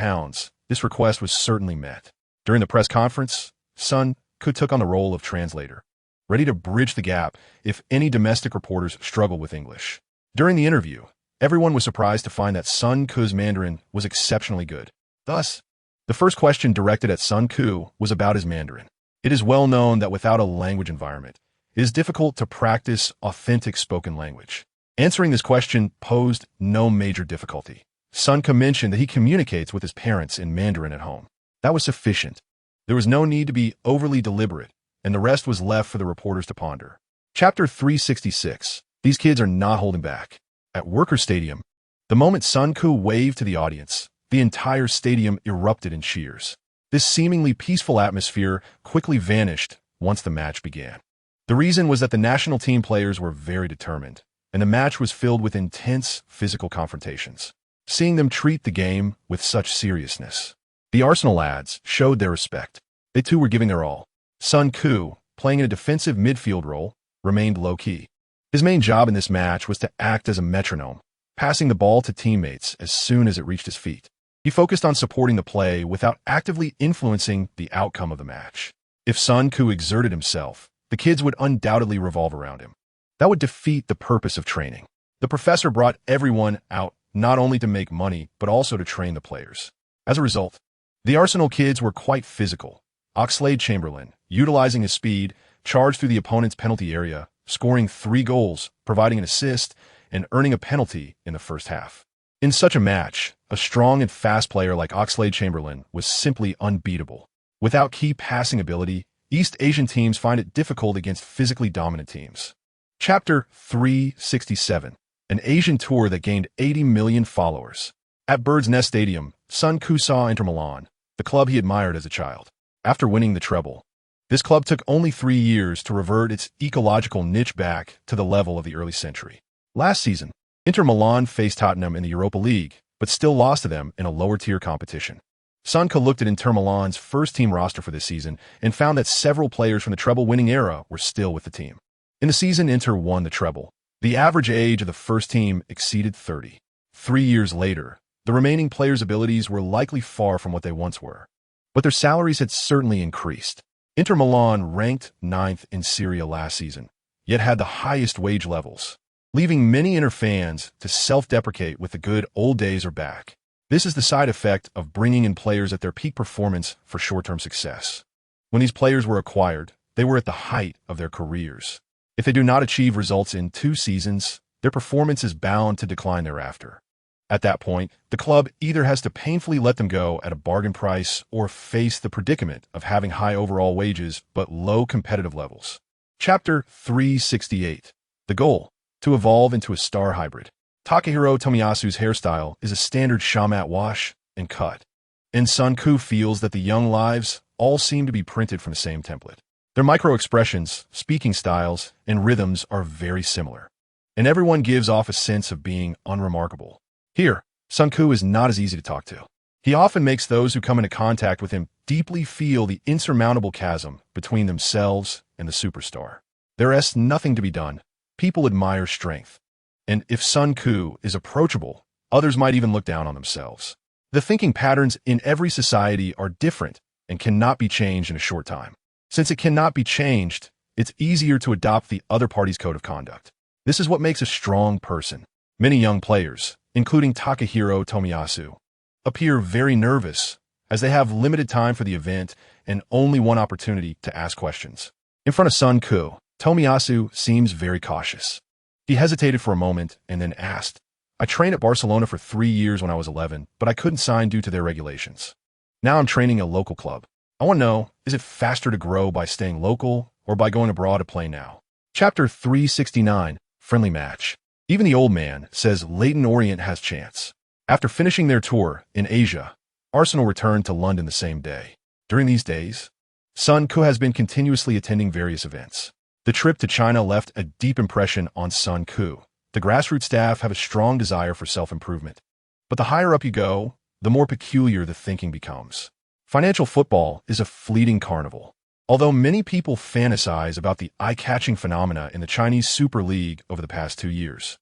this request was certainly met. During the press conference, Son Koo took on the role of translator, ready to bridge the gap if any domestic reporters struggled with English. During the interview, everyone was surprised to find that Son Koo's Mandarin was exceptionally good. Thus, the first question directed at Son Koo was about his Mandarin. It is well known that without a language environment, it is difficult to practice authentic spoken language. Answering this question posed no major difficulty. Sun Ke mentioned that he communicates with his parents in Mandarin at home. That was sufficient. There was no need to be overly deliberate, and the rest was left for the reporters to ponder. Chapter 366. These kids are not holding back. At Worker Stadium, the moment Sun Ke waved to the audience, the entire stadium erupted in cheers. This seemingly peaceful atmosphere quickly vanished once the match began. The reason was that the national team players were very determined, and the match was filled with intense physical confrontations. Seeing them treat the game with such seriousness, the Arsenal lads showed their respect. They too were giving their all. Sun Ke, playing in a defensive midfield role, remained low-key. His main job in this match was to act as a metronome, passing the ball to teammates as soon as it reached his feet. He focused on supporting the play without actively influencing the outcome of the match. If Sun Ke exerted himself, the kids would undoubtedly revolve around him. That would defeat the purpose of training. The professor brought everyone out not only to make money, but also to train the players. As a result, the Arsenal kids were quite physical. Oxlade-Chamberlain, utilizing his speed, charged through the opponent's penalty area, scoring 3 goals, providing an assist, and earning a penalty in the first half. In such a match, a strong and fast player like Oxlade-Chamberlain was simply unbeatable. Without key passing ability, East Asian teams find it difficult against physically dominant teams. Chapter 367. An Asian tour that gained 80 million followers. At Bird's Nest Stadium, Sun Ke saw Inter Milan, the club he admired as a child. After winning the treble, this club took only 3 years to revert its ecological niche back to the level of the early century. Last season, Inter Milan faced Tottenham in the Europa League, but still lost to them in a lower-tier competition. Sun Ke looked at Inter Milan's first-team roster for this season and found that several players from the treble-winning era were still with the team. In the season Inter won the treble, the average age of the first team exceeded 30. 3 years later, the remaining players' abilities were likely far from what they once were, but their salaries had certainly increased. Inter Milan ranked 9th in Serie A last season, yet had the highest wage levels, leaving many Inter fans to self-deprecate with the good old days are back. This is the side effect of bringing in players at their peak performance for short-term success. When these players were acquired, they were at the height of their careers. If they do not achieve results in 2 seasons, their performance is bound to decline thereafter. At that point, the club either has to painfully let them go at a bargain price or face the predicament of having high overall wages but low competitive levels. Chapter 368. The goal: to evolve into a star hybrid. Takehiro Tomiyasu's hairstyle is a standard shamat wash and cut, and Sun Ke feels that the young lives all seem to be printed from the same template. Their micro-expressions, speaking styles, and rhythms are very similar, and everyone gives off a sense of being unremarkable. Here, Sun Ke is not as easy to talk to. He often makes those who come into contact with him deeply feel the insurmountable chasm between themselves and the superstar. There is nothing to be done. People admire strength. And if Sun Ke is approachable, others might even look down on themselves. The thinking patterns in every society are different and cannot be changed in a short time. Since it cannot be changed, it's easier to adopt the other party's code of conduct. This is what makes a strong person. Many young players, including Takehiro Tomiyasu, appear very nervous as they have limited time for the event and only one opportunity to ask questions. In front of Sun Ke, Tomiyasu seems very cautious. He hesitated for a moment and then asked, "I trained at Barcelona for 3 years when I was 11, but I couldn't sign due to their regulations. Now I'm training a local club. I want to know, is it faster to grow by staying local or by going abroad to play now?" Chapter 369. Friendly match. Even the old man says Leyton Orient has chance. After finishing their tour in Asia, Arsenal returned to London the same day. During these days, Sun Ke has been continuously attending various events. The trip to China left a deep impression on Sun Ke. The grassroots staff have a strong desire for self-improvement. But the higher up you go, the more peculiar the thinking becomes. Financial football is a fleeting carnival. Although many people fantasize about the eye-catching phenomena in the Chinese Super League over the past 2 years,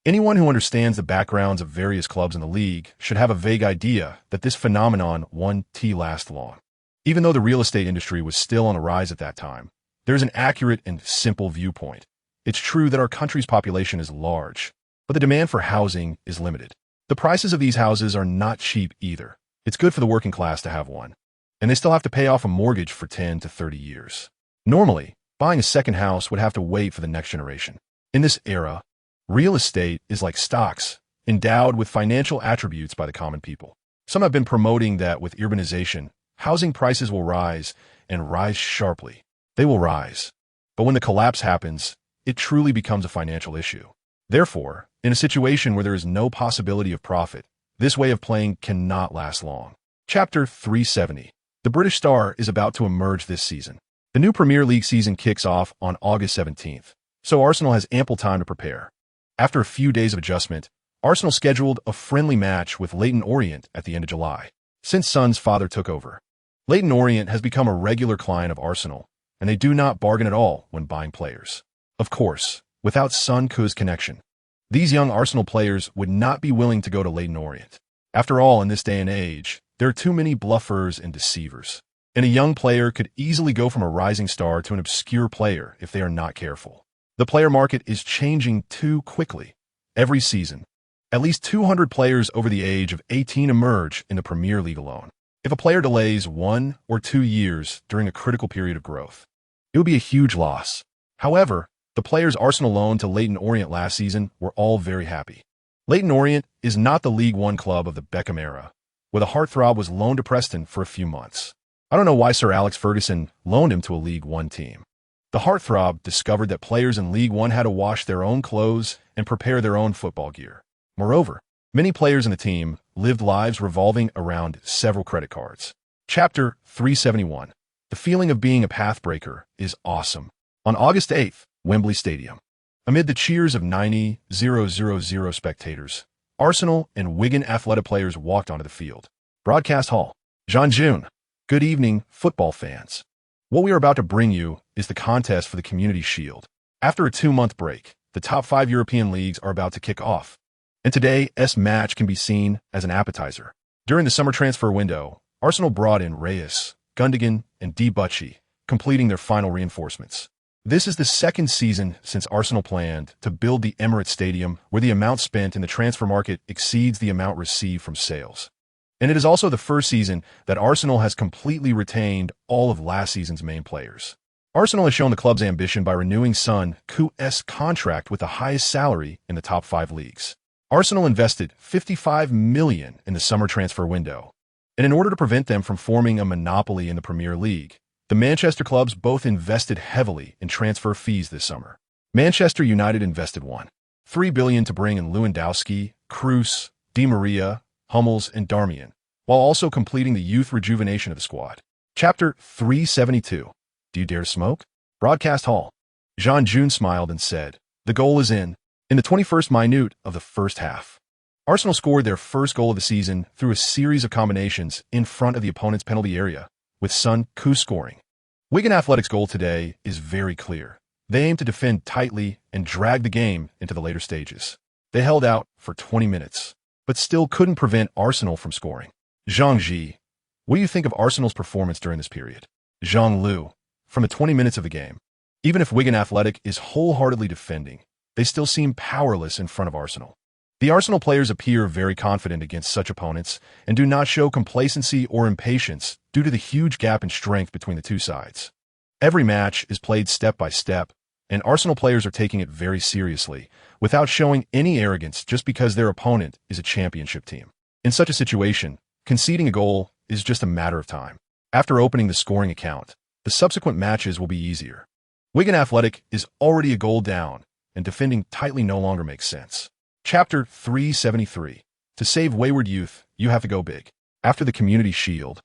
anyone who understands the backgrounds of various clubs in the league should have a vague idea that this phenomenon won't last long. Even though the real estate industry was still on the rise at that time, there's an accurate and simple viewpoint. It's true that our country's population is large, but the demand for housing is limited. The prices of these houses are not cheap either. It's good for the working class to have one, and they still have to pay off a mortgage for 10 to 30 years. Normally, buying a second house would have to wait for the next generation. In this era, real estate is like stocks. endowed with financial attributes by the common people. Some have been promoting that with urbanization, housing prices will rise and rise sharply. They will rise. But when the collapse happens, it truly becomes a financial issue. Therefore, in a situation where there is no possibility of profit, this way of playing cannot last long. Chapter 370. The British star is about to emerge this season. The new Premier League season kicks off on August 17th, so Arsenal has ample time to prepare. After a few days of adjustment, Arsenal scheduled a friendly match with Leyton Orient at the end of July, since Son's father took over. Leyton Orient has become a regular client of Arsenal, and they do not bargain at all when buying players. Of course, without Son Ku's connection, these young Arsenal players would not be willing to go to Leyton Orient. After all, in this day and age, there are too many bluffers and deceivers, and a young player could easily go from a rising star to an obscure player if they are not careful. The player market is changing too quickly. Every season, at least 200 players over the age of 18 emerge in the Premier League alone. If a player delays 1 or 2 years during a critical period of growth, it would be a huge loss. However, the players Arsenal loaned to Leyton Orient last season were all very happy. Leyton Orient is not the League One club of the Beckham era, where the heartthrob was loaned to Preston for a few months. I don't know why Sir Alex Ferguson loaned him to a League One team. The heartthrob discovered that players in League One had to wash their own clothes and prepare their own football gear. Moreover, many players in the team lived lives revolving around several credit cards. Chapter 371. The feeling of being a pathbreaker is awesome. On August 8th, Wembley Stadium. Amid the cheers of 90,000 spectators, Arsenal and Wigan Athletic players walked onto the field. Broadcast Hall. Jean-June. Good evening, football fans. What we are about to bring you is the contest for the Community Shield. After a 2-month break, the top 5 European leagues are about to kick off, and today's match can be seen as an appetizer. During the summer transfer window, Arsenal brought in Reyes, Gundogan, and Debuchy, completing their final reinforcements. This is the second season since Arsenal planned to build the Emirates Stadium, where the amount spent in the transfer market exceeds the amount received from sales. And it is also the first season that Arsenal has completely retained all of last season's main players. Arsenal has shown the club's ambition by renewing Son Ku's contract with the highest salary in the top 5 leagues. Arsenal invested $55 million in the summer transfer window, and in order to prevent them from forming a monopoly in the Premier League, the Manchester clubs both invested heavily in transfer fees this summer. Manchester United invested $1.3 billion to bring in Lewandowski, Kroos, Di Maria, Hummels, and Darmian, while also completing the youth rejuvenation of the squad. Chapter 372. Do you dare to smoke? Broadcast Hall. Jean-June smiled and said, "The goal is in." In the 21st minute of the first half, Arsenal scored their first goal of the season through a series of combinations in front of the opponent's penalty area, with Son Ku scoring. Wigan Athletic's goal today is very clear. They aim to defend tightly and drag the game into the later stages. They held out for 20 minutes, but still couldn't prevent Arsenal from scoring. Zhang Ji, what do you think of Arsenal's performance during this period? Zhang Lu, from the 20 minutes of the game. Even if Wigan Athletic is wholeheartedly defending, they still seem powerless in front of Arsenal. The Arsenal players appear very confident against such opponents and do not show complacency or impatience due to the huge gap in strength between the two sides. Every match is played step by step, and Arsenal players are taking it very seriously, without showing any arrogance just because their opponent is a championship team. In such a situation, conceding a goal is just a matter of time. After opening the scoring account, the subsequent matches will be easier. Wigan Athletic is already a goal down, and defending tightly no longer makes sense. Chapter 373. To save wayward youth, you have to go big. After the Community Shield,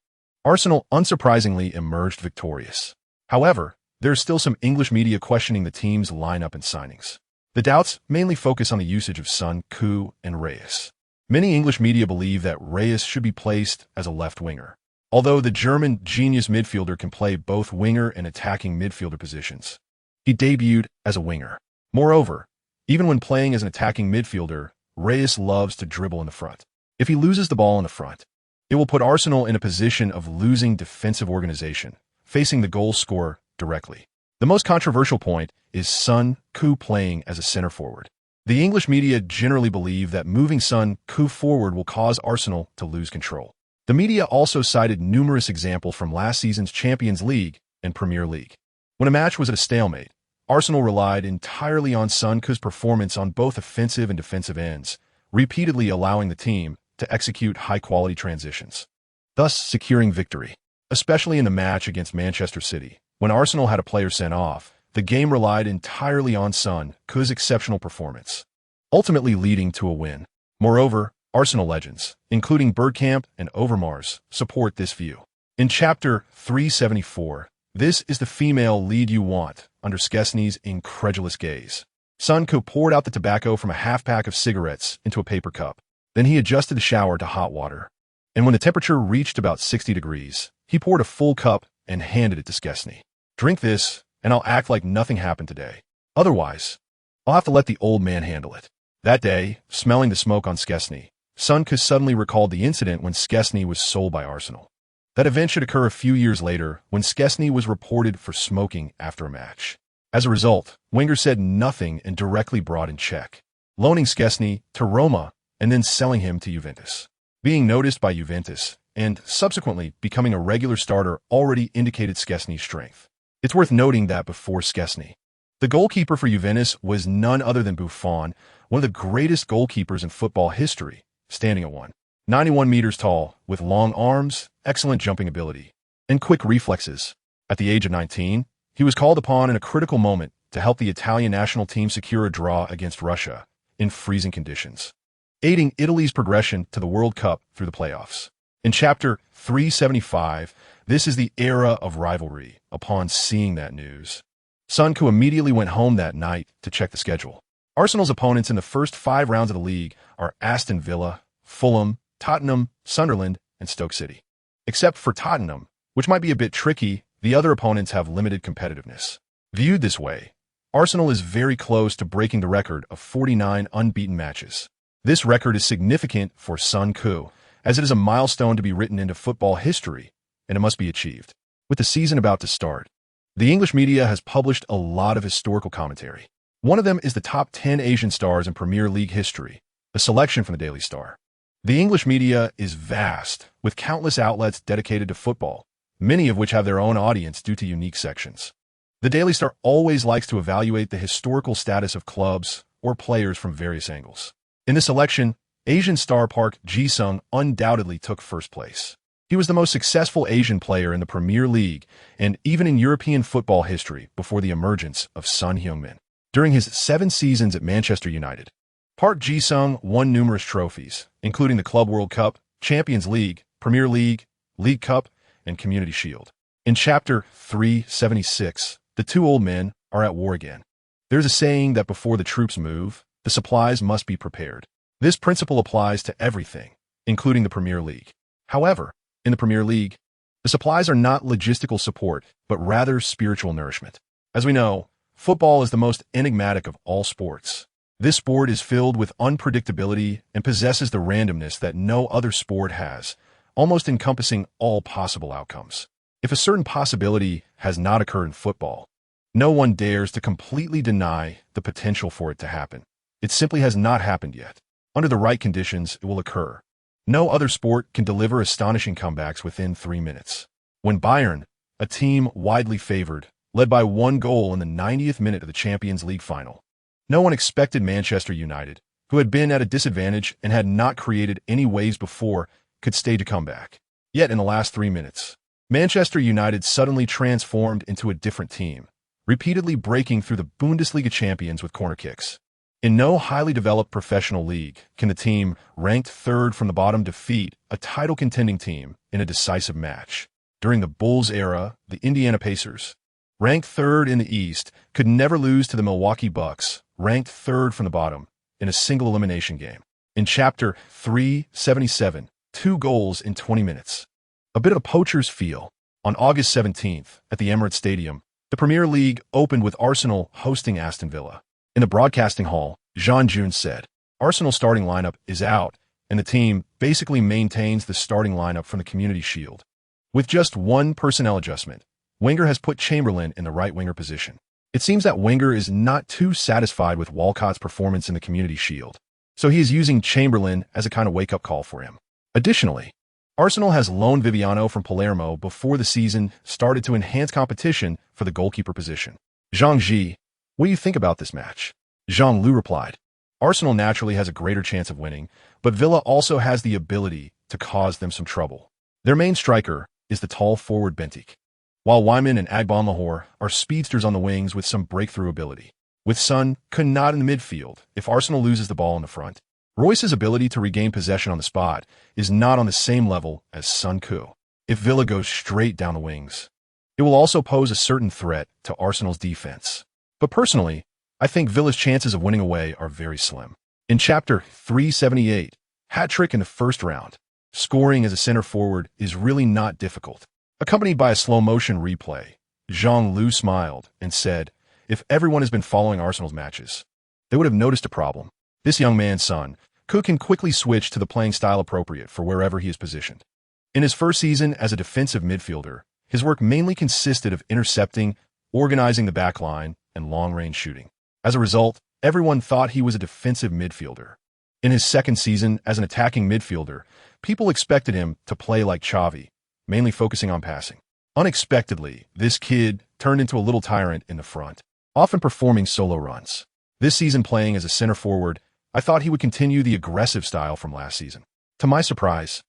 Arsenal unsurprisingly emerged victorious. However, there is still some English media questioning the team's lineup and signings. The doubts mainly focus on the usage of Son Ku and Reyes. Many English media believe that Reyes should be placed as a left winger, although the German genius midfielder can play both winger and attacking midfielder positions. He debuted as a winger. Moreover, even when playing as an attacking midfielder, Reyes loves to dribble in the front. If he loses the ball in the front, it will put Arsenal in a position of losing defensive organization, facing the goal scorer directly. The most controversial point is Son Ku playing as a center forward. The English media generally believe that moving Son Ku forward will cause Arsenal to lose control. The media also cited numerous examples from last season's Champions League and Premier League. When a match was at a stalemate, Arsenal relied entirely on Son Ku's performance on both offensive and defensive ends, repeatedly allowing the team to execute high-quality transitions, thus securing victory. Especially in the match against Manchester City, when Arsenal had a player sent off, the game relied entirely on Son Ku's exceptional performance, ultimately leading to a win. Moreover, Arsenal legends, including Bergkamp and Overmars, support this view. In Chapter 374, this is the female lead you want under Szczesny's incredulous gaze. Son Ku poured out the tobacco from a half-pack of cigarettes into a paper cup. Then he adjusted the shower to hot water. And when the temperature reached about 60 degrees, he poured a full cup and handed it to Szczesny. Drink this, and I'll act like nothing happened today. Otherwise, I'll have to let the old man handle it. That day, smelling the smoke on Szczesny, Son Ku suddenly recalled the incident when Szczesny was sold by Arsenal. That event should occur a few years later when Szczesny was reported for smoking after a match. As a result, Wenger said nothing and directly brought in Czech, loaning Szczesny to Roma and then selling him to Juventus. Being noticed by Juventus and subsequently becoming a regular starter already indicated Szczesny's strength. It's worth noting that before Szczesny, the goalkeeper for Juventus was none other than Buffon, one of the greatest goalkeepers in football history, standing at 191 meters tall, with long arms, excellent jumping ability, and quick reflexes. At the age of 19, he was called upon in a critical moment to help the Italian national team secure a draw against Russia in freezing conditions, aiding Italy's progression to the World Cup through the playoffs. In Chapter 375, this is the era of rivalry. Upon seeing that news, Son Ku immediately went home that night to check the schedule. Arsenal's opponents in the first 5 rounds of the league are Aston Villa, Fulham, Tottenham, Sunderland, and Stoke City. Except for Tottenham, which might be a bit tricky, the other opponents have limited competitiveness. Viewed this way, Arsenal is very close to breaking the record of 49 unbeaten matches. This record is significant for Son Ku, as it is a milestone to be written into football history, and it must be achieved. With the season about to start, the English media has published a lot of historical commentary. One of them is the top 10 Asian stars in Premier League history, a selection from the Daily Star. The English media is vast, with countless outlets dedicated to football, many of which have their own audience due to unique sections. The Daily Star always likes to evaluate the historical status of clubs or players from various angles. In this selection, Asian star Park Ji-sung undoubtedly took first place. He was the most successful Asian player in the Premier League and even in European football history before the emergence of Son Heung-min. During his 7 seasons at Manchester United, Park Ji-sung won numerous trophies, including the Club World Cup, Champions League, Premier League, League Cup, and Community Shield. In Chapter 376, the 2 old men are at war again. There's a saying that before the troops move, the supplies must be prepared. This principle applies to everything, including the Premier League. However, in the Premier League, the supplies are not logistical support, but rather spiritual nourishment. As we know, football is the most enigmatic of all sports. This sport is filled with unpredictability and possesses the randomness that no other sport has, almost encompassing all possible outcomes. If a certain possibility has not occurred in football, no one dares to completely deny the potential for it to happen. It simply has not happened yet. Under the right conditions, it will occur. No other sport can deliver astonishing comebacks within 3 minutes. When Bayern, a team widely favored, led by 1 goal in the 90th minute of the Champions League final, no one expected Manchester United, who had been at a disadvantage and had not created any waves before, could stage a comeback. Yet in the last 3 minutes, Manchester United suddenly transformed into a different team, repeatedly breaking through the Bundesliga champions with corner kicks. In no highly developed professional league can the team ranked 3rd from the bottom defeat a title-contending team in a decisive match. During the Bulls era, the Indiana Pacers, ranked 3rd in the East, could never lose to the Milwaukee Bucks, ranked 3rd from the bottom, in a single elimination game. In Chapter 377, 2 goals in 20 minutes. A bit of a poacher's feel. On August 17th, at the Emirates Stadium, the Premier League opened with Arsenal hosting Aston Villa. In the broadcasting hall, Jean June said, Arsenal's starting lineup is out, and the team basically maintains the starting lineup from the Community Shield. With just 1 personnel adjustment, Wenger has put Chamberlain in the right winger position. It seems that Wenger is not too satisfied with Walcott's performance in the Community Shield, so he is using Chamberlain as a kind of wake-up call for him. Additionally, Arsenal has loaned Viviano from Palermo before the season started to enhance competition for the goalkeeper position. Zhang Ji, what do you think about this match? Zhang Lu replied, Arsenal naturally has a greater chance of winning, but Villa also has the ability to cause them some trouble. Their main striker is the tall forward Bentik, while Wyman and Agbonlahor are speedsters on the wings with some breakthrough ability. With Son, Kunat in the midfield, if Arsenal loses the ball in the front, Royce's ability to regain possession on the spot is not on the same level as Son Koo. If Villa goes straight down the wings, it will also pose a certain threat to Arsenal's defense. But personally, I think Villa's chances of winning away are very slim. In Chapter 378, hat-trick in the first round, scoring as a center forward is really not difficult. Accompanied by a slow-motion replay, Jean-Loup smiled and said, if everyone has been following Arsenal's matches, they would have noticed a problem. This young man's son, Koo, can quickly switch to the playing style appropriate for wherever he is positioned. In his first season as a defensive midfielder, his work mainly consisted of intercepting, organizing the back line, and long-range shooting. As a result, everyone thought he was a defensive midfielder. In his second season as an attacking midfielder, people expected him to play like Xavi, mainly focusing on passing. Unexpectedly, this kid turned into a little tyrant in the front, often performing solo runs. This season playing as a center forward, I thought he would continue the aggressive style from last season. To my surprise,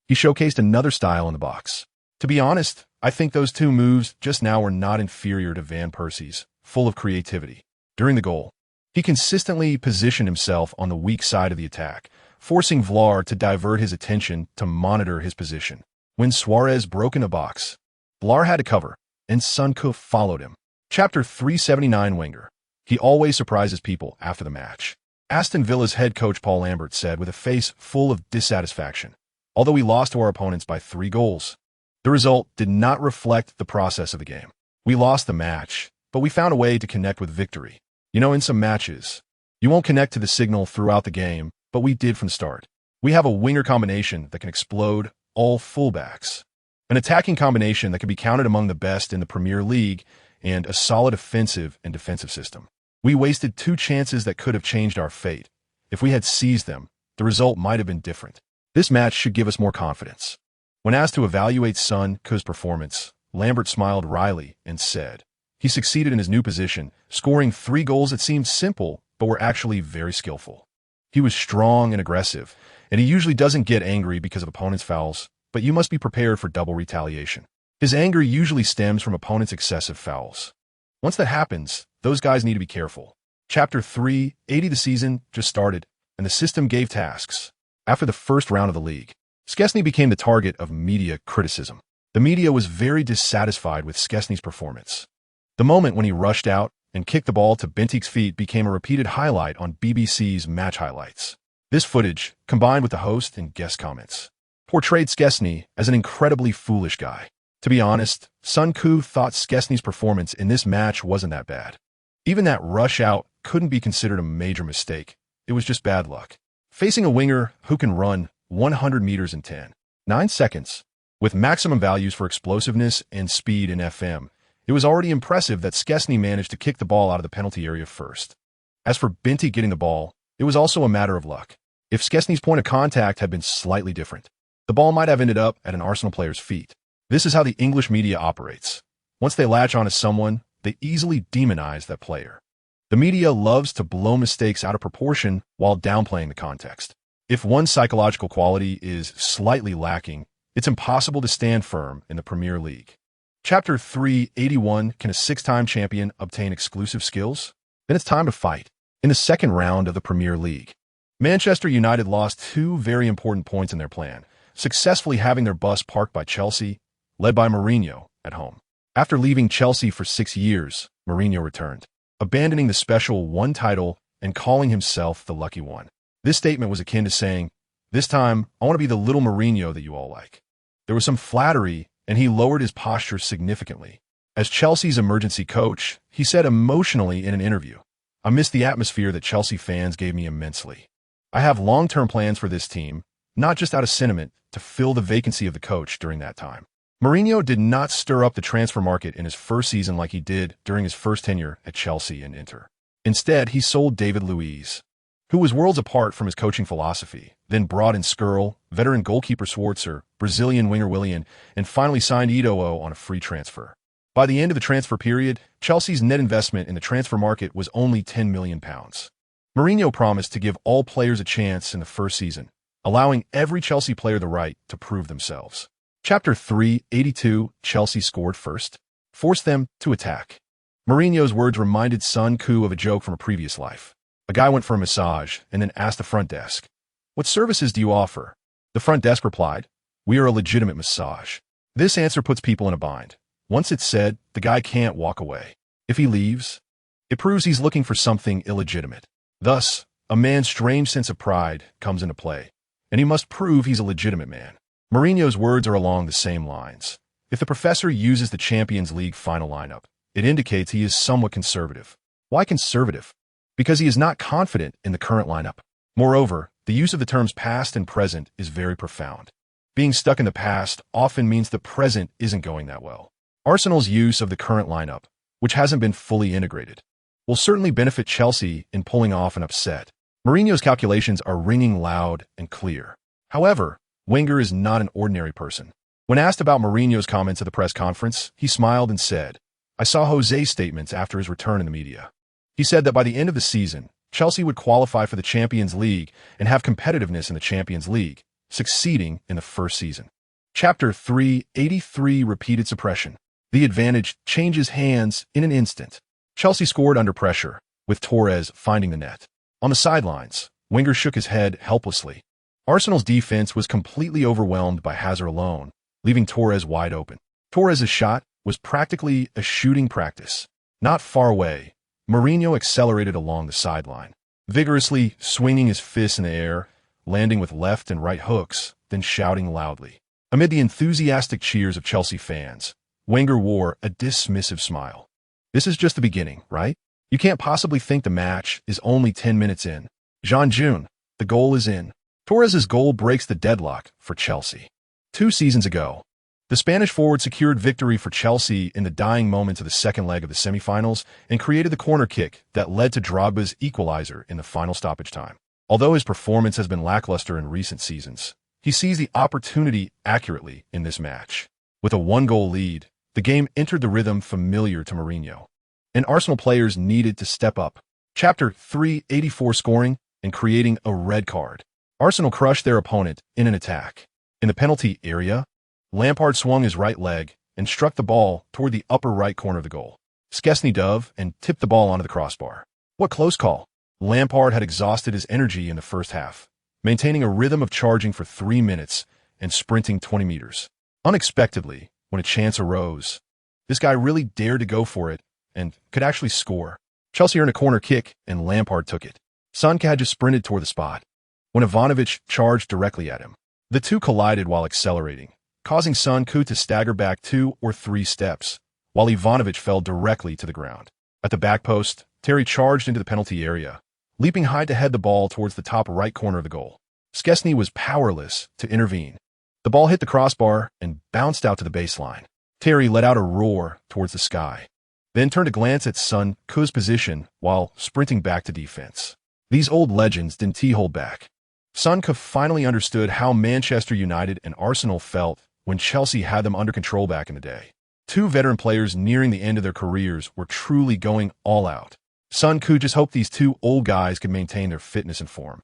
he showcased another style in the box. To be honest, I think those two moves just now were not inferior to Van Persie's, full of creativity. During the goal, he consistently positioned himself on the weak side of the attack, forcing Vlaar to divert his attention to monitor his position. When Suarez broke in the box, Vlaar had to cover, and Son Koo followed him. Chapter 379 Wenger. He always surprises people after the match. Aston Villa's head coach Paul Lambert said with a face full of dissatisfaction, although we lost to our opponents by 3 goals, the result did not reflect the process of the game. We lost the match, but we found a way to connect with victory. You know, in some matches, you won't connect to the signal throughout the game, but we did from the start. We have a winger combination that can explode all fullbacks, an attacking combination that can be counted among the best in the Premier League, and a solid offensive and defensive system. We wasted 2 chances that could have changed our fate. If we had seized them, the result might have been different. This match should give us more confidence. When asked to evaluate Son Koo's performance, Lambert smiled wryly and said, he succeeded in his new position, scoring 3 goals that seemed simple, but were actually very skillful. He was strong and aggressive, and he usually doesn't get angry because of opponents' fouls, but you must be prepared for double retaliation. His anger usually stems from opponents' excessive fouls. Once that happens, those guys need to be careful. Chapter 380. The season just started, and the system gave tasks. After the first round of the league, Szczesny became the target of media criticism. The media was very dissatisfied with Szczesny's performance. The moment when he rushed out and kicked the ball to Bentik's feet became a repeated highlight on BBC's match highlights. This footage, combined with the host and guest comments, portrayed Szczesny as an incredibly foolish guy. To be honest, Son Koo thought Szczesny's performance in this match wasn't that bad. Even that rush out couldn't be considered a major mistake. It was just bad luck. Facing a winger who can run 100 meters in 10.9 seconds, with maximum values for explosiveness and speed in FM, it was already impressive that Szczesny managed to kick the ball out of the penalty area first. As for Bentik getting the ball, it was also a matter of luck. If Szczesny's point of contact had been slightly different, the ball might have ended up at an Arsenal player's feet. This is how the English media operates. Once they latch onto someone, they easily demonize that player. The media loves to blow mistakes out of proportion while downplaying the context. If one psychological quality is slightly lacking, it's impossible to stand firm in the Premier League. Chapter 381. Can a 6-time champion obtain exclusive skills? Then it's time to fight. In the second round of the Premier League, Manchester United lost 2 very important points in their plan, successfully having their bus parked by Chelsea, led by Mourinho, at home. After leaving Chelsea for 6 years, Mourinho returned, abandoning the special 1 title and calling himself the lucky one. This statement was akin to saying, this time, I want to be the little Mourinho that you all like. There was some flattery, and he lowered his posture significantly. As Chelsea's emergency coach, he said emotionally in an interview, I miss the atmosphere that Chelsea fans gave me immensely. I have long-term plans for this team, not just out of sentiment, to fill the vacancy of the coach during that time. Mourinho did not stir up the transfer market in his first season like he did during his first tenure at Chelsea and Inter. Instead, he sold David Luiz, who was worlds apart from his coaching philosophy, then brought in Skirl, veteran goalkeeper Schwarzer, Brazilian winger Willian, and finally signed Eto'o on a free transfer. By the end of the transfer period, Chelsea's net investment in the transfer market was only £10 million. Mourinho promised to give all players a chance in the first season, allowing every Chelsea player the right to prove themselves. Chapter 382, Chelsea scored first. Forced them to attack. Mourinho's words reminded Sun Ku of a joke from a previous life. A guy went for a massage and then asked the front desk, "What services do you offer?" The front desk replied, "We are a legitimate massage." This answer puts people in a bind. Once it's said, the guy can't walk away. If he leaves, it proves he's looking for something illegitimate. Thus, a man's strange sense of pride comes into play, and he must prove he's a legitimate man. Mourinho's words are along the same lines. If the professor uses the Champions League final lineup, it indicates he is somewhat conservative. Why conservative? Because he is not confident in the current lineup. Moreover, the use of the terms past and present is very profound. Being stuck in the past often means the present isn't going that well. Arsenal's use of the current lineup, which hasn't been fully integrated, will certainly benefit Chelsea in pulling off an upset. Mourinho's calculations are ringing loud and clear. However, Wenger is not an ordinary person. When asked about Mourinho's comments at the press conference, he smiled and said, "I saw Jose's statements after his return in the media. He said that by the end of the season, Chelsea would qualify for the Champions League and have competitiveness in the Champions League, succeeding in the first season." Chapter 383, Repeated suppression. The advantage changes hands in an instant. Chelsea scored under pressure, with Torres finding the net. On the sidelines, Wenger shook his head helplessly. Arsenal's defense was completely overwhelmed by Hazard alone, leaving Torres wide open. Torres' shot was practically a shooting practice. Not far away, Mourinho accelerated along the sideline, vigorously swinging his fists in the air, landing with left and right hooks, then shouting loudly. Amid the enthusiastic cheers of Chelsea fans, Wenger wore a dismissive smile. "This is just the beginning, right? You can't possibly think the match is only 10 minutes in. Jean-June, the goal is in." Torres' goal breaks the deadlock for Chelsea. 2 seasons ago, the Spanish forward secured victory for Chelsea in the dying moments of the second leg of the semifinals and created the corner kick that led to Drogba's equalizer in the final stoppage time. Although his performance has been lackluster in recent seasons, he sees the opportunity accurately in this match. With a 1-goal lead, the game entered the rhythm familiar to Mourinho, and Arsenal players needed to step up. Chapter 384, Scoring and creating a red card. Arsenal crushed their opponent in an attack. In the penalty area, Lampard swung his right leg and struck the ball toward the upper right corner of the goal. Szczesny dove and tipped the ball onto the crossbar. What close call! Lampard had exhausted his energy in the first half, maintaining a rhythm of charging for 3 minutes and sprinting 20 meters. Unexpectedly, when a chance arose, this guy really dared to go for it and could actually score. Chelsea earned a corner kick and Lampard took it. Son had just sprinted toward the spot when Ivanovic charged directly at him. The two collided while accelerating, causing Son to stagger back 2 or 3 steps, while Ivanovic fell directly to the ground. At the back post, Terry charged into the penalty area, leaping high to head the ball towards the top right corner of the goal. Szczesny was powerless to intervene. The ball hit the crossbar and bounced out to the baseline. Terry let out a roar towards the sky, then turned to glance at Son Ku's position while sprinting back to defense. These old legends didn't hold back. Son Ku finally understood how Manchester United and Arsenal felt when Chelsea had them under control back in the day. 2 veteran players nearing the end of their careers were truly going all out. Son Ku just hoped these 2 old guys could maintain their fitness and form,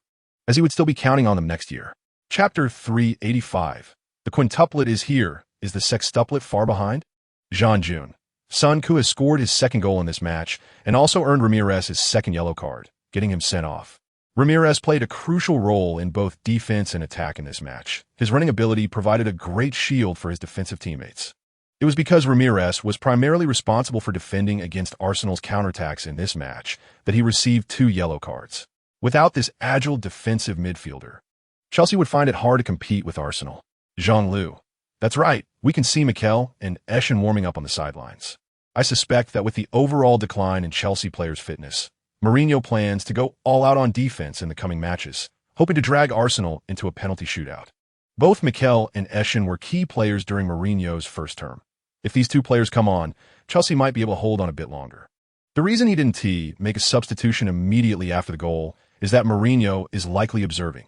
as he would still be counting on them next year. Chapter 385. The quintuplet is here. Is the sextuplet far behind? Jean-June. Son Ku has scored his 2nd goal in this match and also earned Ramirez his 2nd yellow card, getting him sent off. Ramirez played a crucial role in both defense and attack in this match. His running ability provided a great shield for his defensive teammates. It was because Ramirez was primarily responsible for defending against Arsenal's counterattacks in this match that he received 2 yellow cards. Without this agile defensive midfielder, Chelsea would find it hard to compete with Arsenal. Jean-Lu. That's right, we can see Mikel and Eschen warming up on the sidelines. I suspect that with the overall decline in Chelsea players' fitness, Mourinho plans to go all out on defense in the coming matches, hoping to drag Arsenal into a penalty shootout. Both Mikel and Eschen were key players during Mourinho's first term. If these 2 players come on, Chelsea might be able to hold on a bit longer. The reason he didn't make a substitution immediately after the goal is that Mourinho is likely observing,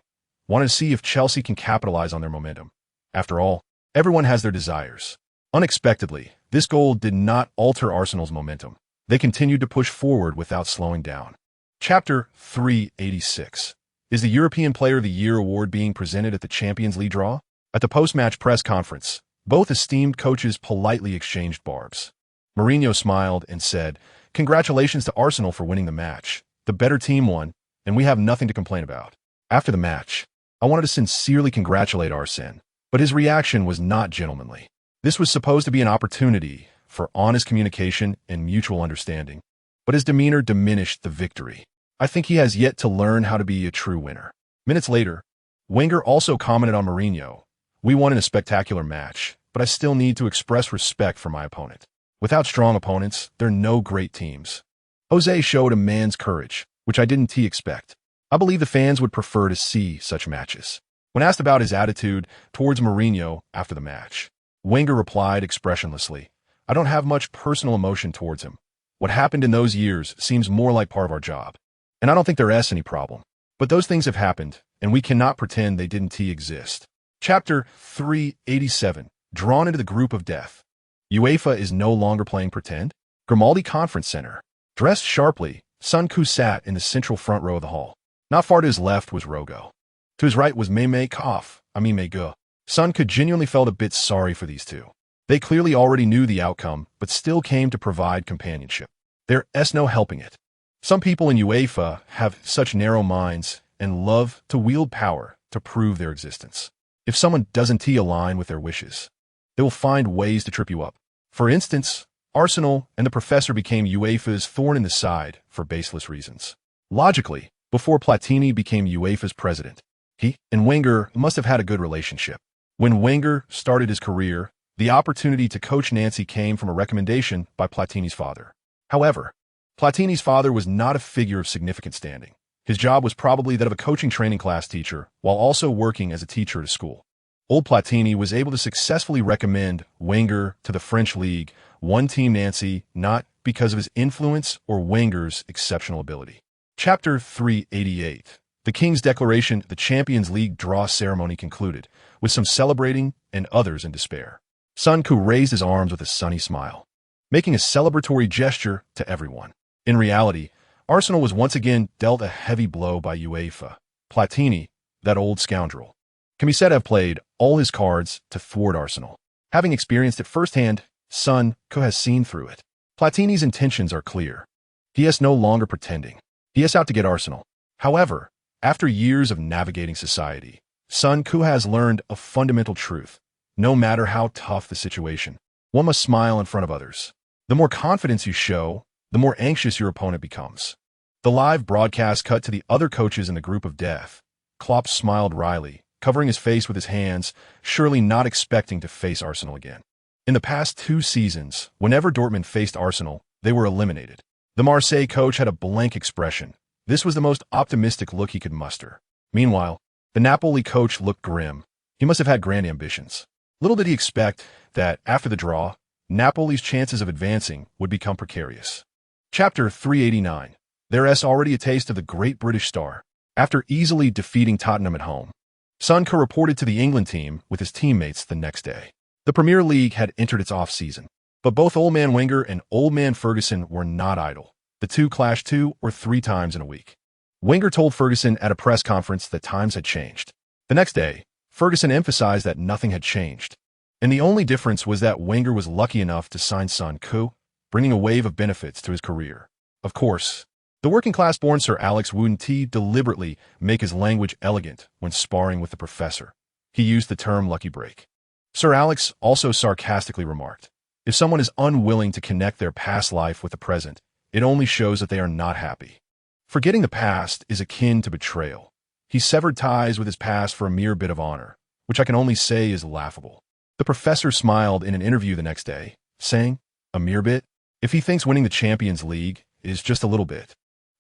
wanting to see if Chelsea can capitalize on their momentum. After all, everyone has their desires. Unexpectedly, this goal did not alter Arsenal's momentum. They continued to push forward without slowing down. Chapter 386. Is the European Player of the Year award being presented at the Champions League draw? At the post-match press conference, both esteemed coaches politely exchanged barbs. Mourinho smiled and said, "Congratulations to Arsenal for winning the match. The better team won, and we have nothing to complain about." After the match, I wanted to sincerely congratulate Arsène, but his reaction was not gentlemanly. This was supposed to be an opportunity for honest communication and mutual understanding, but his demeanor diminished the victory. I think he has yet to learn how to be a true winner. Minutes later, Wenger also commented on Mourinho. "We won in a spectacular match, but I still need to express respect for my opponent. Without strong opponents, there are no great teams." Jose showed a man's courage, which I didn't expect. I believe the fans would prefer to see such matches. When asked about his attitude towards Mourinho after the match, Wenger replied expressionlessly, "I don't have much personal emotion towards him. What happened in those years seems more like part of our job. And I don't think there's any problem. But those things have happened, and we cannot pretend they didn't exist." Chapter 387. Drawn into the group of death. UEFA is no longer playing pretend? Grimaldi Conference Center. Dressed sharply, Sun Ku sat in the central front row of the hall. Not far to his left was Rogo. To his right was Meme Koff, Megu. Sun Ku genuinely felt a bit sorry for these two. They clearly already knew the outcome, but still came to provide companionship. There's no helping it. Some people in UEFA have such narrow minds and love to wield power to prove their existence. If someone doesn't align with their wishes, they will find ways to trip you up. For instance, Arsenal and the Professor became UEFA's thorn in the side for baseless reasons. Logically, before Platini became UEFA's president, he and Wenger must have had a good relationship. When Wenger started his career, the opportunity to coach Nancy came from a recommendation by Platini's father. However, Platini's father was not a figure of significant standing. His job was probably that of a coaching training class teacher, while also working as a teacher at a school. Old Platini was able to successfully recommend Wenger to the French league, one team Nancy, not because of his influence or Wenger's exceptional ability. Chapter 388. The King's Declaration. The Champions League draw ceremony concluded, with some celebrating and others in despair. Sun Ku raised his arms with a sunny smile, making a celebratory gesture to everyone. In reality, Arsenal was once again dealt a heavy blow by UEFA. Platini, that old scoundrel, can be said to have played all his cards to thwart Arsenal. Having experienced it firsthand, Sun Ku has seen through it. Platini's intentions are clear. He is no longer pretending. He is out to get Arsenal. However, after years of navigating society, Sun Ku has learned a fundamental truth. No matter how tough the situation, one must smile in front of others. The more confidence you show, the more anxious your opponent becomes. The live broadcast cut to the other coaches in the group of death. Klopp smiled wryly, covering his face with his hands, surely not expecting to face Arsenal again. In the past 2 seasons, whenever Dortmund faced Arsenal, they were eliminated. The Marseille coach had a blank expression. This was the most optimistic look he could muster. Meanwhile, the Napoli coach looked grim. He must have had grand ambitions. Little did he expect that, after the draw, Napoli's chances of advancing would become precarious. Chapter 389. There's already a taste of the great British star. After easily defeating Tottenham at home, Sun Ku reported to the England team with his teammates the next day. The Premier League had entered its off-season, but both Old Man Wenger and Old Man Ferguson were not idle. The two clashed 2 or 3 times in a week. Wenger told Ferguson at a press conference that times had changed. The next day, Ferguson emphasized that nothing had changed, and the only difference was that Wenger was lucky enough to sign Sun Ku, bringing a wave of benefits to his career. Of course, the working-class-born Sir Alex wouldn't deliberately make his language elegant when sparring with the Professor. He used the term lucky break. Sir Alex also sarcastically remarked, "If someone is unwilling to connect their past life with the present, it only shows that they are not happy." Forgetting the past is akin to betrayal. He severed ties with his past for a mere bit of honor, which I can only say is laughable. The Professor smiled in an interview the next day, saying, "A mere bit? If he thinks winning the Champions League is just a little bit,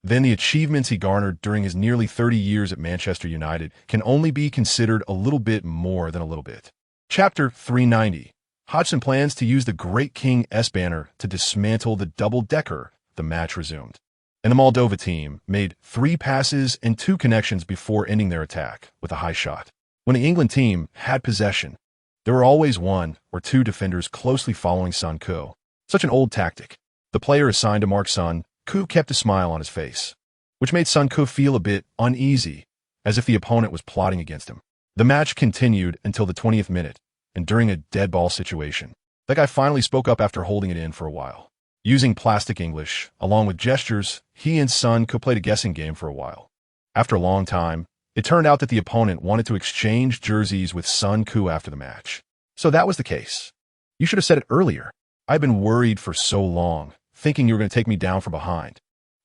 then the achievements he garnered during his nearly 30 years at Manchester United can only be considered a little bit more than a little bit." Chapter 390. Hodgson plans to use the Great King S banner to dismantle the double-decker. The match resumed, and the Moldova team made 3 passes and 2 connections before ending their attack with a high shot. When the England team had possession, there were always 1 or 2 defenders closely following Sun Ku. Such an old tactic. The player assigned to mark Sun Ku kept a smile on his face. which made Sun Ku feel a bit uneasy, as if the opponent was plotting against him. The match continued until the 20th minute, and during a dead ball situation, the guy finally spoke up after holding it in for a while. Using plastic English, along with gestures, he and Sun Ku played a guessing game for a while. After a long time, it turned out that the opponent wanted to exchange jerseys with Sun Ku after the match. So that was the case. You should have said it earlier. I've been worried for so long, thinking you were going to take me down from behind.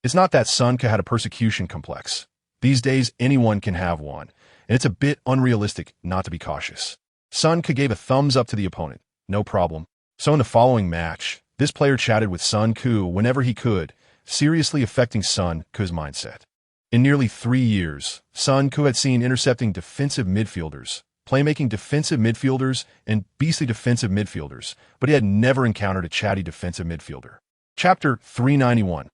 It's not that Sun Ku had a persecution complex. These days, anyone can have one, and it's a bit unrealistic not to be cautious. Sun Ku gave a thumbs up to the opponent. No problem. So in the following match, this player chatted with Sun Ku whenever he could, seriously affecting Sun Ku's mindset. In nearly 3 years, Sun Ku had seen intercepting defensive midfielders, playmaking defensive midfielders, and beastly defensive midfielders, but he had never encountered a chatty defensive midfielder. Chapter 391.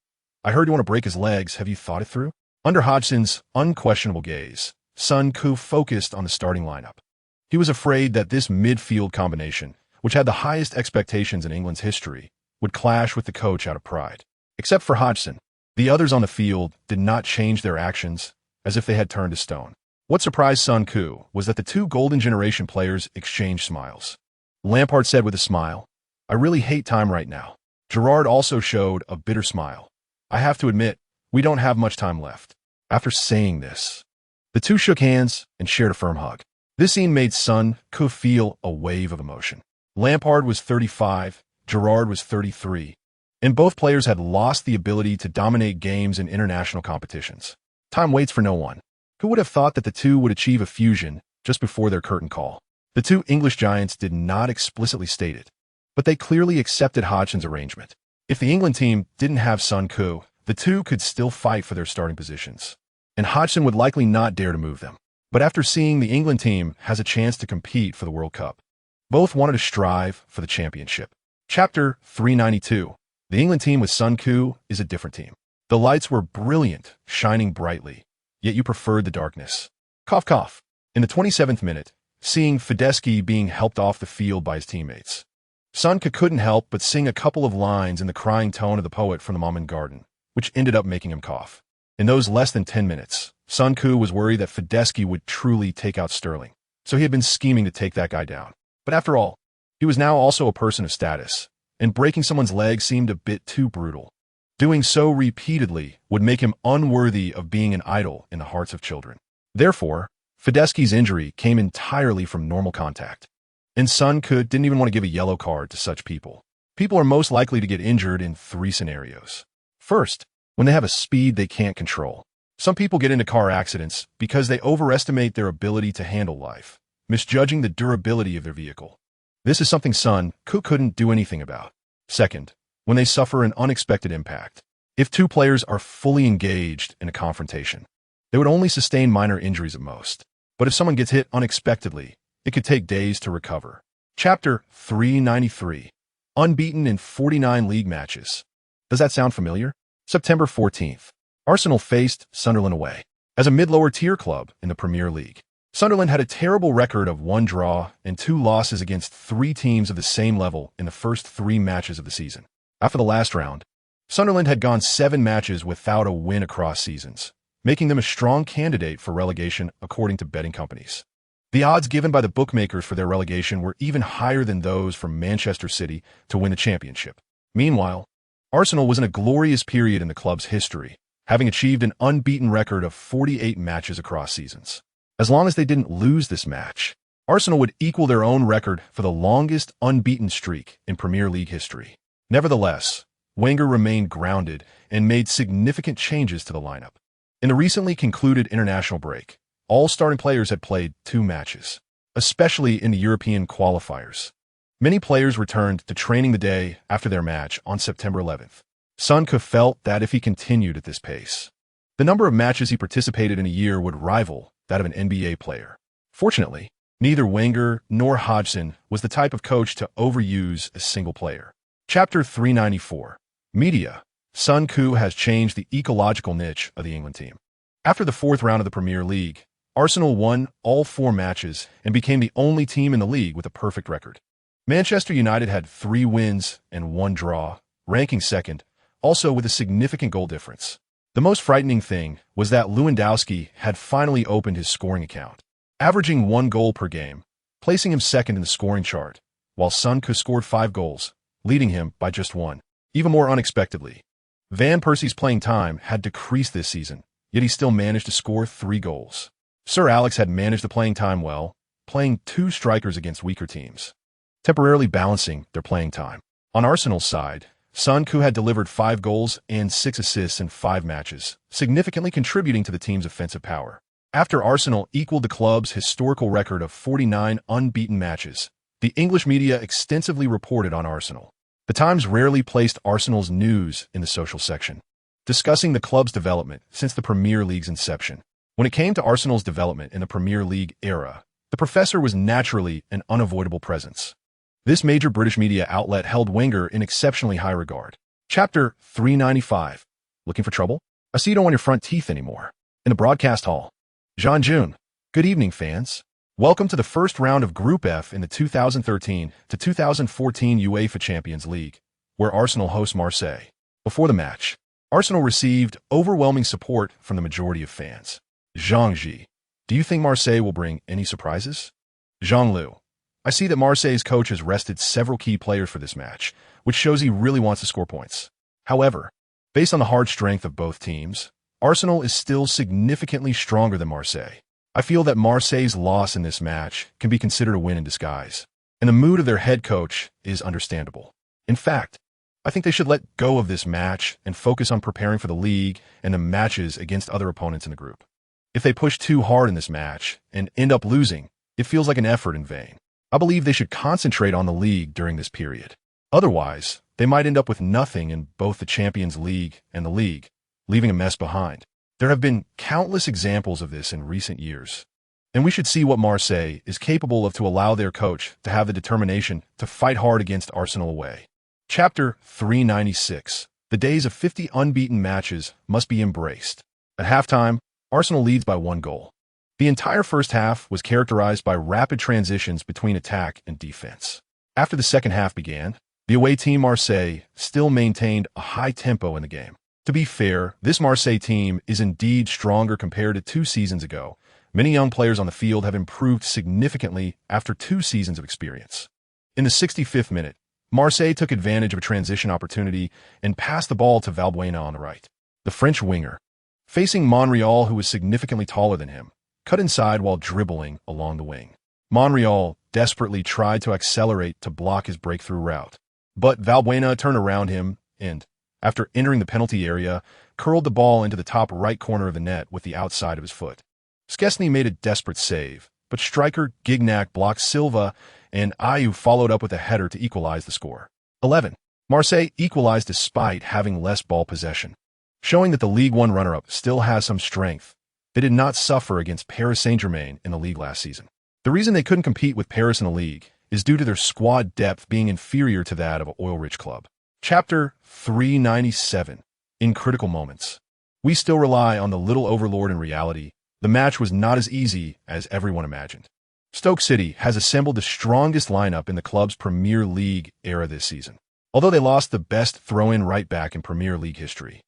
I heard you want to break his legs. Have you thought it through? Under Hodgson's unquestionable gaze, Sun Ku focused on the starting lineup. He was afraid that this midfield combination, which had the highest expectations in England's history, would clash with the coach out of pride. Except for Hodgson, the others on the field did not change their actions as if they had turned to stone. What surprised Sun Ku was that the two Golden Generation players exchanged smiles. Lampard said with a smile, "I really hate time right now." Gerrard also showed a bitter smile. "I have to admit, we don't have much time left." After saying this, the two shook hands and shared a firm hug. This scene made Sun Ku feel a wave of emotion. Lampard was 35, Gerrard was 33, and both players had lost the ability to dominate games in international competitions. Time waits for no one. Who would have thought that the two would achieve a fusion just before their curtain call? The two English giants did not explicitly state it, but they clearly accepted Hodgson's arrangement. If the England team didn't have Sun Ku, the two could still fight for their starting positions, and Hodgson would likely not dare to move them. But after seeing the England team has a chance to compete for the World Cup, both wanted to strive for the championship. Chapter 392. The England team with Sun Ku is a different team. The lights were brilliant, shining brightly, yet you preferred the darkness. Cough, cough. In the 27th minute, seeing Fedeschi being helped off the field by his teammates, Sun Ku couldn't help but sing a couple of lines in the crying tone of the poet from the Mom Garden, which ended up making him cough. In those less than 10 minutes, Sun Ku was worried that Fedeschi would truly take out Sterling, so he had been scheming to take that guy down. But after all, he was now also a person of status, and breaking someone's leg seemed a bit too brutal. Doing so repeatedly would make him unworthy of being an idol in the hearts of children. Therefore, Fedeschi's injury came entirely from normal contact. And Sun Ku didn't even want to give a yellow card to such people. People are most likely to get injured in 3 scenarios. First, when they have a speed they can't control. Some people get into car accidents because they overestimate their ability to handle life, misjudging the durability of their vehicle. This is something Sun Ku couldn't do anything about. Second, when they suffer an unexpected impact. If two players are fully engaged in a confrontation, they would only sustain minor injuries at most. But if someone gets hit unexpectedly, it could take days to recover. Chapter 393. Unbeaten in 49 league matches. Does that sound familiar? September 14th. Arsenal faced Sunderland away. As a mid-lower tier club in the Premier League, Sunderland had a terrible record of 1 draw and 2 losses against 3 teams of the same level in the first 3 matches of the season. After the last round, Sunderland had gone 7 matches without a win across seasons, making them a strong candidate for relegation according to betting companies. The odds given by the bookmakers for their relegation were even higher than those from Manchester City to win the championship. Meanwhile, Arsenal was in a glorious period in the club's history, having achieved an unbeaten record of 48 matches across seasons. As long as they didn't lose this match, Arsenal would equal their own record for the longest unbeaten streak in Premier League history. Nevertheless, Wenger remained grounded and made significant changes to the lineup. In the recently concluded international break, all starting players had played 2 matches, especially in the European qualifiers. Many players returned to training the day after their match on September 11th. Sun Ku felt that if he continued at this pace, the number of matches he participated in a year would rival that of an NBA player. Fortunately, neither Wenger nor Hodgson was the type of coach to overuse a single player. Chapter 394. Media. Sun Ku has changed the ecological niche of the England team. After the 4th round of the Premier League, Arsenal won all 4 matches and became the only team in the league with a perfect record. Manchester United had 3 wins and 1 draw, ranking second, also with a significant goal difference. The most frightening thing was that Lewandowski had finally opened his scoring account, averaging 1 goal per game, placing him second in the scoring chart, while Son scored 5 goals, leading him by just 1. Even more unexpectedly, Van Persie's playing time had decreased this season, yet he still managed to score 3 goals. Sir Alex had managed the playing time well, playing 2 strikers against weaker teams, temporarily balancing their playing time. On Arsenal's side, Son had delivered 5 goals and 6 assists in 5 matches, significantly contributing to the team's offensive power. After Arsenal equaled the club's historical record of 49 unbeaten matches, the English media extensively reported on Arsenal. The Times rarely placed Arsenal's news in the social section, discussing the club's development since the Premier League's inception. When it came to Arsenal's development in the Premier League era, the professor was naturally an unavoidable presence. This major British media outlet held Wenger in exceptionally high regard. Chapter 395. Looking for trouble? I see you don't want your front teeth anymore. In the broadcast hall. Jean June. Good evening, fans. Welcome to the first round of Group F in the 2013 to 2014 UEFA Champions League, where Arsenal hosts Marseille. Before the match, Arsenal received overwhelming support from the majority of fans. Zhang Ji. Do you think Marseille will bring any surprises? Zhang Lu. I see that Marseille's coach has rested several key players for this match, which shows he really wants to score points. However, based on the hard strength of both teams, Arsenal is still significantly stronger than Marseille. I feel that Marseille's loss in this match can be considered a win in disguise, and the mood of their head coach is understandable. In fact, I think they should let go of this match and focus on preparing for the league and the matches against other opponents in the group. If they push too hard in this match and end up losing, it feels like an effort in vain. I believe they should concentrate on the league during this period. Otherwise, they might end up with nothing in both the Champions League and the league, leaving a mess behind. There have been countless examples of this in recent years, and we should see what Marseille is capable of to allow their coach to have the determination to fight hard against Arsenal away. Chapter 396. The days of 50 unbeaten matches must be embraced. At halftime, Arsenal leads by 1 goal. The entire first half was characterized by rapid transitions between attack and defense. After the second half began, the away team Marseille still maintained a high tempo in the game. To be fair, this Marseille team is indeed stronger compared to 2 seasons ago. Many young players on the field have improved significantly after 2 seasons of experience. In the 65th minute, Marseille took advantage of a transition opportunity and passed the ball to Valbuena on the right. The French winger, facing Monreal, who was significantly taller than him, cut inside while dribbling along the wing. Monreal desperately tried to accelerate to block his breakthrough route, but Valbuena turned around him and, after entering the penalty area, curled the ball into the top right corner of the net with the outside of his foot. Szczesny made a desperate save, but striker Gignac blocked Silva, and Ayew followed up with a header to equalize the score. 11. Marseille equalized despite having less ball possession, showing that the Ligue 1 runner-up still has some strength. They did not suffer against Paris Saint-Germain in the league last season. The reason they couldn't compete with Paris in the league is due to their squad depth being inferior to that of an oil-rich club. Chapter 397. In critical moments. We still rely on the little overlord in reality. The match was not as easy as everyone imagined. Stoke City has assembled the strongest lineup in the club's Premier League era this season. Although they lost the best throw-in right-back in Premier League history,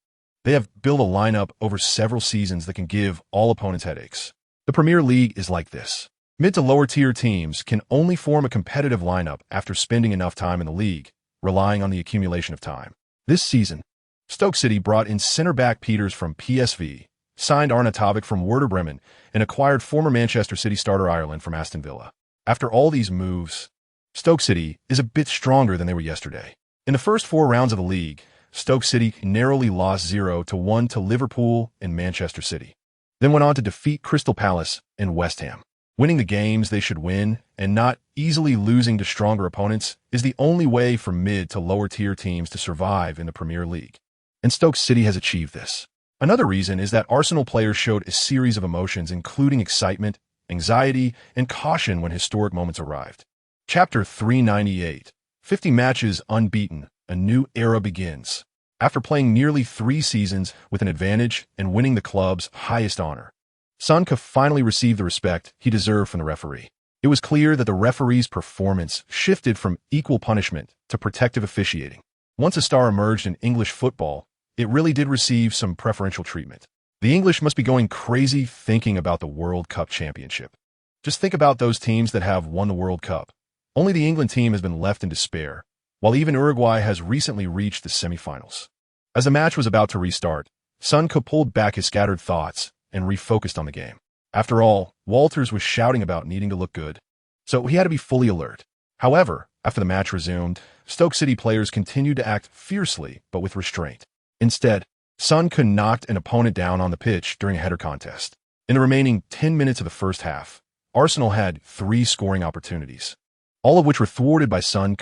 they have built a lineup over several seasons that can give all opponents headaches. The Premier League is like this. Mid to lower-tier teams can only form a competitive lineup after spending enough time in the league, relying on the accumulation of time. This season, Stoke City brought in centre-back Peters from PSV, signed Arnautovic from Werder Bremen, and acquired former Manchester City starter Ireland from Aston Villa. After all these moves, Stoke City is a bit stronger than they were yesterday. In the first 4 rounds of the league, Stoke City narrowly lost 0-1 to Liverpool and Manchester City, then went on to defeat Crystal Palace and West Ham. Winning the games they should win and not easily losing to stronger opponents is the only way for mid to lower tier teams to survive in the Premier League. And Stoke City has achieved this. Another reason is that Arsenal players showed a series of emotions including excitement, anxiety, and caution when historic moments arrived. Chapter 398. 50 matches unbeaten, a new era begins. After playing nearly 3 seasons with an advantage and winning the club's highest honor, Son finally received the respect he deserved from the referee. It was clear that the referee's performance shifted from equal punishment to protective officiating. Once a star emerged in English football, it really did receive some preferential treatment. The English must be going crazy thinking about the World Cup championship. Just think about those teams that have won the World Cup. Only the England team has been left in despair, while even Uruguay has recently reached the semifinals. As the match was about to restart, Son pulled back his scattered thoughts and refocused on the game. After all, Walters was shouting about needing to look good, so he had to be fully alert. However, after the match resumed, Stoke City players continued to act fiercely but with restraint. Instead, Son knocked an opponent down on the pitch during a header contest. In the remaining 10 minutes of the first half, Arsenal had 3 scoring opportunities, all of which were thwarted by Son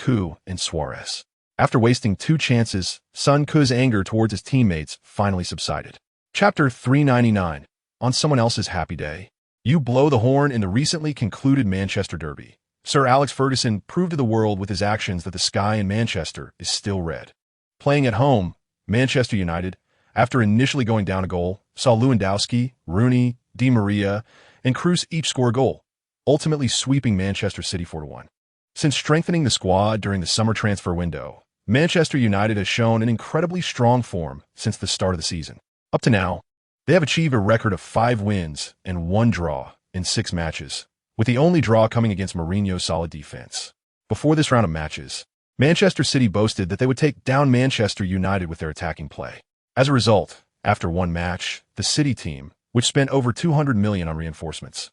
and Suarez. After wasting 2 chances, Son's anger towards his teammates finally subsided. Chapter 399. On someone else's happy day. You blow the horn in the recently concluded Manchester Derby. Sir Alex Ferguson proved to the world with his actions that the sky in Manchester is still red. Playing at home, Manchester United, after initially going down a goal, saw Lewandowski, Rooney, Di Maria, and Kroos each score a goal, ultimately sweeping Manchester City 4-1. Since strengthening the squad during the summer transfer window, Manchester United has shown an incredibly strong form since the start of the season. Up to now, they have achieved a record of 5 wins and 1 draw in 6 matches, with the only draw coming against Mourinho's solid defense. Before this round of matches, Manchester City boasted that they would take down Manchester United with their attacking play. As a result, after one match, the City team, which spent over $200 million on reinforcements,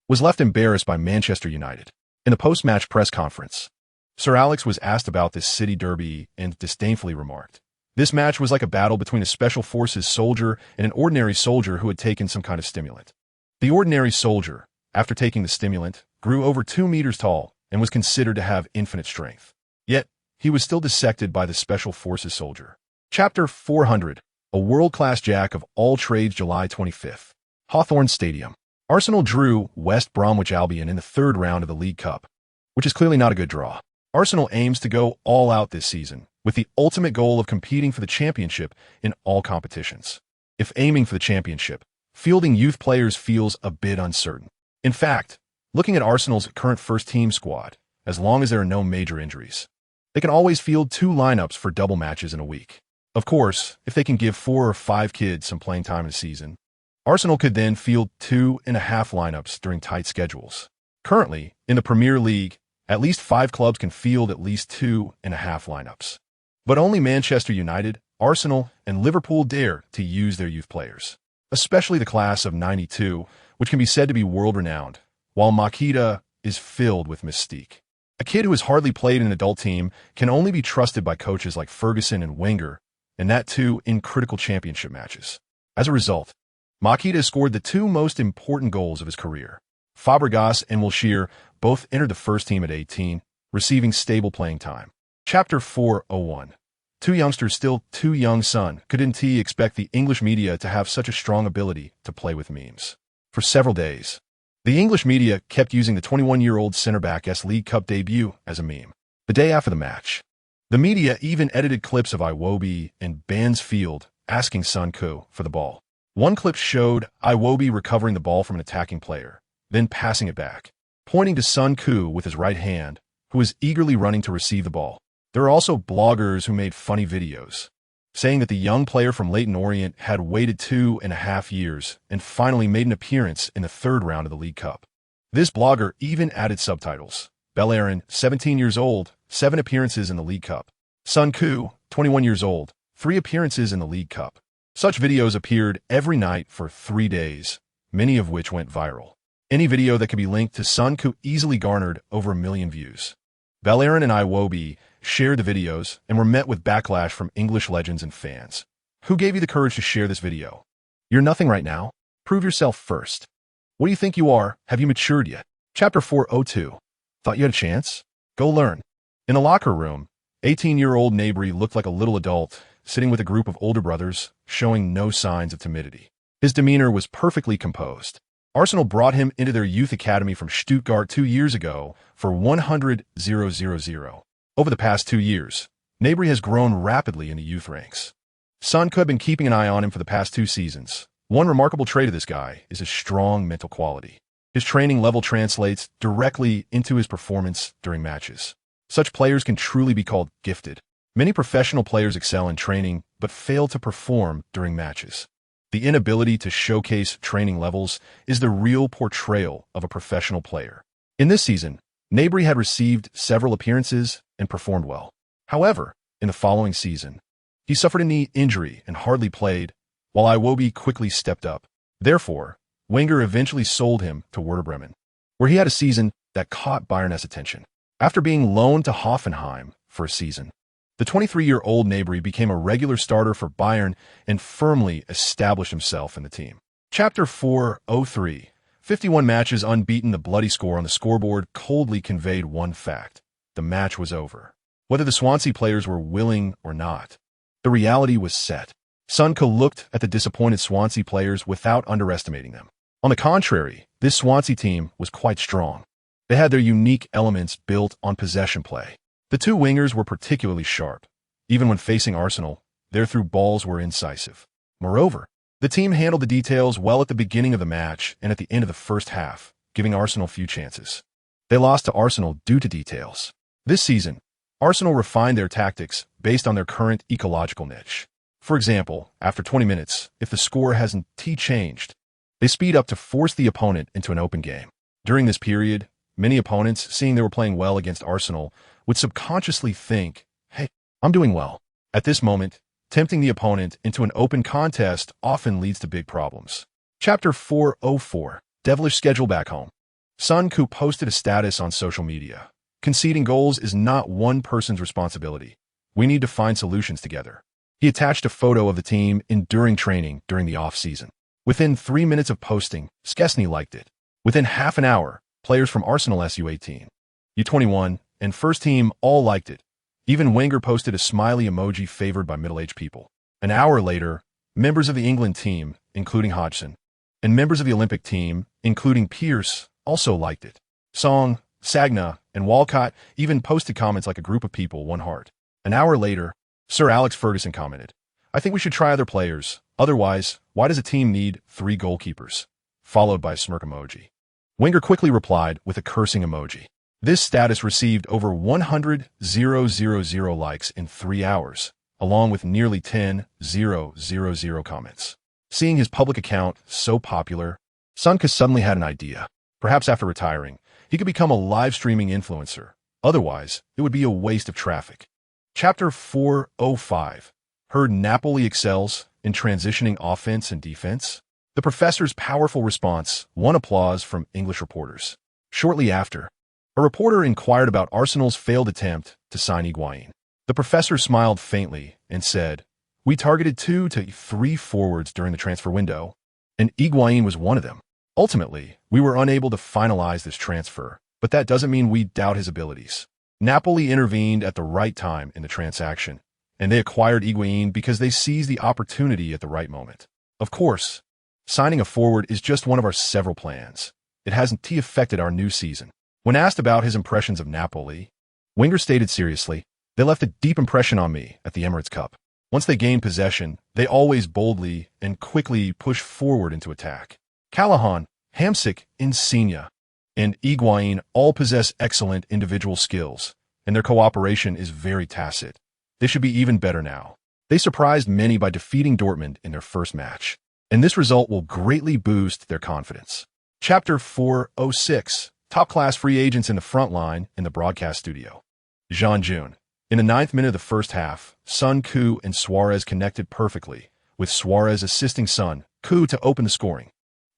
was left embarrassed by Manchester United. In the post-match press conference, Sir Alex was asked about this City derby and disdainfully remarked, "This match was like a battle between a special forces soldier and an ordinary soldier who had taken some kind of stimulant. The ordinary soldier, after taking the stimulant, grew over 2 meters tall and was considered to have infinite strength. Yet, he was still dissected by the special forces soldier." Chapter 400. A world-class jack of all trades. July 25th. Hawthorn Stadium. Arsenal drew West Bromwich Albion in the 3rd round of the League Cup, which is clearly not a good draw. Arsenal aims to go all out this season, with the ultimate goal of competing for the championship in all competitions. If aiming for the championship, fielding youth players feels a bit uncertain. In fact, looking at Arsenal's current first-team squad, as long as there are no major injuries, they can always field 2 lineups for double matches in a week. Of course, if they can give 4 or 5 kids some playing time in a season, Arsenal could then field 2.5 lineups during tight schedules. Currently, in the Premier League, at least 5 clubs can field at least 2.5 lineups. But only Manchester United, Arsenal, and Liverpool dare to use their youth players, especially the class of '92, which can be said to be world-renowned, while Makita is filled with mystique. A kid who has hardly played in an adult team can only be trusted by coaches like Ferguson and Wenger, and that too in critical championship matches. As a result, Makita scored the 2 most important goals of his career. Fabregas and Wilshere both entered the first team at 18, receiving stable playing time. Chapter 401. 2 youngsters still too young. Son, couldn't he expect the English media to have such a strong ability to play with memes? For several days, the English media kept using the 21-year-old centre-back's League Cup debut as a meme. The day after the match, the media even edited clips of Iwobi and Bansfield asking Son for the ball. One clip showed Iwobi recovering the ball from an attacking player, then passing it back, pointing to Son with his right hand, who was eagerly running to receive the ball. There are also bloggers who made funny videos, saying that the young player from Leyton Orient had waited 2.5 years and finally made an appearance in the 3rd round of the League Cup. This blogger even added subtitles. Bellerin, 17 years old, 7 appearances in the League Cup. Son 21 years old, 3 appearances in the League Cup. Such videos appeared every night for 3 days, many of which went viral. Any video that could be linked to Son easily garnered over 1 million views. Bellerin and Iwobi shared the videos and were met with backlash from English legends and fans. Who gave you the courage to share this video? You're nothing right now. Prove yourself first. What do you think you are? Have you matured yet? Chapter 402. Thought you had a chance? Go learn. In the locker room, 18-year-old Gnabry looked like a little adult, sitting with a group of older brothers, showing no signs of timidity. His demeanor was perfectly composed. Arsenal brought him into their youth academy from Stuttgart 2 years ago for 100,000. Over the past 2 years, Gnabry has grown rapidly in the youth ranks. Son had been keeping an eye on him for the past 2 seasons. One remarkable trait of this guy is his strong mental quality. His training level translates directly into his performance during matches. Such players can truly be called gifted. Many professional players excel in training but fail to perform during matches. The inability to showcase training levels is the real portrayal of a professional player. In this season, Gnabry had received several appearances and performed well. However, in the following season, he suffered a knee injury and hardly played, while Iwobi quickly stepped up. Therefore, Wenger eventually sold him to Werder Bremen, where he had a season that caught Bayern's attention. After being loaned to Hoffenheim for a season, the 23-year-old Gnabry became a regular starter for Bayern and firmly established himself in the team. Chapter 4:03. 51 matches unbeaten. The bloody score on the scoreboard coldly conveyed one fact. The match was over. Whether the Swansea players were willing or not, the reality was set. Sonke looked at the disappointed Swansea players without underestimating them. On the contrary, this Swansea team was quite strong. They had their unique elements built on possession play. The two wingers were particularly sharp. Even when facing Arsenal, their through balls were incisive. Moreover, the team handled the details well at the beginning of the match and at the end of the first half, giving Arsenal few chances. They lost to Arsenal due to details. This season, Arsenal refined their tactics based on their current ecological niche. For example, after 20 minutes, if the score hasn't changed, they speed up to force the opponent into an open game. During this period, many opponents, seeing they were playing well against Arsenal, would subconsciously think, hey, I'm doing well. At this moment, tempting the opponent into an open contest often leads to big problems. Chapter 4:04. Devilish schedule back home. Sonke posted a status on social media. Conceding goals is not one person's responsibility. We need to find solutions together. He attached a photo of the team enduring training during the off-season. Within 3 minutes of posting, Szczesny liked it. Within half an hour, players from Arsenal U18, U21, and first team all liked it. Even Wenger posted a smiley emoji favored by middle-aged people. An hour later, members of the England team, including Hodgson, and members of the Olympic team, including Pierce, also liked it. Song, Sagna, and Walcott even posted comments like a group of people, one heart. An hour later, Sir Alex Ferguson commented, I think we should try other players. Otherwise, why does a team need 3 goalkeepers? Followed by a smirk emoji. Wenger quickly replied with a cursing emoji. This status received over 100,000 likes in 3 hours, along with nearly 10,000 comments. Seeing his public account so popular, Sonke suddenly had an idea. Perhaps after retiring, he could become a live-streaming influencer. Otherwise, it would be a waste of traffic. Chapter 4:05. Heard Napoli excels in transitioning offense and defense? The professor's powerful response won applause from English reporters. Shortly after, a reporter inquired about Arsenal's failed attempt to sign Higuain. The professor smiled faintly and said, we targeted 2 to 3 forwards during the transfer window, and Higuain was one of them. Ultimately, we were unable to finalize this transfer, but that doesn't mean we doubt his abilities. Napoli intervened at the right time in the transaction, and they acquired Higuain because they seized the opportunity at the right moment. Of course, signing a forward is just one of our several plans. It hasn't affected our new season. When asked about his impressions of Napoli, Wenger stated seriously, they left a deep impression on me at the Emirates Cup. Once they gained possession, they always boldly and quickly push forward into attack. Callahan, Hamsik, Insigne, and Higuain all possess excellent individual skills, and their cooperation is very tacit. They should be even better now. They surprised many by defeating Dortmund in their first match, and this result will greatly boost their confidence. Chapter 4:06. Top-class free agents in the front line in the broadcast studio. Jean June. In the 9th minute of the first half, Sonke and Suarez connected perfectly, with Suarez assisting Sonke to open the scoring.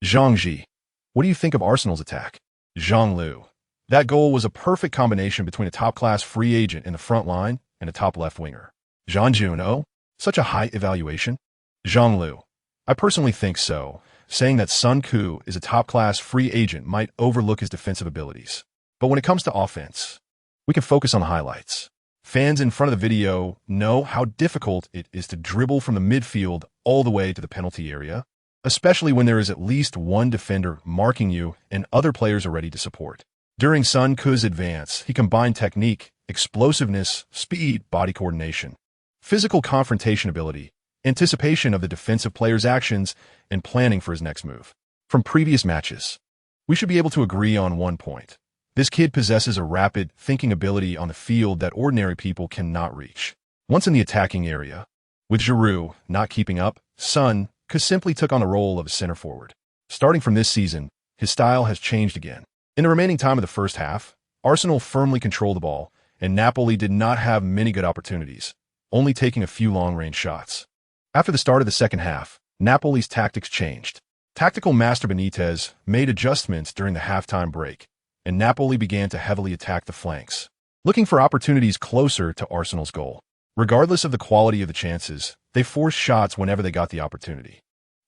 Zhang Ji. What do you think of Arsenal's attack? Zhang Lu. That goal was a perfect combination between a top-class free agent in the front line and a top left winger. Jean June. Oh, such a high evaluation? Zhang Lu. I personally think so. Saying that Sonke is a top-class free agent might overlook his defensive abilities. But when it comes to offense, we can focus on the highlights. Fans in front of the video know how difficult it is to dribble from the midfield all the way to the penalty area, especially when there is at least one defender marking you and other players are ready to support. During Sonke's advance, he combined technique, explosiveness, speed, body coordination, physical confrontation ability, anticipation of the defensive player's actions, and planning for his next move. From previous matches, we should be able to agree on one point. This kid possesses a rapid thinking ability on the field that ordinary people cannot reach. Once in the attacking area, With Giroud not keeping up, Son simply took on the role of a center forward. Starting from this season, his style has changed again. In the remaining time of the first half, Arsenal firmly controlled the ball, and Napoli did not have many good opportunities, only taking a few long-range shots. After the start of the second half, Napoli's tactics changed. Tactical master Benitez made adjustments during the halftime break, and Napoli began to heavily attack the flanks, looking for opportunities closer to Arsenal's goal. Regardless of the quality of the chances, they forced shots whenever they got the opportunity.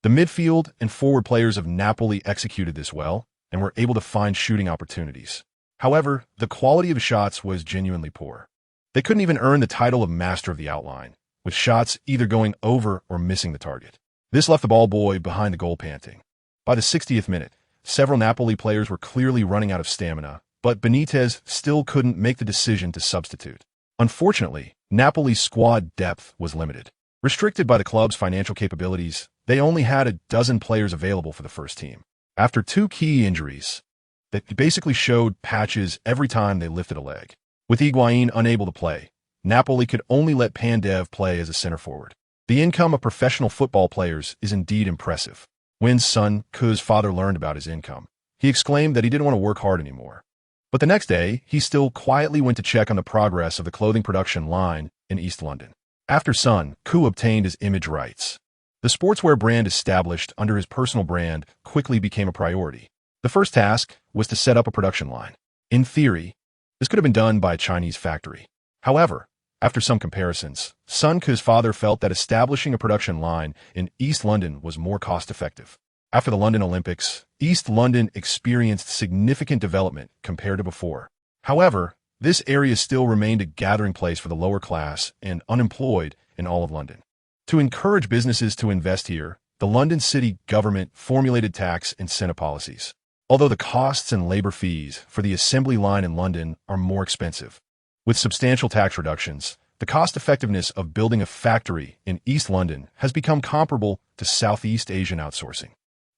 The midfield and forward players of Napoli executed this well and were able to find shooting opportunities. However, the quality of the shots was genuinely poor. They couldn't even earn the title of master of the outline, with shots either going over or missing the target. This left the ball boy behind the goal panting. By the 60th minute, several Napoli players were clearly running out of stamina, but Benitez still couldn't make the decision to substitute. Unfortunately, Napoli's squad depth was limited. Restricted by the club's financial capabilities, they only had a dozen players available for the first team. After two key injuries, they basically showed patches every time they lifted a leg. With Higuain unable to play, Napoli could only let Pandev play as a center forward. The income of professional football players is indeed impressive. When Son Ku's father learned about his income, he exclaimed that he didn't want to work hard anymore. But the next day, he still quietly went to check on the progress of the clothing production line in East London. After Son Ku obtained his image rights, the sportswear brand established under his personal brand quickly became a priority. The first task was to set up a production line. In theory, this could have been done by a Chinese factory. However, after some comparisons, Son Ku's father felt that establishing a production line in East London was more cost-effective. After the London Olympics, East London experienced significant development compared to before. However, this area still remained a gathering place for the lower class and unemployed in all of London. To encourage businesses to invest here, the London city government formulated tax incentive policies. Although the costs and labor fees for the assembly line in London are more expensive. With substantial tax reductions, the cost-effectiveness of building a factory in East London has become comparable to Southeast Asian outsourcing.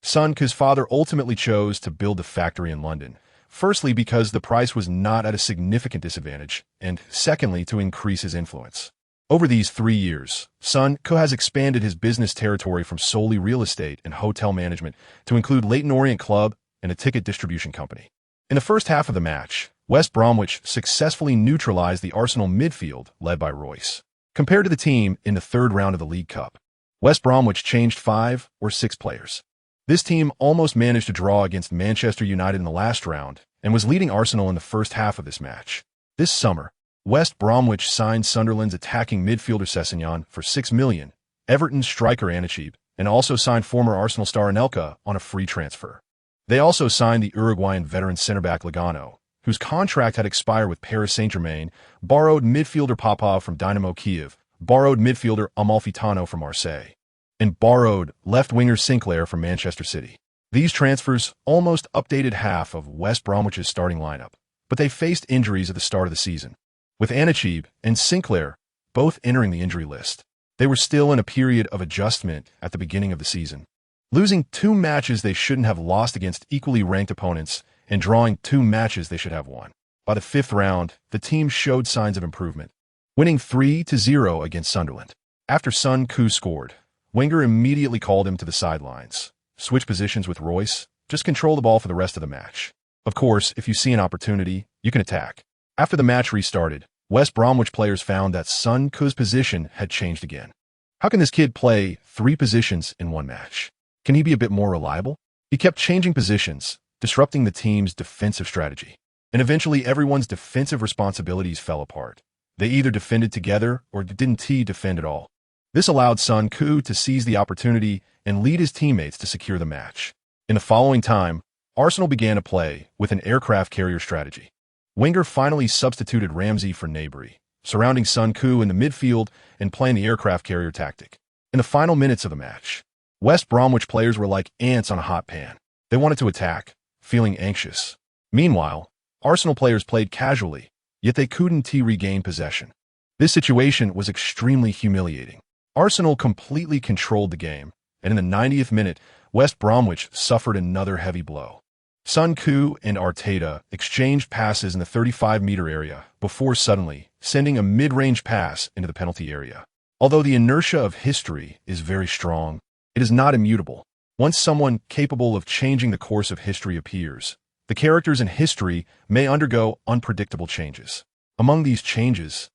Son Ku's father ultimately chose to build the factory in London, firstly because the price was not at a significant disadvantage, and secondly to increase his influence. Over these 3 years, Son Ku has expanded his business territory from solely real estate and hotel management to include Leyton Orient Club and a ticket distribution company. In the first half of the match, West Bromwich successfully neutralized the Arsenal midfield led by Royce. Compared to the team in the third round of the League Cup, West Bromwich changed 5 or 6 players. This team almost managed to draw against Manchester United in the last round and was leading Arsenal in the first half of this match. This summer, West Bromwich signed Sunderland's attacking midfielder Sessegnon for $6 million, Everton's striker Anichebe, and also signed former Arsenal star Anelka on a free transfer. They also signed the Uruguayan veteran centre-back Logano, whose contract had expired with Paris Saint-Germain, borrowed midfielder Popov from Dynamo Kiev, borrowed midfielder Amalfitano from Marseille, and borrowed left-winger Sinclair from Manchester City. These transfers almost updated half of West Bromwich's starting lineup, but they faced injuries at the start of the season. With Anichebe and Sinclair both entering the injury list, they were still in a period of adjustment at the beginning of the season, losing 2 matches they shouldn't have lost against equally ranked opponents and drawing 2 matches they should have won. By the 5th round, the team showed signs of improvement, winning 3-0 against Sunderland. After Son Ku scored, Wenger immediately called him to the sidelines. Switch positions with Royce, just control the ball for the rest of the match. Of course, if you see an opportunity, you can attack. After the match restarted, West Bromwich players found that Son Ku's position had changed again. How can this kid play 3 positions in one match? Can he be a bit more reliable? He kept changing positions, disrupting the team's defensive strategy. And eventually everyone's defensive responsibilities fell apart. They either defended together or didn't defend at all. This allowed Son Ku to seize the opportunity and lead his teammates to secure the match. In the following time, Arsenal began to play with an aircraft carrier strategy. Wenger finally substituted Ramsey for Gnabry, surrounding Son Ku in the midfield and playing the aircraft carrier tactic. In the final minutes of the match, West Bromwich players were like ants on a hot pan. They wanted to attack, feeling anxious. Meanwhile, Arsenal players played casually, yet they couldn't regain possession. This situation was extremely humiliating. Arsenal completely controlled the game, and in the 90th minute, West Bromwich suffered another heavy blow. Son Ku and Arteta exchanged passes in the 35-meter area before suddenly sending a mid-range pass into the penalty area. Although the inertia of history is very strong, it is not immutable. Once someone capable of changing the course of history appears, the characters in history may undergo unpredictable changes. Among these changes,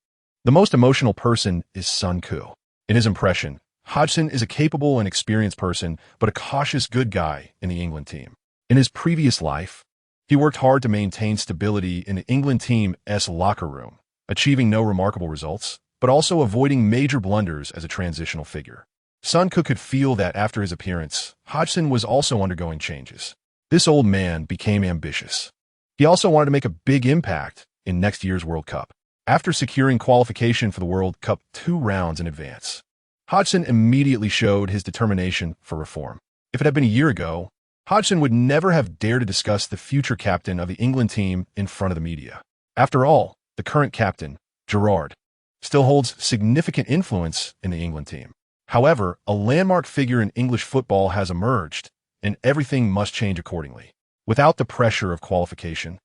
the most emotional person is Sun Ku. In his impression, Hodgson is a capable and experienced person, but a cautious good guy in the England team. In his previous life, he worked hard to maintain stability in the England team's locker room, achieving no remarkable results, but also avoiding major blunders as a transitional figure. Sun Ku could feel that after his appearance, Hodgson was also undergoing changes. This old man became ambitious. He also wanted to make a big impact in next year's World Cup. After securing qualification for the World Cup 2 rounds in advance, Hodgson immediately showed his determination for reform. If it had been a year ago, Hodgson would never have dared to discuss the future captain of the England team in front of the media. After all, the current captain, Gerrard, still holds significant influence in the England team. However, a landmark figure in English football has emerged, and everything must change accordingly. Without the pressure of qualification,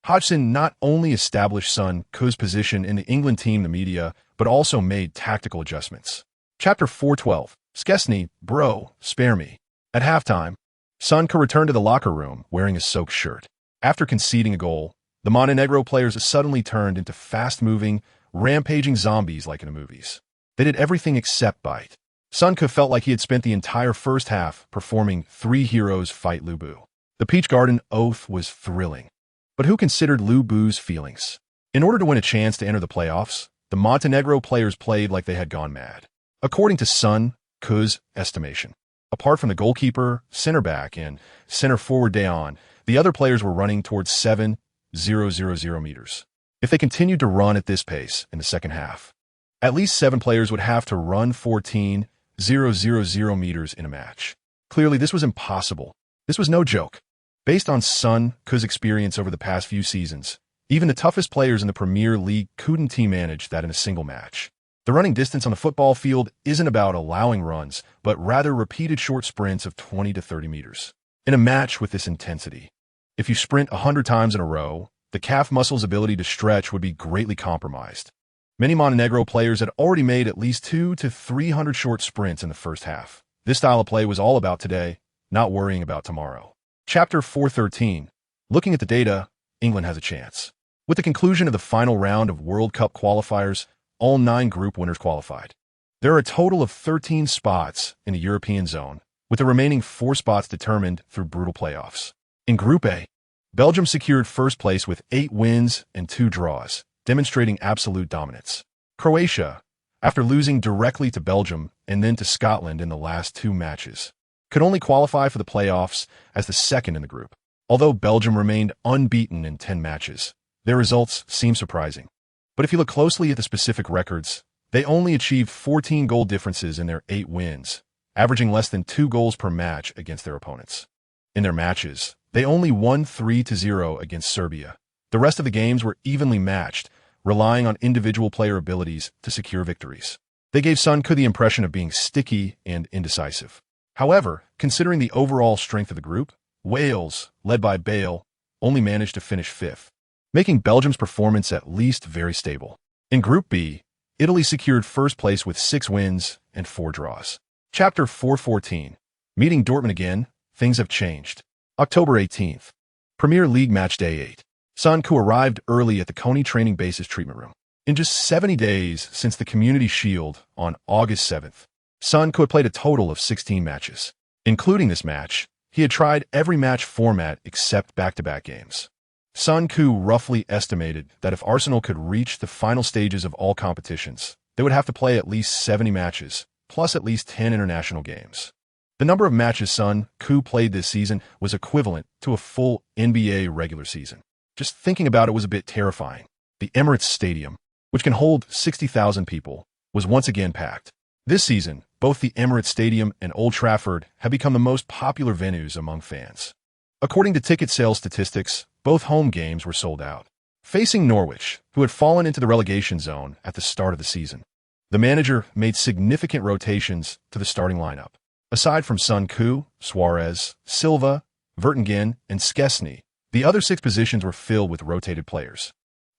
Hodgson not only established Sun Ku's position in the England team, the media, but also made tactical adjustments. Chapter 4:12. Skesny, bro, spare me. At halftime, Sun Ku returned to the locker room wearing a soaked shirt. After conceding a goal, the Montenegro players suddenly turned into fast-moving, rampaging zombies like in the movies. They did everything except bite. Sun Ku felt like he had spent the entire first half performing Three Heroes Fight Lubu. The Peach Garden oath was thrilling. But who considered Lubu's feelings? In order to win a chance to enter the playoffs, the Montenegro players played like they had gone mad. According to Sun Ku's estimation, apart from the goalkeeper, center back, and center forward Dayon, the other players were running towards 7,000 meters. If they continued to run at this pace in the second half, at least 7 players would have to run 14,000 meters in a match. Clearly, this was impossible. This was no joke. Based on Sun Ku's experience over the past few seasons, even the toughest players in the Premier League couldn't manage that in a single match. The running distance on the football field isn't about allowing runs, but rather repeated short sprints of 20 to 30 meters. In a match with this intensity, if you sprint 100 times in a row, the calf muscle's ability to stretch would be greatly compromised. Many Montenegro players had already made at least 200 to 300 short sprints in the first half. This style of play was all about today, not worrying about tomorrow. Chapter 4:13. Looking at the data, England has a chance. With the conclusion of the final round of World Cup qualifiers, all 9 group winners qualified. There are a total of 13 spots in the European zone, with the remaining 4 spots determined through brutal playoffs. In Group A, Belgium secured first place with 8 wins and 2 draws, demonstrating absolute dominance. Croatia, after losing directly to Belgium and then to Scotland in the last 2 matches, could only qualify for the playoffs as the second in the group. Although Belgium remained unbeaten in 10 matches, their results seem surprising. But if you look closely at the specific records, they only achieved 14 goal differences in their 8 wins, averaging less than 2 goals per match against their opponents. In their matches, they only won 3-0 against Serbia. The rest of the games were evenly matched, relying on individual player abilities to secure victories. They gave Sun Ku the impression of being sticky and indecisive. However, considering the overall strength of the group, Wales, led by Bale, only managed to finish 5th, making Belgium's performance at least very stable. In Group B, Italy secured first place with 6 wins and 4 draws. Chapter 4:14. Meeting Dortmund again, things have changed. October 18th. Premier League Match Day 8. Sun Ku arrived early at the Coney Training Base's treatment room. In just 70 days since the Community Shield on August 7th, Sun Ku had played a total of 16 matches. Including this match, he had tried every match format except back-to-back games. Sun Ku roughly estimated that if Arsenal could reach the final stages of all competitions, they would have to play at least 70 matches, plus at least 10 international games. The number of matches Sun Ku played this season was equivalent to a full NBA regular season. Just thinking about it was a bit terrifying. The Emirates Stadium, which can hold 60,000 people, was once again packed. This season, both the Emirates Stadium and Old Trafford have become the most popular venues among fans. According to ticket sales statistics, both home games were sold out. Facing Norwich, who had fallen into the relegation zone at the start of the season, the manager made significant rotations to the starting lineup. Aside from Sun Ku, Suarez, Silva, Vertonghen, and Szczesny, the other 6 positions were filled with rotated players.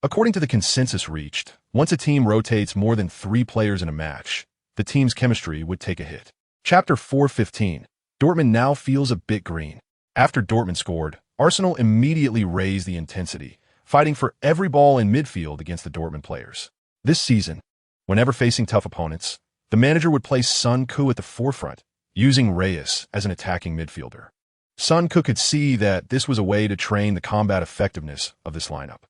According to the consensus reached, once a team rotates more than 3 players in a match, the team's chemistry would take a hit. Chapter 4:15. Dortmund now feels a bit green. After Dortmund scored, Arsenal immediately raised the intensity, fighting for every ball in midfield against the Dortmund players. This season, whenever facing tough opponents, the manager would place Son Koo at the forefront, using Reyes as an attacking midfielder. Son Koo could see that this was a way to train the combat effectiveness of this lineup.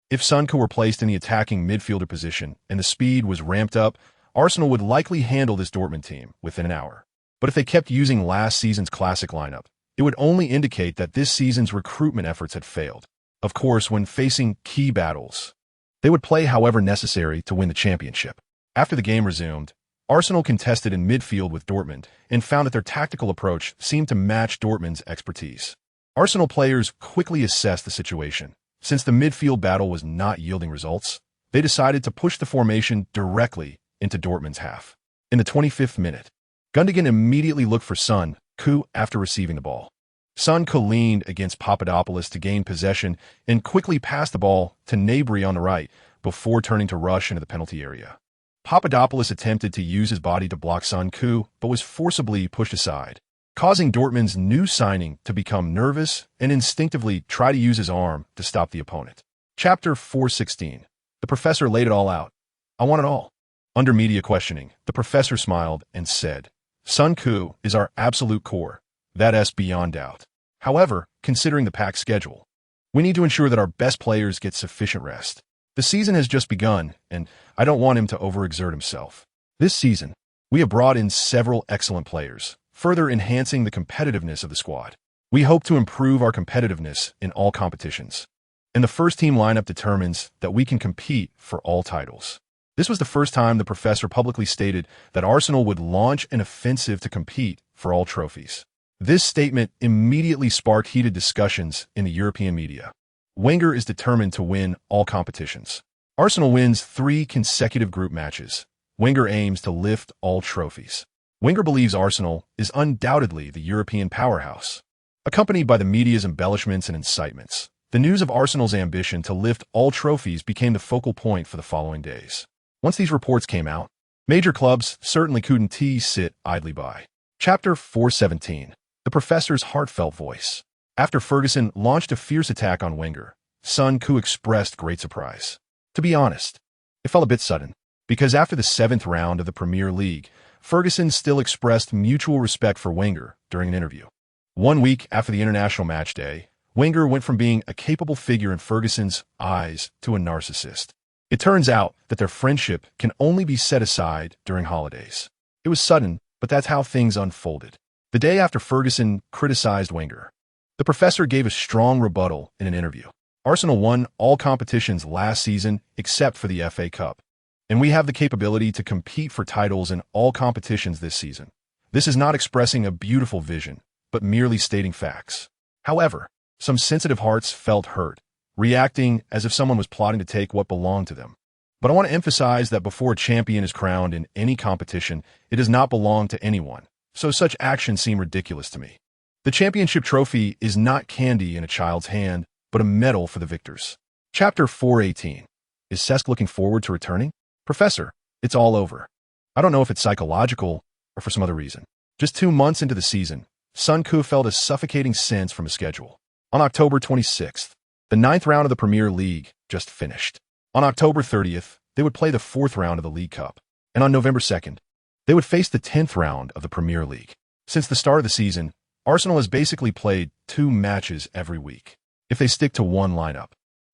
If Son Koo were placed in the attacking midfielder position and the speed was ramped up, Arsenal would likely handle this Dortmund team within an hour. But if they kept using last season's classic lineup, it would only indicate that this season's recruitment efforts had failed. Of course, when facing key battles, they would play however necessary to win the championship. After the game resumed, Arsenal contested in midfield with Dortmund and found that their tactical approach seemed to match Dortmund's expertise. Arsenal players quickly assessed the situation. Since the midfield battle was not yielding results, they decided to push the formation directly into Dortmund's half. In the 25th minute, Gundogan immediately looked for Son Koo after receiving the ball. Son Koo leaned against Papadopoulos to gain possession and quickly passed the ball to Gnabry on the right before turning to rush into the penalty area. Papadopoulos attempted to use his body to block Son Koo, but was forcibly pushed aside, causing Dortmund's new signing to become nervous and instinctively try to use his arm to stop the opponent. Chapter 4:16. The professor laid it all out. I want it all. Under media questioning, the professor smiled and said, Son Koo is our absolute core. That's beyond doubt. However, considering the packed schedule, we need to ensure that our best players get sufficient rest. The season has just begun, and I don't want him to overexert himself. This season, we have brought in several excellent players, further enhancing the competitiveness of the squad. We hope to improve our competitiveness in all competitions, and the first-team lineup determines that we can compete for all titles. This was the first time the professor publicly stated that Arsenal would launch an offensive to compete for all trophies. This statement immediately sparked heated discussions in the European media. Wenger is determined to win all competitions. Arsenal wins 3 consecutive group matches. Wenger aims to lift all trophies. Wenger believes Arsenal is undoubtedly the European powerhouse. Accompanied by the media's embellishments and incitements, the news of Arsenal's ambition to lift all trophies became the focal point for the following days. Once these reports came out, major clubs certainly couldn't sit idly by. Chapter 4:17. The professor's heartfelt voice. After Ferguson launched a fierce attack on Wenger, Son Koo expressed great surprise. To be honest, it felt a bit sudden, because after the 7th round of the Premier League, Ferguson still expressed mutual respect for Wenger during an interview. 1 week after the international match day, Wenger went from being a capable figure in Ferguson's eyes to a narcissist. It turns out that their friendship can only be set aside during holidays. It was sudden, but that's how things unfolded. The day after Ferguson criticized Wenger, the professor gave a strong rebuttal in an interview. Arsenal won all competitions last season except for the FA Cup, and we have the capability to compete for titles in all competitions this season. This is not expressing a beautiful vision, but merely stating facts. However, some sensitive hearts felt hurt, reacting as if someone was plotting to take what belonged to them. But I want to emphasize that before a champion is crowned in any competition, it does not belong to anyone, so such actions seem ridiculous to me. The championship trophy is not candy in a child's hand, but a medal for the victors. Chapter 4:18. Is Cesc looking forward to returning? Professor, it's all over. I don't know if it's psychological or for some other reason. Just 2 months into the season, Son Koo felt a suffocating sense from a schedule. On October 26th, the 9th round of the Premier League just finished. On October 30th, they would play the 4th round of the League Cup. And on November 2nd, they would face the 10th round of the Premier League. Since the start of the season, Arsenal has basically played 2 matches every week, if they stick to one lineup.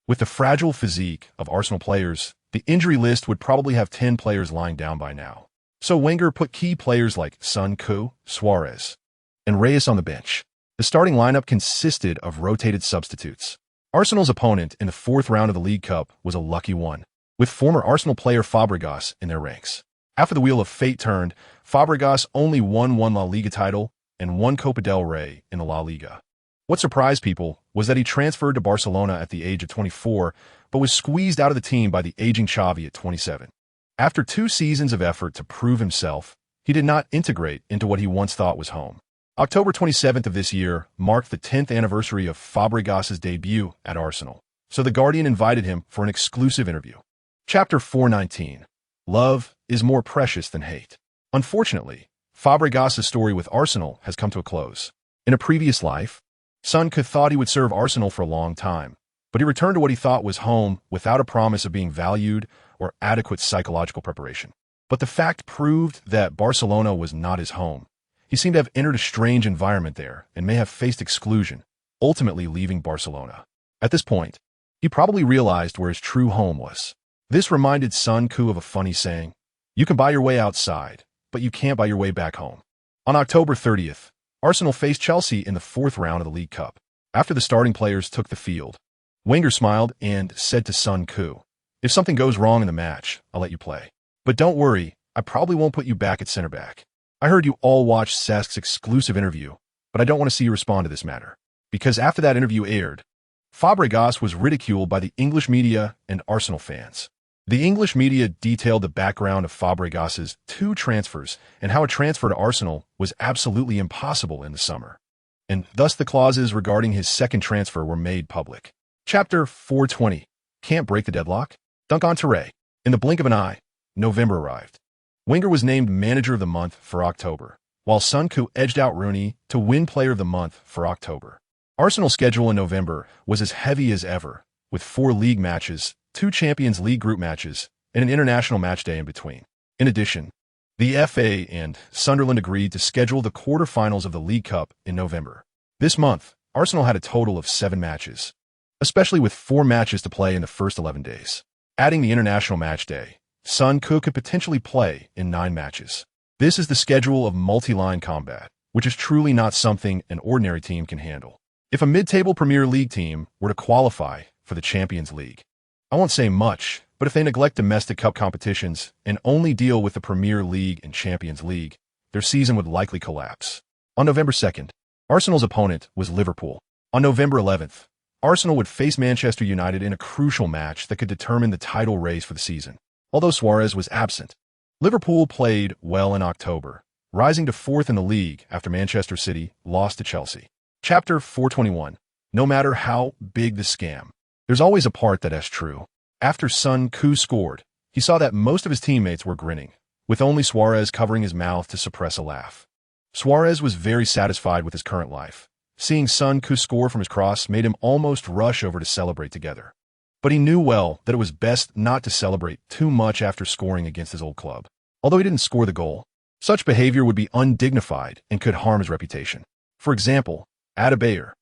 With the fragile physique of Arsenal players, the injury list would probably have 10 players lying down by now. So Wenger put key players like Son Koo, Suarez, and Reyes on the bench. The starting lineup consisted of rotated substitutes. Arsenal's opponent in the 4th round of the League Cup was a lucky one, with former Arsenal player Fabregas in their ranks. After the wheel of fate turned, Fabregas only won 1 La Liga title and 1 Copa del Rey in the La Liga. What surprised people was that he transferred to Barcelona at the age of 24, but was squeezed out of the team by the aging Xavi at 27. After 2 seasons of effort to prove himself, he did not integrate into what he once thought was home. October 27th of this year marked the 10th anniversary of Fabregas' debut at Arsenal, so The Guardian invited him for an exclusive interview. Chapter 4:19. Love is more precious than hate. Unfortunately, Fabregas's story with Arsenal has come to a close. In a previous life, Son Koo thought he would serve Arsenal for a long time, but he returned to what he thought was home without a promise of being valued or adequate psychological preparation. But the fact proved that Barcelona was not his home. He seemed to have entered a strange environment there and may have faced exclusion, ultimately leaving Barcelona. At this point, he probably realized where his true home was. This reminded Son Koo of a funny saying, "You can buy your way outside, but you can't buy your way back home." On October 30th, Arsenal faced Chelsea in the fourth round of the League Cup. After the starting players took the field, Wenger smiled and said to Son Koo, "If something goes wrong in the match, I'll let you play. But don't worry, I probably won't put you back at center back. I heard you all watched Cesk's exclusive interview, but I don't want to see you respond to this matter." Because after that interview aired, Fabregas was ridiculed by the English media and Arsenal fans. The English media detailed the background of Fabregas's 2 transfers and how a transfer to Arsenal was absolutely impossible in the summer. And thus the clauses regarding his second transfer were made public. Chapter 420. Can't break the deadlock? Dunk on Touré. In the blink of an eye, November arrived. Wenger was named Manager of the Month for October, while Son Koo edged out Rooney to win Player of the Month for October. Arsenal's schedule in November was as heavy as ever, with 4 league matches, 2 Champions League group matches, and an international match day in between. In addition, the FA and Sunderland agreed to schedule the quarter-finals of the League Cup in November. This month, Arsenal had a total of 7 matches, especially with 4 matches to play in the first 11 days. Adding the international match day, Son Koo could potentially play in 9 matches. This is the schedule of multi-line combat, which is truly not something an ordinary team can handle. If a mid-table Premier League team were to qualify for the Champions League, I won't say much, but if they neglect domestic cup competitions and only deal with the Premier League and Champions League, their season would likely collapse. On November 2nd, Arsenal's opponent was Liverpool. On November 11th, Arsenal would face Manchester United in a crucial match that could determine the title race for the season. Although Suarez was absent, Liverpool played well in October, rising to 4th in the league after Manchester City lost to Chelsea. Chapter 421. No matter how big the scam, there's always a part that's true. After Son Koo scored, he saw that most of his teammates were grinning, with only Suarez covering his mouth to suppress a laugh. Suarez was very satisfied with his current life. Seeing Son Koo score from his cross made him almost rush over to celebrate together. But he knew well that it was best not to celebrate too much after scoring against his old club. Although he didn't score the goal, such behavior would be undignified and could harm his reputation. For example, Adebayor,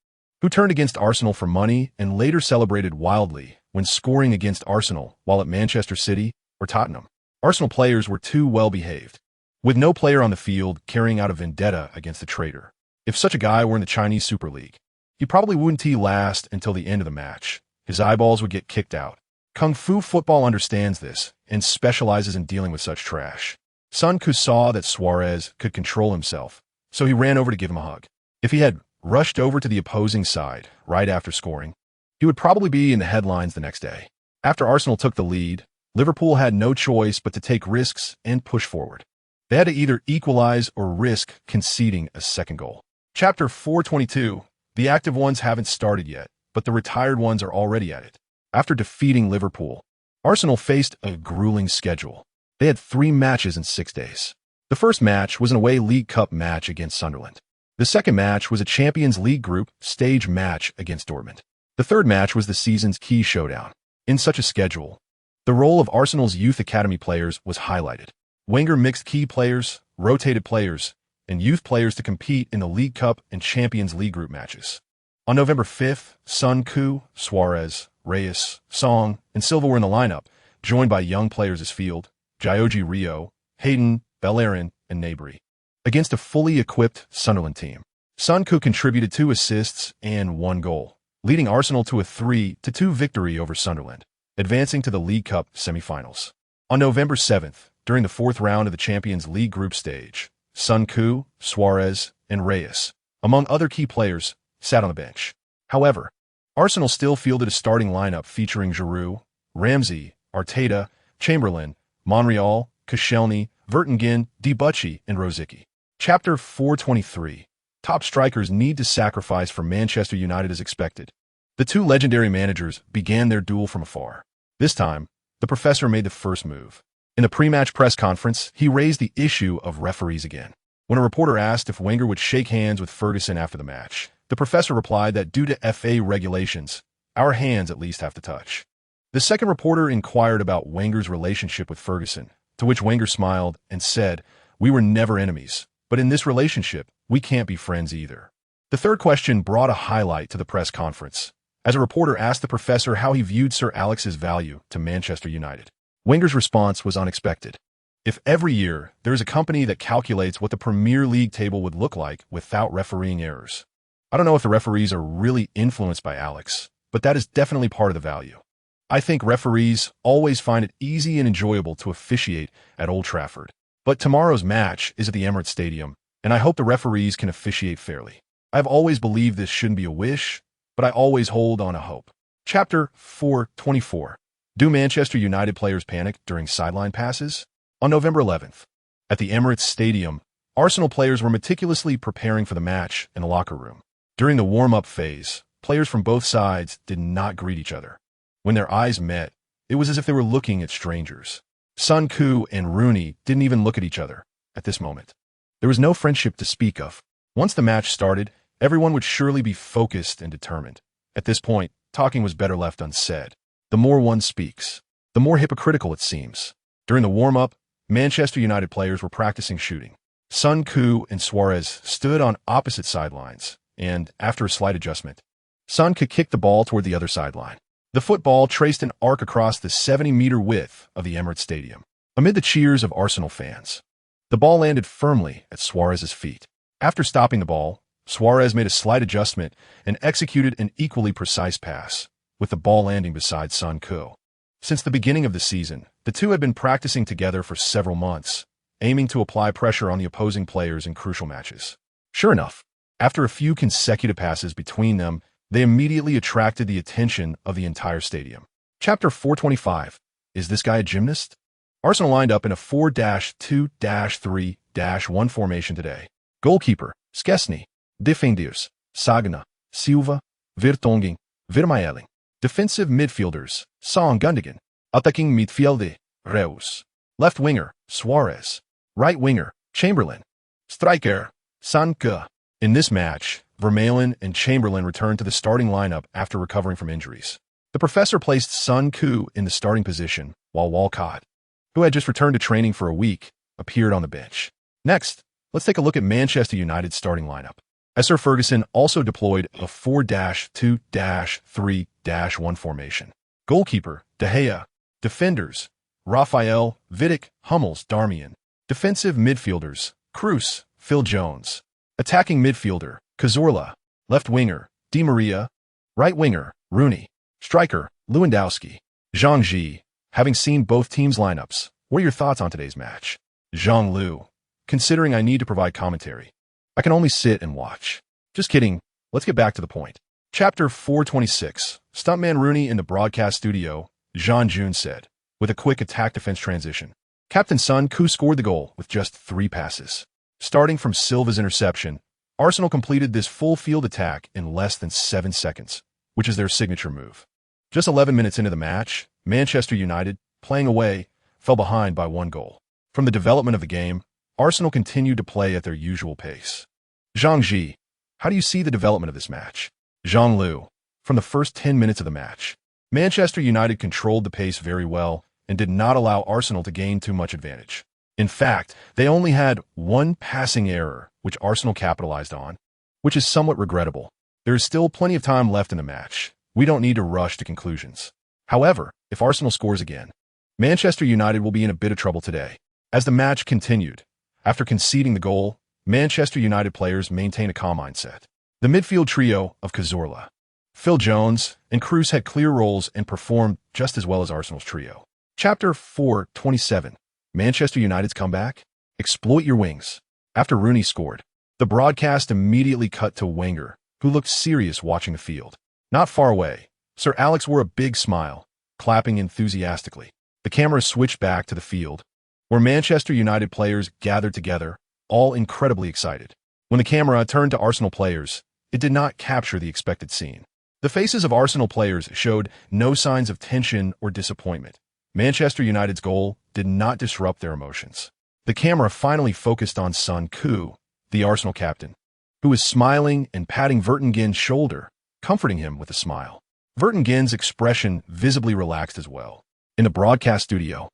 who turned against Arsenal for money and later celebrated wildly when scoring against Arsenal while at Manchester City or Tottenham. Arsenal players were too well behaved, with no player on the field carrying out a vendetta against the traitor. If such a guy were in the Chinese Super League, he probably wouldn't last until the end of the match. His eyeballs would get kicked out. Kung Fu football understands this and specializes in dealing with such trash. Son Koo saw that Suarez could control himself, so he ran over to give him a hug. If he had rushed over to the opposing side right after scoring, he would probably be in the headlines the next day. After Arsenal took the lead, Liverpool had no choice but to take risks and push forward. They had to either equalize or risk conceding a second goal. Chapter 422. The active ones haven't started yet, but the retired ones are already at it. After defeating Liverpool, Arsenal faced a grueling schedule. They had 3 matches in 6 days. The first match was an away League Cup match against Sunderland. The second match was a Champions League group stage match against Dortmund. The third match was the season's key showdown. In such a schedule, the role of Arsenal's youth academy players was highlighted. Wenger mixed key players, rotated players, and youth players to compete in the League Cup and Champions League group matches. On November 5th, Son Koo, Suarez, Reyes, Song, and Silva were in the lineup, joined by young players as Field, Gyoji Rio, Hayden, Bellerin, and Gnabry. Against a fully equipped Sunderland team, Son Koo contributed 2 assists and 1 goal, leading Arsenal to a 3-2 victory over Sunderland, advancing to the League Cup semi-finals. On November 7th, during the 4th round of the Champions League group stage, Son Koo, Suarez, and Reyes, among other key players, sat on the bench. However, Arsenal still fielded a starting lineup featuring Giroud, Ramsey, Arteta, Chamberlain, Monreal, Koscielny, Vertonghen, Debuchy, and Rosicky. Chapter 423. Top strikers need to sacrifice for Manchester United as expected. The 2 legendary managers began their duel from afar. This time, the professor made the first move. In the pre-match press conference, he raised the issue of referees again. When a reporter asked if Wenger would shake hands with Ferguson after the match, the professor replied that due to FA regulations, our hands at least have to touch. The second reporter inquired about Wenger's relationship with Ferguson, to which Wenger smiled and said, "We were never enemies, but in this relationship, we can't be friends either." The third question brought a highlight to the press conference, as a reporter asked the professor how he viewed Sir Alex's value to Manchester United. Wenger's response was unexpected. If every year there is a company that calculates what the Premier League table would look like without refereeing errors, I don't know if the referees are really influenced by Alex, but that is definitely part of the value. I think referees always find it easy and enjoyable to officiate at Old Trafford. But tomorrow's match is at the Emirates Stadium, and I hope the referees can officiate fairly. I've always believed this shouldn't be a wish, but I always hold on a hope. Chapter 424. Do Manchester United players panic during sideline passes? On November 11th, at the Emirates Stadium, Arsenal players were meticulously preparing for the match in the locker room. During the warm-up phase, players from both sides did not greet each other. When their eyes met, it was as if they were looking at strangers. Son and Rooney didn't even look at each other at this moment. There was no friendship to speak of. Once the match started, everyone would surely be focused and determined. At this point, talking was better left unsaid. The more one speaks, the more hypocritical it seems. During the warm-up, Manchester United players were practicing shooting. Son and Suarez stood on opposite sidelines, and, after a slight adjustment, Son kicked the ball toward the other sideline. The football traced an arc across the 70-meter width of the Emirates Stadium. Amid the cheers of Arsenal fans, the ball landed firmly at Suarez's feet. After stopping the ball, Suarez made a slight adjustment and executed an equally precise pass, with the ball landing beside Son. Since the beginning of the season, the two had been practicing together for several months, aiming to apply pressure on the opposing players in crucial matches. Sure enough, after a few consecutive passes between them, they immediately attracted the attention of the entire stadium. Chapter 425. Is this guy a gymnast? Arsenal lined up in a 4-2-3-1 formation today. Goalkeeper, Szczesny. Defenders, Sagna, Silva, Vertonghen, Vermaelen. Defensive midfielders, Son Gundogan. Attacking midfielder, Reus. Left winger, Suarez. Right winger, Chamberlain. Striker, Son. In this match, Vermaelen and Chamberlain returned to the starting lineup after recovering from injuries. The professor placed Son in the starting position, while Walcott, who had just returned to training for a week, appeared on the bench. Next, let's take a look at Manchester United's starting lineup. Sir Ferguson also deployed a 4-2-3-1 formation. Goalkeeper, De Gea. Defenders, Raphael, Vidic, Hummels, Darmian. Defensive midfielders, Kroos, Phil Jones. Attacking midfielder, Cazorla. Left winger, Di Maria. Right winger, Rooney. Striker, Lewandowski. Zhang. Having seen both teams' lineups, what are your thoughts on today's match? Zhang Lu. Considering I need to provide commentary, I can only sit and watch. Just kidding, let's get back to the point. Chapter 426. Stuntman Rooney in the broadcast studio, Jean June said, with a quick attack-defense transition. Captain Son scored the goal with just 3 passes. Starting from Silva's interception, Arsenal completed this full-field attack in less than 7 seconds, which is their signature move. Just 11 minutes into the match, Manchester United, playing away, fell behind by 1 goal. From the development of the game, Arsenal continued to play at their usual pace. Zhang, how do you see the development of this match? Zhang Lu, from the first 10 minutes of the match, Manchester United controlled the pace very well and did not allow Arsenal to gain too much advantage. In fact, they only had 1 passing error, which Arsenal capitalized on, which is somewhat regrettable. There is still plenty of time left in the match. We don't need to rush to conclusions. However, if Arsenal scores again, Manchester United will be in a bit of trouble today. As the match continued, after conceding the goal, Manchester United players maintained a calm mindset. The midfield trio of Cazorla, Phil Jones, and Kroos had clear roles and performed just as well as Arsenal's trio. Chapter 427. Manchester United's comeback? Exploit your wings. After Rooney scored, the broadcast immediately cut to Wenger, who looked serious watching the field. Not far away, Sir Alex wore a big smile, clapping enthusiastically. The camera switched back to the field, where Manchester United players gathered together, all incredibly excited. When the camera turned to Arsenal players, it did not capture the expected scene. The faces of Arsenal players showed no signs of tension or disappointment. Manchester United's goal did not disrupt their emotions. The camera finally focused on Son Koo, the Arsenal captain, who was smiling and patting Vertonghen's shoulder, comforting him with a smile. Vertonghen's expression visibly relaxed as well. In the broadcast studio,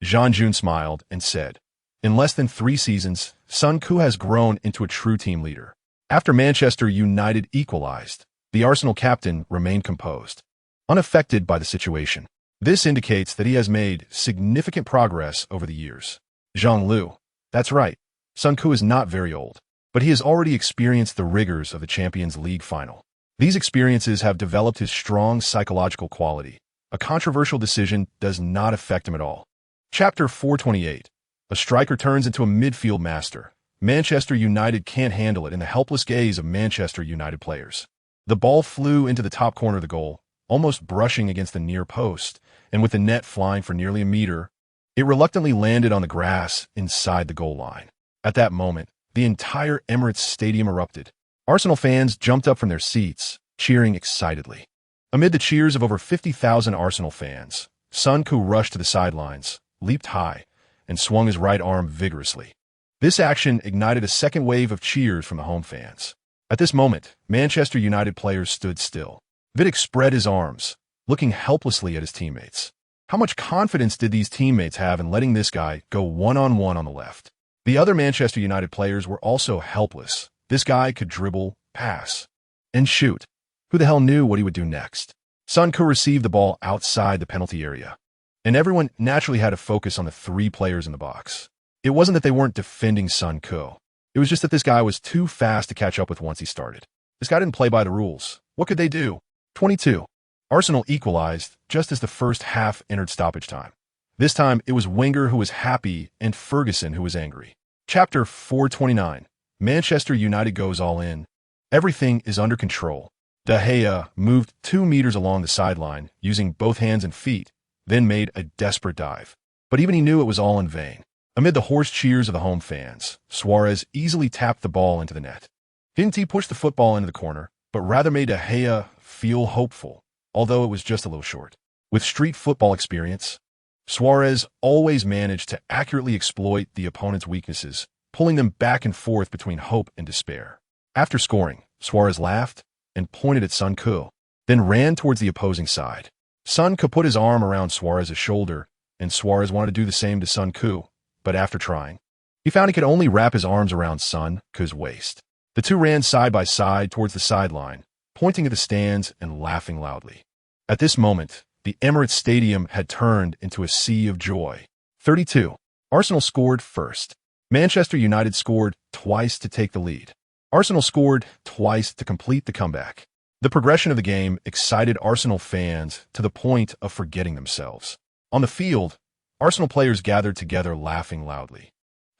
Jean-June smiled and said, "In less than 3 seasons, Son Koo has grown into a true team leader." After Manchester United equalized, the Arsenal captain remained composed, unaffected by the situation. This indicates that he has made significant progress over the years. Jean-Lu, that's right, Son Koo is not very old, but he has already experienced the rigors of the Champions League final. These experiences have developed his strong psychological quality. A controversial decision does not affect him at all. Chapter 428. A striker turns into a midfield master. Manchester United can't handle it in the helpless gaze of Manchester United players. The ball flew into the top corner of the goal, almost brushing against the near post, and with the net flying for nearly a meter, it reluctantly landed on the grass inside the goal line. At that moment, the entire Emirates Stadium erupted. Arsenal fans jumped up from their seats, cheering excitedly. Amid the cheers of over 50,000 Arsenal fans, Son Koo rushed to the sidelines, leaped high, and swung his right arm vigorously. This action ignited a second wave of cheers from the home fans. At this moment, Manchester United players stood still. Vidic spread his arms, looking helplessly at his teammates. How much confidence did these teammates have in letting this guy go one-on-one on the left? The other Manchester United players were also helpless. This guy could dribble, pass, and shoot. Who the hell knew what he would do next? Son Koo received the ball outside the penalty area, and everyone naturally had to focus on the 3 players in the box. It wasn't that they weren't defending Son Koo. It was just that this guy was too fast to catch up with once he started. This guy didn't play by the rules. What could they do? 22. Arsenal equalized just as the first half entered stoppage time. This time, it was Wenger who was happy and Ferguson who was angry. Chapter 429. Manchester United goes all in. Everything is under control. De Gea moved 2 meters along the sideline using both hands and feet, then made a desperate dive. But even he knew it was all in vain. Amid the hoarse cheers of the home fans, Suarez easily tapped the ball into the net. Didn't he push the football into the corner, but rather made De Gea feel hopeful, although it was just a little short. With street football experience, Suarez always managed to accurately exploit the opponent's weaknesses, pulling them back and forth between hope and despair. After scoring, Suarez laughed and pointed at Son Koo, then ran towards the opposing side. Son Koo put his arm around Suarez's shoulder, and Suarez wanted to do the same to Son Koo, but after trying, he found he could only wrap his arms around Son Koo's waist. The two ran side by side towards the sideline, pointing at the stands and laughing loudly. At this moment, the Emirates Stadium had turned into a sea of joy. 32. Arsenal scored first. Manchester United scored twice to take the lead. Arsenal scored twice to complete the comeback. The progression of the game excited Arsenal fans to the point of forgetting themselves. On the field, Arsenal players gathered together laughing loudly.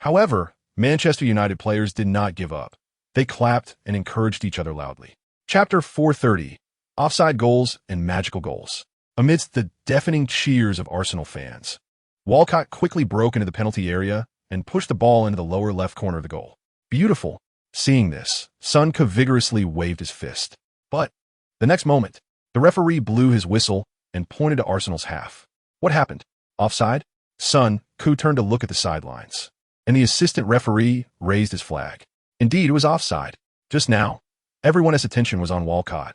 However, Manchester United players did not give up. They clapped and encouraged each other loudly. Chapter 430. Offside goals and magical goals. Amidst the deafening cheers of Arsenal fans, Walcott quickly broke into the penalty area and pushed the ball into the lower left corner of the goal. Beautiful. Seeing this, Son Koo vigorously waved his fist. But the next moment, the referee blew his whistle and pointed to Arsenal's half. What happened? Offside? Son Koo turned to look at the sidelines, and the assistant referee raised his flag. Indeed, it was offside. Just now, everyone's attention was on Walcott,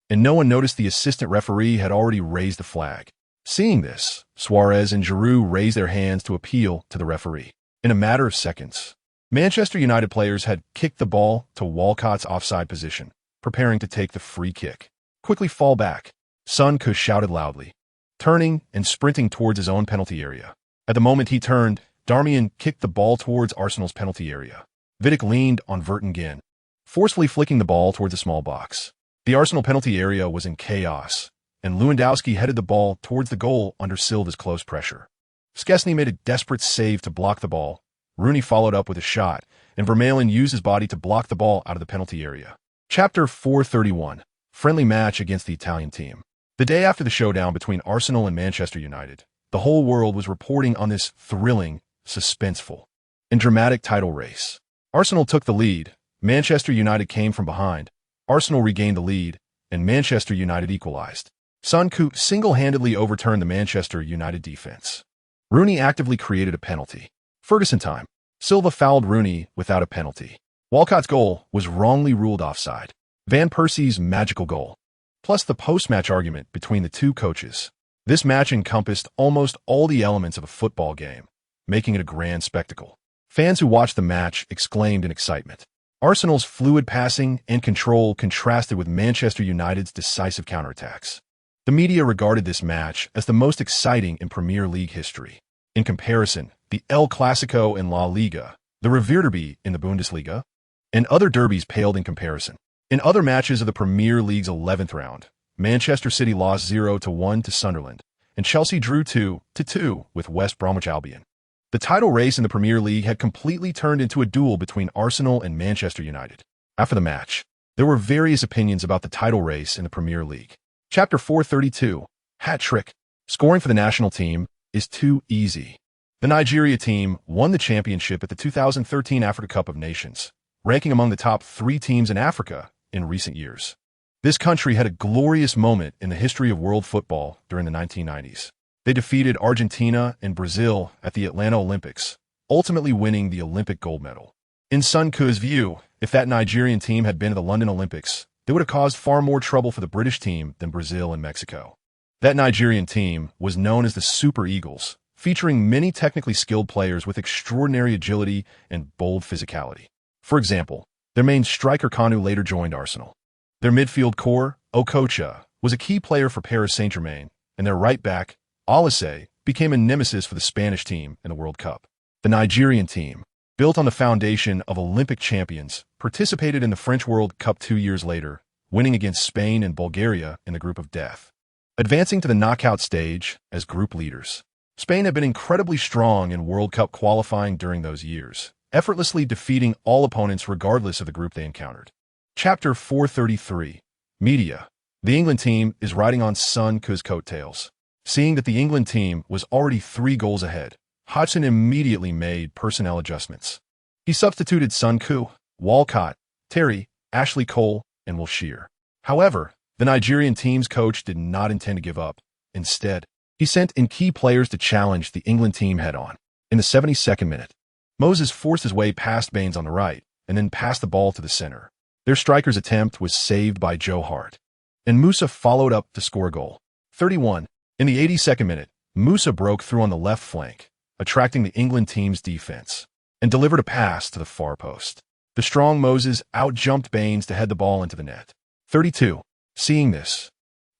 and no one noticed the assistant referee had already raised the flag. Seeing this, Suarez and Giroud raised their hands to appeal to the referee. In a matter of seconds, Manchester United players had kicked the ball to Walcott's offside position, preparing to take the free kick. Quickly fall back, Son Koo shouted loudly, turning and sprinting towards his own penalty area. At the moment he turned, Darmian kicked the ball towards Arsenal's penalty area. Vidic leaned on Vertonghen, forcefully flicking the ball towards a small box. The Arsenal penalty area was in chaos, and Lewandowski headed the ball towards the goal under Silva's close pressure. Szczesny made a desperate save to block the ball. Rooney followed up with a shot, and Vermaelen used his body to block the ball out of the penalty area. Chapter 431. Friendly match against the Italian team. The day after the showdown between Arsenal and Manchester United, the whole world was reporting on this thrilling, suspenseful, and dramatic title race. Arsenal took the lead, Manchester United came from behind, Arsenal regained the lead, and Manchester United equalized. Son Koo single-handedly overturned the Manchester United defense. Rooney actively created a penalty. Ferguson time. Silva fouled Rooney without a penalty. Walcott's goal was wrongly ruled offside. Van Persie's magical goal. Plus the post-match argument between the two coaches. This match encompassed almost all the elements of a football game, making it a grand spectacle. Fans who watched the match exclaimed in excitement. Arsenal's fluid passing and control contrasted with Manchester United's decisive counterattacks. The media regarded this match as the most exciting in Premier League history. In comparison, the El Clasico in La Liga, the Rivalry in the Bundesliga, and other derbies paled in comparison. In other matches of the Premier League's 11th round, Manchester City lost 0-1 to Sunderland, and Chelsea drew 2-2 with West Bromwich Albion. The title race in the Premier League had completely turned into a duel between Arsenal and Manchester United. After the match, there were various opinions about the title race in the Premier League. Chapter 432, Hat Trick. Scoring for the national team is too easy. The Nigeria team won the championship at the 2013 Africa Cup of Nations, ranking among the top 3 teams in Africa in recent years. This country had a glorious moment in the history of world football during the 1990s. They defeated Argentina and Brazil at the Atlanta Olympics, ultimately winning the Olympic gold medal. In Sun Ku's view, if that Nigerian team had been at the London Olympics, they would have caused far more trouble for the British team than Brazil and Mexico. That Nigerian team was known as the Super Eagles, featuring many technically skilled players with extraordinary agility and bold physicality. For example, their main striker Kanu later joined Arsenal. Their midfield core, Okocha, was a key player for Paris Saint-Germain, and their right back, Olise, became a nemesis for the Spanish team in the World Cup. The Nigerian team, built on the foundation of Olympic champions, participated in the French World Cup 2 years later, winning against Spain and Bulgaria in the group of death, advancing to the knockout stage as group leaders. Spain had been incredibly strong in World Cup qualifying during those years, effortlessly defeating all opponents regardless of the group they encountered. Chapter 433, Media. The England team is riding on Sun Ku's coattails. Seeing that the England team was already 3 goals ahead, Hodgson immediately made personnel adjustments. He substituted Sun Ku, Walcott, Terry, Ashley Cole, and Wilshere. However, the Nigerian team's coach did not intend to give up. Instead, he sent in key players to challenge the England team head-on. In the 72nd minute, Moses forced his way past Baines on the right and then passed the ball to the center. Their striker's attempt was saved by Joe Hart, and Musa followed up to score a goal. 31. In the 82nd minute, Musa broke through on the left flank, attracting the England team's defense, and delivered a pass to the far post. The strong Moses out-jumped Baines to head the ball into the net. 32. Seeing this,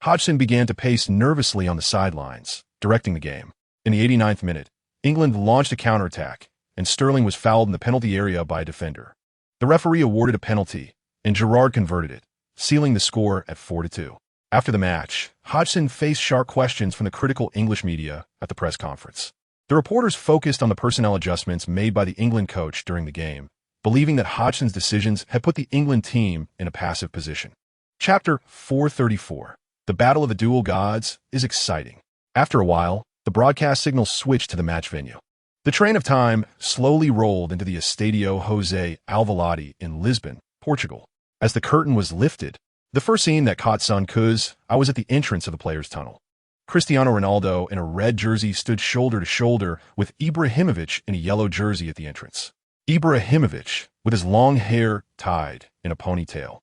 Hodgson began to pace nervously on the sidelines, directing the game. In the 89th minute, England launched a counterattack, and Sterling was fouled in the penalty area by a defender. The referee awarded a penalty, and Gerrard converted it, sealing the score at 4-2. After the match, Hodgson faced sharp questions from the critical English media at the press conference. The reporters focused on the personnel adjustments made by the England coach during the game, believing that Hodgson's decisions had put the England team in a passive position. Chapter 434. The Battle of the Dual Gods is exciting. After a while, the broadcast signal switched to the match venue. The train of time slowly rolled into the Estadio José Alvalade in Lisbon, Portugal. As the curtain was lifted, the first scene that caught Sun Ku's eye was at the entrance of the players' tunnel. Cristiano Ronaldo in a red jersey stood shoulder to shoulder with Ibrahimovic in a yellow jersey at the entrance. Ibrahimovic, with his long hair tied in a ponytail,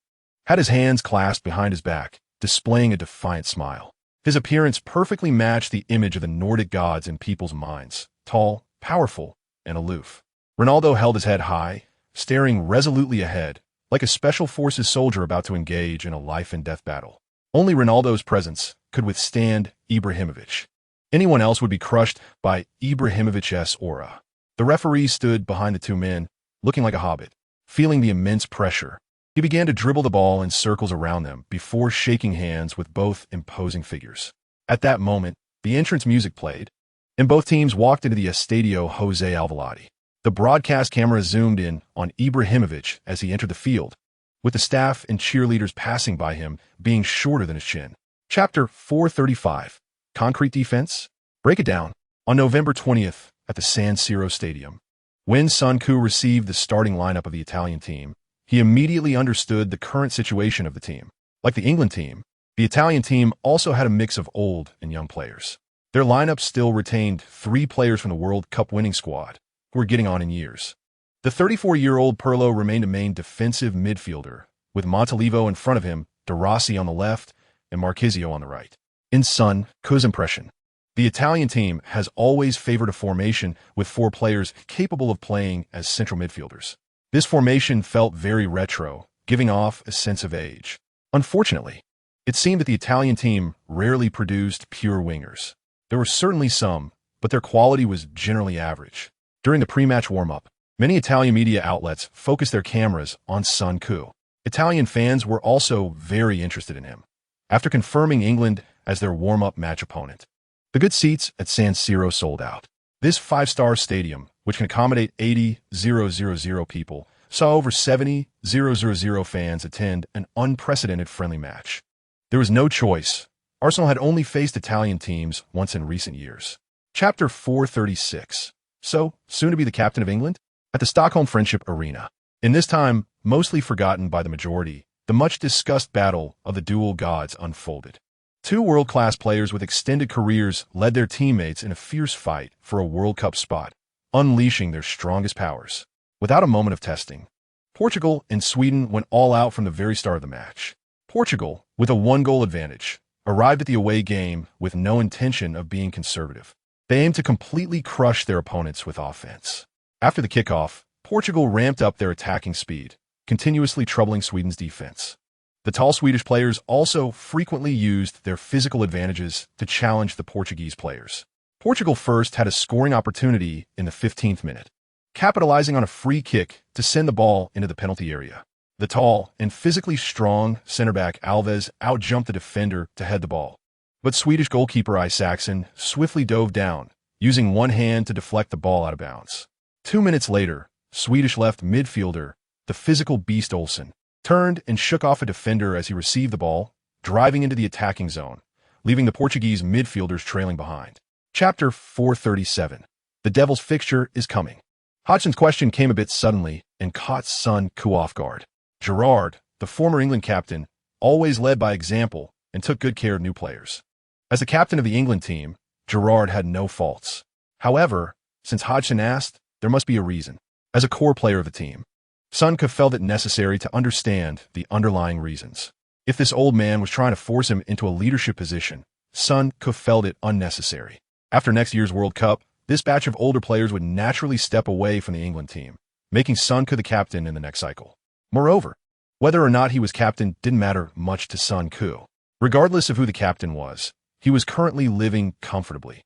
had his hands clasped behind his back, displaying a defiant smile. His appearance perfectly matched the image of the Nordic gods in people's minds, tall, powerful, and aloof. Ronaldo held his head high, staring resolutely ahead, like a special forces soldier about to engage in a life-and-death battle. Only Ronaldo's presence could withstand Ibrahimovic. Anyone else would be crushed by Ibrahimovic's aura. The referee stood behind the two men, looking like a hobbit. Feeling the immense pressure, he began to dribble the ball in circles around them before shaking hands with both imposing figures. At that moment, the entrance music played, and both teams walked into the Estadio José Alvalade. The broadcast camera zoomed in on Ibrahimovic as he entered the field, with the staff and cheerleaders passing by him being shorter than his chin. Chapter 435. Concrete Defense? Break it down. On November 20th, at the San Siro Stadium, when Sun Ku received the starting lineup of the Italian team, he immediately understood the current situation of the team. Like the England team, the Italian team also had a mix of old and young players. Their lineup still retained 3 players from the World Cup winning squad, who were getting on in years. The 34-year-old Pirlo remained a main defensive midfielder, with Montalivo in front of him, De Rossi on the left, and Marchisio on the right. In Sun Ku's impression, the Italian team has always favored a formation with 4 players capable of playing as central midfielders. This formation felt very retro, giving off a sense of age. Unfortunately, it seemed that the Italian team rarely produced pure wingers. There were certainly some, but their quality was generally average. During the pre-match warm-up, many Italian media outlets focused their cameras on Sun Ku. Italian fans were also very interested in him, after confirming England as their warm-up match opponent. The good seats at San Siro sold out. This 5-star stadium, which can accommodate 80,000 people, saw over 70,000 fans attend an unprecedented friendly match. There was no choice. Arsenal had only faced Italian teams once in recent years. Chapter 436. So, soon to be the captain of England? At the Stockholm Friendship Arena. In this time, mostly forgotten by the majority, the much-discussed battle of the dual gods unfolded. 2 world-class players with extended careers led their teammates in a fierce fight for a World Cup spot, unleashing their strongest powers. Without a moment of testing, Portugal and Sweden went all out from the very start of the match. Portugal, with a 1-goal advantage, arrived at the away game with no intention of being conservative. They aimed to completely crush their opponents with offense. After the kickoff, Portugal ramped up their attacking speed, continuously troubling Sweden's defense. The tall Swedish players also frequently used their physical advantages to challenge the Portuguese players. Portugal first had a scoring opportunity in the 15th minute, capitalizing on a free kick to send the ball into the penalty area. The tall and physically strong center-back Alves outjumped the defender to head the ball. But Swedish goalkeeper Isaksson swiftly dove down, using one hand to deflect the ball out of bounds. 2 minutes later, Swedish left midfielder, the physical beast Olsen, turned and shook off a defender as he received the ball, driving into the attacking zone, leaving the Portuguese midfielders trailing behind. Chapter 437. The Devil's fixture is coming. Hodgson's question came a bit suddenly and caught Sun Ku off guard. Gerrard, the former England captain, always led by example and took good care of new players. As the captain of the England team, Gerrard had no faults. However, since Hodgson asked, there must be a reason. As a core player of the team, Sun Ku felt it necessary to understand the underlying reasons. If this old man was trying to force him into a leadership position, Sun Ku felt it unnecessary. After next year's World Cup, this batch of older players would naturally step away from the England team, making Sun Ku the captain in the next cycle. Moreover, whether or not he was captain didn't matter much to Sun Ku. Regardless of who the captain was, he was currently living comfortably.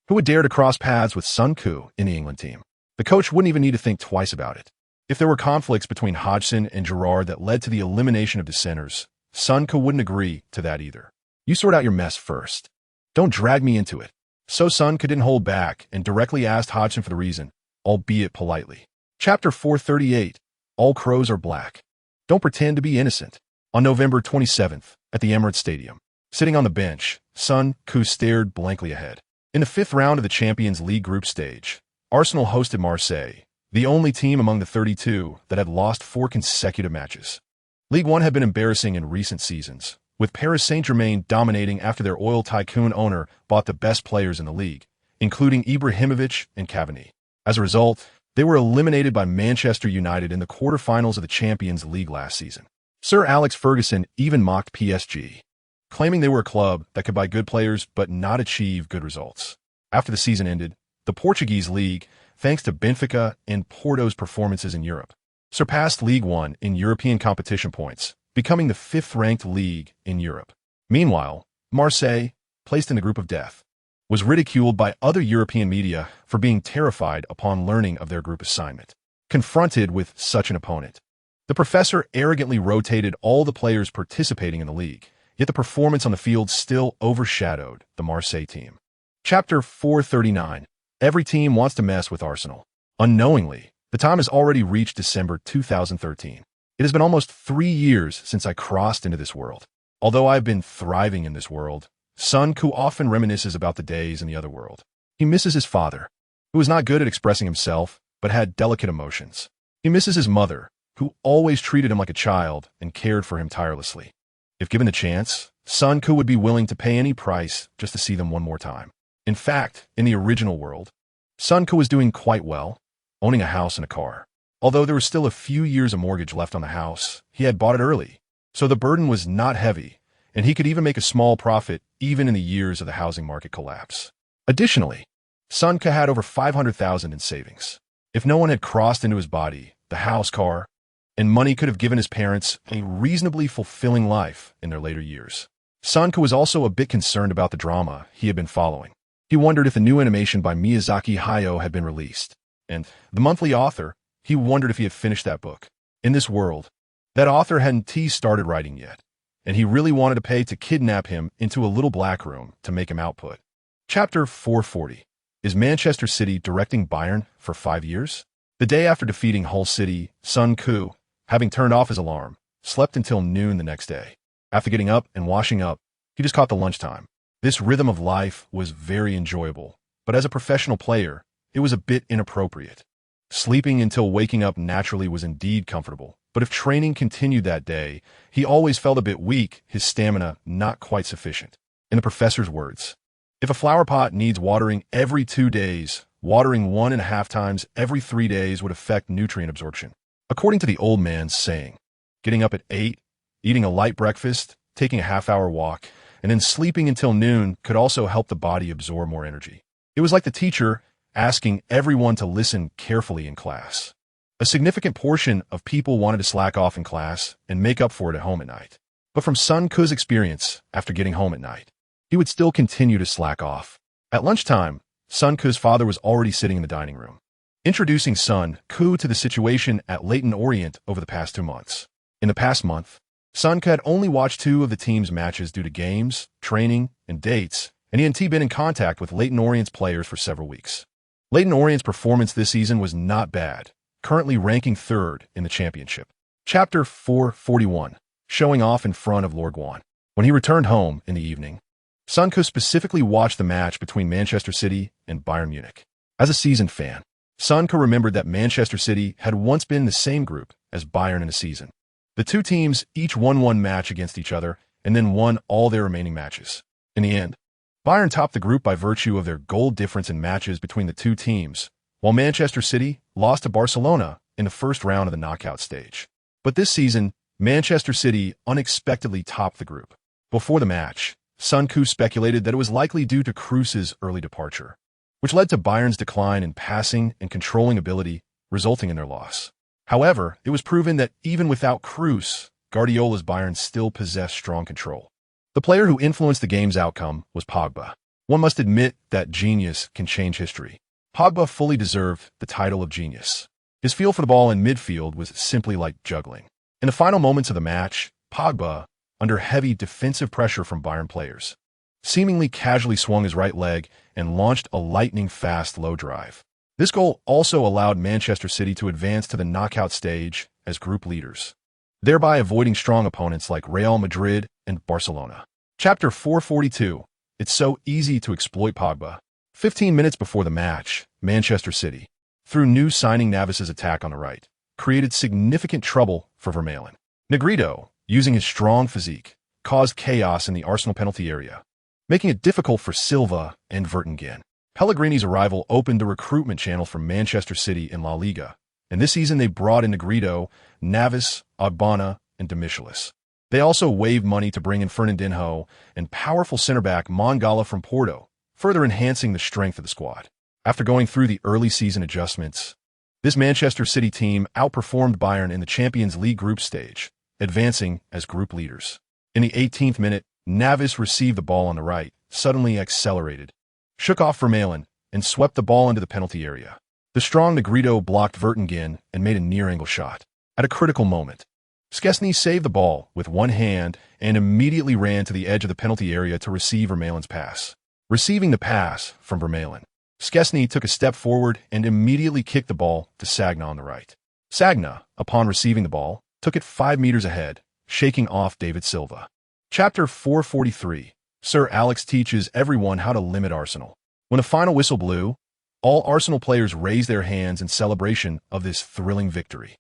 Who would dare to cross paths with Sun Ku in the England team? The coach wouldn't even need to think twice about it. If there were conflicts between Hodgson and Gerrard that led to the elimination of dissenters, Sun Ku wouldn't agree to that either. You sort out your mess first. Don't drag me into it. So Sun Ku didn't hold back and directly asked Hodgson for the reason, albeit politely. Chapter 438. All crows are black. Don't pretend to be innocent. On November 27th, at the Emirates Stadium, sitting on the bench, Sun Ku stared blankly ahead. In the 5th round of the Champions League group stage, Arsenal hosted Marseille, the only team among the 32 that had lost 4 consecutive matches. Ligue 1 had been embarrassing in recent seasons, with Paris Saint-Germain dominating after their oil tycoon owner bought the best players in the league, including Ibrahimovic and Cavani. As a result, they were eliminated by Manchester United in the quarterfinals of the Champions League last season. Sir Alex Ferguson even mocked PSG, claiming they were a club that could buy good players but not achieve good results. After the season ended, the Portuguese league, thanks to Benfica and Porto's performances in Europe, surpassed Ligue 1 in European competition points, becoming the 5th-ranked league in Europe. Meanwhile, Marseille, placed in the group of death, was ridiculed by other European media for being terrified upon learning of their group assignment. Confronted with such an opponent, the professor arrogantly rotated all the players participating in the league, yet the performance on the field still overshadowed the Marseille team. Chapter 439. Every team wants to mess with Arsenal. Unknowingly, the time has already reached December 2013. It has been almost 3 years since I crossed into this world. Although I've been thriving in this world, Sun Ku often reminisces about the days in the other world. He misses his father, who was not good at expressing himself, but had delicate emotions. He misses his mother, who always treated him like a child and cared for him tirelessly. If given the chance, Sun Ku would be willing to pay any price just to see them one more time. In fact, in the original world, Sun Ke was doing quite well, owning a house and a car. Although there was still a few years of mortgage left on the house, he had bought it early, so the burden was not heavy, and he could even make a small profit even in the years of the housing market collapse. Additionally, Sun Ke had over 500,000 in savings. If no one had crossed into his body, the house, car, and money could have given his parents a reasonably fulfilling life in their later years. Sun Ke was also a bit concerned about the drama he had been following. He wondered if the new animation by Miyazaki Hayao had been released, and the monthly author, he wondered if he had finished that book. In this world, that author hadn't started writing yet, and he really wanted to pay to kidnap him into a little black room to make him output. Chapter 440. Is Manchester City directing Bayern for 5 years? The day after defeating Hull City, Sun Ke, having turned off his alarm, slept until noon the next day. After getting up and washing up, he just caught the lunchtime. This rhythm of life was very enjoyable, but as a professional player, it was a bit inappropriate. Sleeping until waking up naturally was indeed comfortable, but if training continued that day, he always felt a bit weak, his stamina not quite sufficient. In the professor's words, if a flower pot needs watering every 2 days, watering 1.5 times every 3 days would affect nutrient absorption. According to the old man's saying, getting up at 8, eating a light breakfast, taking a half-hour walk, and then sleeping until noon could also help the body absorb more energy. It was like the teacher asking everyone to listen carefully in class. A significant portion of people wanted to slack off in class and make up for it at home at night. But from Sun Ke's experience, after getting home at night, he would still continue to slack off. At lunchtime, Sun Ke's father was already sitting in the dining room, introducing Sun Ke to the situation at Leyton Orient over the past 2 months. In the past month, Sun Ke had only watched 2 of the team's matches due to games, training, and dates, and he hadn't been in contact with Leyton Orient's players for several weeks. Leyton Orient's performance this season was not bad, currently ranking 3rd in the championship. Chapter 441. Showing off in front of Lord Guan. When he returned home in the evening, Sun Ke specifically watched the match between Manchester City and Bayern Munich. As a seasoned fan, Sun Ke remembered that Manchester City had once been in the same group as Bayern in a season. The 2 teams each won 1 match against each other and then won all their remaining matches. In the end, Bayern topped the group by virtue of their goal difference in matches between the 2 teams, while Manchester City lost to Barcelona in the first round of the knockout stage. But this season, Manchester City unexpectedly topped the group. Before the match, Sun Ke speculated that it was likely due to Kroos's early departure, which led to Bayern's decline in passing and controlling ability, resulting in their loss. However, it was proven that even without Kroos, Guardiola's Bayern still possessed strong control. The player who influenced the game's outcome was Pogba. One must admit that genius can change history. Pogba fully deserved the title of genius. His feel for the ball in midfield was simply like juggling. In the final moments of the match, Pogba, under heavy defensive pressure from Bayern players, seemingly casually swung his right leg and launched a lightning-fast low drive. This goal also allowed Manchester City to advance to the knockout stage as group leaders, thereby avoiding strong opponents like Real Madrid and Barcelona. Chapter 442. It's so easy to exploit Pogba. 15 minutes before the match, Manchester City, through new signing Navas's attack on the right, created significant trouble for Vermaelen. Negredo, using his strong physique, caused chaos in the Arsenal penalty area, making it difficult for Silva and Vertonghen. Pellegrini's arrival opened a recruitment channel for Manchester City in La Liga, and this season they brought in Negredo, Navas, Ogbonna, and Demichelis. They also waived money to bring in Fernandinho and powerful center-back Mangala from Porto, further enhancing the strength of the squad. After going through the early season adjustments, this Manchester City team outperformed Bayern in the Champions League group stage, advancing as group leaders. In the 18th minute, Navas received the ball on the right, suddenly accelerated, shook off Vermaelen, and swept the ball into the penalty area. The strong Negredo blocked Vertonghen and made a near-angle shot. At a critical moment, Szczesny saved the ball with one hand and immediately ran to the edge of the penalty area to receive Vermaelen's pass. Receiving the pass from Vermaelen, Szczesny took a step forward and immediately kicked the ball to Sagna on the right. Sagna, upon receiving the ball, took it 5 meters ahead, shaking off David Silva. Chapter 443. Sir Alex teaches everyone how to limit Arsenal. When the final whistle blew, all Arsenal players raised their hands in celebration of this thrilling victory.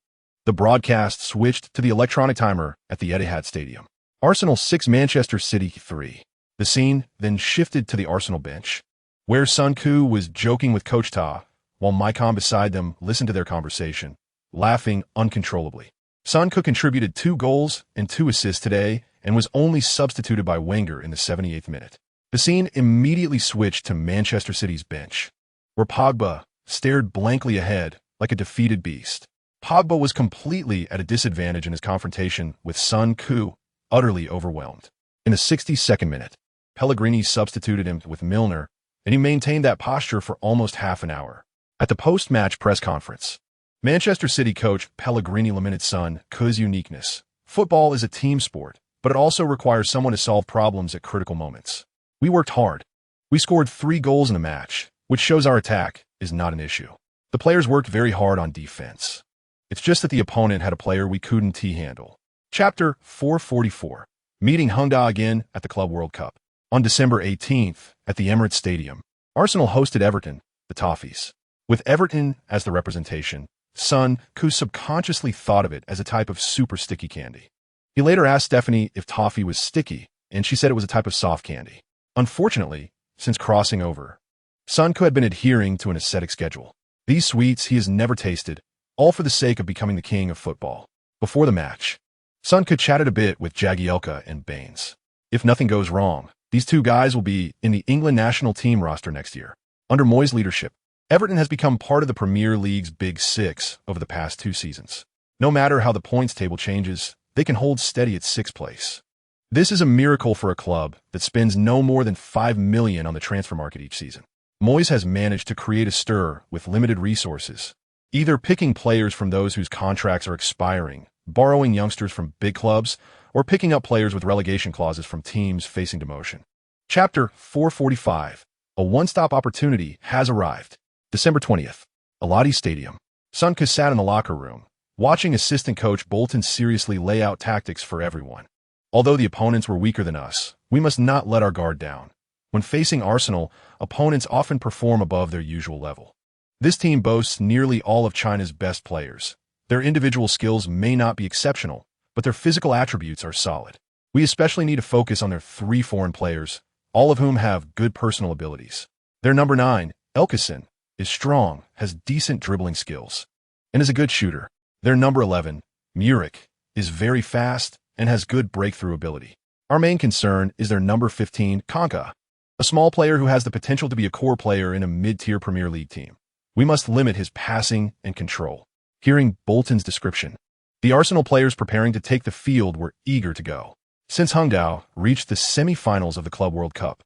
The broadcast switched to the electronic timer at the Etihad Stadium. Arsenal 6, Manchester City 3. The scene then shifted to the Arsenal bench. where Sun Ku was joking with Coach Ta, while Maicon beside them listened to their conversation, laughing uncontrollably. Sun Ku contributed 2 goals and 2 assists today and was only substituted by Wenger in the 78th minute. The scene immediately switched to Manchester City's bench, where Pogba stared blankly ahead like a defeated beast. Pogba was completely at a disadvantage in his confrontation with Sun Ku, utterly overwhelmed. In the 62nd minute, Pellegrini substituted him with Milner, and he maintained that posture for almost half an hour. At the post-match press conference, Manchester City coach Pellegrini lamented Sun Ku's uniqueness. Football is a team sport, but it also requires someone to solve problems at critical moments. We worked hard. We scored 3 goals in the match, which shows our attack is not an issue. The players worked very hard on defense. It's just that the opponent had a player we couldn't handle. Chapter 444. Meeting Hongda again at the Club World Cup. On December 18th, at the Emirates Stadium, Arsenal hosted Everton, the Toffees. With Everton as the representation, Sun Ku subconsciously thought of it as a type of super sticky candy. He later asked Stephanie if toffee was sticky, and she said it was a type of soft candy. Unfortunately, since crossing over, Sun Ku had been adhering to an ascetic schedule. These sweets he has never tasted, all for the sake of becoming the king of football. Before the match, Sun Ku chatted a bit with Jagielka and Baines. If nothing goes wrong, these 2 guys will be in the England national team roster next year. Under Moyes' leadership, Everton has become part of the Premier League's Big Six over the past 2 seasons. No matter how the points table changes, they can hold steady at 6th place. This is a miracle for a club that spends no more than $5 million on the transfer market each season. Moyes has managed to create a stir with limited resources, either picking players from those whose contracts are expiring, borrowing youngsters from big clubs, or picking up players with relegation clauses from teams facing demotion. Chapter 445. A one-stop opportunity has arrived. December 20th. Aladi Stadium. Sun Ku sat in the locker room, watching assistant coach Bolton seriously lay out tactics for everyone. Although the opponents were weaker than us, we must not let our guard down. When facing Arsenal, opponents often perform above their usual level. This team boasts nearly all of China's best players. Their individual skills may not be exceptional, but their physical attributes are solid. We especially need to focus on their 3 foreign players, all of whom have good personal abilities. Their number 9, Elkison, is strong, has decent dribbling skills, and is a good shooter. Their number 11, Muric, is very fast and has good breakthrough ability. Our main concern is their number 15, Konka, a small player who has the potential to be a core player in a mid-tier Premier League team. We must limit his passing and control. Hearing Bolton's description, the Arsenal players preparing to take the field were eager to go. Since Hongdao reached the semi-finals of the Club World Cup,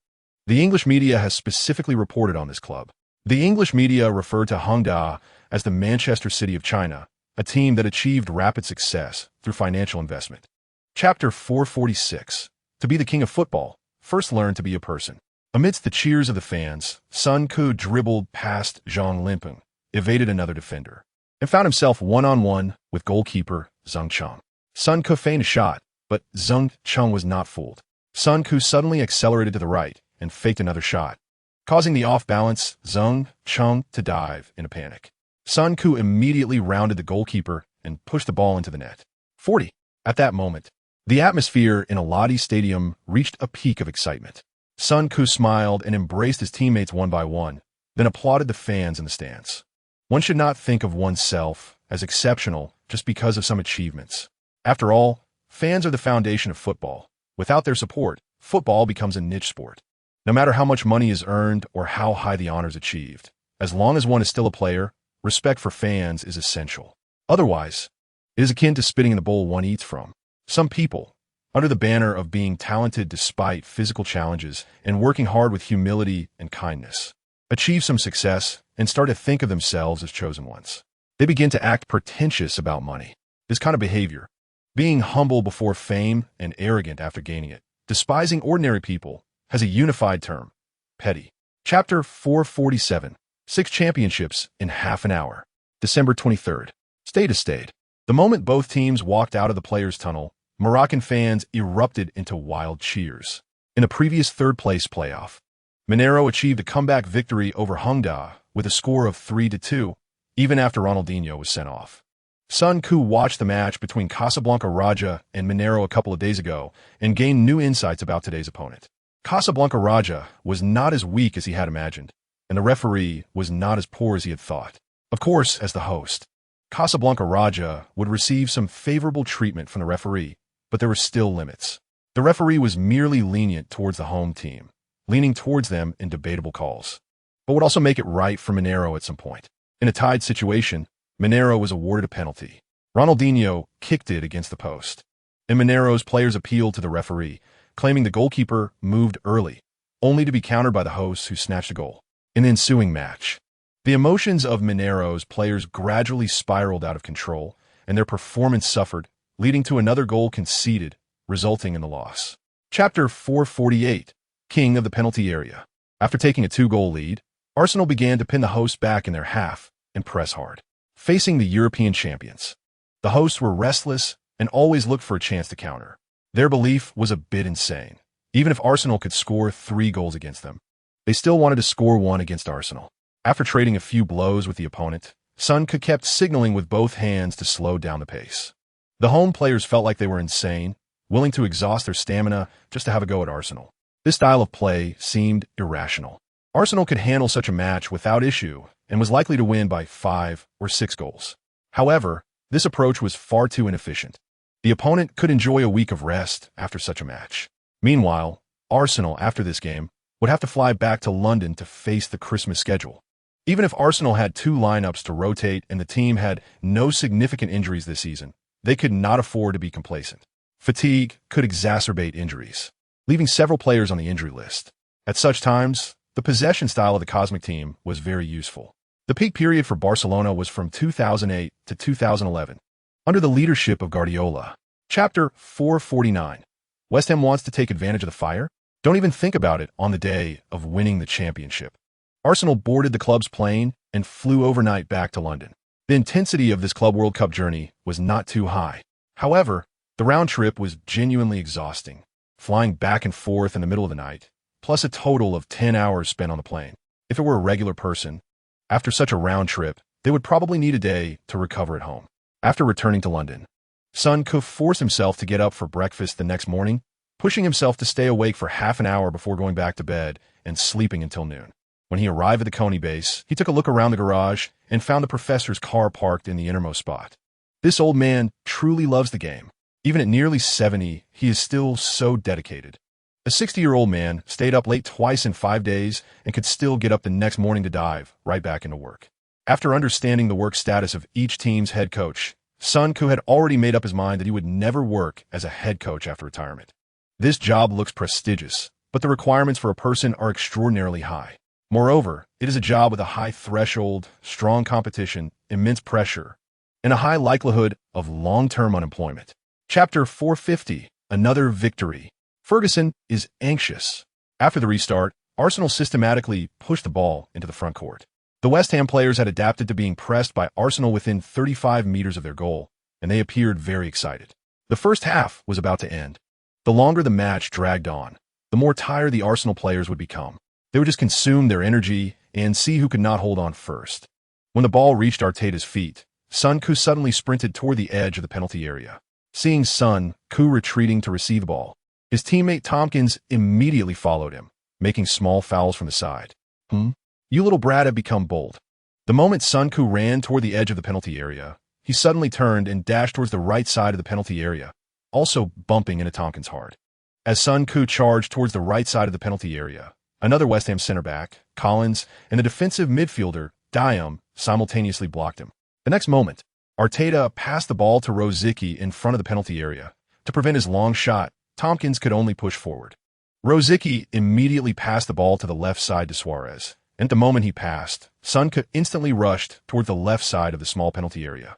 the English media has specifically reported on this club. The English media referred to Hongda as the Manchester City of China, a team that achieved rapid success through financial investment. Chapter 446. To be the king of football, first learn to be a person. Amidst the cheers of the fans, Sun Ku dribbled past Zhang Limpeng, evaded another defender, and found himself one-on-one with goalkeeper Zheng Cheng. Sun Ku feigned a shot, but Zheng Cheng was not fooled. Sun Ku suddenly accelerated to the right and faked another shot, causing the off-balance Zheng Cheng to dive in a panic. Sun Ku immediately rounded the goalkeeper and pushed the ball into the net. 40. At that moment, the atmosphere in Aladi Stadium reached a peak of excitement. Sun Ku smiled and embraced his teammates one by one, then applauded the fans in the stands. One should not think of oneself as exceptional just because of some achievements. After all, fans are the foundation of football. Without their support, football becomes a niche sport. No matter how much money is earned or how high the honors achieved, as long as one is still a player, respect for fans is essential. Otherwise, it is akin to spitting in the bowl one eats from. Some people, under the banner of being talented despite physical challenges and working hard with humility and kindness, achieve some success and start to think of themselves as chosen ones. They begin to act pretentious about money. This kind of behavior, being humble before fame and arrogant after gaining it, despising ordinary people, has a unified term: petty. Chapter 447. 6 championships in half an hour. December 23rd. Stade. The moment both teams walked out of the players' tunnel, Moroccan fans erupted into wild cheers. In the previous third-place playoff, Mineiro achieved a comeback victory over Hongda with a score of 3-2, even after Ronaldinho was sent off. Sun Ku watched the match between Casablanca Raja and Mineiro a couple of days ago and gained new insights about today's opponent. Casablanca Raja was not as weak as he had imagined, and the referee was not as poor as he had thought. Of course, as the host, Casablanca Raja would receive some favorable treatment from the referee, but there were still limits. The referee was merely lenient towards the home team, leaning towards them in debatable calls, but would also make it right for Mineiro at some point. In a tied situation, Mineiro was awarded a penalty. Ronaldinho kicked it against the post, and Mineiro's players appealed to the referee, claiming the goalkeeper moved early, only to be countered by the hosts who snatched a goal. In the ensuing match, the emotions of Mineiro's players gradually spiraled out of control, and their performance suffered, leading to another goal conceded, resulting in the loss. Chapter 448, King of the Penalty Area. After taking a 2-goal lead, Arsenal began to pin the hosts back in their half and press hard. Facing the European champions, the hosts were restless and always looked for a chance to counter. Their belief was a bit insane. Even if Arsenal could score 3 goals against them, they still wanted to score 1 against Arsenal. After trading a few blows with the opponent, Son kept signaling with both hands to slow down the pace. The home players felt like they were insane, willing to exhaust their stamina just to have a go at Arsenal. This style of play seemed irrational. Arsenal could handle such a match without issue and was likely to win by 5 or 6 goals. However, this approach was far too inefficient. The opponent could enjoy a week of rest after such a match. Meanwhile, Arsenal, after this game, would have to fly back to London to face the Christmas schedule. Even if Arsenal had 2 lineups to rotate and the team had no significant injuries this season, they could not afford to be complacent. Fatigue could exacerbate injuries, leaving several players on the injury list. At such times, the possession style of the Cosmic Team was very useful. The peak period for Barcelona was from 2008 to 2011, under the leadership of Guardiola. Chapter 449. West Ham wants to take advantage of the fire? Don't even think about it on the day of winning the championship. Arsenal boarded the club's plane and flew overnight back to London. The intensity of this Club World Cup journey was not too high. However, the round trip was genuinely exhausting, flying back and forth in the middle of the night, plus a total of 10 hours spent on the plane. If it were a regular person, after such a round trip, they would probably need a day to recover at home. After returning to London, Son could force himself to get up for breakfast the next morning, pushing himself to stay awake for half an hour before going back to bed and sleeping until noon. When he arrived at the Coney base, he took a look around the garage and found the professor's car parked in the innermost spot. This old man truly loves the game. Even at nearly 70, he is still so dedicated. A 60-year-old man stayed up late twice in 5 days and could still get up the next morning to dive right back into work. After understanding the work status of each team's head coach, Son had already made up his mind that he would never work as a head coach after retirement. This job looks prestigious, but the requirements for a person are extraordinarily high. Moreover, it is a job with a high threshold, strong competition, immense pressure, and a high likelihood of long-term unemployment. Chapter 450, Another Victory. Ferguson is anxious. After the restart, Arsenal systematically pushed the ball into the front court. The West Ham players had adapted to being pressed by Arsenal within 35 meters of their goal, and they appeared very excited. The first half was about to end. The longer the match dragged on, the more tired the Arsenal players would become. They would just consume their energy and see who could not hold on first. When the ball reached Arteta's feet, Son suddenly sprinted toward the edge of the penalty area. Seeing Son retreating to receive the ball, his teammate Tompkins immediately followed him, making small fouls from the side. You little brat have become bold. The moment Son ran toward the edge of the penalty area, he suddenly turned and dashed towards the right side of the penalty area, also bumping into Tompkins hard. As Son charged towards the right side of the penalty area, another West Ham center back, Collins, and the defensive midfielder, Diam, simultaneously blocked him. The next moment, Arteta passed the ball to Rosicky in front of the penalty area. To prevent his long shot, Tompkins could only push forward. Rosicky immediately passed the ball to the left side to Suarez, and at the moment he passed, Son instantly rushed toward the left side of the small penalty area.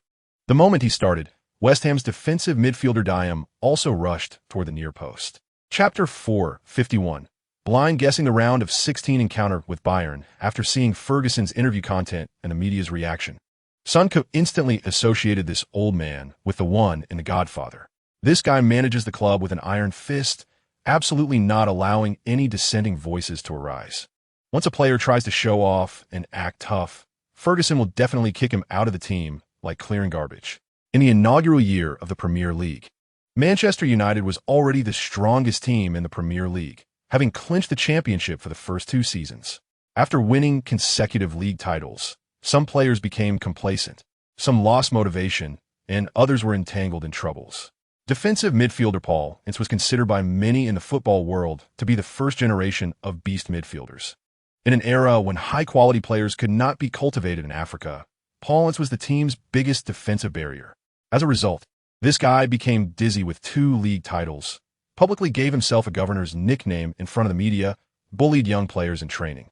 The moment he started, West Ham's defensive midfielder Diam also rushed toward the near post. Chapter 451. Blind guessing the round of 16 encounter with Bayern after seeing Ferguson's interview content and the media's reaction. Son instantly associated this old man with the one in The Godfather. This guy manages the club with an iron fist, absolutely not allowing any dissenting voices to arise. Once a player tries to show off and act tough, Ferguson will definitely kick him out of the team like clearing garbage. In the inaugural year of the Premier League, Manchester United was already the strongest team in the Premier League, having clinched the championship for the first 2 seasons. After winning consecutive league titles, some players became complacent, some lost motivation, and others were entangled in troubles. Defensive midfielder Paul Ince was considered by many in the football world to be the first generation of beast midfielders. In an era when high-quality players could not be cultivated in Africa, Paul Ince was the team's biggest defensive barrier. As a result, this guy became dizzy with 2 league titles, publicly gave himself a governor's nickname in front of the media, bullied young players in training,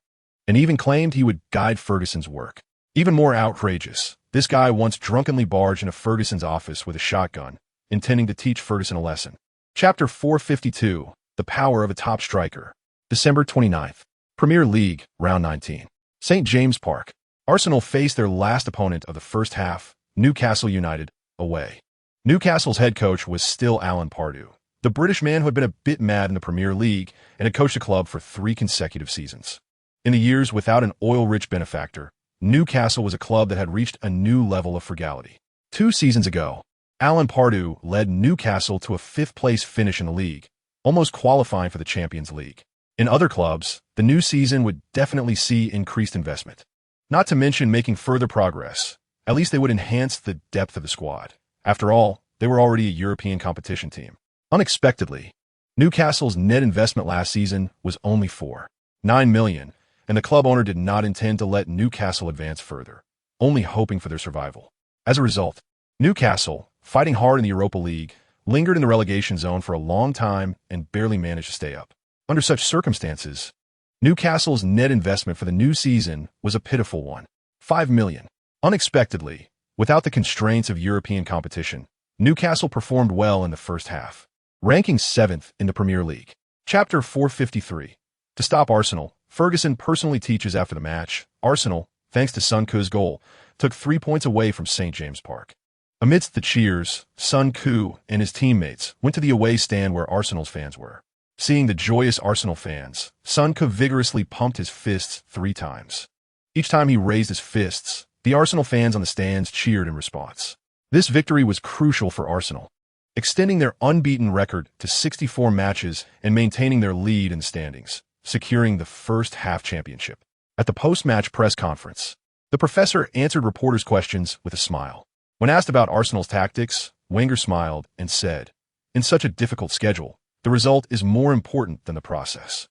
and even claimed he would guide Ferguson's work. Even more outrageous, this guy once drunkenly barged into Ferguson's office with a shotgun, intending to teach Ferguson a lesson. Chapter 452, The Power of a Top Striker. December 29th. Premier League, Round 19. St. James Park. Arsenal faced their last opponent of the first half, Newcastle United, away. Newcastle's head coach was still Alan Pardew, the British man who had been a bit mad in the Premier League and had coached the club for 3 consecutive seasons. In the years without an oil-rich benefactor, Newcastle was a club that had reached a new level of frugality. 2 seasons ago, Alan Pardew led Newcastle to a 5th-place finish in the league, almost qualifying for the Champions League. In other clubs, the new season would definitely see increased investment. Not to mention making further progress. At least they would enhance the depth of the squad. After all, they were already a European competition team. Unexpectedly, Newcastle's net investment last season was only £9 million, and the club owner did not intend to let Newcastle advance further, only hoping for their survival. As a result, Newcastle, fighting hard in the Europa League, lingered in the relegation zone for a long time and barely managed to stay up. Under such circumstances, Newcastle's net investment for the new season was a pitiful £5 million. Unexpectedly, without the constraints of European competition, Newcastle performed well in the first half, ranking 7th in the Premier League. Chapter 453. To stop Arsenal, Ferguson personally teaches after the match. Arsenal, thanks to Son Ku's goal, took 3 points away from St. James Park. Amidst the cheers, Son Ku and his teammates went to the away stand where Arsenal's fans were. Seeing the joyous Arsenal fans, Son Ku vigorously pumped his fists 3 times. Each time he raised his fists, the Arsenal fans on the stands cheered in response. This victory was crucial for Arsenal, extending their unbeaten record to 64 matches and maintaining their lead in the standings, securing the first half championship. At the post-match press conference, the professor answered reporters' questions with a smile. When asked about Arsenal's tactics, Wenger smiled and said, "In such a difficult schedule, the result is more important than the process.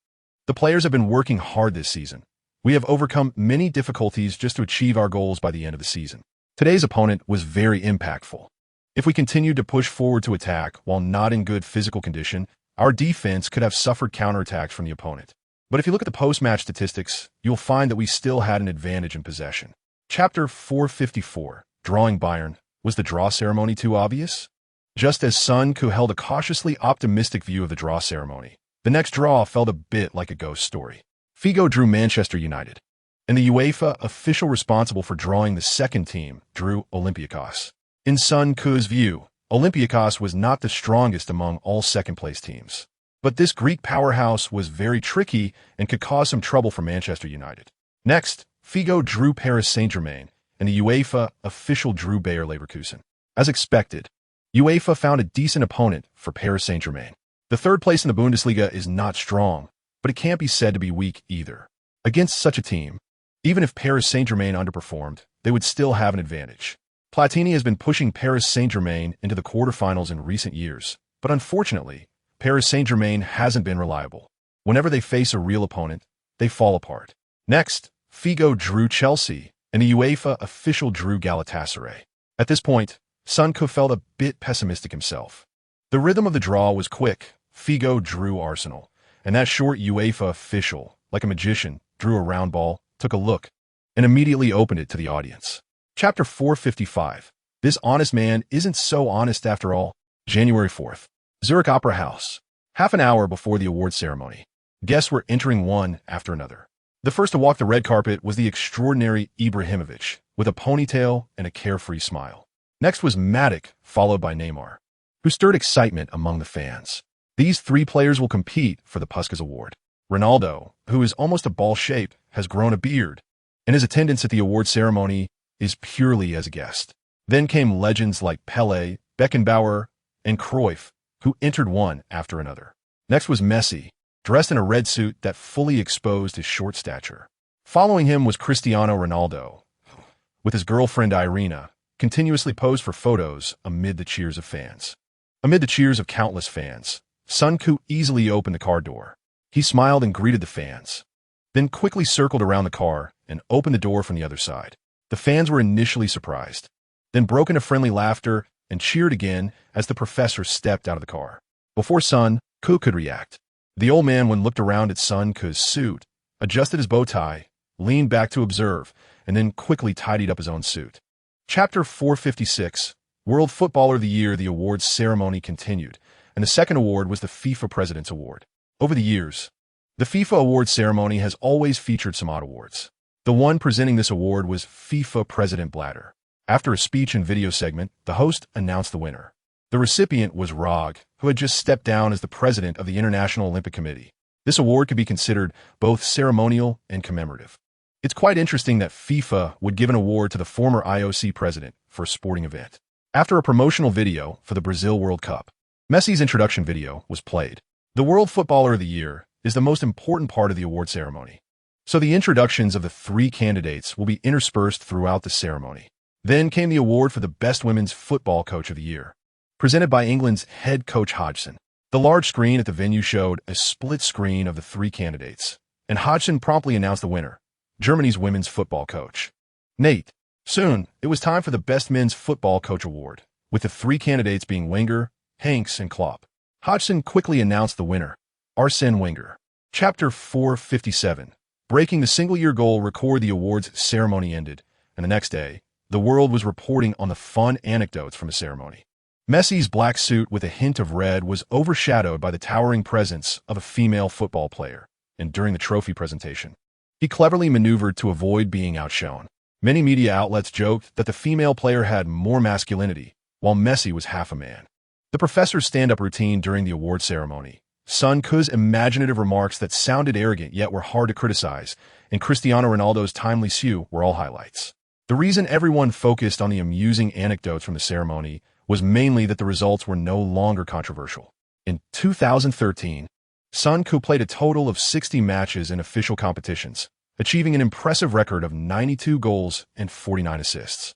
The players have been working hard this season. We have overcome many difficulties just to achieve our goals by the end of the season. Today's opponent was very impactful. If we continued to push forward to attack while not in good physical condition, our defense could have suffered counterattacks from the opponent. But if you look at the post-match statistics, you'll find that we still had an advantage in possession." Chapter 454. Drawing Bayern. Was the draw ceremony too obvious? Just as Son Ku held a cautiously optimistic view of the draw ceremony, the next draw felt a bit like a ghost story. Figo drew Manchester United, and the UEFA official responsible for drawing the second team drew Olympiacos. In Son Ku's view, Olympiacos was not the strongest among all second-place teams. But this Greek powerhouse was very tricky and could cause some trouble for Manchester United. Next, Figo drew Paris Saint-Germain, and the UEFA official drew Bayer Leverkusen. As expected, UEFA found a decent opponent for Paris Saint-Germain. The 3rd place in the Bundesliga is not strong, but it can't be said to be weak either. Against such a team, even if Paris Saint-Germain underperformed, they would still have an advantage. Platini has been pushing Paris Saint-Germain into the quarterfinals in recent years, but unfortunately, Paris Saint-Germain hasn't been reliable. Whenever they face a real opponent, they fall apart. Next, Figo drew Chelsea, and the UEFA official drew Galatasaray. At this point, Son Ku felt a bit pessimistic himself. The rhythm of the draw was quick. Figo drew Arsenal, and that short UEFA official, like a magician, drew a round ball, took a look, and immediately opened it to the audience. Chapter 455. This honest man isn't so honest after all. January 4th. Zurich Opera House. Half an hour before the award ceremony, guests were entering one after another. The first to walk the red carpet was the extraordinary Ibrahimovic, with a ponytail and a carefree smile. Next was Matic, followed by Neymar, who stirred excitement among the fans. These 3 players will compete for the Puskas Award. Ronaldo, who is almost a ball shape, has grown a beard, and his attendance at the award ceremony is purely as a guest. Then came legends like Pelé, Beckenbauer, and Cruyff, who entered one after another. Next was Messi, dressed in a red suit that fully exposed his short stature. Following him was Cristiano Ronaldo, with his girlfriend Irina, continuously posed for photos amid the cheers of fans. Amid the cheers of countless fans, Sun Ku easily opened the car door. He smiled and greeted the fans, then quickly circled around the car and opened the door from the other side. The fans were initially surprised, then broke into friendly laughter and cheered again as the professor stepped out of the car. Before Sun Ku could react, the old man looked around at Sun Ku's suit, adjusted his bow tie, leaned back to observe, and then quickly tidied up his own suit. Chapter 456, World Footballer of the Year. The awards ceremony continued, and the second award was the FIFA President's Award. Over the years, the FIFA awards ceremony has always featured some odd awards. The one presenting this award was FIFA President Blatter. After a speech and video segment, the host announced the winner. The recipient was Rog, who had just stepped down as the president of the International Olympic Committee. This award could be considered both ceremonial and commemorative. It's quite interesting that FIFA would give an award to the former IOC president for a sporting event. After a promotional video for the Brazil World Cup, Messi's introduction video was played. The World Footballer of the Year is the most important part of the award ceremony, so the introductions of the three candidates will be interspersed throughout the ceremony. Then came the award for the Best Women's Football Coach of the Year, presented by England's head coach Hodgson. The large screen at the venue showed a split screen of the three candidates, and Hodgson promptly announced the winner, Germany's women's football coach, Nate. Soon, it was time for the Best Men's Football Coach Award, with the three candidates being Wenger, Hanks, and Klopp. Hodgson quickly announced the winner, Arsène Wenger. Chapter 457, breaking the single-year goal record. The awards ceremony ended, and the next day, the world was reporting on the fun anecdotes from the ceremony. Messi's black suit with a hint of red was overshadowed by the towering presence of a female football player, and during the trophy presentation, he cleverly maneuvered to avoid being outshone. Many media outlets joked that the female player had more masculinity, while Messi was half a man. The professor's stand-up routine during the award ceremony, Sun Ku's imaginative remarks that sounded arrogant yet were hard to criticize, and Cristiano Ronaldo's timely sew were all highlights. The reason everyone focused on the amusing anecdotes from the ceremony was mainly that the results were no longer controversial. In 2013, Sun Ku played a total of 60 matches in official competitions, achieving an impressive record of 92 goals and 49 assists.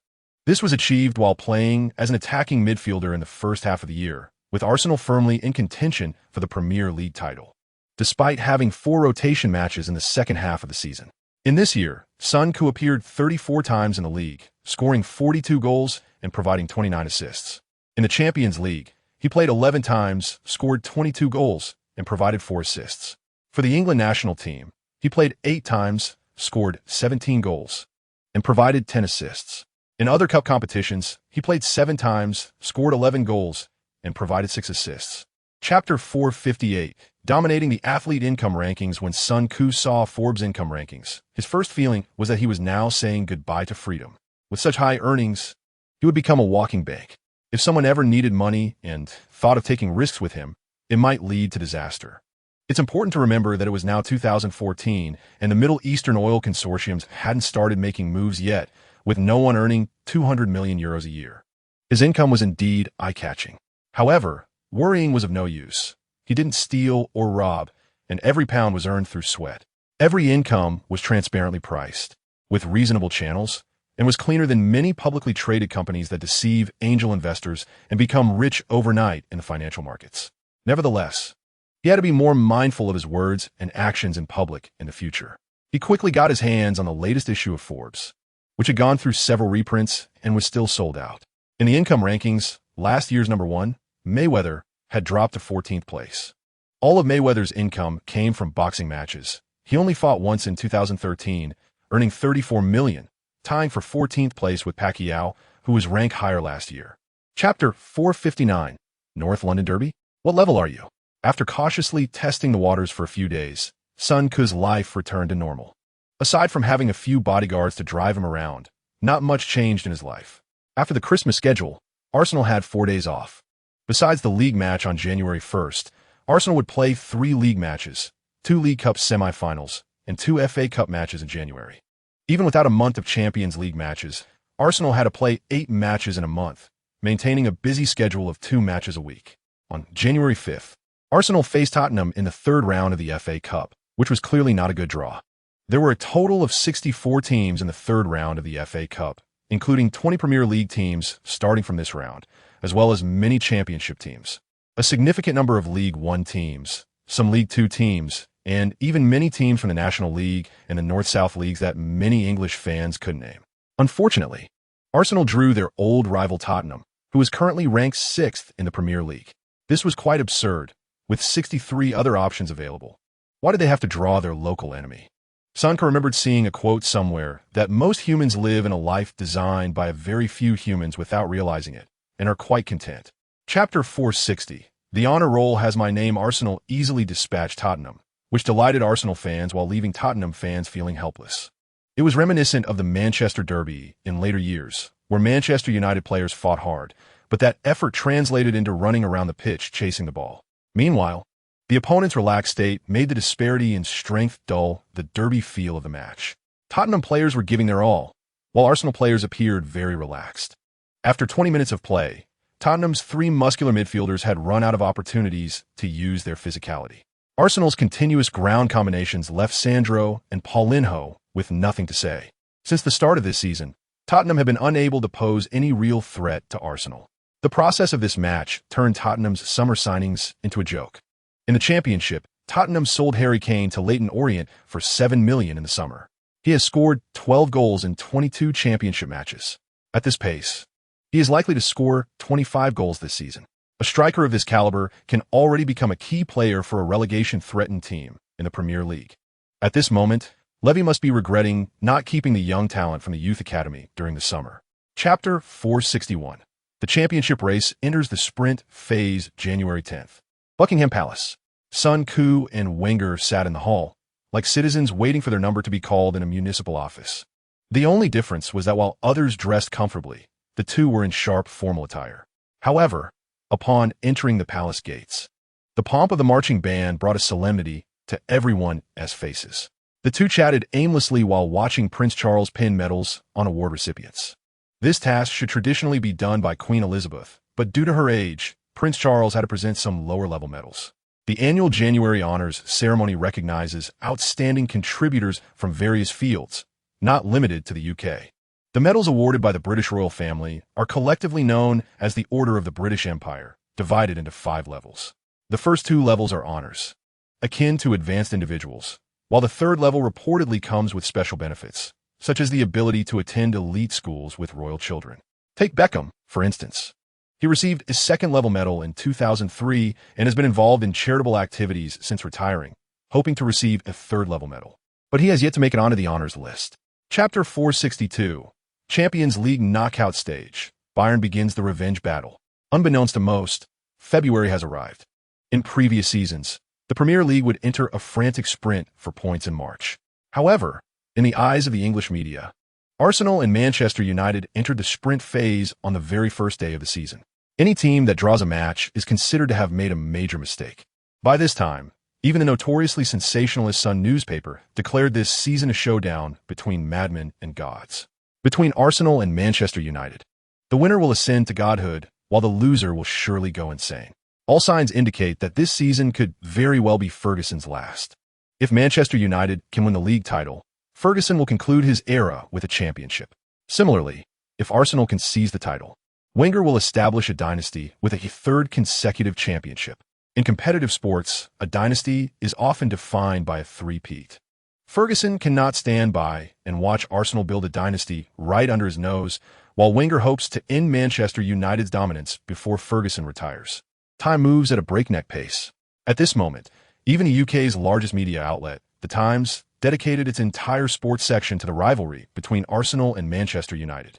This was achieved while playing as an attacking midfielder in the first half of the year, with Arsenal firmly in contention for the Premier League title, despite having 4 rotation matches in the second half of the season. In this year, Sun Ku appeared 34 times in the league, scoring 42 goals and providing 29 assists. In the Champions League, he played 11 times, scored 22 goals, and provided 4 assists. For the England national team, he played 8 times, scored 17 goals, and provided 10 assists. In other cup competitions, he played 7 times, scored 11 goals, and provided 6 assists. Chapter 458, dominating the athlete income rankings. When Sun Ku saw Forbes income rankings, his first feeling was that he was now saying goodbye to freedom. With such high earnings, he would become a walking bank. If someone ever needed money and thought of taking risks with him, it might lead to disaster. It's important to remember that it was now 2014, and the Middle Eastern oil consortiums hadn't started making moves yet, with no one earning 200 million euros a year. His income was indeed eye-catching. However, worrying was of no use. He didn't steal or rob, and every pound was earned through sweat. Every income was transparently priced, with reasonable channels, and was cleaner than many publicly traded companies that deceive angel investors and become rich overnight in the financial markets. Nevertheless, he had to be more mindful of his words and actions in public in the future. He quickly got his hands on the latest issue of Forbes, which had gone through several reprints and was still sold out. In the income rankings, last year's number 1, Mayweather, had dropped to 14th place. All of Mayweather's income came from boxing matches. He only fought once in 2013, earning $34 million, tying for 14th place with Pacquiao, who was ranked higher last year. Chapter 459, North London Derby? What level are you? After cautiously testing the waters for a few days, Sun Ku's life returned to normal. Aside from having a few bodyguards to drive him around, not much changed in his life. After the Christmas schedule, Arsenal had 4 days off. Besides the league match on January 1st, Arsenal would play 3 league matches, 2 League Cup semi-finals, and 2 FA Cup matches in January. Even without a month of Champions League matches, Arsenal had to play 8 matches in a month, maintaining a busy schedule of 2 matches a week. On January 5th, Arsenal faced Tottenham in the third round of the FA Cup, which was clearly not a good draw. There were a total of 64 teams in the third round of the FA Cup, including 20 Premier League teams starting from this round, as well as many championship teams. A significant number of League One teams, some League Two teams, and even many teams from the National League and the North-South leagues that many English fans couldn't name. Unfortunately, Arsenal drew their old rival Tottenham, who is currently ranked 6th in the Premier League. This was quite absurd, with 63 other options available. Why did they have to draw their local enemy? Sanka remembered seeing a quote somewhere that most humans live in a life designed by a very few humans without realizing it, and are quite content. Chapter 460. The honor roll has my name. Arsenal easily dispatched Tottenham, which delighted Arsenal fans while leaving Tottenham fans feeling helpless. It was reminiscent of the Manchester Derby in later years, where Manchester United players fought hard, but that effort translated into running around the pitch chasing the ball. Meanwhile, the opponent's relaxed state made the disparity in strength dull the Derby feel of the match. Tottenham players were giving their all, while Arsenal players appeared very relaxed. After 20 minutes of play, Tottenham's three muscular midfielders had run out of opportunities to use their physicality. Arsenal's continuous ground combinations left Sandro and Paulinho with nothing to say. Since the start of this season, Tottenham have been unable to pose any real threat to Arsenal. The process of this match turned Tottenham's summer signings into a joke. In the Championship, Tottenham sold Harry Kane to Leyton Orient for $7 million in the summer. He has scored 12 goals in 22 Championship matches. At this pace, he is likely to score 25 goals this season. A striker of this caliber can already become a key player for a relegation-threatened team in the Premier League. At this moment, Levy must be regretting not keeping the young talent from the youth academy during the summer. Chapter 461. The championship race enters the sprint phase January 10th. Buckingham Palace. Son, Koo, and Wenger sat in the hall, like citizens waiting for their number to be called in a municipal office. The only difference was that while others dressed comfortably, the two were in sharp formal attire. However, upon entering the palace gates, the pomp of the marching band brought a solemnity to everyone's faces. The two chatted aimlessly while watching Prince Charles pin medals on award recipients. This task should traditionally be done by Queen Elizabeth, but due to her age, Prince Charles had to present some lower-level medals. The annual January honors ceremony recognizes outstanding contributors from various fields, not limited to the UK. The medals awarded by the British royal family are collectively known as the Order of the British Empire, divided into 5 levels. The first 2 levels are honors, akin to advanced individuals, while the third level reportedly comes with special benefits, such as the ability to attend elite schools with royal children. Take Beckham, for instance. He received his second-level medal in 2003 and has been involved in charitable activities since retiring, hoping to receive a third-level medal. But he has yet to make it onto the honors list. Chapter 462. Champions League knockout stage. Bayern begins the revenge battle. Unbeknownst to most, February has arrived. In previous seasons, the Premier League would enter a frantic sprint for points in March. However, in the eyes of the English media, Arsenal and Manchester United entered the sprint phase on the very first day of the season. Any team that draws a match is considered to have made a major mistake. By this time, even the notoriously sensationalist Sun newspaper declared this season a showdown between madmen and gods. Between Arsenal and Manchester United, the winner will ascend to godhood, while the loser will surely go insane. All signs indicate that this season could very well be Ferguson's last. If Manchester United can win the league title, Ferguson will conclude his era with a championship. Similarly, if Arsenal can seize the title, Wenger will establish a dynasty with a third consecutive championship. In competitive sports, a dynasty is often defined by a three-peat. Ferguson cannot stand by and watch Arsenal build a dynasty right under his nose, while Wenger hopes to end Manchester United's dominance before Ferguson retires. Time moves at a breakneck pace. At this moment, even the UK's largest media outlet, The Times, dedicated its entire sports section to the rivalry between Arsenal and Manchester United.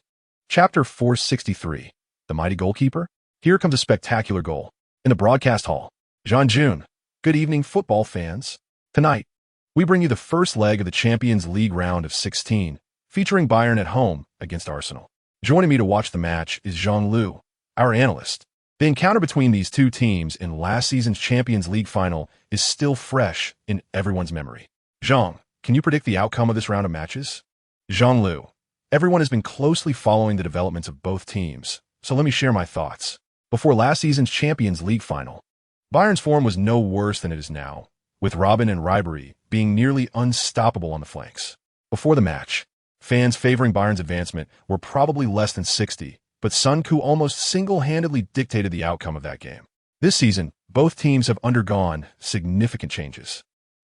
Chapter 463. The mighty goalkeeper? Here comes a spectacular goal. In the broadcast hall, Jean-June. Good evening, football fans. Tonight, we bring you the first leg of the Champions League round of 16, featuring Bayern at home against Arsenal. Joining me to watch the match is Zhang Lu, our analyst. The encounter between these two teams in last season's Champions League final is still fresh in everyone's memory. Zhang, can you predict the outcome of this round of matches? Zhang Lu. Everyone has been closely following the developments of both teams, so let me share my thoughts. Before last season's Champions League final, Bayern's form was no worse than it is now, with Robben and Ribery being nearly unstoppable on the flanks. Before the match, fans favoring Bayern's advancement were probably less than 60, but Sun Ku almost single-handedly dictated the outcome of that game. This season, both teams have undergone significant changes.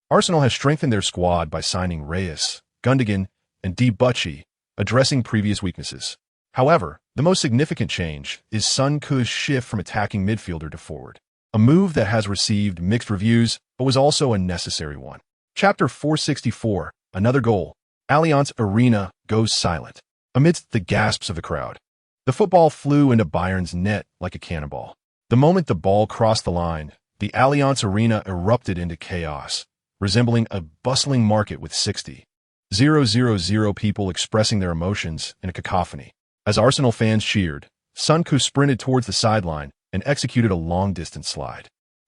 Arsenal has strengthened their squad by signing Reyes, Gundogan, and Debuchy, addressing previous weaknesses. However, the most significant change is Sun Ku's shift from attacking midfielder to forward, a move that has received mixed reviews but was also a necessary one. Chapter 464, another goal. Allianz Arena goes silent. Amidst the gasps of the crowd, the football flew into Bayern's net like a cannonball. The moment the ball crossed the line, the Allianz Arena erupted into chaos, resembling a bustling market with 60,000 people expressing their emotions in a cacophony. As Arsenal fans cheered, Sun Ku sprinted towards the sideline and executed a long-distance slide.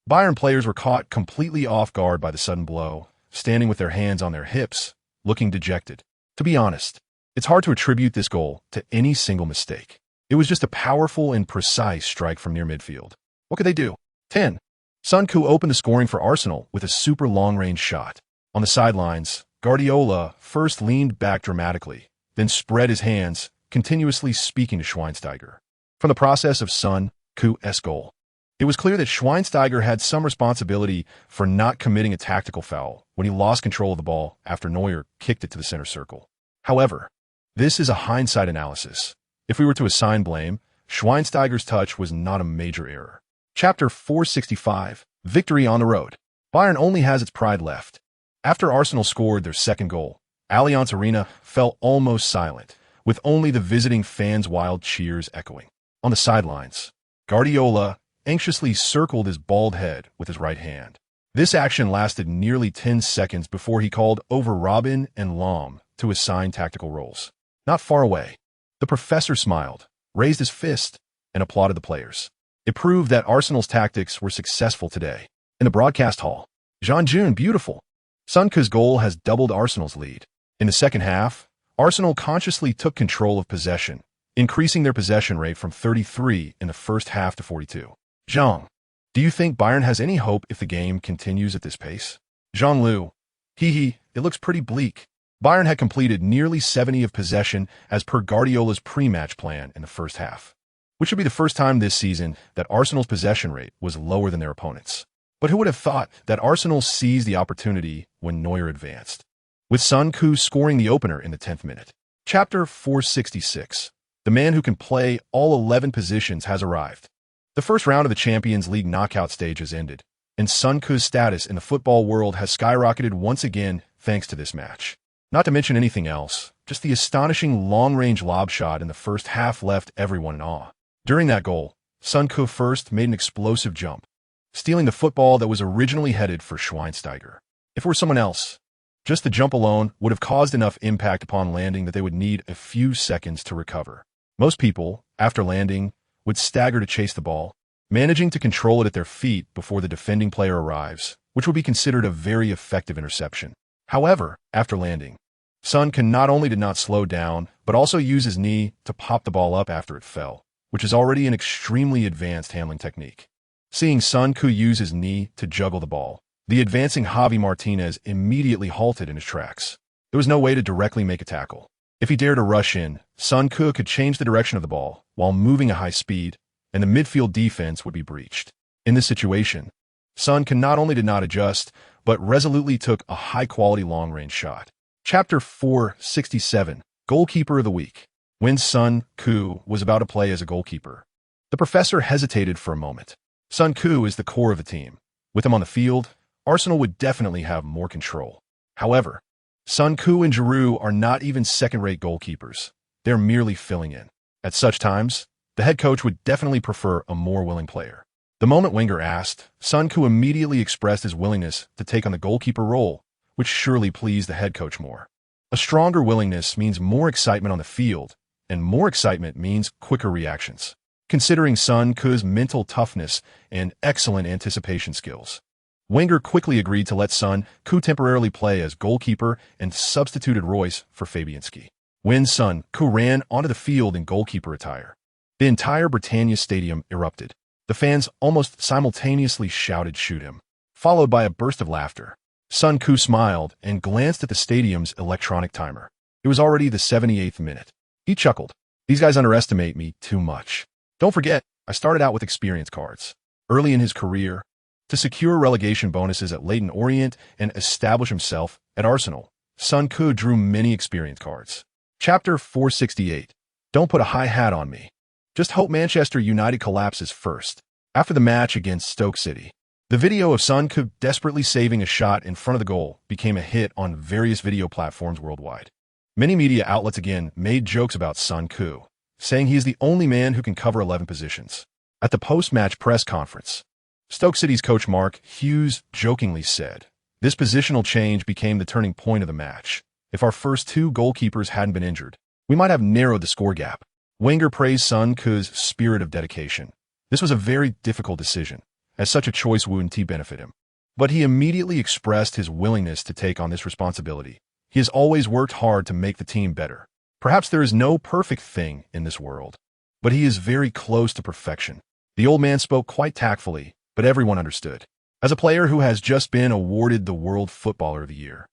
Bayern players were caught completely off guard by the sudden blow, standing with their hands on their hips, looking dejected. To be honest, it's hard to attribute this goal to any single mistake. It was just a powerful and precise strike from near midfield. What could they do? 10. Sun Ku opened the scoring for Arsenal with a super long-range shot. On the sidelines, Guardiola first leaned back dramatically, then spread his hands, continuously speaking to Schweinsteiger. From the process of Sun Ku's goal, it was clear that Schweinsteiger had some responsibility for not committing a tactical foul when he lost control of the ball after Neuer kicked it to the center circle. However, this is a hindsight analysis. If we were to assign blame, Schweinsteiger's touch was not a major error. Chapter 465, Victory on the Road. Bayern only has its pride left. After Arsenal scored their second goal, Allianz Arena fell almost silent, with only the visiting fans' wild cheers echoing. On the sidelines, Guardiola anxiously circled his bald head with his right hand. This action lasted nearly 10 seconds before he called over Robben and Lahm to assign tactical roles. Not far away, the professor smiled, raised his fist, and applauded the players. It proved that Arsenal's tactics were successful today. In the broadcast hall, Jean-June, beautiful. Sun Ku's goal has doubled Arsenal's lead. In the second half, Arsenal consciously took control of possession, increasing their possession rate from 33 in the first half to 42. Zhang, do you think Bayern has any hope if the game continues at this pace? Zhang Lu, it looks pretty bleak. Bayern had completed nearly 70% of possession as per Guardiola's pre-match plan in the first half, which would be the first time this season that Arsenal's possession rate was lower than their opponents. But who would have thought that Arsenal seized the opportunity when Neuer advanced, with Sun Ku scoring the opener in the 10th minute. Chapter 466. The man who can play all 11 positions has arrived. The first round of the Champions League knockout stage has ended, and Sun Ku's status in the football world has skyrocketed once again thanks to this match. Not to mention anything else, just the astonishing long-range lob shot in the first half left everyone in awe. During that goal, Sun Ku first made an explosive jump, stealing the football that was originally headed for Schweinsteiger. If it were someone else, just the jump alone would have caused enough impact upon landing that they would need a few seconds to recover. Most people, after landing, would stagger to chase the ball, managing to control it at their feet before the defending player arrives, which would be considered a very effective interception. However, after landing, Sun Ku not only did not slow down, but also use his knee to pop the ball up after it fell, which is already an extremely advanced handling technique. Seeing Sun Ku use his knee to juggle the ball, the advancing Javi Martinez immediately halted in his tracks. There was no way to directly make a tackle. If he dared to rush in, Sun Ku could change the direction of the ball while moving at high speed, and the midfield defense would be breached. In this situation, Sun Ku not only did not adjust, but resolutely took a high-quality long-range shot. Chapter 467, Goalkeeper of the Week. When Sun Ku was about to play as a goalkeeper, the professor hesitated for a moment. Sun Ku is the core of the team. With him on the field, Arsenal would definitely have more control. However, Sun Ku and Giroud are not even second-rate goalkeepers. They're merely filling in. At such times, the head coach would definitely prefer a more willing player. The moment Wenger asked, Sun Ku immediately expressed his willingness to take on the goalkeeper role, which surely pleased the head coach more. A stronger willingness means more excitement on the field, and more excitement means quicker reactions. Considering Sun Ku's mental toughness and excellent anticipation skills, Wenger quickly agreed to let Sun Ku temporarily play as goalkeeper and substituted Royce for Fabianski. When Sun Ku ran onto the field in goalkeeper attire, the entire Britannia Stadium erupted. The fans almost simultaneously shouted, "Shoot him," followed by a burst of laughter. Sun Ku smiled and glanced at the stadium's electronic timer. It was already the 78th minute. He chuckled. "These guys underestimate me too much. Don't forget, I started out with experience cards. Early in his career, to secure relegation bonuses at Leyton Orient and establish himself at Arsenal, Sun Ku drew many experience cards." Chapter 468. Don't put a high hat on me. Just hope Manchester United collapses first. After the match against Stoke City, the video of Sun Ku desperately saving a shot in front of the goal became a hit on various video platforms worldwide. Many media outlets again made jokes about Sun Ku, saying he is the only man who can cover 11 positions. At the post-match press conference, Stoke City's coach Mark Hughes jokingly said, "This positional change became the turning point of the match. If our first two goalkeepers hadn't been injured, we might have narrowed the score gap." Wenger praised Sun Ku's spirit of dedication. This was a very difficult decision, as such a choice wouldn't benefit him. But he immediately expressed his willingness to take on this responsibility. He has always worked hard to make the team better. Perhaps there is no perfect thing in this world, but he is very close to perfection. The old man spoke quite tactfully, but everyone understood. As a player who has just been awarded the World Footballer of the Year,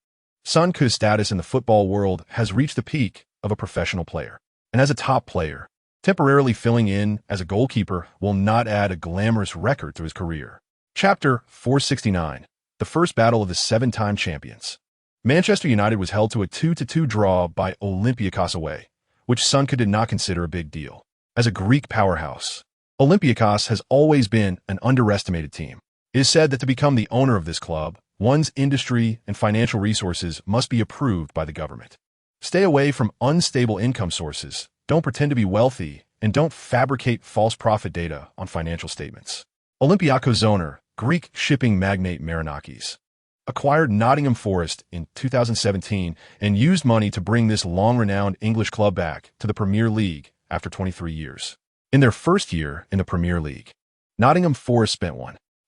Sun Ku's status in the football world has reached the peak of a professional player. And as a top player, temporarily filling in as a goalkeeper will not add a glamorous record to his career. Chapter 469. The first battle of the seven-time champions. Manchester United was held to a 2-2 draw by Olympiacos away, which Sun Ku did not consider a big deal. As a Greek powerhouse, Olympiacos has always been an underestimated team. It is said that to become the owner of this club, one's industry and financial resources must be approved by the government. Stay away from unstable income sources, don't pretend to be wealthy, and don't fabricate false profit data on financial statements. Olympiacos owner, Greek shipping magnate Marinakis, acquired Nottingham Forest in 2017 and used money to bring this long-renowned English club back to the Premier League after 23 years. In their first year in the Premier League, Nottingham Forest spent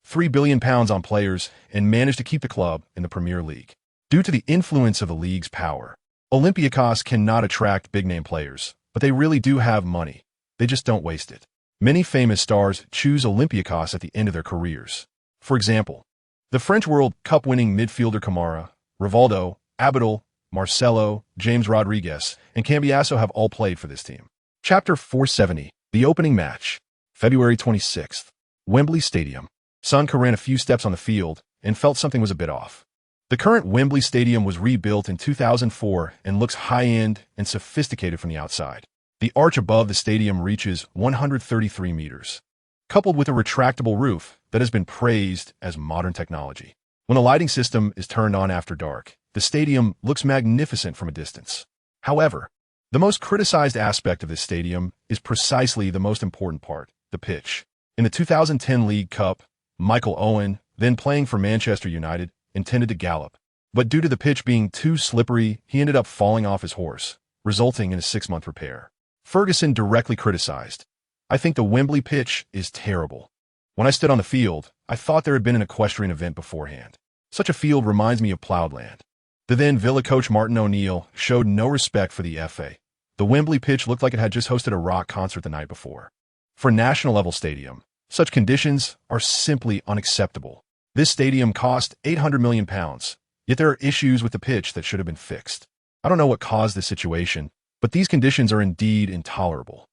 £3 billion on players and managed to keep the club in the Premier League. Due to the influence of the league's power, Olympiacos cannot attract big-name players, but they really do have money. They just don't waste it. Many famous stars choose Olympiacos at the end of their careers. For example, the French World Cup-winning midfielder Camara, Rivaldo, Abidal, Marcelo, James Rodriguez, and Cambiasso have all played for this team. Chapter 470. The opening match. February 26th. Wembley Stadium. Sun Ku ran a few steps on the field and felt something was a bit off. The current Wembley Stadium was rebuilt in 2004 and looks high-end and sophisticated from the outside. The arch above the stadium reaches 133 meters, coupled with a retractable roof that has been praised as modern technology. When the lighting system is turned on after dark, the stadium looks magnificent from a distance. However, the most criticized aspect of this stadium is precisely the most important part, the pitch. In the 2010 League Cup, Michael Owen, then playing for Manchester United, intended to gallop, but due to the pitch being too slippery, he ended up falling off his horse, resulting in a 6-month repair. Ferguson directly criticized, "I think the Wembley pitch is terrible. When I stood on the field, I thought there had been an equestrian event beforehand. Such a field reminds me of plowed land." The then Villa coach Martin O'Neill showed no respect for the FA. The Wembley pitch looked like it had just hosted a rock concert the night before. For a national-level stadium, such conditions are simply unacceptable. This stadium cost £800 million, yet there are issues with the pitch that should have been fixed. I don't know what caused this situation, but these conditions are indeed intolerable.